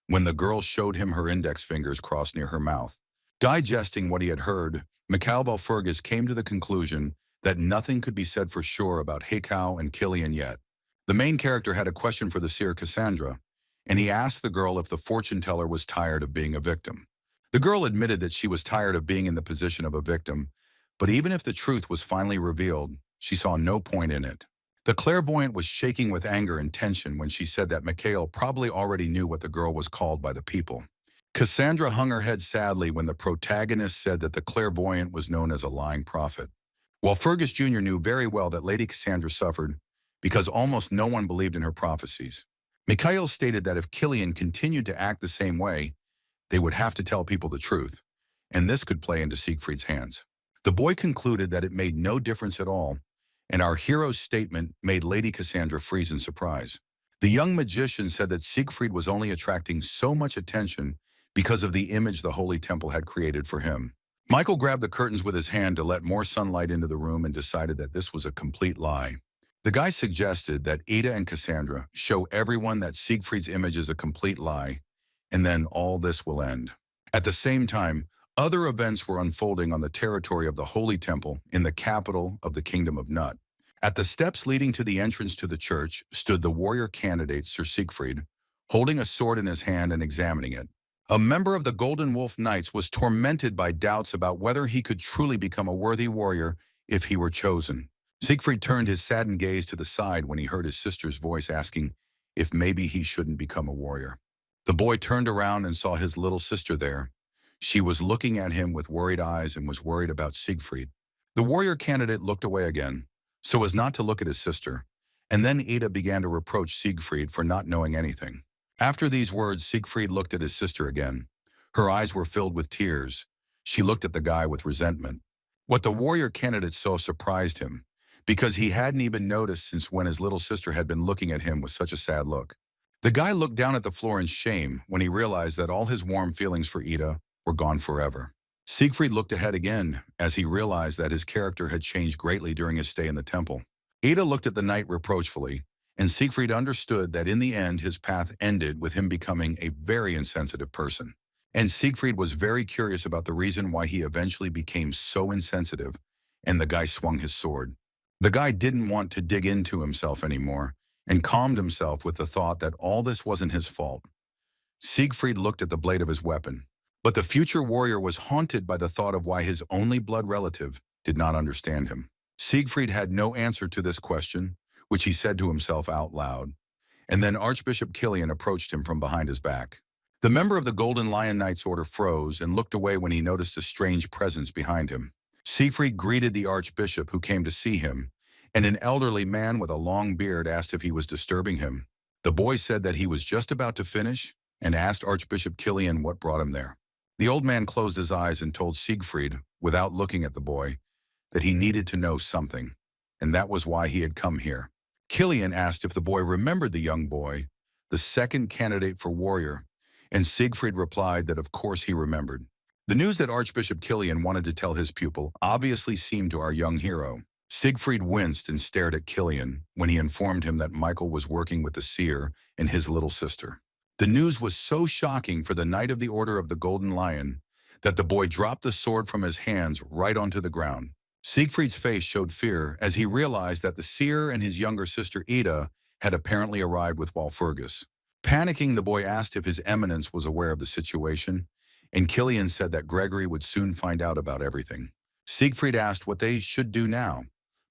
when the girl showed him her index fingers crossed near her mouth. Digesting what he had heard, Mikhail Walpurgis came to the conclusion that nothing could be said for sure about Hekau and Killian yet. The main character had a question for the seer Cassandra, and he asked the girl if the fortune teller was tired of being a victim. The girl admitted that she was tired of being in the position of a victim, but even if the truth was finally revealed, she saw no point in it. The clairvoyant was shaking with anger and tension when she said that Mikhail probably already knew what the girl was called by the people. Cassandra hung her head sadly when the protagonist said that the clairvoyant was known as a lying prophet. Walpurgis Jr. knew very well that Lady Cassandra suffered because almost no one believed in her prophecies. Mikhail stated that if Killian continued to act the same way, they would have to tell people the truth, and this could play into Siegfried's hands. The boy concluded that it made no difference at all, and our hero's statement made Lady Cassandra freeze in surprise. The young magician said that Siegfried was only attracting so much attention because of the image the Holy Temple had created for him. Michael grabbed the curtains with his hand to let more sunlight into the room and decided that this was a complete lie. The guy suggested that Ada and Cassandra show everyone that Siegfried's image is a complete lie, and then all this will end. At the same time, other events were unfolding on the territory of the Holy Temple in the capital of the Kingdom of Nut. At the steps leading to the entrance to the church stood the warrior candidate Sir Siegfried, holding a sword in his hand and examining it. A member of the Golden Wolf Knights was tormented by doubts about whether he could truly become a worthy warrior if he were chosen. Siegfried turned his saddened gaze to the side when he heard his sister's voice asking if maybe he shouldn't become a warrior. The boy turned around and saw his little sister there. She was looking at him with worried eyes and was worried about Siegfried. The warrior candidate looked away again, so as not to look at his sister, and then Ada began to reproach Siegfried for not knowing anything. After these words, Siegfried looked at his sister again. Her eyes were filled with tears. She looked at the guy with resentment. What the warrior candidate saw surprised him, because he hadn't even noticed since when his little sister had been looking at him with such a sad look. The guy looked down at the floor in shame when he realized that all his warm feelings for Ida were gone forever. Siegfried looked ahead again as he realized that his character had changed greatly during his stay in the temple. Ada looked at the knight reproachfully, and Siegfried understood that in the end his path ended with him becoming a very insensitive person. And Siegfried was very curious about the reason why he eventually became so insensitive, and the guy swung his sword. The guy didn't want to dig into himself anymore, and calmed himself with the thought that all this wasn't his fault. Siegfried looked at the blade of his weapon, but the future warrior was haunted by the thought of why his only blood relative did not understand him. Siegfried had no answer to this question, which he said to himself out loud, and then Archbishop Killian approached him from behind his back. The member of the Golden Lion Knight's order froze and looked away when he noticed a strange presence behind him. Siegfried greeted the Archbishop who came to see him, and an elderly man with a long beard asked if he was disturbing him. The boy said that he was just about to finish and asked Archbishop Killian what brought him there. The old man closed his eyes and told Siegfried, without looking at the boy, that he needed to know something, and that was why he had come here. Killian asked if the boy remembered the young boy, the second candidate for warrior, and Siegfried replied that of course he remembered. The news that Archbishop Killian wanted to tell his pupil obviously seemed to our young hero. Siegfried winced and stared at Killian when he informed him that Michael was working with the seer and his little sister. The news was so shocking for the Knight of the Order of the Golden Lion that the boy dropped the sword from his hands right onto the ground. Siegfried's face showed fear as he realized that the seer and his younger sister Ida had apparently arrived with Walpurgis. Panicking, the boy asked if His Eminence was aware of the situation, and Killian said that Gregory would soon find out about everything. Siegfried asked what they should do now,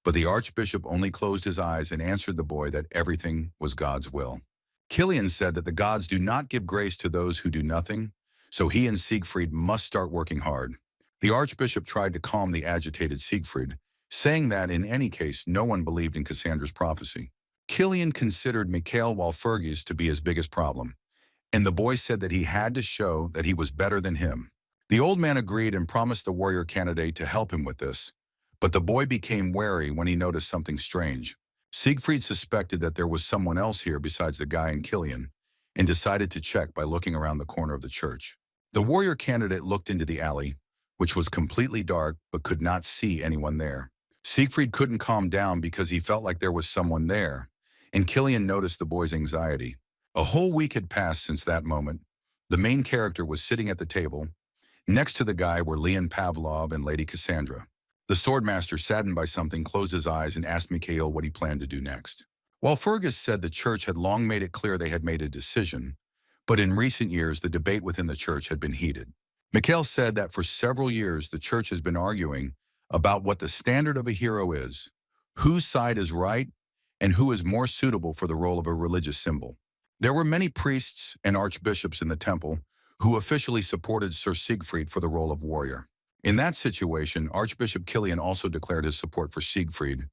but the Archbishop only closed his eyes and answered the boy that everything was God's will. Killian said that the gods do not give grace to those who do nothing, so he and Siegfried must start working hard. The Archbishop tried to calm the agitated Siegfried, saying that in any case no one believed in Cassandra's prophecy. Killian considered Mikhail Walpurgis to be his biggest problem, and the boy said that he had to show that he was better than him. The old man agreed and promised the warrior candidate to help him with this, but the boy became wary when he noticed something strange. Siegfried suspected that there was someone else here besides the guy and Killian, and decided to check by looking around the corner of the church. The warrior candidate looked into the alley, which was completely dark but could not see anyone there. Siegfried couldn't calm down because he felt like there was someone there, and Killian noticed the boy's anxiety. A whole week had passed since that moment. The main character was sitting at the table. Next to the guy were Leon Pavlov and Lady Cassandra. The swordmaster, saddened by something, closed his eyes and asked Mikhail what he planned to do next. Walpurgis said the church had long made it clear they had made a decision, but in recent years the debate within the church had been heated. Mikhail said that for several years the church has been arguing about what the standard of a hero is, whose side is right, and who is more suitable for the role of a religious symbol. There were many priests and archbishops in the temple who officially supported Sir Siegfried for the role of warrior. In that situation, Archbishop Killian also declared his support for Siegfried,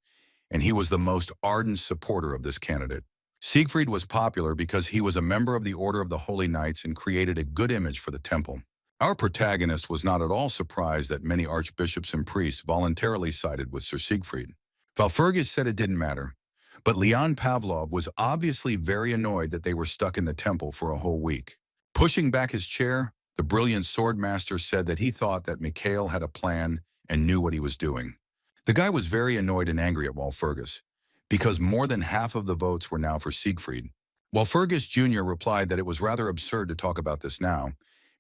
and he was the most ardent supporter of this candidate. Siegfried was popular because he was a member of the Order of the Holy Knights and created a good image for the temple. Our protagonist was not at all surprised that many archbishops and priests voluntarily sided with Sir Siegfried. Walpurgis said it didn't matter, but Leon Pavlov was obviously very annoyed that they were stuck in the temple for a whole week. Pushing back his chair, the brilliant swordmaster said that he thought that Mikhail had a plan and knew what he was doing. The guy was very annoyed and angry at Walpurgis, because more than half of the votes were now for Siegfried. Walpurgis Jr. replied that it was rather absurd to talk about this now,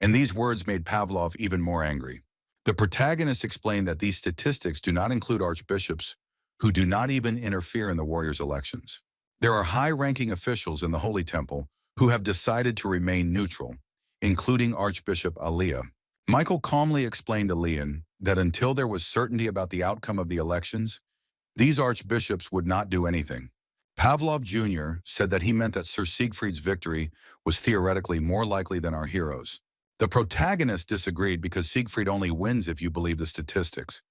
and these words made Pavlov even more angry. The protagonist explained that these statistics do not include archbishops, who do not even interfere in the warriors' elections. There are high-ranking officials in the Holy Temple who have decided to remain neutral, including Archbishop Alia. Michael calmly explained to Leon that until there was certainty about the outcome of the elections, these archbishops would not do anything. Pavlov Jr. said that he meant that Sir Siegfried's victory was theoretically more likely than our heroes. The protagonist disagreed because Siegfried only wins if you believe the statistics,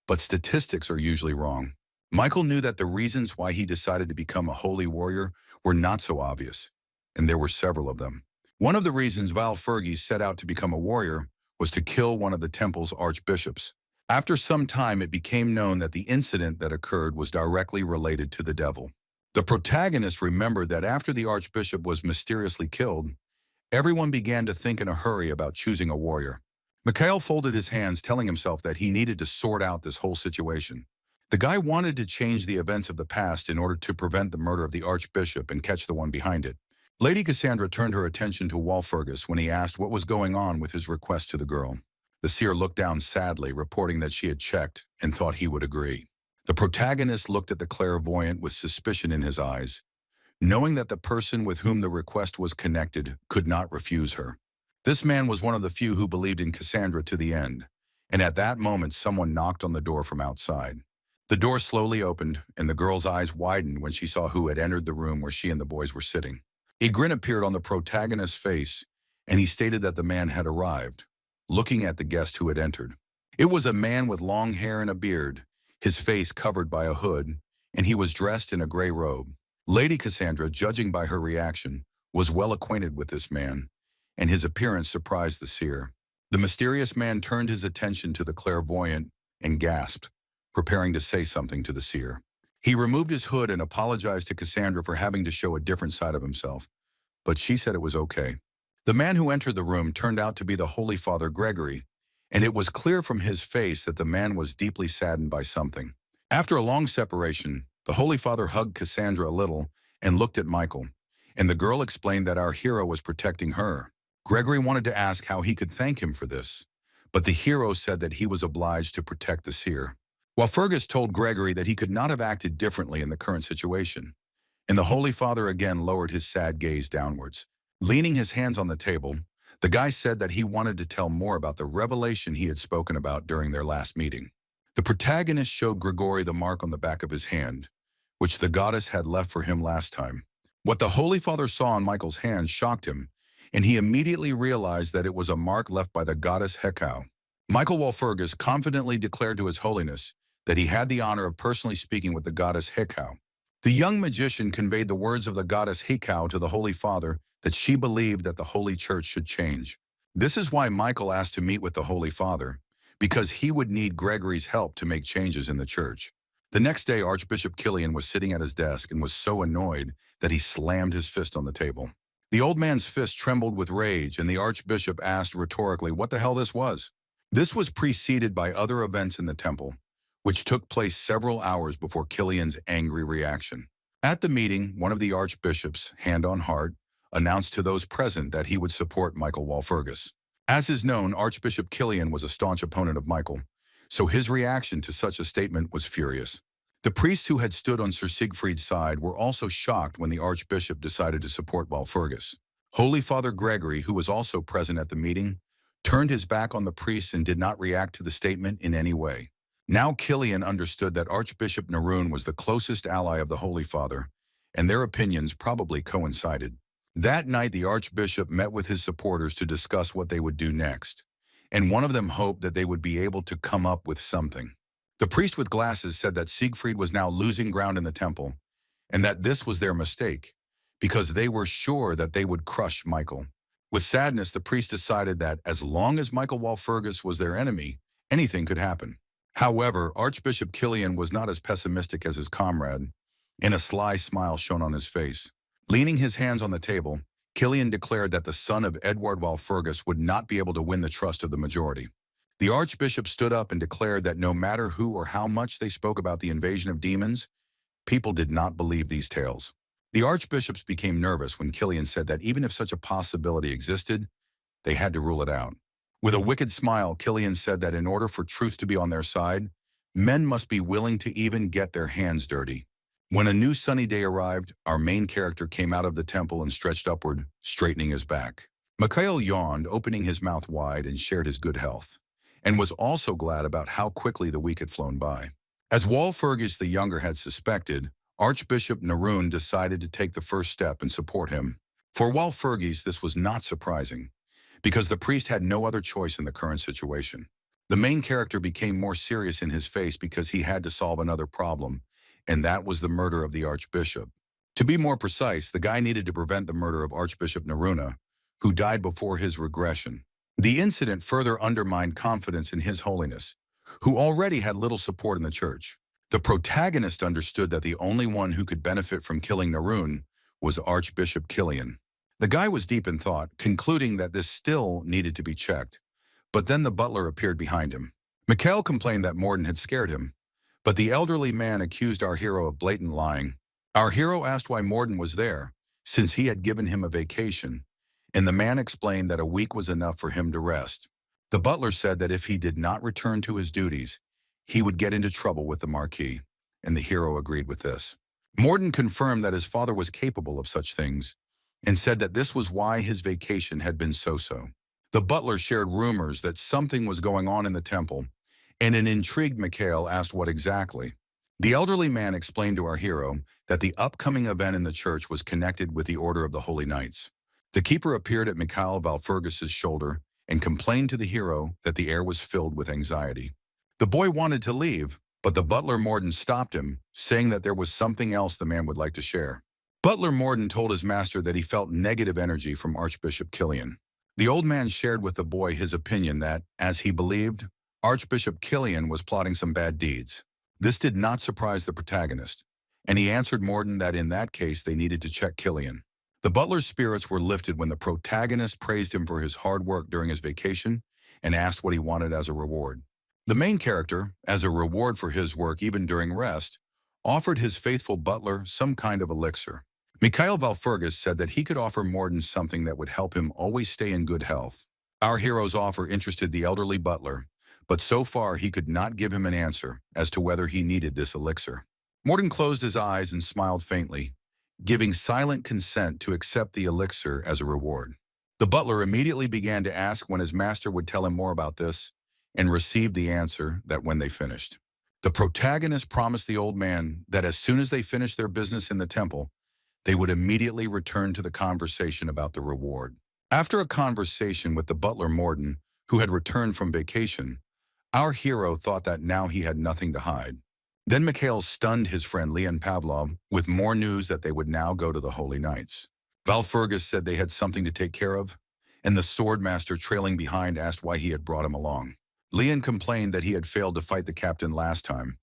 but statistics are usually wrong. Michael knew that the reasons why he decided to become a holy warrior were not so obvious, and there were several of them. One of the reasons Walpurgis set out to become a warrior was to kill one of the temple's archbishops. After some time, it became known that the incident that occurred was directly related to the devil. The protagonist remembered that after the archbishop was mysteriously killed, everyone began to think in a hurry about choosing a warrior. Mikhail folded his hands, telling himself that he needed to sort out this whole situation. The guy wanted to change the events of the past in order to prevent the murder of the archbishop and catch the one behind it. Lady Cassandra turned her attention to Walpurgis when he asked what was going on with his request to the girl. The seer looked down sadly, reporting that she had checked and thought he would agree. The protagonist looked at the clairvoyant with suspicion in his eyes, knowing that the person with whom the request was connected could not refuse her. This man was one of the few who believed in Cassandra to the end, and at that moment someone knocked on the door from outside. The door slowly opened, and the girl's eyes widened when she saw who had entered the room where she and the boys were sitting. A grin appeared on the protagonist's face, and he stated that the man had arrived, looking at the guest who had entered. It was a man with long hair and a beard, his face covered by a hood, and he was dressed in a gray robe. Lady Cassandra, judging by her reaction, was well acquainted with this man, and his appearance surprised the seer. The mysterious man turned his attention to the clairvoyant and gasped, preparing to say something to the seer. He removed his hood and apologized to Cassandra for having to show a different side of himself, but she said it was okay. The man who entered the room turned out to be the Holy Father Gregory, and it was clear from his face that the man was deeply saddened by something. After a long separation, the Holy Father hugged Cassandra a little and looked at Michael, and the girl explained that our hero was protecting her. Gregory wanted to ask how he could thank him for this, but the hero said that he was obliged to protect the seer. while Fergus told Gregory that he could not have acted differently in the current situation. And the Holy Father again lowered his sad gaze downwards. Leaning his hands on the table, the guy said that he wanted to tell more about the revelation he had spoken about during their last meeting. The protagonist showed Gregory the mark on the back of his hand, which the goddess had left for him last time. What the Holy Father saw on Michael's hand shocked him, and he immediately realized that it was a mark left by the goddess Hekau. Michael Walpurgis confidently declared to His Holiness that he had the honor of personally speaking with the goddess Hekau. The young magician conveyed the words of the goddess Hekau to the Holy Father that she believed that the Holy Church should change. This is why Michael asked to meet with the Holy Father, because he would need Gregory's help to make changes in the church. The next day, Archbishop Killian was sitting at his desk and was so annoyed that he slammed his fist on the table. The old man's fist trembled with rage, and the archbishop asked rhetorically what the hell this was. This was preceded by other events in the temple, which took place several hours before Killian's angry reaction. At the meeting, one of the archbishops, hand on heart, announced to those present that he would support Michael Walpurgis. As is known, Archbishop Killian was a staunch opponent of Michael, so his reaction to such a statement was furious. The priests who had stood on Sir Siegfried's side were also shocked when the archbishop decided to support Walpurgis. Holy Father Gregory, who was also present at the meeting, turned his back on the priests and did not react to the statement in any way. Now Killian understood that Archbishop Neroon was the closest ally of the Holy Father, and their opinions probably coincided. That night, the archbishop met with his supporters to discuss what they would do next, and one of them hoped that they would be able to come up with something. The priest with glasses said that Siegfried was now losing ground in the temple, and that this was their mistake, because they were sure that they would crush Michael. With sadness, the priest decided that as long as Michael Walpurgis was their enemy, anything could happen. However, Archbishop Killian was not as pessimistic as his comrade, and a sly smile shone on his face. Leaning his hands on the table, Killian declared that the son of Edward Walpurgis would not be able to win the trust of the majority. The archbishop stood up and declared that no matter who or how much they spoke about the invasion of demons, people did not believe these tales. The archbishops became nervous when Killian said that even if such a possibility existed, they had to rule it out. With a wicked smile, Killian said that in order for truth to be on their side, men must be willing to even get their hands dirty. When a new sunny day arrived, our main character came out of the temple and stretched upward, straightening his back. Mikhail yawned, opening his mouth wide, and shared his good health, and was also glad about how quickly the week had flown by. As Walpurgis the Younger had suspected, Archbishop Neroon decided to take the first step and support him. For Walpurgis, this was not surprising, because the priest had no other choice in the current situation. The main character became more serious in his face because he had to solve another problem, and that was the murder of the archbishop. To be more precise, the guy needed to prevent the murder of Archbishop Neroon, who died before his regression. The incident further undermined confidence in His Holiness, who already had little support in the church. The protagonist understood that the only one who could benefit from killing Neroon was Archbishop Killian. The guy was deep in thought, concluding that this still needed to be checked. But then the butler appeared behind him. Mikhail complained that Morden had scared him, but the elderly man accused our hero of blatant lying. Our hero asked why Morden was there, since he had given him a vacation, and the man explained that a week was enough for him to rest. The butler said that if he did not return to his duties, he would get into trouble with the Marquis, and the hero agreed with this. Morden confirmed that his father was capable of such things, and said that this was why his vacation had been so-so. The butler shared rumors that something was going on in the temple, and an intrigued Mikhail asked what exactly. The elderly man explained to our hero that the upcoming event in the church was connected with the Order of the Holy Knights. The keeper appeared at Mikhail Walpurgis's shoulder and complained to the hero that the air was filled with anxiety. The boy wanted to leave, but the butler Morden stopped him, saying that there was something else the man would like to share. Butler Morden told his master that he felt negative energy from Archbishop Killian. The old man shared with the boy his opinion that, as he believed, Archbishop Killian was plotting some bad deeds. This did not surprise the protagonist, and he answered Morden that in that case they needed to check Killian. The butler's spirits were lifted when the protagonist praised him for his hard work during his vacation and asked what he wanted as a reward. The main character, as a reward for his work even during rest, offered his faithful butler some kind of elixir. Mikhail Walpurgis said that he could offer Morden something that would help him always stay in good health. Our hero's offer interested the elderly butler, but so far he could not give him an answer as to whether he needed this elixir. Morden closed his eyes and smiled faintly, giving silent consent to accept the elixir as a reward. The butler immediately began to ask when his master would tell him more about this, and received the answer that when they finished. The protagonist promised the old man that as soon as they finished their business in the temple, they would immediately return to the conversation about the reward. After a conversation with the butler Morden, who had returned from vacation, our hero thought that now he had nothing to hide. Then Mikhail stunned his friend Leon Pavlov with more news that they would now go to the Holy Knights. Valfurgis said they had something to take care of, and the swordmaster trailing behind asked why he had brought him along. Leon complained that he had failed to fight the captain last time,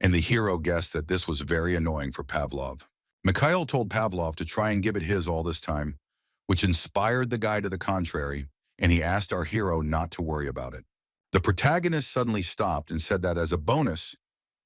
and the hero guessed that this was very annoying for Pavlov. Mikhail told Pavlov to try and give it his all this time, which inspired the guy to the contrary, and he asked our hero not to worry about it. The protagonist suddenly stopped and said that as a bonus,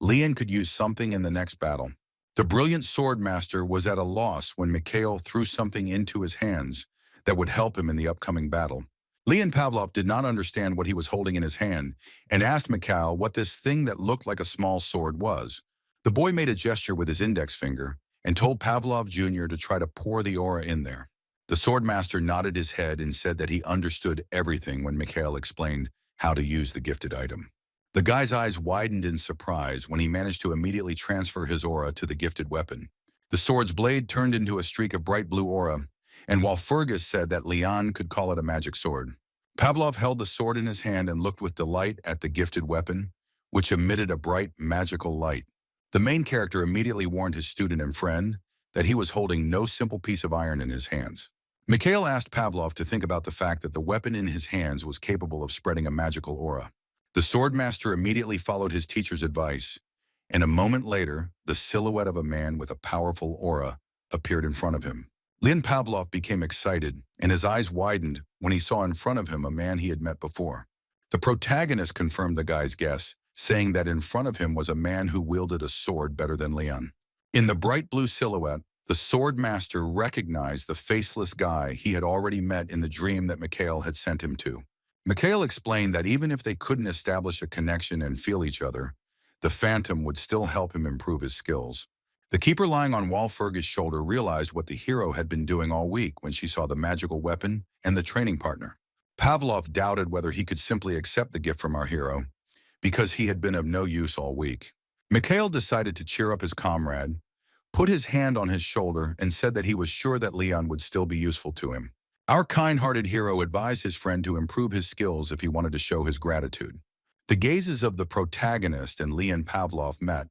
Leon could use something in the next battle. The brilliant swordmaster was at a loss when Mikhail threw something into his hands that would help him in the upcoming battle. Leon Pavlov did not understand what he was holding in his hand and asked Mikhail what this thing that looked like a small sword was. The boy made a gesture with his index finger and told Pavlov Jr. to try to pour the aura in there. The swordmaster nodded his head and said that he understood everything when Mikhail explained how to use the gifted item. The guy's eyes widened in surprise when he managed to immediately transfer his aura to the gifted weapon. The sword's blade turned into a streak of bright blue aura, and while Fergus said that Leon could call it a magic sword, Pavlov held the sword in his hand and looked with delight at the gifted weapon, which emitted a bright, magical light. The main character immediately warned his student and friend that he was holding no simple piece of iron in his hands. Mikhail asked Pavlov to think about the fact that the weapon in his hands was capable of spreading a magical aura. The swordmaster immediately followed his teacher's advice, and a moment later, the silhouette of a man with a powerful aura appeared in front of him. Leon Pavlov became excited, and his eyes widened when he saw in front of him a man he had met before. The protagonist confirmed the guy's guess, saying that in front of him was a man who wielded a sword better than Leon. In the bright blue silhouette, the sword master recognized the faceless guy he had already met in the dream that Mikhail had sent him to. Mikhail explained that even if they couldn't establish a connection and feel each other, the phantom would still help him improve his skills. The keeper lying on Walfurgis' shoulder realized what the hero had been doing all week when she saw the magical weapon and the training partner. Pavlov doubted whether he could simply accept the gift from our hero, because he had been of no use all week. Mikhail decided to cheer up his comrade, put his hand on his shoulder, and said that he was sure that Leon would still be useful to him. Our kind-hearted hero advised his friend to improve his skills if he wanted to show his gratitude. The gazes of the protagonist and Leon Pavlov met,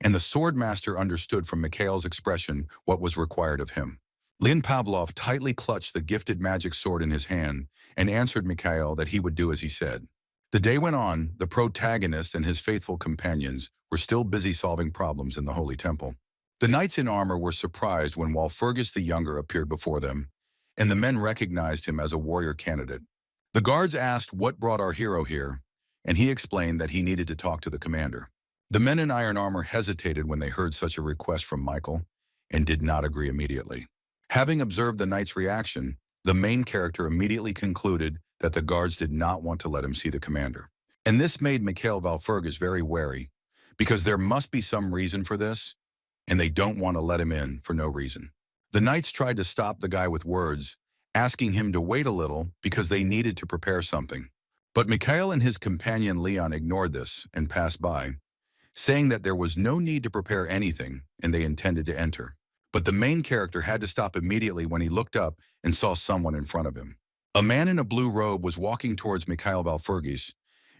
and the swordmaster understood from Mikhail's expression what was required of him. Leon Pavlov tightly clutched the gifted magic sword in his hand and answered Mikhail that he would do as he said. The day went on. The protagonist and his faithful companions were still busy solving problems in the Holy Temple. The knights in armor were surprised when Walfurgis the Younger appeared before them, and the men recognized him as a warrior candidate. The guards asked what brought our hero here, and he explained that he needed to talk to the commander. The men in iron armor hesitated when they heard such a request from Michael and did not agree immediately. Having observed the knight's reaction, the main character immediately concluded that the guards did not want to let him see the commander. And this made Mikhail Valfurgis very wary, because there must be some reason for this, and they don't want to let him in for no reason. The knights tried to stop the guy with words, asking him to wait a little because they needed to prepare something. But Mikhail and his companion Leon ignored this and passed by, saying that there was no need to prepare anything and they intended to enter. But the main character had to stop immediately when he looked up and saw someone in front of him. A man in a blue robe was walking towards Mikhail Valfurgis,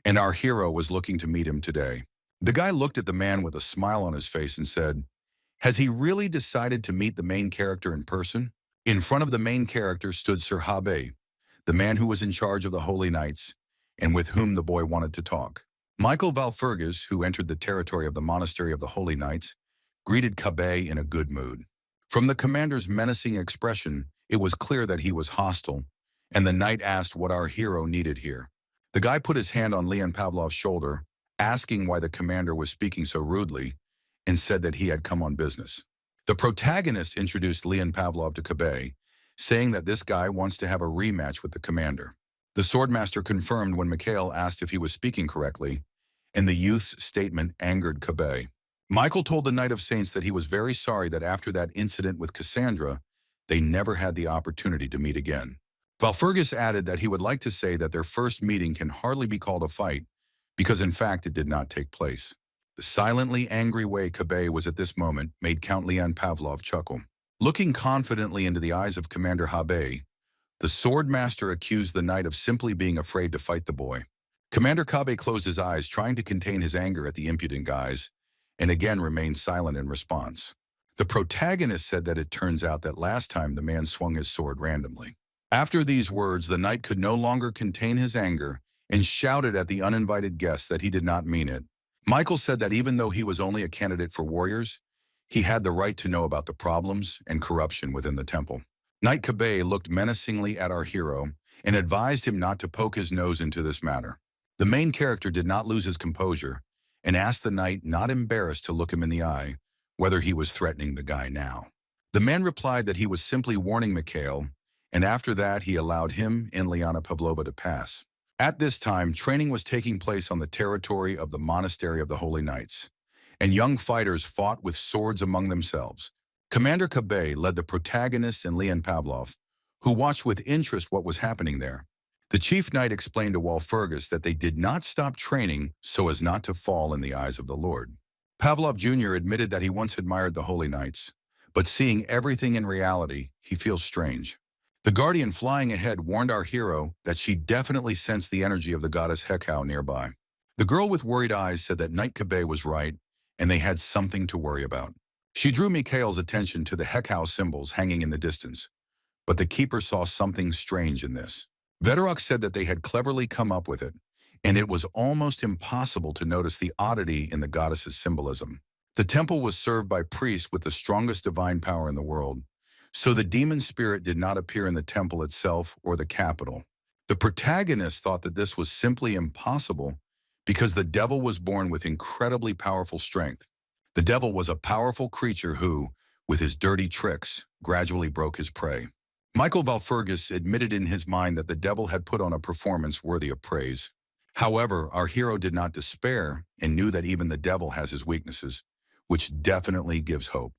and our hero was looking to meet him today. The guy looked at the man with a smile on his face and said, "Has he really decided to meet the main character in person?" In front of the main character stood Sir Habe, the man who was in charge of the Holy Knights, and with whom the boy wanted to talk. Michael Valfurgis, who entered the territory of the Monastery of the Holy Knights, greeted Kabe in a good mood. From the commander's menacing expression, it was clear that he was hostile, and the knight asked what our hero needed here. The guy put his hand on Leon Pavlov's shoulder, asking why the commander was speaking so rudely, and said that he had come on business. The protagonist introduced Leon Pavlov to Kabe, saying that this guy wants to have a rematch with the commander. The swordmaster confirmed when Mikhail asked if he was speaking correctly, and the youth's statement angered Kabe. Michael told the Knight of Saints that he was very sorry that after that incident with Cassandra, they never had the opportunity to meet again. Valfurgis added that he would like to say that their first meeting can hardly be called a fight, because in fact it did not take place. The silently angry way Kabe was at this moment made Count Leon Pavlov chuckle. Looking confidently into the eyes of Commander Habe, the swordmaster accused the knight of simply being afraid to fight the boy. Commander Kabe closed his eyes, trying to contain his anger at the impudent guys, and again remained silent in response. The protagonist said that it turns out that last time the man swung his sword randomly. After these words, the knight could no longer contain his anger and shouted at the uninvited guests that he did not mean it. Michael said that even though he was only a candidate for warriors, he had the right to know about the problems and corruption within the temple. Knight Kabe looked menacingly at our hero and advised him not to poke his nose into this matter. The main character did not lose his composure and asked the knight, not embarrassed, to look him in the eye, whether he was threatening the guy now. The man replied that he was simply warning Mikhail, and after that he allowed him and Liana Pavlova to pass. At this time, training was taking place on the territory of the Monastery of the Holy Knights, and young fighters fought with swords among themselves. Commander Kabe led the protagonist and Leon Pavlov, who watched with interest what was happening there. The chief knight explained to Walpurgis that they did not stop training so as not to fall in the eyes of the Lord. Pavlov Jr. admitted that he once admired the Holy Knights, but seeing everything in reality, he feels strange. The guardian flying ahead warned our hero that she definitely sensed the energy of the goddess Hekau nearby. The girl with worried eyes said that Knight Kabe was right, and they had something to worry about. She drew Mikhail's attention to the Hekau symbols hanging in the distance, but the keeper saw something strange in this. Vedorok said that they had cleverly come up with it, and it was almost impossible to notice the oddity in the goddess's symbolism. The temple was served by priests with the strongest divine power in the world, so the demon spirit did not appear in the temple itself or the capital. The protagonist thought that this was simply impossible because the devil was born with incredibly powerful strength. The devil was a powerful creature who, with his dirty tricks, gradually broke his prey. Michael Valfurgis admitted in his mind that the devil had put on a performance worthy of praise. However, our hero did not despair and knew that even the devil has his weaknesses, which definitely gives hope.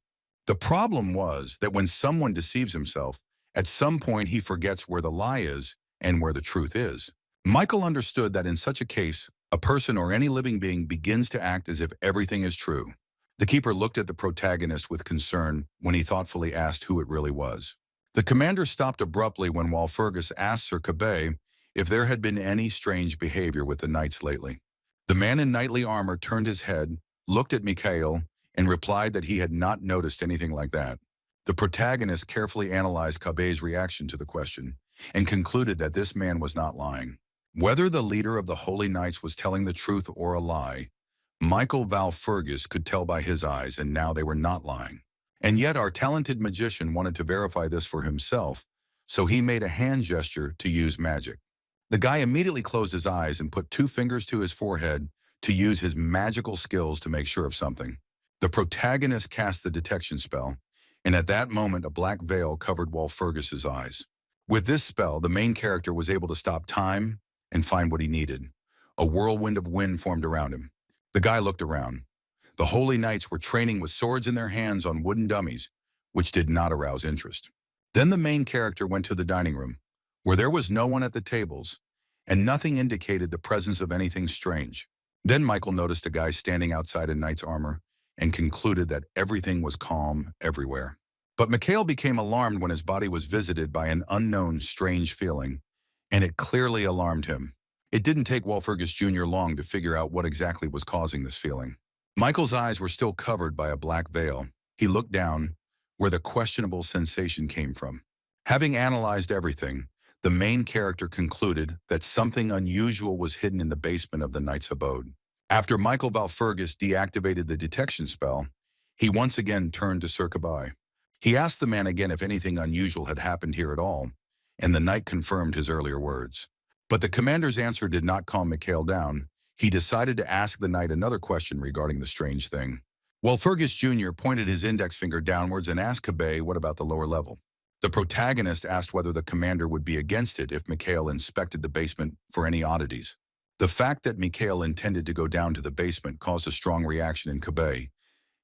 The problem was that when someone deceives himself, at some point he forgets where the lie is and where the truth is. Michael understood that in such a case, a person or any living being begins to act as if everything is true. The keeper looked at the protagonist with concern when he thoughtfully asked who it really was. The commander stopped abruptly when Walpurgis asked Sir Kabe if there had been any strange behavior with the knights lately. The man in knightly armor turned his head, looked at Mikhail, and replied that he had not noticed anything like that. The protagonist carefully analyzed Kabe's reaction to the question and concluded that this man was not lying. Whether the leader of the Holy Knights was telling the truth or a lie, Michael Valfurgis could tell by his eyes, and now they were not lying. And yet our talented magician wanted to verify this for himself, so he made a hand gesture to use magic. The guy immediately closed his eyes and put 2 fingers to his forehead to use his magical skills to make sure of something. The protagonist cast the detection spell, and at that moment a black veil covered Walpurgis's eyes. With this spell, the main character was able to stop time and find what he needed. A whirlwind of wind formed around him. The guy looked around. The Holy Knights were training with swords in their hands on wooden dummies, which did not arouse interest. Then the main character went to the dining room, where there was no one at the tables, and nothing indicated the presence of anything strange. Then Michael noticed a guy standing outside in knight's armor and concluded that everything was calm everywhere. But Mikhail became alarmed when his body was visited by an unknown strange feeling, and it clearly alarmed him. It didn't take Walpurgis Jr. long to figure out what exactly was causing this feeling. Michael's eyes were still covered by a black veil. He looked down, where the questionable sensation came from. Having analyzed everything, the main character concluded that something unusual was hidden in the basement of the knight's abode. After Michael Valfurgis deactivated the detection spell, he once again turned to Sir Kabe. He asked the man again if anything unusual had happened here at all, and the knight confirmed his earlier words. But the commander's answer did not calm Mikhail down. He decided to ask the knight another question regarding the strange thing. Walpurgis Jr. pointed his index finger downwards and asked Kabe what about the lower level. The protagonist asked whether the commander would be against it if Mikhail inspected the basement for any oddities. The fact that Mikhail intended to go down to the basement caused a strong reaction in Kabe,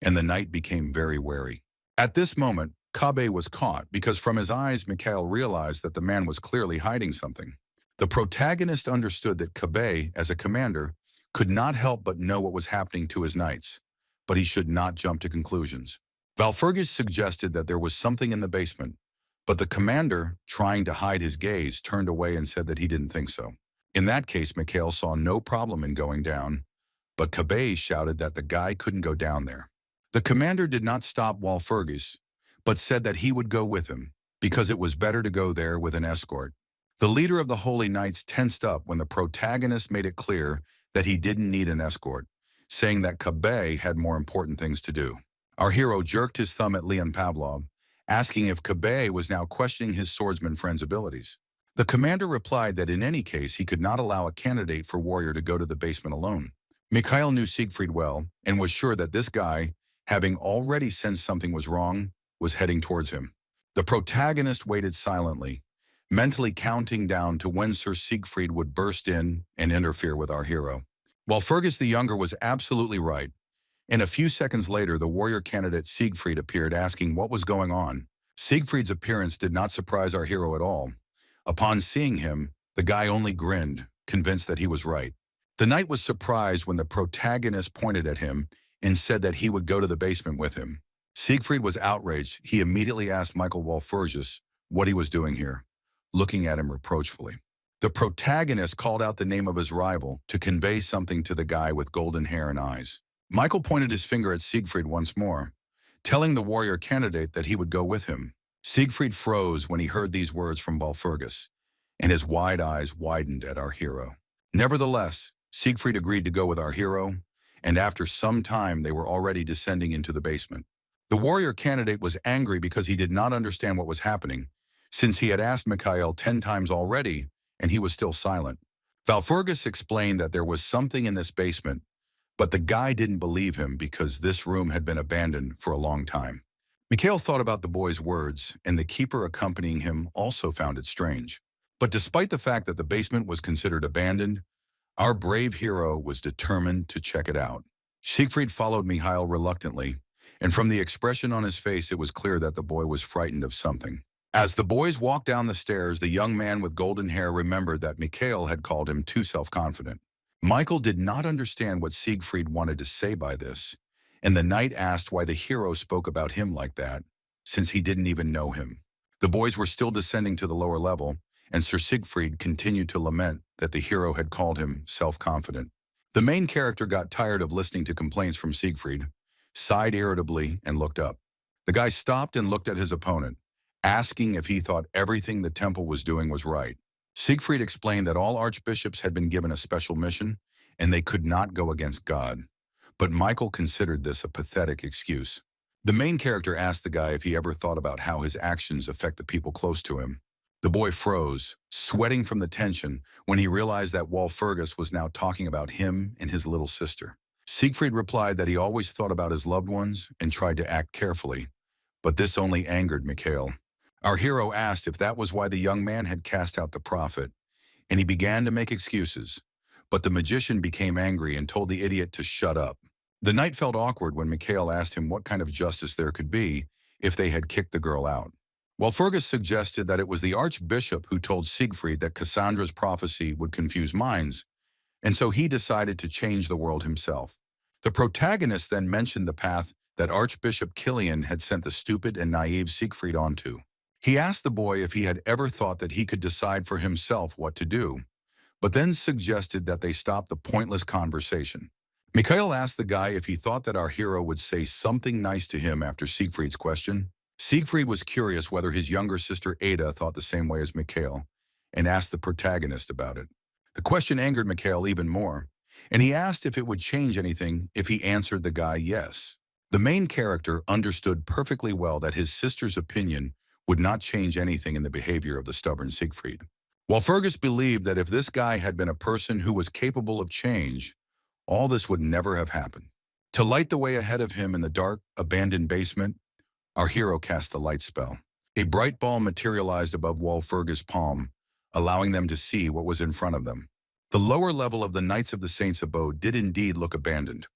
and the knight became very wary. At this moment, Kabe was caught because from his eyes Mikhail realized that the man was clearly hiding something. The protagonist understood that Kabe, as a commander, could not help but know what was happening to his knights, but he should not jump to conclusions. Valfurgis suggested that there was something in the basement, but the commander, trying to hide his gaze, turned away and said that he didn't think so. In that case, Mikhail saw no problem in going down, but Kabe shouted that the guy couldn't go down there. The commander did not stop Walpurgis, but said that he would go with him, because it was better to go there with an escort. The leader of the Holy Knights tensed up when the protagonist made it clear that he didn't need an escort, saying that Kabe had more important things to do. Our hero jerked his thumb at Leon Pavlov, asking if Kabe was now questioning his swordsman friend's abilities. The commander replied that in any case he could not allow a candidate for warrior to go to the basement alone. Mikhail knew Siegfried well and was sure that this guy, having already sensed something was wrong, was heading towards him. The protagonist waited silently, mentally counting down to when Sir Siegfried would burst in and interfere with our hero. While Fergus the Younger was absolutely right, and a few seconds later the warrior candidate Siegfried appeared asking what was going on. Siegfried's appearance did not surprise our hero at all. Upon seeing him, the guy only grinned, convinced that he was right. The knight was surprised when the protagonist pointed at him and said that he would go to the basement with him. Siegfried was outraged. He immediately asked Michael Walpurgis what he was doing here, looking at him reproachfully. The protagonist called out the name of his rival to convey something to the guy with golden hair and eyes. Michael pointed his finger at Siegfried once more, telling the warrior candidate that he would go with him. Siegfried froze when he heard these words from Walpurgis, and his wide eyes widened at our hero. Nevertheless, Siegfried agreed to go with our hero, and after some time they were already descending into the basement. The warrior candidate was angry because he did not understand what was happening, since he had asked Mikhail 10 times already, and he was still silent. Walpurgis explained that there was something in this basement, but the guy didn't believe him because this room had been abandoned for a long time. Mikhail thought about the boy's words, and the keeper accompanying him also found it strange. But despite the fact that the basement was considered abandoned, our brave hero was determined to check it out. Siegfried followed Mikhail reluctantly, and from the expression on his face it was clear that the boy was frightened of something. As the boys walked down the stairs, the young man with golden hair remembered that Mikhail had called him too self-confident. Michael did not understand what Siegfried wanted to say by this, and the knight asked why the hero spoke about him like that, since he didn't even know him. The boys were still descending to the lower level, and Sir Siegfried continued to lament that the hero had called him self-confident. The main character got tired of listening to complaints from Siegfried, sighed irritably, and looked up. The guy stopped and looked at his opponent, asking if he thought everything the temple was doing was right. Siegfried explained that all archbishops had been given a special mission, and they could not go against God. But Michael considered this a pathetic excuse. The main character asked the guy if he ever thought about how his actions affect the people close to him. The boy froze, sweating from the tension, when he realized that Walpurgis was now talking about him and his little sister. Siegfried replied that he always thought about his loved ones and tried to act carefully, but this only angered Mikhail. Our hero asked if that was why the young man had cast out the prophet, and he began to make excuses, but the magician became angry and told the idiot to shut up. The knight felt awkward when Mikhail asked him what kind of justice there could be if they had kicked the girl out. Walpurgis suggested that it was the archbishop who told Siegfried that Cassandra's prophecy would confuse minds, and so he decided to change the world himself. The protagonist then mentioned the path that Archbishop Kilian had sent the stupid and naive Siegfried onto. He asked the boy if he had ever thought that he could decide for himself what to do, but then suggested that they stop the pointless conversation. Mikhail asked the guy if he thought that our hero would say something nice to him after Siegfried's question. Siegfried was curious whether his younger sister Ada thought the same way as Mikhail, and asked the protagonist about it. The question angered Mikhail even more, and he asked if it would change anything if he answered the guy yes. The main character understood perfectly well that his sister's opinion would not change anything in the behavior of the stubborn Siegfried. Walpurgis believed that if this guy had been a person who was capable of change, all this would never have happened. To light the way ahead of him in the dark, abandoned basement, our hero cast the light spell. A bright ball materialized above Walpurgis' palm, allowing them to see what was in front of them. The lower level of the Knights of the Saints' abode did indeed look abandoned,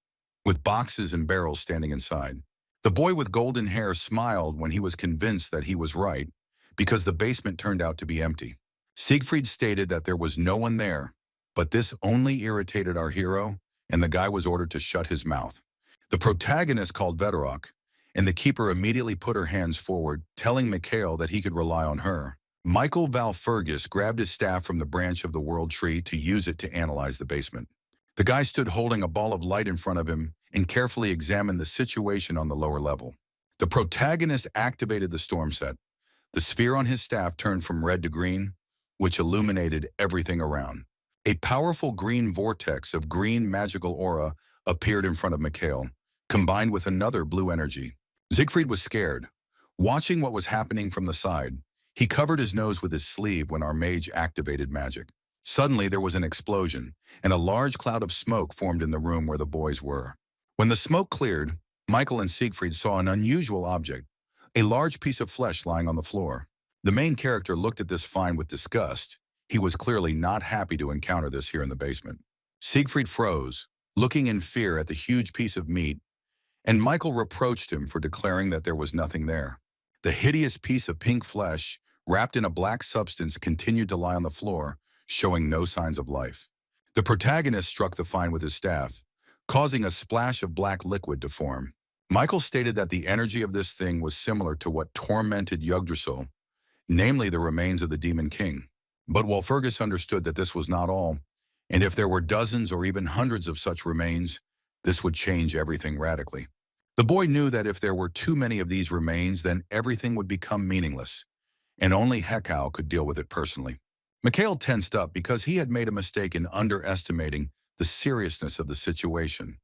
with boxes and barrels standing inside. The boy with golden hair smiled when he was convinced that he was right, because the basement turned out to be empty. Siegfried stated that there was no one there, but this only irritated our hero, and the guy was ordered to shut his mouth. The protagonist called Veterok, and the keeper immediately put her hands forward, telling Mikhail that he could rely on her. Michael Valfurgis grabbed his staff from the branch of the world tree to use it to analyze the basement. The guy stood holding a ball of light in front of him and carefully examined the situation on the lower level. The protagonist activated the storm set. The sphere on his staff turned from red to green, which illuminated everything around. A powerful green vortex of green magical aura appeared in front of Mikhail, combined with another blue energy. Siegfried was scared. Watching what was happening from the side, he covered his nose with his sleeve when our mage activated magic. Suddenly there was an explosion, and a large cloud of smoke formed in the room where the boys were. When the smoke cleared, Michael and Siegfried saw an unusual object, a large piece of flesh lying on the floor. The main character looked at this find with disgust. He was clearly not happy to encounter this here in the basement. Siegfried froze, looking in fear at the huge piece of meat, and Michael reproached him for declaring that there was nothing there. The hideous piece of pink flesh, wrapped in a black substance, continued to lie on the floor, showing no signs of life. The protagonist struck the find with his staff, causing a splash of black liquid to form. Michael stated that the energy of this thing was similar to what tormented Yggdrasil, namely the remains of the Demon King. But Walpurgis understood that this was not all, and if there were dozens or even hundreds of such remains, this would change everything radically. The boy knew that if there were too many of these remains, then everything would become meaningless, and only Hekau could deal with it personally. Mikhail tensed up because he had made a mistake in underestimating the seriousness of the situation,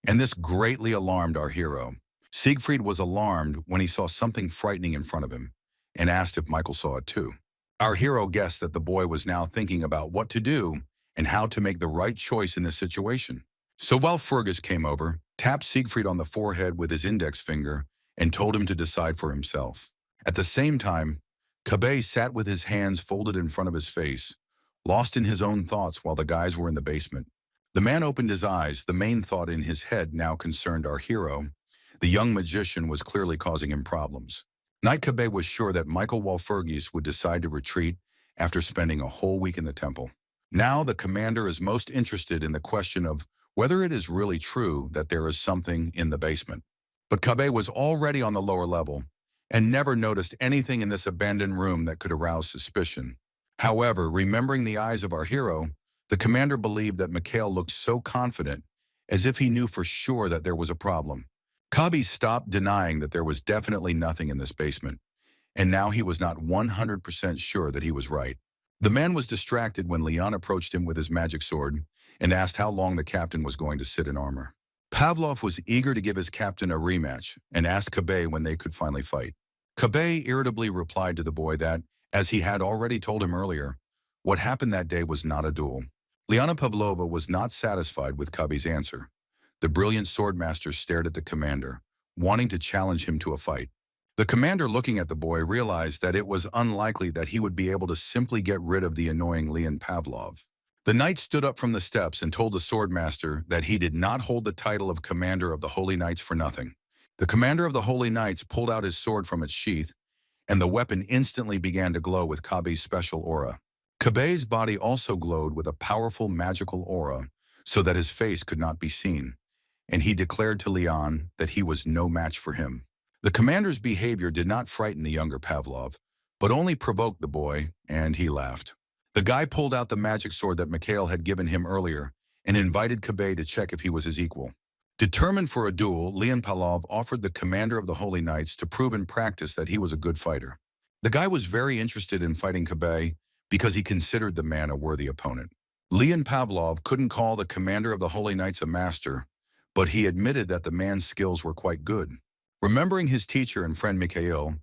and this greatly alarmed our hero. Siegfried was alarmed when he saw something frightening in front of him, and asked if Michael saw it too. Our hero guessed that the boy was now thinking about what to do and how to make the right choice in this situation. So Walpurgis came over, tapped Siegfried on the forehead with his index finger, and told him to decide for himself. At the same time, Kabe sat with his hands folded in front of his face, lost in his own thoughts while the guys were in the basement. The man opened his eyes. The main thought in his head now concerned our hero. The young magician was clearly causing him problems. Knight Kabe was sure that Michael Walpurgis would decide to retreat after spending a whole week in the temple. Now the commander is most interested in the question of whether it is really true that there is something in the basement. But Kabe was already on the lower level and never noticed anything in this abandoned room that could arouse suspicion. However, remembering the eyes of our hero, the commander believed that Mikhail looked so confident, as if he knew for sure that there was a problem. Kabe stopped denying that there was definitely nothing in this basement, and now he was not 100% sure that he was right. The man was distracted when Leon approached him with his magic sword and asked how long the captain was going to sit in armor. Pavlov was eager to give his captain a rematch and asked Kabe when they could finally fight. Kabe irritably replied to the boy that, as he had already told him earlier, what happened that day was not a duel. Leon Pavlova was not satisfied with Kabe's answer. The brilliant swordmaster stared at the commander, wanting to challenge him to a fight. The commander, looking at the boy, realized that it was unlikely that he would be able to simply get rid of the annoying Leon Pavlov. The knight stood up from the steps and told the swordmaster that he did not hold the title of commander of the Holy Knights for nothing. The commander of the Holy Knights pulled out his sword from its sheath, and the weapon instantly began to glow with Kabe's special aura. Kabe's body also glowed with a powerful magical aura, so that his face could not be seen, and he declared to Leon that he was no match for him. The commander's behavior did not frighten the younger Pavlov, but only provoked the boy, and he laughed. The guy pulled out the magic sword that Mikhail had given him earlier and invited Kabe to check if he was his equal. Determined for a duel, Leon Pavlov offered the commander of the Holy Knights to prove in practice that he was a good fighter. The guy was very interested in fighting Kabe because he considered the man a worthy opponent. Leon Pavlov couldn't call the commander of the Holy Knights a master, but he admitted that the man's skills were quite good. Remembering his teacher and friend Mikhail,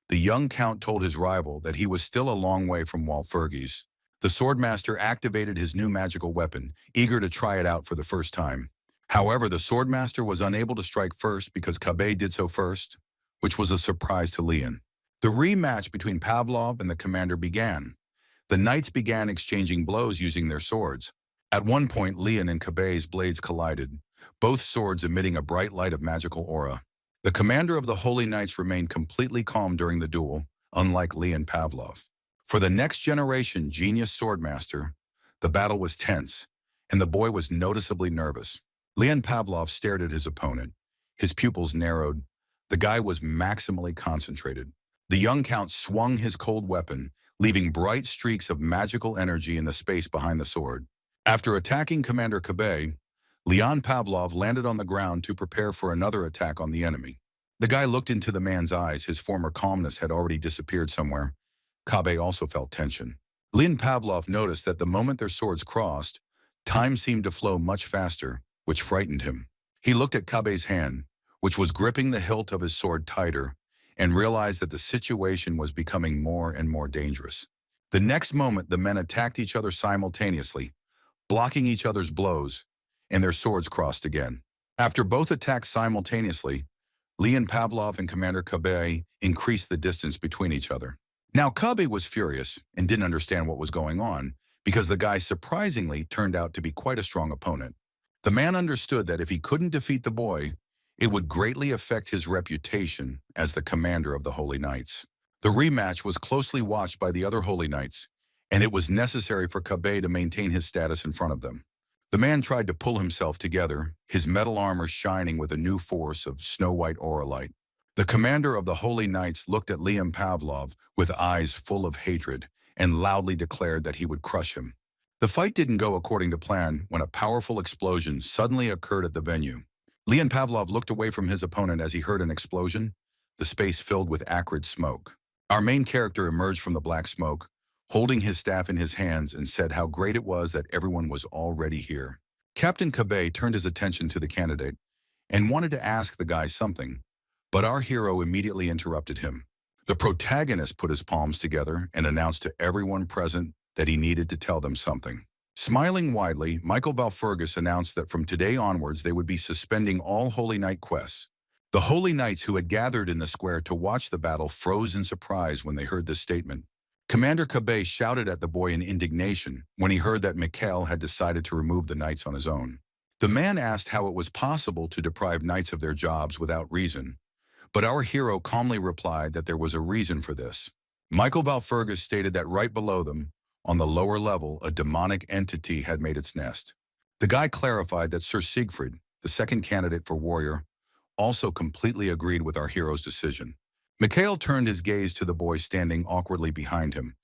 the young count told his rival that he was still a long way from Walpurgis. The swordmaster activated his new magical weapon, eager to try it out for the first time. However, the swordmaster was unable to strike first because Kabe did so first, which was a surprise to Leon. The rematch between Pavlov and the commander began. The knights began exchanging blows using their swords. At one point, Leon and Kabe's blades collided, both swords emitting a bright light of magical aura. The commander of the Holy Knights remained completely calm during the duel, unlike Leon Pavlov. For the next generation genius swordmaster, the battle was tense, and the boy was noticeably nervous. Leon Pavlov stared at his opponent. His pupils narrowed. The guy was maximally concentrated. The young count swung his cold weapon, leaving bright streaks of magical energy in the space behind the sword. After attacking Commander Kabe, Leon Pavlov landed on the ground to prepare for another attack on the enemy. The guy looked into the man's eyes. His former calmness had already disappeared somewhere. Kabe also felt tension. Leon Pavlov noticed that the moment their swords crossed, time seemed to flow much faster, which frightened him. He looked at Kabe's hand, which was gripping the hilt of his sword tighter, and realized that the situation was becoming more and more dangerous. The next moment, the men attacked each other simultaneously, blocking each other's blows, and their swords crossed again. After both attacks simultaneously, Leon Pavlov and Commander Kabe increased the distance between each other. Now, Kabe was furious and didn't understand what was going on because the guy surprisingly turned out to be quite a strong opponent. The man understood that if he couldn't defeat the boy, it would greatly affect his reputation as the commander of the Holy Knights. The rematch was closely watched by the other Holy Knights, and it was necessary for Kabe to maintain his status in front of them. The man tried to pull himself together, his metal armor shining with a new force of snow-white aura light. The commander of the Holy Knights looked at Leon Pavlov with eyes full of hatred and loudly declared that he would crush him. The fight didn't go according to plan when a powerful explosion suddenly occurred at the venue. Leon Pavlov looked away from his opponent as he heard an explosion, the space filled with acrid smoke. Our main character emerged from the black smoke, holding his staff in his hands, and said how great it was that everyone was already here. Captain Kabe turned his attention to the candidate and wanted to ask the guy something, but our hero immediately interrupted him. The protagonist put his palms together and announced to everyone present that he needed to tell them something. Smiling widely, Michael Valfurgis announced that from today onwards they would be suspending all Holy Knight quests. The Holy Knights who had gathered in the square to watch the battle froze in surprise when they heard this statement. Commander Kabe shouted at the boy in indignation when he heard that Mikhail had decided to remove the knights on his own. The man asked how it was possible to deprive knights of their jobs without reason, but our hero calmly replied that there was a reason for this. Michael Valfurgis stated that right below them, on the lower level, a demonic entity had made its nest. The guy clarified that Sir Siegfried, the second candidate for warrior, also completely agreed with our hero's decision. Mikhail turned his gaze to the boy standing awkwardly behind him,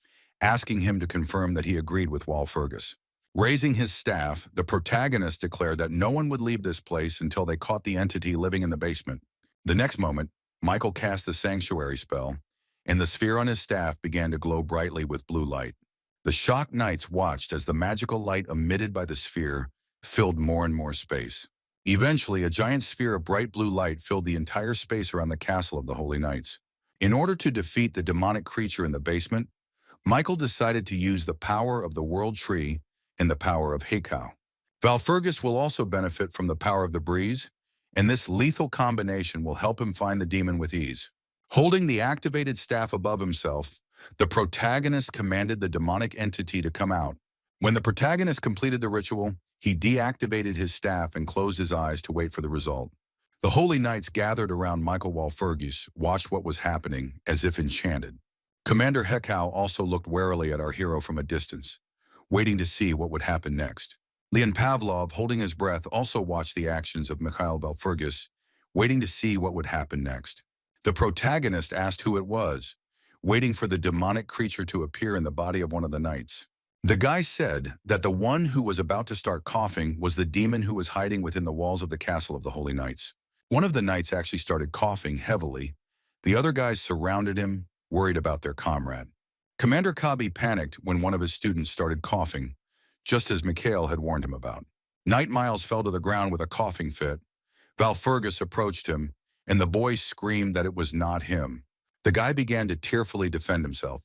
asking him to confirm that he agreed with Walpurgis. Raising his staff, the protagonist declared that no one would leave this place until they caught the entity living in the basement. The next moment, Michael cast the sanctuary spell, and the sphere on his staff began to glow brightly with blue light. The shocked knights watched as the magical light emitted by the sphere filled more and more space. Eventually, a giant sphere of bright blue light filled the entire space around the castle of the Holy Knights. In order to defeat the demonic creature in the basement, Michael decided to use the power of the World Tree and the power of Heikau. Valfurgis will also benefit from the power of the breeze, and this lethal combination will help him find the demon with ease. Holding the activated staff above himself, the protagonist commanded the demonic entity to come out. When the protagonist completed the ritual, he deactivated his staff and closed his eyes to wait for the result. The Holy Knights gathered around Michael Walpurgis, watched what was happening as if enchanted. Commander Heikau also looked warily at our hero from a distance, waiting to see what would happen next. Leon Pavlov, holding his breath, also watched the actions of Mikhail Valfurgis, waiting to see what would happen next. The protagonist asked who it was, waiting for the demonic creature to appear in the body of one of the knights. The guy said that the one who was about to start coughing was the demon who was hiding within the walls of the castle of the Holy Knights. One of the knights actually started coughing heavily. The other guys surrounded him, worried about their comrade. Commander Kabe panicked when one of his students started coughing, just as Mikhail had warned him about. Knight Miles fell to the ground with a coughing fit. Valfurgis approached him, and the boy screamed that it was not him. The guy began to tearfully defend himself,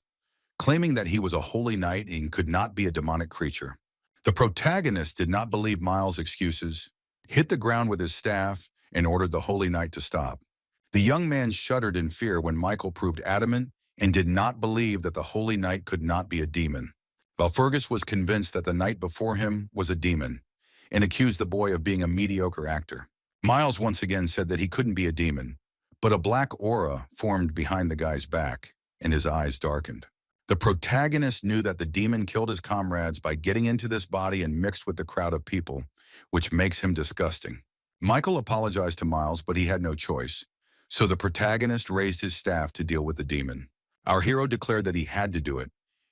claiming that he was a holy knight and could not be a demonic creature. The protagonist did not believe Miles' excuses, hit the ground with his staff, and ordered the holy knight to stop. The young man shuddered in fear when Michael proved adamant and did not believe that the Holy Knight could not be a demon. Valfurgus was convinced that the knight before him was a demon, and accused the boy of being a mediocre actor. Miles once again said that he couldn't be a demon, but a black aura formed behind the guy's back, and his eyes darkened. The protagonist knew that the demon killed his comrades by getting into this body and mixed with the crowd of people, which makes him disgusting. Michael apologized to Miles, but he had no choice, so the protagonist raised his staff to deal with the demon. Our hero declared that he had to do it,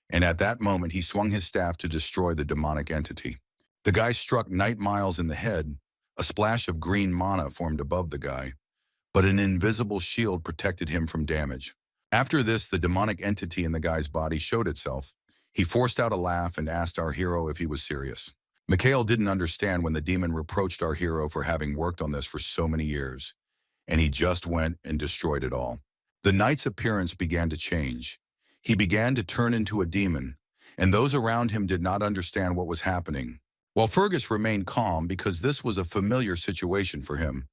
and at that moment he swung his staff to destroy the demonic entity. The guy struck Knight Miles in the head. A splash of green mana formed above the guy, but an invisible shield protected him from damage. After this, the demonic entity in the guy's body showed itself. He forced out a laugh and asked our hero if he was serious. Mikhail didn't understand when the demon reproached our hero for having worked on this for so many years, and he just went and destroyed it all. The knight's appearance began to change. He began to turn into a demon, and those around him did not understand what was happening, while Fergus remained calm because this was a familiar situation for him.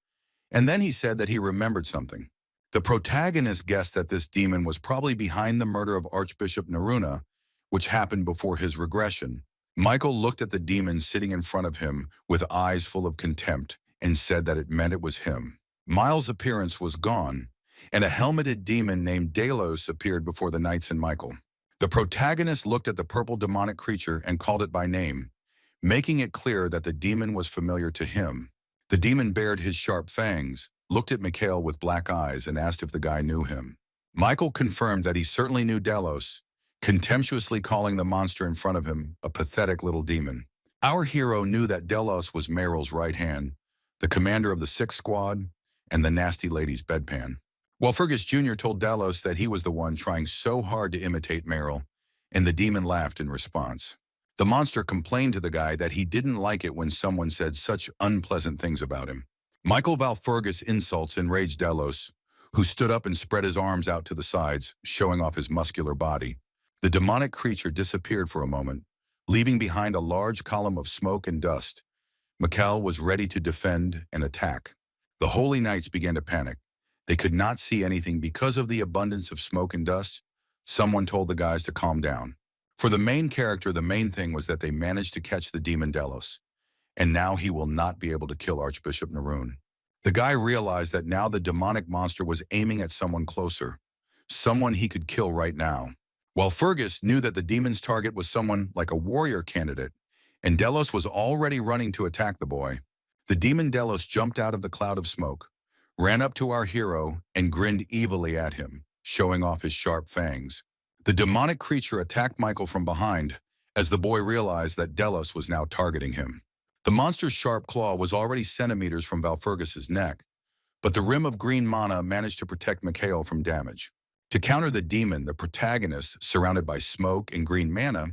And then he said that he remembered something. The protagonist guessed that this demon was probably behind the murder of Archbishop Naruna, which happened before his regression. Michael looked at the demon sitting in front of him with eyes full of contempt and said that it meant it was him. Miles' appearance was gone, and a helmeted demon named Delos appeared before the knights and Michael. The protagonist looked at the purple demonic creature and called it by name, making it clear that the demon was familiar to him. The demon bared his sharp fangs, looked at Mikhail with black eyes, and asked if the guy knew him. Michael confirmed that he certainly knew Delos, contemptuously calling the monster in front of him a pathetic little demon. Our hero knew that Delos was Meryl's right hand, the commander of the 6th Squad, and the nasty lady's bedpan. While Fergus Jr. told Delos that he was the one trying so hard to imitate Meryl, and the demon laughed in response. The monster complained to the guy that he didn't like it when someone said such unpleasant things about him. Michael Valfurgus insults enraged Delos, who stood up and spread his arms out to the sides, showing off his muscular body. The demonic creature disappeared for a moment, leaving behind a large column of smoke and dust. Mikhail was ready to defend and attack. The Holy Knights began to panic. They could not see anything because of the abundance of smoke and dust. Someone told the guys to calm down. For the main character, the main thing was that they managed to catch the demon Delos, and now he will not be able to kill Archbishop Narun. The guy realized that now the demonic monster was aiming at someone closer, someone he could kill right now. While Fergus knew that the demon's target was someone like a warrior candidate, and Delos was already running to attack the boy, the demon Delos jumped out of the cloud of smoke, ran up to our hero, and grinned evilly at him, showing off his sharp fangs. The demonic creature attacked Michael from behind as the boy realized that Delos was now targeting him. The monster's sharp claw was already centimeters from Valfurgus's neck, but the rim of green mana managed to protect Mikhail from damage. To counter the demon, the protagonist, surrounded by smoke and green mana,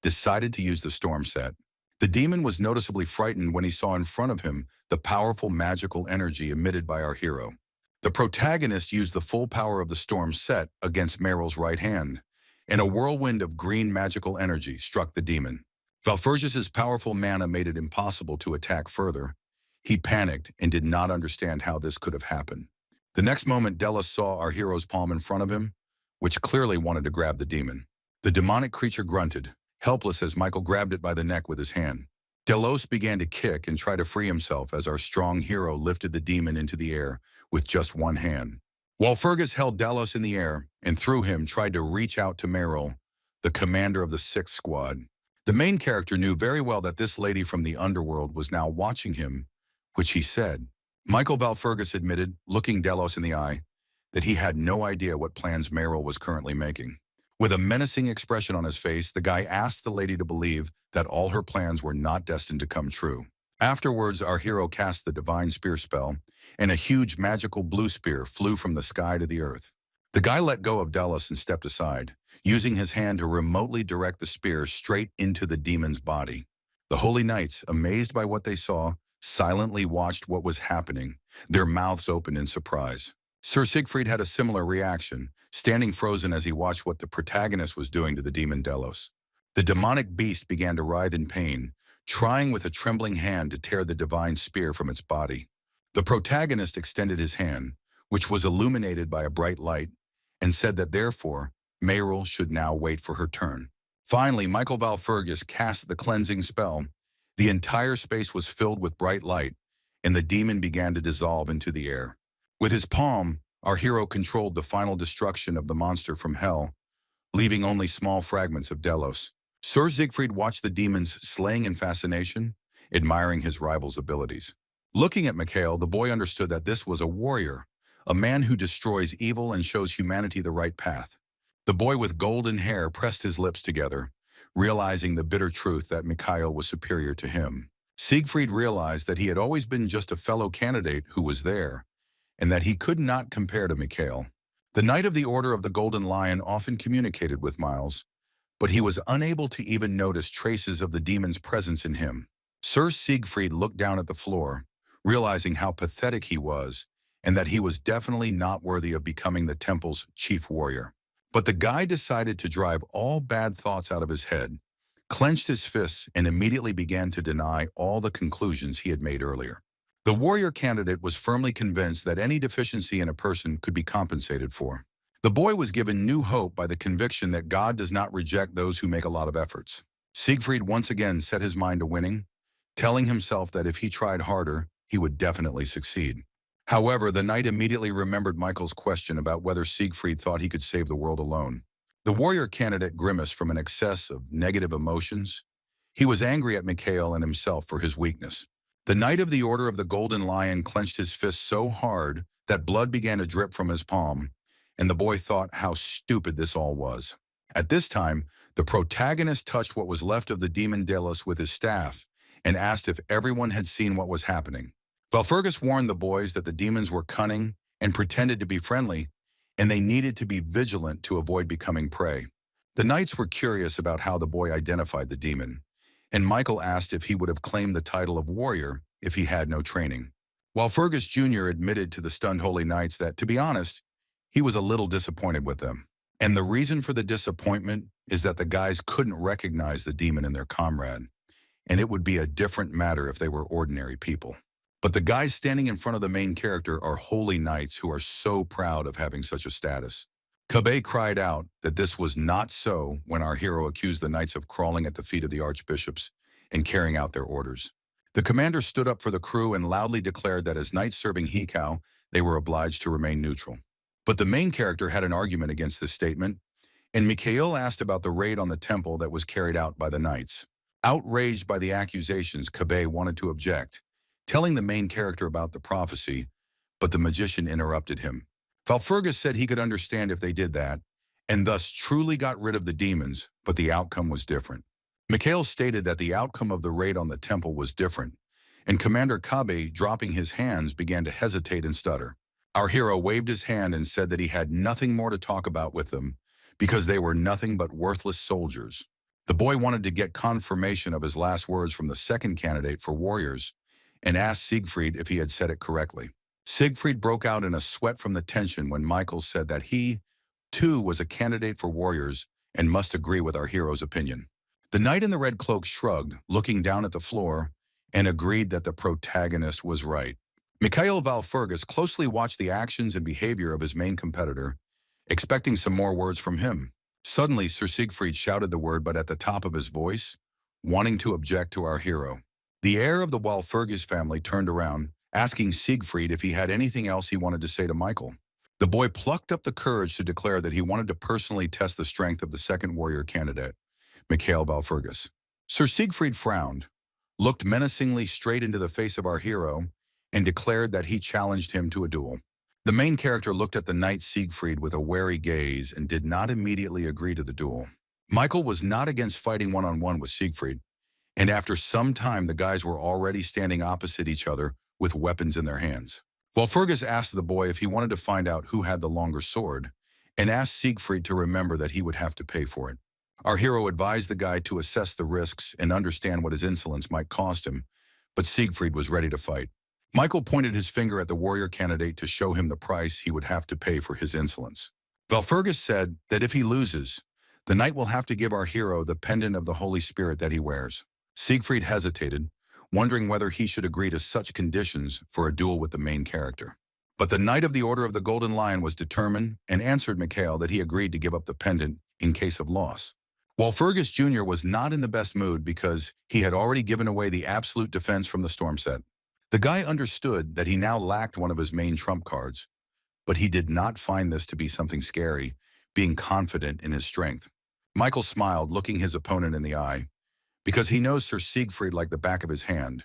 decided to use the storm set. The demon was noticeably frightened when he saw in front of him the powerful magical energy emitted by our hero. The protagonist used the full power of the storm set against Meryl's right hand, and a whirlwind of green magical energy struck the demon. Valfurgus's powerful mana made it impossible to attack further. He panicked and did not understand how this could have happened. The next moment, Delos saw our hero's palm in front of him, which clearly wanted to grab the demon. The demonic creature grunted, helpless as Michael grabbed it by the neck with his hand. Delos began to kick and try to free himself as our strong hero lifted the demon into the air with just one hand. While Fergus held Delos in the air and through him tried to reach out to Meryl, the commander of the 6th Squad. The main character knew very well that this lady from the underworld was now watching him, which he said. Michael Valfurgus admitted, looking Delos in the eye, that he had no idea what plans Meryl was currently making. With a menacing expression on his face, the guy asked the lady to believe that all her plans were not destined to come true. Afterwards, our hero cast the divine spear spell, and a huge magical blue spear flew from the sky to the earth. The guy let go of Delos and stepped aside, using his hand to remotely direct the spear straight into the demon's body. The Holy Knights, amazed by what they saw, silently watched what was happening, their mouths open in surprise. Sir Siegfried had a similar reaction, standing frozen as he watched what the protagonist was doing to the demon Delos. The demonic beast began to writhe in pain, trying with a trembling hand to tear the divine spear from its body. The protagonist extended his hand, which was illuminated by a bright light, and said that therefore, Meryl should now wait for her turn. Finally, Michael Valfurgis cast the cleansing spell. The entire space was filled with bright light, and the demon began to dissolve into the air. With his palm, our hero controlled the final destruction of the monster from hell, leaving only small fragments of Delos. Sir Siegfried watched the demons slaying in fascination, admiring his rival's abilities. Looking at Mikhail, the boy understood that this was a warrior, a man who destroys evil and shows humanity the right path. The boy with golden hair pressed his lips together, realizing the bitter truth that Mikhail was superior to him. Siegfried realized that he had always been just a fellow candidate who was there, and that he could not compare to Mikhail. The Knight of the Order of the Golden Lion often communicated with Miles, but he was unable to even notice traces of the demon's presence in him. Sir Siegfried looked down at the floor, realizing how pathetic he was, and that he was definitely not worthy of becoming the temple's chief warrior. But the guy decided to drive all bad thoughts out of his head, clenched his fists, and immediately began to deny all the conclusions he had made earlier. The warrior candidate was firmly convinced that any deficiency in a person could be compensated for. The boy was given new hope by the conviction that God does not reject those who make a lot of efforts. Siegfried once again set his mind to winning, telling himself that if he tried harder, he would definitely succeed. However, the knight immediately remembered Michael's question about whether Siegfried thought he could save the world alone. The warrior candidate grimaced from an excess of negative emotions. He was angry at Mikhail and himself for his weakness. The Knight of the Order of the Golden Lion clenched his fist so hard that blood began to drip from his palm, and the boy thought how stupid this all was. At this time, the protagonist touched what was left of the demon Delos with his staff and asked if everyone had seen what was happening. Valfurgis warned the boys that the demons were cunning and pretended to be friendly, and they needed to be vigilant to avoid becoming prey. The knights were curious about how the boy identified the demon, and Michael asked if he would have claimed the title of warrior if he had no training. Valfurgis Jr. admitted to the stunned holy knights that, to be honest, he was a little disappointed with them. And the reason for the disappointment is that the guys couldn't recognize the demon in their comrade, and it would be a different matter if they were ordinary people. But the guys standing in front of the main character are holy knights who are so proud of having such a status. Cabet cried out that this was not so when our hero accused the knights of crawling at the feet of the archbishops and carrying out their orders. The commander stood up for the crew and loudly declared that as knights serving Hikau, they were obliged to remain neutral. But the main character had an argument against this statement, and Mikhail asked about the raid on the temple that was carried out by the knights. Outraged by the accusations, Cabet wanted to object, telling the main character about the prophecy, but the magician interrupted him. Valfurgis said he could understand if they did that, and thus truly got rid of the demons, but the outcome was different. Mikhail stated that the outcome of the raid on the temple was different, and Commander Kabe, dropping his hands, began to hesitate and stutter. Our hero waved his hand and said that he had nothing more to talk about with them, because they were nothing but worthless soldiers. The boy wanted to get confirmation of his last words from the second candidate for warriors, and asked Siegfried if he had said it correctly. Siegfried broke out in a sweat from the tension when Michael said that he, too, was a candidate for warriors and must agree with our hero's opinion. The knight in the red cloak shrugged, looking down at the floor, and agreed that the protagonist was right. Mikhail Valfurgis closely watched the actions and behavior of his main competitor, expecting some more words from him. Suddenly, Sir Siegfried shouted the word, but at the top of his voice, wanting to object to our hero. The heir of the Valfurgis family turned around, asking Siegfried if he had anything else he wanted to say to Michael. The boy plucked up the courage to declare that he wanted to personally test the strength of the second warrior candidate, Mikhail Valfurgis. Sir Siegfried frowned, looked menacingly straight into the face of our hero, and declared that he challenged him to a duel. The main character looked at the knight Siegfried with a wary gaze and did not immediately agree to the duel. Michael was not against fighting one-on-one with Siegfried, and after some time the guys were already standing opposite each other with weapons in their hands. Valfurgis asked the boy if he wanted to find out who had the longer sword, and asked Siegfried to remember that he would have to pay for it. Our hero advised the guy to assess the risks and understand what his insolence might cost him, but Siegfried was ready to fight. Michael pointed his finger at the warrior candidate to show him the price he would have to pay for his insolence. Valfurgis said that if he loses, the knight will have to give our hero the pendant of the Holy Spirit that he wears. Siegfried hesitated, wondering whether he should agree to such conditions for a duel with the main character. But the Knight of the Order of the Golden Lion was determined and answered Mikhail that he agreed to give up the pendant in case of loss. While Fergus Jr. was not in the best mood because he had already given away the absolute defense from the storm set. The guy understood that he now lacked one of his main trump cards, but he did not find this to be something scary, being confident in his strength. Michael smiled, looking his opponent in the eye, because he knows Sir Siegfried like the back of his hand,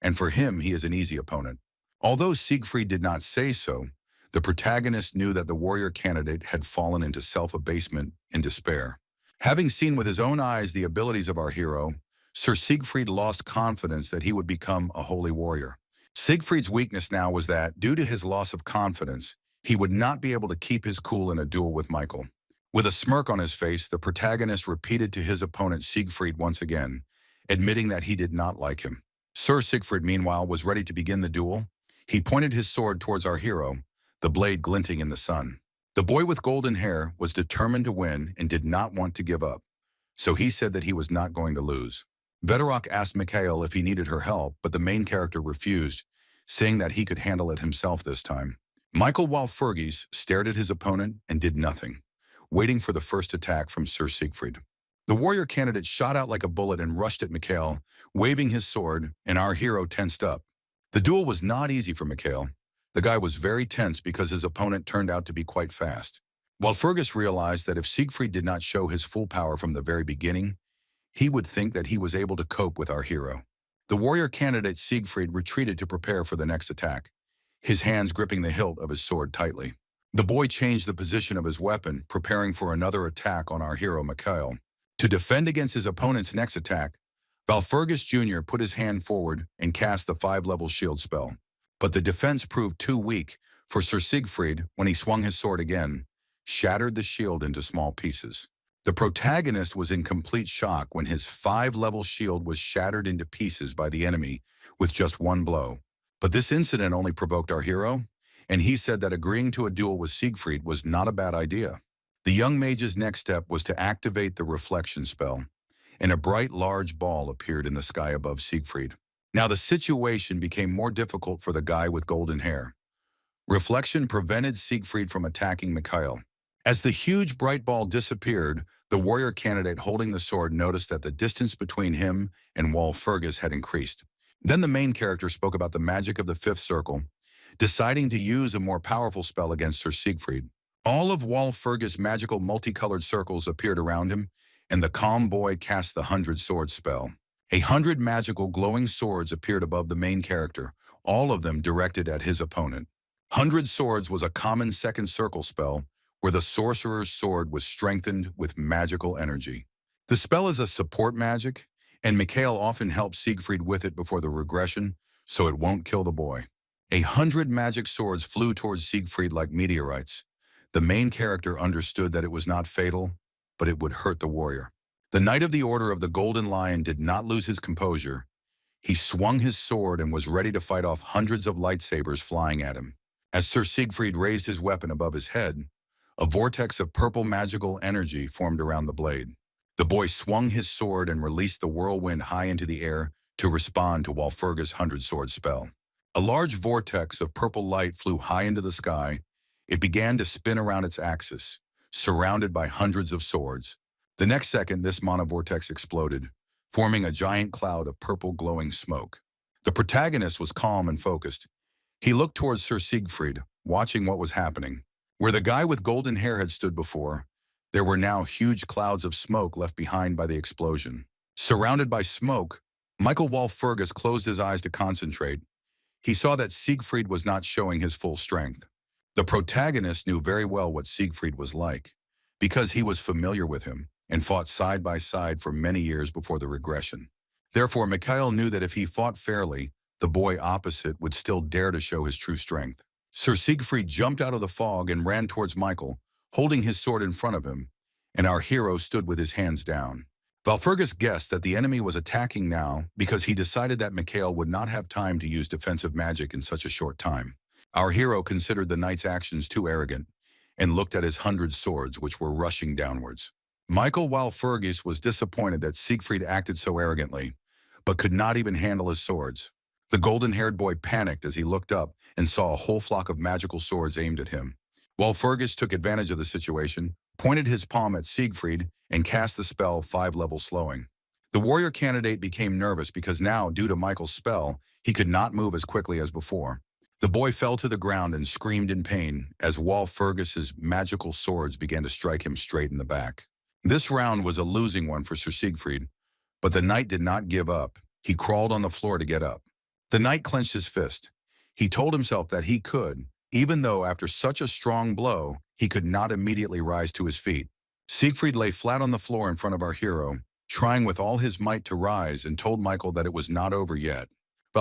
and for him he is an easy opponent. Although Siegfried did not say so, the protagonist knew that the warrior candidate had fallen into self-abasement and despair. Having seen with his own eyes the abilities of our hero, Sir Siegfried lost confidence that he would become a holy warrior. Siegfried's weakness now was that, due to his loss of confidence, he would not be able to keep his cool in a duel with Michael. With a smirk on his face, the protagonist repeated to his opponent Siegfried once again, admitting that he did not like him. Sir Siegfried, meanwhile, was ready to begin the duel. He pointed his sword towards our hero, the blade glinting in the sun. The boy with golden hair was determined to win and did not want to give up, so he said that he was not going to lose. Vedorok asked Mikhail if he needed her help, but the main character refused, saying that he could handle it himself this time. Michael Walpurgis stared at his opponent and did nothing, waiting for the first attack from Sir Siegfried. The warrior candidate shot out like a bullet and rushed at Mikhail, waving his sword, and our hero tensed up. The duel was not easy for Mikhail. The guy was very tense because his opponent turned out to be quite fast. Walpurgis realized that if Siegfried did not show his full power from the very beginning, he would think that he was able to cope with our hero. The warrior candidate Siegfried retreated to prepare for the next attack, his hands gripping the hilt of his sword tightly. The boy changed the position of his weapon, preparing for another attack on our hero Mikhail. To defend against his opponent's next attack, Walpurgis Jr. put his hand forward and cast the 5-level shield spell. But the defense proved too weak, for Sir Siegfried, when he swung his sword again, shattered the shield into small pieces. The protagonist was in complete shock when his 5-level shield was shattered into pieces by the enemy with just one blow. But this incident only provoked our hero, and he said that agreeing to a duel with Siegfried was not a bad idea. The young mage's next step was to activate the reflection spell, and a bright, large ball appeared in the sky above Siegfried. Now the situation became more difficult for the guy with golden hair. Reflection prevented Siegfried from attacking Mikhail. As the huge bright ball disappeared, the warrior candidate holding the sword noticed that the distance between him and Walpurgis had increased. Then the main character spoke about the magic of the 5th circle, deciding to use a more powerful spell against Sir Siegfried. All of Walpurgis' magical multicolored circles appeared around him, and the calm boy cast the 100-sword spell. 100 magical glowing swords appeared above the main character, all of them directed at his opponent. 100 swords was a common second circle spell, where the sorcerer's sword was strengthened with magical energy. The spell is a support magic, and Mikhail often helps Siegfried with it before the regression, so it won't kill the boy. 100 magic swords flew towards Siegfried like meteorites. The main character understood that it was not fatal, but it would hurt the warrior. The Knight of the Order of the Golden Lion did not lose his composure. He swung his sword and was ready to fight off hundreds of lightsabers flying at him. As Sir Siegfried raised his weapon above his head, a vortex of purple magical energy formed around the blade. The boy swung his sword and released the whirlwind high into the air to respond to Walpurgis' 100-sword spell. A large vortex of purple light flew high into the sky. It began to spin around its axis, surrounded by hundreds of swords. The next second, this monovortex exploded, forming a giant cloud of purple glowing smoke. The protagonist was calm and focused. He looked towards Sir Siegfried, watching what was happening. Where the guy with golden hair had stood before, there were now huge clouds of smoke left behind by the explosion. Surrounded by smoke, Michael Walpurgis closed his eyes to concentrate. He saw that Siegfried was not showing his full strength. The protagonist knew very well what Siegfried was like, because he was familiar with him and fought side by side for many years before the regression. Therefore, Mikhail knew that if he fought fairly, the boy opposite would still dare to show his true strength. Sir Siegfried jumped out of the fog and ran towards Michael, holding his sword in front of him, and our hero stood with his hands down. Walpurgis guessed that the enemy was attacking now because he decided that Mikhail would not have time to use defensive magic in such a short time. Our hero considered the knight's actions too arrogant and looked at his 100 swords which were rushing downwards. Michael Walpurgis was disappointed that Siegfried acted so arrogantly, but could not even handle his swords. The golden-haired boy panicked as he looked up and saw a whole flock of magical swords aimed at him. While Fergus took advantage of the situation, pointed his palm at Siegfried, and cast the spell 5 levels slowing. The warrior candidate became nervous because now, due to Michael's spell, he could not move as quickly as before. The boy fell to the ground and screamed in pain as Fergus's magical swords began to strike him straight in the back. This round was a losing one for Sir Siegfried, but the knight did not give up. He crawled on the floor to get up. The knight clenched his fist. He told himself that he could, even though after such a strong blow, he could not immediately rise to his feet. Siegfried lay flat on the floor in front of our hero, trying with all his might to rise, and told Michael that it was not over yet.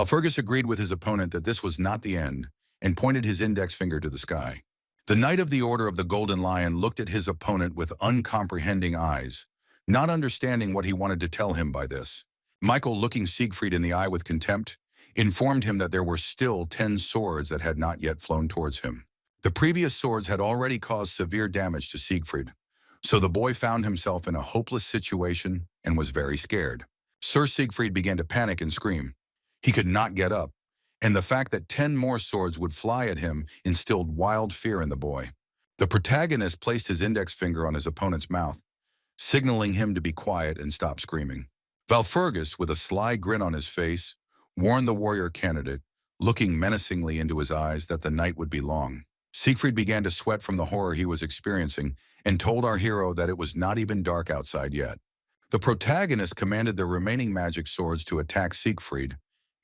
Fergus agreed with his opponent that this was not the end, and pointed his index finger to the sky. The Knight of the Order of the Golden Lion looked at his opponent with uncomprehending eyes, not understanding what he wanted to tell him by this. Michael, looking Siegfried in the eye with contempt, informed him that there were still 10 swords that had not yet flown towards him. The previous swords had already caused severe damage to Siegfried, so the boy found himself in a hopeless situation and was very scared. Sir Siegfried began to panic and scream. He could not get up, and the fact that 10 more swords would fly at him instilled wild fear in the boy. The protagonist placed his index finger on his opponent's mouth, signaling him to be quiet and stop screaming. Fergus, with a sly grin on his face, warned the warrior candidate, looking menacingly into his eyes, that the night would be long. Siegfried began to sweat from the horror he was experiencing and told our hero that it was not even dark outside yet. The protagonist commanded the remaining magic swords to attack Siegfried,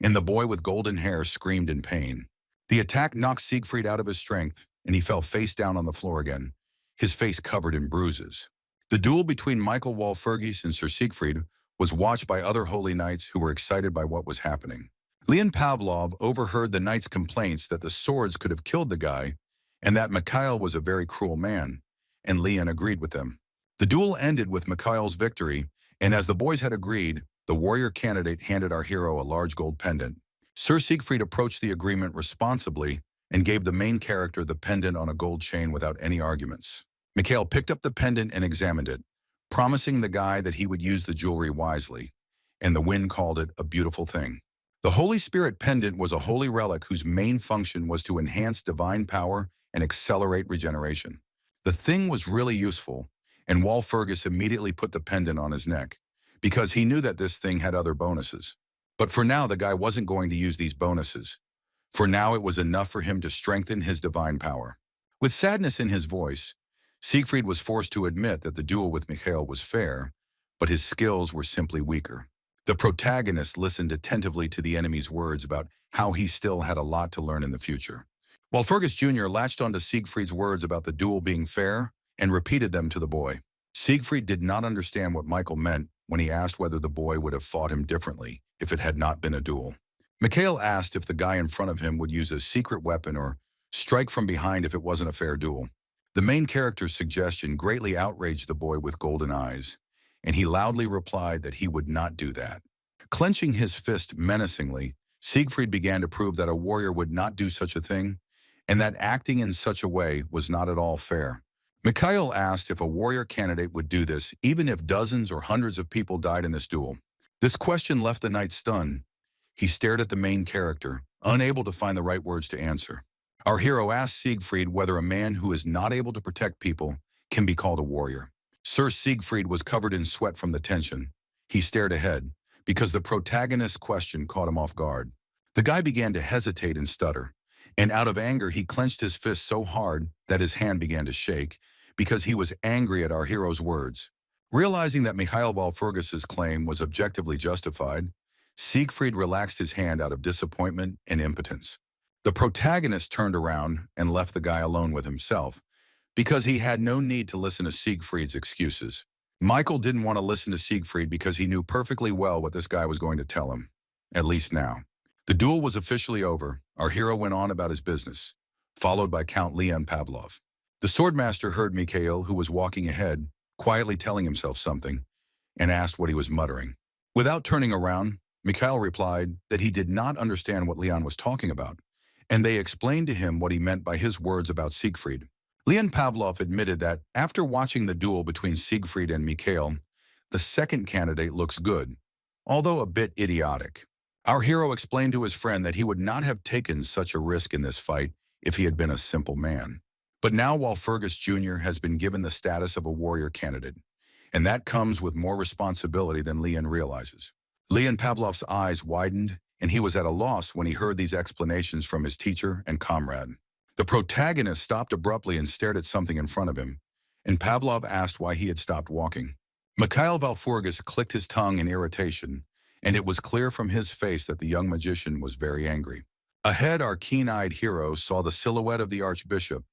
and the boy with golden hair screamed in pain. The attack knocked Siegfried out of his strength, and he fell face down on the floor again, his face covered in bruises. The duel between Michael Walpurgis and Sir Siegfried was watched by other holy knights who were excited by what was happening. Leon Pavlov overheard the knights' complaints that the swords could have killed the guy, and that Mikhail was a very cruel man, and Leon agreed with them. The duel ended with Mikhail's victory, and as the boys had agreed, the warrior candidate handed our hero a large gold pendant. Sir Siegfried approached the agreement responsibly and gave the main character the pendant on a gold chain without any arguments. Mikhail picked up the pendant and examined it, promising the guy that he would use the jewelry wisely, and the wind called it a beautiful thing. The Holy Spirit pendant was a holy relic whose main function was to enhance divine power and accelerate regeneration. The thing was really useful, and Walpurgis immediately put the pendant on his neck, because he knew that this thing had other bonuses. But for now, the guy wasn't going to use these bonuses. For now, it was enough for him to strengthen his divine power. With sadness in his voice, Siegfried was forced to admit that the duel with Mikhail was fair, but his skills were simply weaker. The protagonist listened attentively to the enemy's words about how he still had a lot to learn in the future. Fergus Jr. latched onto Siegfried's words about the duel being fair and repeated them to the boy. Siegfried did not understand what Michael meant when he asked whether the boy would have fought him differently if it had not been a duel. Mikhail asked if the guy in front of him would use a secret weapon or strike from behind if it wasn't a fair duel. The main character's suggestion greatly outraged the boy with golden eyes, and he loudly replied that he would not do that. Clenching his fist menacingly, Siegfried began to prove that a warrior would not do such a thing, and that acting in such a way was not at all fair. Mikhail asked if a warrior candidate would do this even if dozens or hundreds of people died in this duel. This question left the knight stunned. He stared at the main character, unable to find the right words to answer. Our hero asked Siegfried whether a man who is not able to protect people can be called a warrior. Sir Siegfried was covered in sweat from the tension. He stared ahead, because the protagonist's question caught him off guard. The guy began to hesitate and stutter, and out of anger he clenched his fist so hard that his hand began to shake, because he was angry at our hero's words. Realizing that Mikhail Walpurgis's claim was objectively justified, Siegfried relaxed his hand out of disappointment and impotence. The protagonist turned around and left the guy alone with himself, because he had no need to listen to Siegfried's excuses. Michael didn't want to listen to Siegfried because he knew perfectly well what this guy was going to tell him, at least now. The duel was officially over. Our hero went on about his business, followed by Count Leon Pavlov. The swordmaster heard Mikhail, who was walking ahead, quietly telling himself something, and asked what he was muttering. Without turning around, Mikhail replied that he did not understand what Leon was talking about, and they explained to him what he meant by his words about Siegfried. Leon Pavlov admitted that after watching the duel between Siegfried and Mikhail, the second candidate looks good, although a bit idiotic. Our hero explained to his friend that he would not have taken such a risk in this fight if he had been a simple man. But now Walpurgis Jr. has been given the status of a warrior candidate, and that comes with more responsibility than Leon realizes. Leon Pavlov's eyes widened, and he was at a loss when he heard these explanations from his teacher and comrade. The protagonist stopped abruptly and stared at something in front of him, and Pavlov asked why he had stopped walking. Mikhail Walpurgis clicked his tongue in irritation, and it was clear from his face that the young magician was very angry. Ahead, our keen-eyed hero saw the silhouette of the archbishop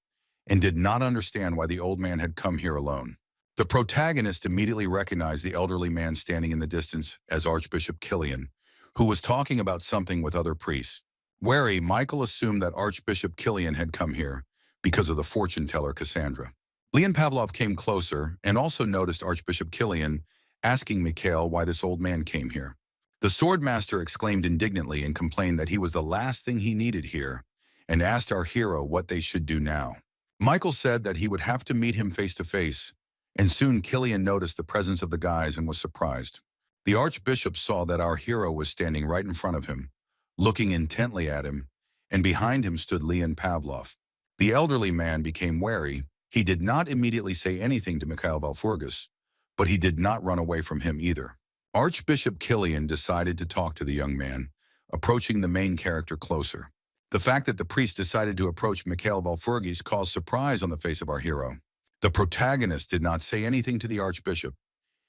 and did not understand why the old man had come here alone. The protagonist immediately recognized the elderly man standing in the distance as Archbishop Killian, who was talking about something with other priests. Wary, Michael assumed that Archbishop Killian had come here because of the fortune teller Cassandra. Leon Pavlov came closer and also noticed Archbishop Killian asking Mikhail why this old man came here. The swordmaster exclaimed indignantly and complained that he was the last thing he needed here and asked our hero what they should do now. Michael said that he would have to meet him face to face, and soon Killian noticed the presence of the guys and was surprised. The archbishop saw that our hero was standing right in front of him, looking intently at him, and behind him stood Leon Pavlov. The elderly man became wary. He did not immediately say anything to Mikhail Walpurgis, but he did not run away from him either. Archbishop Killian decided to talk to the young man, approaching the main character closer. The fact that the priest decided to approach Mikhail Walpurgis caused surprise on the face of our hero. The protagonist did not say anything to the archbishop.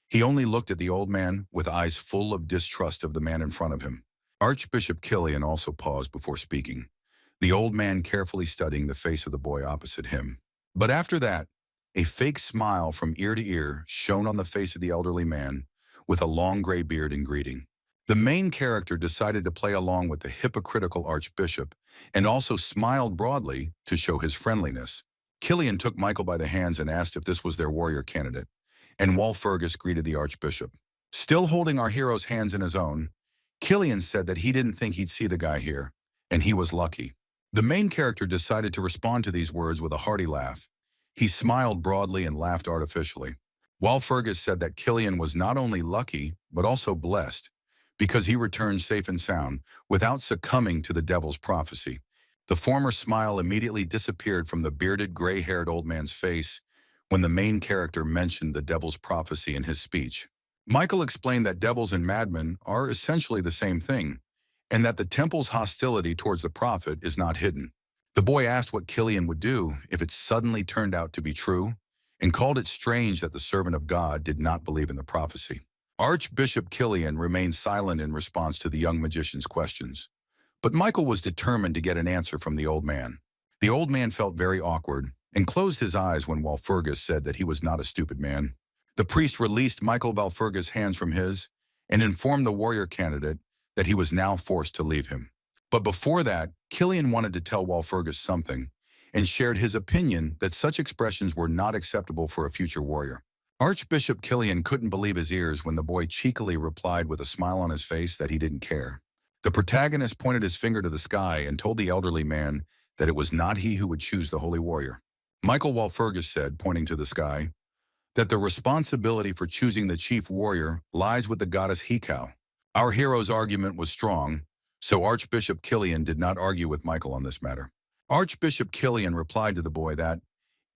He only looked at the old man with eyes full of distrust of the man in front of him. Archbishop Killian also paused before speaking, the old man carefully studying the face of the boy opposite him. But after that, a fake smile from ear to ear shone on the face of the elderly man with a long gray beard in greeting. The main character decided to play along with the hypocritical archbishop and also smiled broadly to show his friendliness. Killian took Michael by the hands and asked if this was their warrior candidate, and Walpurgis greeted the archbishop. Still holding our hero's hands in his own, Killian said that he didn't think he'd see the guy here, and he was lucky. The main character decided to respond to these words with a hearty laugh. He smiled broadly and laughed artificially. Walpurgis said that Killian was not only lucky, but also blessed, because he returned safe and sound without succumbing to the devil's prophecy. The former smile immediately disappeared from the bearded, gray-haired old man's face when the main character mentioned the devil's prophecy in his speech. Michael explained that devils and madmen are essentially the same thing, and that the temple's hostility towards the prophet is not hidden. The boy asked what Killian would do if it suddenly turned out to be true, and called it strange that the servant of God did not believe in the prophecy. Archbishop Killian remained silent in response to the young magician's questions, but Michael was determined to get an answer from the old man. The old man felt very awkward and closed his eyes when Walpurgis said that he was not a stupid man. The priest released Michael Walpurgis' hands from his and informed the warrior candidate that he was now forced to leave him. But before that, Killian wanted to tell Walpurgis something and shared his opinion that such expressions were not acceptable for a future warrior. Archbishop Killian couldn't believe his ears when the boy cheekily replied with a smile on his face that he didn't care. The protagonist pointed his finger to the sky and told the elderly man that it was not he who would choose the holy warrior. Michael Walpurgis said, pointing to the sky, that the responsibility for choosing the chief warrior lies with the goddess Hekau. Our hero's argument was strong, so Archbishop Killian did not argue with Michael on this matter. Archbishop Killian replied to the boy that,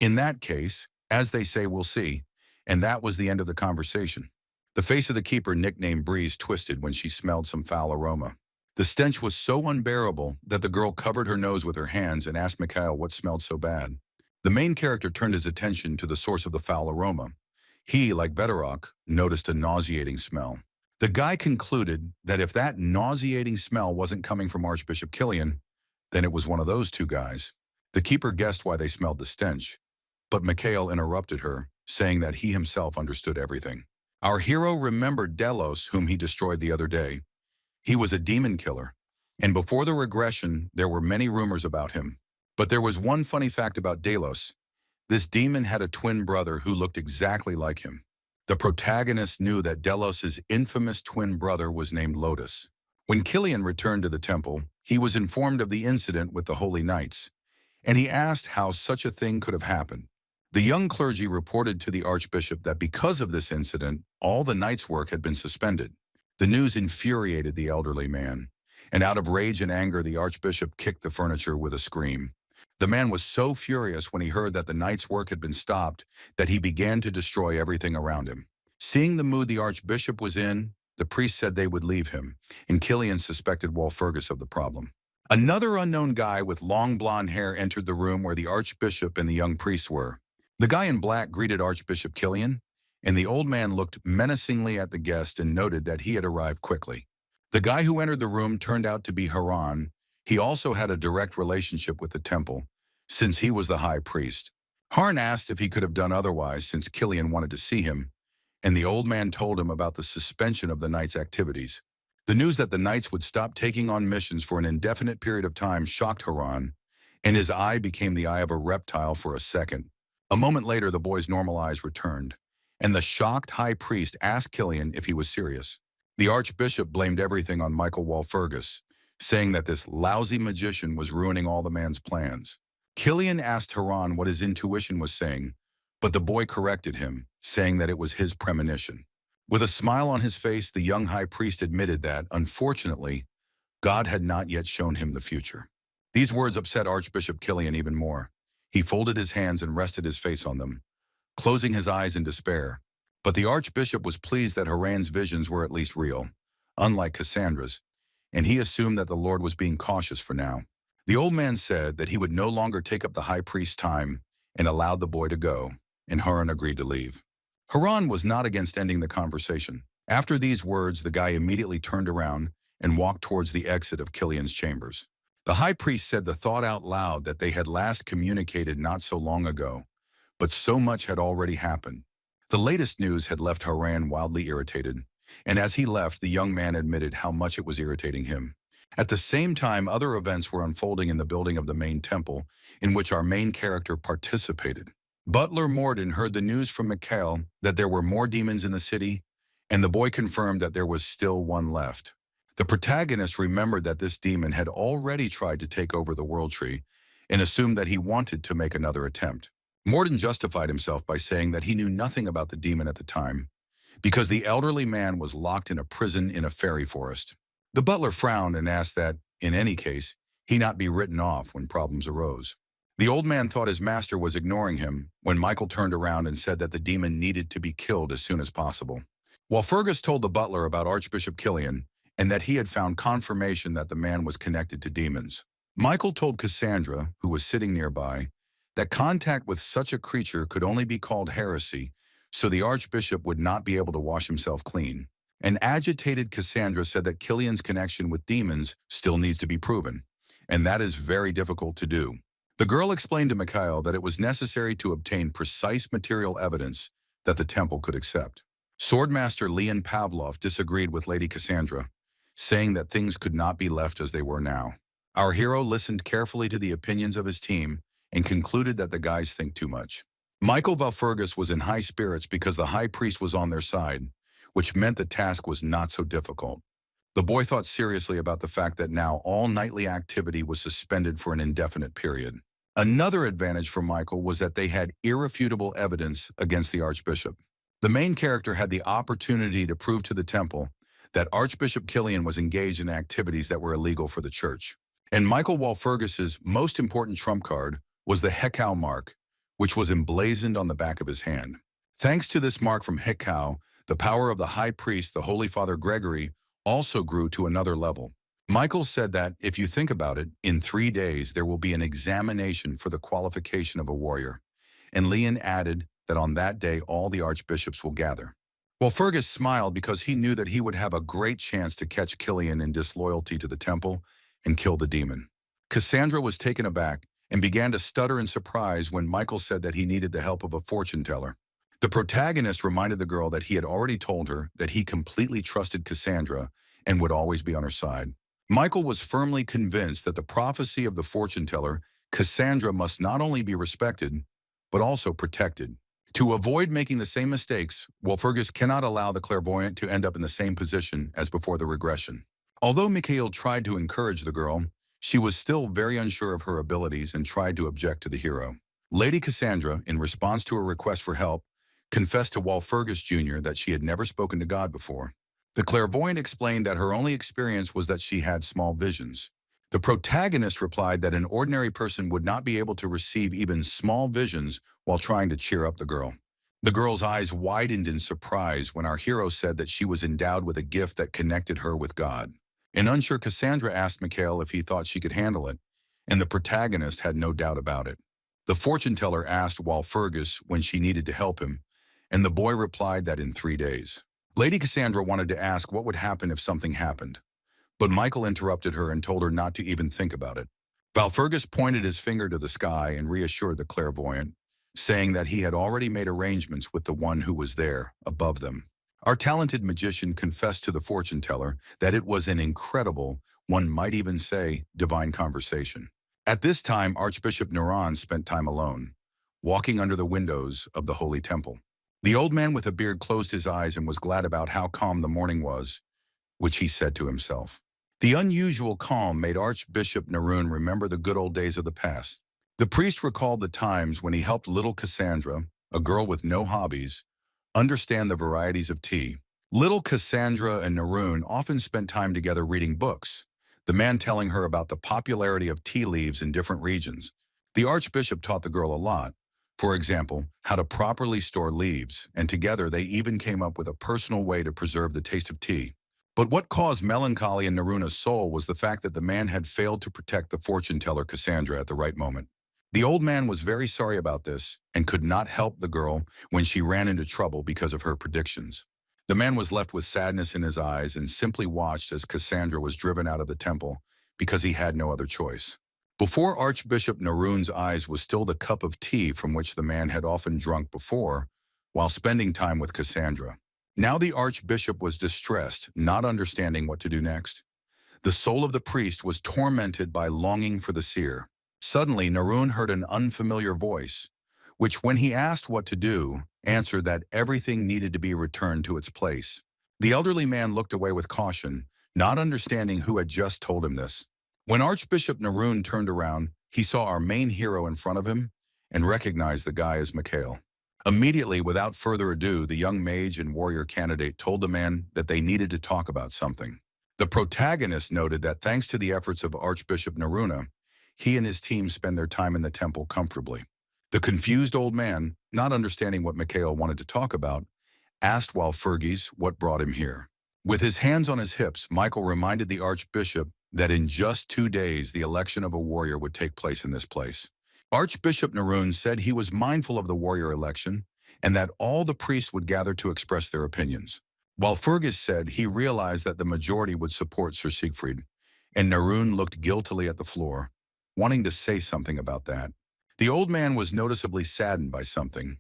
in that case, as they say, we'll see, and that was the end of the conversation. The face of the keeper, nicknamed Breeze, twisted when she smelled some foul aroma. The stench was so unbearable that the girl covered her nose with her hands and asked Mikhail what smelled so bad. The main character turned his attention to the source of the foul aroma. He, like Veterok, noticed a nauseating smell. The guy concluded that if that nauseating smell wasn't coming from Archbishop Killian, then it was one of those two guys. The keeper guessed why they smelled the stench, but Mikhail interrupted her, saying that he himself understood everything. Our hero remembered Delos, whom he destroyed the other day. He was a demon killer, and before the regression, there were many rumors about him. But there was one funny fact about Delos. This demon had a twin brother who looked exactly like him. The protagonist knew that Delos' infamous twin brother was named Lotus. When Killian returned to the temple, he was informed of the incident with the Holy Knights, and he asked how such a thing could have happened. The young clergy reported to the archbishop that because of this incident, all the knights' work had been suspended. The news infuriated the elderly man, and out of rage and anger the archbishop kicked the furniture with a scream. The man was so furious when he heard that the night's work had been stopped that he began to destroy everything around him. Seeing the mood the archbishop was in, the priest said they would leave him, and Killian suspected Walpurgis of the problem. Another unknown guy with long blonde hair entered the room where the archbishop and the young priest were. The guy in black greeted Archbishop Killian, and the old man looked menacingly at the guest and noted that he had arrived quickly. The guy who entered the room turned out to be Haran. He also had a direct relationship with the temple, since he was the high priest. Haran asked if he could have done otherwise since Killian wanted to see him, and the old man told him about the suspension of the knight's activities. The news that the knights would stop taking on missions for an indefinite period of time shocked Haran, and his eye became the eye of a reptile for a second. A moment later, the boy's normal eyes returned, and the shocked high priest asked Killian if he was serious. The archbishop blamed everything on Michael Walpurgis, saying that this lousy magician was ruining all the man's plans. Killian asked Haran what his intuition was saying, but the boy corrected him, saying that it was his premonition. With a smile on his face, the young high priest admitted that, unfortunately, God had not yet shown him the future. These words upset Archbishop Killian even more. He folded his hands and rested his face on them, closing his eyes in despair. But the archbishop was pleased that Haran's visions were at least real, unlike Cassandra's, and he assumed that the Lord was being cautious for now. The old man said that he would no longer take up the high priest's time and allowed the boy to go, and Haran agreed to leave. Haran was not against ending the conversation. After these words, the guy immediately turned around and walked towards the exit of Killian's chambers. The high priest said the thought out loud that they had last communicated not so long ago, but so much had already happened. The latest news had left Haran wildly irritated, and as he left, the young man admitted how much it was irritating him. At the same time, other events were unfolding in the building of the main temple, in which our main character participated. Butler Morden heard the news from Mikhail that there were more demons in the city, and the boy confirmed that there was still one left. The protagonist remembered that this demon had already tried to take over the World Tree and assumed that he wanted to make another attempt. Morden justified himself by saying that he knew nothing about the demon at the time, because the elderly man was locked in a prison in a fairy forest. The butler frowned and asked that, in any case, he not be written off when problems arose. The old man thought his master was ignoring him when Michael turned around and said that the demon needed to be killed as soon as possible. Walpurgis told the butler about Archbishop Killian and that he had found confirmation that the man was connected to demons. Michael told Cassandra, who was sitting nearby, that contact with such a creature could only be called heresy, so the archbishop would not be able to wash himself clean. An agitated Cassandra said that Killian's connection with demons still needs to be proven, and that is very difficult to do. The girl explained to Mikhail that it was necessary to obtain precise material evidence that the temple could accept. Swordmaster Leon Pavlov disagreed with Lady Cassandra, saying that things could not be left as they were now. Our hero listened carefully to the opinions of his team and concluded that the guys think too much. Michael Walpurgis was in high spirits because the high priest was on their side, which meant the task was not so difficult. The boy thought seriously about the fact that now all nightly activity was suspended for an indefinite period. Another advantage for Michael was that they had irrefutable evidence against the archbishop. The main character had the opportunity to prove to the temple that Archbishop Killian was engaged in activities that were illegal for the church. And Michael Walpurgis's most important trump card was the Hekau mark, which was emblazoned on the back of his hand. Thanks to this mark from Hekau, the power of the high priest, the Holy Father Gregory, also grew to another level. Michael said that, if you think about it, in 3 days there will be an examination for the qualification of a warrior. And Leon added that on that day all the archbishops will gather. Walpurgis smiled because he knew that he would have a great chance to catch Killian in disloyalty to the temple and kill the demon. Cassandra was taken aback and began to stutter in surprise when Michael said that he needed the help of a fortune teller. The protagonist reminded the girl that he had already told her that he completely trusted Cassandra and would always be on her side. Michael was firmly convinced that the prophecy of the fortune teller, Cassandra must not only be respected, but also protected. To avoid making the same mistakes, Walpurgis cannot allow the clairvoyant to end up in the same position as before the regression. Although Mikhail tried to encourage the girl, she was still very unsure of her abilities and tried to object to the hero. Lady Cassandra, in response to a request for help, confessed to Walpurgis Jr. that she had never spoken to God before. The clairvoyant explained that her only experience was that she had small visions. The protagonist replied that an ordinary person would not be able to receive even small visions while trying to cheer up the girl. The girl's eyes widened in surprise when our hero said that she was endowed with a gift that connected her with God. An unsure Cassandra asked Mikhail if he thought she could handle it, and the protagonist had no doubt about it. The fortune teller asked Walpurgis when she needed to help him, and the boy replied that in 3 days. Lady Cassandra wanted to ask what would happen if something happened, but Michael interrupted her and told her not to even think about it. Walpurgis pointed his finger to the sky and reassured the clairvoyant, saying that he had already made arrangements with the one who was there, above them. Our talented magician confessed to the fortune teller that it was an incredible, one might even say, divine conversation. At this time, Archbishop Neron spent time alone, walking under the windows of the Holy Temple. The old man with a beard closed his eyes and was glad about how calm the morning was, which he said to himself. The unusual calm made Archbishop Neron remember the good old days of the past. The priest recalled the times when he helped little Cassandra, a girl with no hobbies, understand the varieties of tea. Little Cassandra and Neron often spent time together reading books, the man telling her about the popularity of tea leaves in different regions. The archbishop taught the girl a lot, for example, how to properly store leaves, and together they even came up with a personal way to preserve the taste of tea. But what caused melancholy in Naruna's soul was the fact that the man had failed to protect the fortune teller Cassandra at the right moment. The old man was very sorry about this and could not help the girl when she ran into trouble because of her predictions. The man was left with sadness in his eyes and simply watched as Cassandra was driven out of the temple because he had no other choice. Before Archbishop Neron's eyes was still the cup of tea from which the man had often drunk before, while spending time with Cassandra. Now the archbishop was distressed, not understanding what to do next. The soul of the priest was tormented by longing for the seer. Suddenly, Neron heard an unfamiliar voice, which, when he asked what to do, answered that everything needed to be returned to its place. The elderly man looked away with caution, not understanding who had just told him this. When Archbishop Neron turned around, he saw our main hero in front of him and recognized the guy as Mikhail. Immediately, without further ado, the young mage and warrior candidate told the man that they needed to talk about something. The protagonist noted that thanks to the efforts of Archbishop Neron, he and his team spend their time in the temple comfortably. The confused old man, not understanding what Mikhail wanted to talk about, asked Walpurgis what brought him here. With his hands on his hips, Michael reminded the archbishop that in just 2 days the election of a warrior would take place in this place. Archbishop Neron said he was mindful of the warrior election and that all the priests would gather to express their opinions. Walpurgis said he realized that the majority would support Sir Siegfried, and Neron looked guiltily at the floor, wanting to say something about that. The old man was noticeably saddened by something.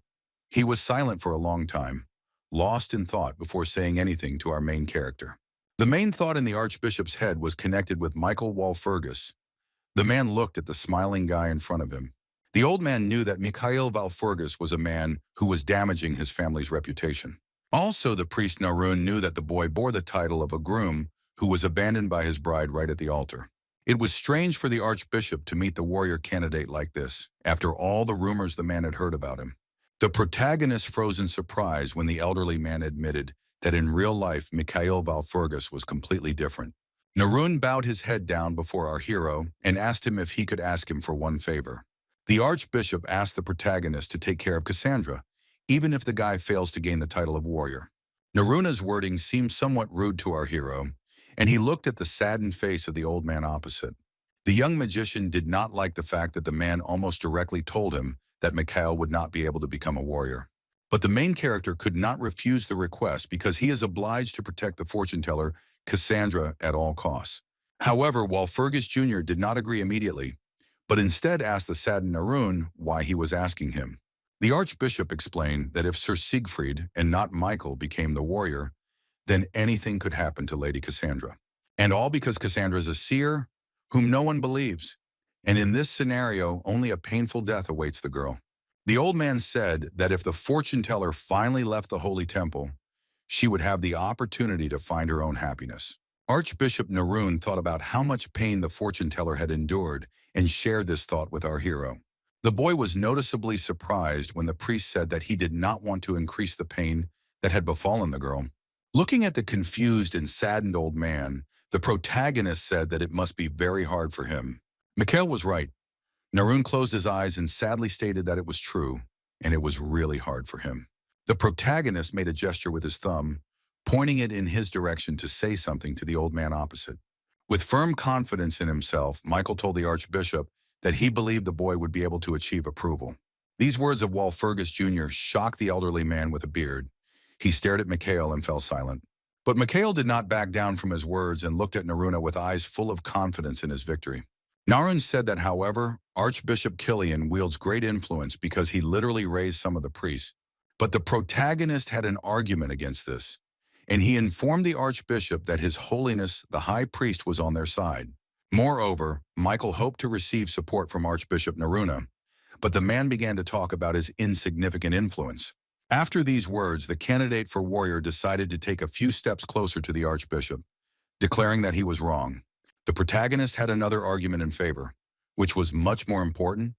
He was silent for a long time, lost in thought before saying anything to our main character. The main thought in the archbishop's head was connected with Michael Walpurgis. The man looked at the smiling guy in front of him. The old man knew that Mikhail Walpurgis was a man who was damaging his family's reputation. Also, the priest Neron knew that the boy bore the title of a groom who was abandoned by his bride right at the altar. It was strange for the archbishop to meet the warrior candidate like this, after all the rumors the man had heard about him. The protagonist froze in surprise when the elderly man admitted that in real life Mikhail Walpurgis was completely different. Neron bowed his head down before our hero and asked him if he could ask him for one favor. The archbishop asked the protagonist to take care of Cassandra, even if the guy fails to gain the title of warrior. Nerona's wording seemed somewhat rude to our hero, and he looked at the saddened face of the old man opposite. The young magician did not like the fact that the man almost directly told him that Mikhail would not be able to become a warrior. But the main character could not refuse the request because he is obliged to protect the fortune teller, Cassandra, at all costs. However, Walpurgis Jr. did not agree immediately, but instead asked the saddened Neron why he was asking him. The archbishop explained that if Sir Siegfried and not Michael became the warrior, then anything could happen to Lady Cassandra. And all because Cassandra is a seer whom no one believes. And in this scenario, only a painful death awaits the girl. The old man said that if the fortune teller finally left the holy temple, she would have the opportunity to find her own happiness. Archbishop Neron thought about how much pain the fortune teller had endured and shared this thought with our hero. The boy was noticeably surprised when the priest said that he did not want to increase the pain that had befallen the girl. Looking at the confused and saddened old man, the protagonist said that it must be very hard for him. Mikhail was right. Narun closed his eyes and sadly stated that it was true, and it was really hard for him. The protagonist made a gesture with his thumb, pointing it in his direction to say something to the old man opposite. With firm confidence in himself, Michael told the Archbishop that he believed the boy would be able to achieve approval. These words of Walpurgis Jr. shocked the elderly man with a beard. He stared at Mikhail and fell silent. But Mikhail did not back down from his words and looked at Naruna with eyes full of confidence in his victory. Narun said that, however, Archbishop Killian wields great influence because he literally raised some of the priests. But the protagonist had an argument against this, and he informed the Archbishop that His Holiness, the High Priest, was on their side. Moreover, Michael hoped to receive support from Archbishop Naruna, but the man began to talk about his insignificant influence. After these words, the candidate for warrior decided to take a few steps closer to the Archbishop, declaring that he was wrong. The protagonist had another argument in favor, which was much more important,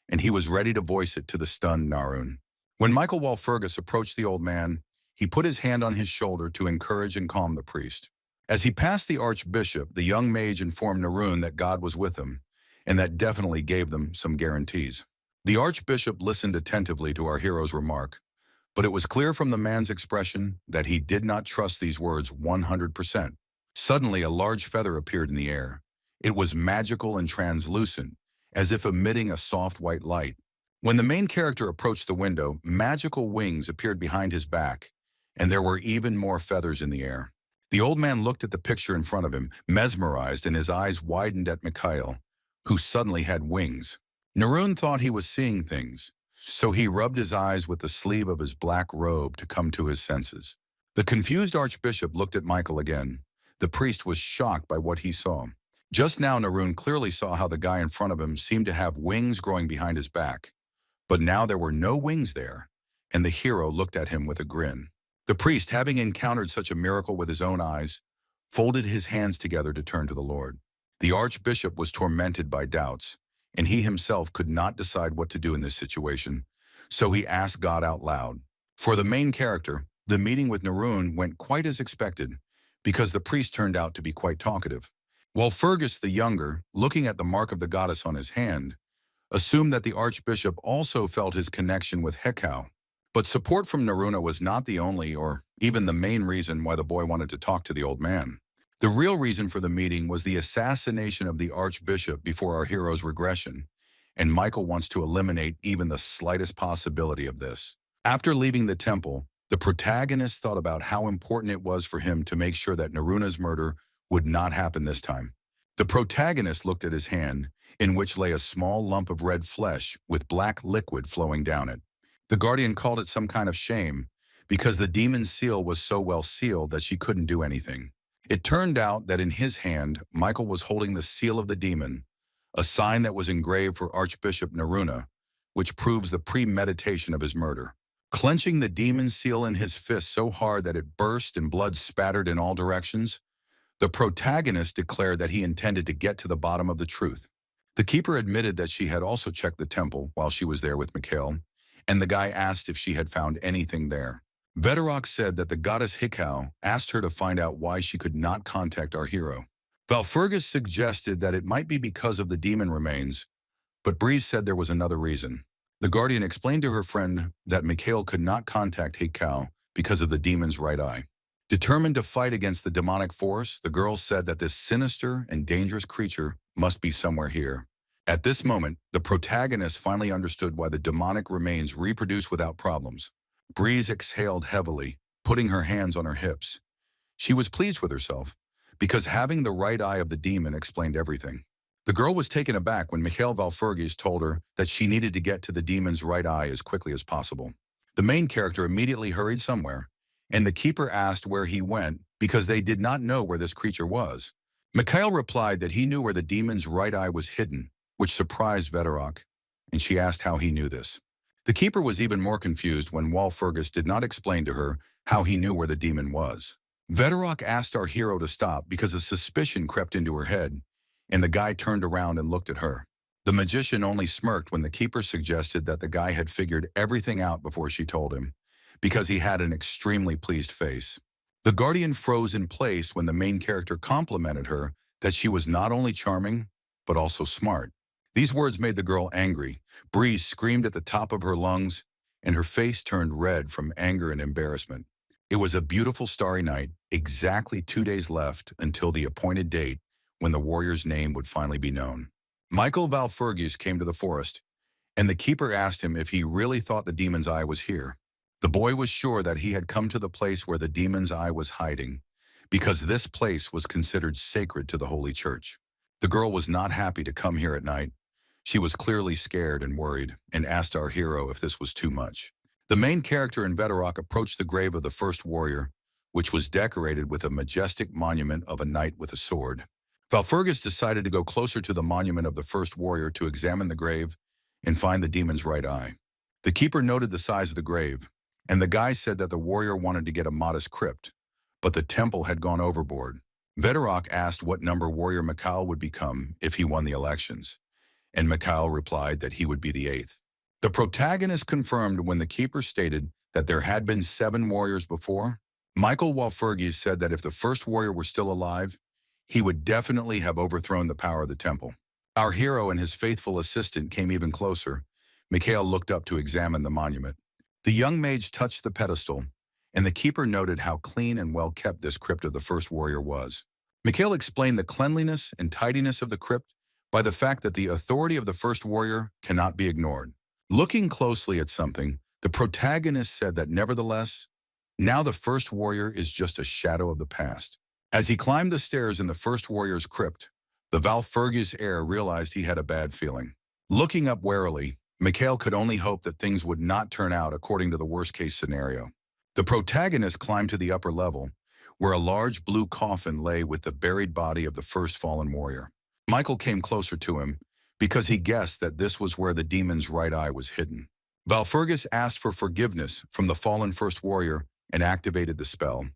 and he was ready to voice it to the stunned Narun. When Michael Walpurgis approached the old man, he put his hand on his shoulder to encourage and calm the priest. As he passed the Archbishop, the young mage informed Narun that God was with them, and that definitely gave them some guarantees. The Archbishop listened attentively to our hero's remark, but it was clear from the man's expression that he did not trust these words 100%. Suddenly, a large feather appeared in the air. It was magical and translucent, as if emitting a soft white light. When the main character approached the window, magical wings appeared behind his back, and there were even more feathers in the air. The old man looked at the picture in front of him, mesmerized, and his eyes widened at Mikhail, who suddenly had wings. Narun thought he was seeing things, so he rubbed his eyes with the sleeve of his black robe to come to his senses. The confused Archbishop looked at Michael again. The priest was shocked by what he saw. Just now, Narun clearly saw how the guy in front of him seemed to have wings growing behind his back. But now there were no wings there, and the hero looked at him with a grin. The priest, having encountered such a miracle with his own eyes, folded his hands together to turn to the Lord. The Archbishop was tormented by doubts, and he himself could not decide what to do in this situation, so he asked God out loud. For the main character, the meeting with Narun went quite as expected, because the priest turned out to be quite talkative. Walpurgis the Younger, looking at the mark of the goddess on his hand, assumed that the Archbishop also felt his connection with Hekau. But support from Naruna was not the only or even the main reason why the boy wanted to talk to the old man. The real reason for the meeting was the assassination of the Archbishop before our hero's regression, and Michael wants to eliminate even the slightest possibility of this. After leaving the temple, the protagonist thought about how important it was for him to make sure that Naruna's murder would not happen this time. The protagonist looked at his hand, in which lay a small lump of red flesh with black liquid flowing down it. The guardian called it some kind of shame, because the demon's seal was so well sealed that she couldn't do anything. It turned out that in his hand, Michael was holding the seal of the demon, a sign that was engraved for Archbishop Naruna, which proves the premeditation of his murder. Clenching the demon's seal in his fist so hard that it burst and blood spattered in all directions, the protagonist declared that he intended to get to the bottom of the truth. The keeper admitted that she had also checked the temple while she was there with Mikhail, and the guy asked if she had found anything there. Vedorok said that the goddess Hekau asked her to find out why she could not contact our hero. Walpurgis suggested that it might be because of the demon remains, but Breeze said there was another reason. The guardian explained to her friend that Mikhail could not contact Hekau because of the demon's right eye. Determined to fight against the demonic force, the girl said that this sinister and dangerous creature must be somewhere here. At this moment, the protagonist finally understood why the demonic remains reproduce without problems. Breeze exhaled heavily, putting her hands on her hips. She was pleased with herself, because having the right eye of the demon explained everything. The girl was taken aback when Mikhail Walpurgis told her that she needed to get to the demon's right eye as quickly as possible. The main character immediately hurried somewhere, and the keeper asked where he went because they did not know where this creature was. Mikhail replied that he knew where the demon's right eye was hidden, which surprised Vedorok, and she asked how he knew this. The keeper was even more confused when Walpurgis did not explain to her how he knew where the demon was. Vedorok asked our hero to stop because a suspicion crept into her head, and the guy turned around and looked at her. The magician only smirked when the keeper suggested that the guy had figured everything out before she told him, because he had an extremely pleased face. The Guardian froze in place when the main character complimented her that she was not only charming, but also smart. These words made the girl angry. Breeze screamed at the top of her lungs, and her face turned red from anger and embarrassment. It was a beautiful starry night, exactly 2 days left until the appointed date when the warrior's name would finally be known. Michael Valfurgis came to the forest, and the keeper asked him if he really thought the demon's eye was here. The boy was sure that he had come to the place where the demon's eye was hiding, because this place was considered sacred to the Holy Church. The girl was not happy to come here at night. She was clearly scared and worried, and asked our hero if this was too much. The main character in Vedorok approached the grave of the first warrior, which was decorated with a majestic monument of a knight with a sword. Valfurgis decided to go closer to the monument of the first warrior to examine the grave and find the demon's right eye. The keeper noted the size of the grave, and the guy said that the warrior wanted to get a modest crypt, but the temple had gone overboard. Vedorok asked what number warrior Mikhail would become if he won the elections, and Mikhail replied that he would be the 8th. The protagonist confirmed when the keeper stated that there had been 7 warriors before. Michael Walfurgis said that if the first warrior were still alive, he would definitely have overthrown the power of the temple. Our hero and his faithful assistant came even closer. Mikhail looked up to examine the monument. The young mage touched the pedestal, and the keeper noted how clean and well kept this crypt of the first warrior was. Mikhail explained the cleanliness and tidiness of the crypt by the fact that the authority of the first warrior cannot be ignored. Looking closely at something, the protagonist said that nevertheless, now the first warrior is just a shadow of the past. As he climbed the stairs in the first warrior's crypt, the Valfurgis heir realized he had a bad feeling. Looking up warily, Mikhail could only hope that things would not turn out according to the worst-case scenario. The protagonist climbed to the upper level, where a large blue coffin lay with the buried body of the first fallen warrior. Michael came closer to him because he guessed that this was where the demon's right eye was hidden. Valfurgis asked for forgiveness from the fallen first warrior and activated the spell.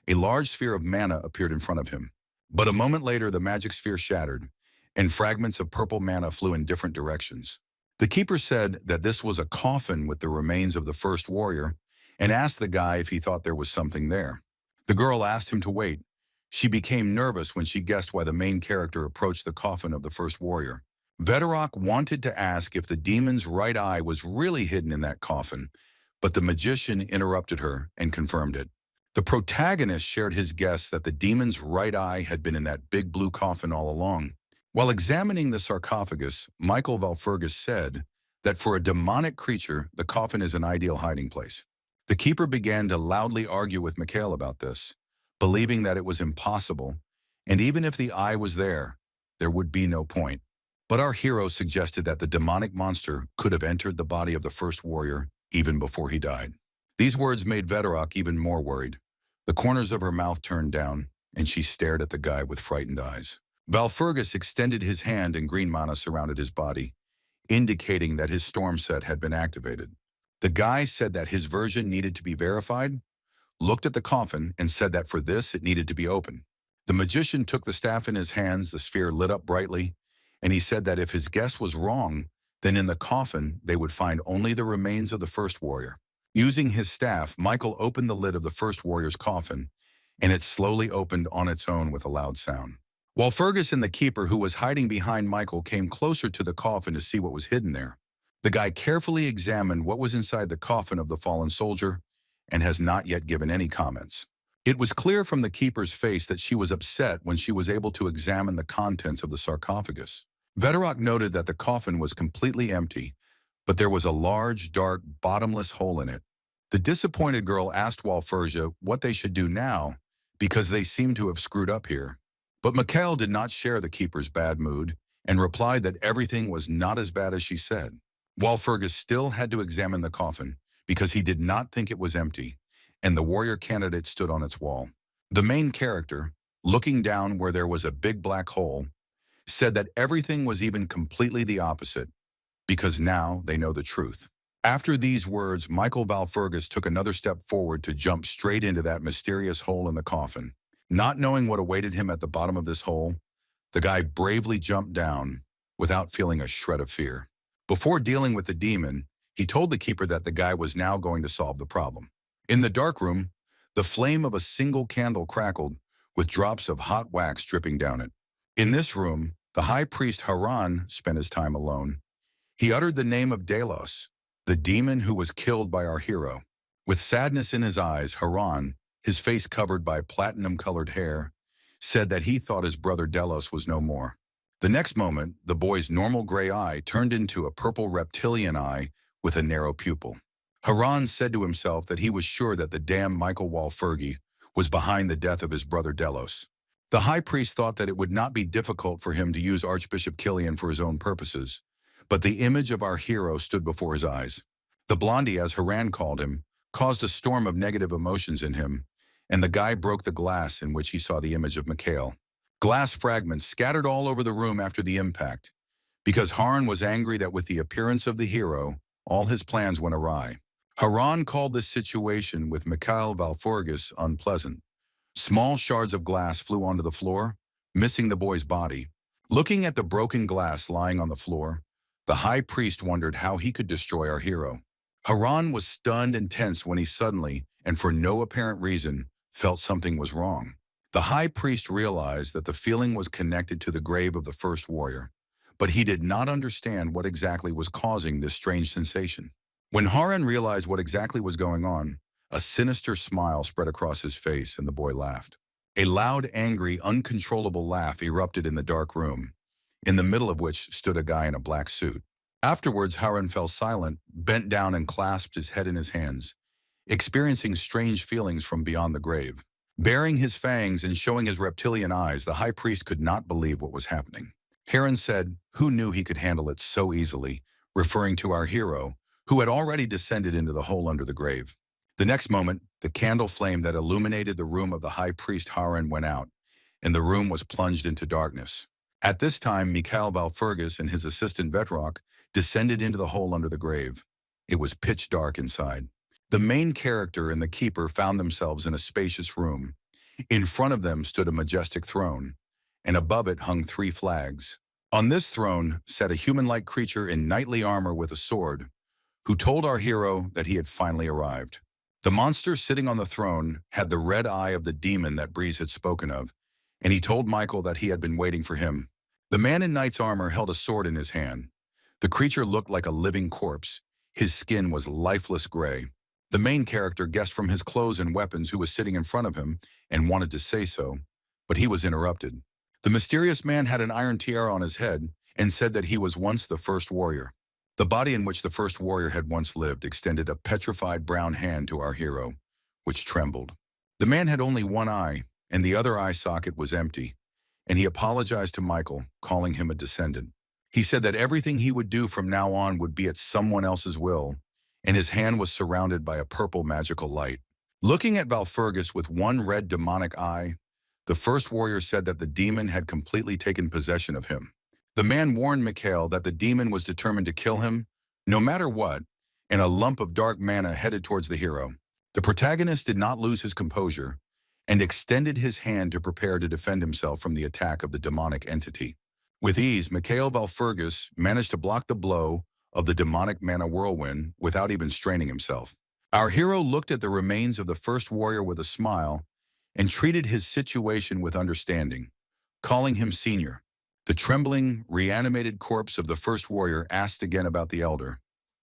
A large sphere of mana appeared in front of him. But a moment later, the magic sphere shattered, and fragments of purple mana flew in different directions. The keeper said that this was a coffin with the remains of the first warrior, and asked the guy if he thought there was something there. The girl asked him to wait. She became nervous when she guessed why the main character approached the coffin of the first warrior. Vedorok wanted to ask if the demon's right eye was really hidden in that coffin, but the magician interrupted her and confirmed it. The protagonist shared his guess that the demon's right eye had been in that big blue coffin all along. While examining the sarcophagus, Michael Valfurgis said that for a demonic creature, the coffin is an ideal hiding place. The keeper began to loudly argue with Mikhail about this, believing that it was impossible, and even if the eye was there would be no point. But our hero suggested that the demonic monster could have entered the body of the first warrior even before he died. These words made Vedorok even more worried. The corners of her mouth turned down, and she stared at the guy with frightened eyes. Valfurgis extended his hand and green mana surrounded his body, indicating that his storm set had been activated. The guy said that his version needed to be verified, looked at the coffin, and said that for this it needed to be open. The magician took the staff in his hands, the sphere lit up brightly, and he said that if his guess was wrong, then in the coffin they would find only the remains of the first warrior. Using his staff, Michael opened the lid of the first warrior's coffin, and it slowly opened on its own with a loud sound. Walfurgis and the keeper, who was hiding behind Michael, came closer to the coffin to see what was hidden there. The guy carefully examined what was inside the coffin of the fallen soldier and has not yet given any comments. It was clear from the keeper's face that she was upset when she was able to examine the contents of the sarcophagus. Vedorok noted that the coffin was completely empty, but there was a large, dark, bottomless hole in it. The disappointed girl asked Walfurgia what they should do now because they seemed to have screwed up here. But Mikhail did not share the keeper's bad mood and replied that everything was not as bad as she said. Walfurgis still had to examine the coffin because he did not think it was empty, and the warrior candidate stood on its wall. The main character, looking down where there was a big black hole, said that everything was even completely the opposite, because now they know the truth. After these words, Michael Valfurgis took another step forward to jump straight into that mysterious hole in the coffin. Not knowing what awaited him at the bottom of this hole, the guy bravely jumped down without feeling a shred of fear. Before dealing with the demon, he told the keeper that the guy was now going to solve the problem. In the dark room, The flame of a single candle crackled, with drops of hot wax dripping down it. In this room, the high priest Haran spent his time alone. He uttered the name of Delos, the demon who was killed by our hero. With sadness in his eyes, Haran, his face covered by platinum-colored hair, said that he thought his brother Delos was no more. The next moment, the boy's normal gray eye turned into a purple reptilian eye with a narrow pupil. Haran said to himself that he was sure that the damned Michael Walfurgi was behind the death of his brother Delos. The high priest thought that it would not be difficult for him to use Archbishop Killian for his own purposes, but the image of our hero stood before his eyes. The blondie, as Haran called him, caused a storm of negative emotions in him, and the guy broke the glass in which he saw the image of Mikhail. Glass fragments scattered all over the room after the impact, because Haran was angry that with the appearance of the hero, all his plans went awry. Haran called this situation with Mikhail Valfurgis unpleasant. Small shards of glass flew onto the floor, missing the boy's body. Looking at the broken glass lying on the floor, the high priest wondered how he could destroy our hero. Haran was stunned and tense when he suddenly, and for no apparent reason, felt something was wrong. The high priest realized that the feeling was connected to the grave of the first warrior, but he did not understand what exactly was causing this strange sensation. When Haran realized what exactly was going on, a sinister smile spread across his face and the boy laughed. A loud, angry, uncontrollable laugh erupted in the dark room, in the middle of which stood a guy in a black suit. Afterwards, Haran fell silent, bent down and clasped his head in his hands, experiencing strange feelings from beyond the grave. Baring his fangs and showing his reptilian eyes, the high priest could not believe what was happening. Haran said, "Who knew he could handle it so easily?" referring to our hero, who had already descended into the hole under the grave. The next moment, the candle flame that illuminated the room of the high priest Haran went out, and the room was plunged into darkness. At this time, Mikhail Valfurgis and his assistant Vetrok descended into the hole under the grave. It was pitch dark inside. The main character and the keeper found themselves in a spacious room. In front of them stood a majestic throne, and above it hung 3 flags. On this throne sat a human-like creature in knightly armor with a sword, who told our hero that he had finally arrived. The monster sitting on the throne had the red eye of the demon that Breeze had spoken of, and he told Michael that he had been waiting for him. The man in knight's armor held a sword in his hand. The creature looked like a living corpse. His skin was lifeless gray. The main character guessed from his clothes and weapons who was sitting in front of him and wanted to say so, but he was interrupted. The mysterious man had an iron tiara on his head and said that he was once the first warrior. The body in which the first warrior had once lived extended a petrified brown hand to our hero, which trembled. The man had only one eye, and the other eye socket was empty, and he apologized to Michael, calling him a descendant. He said that everything he would do from now on would be at someone else's will, and his hand was surrounded by a purple magical light. Looking at Valfurgis with one red demonic eye, the first warrior said that the demon had completely taken possession of him. The man warned Mikhail that the demon was determined to kill him, no matter what, and a lump of dark mana headed towards the hero. The protagonist did not lose his composure and extended his hand to prepare to defend himself from the attack of the demonic entity. With ease, Mikhail Valfurgis managed to block the blow of the demonic mana whirlwind without even straining himself. Our hero looked at the remains of the first warrior with a smile and treated his situation with understanding, calling him senior. The trembling, reanimated corpse of the first warrior asked again about the elder,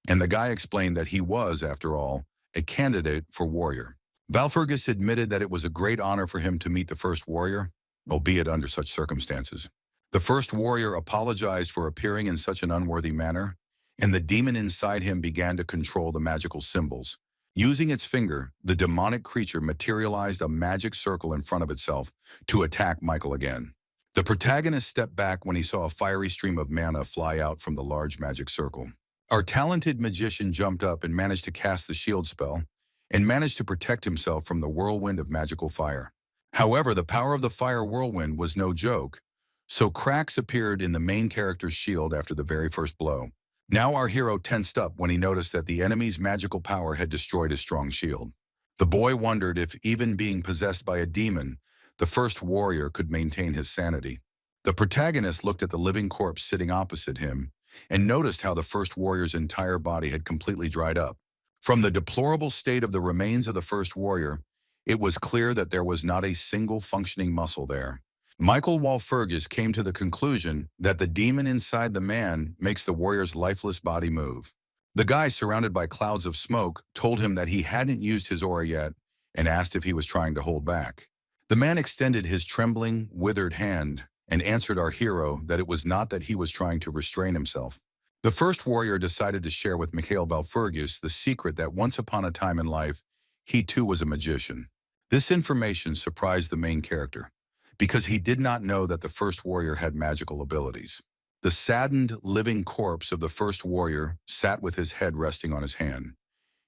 and the guy explained that he was, after all, a candidate for warrior. Valfurgis admitted that it was a great honor for him to meet the first warrior, albeit under such circumstances. The first warrior apologized for appearing in such an unworthy manner, and the demon inside him began to control the magical symbols. Using its finger, the demonic creature materialized a magic circle in front of itself to attack Michael again. The protagonist stepped back when he saw a fiery stream of mana fly out from the large magic circle. Our talented magician jumped up and managed to cast the shield spell, and managed to protect himself from the whirlwind of magical fire. However, the power of the fire whirlwind was no joke, so cracks appeared in the main character's shield after the very first blow. Now our hero tensed up when he noticed that the enemy's magical power had destroyed his strong shield. The boy wondered if, even being possessed by a demon, the first warrior could maintain his sanity. The protagonist looked at the living corpse sitting opposite him and noticed how the first warrior's entire body had completely dried up. From the deplorable state of the remains of the first warrior, It was clear that there was not a single functioning muscle there. Michael Walpurgis came to the conclusion that the demon inside the man makes the warrior's lifeless body move. The guy, surrounded by clouds of smoke, told him that he hadn't used his aura yet and asked if he was trying to hold back. The man extended his trembling, withered hand and answered our hero that it was not that he was trying to restrain himself. The first warrior decided to share with Mikhail Walpurgis the secret that once upon a time in life, he too was a magician. This information surprised the main character, because he did not know that the first warrior had magical abilities. The saddened, living corpse of the first warrior sat with his head resting on his hand.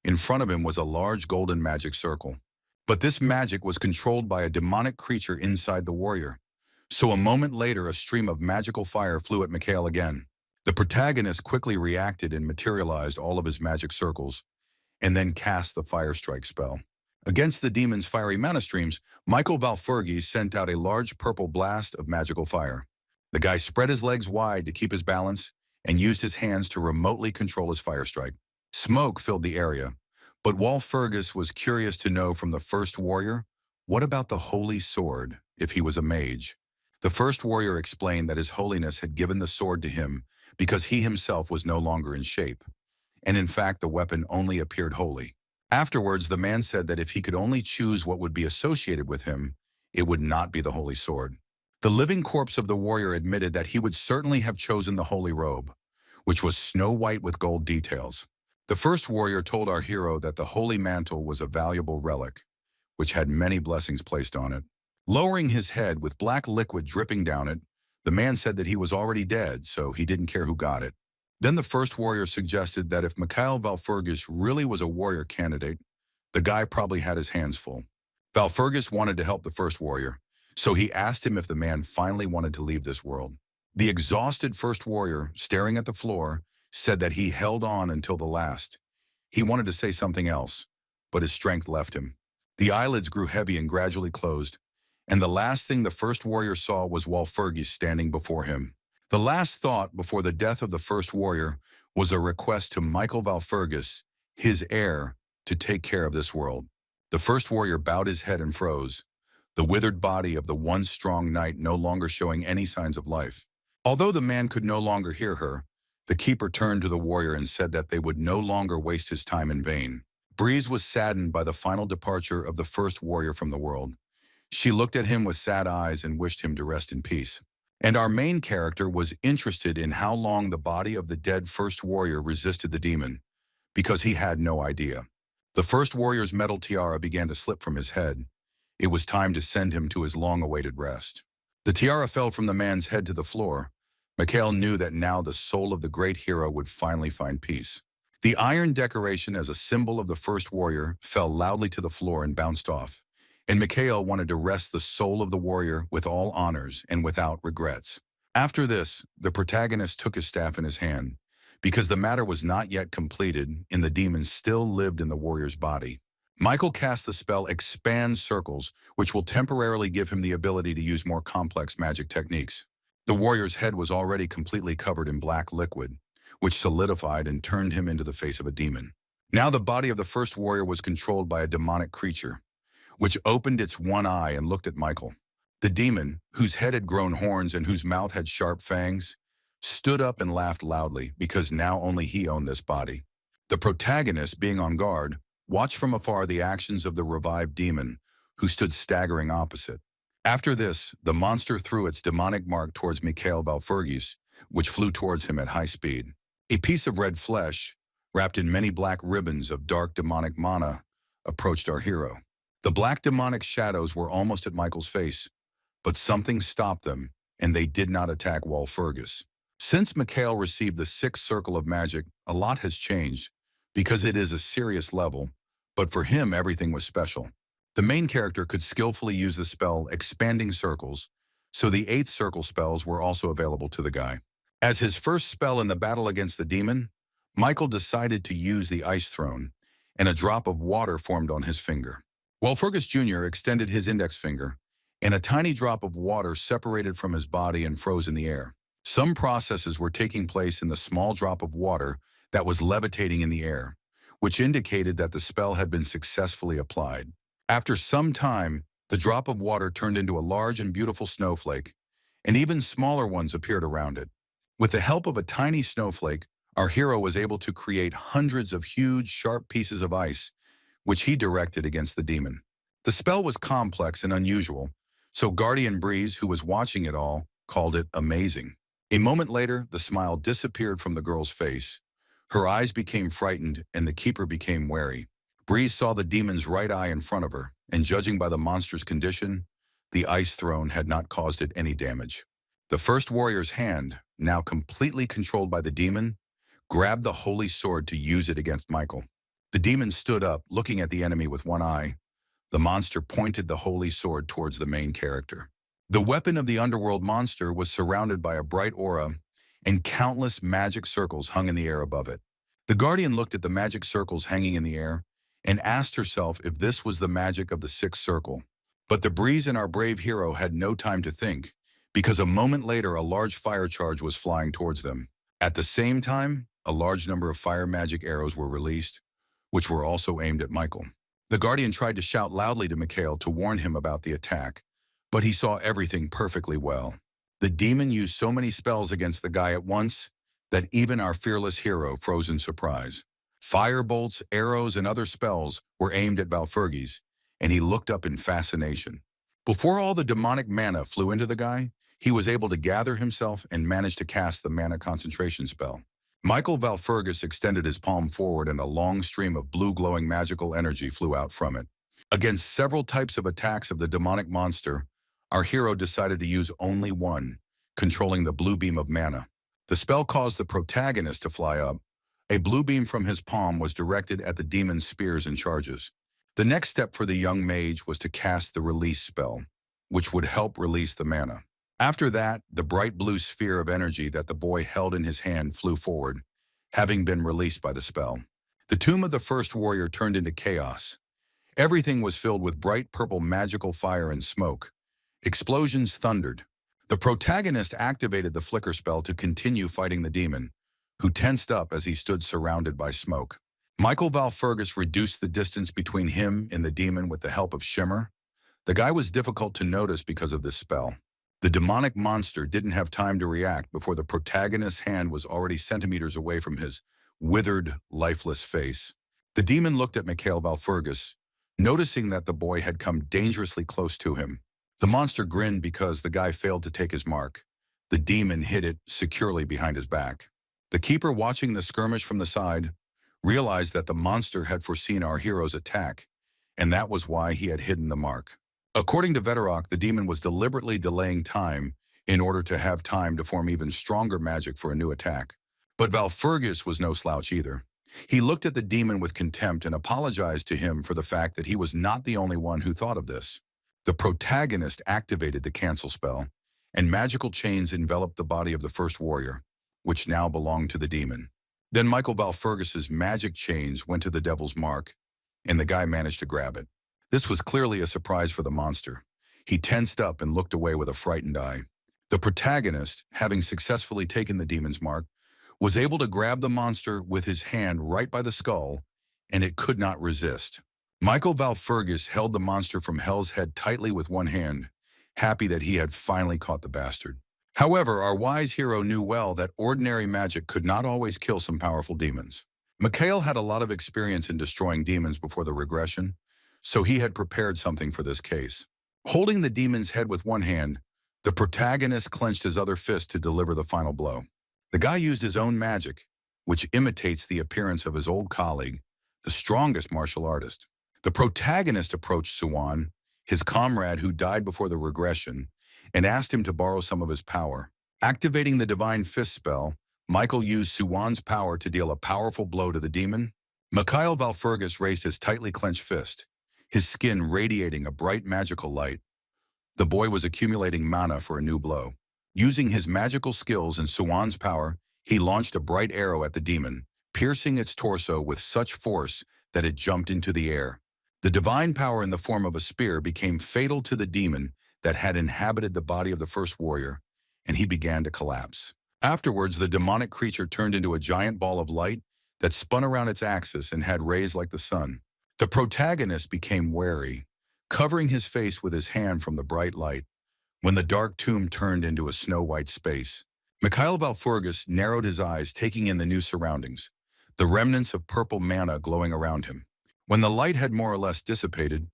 In front of him was a large golden magic circle. But this magic was controlled by a demonic creature inside the warrior. So a moment later, a stream of magical fire flew at Mikhail again. The protagonist quickly reacted and materialized all of his magic circles, and then cast the fire strike spell. Against the demon's fiery mana streams, Michael Walpurgis sent out a large purple blast of magical fire. The guy spread his legs wide to keep his balance and used his hands to remotely control his fire strike. Smoke filled the area, but Walpurgis was curious to know from the first warrior, what about the holy sword, if he was a mage? The first warrior explained that his holiness had given the sword to him because he himself was no longer in shape, and in fact the weapon only appeared holy. Afterwards, the man said that if he could only choose what would be associated with him, it would not be the holy sword. The living corpse of the warrior admitted that he would certainly have chosen the holy robe, which was snow white with gold details. The first warrior told our hero that the holy mantle was a valuable relic, which had many blessings placed on it. Lowering his head with black liquid dripping down it, the man said that he was already dead, so he didn't care who got it. Then the first warrior suggested that if Mikhail Walpurgis really was a warrior candidate, the guy probably had his hands full. Walpurgis wanted to help the first warrior, so he asked him if the man finally wanted to leave this world. The exhausted first warrior, staring at the floor, said that he held on until the last. He wanted to say something else, but his strength left him. The eyelids grew heavy and gradually closed, and the last thing the first warrior saw was Walpurgis standing before him. The last thought before the death of the first warrior was a request to Michael Walpurgis, his heir, to take care of this world. The first warrior bowed his head and froze, the withered body of the once strong knight no longer showing any signs of life. Although the man could no longer hear her, the keeper turned to the warrior and said that they would no longer waste his time in vain. Breeze was saddened by the final departure of the first warrior from the world. She looked at him with sad eyes and wished him to rest in peace. And our main character was interested in how long the body of the dead first warrior resisted the demon, because he had no idea. The first warrior's metal tiara began to slip from his head. It was time to send him to his long-awaited rest. The tiara fell from the man's head to the floor. Mikhail knew that now the soul of the great hero would finally find peace. The iron decoration as a symbol of the first warrior fell loudly to the floor and bounced off, and Mikhail wanted to rest the soul of the warrior with all honors and without regrets. After this, the protagonist took his staff in his hand, because the matter was not yet completed and the demon still lived in the warrior's body. Michael cast the spell Expand Circles, which will temporarily give him the ability to use more complex magic techniques. The warrior's head was already completely covered in black liquid, which solidified and turned him into the face of a demon. Now the body of the first warrior was controlled by a demonic creature, which opened its one eye and looked at Michael. The demon, whose head had grown horns and whose mouth had sharp fangs, stood up and laughed loudly because now only he owned this body. The protagonist, being on guard, watched from afar the actions of the revived demon, who stood staggering opposite. After this, the monster threw its demonic mark towards Mikhail Walpurgis, which flew towards him at high speed. A piece of red flesh, wrapped in many black ribbons of dark demonic mana, approached our hero. The black demonic shadows were almost at Michael's face, but something stopped them, and they did not attack Walpurgis. Since Mikhail received the sixth circle of magic, a lot has changed, because it is a serious level, but for him everything was special. The main character could skillfully use the spell Expanding Circles, so the 8th circle spells were also available to the guy. As his first spell in the battle against the demon, Michael decided to use the Ice Throne, and a drop of water formed on his finger. Walpurgis Jr. extended his index finger, and a tiny drop of water separated from his body and froze in the air. Some processes were taking place in the small drop of water that was levitating in the air, which indicated that the spell had been successfully applied. After some time, the drop of water turned into a large and beautiful snowflake, and even smaller ones appeared around it. With the help of a tiny snowflake, our hero was able to create hundreds of huge, sharp pieces of ice, which he directed against the demon. The spell was complex and unusual, so Guardian Breeze, who was watching it all, called it amazing. A moment later, the smile disappeared from the girl's face. Her eyes became frightened, and the keeper became wary. Breeze saw the demon's right eye in front of her, and judging by the monster's condition, the ice thrown had not caused it any damage. The first warrior's hand, now completely controlled by the demon, grabbed the holy sword to use it against Michael. The demon stood up, looking at the enemy with one eye. The monster pointed the holy sword towards the main character. The weapon of the underworld monster was surrounded by a bright aura, and countless magic circles hung in the air above it. The Guardian looked at the magic circles hanging in the air and asked herself if this was the magic of the sixth circle. But the Breeze and our brave hero had no time to think, because a moment later a large fire charge was flying towards them. At the same time, a large number of fire magic arrows were released, which were also aimed at Michael. The Guardian tried to shout loudly to Mikhail to warn him about the attack, but he saw everything perfectly well. The demon used so many spells against the guy at once that even our fearless hero froze in surprise. Fire bolts, arrows, and other spells were aimed at Valfurgis, and he looked up in fascination. Before all the demonic mana flew into the guy, he was able to gather himself and managed to cast the mana concentration spell. Michael Valfurgis extended his palm forward and a long stream of blue glowing magical energy flew out from it. Against several types of attacks of the demonic monster, our hero decided to use only one, controlling the blue beam of mana. The spell caused the protagonist to fly up. A blue beam from his palm was directed at the demon's spears and charges. The next step for the young mage was to cast the release spell, which would help release the mana. After that, the bright blue sphere of energy that the boy held in his hand flew forward, having been released by the spell. The tomb of the first warrior turned into chaos. Everything was filled with bright purple magical fire and smoke. Explosions thundered. The protagonist activated the flicker spell to continue fighting the demon, who tensed up as he stood surrounded by smoke. Michael Valfurgis reduced the distance between him and the demon with the help of Shimmer. The guy was difficult to notice because of this spell. The demonic monster didn't have time to react before the protagonist's hand was already centimeters away from his withered, lifeless face. The demon looked at Mikhail Valfurgis, noticing that the boy had come dangerously close to him. The monster grinned because the guy failed to take his mark. The demon hid it securely behind his back. The keeper, watching the skirmish from the side, realized that the monster had foreseen our hero's attack, and that was why he had hidden the mark. According to Veterok, the demon was deliberately delaying time in order to have time to form even stronger magic for a new attack. But Valfurgis was no slouch either. He looked at the demon with contempt and apologized to him for the fact that he was not the only one who thought of this. The protagonist activated the cancel spell, and magical chains enveloped the body of the first warrior, which now belonged to the demon. Then Michael Valfurgis's magic chains went to the devil's mark, and the guy managed to grab it. This was clearly a surprise for the monster. He tensed up and looked away with a frightened eye. The protagonist, having successfully taken the demon's mark, was able to grab the monster with his hand right by the skull, and it could not resist. Michael Valfurgis held the monster from Hell's Head tightly with one hand, happy that he had finally caught the bastard. However, our wise hero knew well that ordinary magic could not always kill some powerful demons. Mikhail had a lot of experience in destroying demons before the regression, so he had prepared something for this case. Holding the demon's head with one hand, the protagonist clenched his other fist to deliver the final blow. The guy used his own magic, which imitates the appearance of his old colleague, the strongest martial artist. The protagonist approached Suwan, his comrade who died before the regression, and asked him to borrow some of his power. Activating the Divine Fist spell, Michael used Suwan's power to deal a powerful blow to the demon. Mikhail Valfurgis raised his tightly clenched fist, his skin radiating a bright magical light. The boy was accumulating mana for a new blow. Using his magical skills and Suwan's power, he launched a bright arrow at the demon, piercing its torso with such force that it jumped into the air. The divine power in the form of a spear became fatal to the demon that had inhabited the body of the first warrior, and he began to collapse. Afterwards, the demonic creature turned into a giant ball of light that spun around its axis and had rays like the sun. The protagonist became wary, covering his face with his hand from the bright light, when the dark tomb turned into a snow-white space. Mikhail Valfurgis narrowed his eyes, taking in the new surroundings, the remnants of purple mana glowing around him. When the light had more or less dissipated,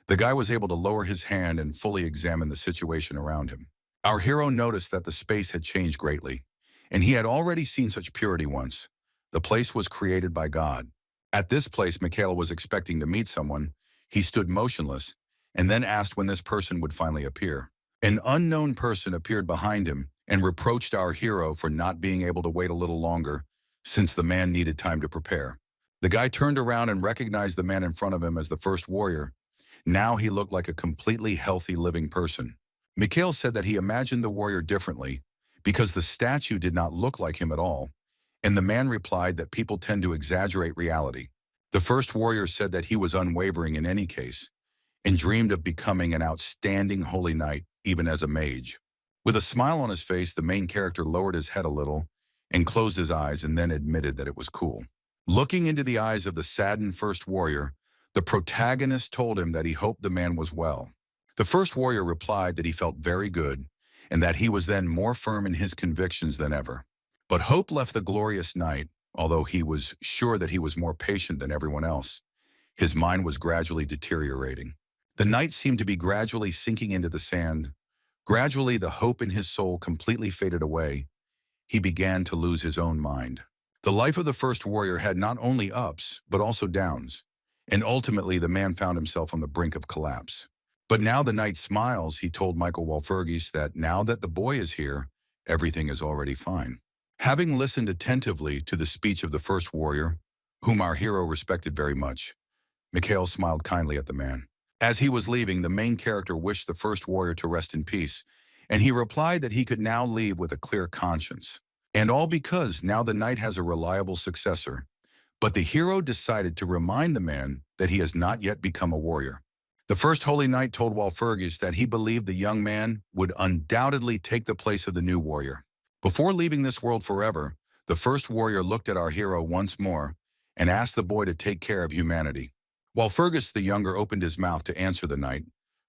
the guy was able to lower his hand and fully examine the situation around him. Our hero noticed that the space had changed greatly, and he had already seen such purity once. The place was created by God. At this place, Mikhail was expecting to meet someone. He stood motionless, and then asked when this person would finally appear. An unknown person appeared behind him and reproached our hero for not being able to wait a little longer, since the man needed time to prepare. The guy turned around and recognized the man in front of him as the first warrior. Now he looked like a completely healthy living person. Mikhail said that he imagined the warrior differently because the statue did not look like him at all, and the man replied that people tend to exaggerate reality. The first warrior said that he was unwavering in any case and dreamed of becoming an outstanding holy knight, even as a mage. With a smile on his face, the main character lowered his head a little and closed his eyes and then admitted that it was cool. Looking into the eyes of the saddened first warrior, the protagonist told him that he hoped the man was well. The first warrior replied that he felt very good and that he was then more firm in his convictions than ever. But hope left the glorious knight, although he was sure that he was more patient than everyone else. His mind was gradually deteriorating. The knight seemed to be gradually sinking into the sand. Gradually, the hope in his soul completely faded away. He began to lose his own mind. The life of the first warrior had not only ups, but also downs, and ultimately the man found himself on the brink of collapse. But now the knight smiles. He told Michael Walfurgis that now that the boy is here, everything is already fine. Having listened attentively to the speech of the first warrior, whom our hero respected very much, Mikhail smiled kindly at the man. As he was leaving, the main character wished the first warrior to rest in peace, and he replied that he could now leave with a clear conscience. And all because now the knight has a reliable successor. But the hero decided to remind the man that he has not yet become a warrior. The first holy knight told Walfurgis that he believed the young man would undoubtedly take the place of the new warrior. Before leaving this world forever, the first warrior looked at our hero once more and asked the boy to take care of humanity. Walfurgis the younger opened his mouth to answer the knight,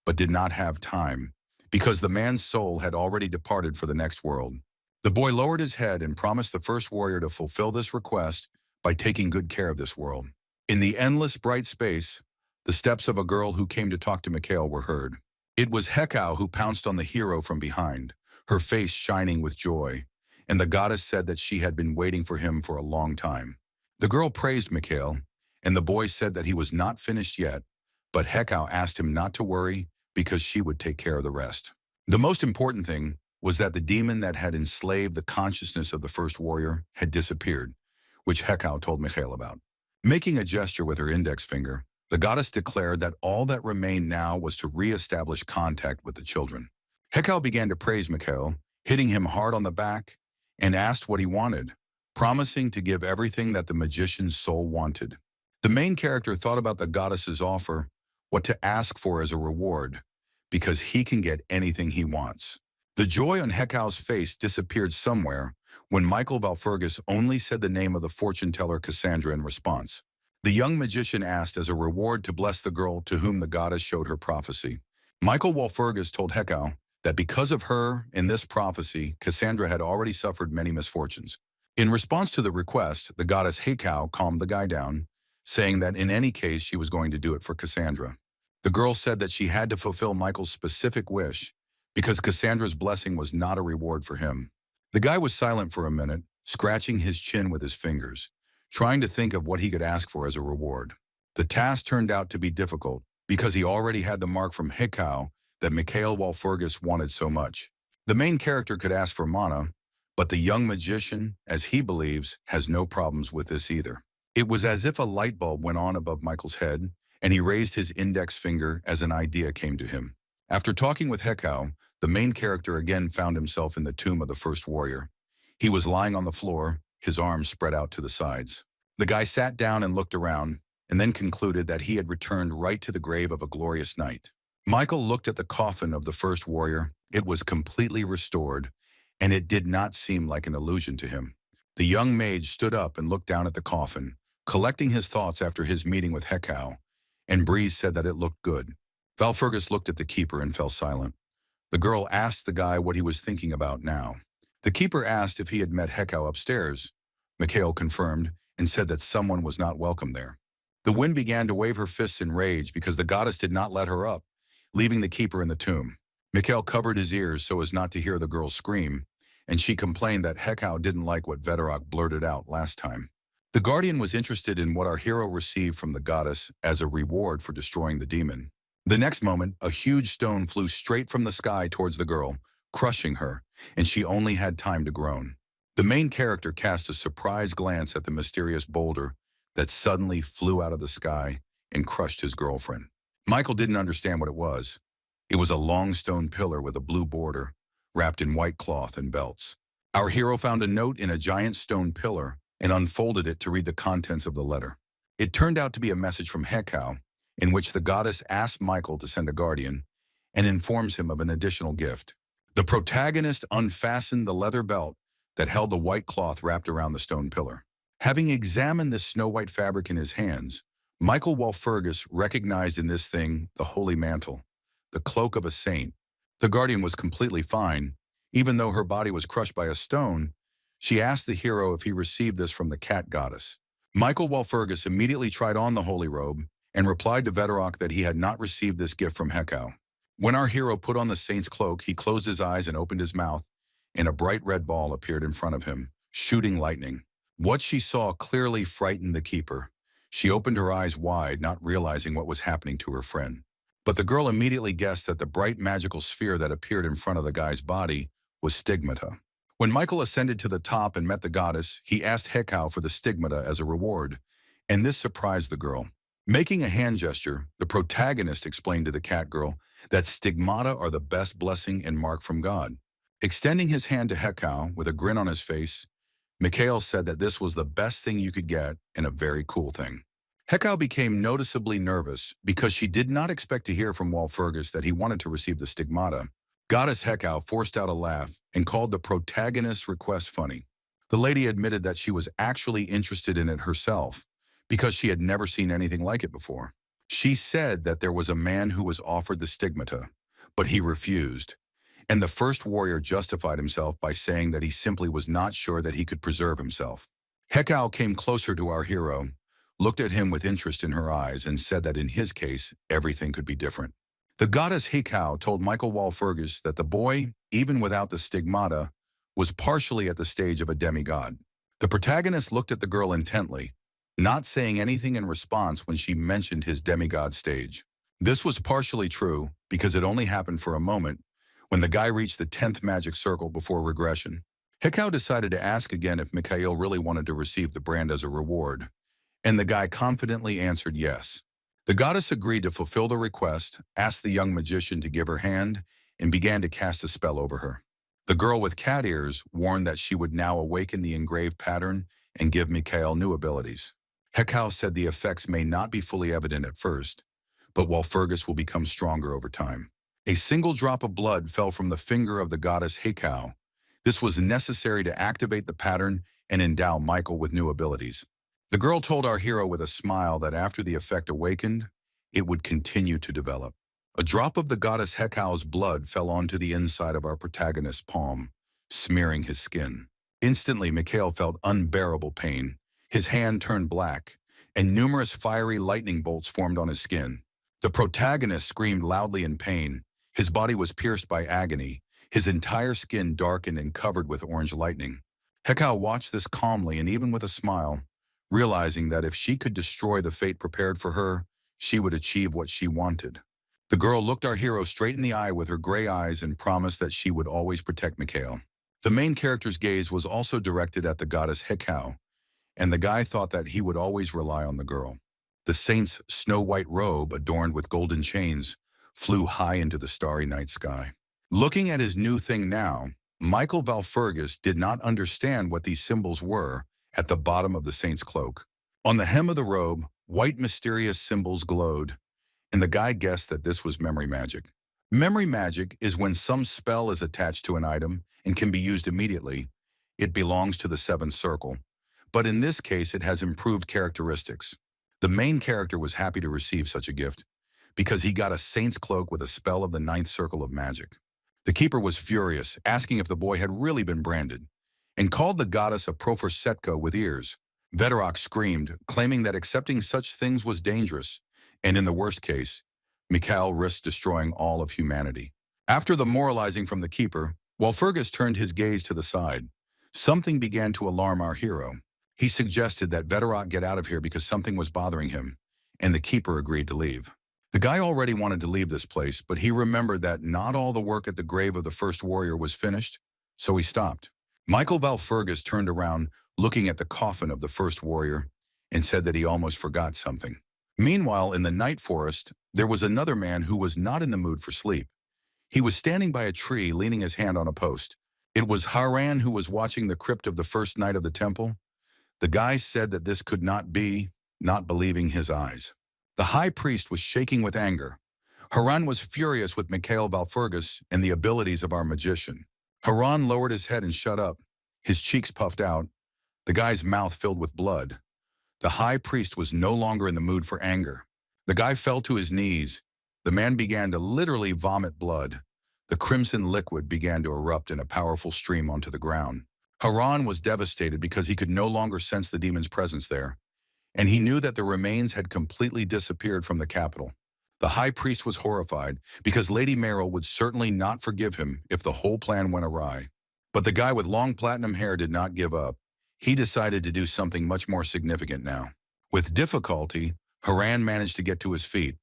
but did not have time, because the man's soul had already departed for the next world. The boy lowered his head and promised the first warrior to fulfill this request by taking good care of this world. In the endless bright space, the steps of a girl who came to talk to Mikhail were heard. It was Hekau who pounced on the hero from behind, her face shining with joy, and the goddess said that she had been waiting for him for a long time. The girl praised Mikhail, and the boy said that he was not finished yet, but Hekau asked him not to worry because she would take care of the rest. The most important thing was that the demon that had enslaved the consciousness of the first warrior had disappeared, which Hekau told Mikhail about. Making a gesture with her index finger, the goddess declared that all that remained now was to re-establish contact with the children. Hekau began to praise Mikhail, hitting him hard on the back, and asked what he wanted, promising to give everything that the magician's soul wanted. The main character thought about the goddess's offer, what to ask for as a reward, because he can get anything he wants. The joy on Hekau's face disappeared somewhere when Michael Valfurgis only said the name of the fortune teller Cassandra in response. The young magician asked as a reward to bless the girl to whom the goddess showed her prophecy. Michael Walfurgis told Hekau that because of her in this prophecy, Cassandra had already suffered many misfortunes. In response to the request, the goddess Hekau calmed the guy down, saying that in any case she was going to do it for Cassandra. The girl said that she had to fulfill Michael's specific wish because Cassandra's blessing was not a reward for him. The guy was silent for a minute, scratching his chin with his fingers, trying to think of what he could ask for as a reward. The task turned out to be difficult because he already had the mark from Hekau that Mikhail Walfurgis wanted so much. The main character could ask for mana, but the young magician, as he believes, has no problems with this either. It was as if a light bulb went on above Michael's head, and he raised his index finger as an idea came to him. After talking with Hekau, the main character again found himself in the tomb of the first warrior. He was lying on the floor, his arms spread out to the sides. The guy sat down and looked around, and then concluded that he had returned right to the grave of a glorious knight. Michael looked at the coffin of the first warrior. It was completely restored, and it did not seem like an illusion to him. The young mage stood up and looked down at the coffin, collecting his thoughts after his meeting with Hekau, and Breeze said that it looked good. Valfurgus looked at the keeper and fell silent. The girl asked the guy what he was thinking about now. The keeper asked if he had met Hekau upstairs. Mikhail confirmed and said that someone was not welcome there. The wind began to wave her fists in rage because the goddess did not let her up, leaving the keeper in the tomb. Mikhail covered his ears so as not to hear the girl scream, and she complained that Hekau didn't like what Vedorok blurted out last time. The Guardian was interested in what our hero received from the goddess as a reward for destroying the demon. The next moment, a huge stone flew straight from the sky towards the girl, crushing her, and she only had time to groan. The main character cast a surprised glance at the mysterious boulder that suddenly flew out of the sky and crushed his girlfriend. Michael didn't understand what it was. It was a long stone pillar with a blue border, wrapped in white cloth and belts. Our hero found a note in a giant stone pillar and unfolded it to read the contents of the letter. It turned out to be a message from Hekau, in which the goddess asks Michael to send a guardian and informs him of an additional gift. The protagonist unfastened the leather belt that held the white cloth wrapped around the stone pillar. Having examined this snow-white fabric in his hands, Michael Walpurgis recognized in this thing the holy mantle, the cloak of a saint. The guardian was completely fine. Even though her body was crushed by a stone, she asked the hero if he received this from the cat goddess. Michael Walpurgis immediately tried on the holy robe and replied to Vedorok that he had not received this gift from Hekau. When our hero put on the saint's cloak, he closed his eyes and opened his mouth, and a bright red ball appeared in front of him, shooting lightning. What she saw clearly frightened the keeper. She opened her eyes wide, not realizing what was happening to her friend. But the girl immediately guessed that the bright magical sphere that appeared in front of the guy's body was stigmata. When Michael ascended to the top and met the goddess, he asked Hekau for the stigmata as a reward, and this surprised the girl. Making a hand gesture, the protagonist explained to the cat girl that stigmata are the best blessing and mark from God. Extending his hand to Hekau with a grin on his face, Mikhail said that this was the best thing you could get and a very cool thing. Hekau became noticeably nervous because she did not expect to hear from Walpurgis that he wanted to receive the stigmata. Goddess Hekau forced out a laugh and called the protagonist's request funny. The lady admitted that she was actually interested in it herself because she had never seen anything like it before. She said that there was a man who was offered the stigmata, but he refused. And the first warrior justified himself by saying that he simply was not sure that he could preserve himself. Hekau came closer to our hero, looked at him with interest in her eyes, and said that in his case, everything could be different. The goddess Hekau told Michael Walpurgis that the boy, even without the stigmata, was partially at the stage of a demigod. The protagonist looked at the girl intently, not saying anything in response when she mentioned his demigod stage. This was partially true because it only happened for a moment when the guy reached the 10th magic circle before regression. Hekau decided to ask again if Mikhail really wanted to receive the brand as a reward, and the guy confidently answered yes. The goddess agreed to fulfill the request, asked the young magician to give her hand, and began to cast a spell over her. The girl with cat ears warned that she would now awaken the engraved pattern and give Mikhail new abilities. Hekau said the effects may not be fully evident at first, but Walpurgis will become stronger over time. A single drop of blood fell from the finger of the goddess Hekau. This was necessary to activate the pattern and endow Michael with new abilities. The girl told our hero with a smile that after the effect awakened, it would continue to develop. A drop of the goddess Hekau's blood fell onto the inside of our protagonist's palm, smearing his skin. Instantly, Mikhail felt unbearable pain. His hand turned black, and numerous fiery lightning bolts formed on his skin. The protagonist screamed loudly in pain. His body was pierced by agony, his entire skin darkened and covered with orange lightning. Hekau watched this calmly and even with a smile, realizing that if she could destroy the fate prepared for her, she would achieve what she wanted. The girl looked our hero straight in the eye with her gray eyes and promised that she would always protect Mikhail. The main character's gaze was also directed at the goddess Hekau, and the guy thought that he would always rely on the girl. The saint's snow-white robe, adorned with golden chains, flew high into the starry night sky. Looking at his new thing now, Michael Walpurgis did not understand what these symbols were at the bottom of the saint's cloak. On the hem of the robe, white mysterious symbols glowed, and the guy guessed that this was memory magic. Memory magic is when some spell is attached to an item and can be used immediately. It belongs to the seventh circle, but in this case it has improved characteristics. The main character was happy to receive such a gift, because he got a saint's cloak with a spell of the ninth circle of magic. The keeper was furious, asking if the boy had really been branded, and called the goddess a proforsetka with ears. Vedorok screamed, claiming that accepting such things was dangerous, and in the worst case, Mikhail risked destroying all of humanity. After the moralizing from the keeper, Walpurgis turned his gaze to the side. Something began to alarm our hero. He suggested that Vedorok get out of here because something was bothering him, and the keeper agreed to leave. The guy already wanted to leave this place, but he remembered that not all the work at the grave of the first warrior was finished, so he stopped. Michael Walpurgis turned around, looking at the coffin of the first warrior, and said that he almost forgot something. Meanwhile, in the night forest, there was another man who was not in the mood for sleep. He was standing by a tree, leaning his hand on a post. It was Haran who was watching the crypt of the first knight of the temple. The guy said that this could not be, not believing his eyes. The high priest was shaking with anger. Haran was furious with Mikhail Walpurgis and the abilities of our magician. Haran lowered his head and shut up. His cheeks puffed out, the guy's mouth filled with blood. The high priest was no longer in the mood for anger. The guy fell to his knees. The man began to literally vomit blood. The crimson liquid began to erupt in a powerful stream onto the ground. Haran was devastated because he could no longer sense the demon's presence there, and he knew that the remains had completely disappeared from the capital. The high priest was horrified because Lady Meryl would certainly not forgive him if the whole plan went awry. But the guy with long platinum hair did not give up. He decided to do something much more significant now. With difficulty, Haran managed to get to his feet,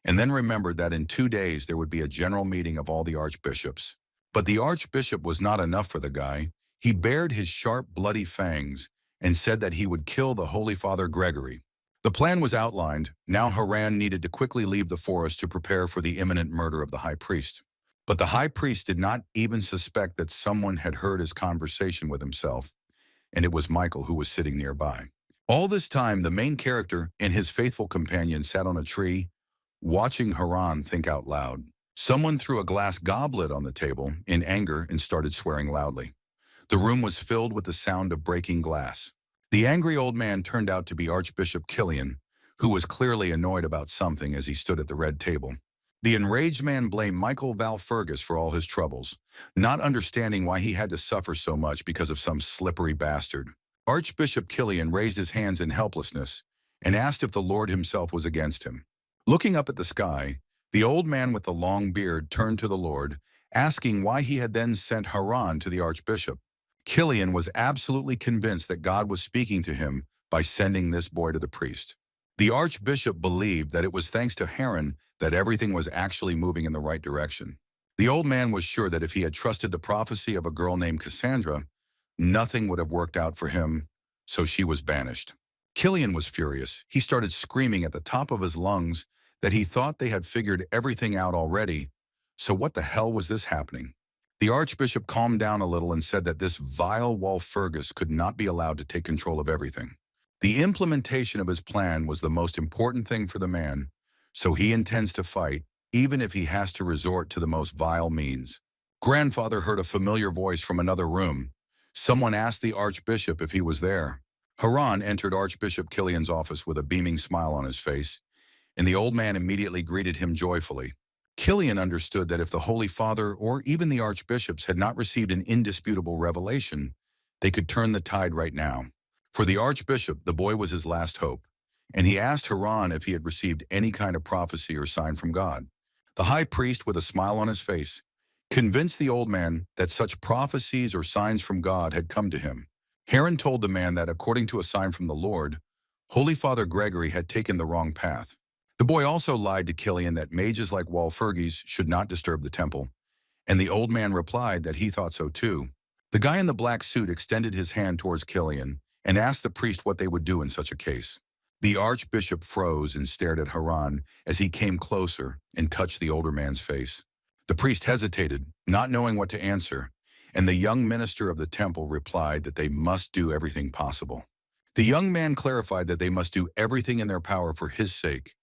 and then remembered that in 2 days there would be a general meeting of all the archbishops. But the archbishop was not enough for the guy. He bared his sharp, bloody fangs and said that he would kill the Holy Father Gregory. The plan was outlined. Now Haran needed to quickly leave the forest to prepare for the imminent murder of the high priest. But the high priest did not even suspect that someone had heard his conversation with himself, and it was Michael who was sitting nearby. All this time, the main character and his faithful companion sat on a tree, watching Haran think out loud. Someone threw a glass goblet on the table in anger and started swearing loudly. The room was filled with the sound of breaking glass. The angry old man turned out to be Archbishop Killian, who was clearly annoyed about something as he stood at the red table. The enraged man blamed Michael Walpurgis for all his troubles, not understanding why he had to suffer so much because of some slippery bastard. Archbishop Killian raised his hands in helplessness and asked if the Lord himself was against him. Looking up at the sky, the old man with the long beard turned to the Lord, asking why he had then sent Haran to the archbishop. Killian was absolutely convinced that God was speaking to him by sending this boy to the priest. The archbishop believed that it was thanks to Haran that everything was actually moving in the right direction. The old man was sure that if he had trusted the prophecy of a girl named Cassandra, nothing would have worked out for him, so she was banished. Killian was furious. He started screaming at the top of his lungs that he thought they had figured everything out already, so what the hell was this happening? The archbishop calmed down a little and said that this vile Walpurgis could not be allowed to take control of everything. The implementation of his plan was the most important thing for the man, so he intends to fight, even if he has to resort to the most vile means. Grandfather heard a familiar voice from another room. Someone asked the archbishop if he was there. Haran entered Archbishop Killian's office with a beaming smile on his face, and the old man immediately greeted him joyfully. Killian understood that if the Holy Father or even the archbishops had not received an indisputable revelation, they could turn the tide right now. For the archbishop, the boy was his last hope, and he asked Haran if he had received any kind of prophecy or sign from God. The high priest, with a smile on his face, convinced the old man that such prophecies or signs from God had come to him. Haran told the man that according to a sign from the Lord, Holy Father Gregory had taken the wrong path. The boy also lied to Killian that mages like Walpurgis should not disturb the temple, and the old man replied that he thought so too. The guy in the black suit extended his hand towards Killian and asked the priest what they would do in such a case. The archbishop froze and stared at Haran as he came closer and touched the older man's face. The priest hesitated, not knowing what to answer, and the young minister of the temple replied that they must do everything possible. The young man clarified that they must do everything in their power for his sake,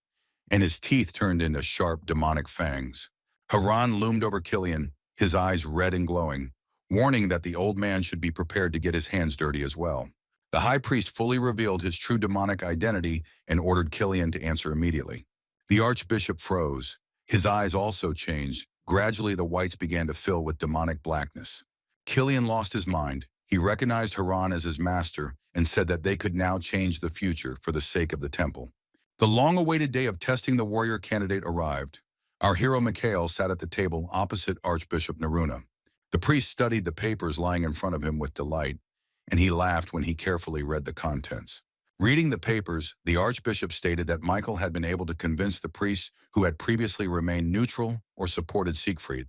and his teeth turned into sharp demonic fangs. Haran loomed over Killian, his eyes red and glowing, warning that the old man should be prepared to get his hands dirty as well. The high priest fully revealed his true demonic identity and ordered Killian to answer immediately. The archbishop froze. His eyes also changed. Gradually, the whites began to fill with demonic blackness. Killian lost his mind. He recognized Haran as his master and said that they could now change the future for the sake of the temple. The long-awaited day of testing the warrior candidate arrived. Our hero Mikhail sat at the table opposite Archbishop Naruna. The priest studied the papers lying in front of him with delight, and he laughed when he carefully read the contents. Reading the papers, the archbishop stated that Michael had been able to convince the priests who had previously remained neutral or supported Siegfried.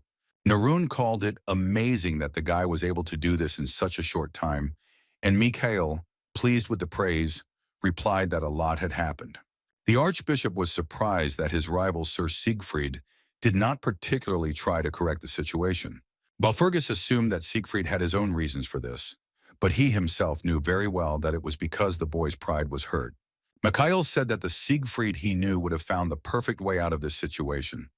Narun called it amazing that the guy was able to do this in such a short time, and Mikhail, pleased with the praise, replied that a lot had happened. The archbishop was surprised that his rival Sir Siegfried did not particularly try to correct the situation. Balfurgus assumed that Siegfried had his own reasons for this, but he himself knew very well that it was because the boy's pride was hurt. Mikhail said that the Siegfried he knew would have found the perfect way out of this situation.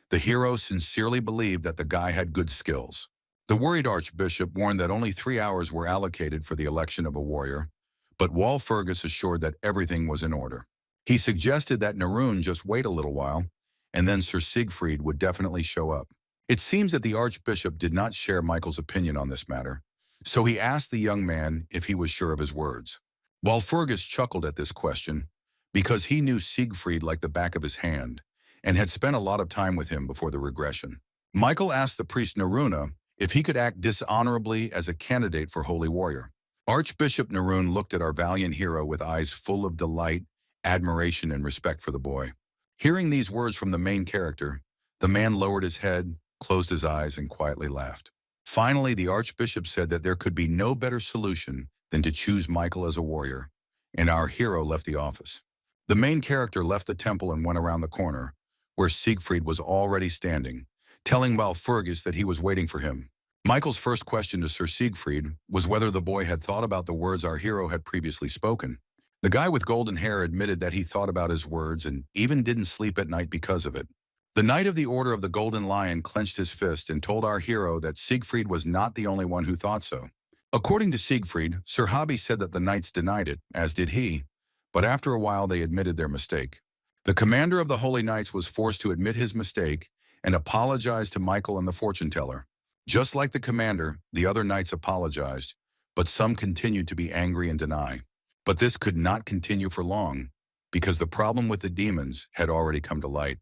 The hero sincerely believed that the guy had good skills. The worried archbishop warned that only 3 hours were allocated for the election of a warrior, but Walpurgis assured that everything was in order. He suggested that Narun just wait a little while, and then Sir Siegfried would definitely show up. It seems that the archbishop did not share Michael's opinion on this matter, so he asked the young man if he was sure of his words. Walpurgis chuckled at this question because he knew Siegfried like the back of his hand and had spent a lot of time with him before the regression. Michael asked the priest Naruna if he could act dishonorably as a candidate for Holy Warrior. Archbishop Narun looked at our valiant hero with eyes full of delight, admiration, and respect for the boy. Hearing these words from the main character, the man lowered his head, closed his eyes, and quietly laughed. Finally, the archbishop said that there could be no better solution than to choose Michael as a warrior, and our hero left the office. The main character left the temple and went around the corner, where Siegfried was already standing, telling Walpurgis that he was waiting for him. Michael's first question to Sir Siegfried was whether the boy had thought about the words our hero had previously spoken. The guy with golden hair admitted that he thought about his words and even didn't sleep at night because of it. The Knight of the Order of the Golden Lion clenched his fist and told our hero that Siegfried was not the only one who thought so. According to Siegfried, Sir Hobby said that the knights denied it, as did he, but after a while they admitted their mistake. The commander of the Holy Knights was forced to admit his mistake and apologize to Michael and the fortune teller. Just like the commander, the other knights apologized, but some continued to be angry and deny. But this could not continue for long, because the problem with the demons had already come to light,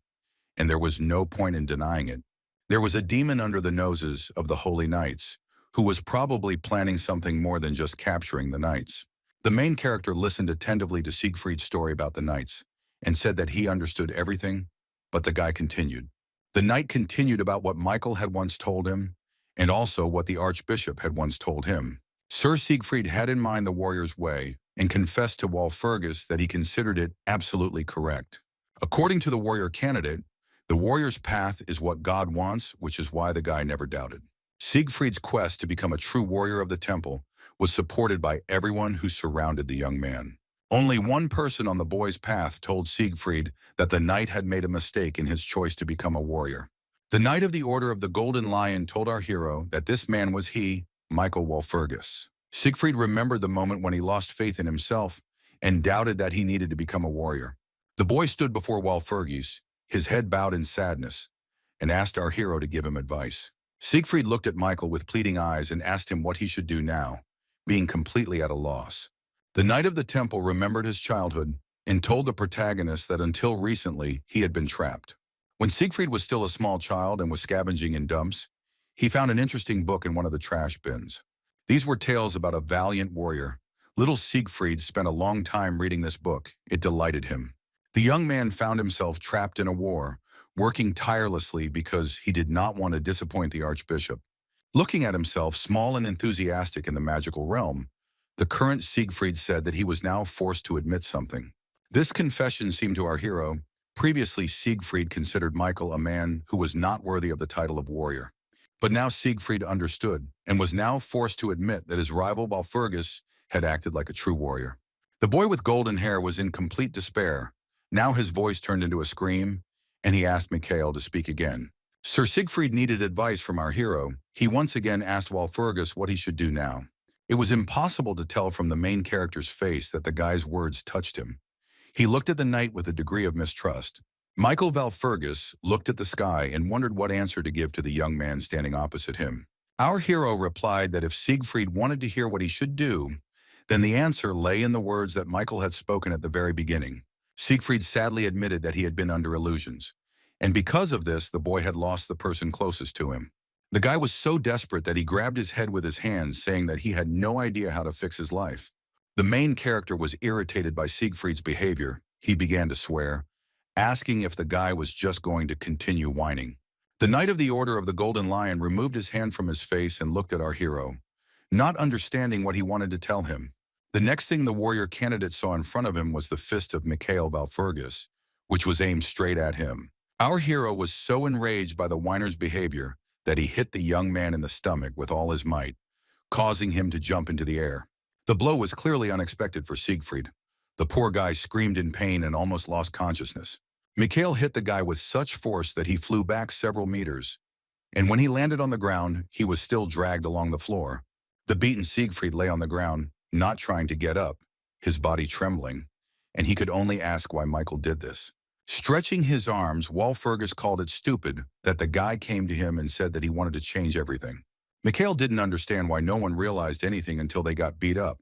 and there was no point in denying it. There was a demon under the noses of the Holy Knights, who was probably planning something more than just capturing the knights. The main character listened attentively to Siegfried's story about the knights, and said that he understood everything, but the guy continued. The knight continued about what Michael had once told him, and also what the archbishop had once told him. Sir Siegfried had in mind the warrior's way, and confessed to Walpurgis that he considered it absolutely correct. According to the warrior candidate, the warrior's path is what God wants, which is why the guy never doubted. Siegfried's quest to become a true warrior of the temple was supported by everyone who surrounded the young man. Only one person on the boy's path told Siegfried that the knight had made a mistake in his choice to become a warrior. The Knight of the Order of the Golden Lion told our hero that this man was he, Michael Walpurgis. Siegfried remembered the moment when he lost faith in himself and doubted that he needed to become a warrior. The boy stood before Walpurgis, his head bowed in sadness, and asked our hero to give him advice. Siegfried looked at Michael with pleading eyes and asked him what he should do now, being completely at a loss. The Knight of the Temple remembered his childhood and told the protagonist that until recently he had been trapped. When Siegfried was still a small child and was scavenging in dumps, he found an interesting book in one of the trash bins. These were tales about a valiant warrior. Little Siegfried spent a long time reading this book. It delighted him. The young man found himself trapped in a war, working tirelessly because he did not want to disappoint the archbishop. Looking at himself small and enthusiastic in the magical realm, the current Siegfried said that he was now forced to admit something. This confession seemed to our hero. Previously, Siegfried considered Michael a man who was not worthy of the title of warrior. But now Siegfried understood and was now forced to admit that his rival Walpurgis had acted like a true warrior. The boy with golden hair was in complete despair. Now his voice turned into a scream, and he asked Mikhail to speak again. Sir Siegfried needed advice from our hero. He once again asked Walpurgis what he should do now. It was impossible to tell from the main character's face that the guy's words touched him. He looked at the knight with a degree of mistrust. Michael Valfergus looked at the sky and wondered what answer to give to the young man standing opposite him. Our hero replied that if Siegfried wanted to hear what he should do, then the answer lay in the words that Michael had spoken at the very beginning. Siegfried sadly admitted that he had been under illusions, and because of this, the boy had lost the person closest to him. The guy was so desperate that he grabbed his head with his hands, saying that he had no idea how to fix his life. The main character was irritated by Siegfried's behavior. He began to swear, asking if the guy was just going to continue whining. The Knight of the Order of the Golden Lion removed his hand from his face and looked at our hero, not understanding what he wanted to tell him. The next thing the warrior candidate saw in front of him was the fist of Mikhail Valfergus, which was aimed straight at him. Our hero was so enraged by the whiner's behavior that he hit the young man in the stomach with all his might, causing him to jump into the air. The blow was clearly unexpected for Siegfried. The poor guy screamed in pain and almost lost consciousness. Mikhail hit the guy with such force that he flew back several meters, and when he landed on the ground, he was still dragged along the floor. The beaten Siegfried lay on the ground, not trying to get up, his body trembling, and he could only ask why Michael did this. Stretching his arms, Walpurgis called it stupid that the guy came to him and said that he wanted to change everything. Mikhail didn't understand why no one realized anything until they got beat up,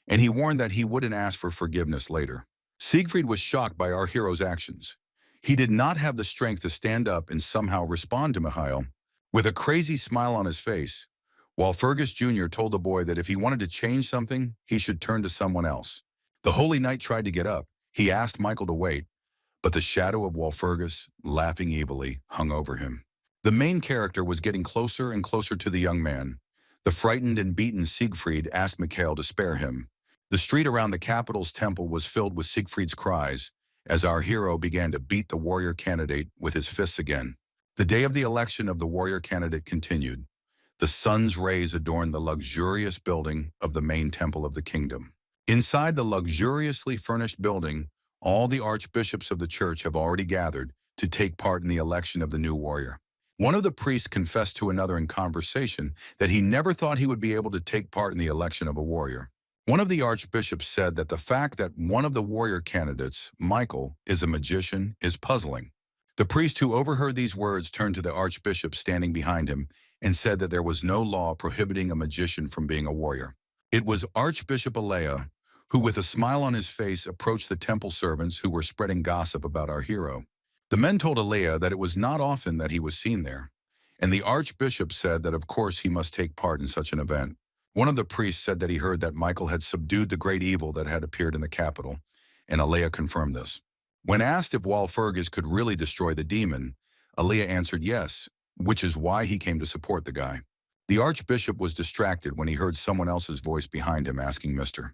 and he warned that he wouldn't ask for forgiveness later. Siegfried was shocked by our hero's actions. He did not have the strength to stand up and somehow respond to Mikhail. With a crazy smile on his face, Walpurgis Jr. told the boy that if he wanted to change something, he should turn to someone else. The Holy Knight tried to get up. He asked Michael to wait, but the shadow of Walpurgis, laughing evilly, hung over him. The main character was getting closer and closer to the young man. The frightened and beaten Siegfried asked Mikhail to spare him. The street around the capital's temple was filled with Siegfried's cries as our hero began to beat the warrior candidate with his fists again. The day of the election of the warrior candidate continued. The sun's rays adorned the luxurious building of the main temple of the kingdom. Inside the luxuriously furnished building, all the archbishops of the church have already gathered to take part in the election of the new warrior. One of the priests confessed to another in conversation that he never thought he would be able to take part in the election of a warrior. One of the archbishops said that the fact that one of the warrior candidates, Michael, is a magician is puzzling. The priest who overheard these words turned to the archbishop standing behind him and said that there was no law prohibiting a magician from being a warrior. It was Archbishop Alea who, with a smile on his face, approached the temple servants who were spreading gossip about our hero. The men told Alea that it was not often that he was seen there, and the archbishop said that of course he must take part in such an event. One of the priests said that he heard that Michael had subdued the great evil that had appeared in the capital, and Alea confirmed this. When asked if Walpurgis could really destroy the demon, Alea answered yes, which is why he came to support the guy. The archbishop was distracted when he heard someone else's voice behind him asking Mr.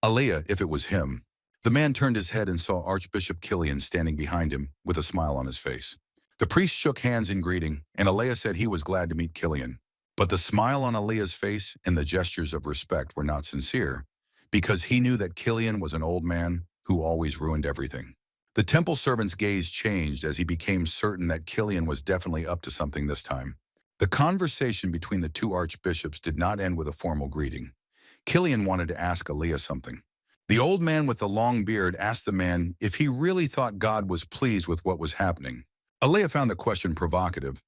Alea if it was him. The man turned his head and saw Archbishop Kilian standing behind him with a smile on his face. The priest shook hands in greeting, and Alea said he was glad to meet Kilian. But the smile on Alea's face and the gestures of respect were not sincere, because he knew that Kilian was an old man who always ruined everything. The temple servant's gaze changed as he became certain that Kilian was definitely up to something this time. The conversation between the two archbishops did not end with a formal greeting. Kilian wanted to ask Alea something. The old man with the long beard asked the man if he really thought God was pleased with what was happening. Alea found the question provocative,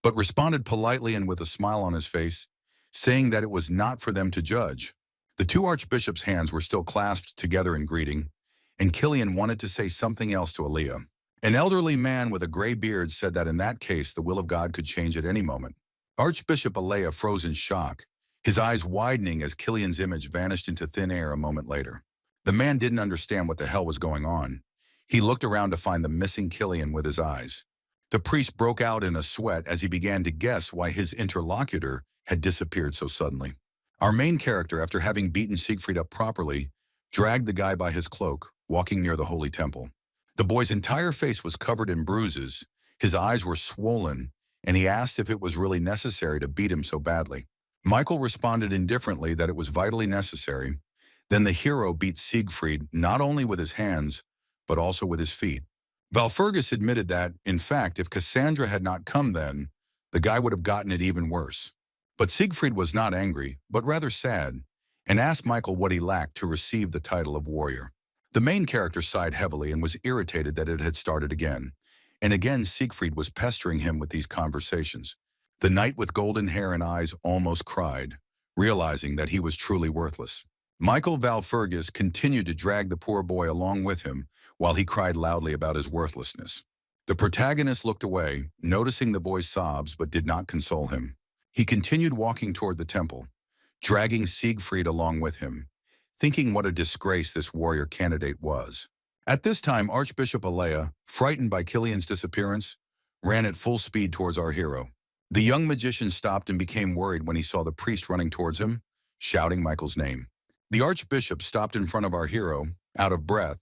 but responded politely and with a smile on his face, saying that it was not for them to judge. The two archbishops' hands were still clasped together in greeting, and Kilian wanted to say something else to Alea. An elderly man with a gray beard said that in that case the will of God could change at any moment. Archbishop Alea froze in shock, his eyes widening as Kilian's image vanished into thin air a moment later. The man didn't understand what the hell was going on. He looked around to find the missing Kilian with his eyes. The priest broke out in a sweat as he began to guess why his interlocutor had disappeared so suddenly. Our main character, after having beaten Siegfried up properly, dragged the guy by his cloak, walking near the holy temple. The boy's entire face was covered in bruises, his eyes were swollen, and he asked if it was really necessary to beat him so badly. Michael responded indifferently that it was vitally necessary. Then the hero beat Siegfried not only with his hands, but also with his feet. Valfergus admitted that, in fact, if Cassandra had not come then, the guy would have gotten it even worse. But Siegfried was not angry, but rather sad, and asked Michael what he lacked to receive the title of warrior. The main character sighed heavily and was irritated that it had started again. And again Siegfried was pestering him with these conversations. The knight with golden hair and eyes almost cried, realizing that he was truly worthless. Michael Valfurgis continued to drag the poor boy along with him while he cried loudly about his worthlessness. The protagonist looked away, noticing the boy's sobs, but did not console him. He continued walking toward the temple, dragging Siegfried along with him, thinking what a disgrace this warrior candidate was. At this time, Archbishop Alea, frightened by Killian's disappearance, ran at full speed towards our hero. The young magician stopped and became worried when he saw the priest running towards him, shouting Michael's name. The archbishop stopped in front of our hero, out of breath,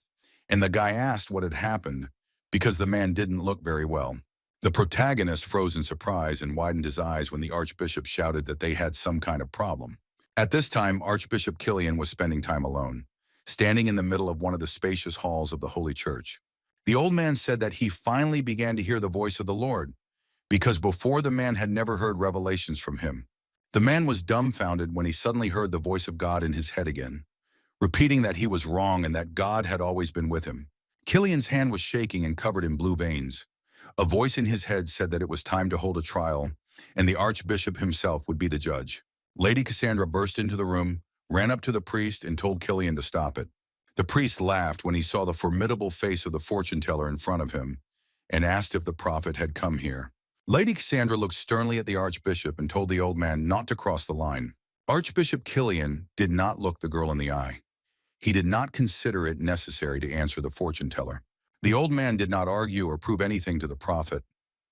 and the guy asked what had happened because the man didn't look very well. The protagonist froze in surprise and widened his eyes when the archbishop shouted that they had some kind of problem. At this time, Archbishop Killian was spending time alone, standing in the middle of one of the spacious halls of the Holy Church. The old man said that he finally began to hear the voice of the Lord, because before the man had never heard revelations from him. The man was dumbfounded when he suddenly heard the voice of God in his head again, repeating that he was wrong and that God had always been with him. Killian's hand was shaking and covered in blue veins. A voice in his head said that it was time to hold a trial, and the archbishop himself would be the judge. Lady Cassandra burst into the room, ran up to the priest, and told Killian to stop it. The priest laughed when he saw the formidable face of the fortune teller in front of him, and asked if the prophet had come here. Lady Cassandra looked sternly at the archbishop and told the old man not to cross the line. Archbishop Killian did not look the girl in the eye. He did not consider it necessary to answer the fortune teller. The old man did not argue or prove anything to the prophet.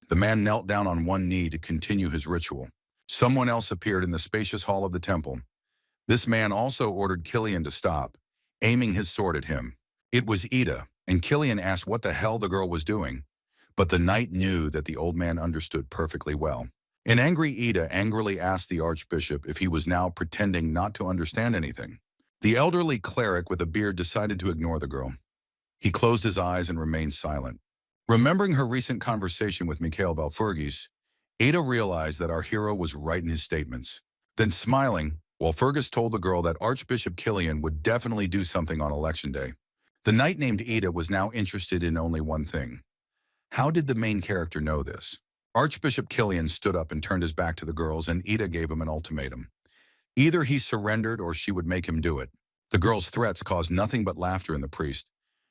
The man knelt down on one knee to continue his ritual. Someone else appeared in the spacious hall of the temple. This man also ordered Killian to stop, aiming his sword at him. It was Ida, and Killian asked what the hell the girl was doing. But the knight knew that the old man understood perfectly well. An angry Ida angrily asked the archbishop if he was now pretending not to understand anything. The elderly cleric with a beard decided to ignore the girl. He closed his eyes and remained silent. Remembering her recent conversation with Mikhail Valfurgis, Ada realized that our hero was right in his statements. Then smiling, Valfurgis told the girl that Archbishop Killian would definitely do something on election day. The knight named Ada was now interested in only one thing. How did the main character know this? Archbishop Killian stood up and turned his back to the girls, and Ida gave him an ultimatum. Either he surrendered or she would make him do it. The girl's threats caused nothing but laughter in the priest,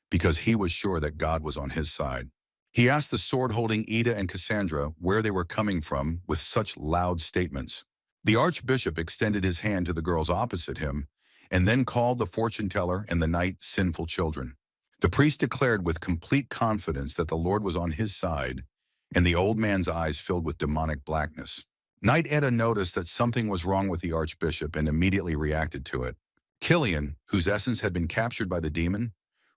because he was sure that God was on his side. He asked the sword-holding Ida and Cassandra where they were coming from with such loud statements. The archbishop extended his hand to the girls opposite him, and then called the fortune teller and the knight sinful children. The priest declared with complete confidence that the Lord was on his side, and the old man's eyes filled with demonic blackness. Knight Eda noticed that something was wrong with the archbishop and immediately reacted to it. Killian, whose essence had been captured by the demon,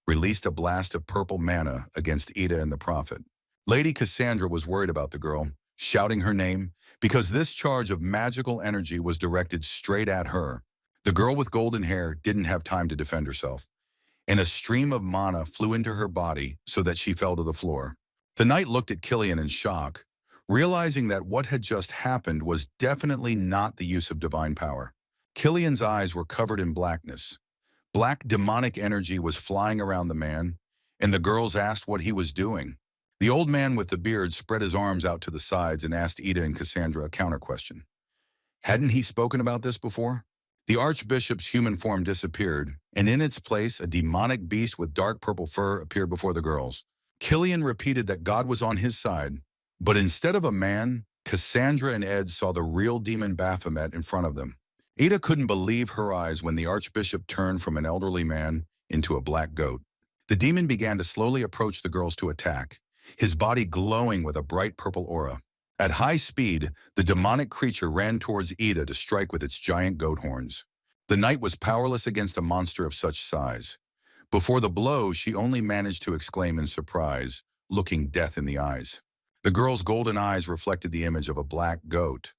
released a blast of purple mana against Ida and the prophet. Lady Cassandra was worried about the girl, shouting her name, because this charge of magical energy was directed straight at her. The girl with golden hair didn't have time to defend herself, and a stream of mana flew into her body so that she fell to the floor. The knight looked at Killian in shock, realizing that what had just happened was definitely not the use of divine power. Killian's eyes were covered in blackness. Black demonic energy was flying around the man, and the girls asked what he was doing. The old man with the beard spread his arms out to the sides and asked Ida and Cassandra a counter-question. Hadn't he spoken about this before? The archbishop's human form disappeared, and in its place, a demonic beast with dark purple fur appeared before the girls. Killian repeated that God was on his side, but instead of a man, Cassandra and Ed saw the real demon Baphomet in front of them. Ada couldn't believe her eyes when the archbishop turned from an elderly man into a black goat. The demon began to slowly approach the girls to attack, his body glowing with a bright purple aura. At high speed, the demonic creature ran towards Ida to strike with its giant goat horns. The knight was powerless against a monster of such size. Before the blow, she only managed to exclaim in surprise, looking death in the eyes. The girl's golden eyes reflected the image of a black goat,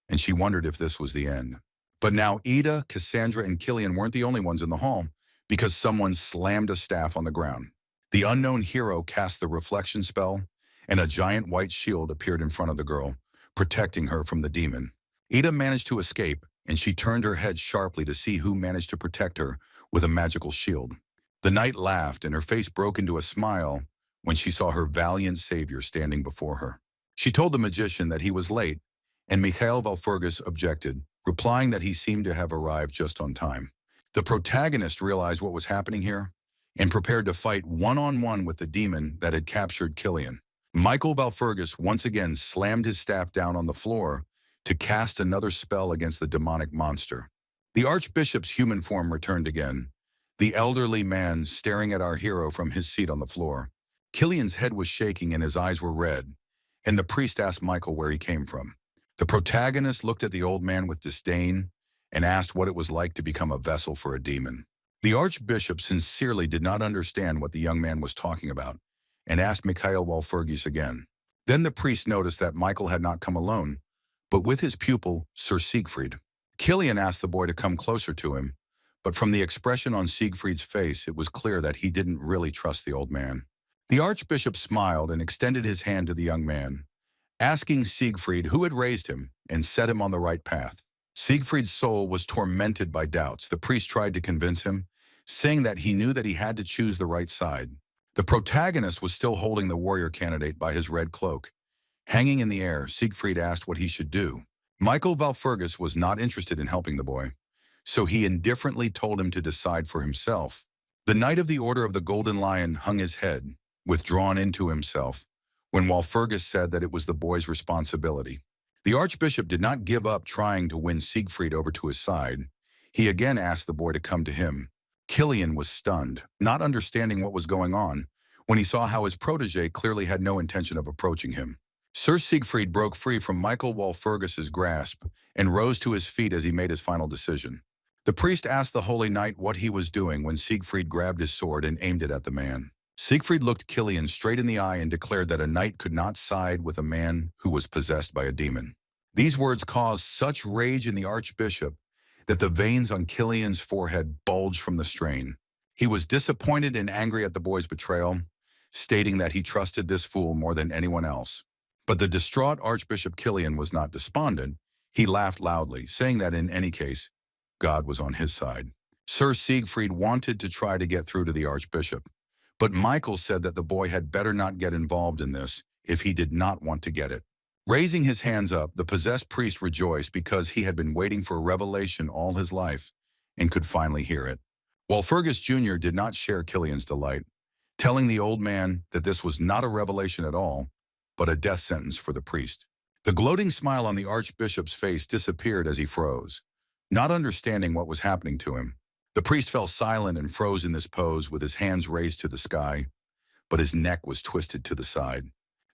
and she wondered if this was the end. But now Ida, Cassandra, and Killian weren't the only ones in the hall, because someone slammed a staff on the ground. The unknown hero cast the reflection spell, and a giant white shield appeared in front of the girl, protecting her from the demon. Ida managed to escape, and she turned her head sharply to see who managed to protect her with a magical shield. The knight laughed, and her face broke into a smile when she saw her valiant savior standing before her. She told the magician that he was late, and Mikhail Valfurgis objected, replying that he seemed to have arrived just on time. The protagonist realized what was happening here and prepared to fight one-on-one with the demon that had captured Killian. Michael Valfurgis once again slammed his staff down on the floor to cast another spell against the demonic monster. The Archbishop's human form returned again, the elderly man staring at our hero from his seat on the floor. Killian's head was shaking and his eyes were red, and the priest asked Michael where he came from. The protagonist looked at the old man with disdain and asked what it was like to become a vessel for a demon. The Archbishop sincerely did not understand what the young man was talking about and asked Mikhail Walfurgis again. Then the priest noticed that Michael had not come alone, but with his pupil, Sir Siegfried. Killian asked the boy to come closer to him, but from the expression on Siegfried's face, it was clear that he didn't really trust the old man. The Archbishop smiled and extended his hand to the young man, asking Siegfried who had raised him and set him on the right path. Siegfried's soul was tormented by doubts. The priest tried to convince him, saying that he knew that he had to choose the right side. The protagonist was still holding the warrior candidate by his red cloak. Hanging in the air, Siegfried asked what he should do. Michael Valfurgis was not interested in helping the boy, so he indifferently told him to decide for himself. The Knight of the Order of the Golden Lion hung his head, withdrawn into himself, when Walfurgis said that it was the boy's responsibility. The Archbishop did not give up trying to win Siegfried over to his side. He again asked the boy to come to him. Killian was stunned, not understanding what was going on, when he saw how his protege clearly had no intention of approaching him. Sir Siegfried broke free from Michael Walfurgis's grasp and rose to his feet as he made his final decision. The priest asked the Holy Knight what he was doing when Siegfried grabbed his sword and aimed it at the man. Siegfried looked Killian straight in the eye and declared that a knight could not side with a man who was possessed by a demon. These words caused such rage in the Archbishop that the veins on Killian's forehead bulged from the strain. He was disappointed and angry at the boy's betrayal, stating that he trusted this fool more than anyone else. But the distraught Archbishop Killian was not despondent. He laughed loudly, saying that in any case, God was on his side. Sir Siegfried wanted to try to get through to the Archbishop, but Michael said that the boy had better not get involved in this if he did not want to get it. Raising his hands up, the possessed priest rejoiced because he had been waiting for a revelation all his life and could finally hear it. Walfurgis Jr. did not share Killian's delight, telling the old man that this was not a revelation at all, but a death sentence for the priest. The gloating smile on the Archbishop's face disappeared as he froze, not understanding what was happening to him. The priest fell silent and froze in this pose with his hands raised to the sky, but his neck was twisted to the side.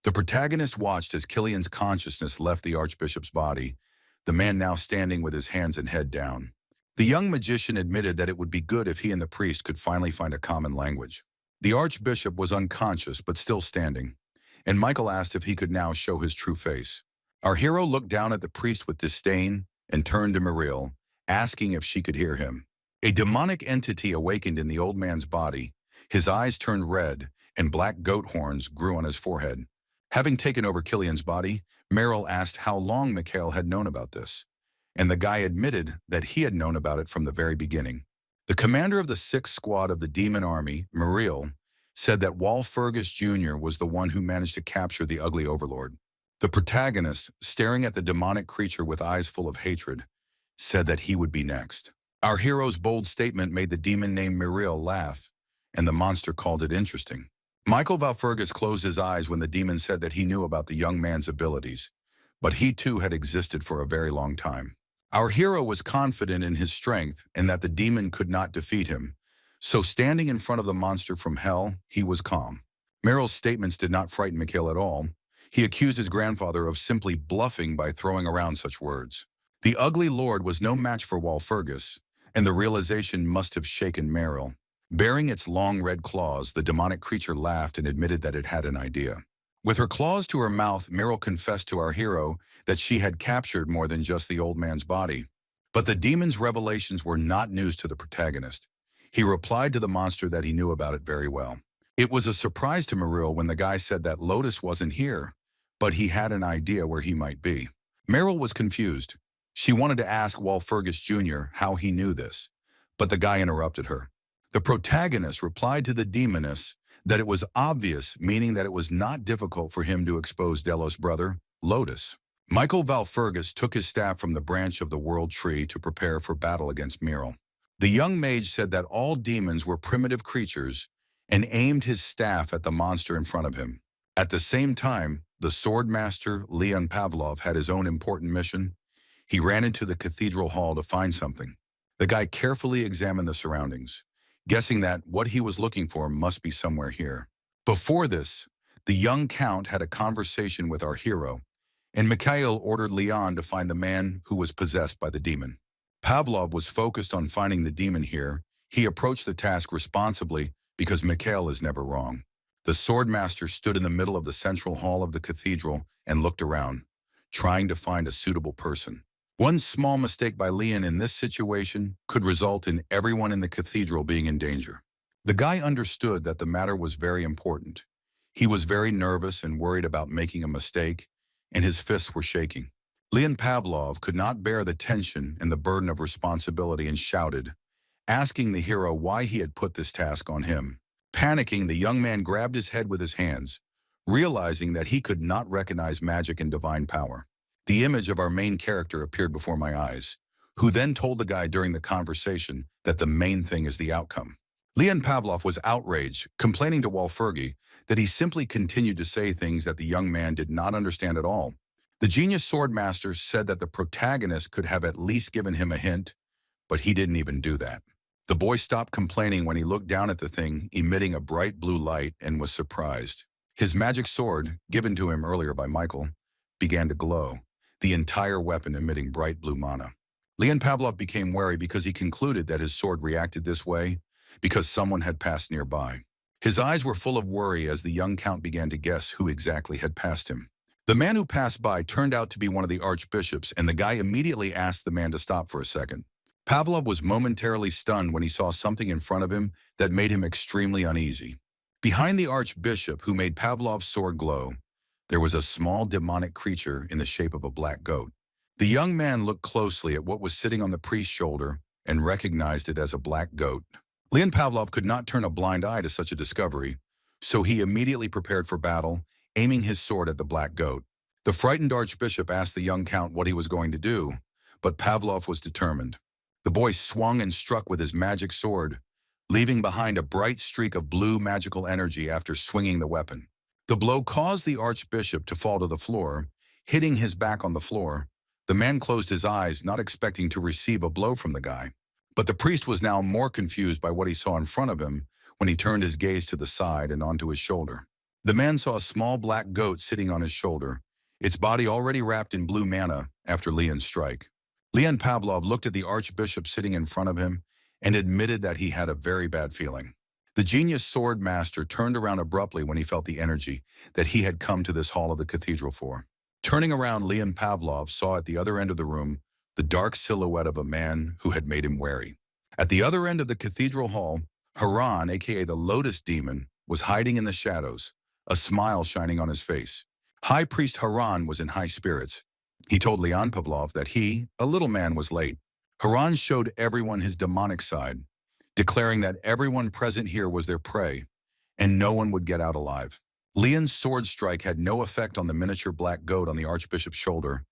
The protagonist watched as Killian's consciousness left the Archbishop's body, the man now standing with his hands and head down. The young magician admitted that it would be good if he and the priest could finally find a common language. The Archbishop was unconscious but still standing, and Michael asked if he could now show his true face. Our hero looked down at the priest with disdain and turned to Muriel, asking if she could hear him. A demonic entity awakened in the old man's body. His eyes turned red, and black goat horns grew on his forehead. Having taken over Killian's body, Merrill asked how long Mikhail had known about this, and the guy admitted that he had known about it from the very beginning. The commander of the 6th Squad of the Demon Army, Muriel, said that Walfurgis Jr. was the one who managed to capture the ugly overlord. The protagonist, staring at the demonic creature with eyes full of hatred, said that he would be next. Our hero's bold statement made the demon named Muriel laugh, and the monster called it interesting. Michael Valfurgis closed his eyes when the demon said that he knew about the young man's abilities, but he too had existed for a very long time. Our hero was confident in his strength and that the demon could not defeat him, so standing in front of the monster from hell, he was calm. Merrill's statements did not frighten Mikhail at all. He accused his grandfather of simply bluffing by throwing around such words. The ugly lord was no match for Walfurgis, and the realization must have shaken Merrill. Bearing its long red claws, the demonic creature laughed and admitted that it had an idea. With her claws to her mouth, Merrill confessed to our hero that she had captured more than just the old man's body. But the demon's revelations were not news to the protagonist. He replied to the monster that he knew about it very well. It was a surprise to Merrill when the guy said that Lotus wasn't here, but he had an idea where he might be. Merrill was confused. She wanted to ask Walfurgis Jr. how he knew this, but the guy interrupted her. The protagonist replied to the demoness that it was obvious, meaning that it was not difficult for him to expose Delos' brother, Lotus. Michael Valfurgus took his staff from the branch of the world tree to prepare for battle against Muriel. The young mage said that all demons were primitive creatures and aimed his staff at the monster in front of him. At the same time, the sword master, Leon Pavlov, had his own important mission. He ran into the cathedral hall to find something. The guy carefully examined the surroundings, guessing that what he was looking for must be somewhere here. Before this, the young count had a conversation with our hero, and Mikhail ordered Leon to find the man who was possessed by the demon. Pavlov was focused on finding the demon here. He approached the task responsibly because Mikhail is never wrong. The swordmaster stood in the middle of the central hall of the cathedral and looked around, trying to find a suitable person. One small mistake by Leon in this situation could result in everyone in the cathedral being in danger. The guy understood that the matter was very important. He was very nervous and worried about making a mistake, and his fists were shaking. Leon Pavlov could not bear the tension and the burden of responsibility and shouted, asking the hero why he had put this task on him. Panicking, the young man grabbed his head with his hands, realizing that he could not recognize magic and divine power. The image of our main character appeared before my eyes, who then told the guy during the conversation that the main thing is the outcome. Leon Pavlov was outraged, complaining to Walfurgi that he simply continued to say things that the young man did not understand at all. The genius swordmaster said that the protagonist could have at least given him a hint, but he didn't even do that. The boy stopped complaining when he looked down at the thing, emitting a bright blue light, and was surprised. His magic sword, given to him earlier by Michael, began to glow, the entire weapon emitting bright blue mana. Leon Pavlov became wary because he concluded that his sword reacted this way because someone had passed nearby. His eyes were full of worry as the young count began to guess who exactly had passed him. The man who passed by turned out to be one of the archbishops, and the guy immediately asked the man to stop for a second. Pavlov was momentarily stunned when he saw something in front of him that made him extremely uneasy. Behind the archbishop, who made Pavlov's sword glow, there was a small demonic creature in the shape of a black goat. The young man looked closely at what was sitting on the priest's shoulder and recognized it as a black goat. Leon Pavlov could not turn a blind eye to such a discovery, so he immediately prepared for battle, aiming his sword at the black goat. The frightened archbishop asked the young count what he was going to do, but Pavlov was determined. The boy swung and struck with his magic sword, leaving behind a bright streak of blue magical energy after swinging the weapon. The blow caused the archbishop to fall to the floor, hitting his back on the floor. The man closed his eyes, not expecting to receive a blow from the guy. But the priest was now more confused by what he saw in front of him when he turned his gaze to the side and onto his shoulder. The man saw a small black goat sitting on his shoulder, its body already wrapped in blue mana after Leon's strike. Leon Pavlov looked at the archbishop sitting in front of him and admitted that he had a very bad feeling. The genius sword master turned around abruptly when he felt the energy that he had come to this hall of the cathedral for. Turning around, Leon Pavlov saw at the other end of the room the dark silhouette of a man who had made him wary. At the other end of the cathedral hall, Haran, aka the Lotus Demon, was hiding in the shadows, a smile shining on his face. High Priest Haran was in high spirits. He told Leon Pavlov that he, a little man, was late. Haran showed everyone his demonic side, declaring that everyone present here was their prey, and no one would get out alive. Leon's sword strike had no effect on the miniature black goat on the archbishop's shoulder,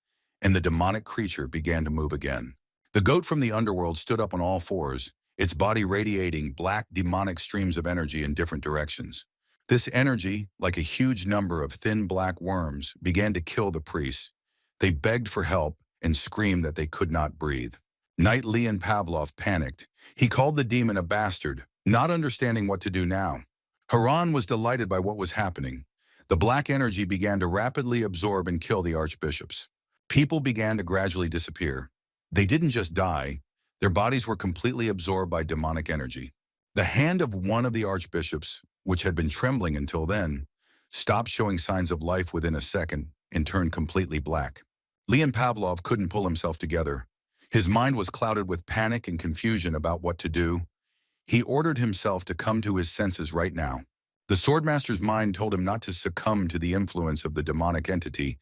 and the demonic creature began to move again. The goat from the underworld stood up on all fours, its body radiating black demonic streams of energy in different directions. This energy, like a huge number of thin black worms, began to kill the priests. They begged for help and screamed that they could not breathe. Knight Leon Pavlov panicked. He called the demon a bastard, not understanding what to do now. Haran was delighted by what was happening. The black energy began to rapidly absorb and kill the archbishops. People began to gradually disappear. They didn't just die. Their bodies were completely absorbed by demonic energy. The hand of one of the archbishops, which had been trembling until then, stopped showing signs of life within a second and turned completely black. Leon Pavlov couldn't pull himself together. His mind was clouded with panic and confusion about what to do. He ordered himself to come to his senses right now. The swordmaster's mind told him not to succumb to the influence of the demonic entity,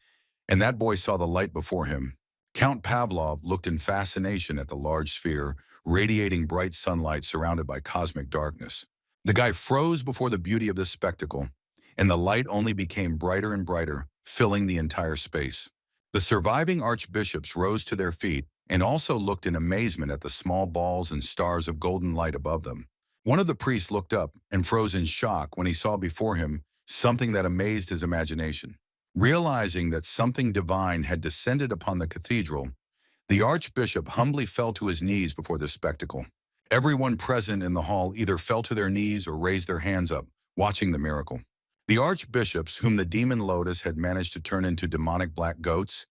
and that boy saw the light before him. Count Pavlov looked in fascination at the large sphere, radiating bright sunlight surrounded by cosmic darkness. The guy froze before the beauty of this spectacle, and the light only became brighter and brighter, filling the entire space. The surviving archbishops rose to their feet and also looked in amazement at the small balls and stars of golden light above them. One of the priests looked up and froze in shock when he saw before him something that amazed his imagination. Realizing that something divine had descended upon the cathedral, the archbishop humbly fell to his knees before this spectacle. Everyone present in the hall either fell to their knees or raised their hands up, watching the miracle. The archbishops, whom the demon Lotus had managed to turn into demonic black goats,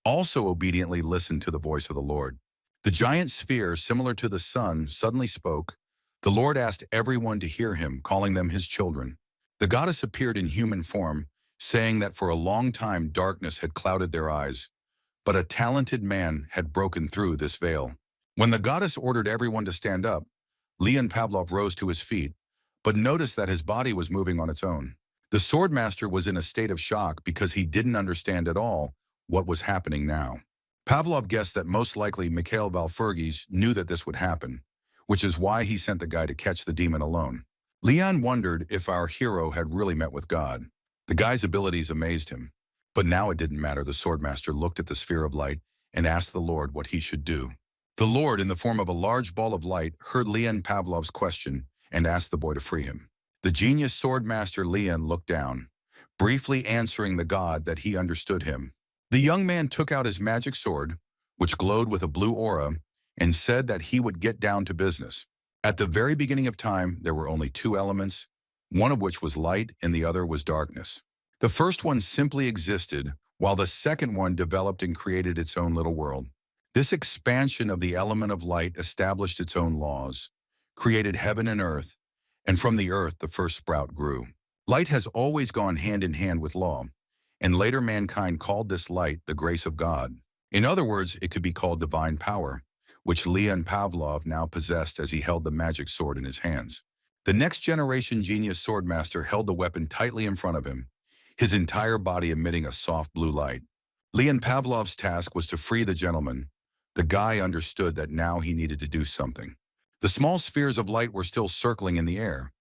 also obediently listened to the voice of the Lord. The giant sphere, similar to the sun, suddenly spoke. The Lord asked everyone to hear him, calling them his children. The goddess appeared in human form, saying that for a long time darkness had clouded their eyes, but a talented man had broken through this veil. When the goddess ordered everyone to stand up, Leon Pavlov rose to his feet, but noticed that his body was moving on its own. The swordmaster was in a state of shock because he didn't understand at all what was happening now. Pavlov guessed that most likely Mikhail Valfurgis knew that this would happen, which is why he sent the guy to catch the demon alone. Leon wondered if our hero had really met with God. The guy's abilities amazed him. But now it didn't matter. The swordmaster looked at the sphere of light and asked the Lord what he should do. The Lord, in the form of a large ball of light, heard Leon Pavlov's question and asked the boy to free him. The genius swordmaster Leon looked down, briefly answering the god that he understood him. The young man took out his magic sword, which glowed with a blue aura, and said that he would get down to business. At the very beginning of time, there were only two elements, one of which was light and the other was darkness. The first one simply existed, while the second one developed and created its own little world. This expansion of the element of light established its own laws, created heaven and earth, and from the earth the first sprout grew. Light has always gone hand in hand with law, and later mankind called this light the grace of God. In other words, it could be called divine power, which Leon Pavlov now possessed as he held the magic sword in his hands. The next generation genius swordmaster held the weapon tightly in front of him, his entire body emitting a soft blue light. Leon Pavlov's task was to free the gentleman. The guy understood that now he needed to do something. The small spheres of light were still circling in the air,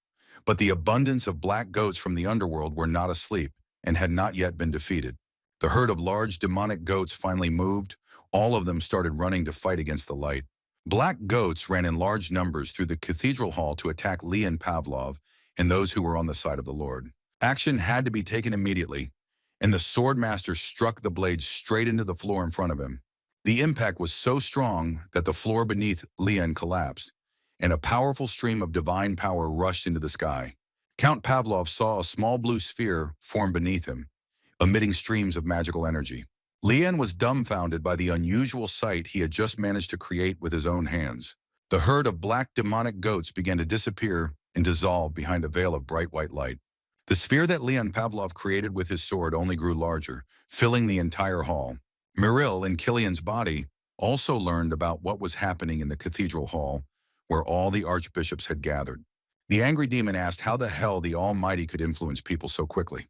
but the abundance of black goats from the underworld were not asleep and had not yet been defeated. The herd of large demonic goats finally moved. All of them started running to fight against the light. Black goats ran in large numbers through the cathedral hall to attack Leon Pavlov and those who were on the side of the Lord. Action had to be taken immediately, and the swordmaster struck the blade straight into the floor in front of him. The impact was so strong that the floor beneath Leon collapsed, and a powerful stream of divine power rushed into the sky. Count Pavlov saw a small blue sphere form beneath him, emitting streams of magical energy. Leon was dumbfounded by the unusual sight he had just managed to create with his own hands. The herd of black demonic goats began to disappear and dissolve behind a veil of bright white light. The sphere that Leon Pavlov created with his sword only grew larger, filling the entire hall. Miril, in Killian's body, also learned about what was happening in the cathedral hall, where all the archbishops had gathered. The angry demon asked how the hell the Almighty could influence people so quickly.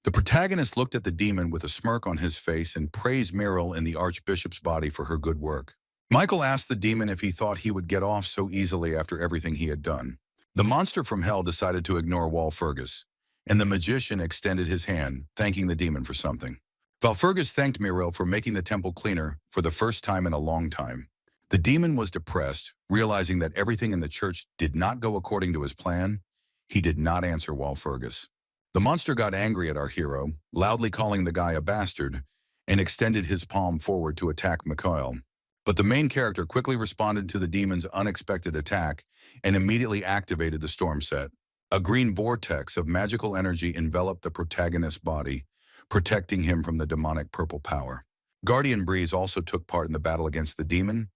The protagonist looked at the demon with a smirk on his face and praised Miril in the archbishop's body for her good work. Michael asked the demon if he thought he would get off so easily after everything he had done. The monster from hell decided to ignore Walpurgis, and the magician extended his hand, thanking the demon for something. Walpurgis thanked Miril for making the temple cleaner for the first time in a long time. The demon was depressed, realizing that everything in the church did not go according to his plan. He did not answer Walpurgis. The monster got angry at our hero, loudly calling the guy a bastard, and extended his palm forward to attack Mikhail. But the main character quickly responded to the demon's unexpected attack and immediately activated the storm set. A green vortex of magical energy enveloped the protagonist's body, protecting him from the demonic purple power. Guardian Breeze also took part in the battle against the demon,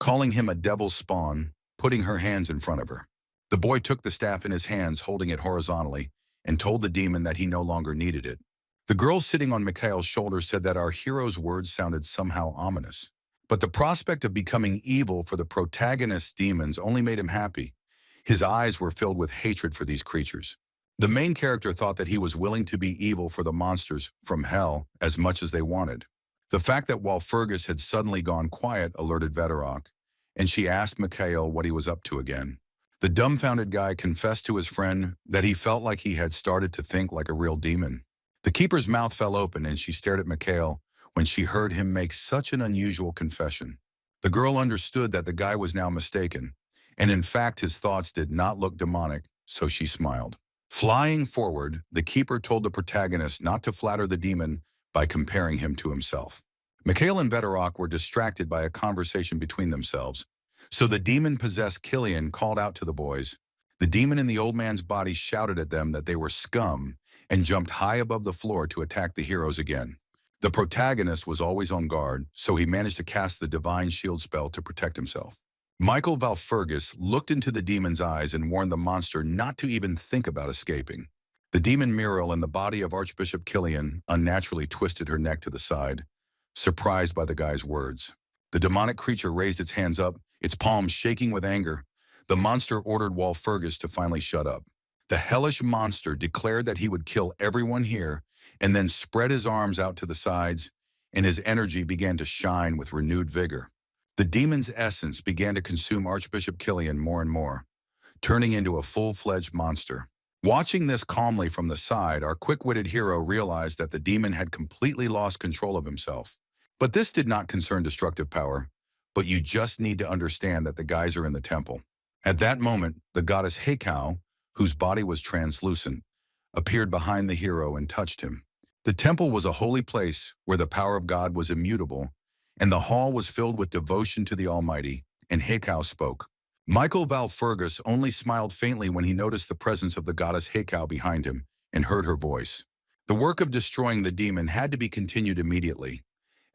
calling him a devil's spawn, putting her hands in front of her. The boy took the staff in his hands, holding it horizontally, and told the demon that he no longer needed it. The girl sitting on Mikhail's shoulder said that our hero's words sounded somehow ominous. But the prospect of becoming evil for the protagonist's demons only made him happy. His eyes were filled with hatred for these creatures. The main character thought that he was willing to be evil for the monsters from hell as much as they wanted. The fact that Walpurgis had suddenly gone quiet alerted Veterok, and she asked Mikhail what he was up to again. The dumbfounded guy confessed to his friend that he felt like he had started to think like a real demon. The keeper's mouth fell open and she stared at Mikhail when she heard him make such an unusual confession. The girl understood that the guy was now mistaken, and in fact his thoughts did not look demonic, so she smiled. Flying forward, the keeper told the protagonist not to flatter the demon by comparing him to himself. Mikhail and Veterok were distracted by a conversation between themselves, so the demon-possessed Killian called out to the boys. The demon in the old man's body shouted at them that they were scum and jumped high above the floor to attack the heroes again. The protagonist was always on guard, so he managed to cast the divine shield spell to protect himself. Michael Walpurgis looked into the demon's eyes and warned the monster not to even think about escaping. The demon Muriel in the body of Archbishop Killian unnaturally twisted her neck to the side, surprised by the guy's words. The demonic creature raised its hands up, its palms shaking with anger. The monster ordered Walpurgis to finally shut up. The hellish monster declared that he would kill everyone here and then spread his arms out to the sides, and his energy began to shine with renewed vigor. The demon's essence began to consume Archbishop Killian more and more, turning into a full-fledged monster. Watching this calmly from the side, our quick-witted hero realized that the demon had completely lost control of himself. But this did not concern destructive power, but you just need to understand that the guys are in the temple. At that moment, the goddess Heikau, whose body was translucent, appeared behind the hero and touched him. The temple was a holy place where the power of God was immutable, and the hall was filled with devotion to the Almighty, and Heikau spoke. Michael Walpurgis only smiled faintly when he noticed the presence of the goddess Heikau behind him and heard her voice. The work of destroying the demon had to be continued immediately,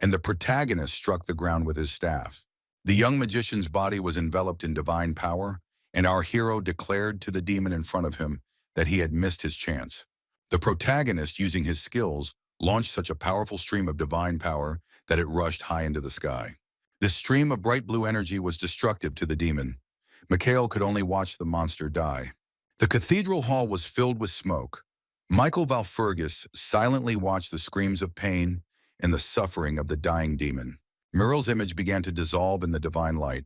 and the protagonist struck the ground with his staff. The young magician's body was enveloped in divine power, and our hero declared to the demon in front of him that he had missed his chance. The protagonist, using his skills, launched such a powerful stream of divine power that it rushed high into the sky. This stream of bright blue energy was destructive to the demon. Mikhail could only watch the monster die. The cathedral hall was filled with smoke. Michael Walpurgis silently watched the screams of pain and the suffering of the dying demon. Muriel's image began to dissolve in the divine light,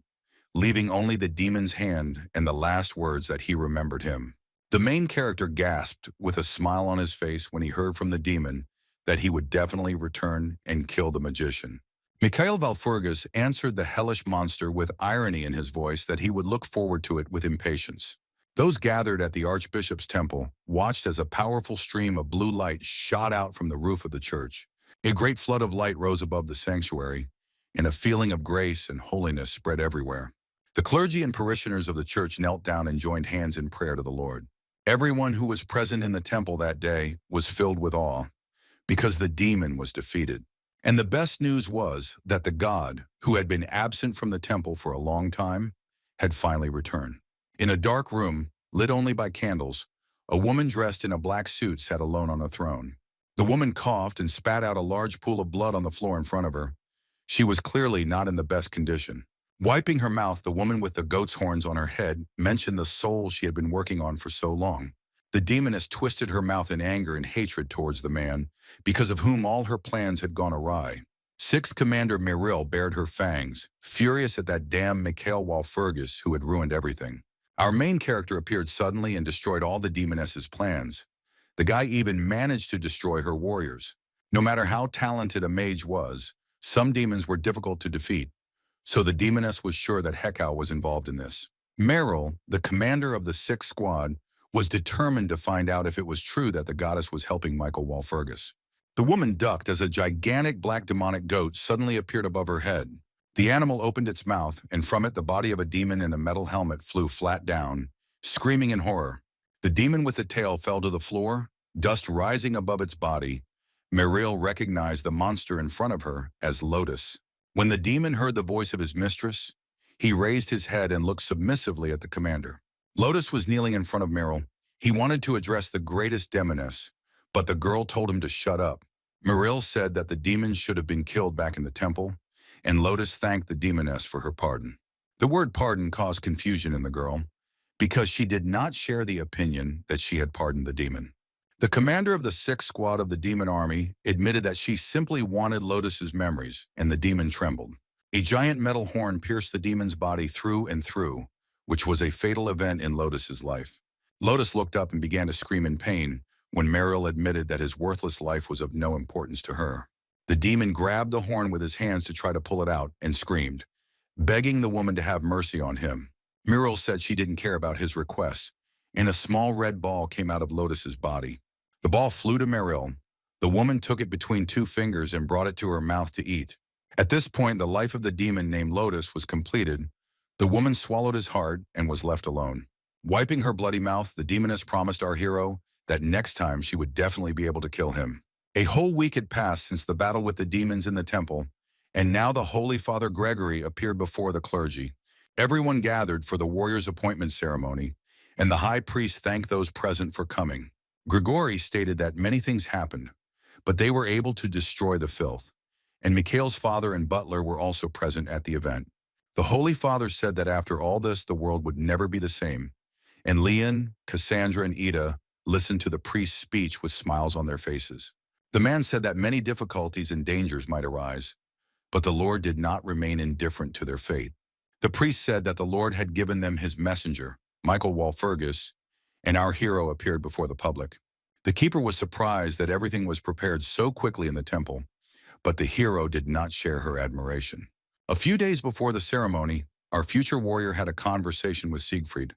leaving only the demon's hand and the last words that he remembered him. The main character gasped with a smile on his face when he heard from the demon that he would definitely return and kill the magician. Mikhail Walpurgis answered the hellish monster with irony in his voice that he would look forward to it with impatience. Those gathered at the Archbishop's temple watched as a powerful stream of blue light shot out from the roof of the church. A great flood of light rose above the sanctuary, and a feeling of grace and holiness spread everywhere. The clergy and parishioners of the church knelt down and joined hands in prayer to the Lord. Everyone who was present in the temple that day was filled with awe, because the demon was defeated. And the best news was that the god, who had been absent from the temple for a long time, had finally returned. In a dark room, lit only by candles, a woman dressed in a black suit sat alone on a throne. The woman coughed and spat out a large pool of blood on the floor in front of her. She was clearly not in the best condition. Wiping her mouth, the woman with the goat's horns on her head mentioned the soul she had been working on for so long. The demoness twisted her mouth in anger and hatred towards the man, because of whom all her plans had gone awry. Sixth Commander Muriel bared her fangs, furious at that damn Mikhail Walpurgis who had ruined everything. Our main character appeared suddenly and destroyed all the demoness's plans. The guy even managed to destroy her warriors. No matter how talented a mage was, some demons were difficult to defeat, so the demoness was sure that Heikau was involved in this. Meryl, the commander of the 6th Squad, was determined to find out if it was true that the goddess was helping Michael Walpurgis. The woman ducked as a gigantic black demonic goat suddenly appeared above her head. The animal opened its mouth, and from it the body of a demon in a metal helmet flew flat down, screaming in horror. The demon with the tail fell to the floor, dust rising above its body. Muriel recognized the monster in front of her as Lotus. When the demon heard the voice of his mistress, he raised his head and looked submissively at the commander. Lotus was kneeling in front of Muriel. He wanted to address the greatest demoness, but the girl told him to shut up. Muriel said that the demons should have been killed back in the temple, and Lotus thanked the demoness for her pardon. The word pardon caused confusion in the girl, because she did not share the opinion that she had pardoned the demon. The commander of the 6th Squad of the demon army admitted that she simply wanted Lotus's memories, and the demon trembled. A giant metal horn pierced the demon's body through and through, which was a fatal event in Lotus's life. Lotus looked up and began to scream in pain when Meryl admitted that his worthless life was of no importance to her. The demon grabbed the horn with his hands to try to pull it out and screamed, begging the woman to have mercy on him. Meryl said she didn't care about his requests, and a small red ball came out of Lotus's body. The ball flew to Meryl. The woman took it between 2 fingers and brought it to her mouth to eat. At this point, the life of the demon named Lotus was completed. The woman swallowed his heart and was left alone. Wiping her bloody mouth, the demoness promised our hero that next time she would definitely be able to kill him. A whole week had passed since the battle with the demons in the temple, and now the Holy Father Gregory appeared before the clergy. Everyone gathered for the warrior's appointment ceremony, and the high priest thanked those present for coming. Gregory stated that many things happened, but they were able to destroy the filth, and Mikhail's father and Butler were also present at the event. The Holy Father said that after all this, the world would never be the same, and Leon, Cassandra, and Ida listened to the priest's speech with smiles on their faces. The man said that many difficulties and dangers might arise, but the Lord did not remain indifferent to their fate. The priest said that the Lord had given them his messenger, Michael Walpurgis, and our hero appeared before the public. The keeper was surprised that everything was prepared so quickly in the temple, but the hero did not share her admiration. A few days before the ceremony, our future warrior had a conversation with Siegfried,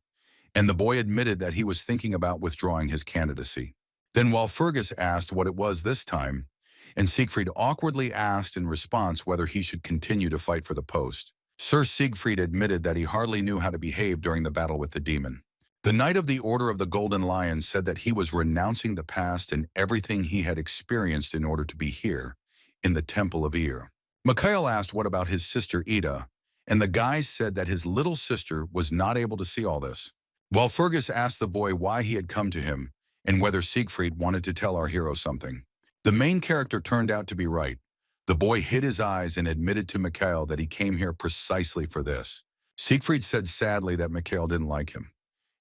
and the boy admitted that he was thinking about withdrawing his candidacy. Then Walpurgis asked what it was this time, and Siegfried awkwardly asked in response whether he should continue to fight for the post. Sir Siegfried admitted that he hardly knew how to behave during the battle with the demon. The Knight of the Order of the Golden Lion said that he was renouncing the past and everything he had experienced in order to be here, in the Temple of Ear. Mikhail asked what about his sister Ida, and the guy said that his little sister was not able to see all this. Walpurgis asked the boy why he had come to him, and whether Siegfried wanted to tell our hero something. The main character turned out to be right. The boy hid his eyes and admitted to Mikhail that he came here precisely for this. Siegfried said sadly that Mikhail didn't like him.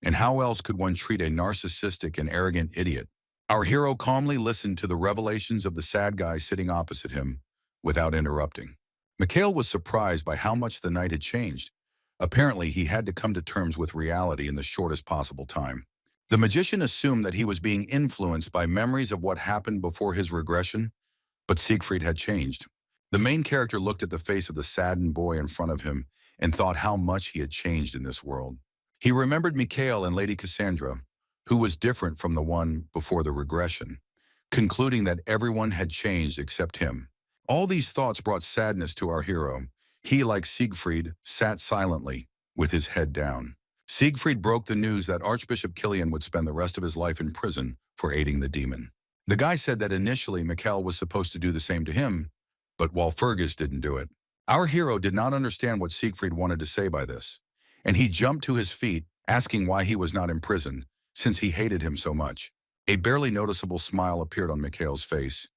And how else could one treat a narcissistic and arrogant idiot? Our hero calmly listened to the revelations of the sad guy sitting opposite him, without interrupting. Mikhail was surprised by how much the knight had changed. Apparently, he had to come to terms with reality in the shortest possible time. The magician assumed that he was being influenced by memories of what happened before his regression, but Siegfried had changed. The main character looked at the face of the saddened boy in front of him and thought how much he had changed in this world. He remembered Mikhail and Lady Cassandra, who was different from the one before the regression, concluding that everyone had changed except him. All these thoughts brought sadness to our hero. He, like Siegfried, sat silently, with his head down. Siegfried broke the news that Archbishop Kilian would spend the rest of his life in prison for aiding the demon. The guy said that initially Mikhail was supposed to do the same to him, but Walpurgis didn't do it. Our hero did not understand what Siegfried wanted to say by this, and he jumped to his feet, asking why he was not imprisoned, since he hated him so much. A barely noticeable smile appeared on Mikhail's face,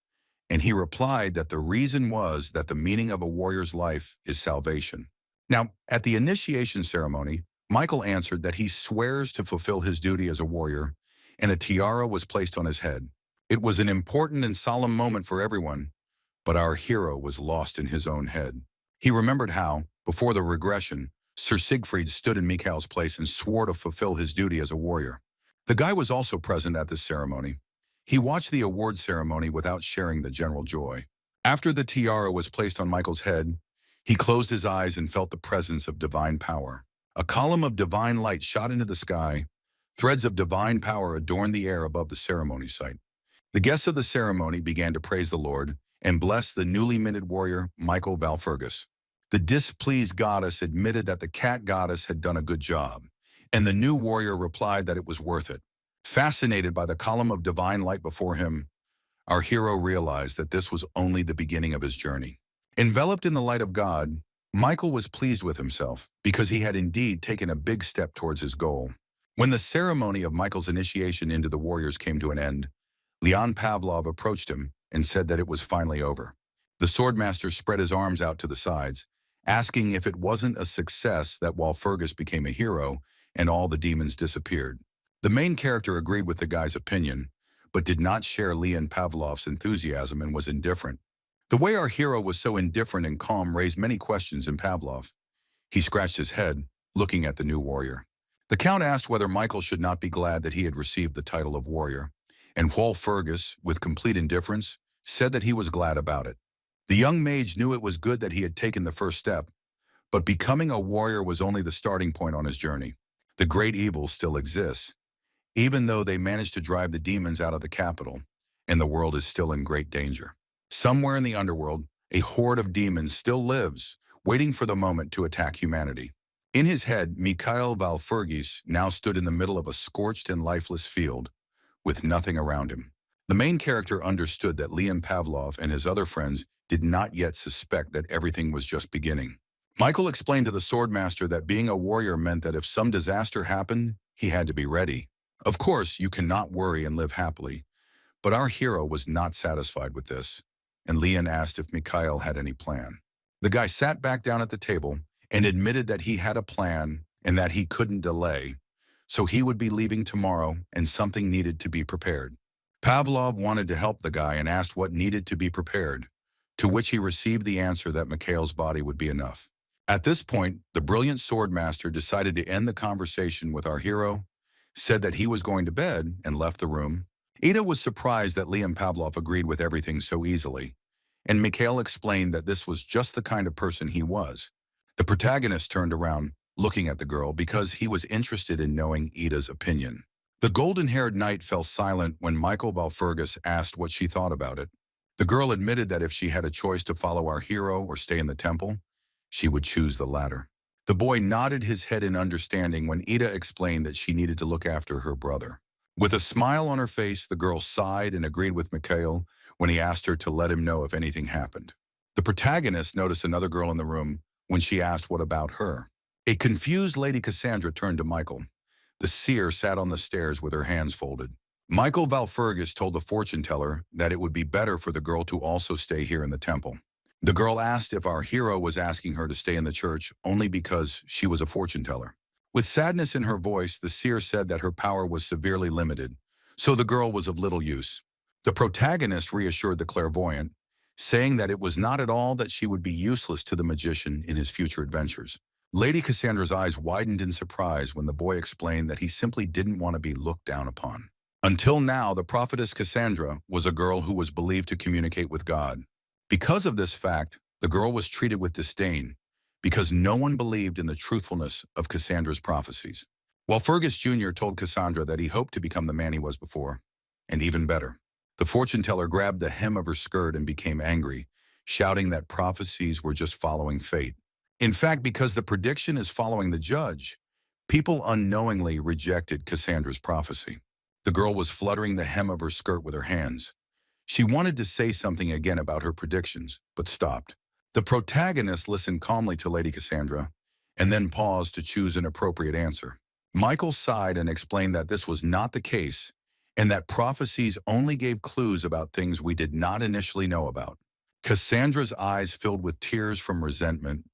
and he replied that the reason was that the meaning of a warrior's life is salvation. Now, at the initiation ceremony, Michael answered that he swears to fulfill his duty as a warrior, and a tiara was placed on his head. It was an important and solemn moment for everyone, but our hero was lost in his own head. He remembered how, before the regression, Sir Siegfried stood in Mikhail's place and swore to fulfill his duty as a warrior. The guy was also present at this ceremony. He watched the award ceremony without sharing the general joy. After the tiara was placed on Michael's head, he closed his eyes and felt the presence of divine power. A column of divine light shot into the sky. Threads of divine power adorned the air above the ceremony site. The guests of the ceremony began to praise the Lord and bless the newly minted warrior, Michael Walpurgis. The displeased goddess admitted that the cat goddess had done a good job, and the new warrior replied that it was worth it. Fascinated by the column of divine light before him, our hero realized that this was only the beginning of his journey. Enveloped in the light of God, Michael was pleased with himself because he had indeed taken a big step towards his goal. When the ceremony of Michael's initiation into the warriors came to an end, Leon Pavlov approached him and said that it was finally over. The swordmaster spread his arms out to the sides, asking if it wasn't a success that Walpurgis became a hero and all the demons disappeared. The main character agreed with the guy's opinion, but did not share Leon Pavlov's enthusiasm and was indifferent. The way our hero was so indifferent and calm raised many questions in Pavlov. He scratched his head, looking at the new warrior. The Count asked whether Michael should not be glad that he had received the title of warrior, and Fergus, with complete indifference, said that he was glad about it. The young mage knew it was good that he had taken the first step, but becoming a warrior was only the starting point on his journey. The great evil still exists, even though they managed to drive the demons out of the capital, and the world is still in great danger. Somewhere in the underworld, a horde of demons still lives, waiting for the moment to attack humanity. In his head, Mikhail Valfurgis now stood in the middle of a scorched and lifeless field, with nothing around him. The main character understood that Leon Pavlov and his other friends did not yet suspect that everything was just beginning. Michael explained to the swordmaster that being a warrior meant that if some disaster happened, he had to be ready. Of course, you cannot worry and live happily, but our hero was not satisfied with this, and Leon asked if Mikhail had any plan. The guy sat back down at the table and admitted that he had a plan and that he couldn't delay, so he would be leaving tomorrow and something needed to be prepared. Pavlov wanted to help the guy and asked what needed to be prepared, to which he received the answer that Mikhail's body would be enough. At this point, the brilliant swordmaster decided to end the conversation with our hero, said that he was going to bed, and left the room. Ida was surprised that Leon Pavlov agreed with everything so easily, and Mikhail explained that this was just the kind of person he was. The protagonist turned around, looking at the girl, because he was interested in knowing Ida's opinion. The golden-haired knight fell silent when Michael Valfurgis asked what she thought about it. The girl admitted that if she had a choice to follow our hero or stay in the temple, she would choose the latter. The boy nodded his head in understanding when Ida explained that she needed to look after her brother. With a smile on her face, the girl sighed and agreed with Mikhail when he asked her to let him know if anything happened. The protagonist noticed another girl in the room when she asked what about her. A confused Lady Cassandra turned to Michael. The seer sat on the stairs with her hands folded. Michael Valfurgis told the fortune teller that it would be better for the girl to also stay here in the temple. The girl asked if our hero was asking her to stay in the church only because she was a fortune teller. With sadness in her voice, the seer said that her power was severely limited, so the girl was of little use. The protagonist reassured the clairvoyant, saying that it was not at all that she would be useless to the magician in his future adventures. Lady Cassandra's eyes widened in surprise when the boy explained that he simply didn't want to be looked down upon. Until now, the prophetess Cassandra was a girl who was believed to communicate with God. Because of this fact, the girl was treated with disdain, because no one believed in the truthfulness of Cassandra's prophecies. While Fergus Jr. told Cassandra that he hoped to become the man he was before, and even better. The fortune teller grabbed the hem of her skirt and became angry, shouting that prophecies were just following fate. In fact, because the prediction is following the judge, people unknowingly rejected Cassandra's prophecy. The girl was fluttering the hem of her skirt with her hands. She wanted to say something again about her predictions, but stopped. The protagonist listened calmly to Lady Cassandra, and then paused to choose an appropriate answer. Michael sighed and explained that this was not the case, and that prophecies only gave clues about things we did not initially know about. Cassandra's eyes filled with tears from resentment.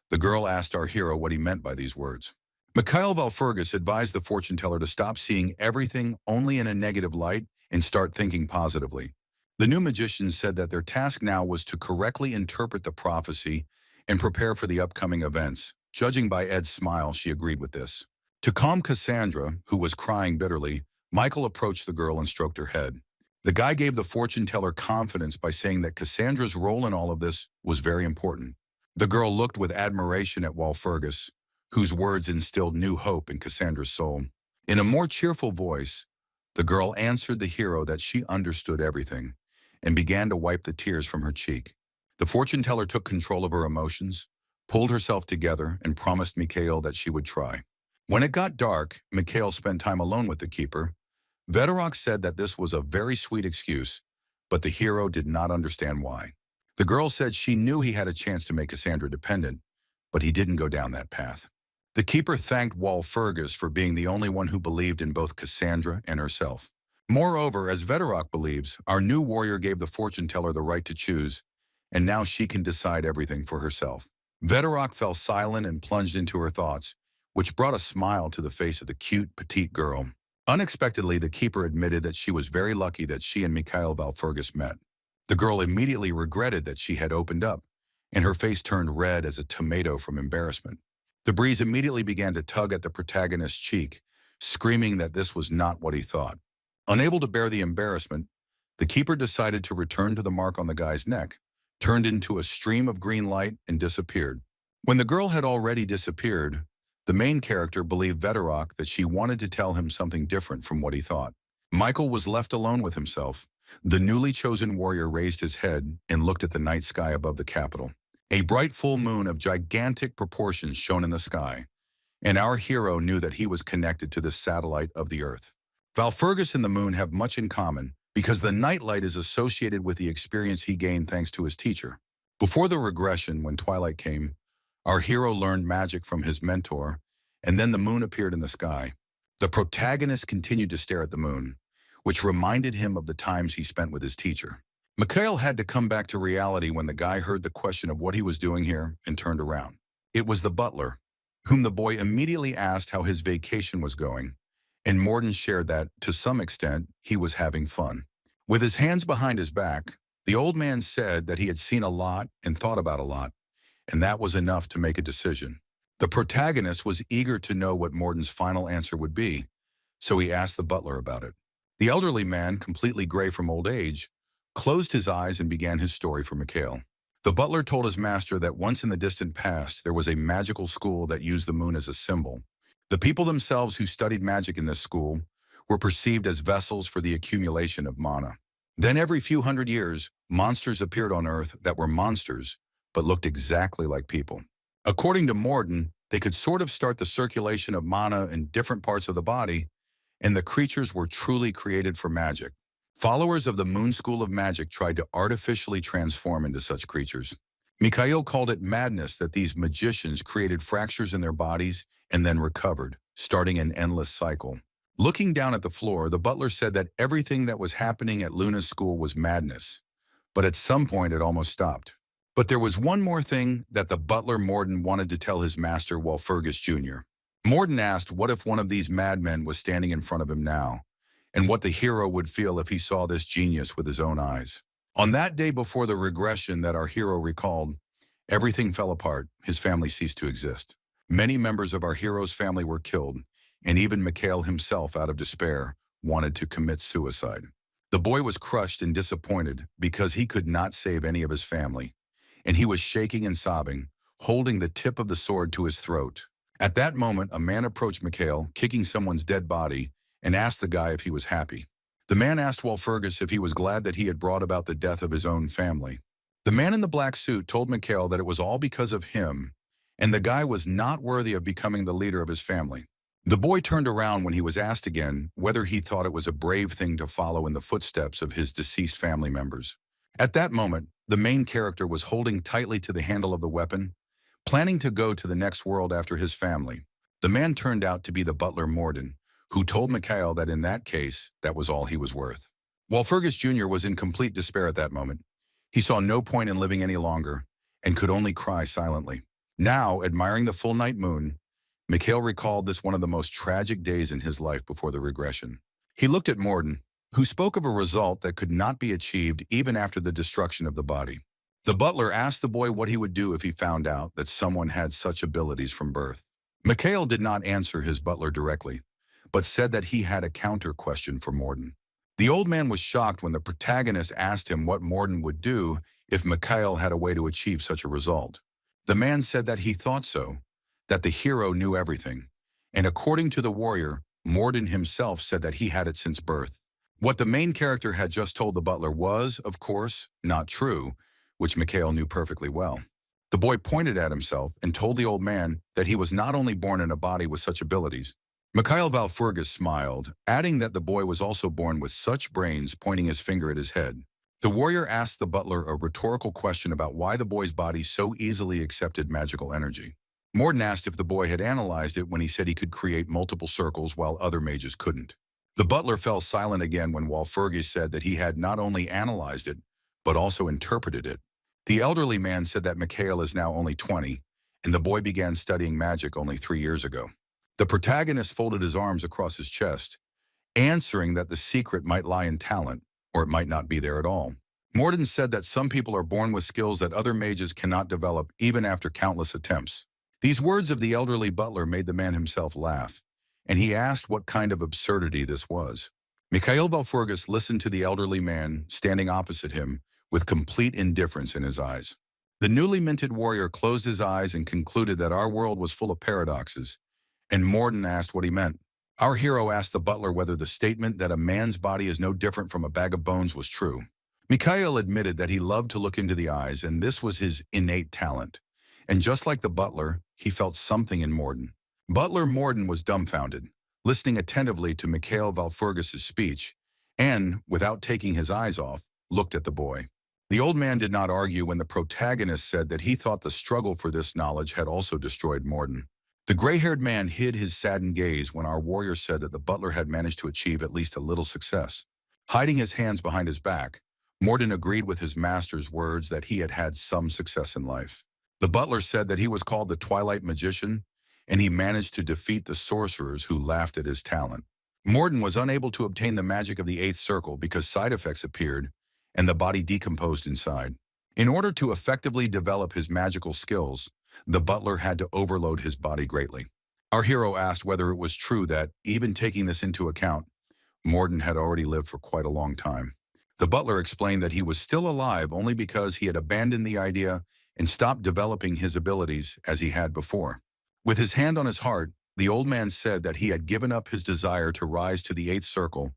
The girl asked our hero what he meant by these words. Mikhail Valfurgis advised the fortune teller to stop seeing everything only in a negative light and start thinking positively. The new magician said that their task now was to correctly interpret the prophecy and prepare for the upcoming events. Judging by Ed's smile, she agreed with this. To calm Cassandra, who was crying bitterly, Michael approached the girl and stroked her head. The guy gave the fortune teller confidence by saying that Cassandra's role in all of this was very important. The girl looked with admiration at Walpurgis, whose words instilled new hope in Cassandra's soul. In a more cheerful voice, the girl answered the hero that she understood everything, and began to wipe the tears from her cheek. The fortune teller took control of her emotions, pulled herself together, and promised Mikhail that she would try. When it got dark, Mikhail spent time alone with the keeper. Vedorok said that this was a very sweet excuse, but the hero did not understand why. The girl said she knew he had a chance to make Cassandra dependent, but he didn't go down that path. The keeper thanked Walpurgis for being the only one who believed in both Cassandra and herself. Moreover, as Vedorok believes, our new warrior gave the fortune teller the right to choose, and now she can decide everything for herself. Vedorok fell silent and plunged into her thoughts, which brought a smile to the face of the cute, petite girl. Unexpectedly, the keeper admitted that she was very lucky that she and Mikhail Valfurgis met. The girl immediately regretted that she had opened up, and her face turned red as a tomato from embarrassment. The breeze immediately began to tug at the protagonist's cheek, screaming that this was not what he thought. Unable to bear the embarrassment, the keeper decided to return to the mark on the guy's neck, turned into a stream of green light, and disappeared. When the girl had already disappeared, the main character believed Veterok that she wanted to tell him something different from what he thought. Michael was left alone with himself. The newly chosen warrior raised his head and looked at the night sky above the capital. A bright full moon of gigantic proportions shone in the sky, and our hero knew that he was connected to this satellite of the Earth. Valfurgis and the moon have much in common because the nightlight is associated with the experience he gained thanks to his teacher. Before the regression, when twilight came, our hero learned magic from his mentor, and then the moon appeared in the sky. The protagonist continued to stare at the moon, which reminded him of the times he spent with his teacher. Mikhail had to come back to reality when the guy heard the question of what he was doing here and turned around. It was the butler, whom the boy immediately asked how his vacation was going, and Morden shared that, to some extent, he was having fun. With his hands behind his back, the old man said that he had seen a lot and thought about a lot, and that was enough to make a decision. The protagonist was eager to know what Morden's final answer would be, so he asked the butler about it. The elderly man, completely gray from old age, closed his eyes and began his story for Mikhail. The butler told his master that once in the distant past, there was a magical school that used the moon as a symbol. The people themselves who studied magic in this school were perceived as vessels for the accumulation of mana. Then every few hundred years, monsters appeared on Earth that were monsters, but looked exactly like people. According to Morden, they could sort of start the circulation of mana in different parts of the body, and the creatures were truly created for magic. Followers of the Moon School of Magic tried to artificially transform into such creatures. Mikhail called it madness that these magicians created fractures in their bodies and then recovered, starting an endless cycle. Looking down at the floor, the butler said that everything that was happening at Luna's school was madness, but at some point it almost stopped. But there was one more thing that the butler Morden wanted to tell his master Walpurgis Jr. Morden asked what if one of these madmen was standing in front of him now, and what the hero would feel if he saw this genius with his own eyes. On that day before the regression that our hero recalled, everything fell apart, his family ceased to exist. Many members of our hero's family were killed, and even Mikhail himself, out of despair, wanted to commit suicide. The boy was crushed and disappointed because he could not save any of his family, and he was shaking and sobbing, holding the tip of the sword to his throat. At that moment, a man approached Mikhail, kicking someone's dead body, and asked the guy if he was happy. The man asked Walpurgis if he was glad that he had brought about the death of his own family. The man in the black suit told Mikhail that it was all because of him, and the guy was not worthy of becoming the leader of his family. The boy turned around when he was asked again whether he thought it was a brave thing to follow in the footsteps of his deceased family members. At that moment, the main character was holding tightly to the handle of the weapon, planning to go to the next world after his family. The man turned out to be the butler Morden, who told Mikhail that in that case, that was all he was worth. Walpurgis Jr. was in complete despair at that moment. He saw no point in living any longer and could only cry silently. Now, admiring the full night moon, Mikhail recalled this one of the most tragic days in his life before the regression. He looked at Morden, who spoke of a result that could not be achieved even after the destruction of the body. The butler asked the boy what he would do if he found out that someone had such abilities from birth. Mikhail did not answer his butler directly, but said that he had a counter question for Morden. The old man was shocked when the protagonist asked him what Morden would do if Mikhail had a way to achieve such a result. The man said that he thought so, that the hero knew everything, and according to the warrior, Morden himself said that he had it since birth. What the main character had just told the butler was, of course, not true, which Mikhail knew perfectly well. The boy pointed at himself and told the old man that he was not only born in a body with such abilities. Mikhail Valfurgis smiled, adding that the boy was also born with such brains, pointing his finger at his head. The warrior asked the butler a rhetorical question about why the boy's body so easily accepted magical energy. Morden asked if the boy had analyzed it when he said he could create multiple circles while other mages couldn't. The butler fell silent again when Walpurgis said that he had not only analyzed it, but also interpreted it. The elderly man said that Mikhail is now only 20, and the boy began studying magic only 3 years ago. The protagonist folded his arms across his chest answering that the secret might lie in talent, or it might not be there at all. Morden said that some people are born with skills that other mages cannot develop even after countless attempts. These words of the elderly butler made the man himself laugh, and he asked what kind of absurdity this was. Mikhail Valfurgis listened to the elderly man standing opposite him with complete indifference in his eyes. The newly minted warrior closed his eyes and concluded that our world was full of paradoxes, and Morden asked what he meant. Our hero asked the butler whether the statement that a man's body is no different from a bag of bones was true. Mikhail admitted that he loved to look into the eyes, and this was his innate talent. And just like the butler, he felt something in Morden. Butler Morden was dumbfounded, listening attentively to Mikhail Valfurgis's speech, and, without taking his eyes off, looked at the boy. The old man did not argue when the protagonist said that he thought the struggle for this knowledge had also destroyed Morden. The gray-haired man hid his saddened gaze when our warrior said that the butler had managed to achieve at least a little success. Hiding his hands behind his back, Morden agreed with his master's words that he had had some success in life. The butler said that he was called the Twilight Magician, and he managed to defeat the sorcerers who laughed at his talent. Morden was unable to obtain the magic of the Eighth Circle because side effects appeared and the body decomposed inside. In order to effectively develop his magical skills, the butler had to overload his body greatly. Our hero asked whether it was true that, even taking this into account, Morden had already lived for quite a long time. The butler explained that he was still alive only because he had abandoned the idea and stopped developing his abilities as he had before. With his hand on his heart, the old man said that he had given up his desire to rise to the Eighth Circle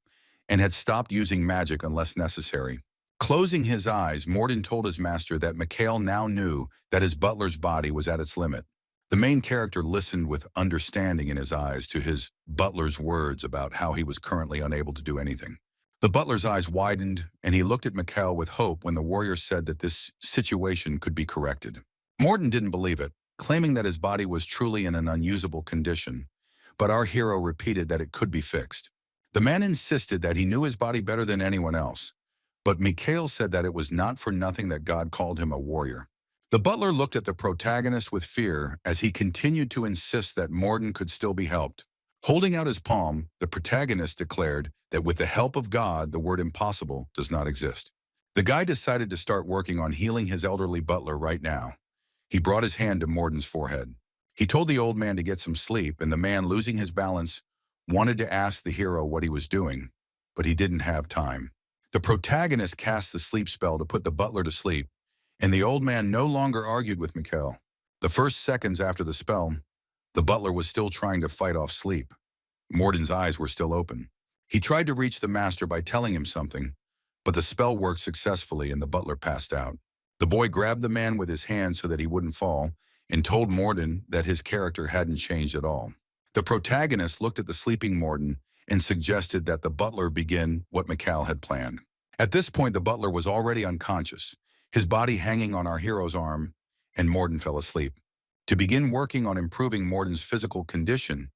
and had stopped using magic unless necessary. Closing his eyes, Morden told his master that Mikhail now knew that his butler's body was at its limit. The main character listened with understanding in his eyes to his butler's words about how he was currently unable to do anything. The butler's eyes widened, and he looked at Mikhail with hope when the warrior said that this situation could be corrected. Morden didn't believe it, claiming that his body was truly in an unusable condition, but our hero repeated that it could be fixed. The man insisted that he knew his body better than anyone else, but Mikhail said that it was not for nothing that God called him a warrior. The butler looked at the protagonist with fear as he continued to insist that Morden could still be helped. Holding out his palm, the protagonist declared that with the help of God, the word impossible does not exist. The guy decided to start working on healing his elderly butler right now. He brought his hand to Morden's forehead. He told the old man to get some sleep, and the man, losing his balance, wanted to ask the hero what he was doing, but he didn't have time. The protagonist cast the sleep spell to put the butler to sleep, and the old man no longer argued with Mikhail. The first seconds after the spell, the butler was still trying to fight off sleep. Morden's eyes were still open. He tried to reach the master by telling him something, but the spell worked successfully and the butler passed out. The boy grabbed the man with his hand so that he wouldn't fall and told Morden that his character hadn't changed at all. The protagonist looked at the sleeping Morden and suggested that the butler begin what Mikhail had planned. At this point, the butler was already unconscious, his body hanging on our hero's arm, and Morden fell asleep. To begin working on improving Morden's physical condition,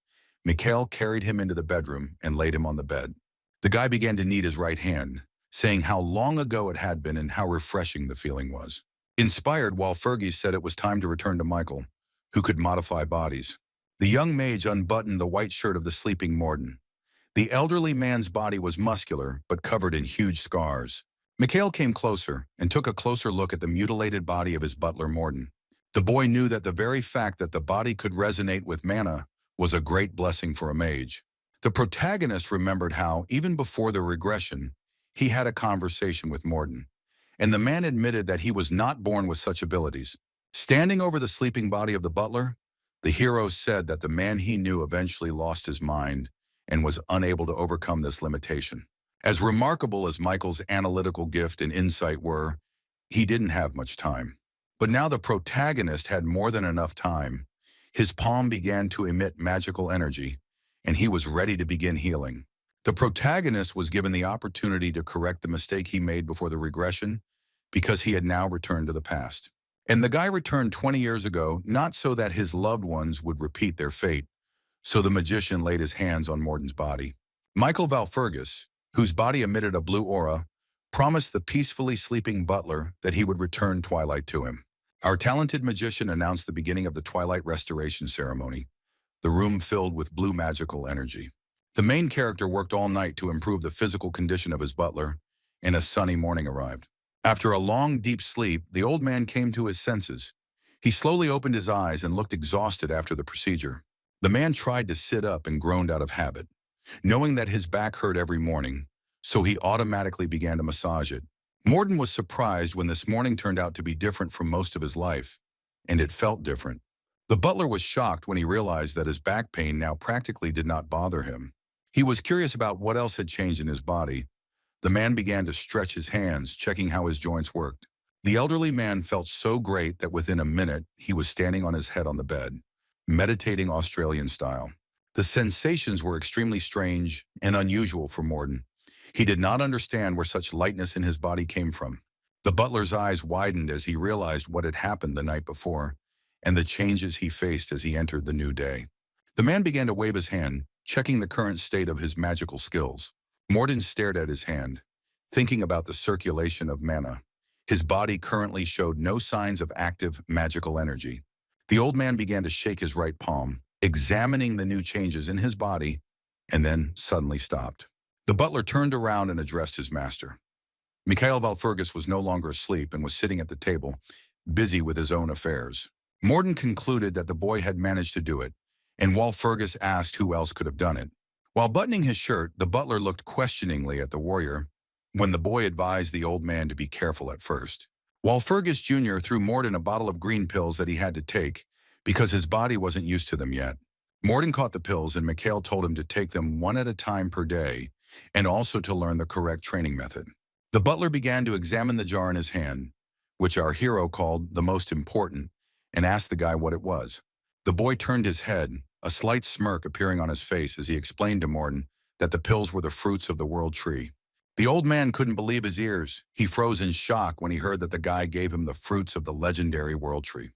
Mikhail carried him into the bedroom and laid him on the bed. The guy began to knead his right hand, saying how long ago it had been and how refreshing the feeling was. Inspired, Walfurgis said it was time to return to Michael, who could modify bodies. The young mage unbuttoned the white shirt of the sleeping Morden. The elderly man's body was muscular, but covered in huge scars. Mikhail came closer and took a closer look at the mutilated body of his butler Morden. The boy knew that the very fact that the body could resonate with mana was a great blessing for a mage. The protagonist remembered how, even before the regression, he had a conversation with Morden, and the man admitted that he was not born with such abilities. Standing over the sleeping body of the butler, the hero said that the man he knew eventually lost his mind and was unable to overcome this limitation. As remarkable as Michael's analytical gift and insight were, he didn't have much time. But now the protagonist had more than enough time. His palm began to emit magical energy, and he was ready to begin healing. The protagonist was given the opportunity to correct the mistake he made before the regression because he had now returned to the past. And the guy returned 20 years ago, not so that his loved ones would repeat their fate, so the magician laid his hands on Morden's body. Michael Valfurgis, whose body emitted a blue aura, promised the peacefully sleeping butler that he would return Twilight to him. Our talented magician announced the beginning of the Twilight restoration ceremony, the room filled with blue magical energy. The main character worked all night to improve the physical condition of his butler, and a sunny morning arrived. After a long, deep sleep, the old man came to his senses. He slowly opened his eyes and looked exhausted after the procedure. The man tried to sit up and groaned out of habit, knowing that his back hurt every morning, so he automatically began to massage it. Morden was surprised when this morning turned out to be different from most of his life, and it felt different. The butler was shocked when he realized that his back pain now practically did not bother him. He was curious about what else had changed in his body. The man began to stretch his hands, checking how his joints worked. The elderly man felt so great that within a minute, he was standing on his head on the bed, meditating Australian style. The sensations were extremely strange and unusual for Morden. He did not understand where such lightness in his body came from. The butler's eyes widened as he realized what had happened the night before and the changes he faced as he entered the new day. The man began to wave his hand, checking the current state of his magical skills. Morden stared at his hand, thinking about the circulation of mana. His body currently showed no signs of active magical energy. The old man began to shake his right palm, examining the new changes in his body, and then suddenly stopped. The butler turned around and addressed his master. Mikhail Valfurgis was no longer asleep and was sitting at the table, busy with his own affairs. Morden concluded that the boy had managed to do it, and Walpurgis asked who else could have done it. While buttoning his shirt, the butler looked questioningly at the warrior when the boy advised the old man to be careful at first. Walpurgis Jr. threw Morden a bottle of green pills that he had to take because his body wasn't used to them yet. Morden caught the pills and Mikhail told him to take them one at a time per day and also to learn the correct training method. The butler began to examine the jar in his hand, which our hero called the most important, and asked the guy what it was. The boy turned his head, a slight smirk appearing on his face as he explained to Morden that the pills were the fruits of the world tree. The old man couldn't believe his ears. He froze in shock when he heard that the guy gave him the fruits of the legendary world tree.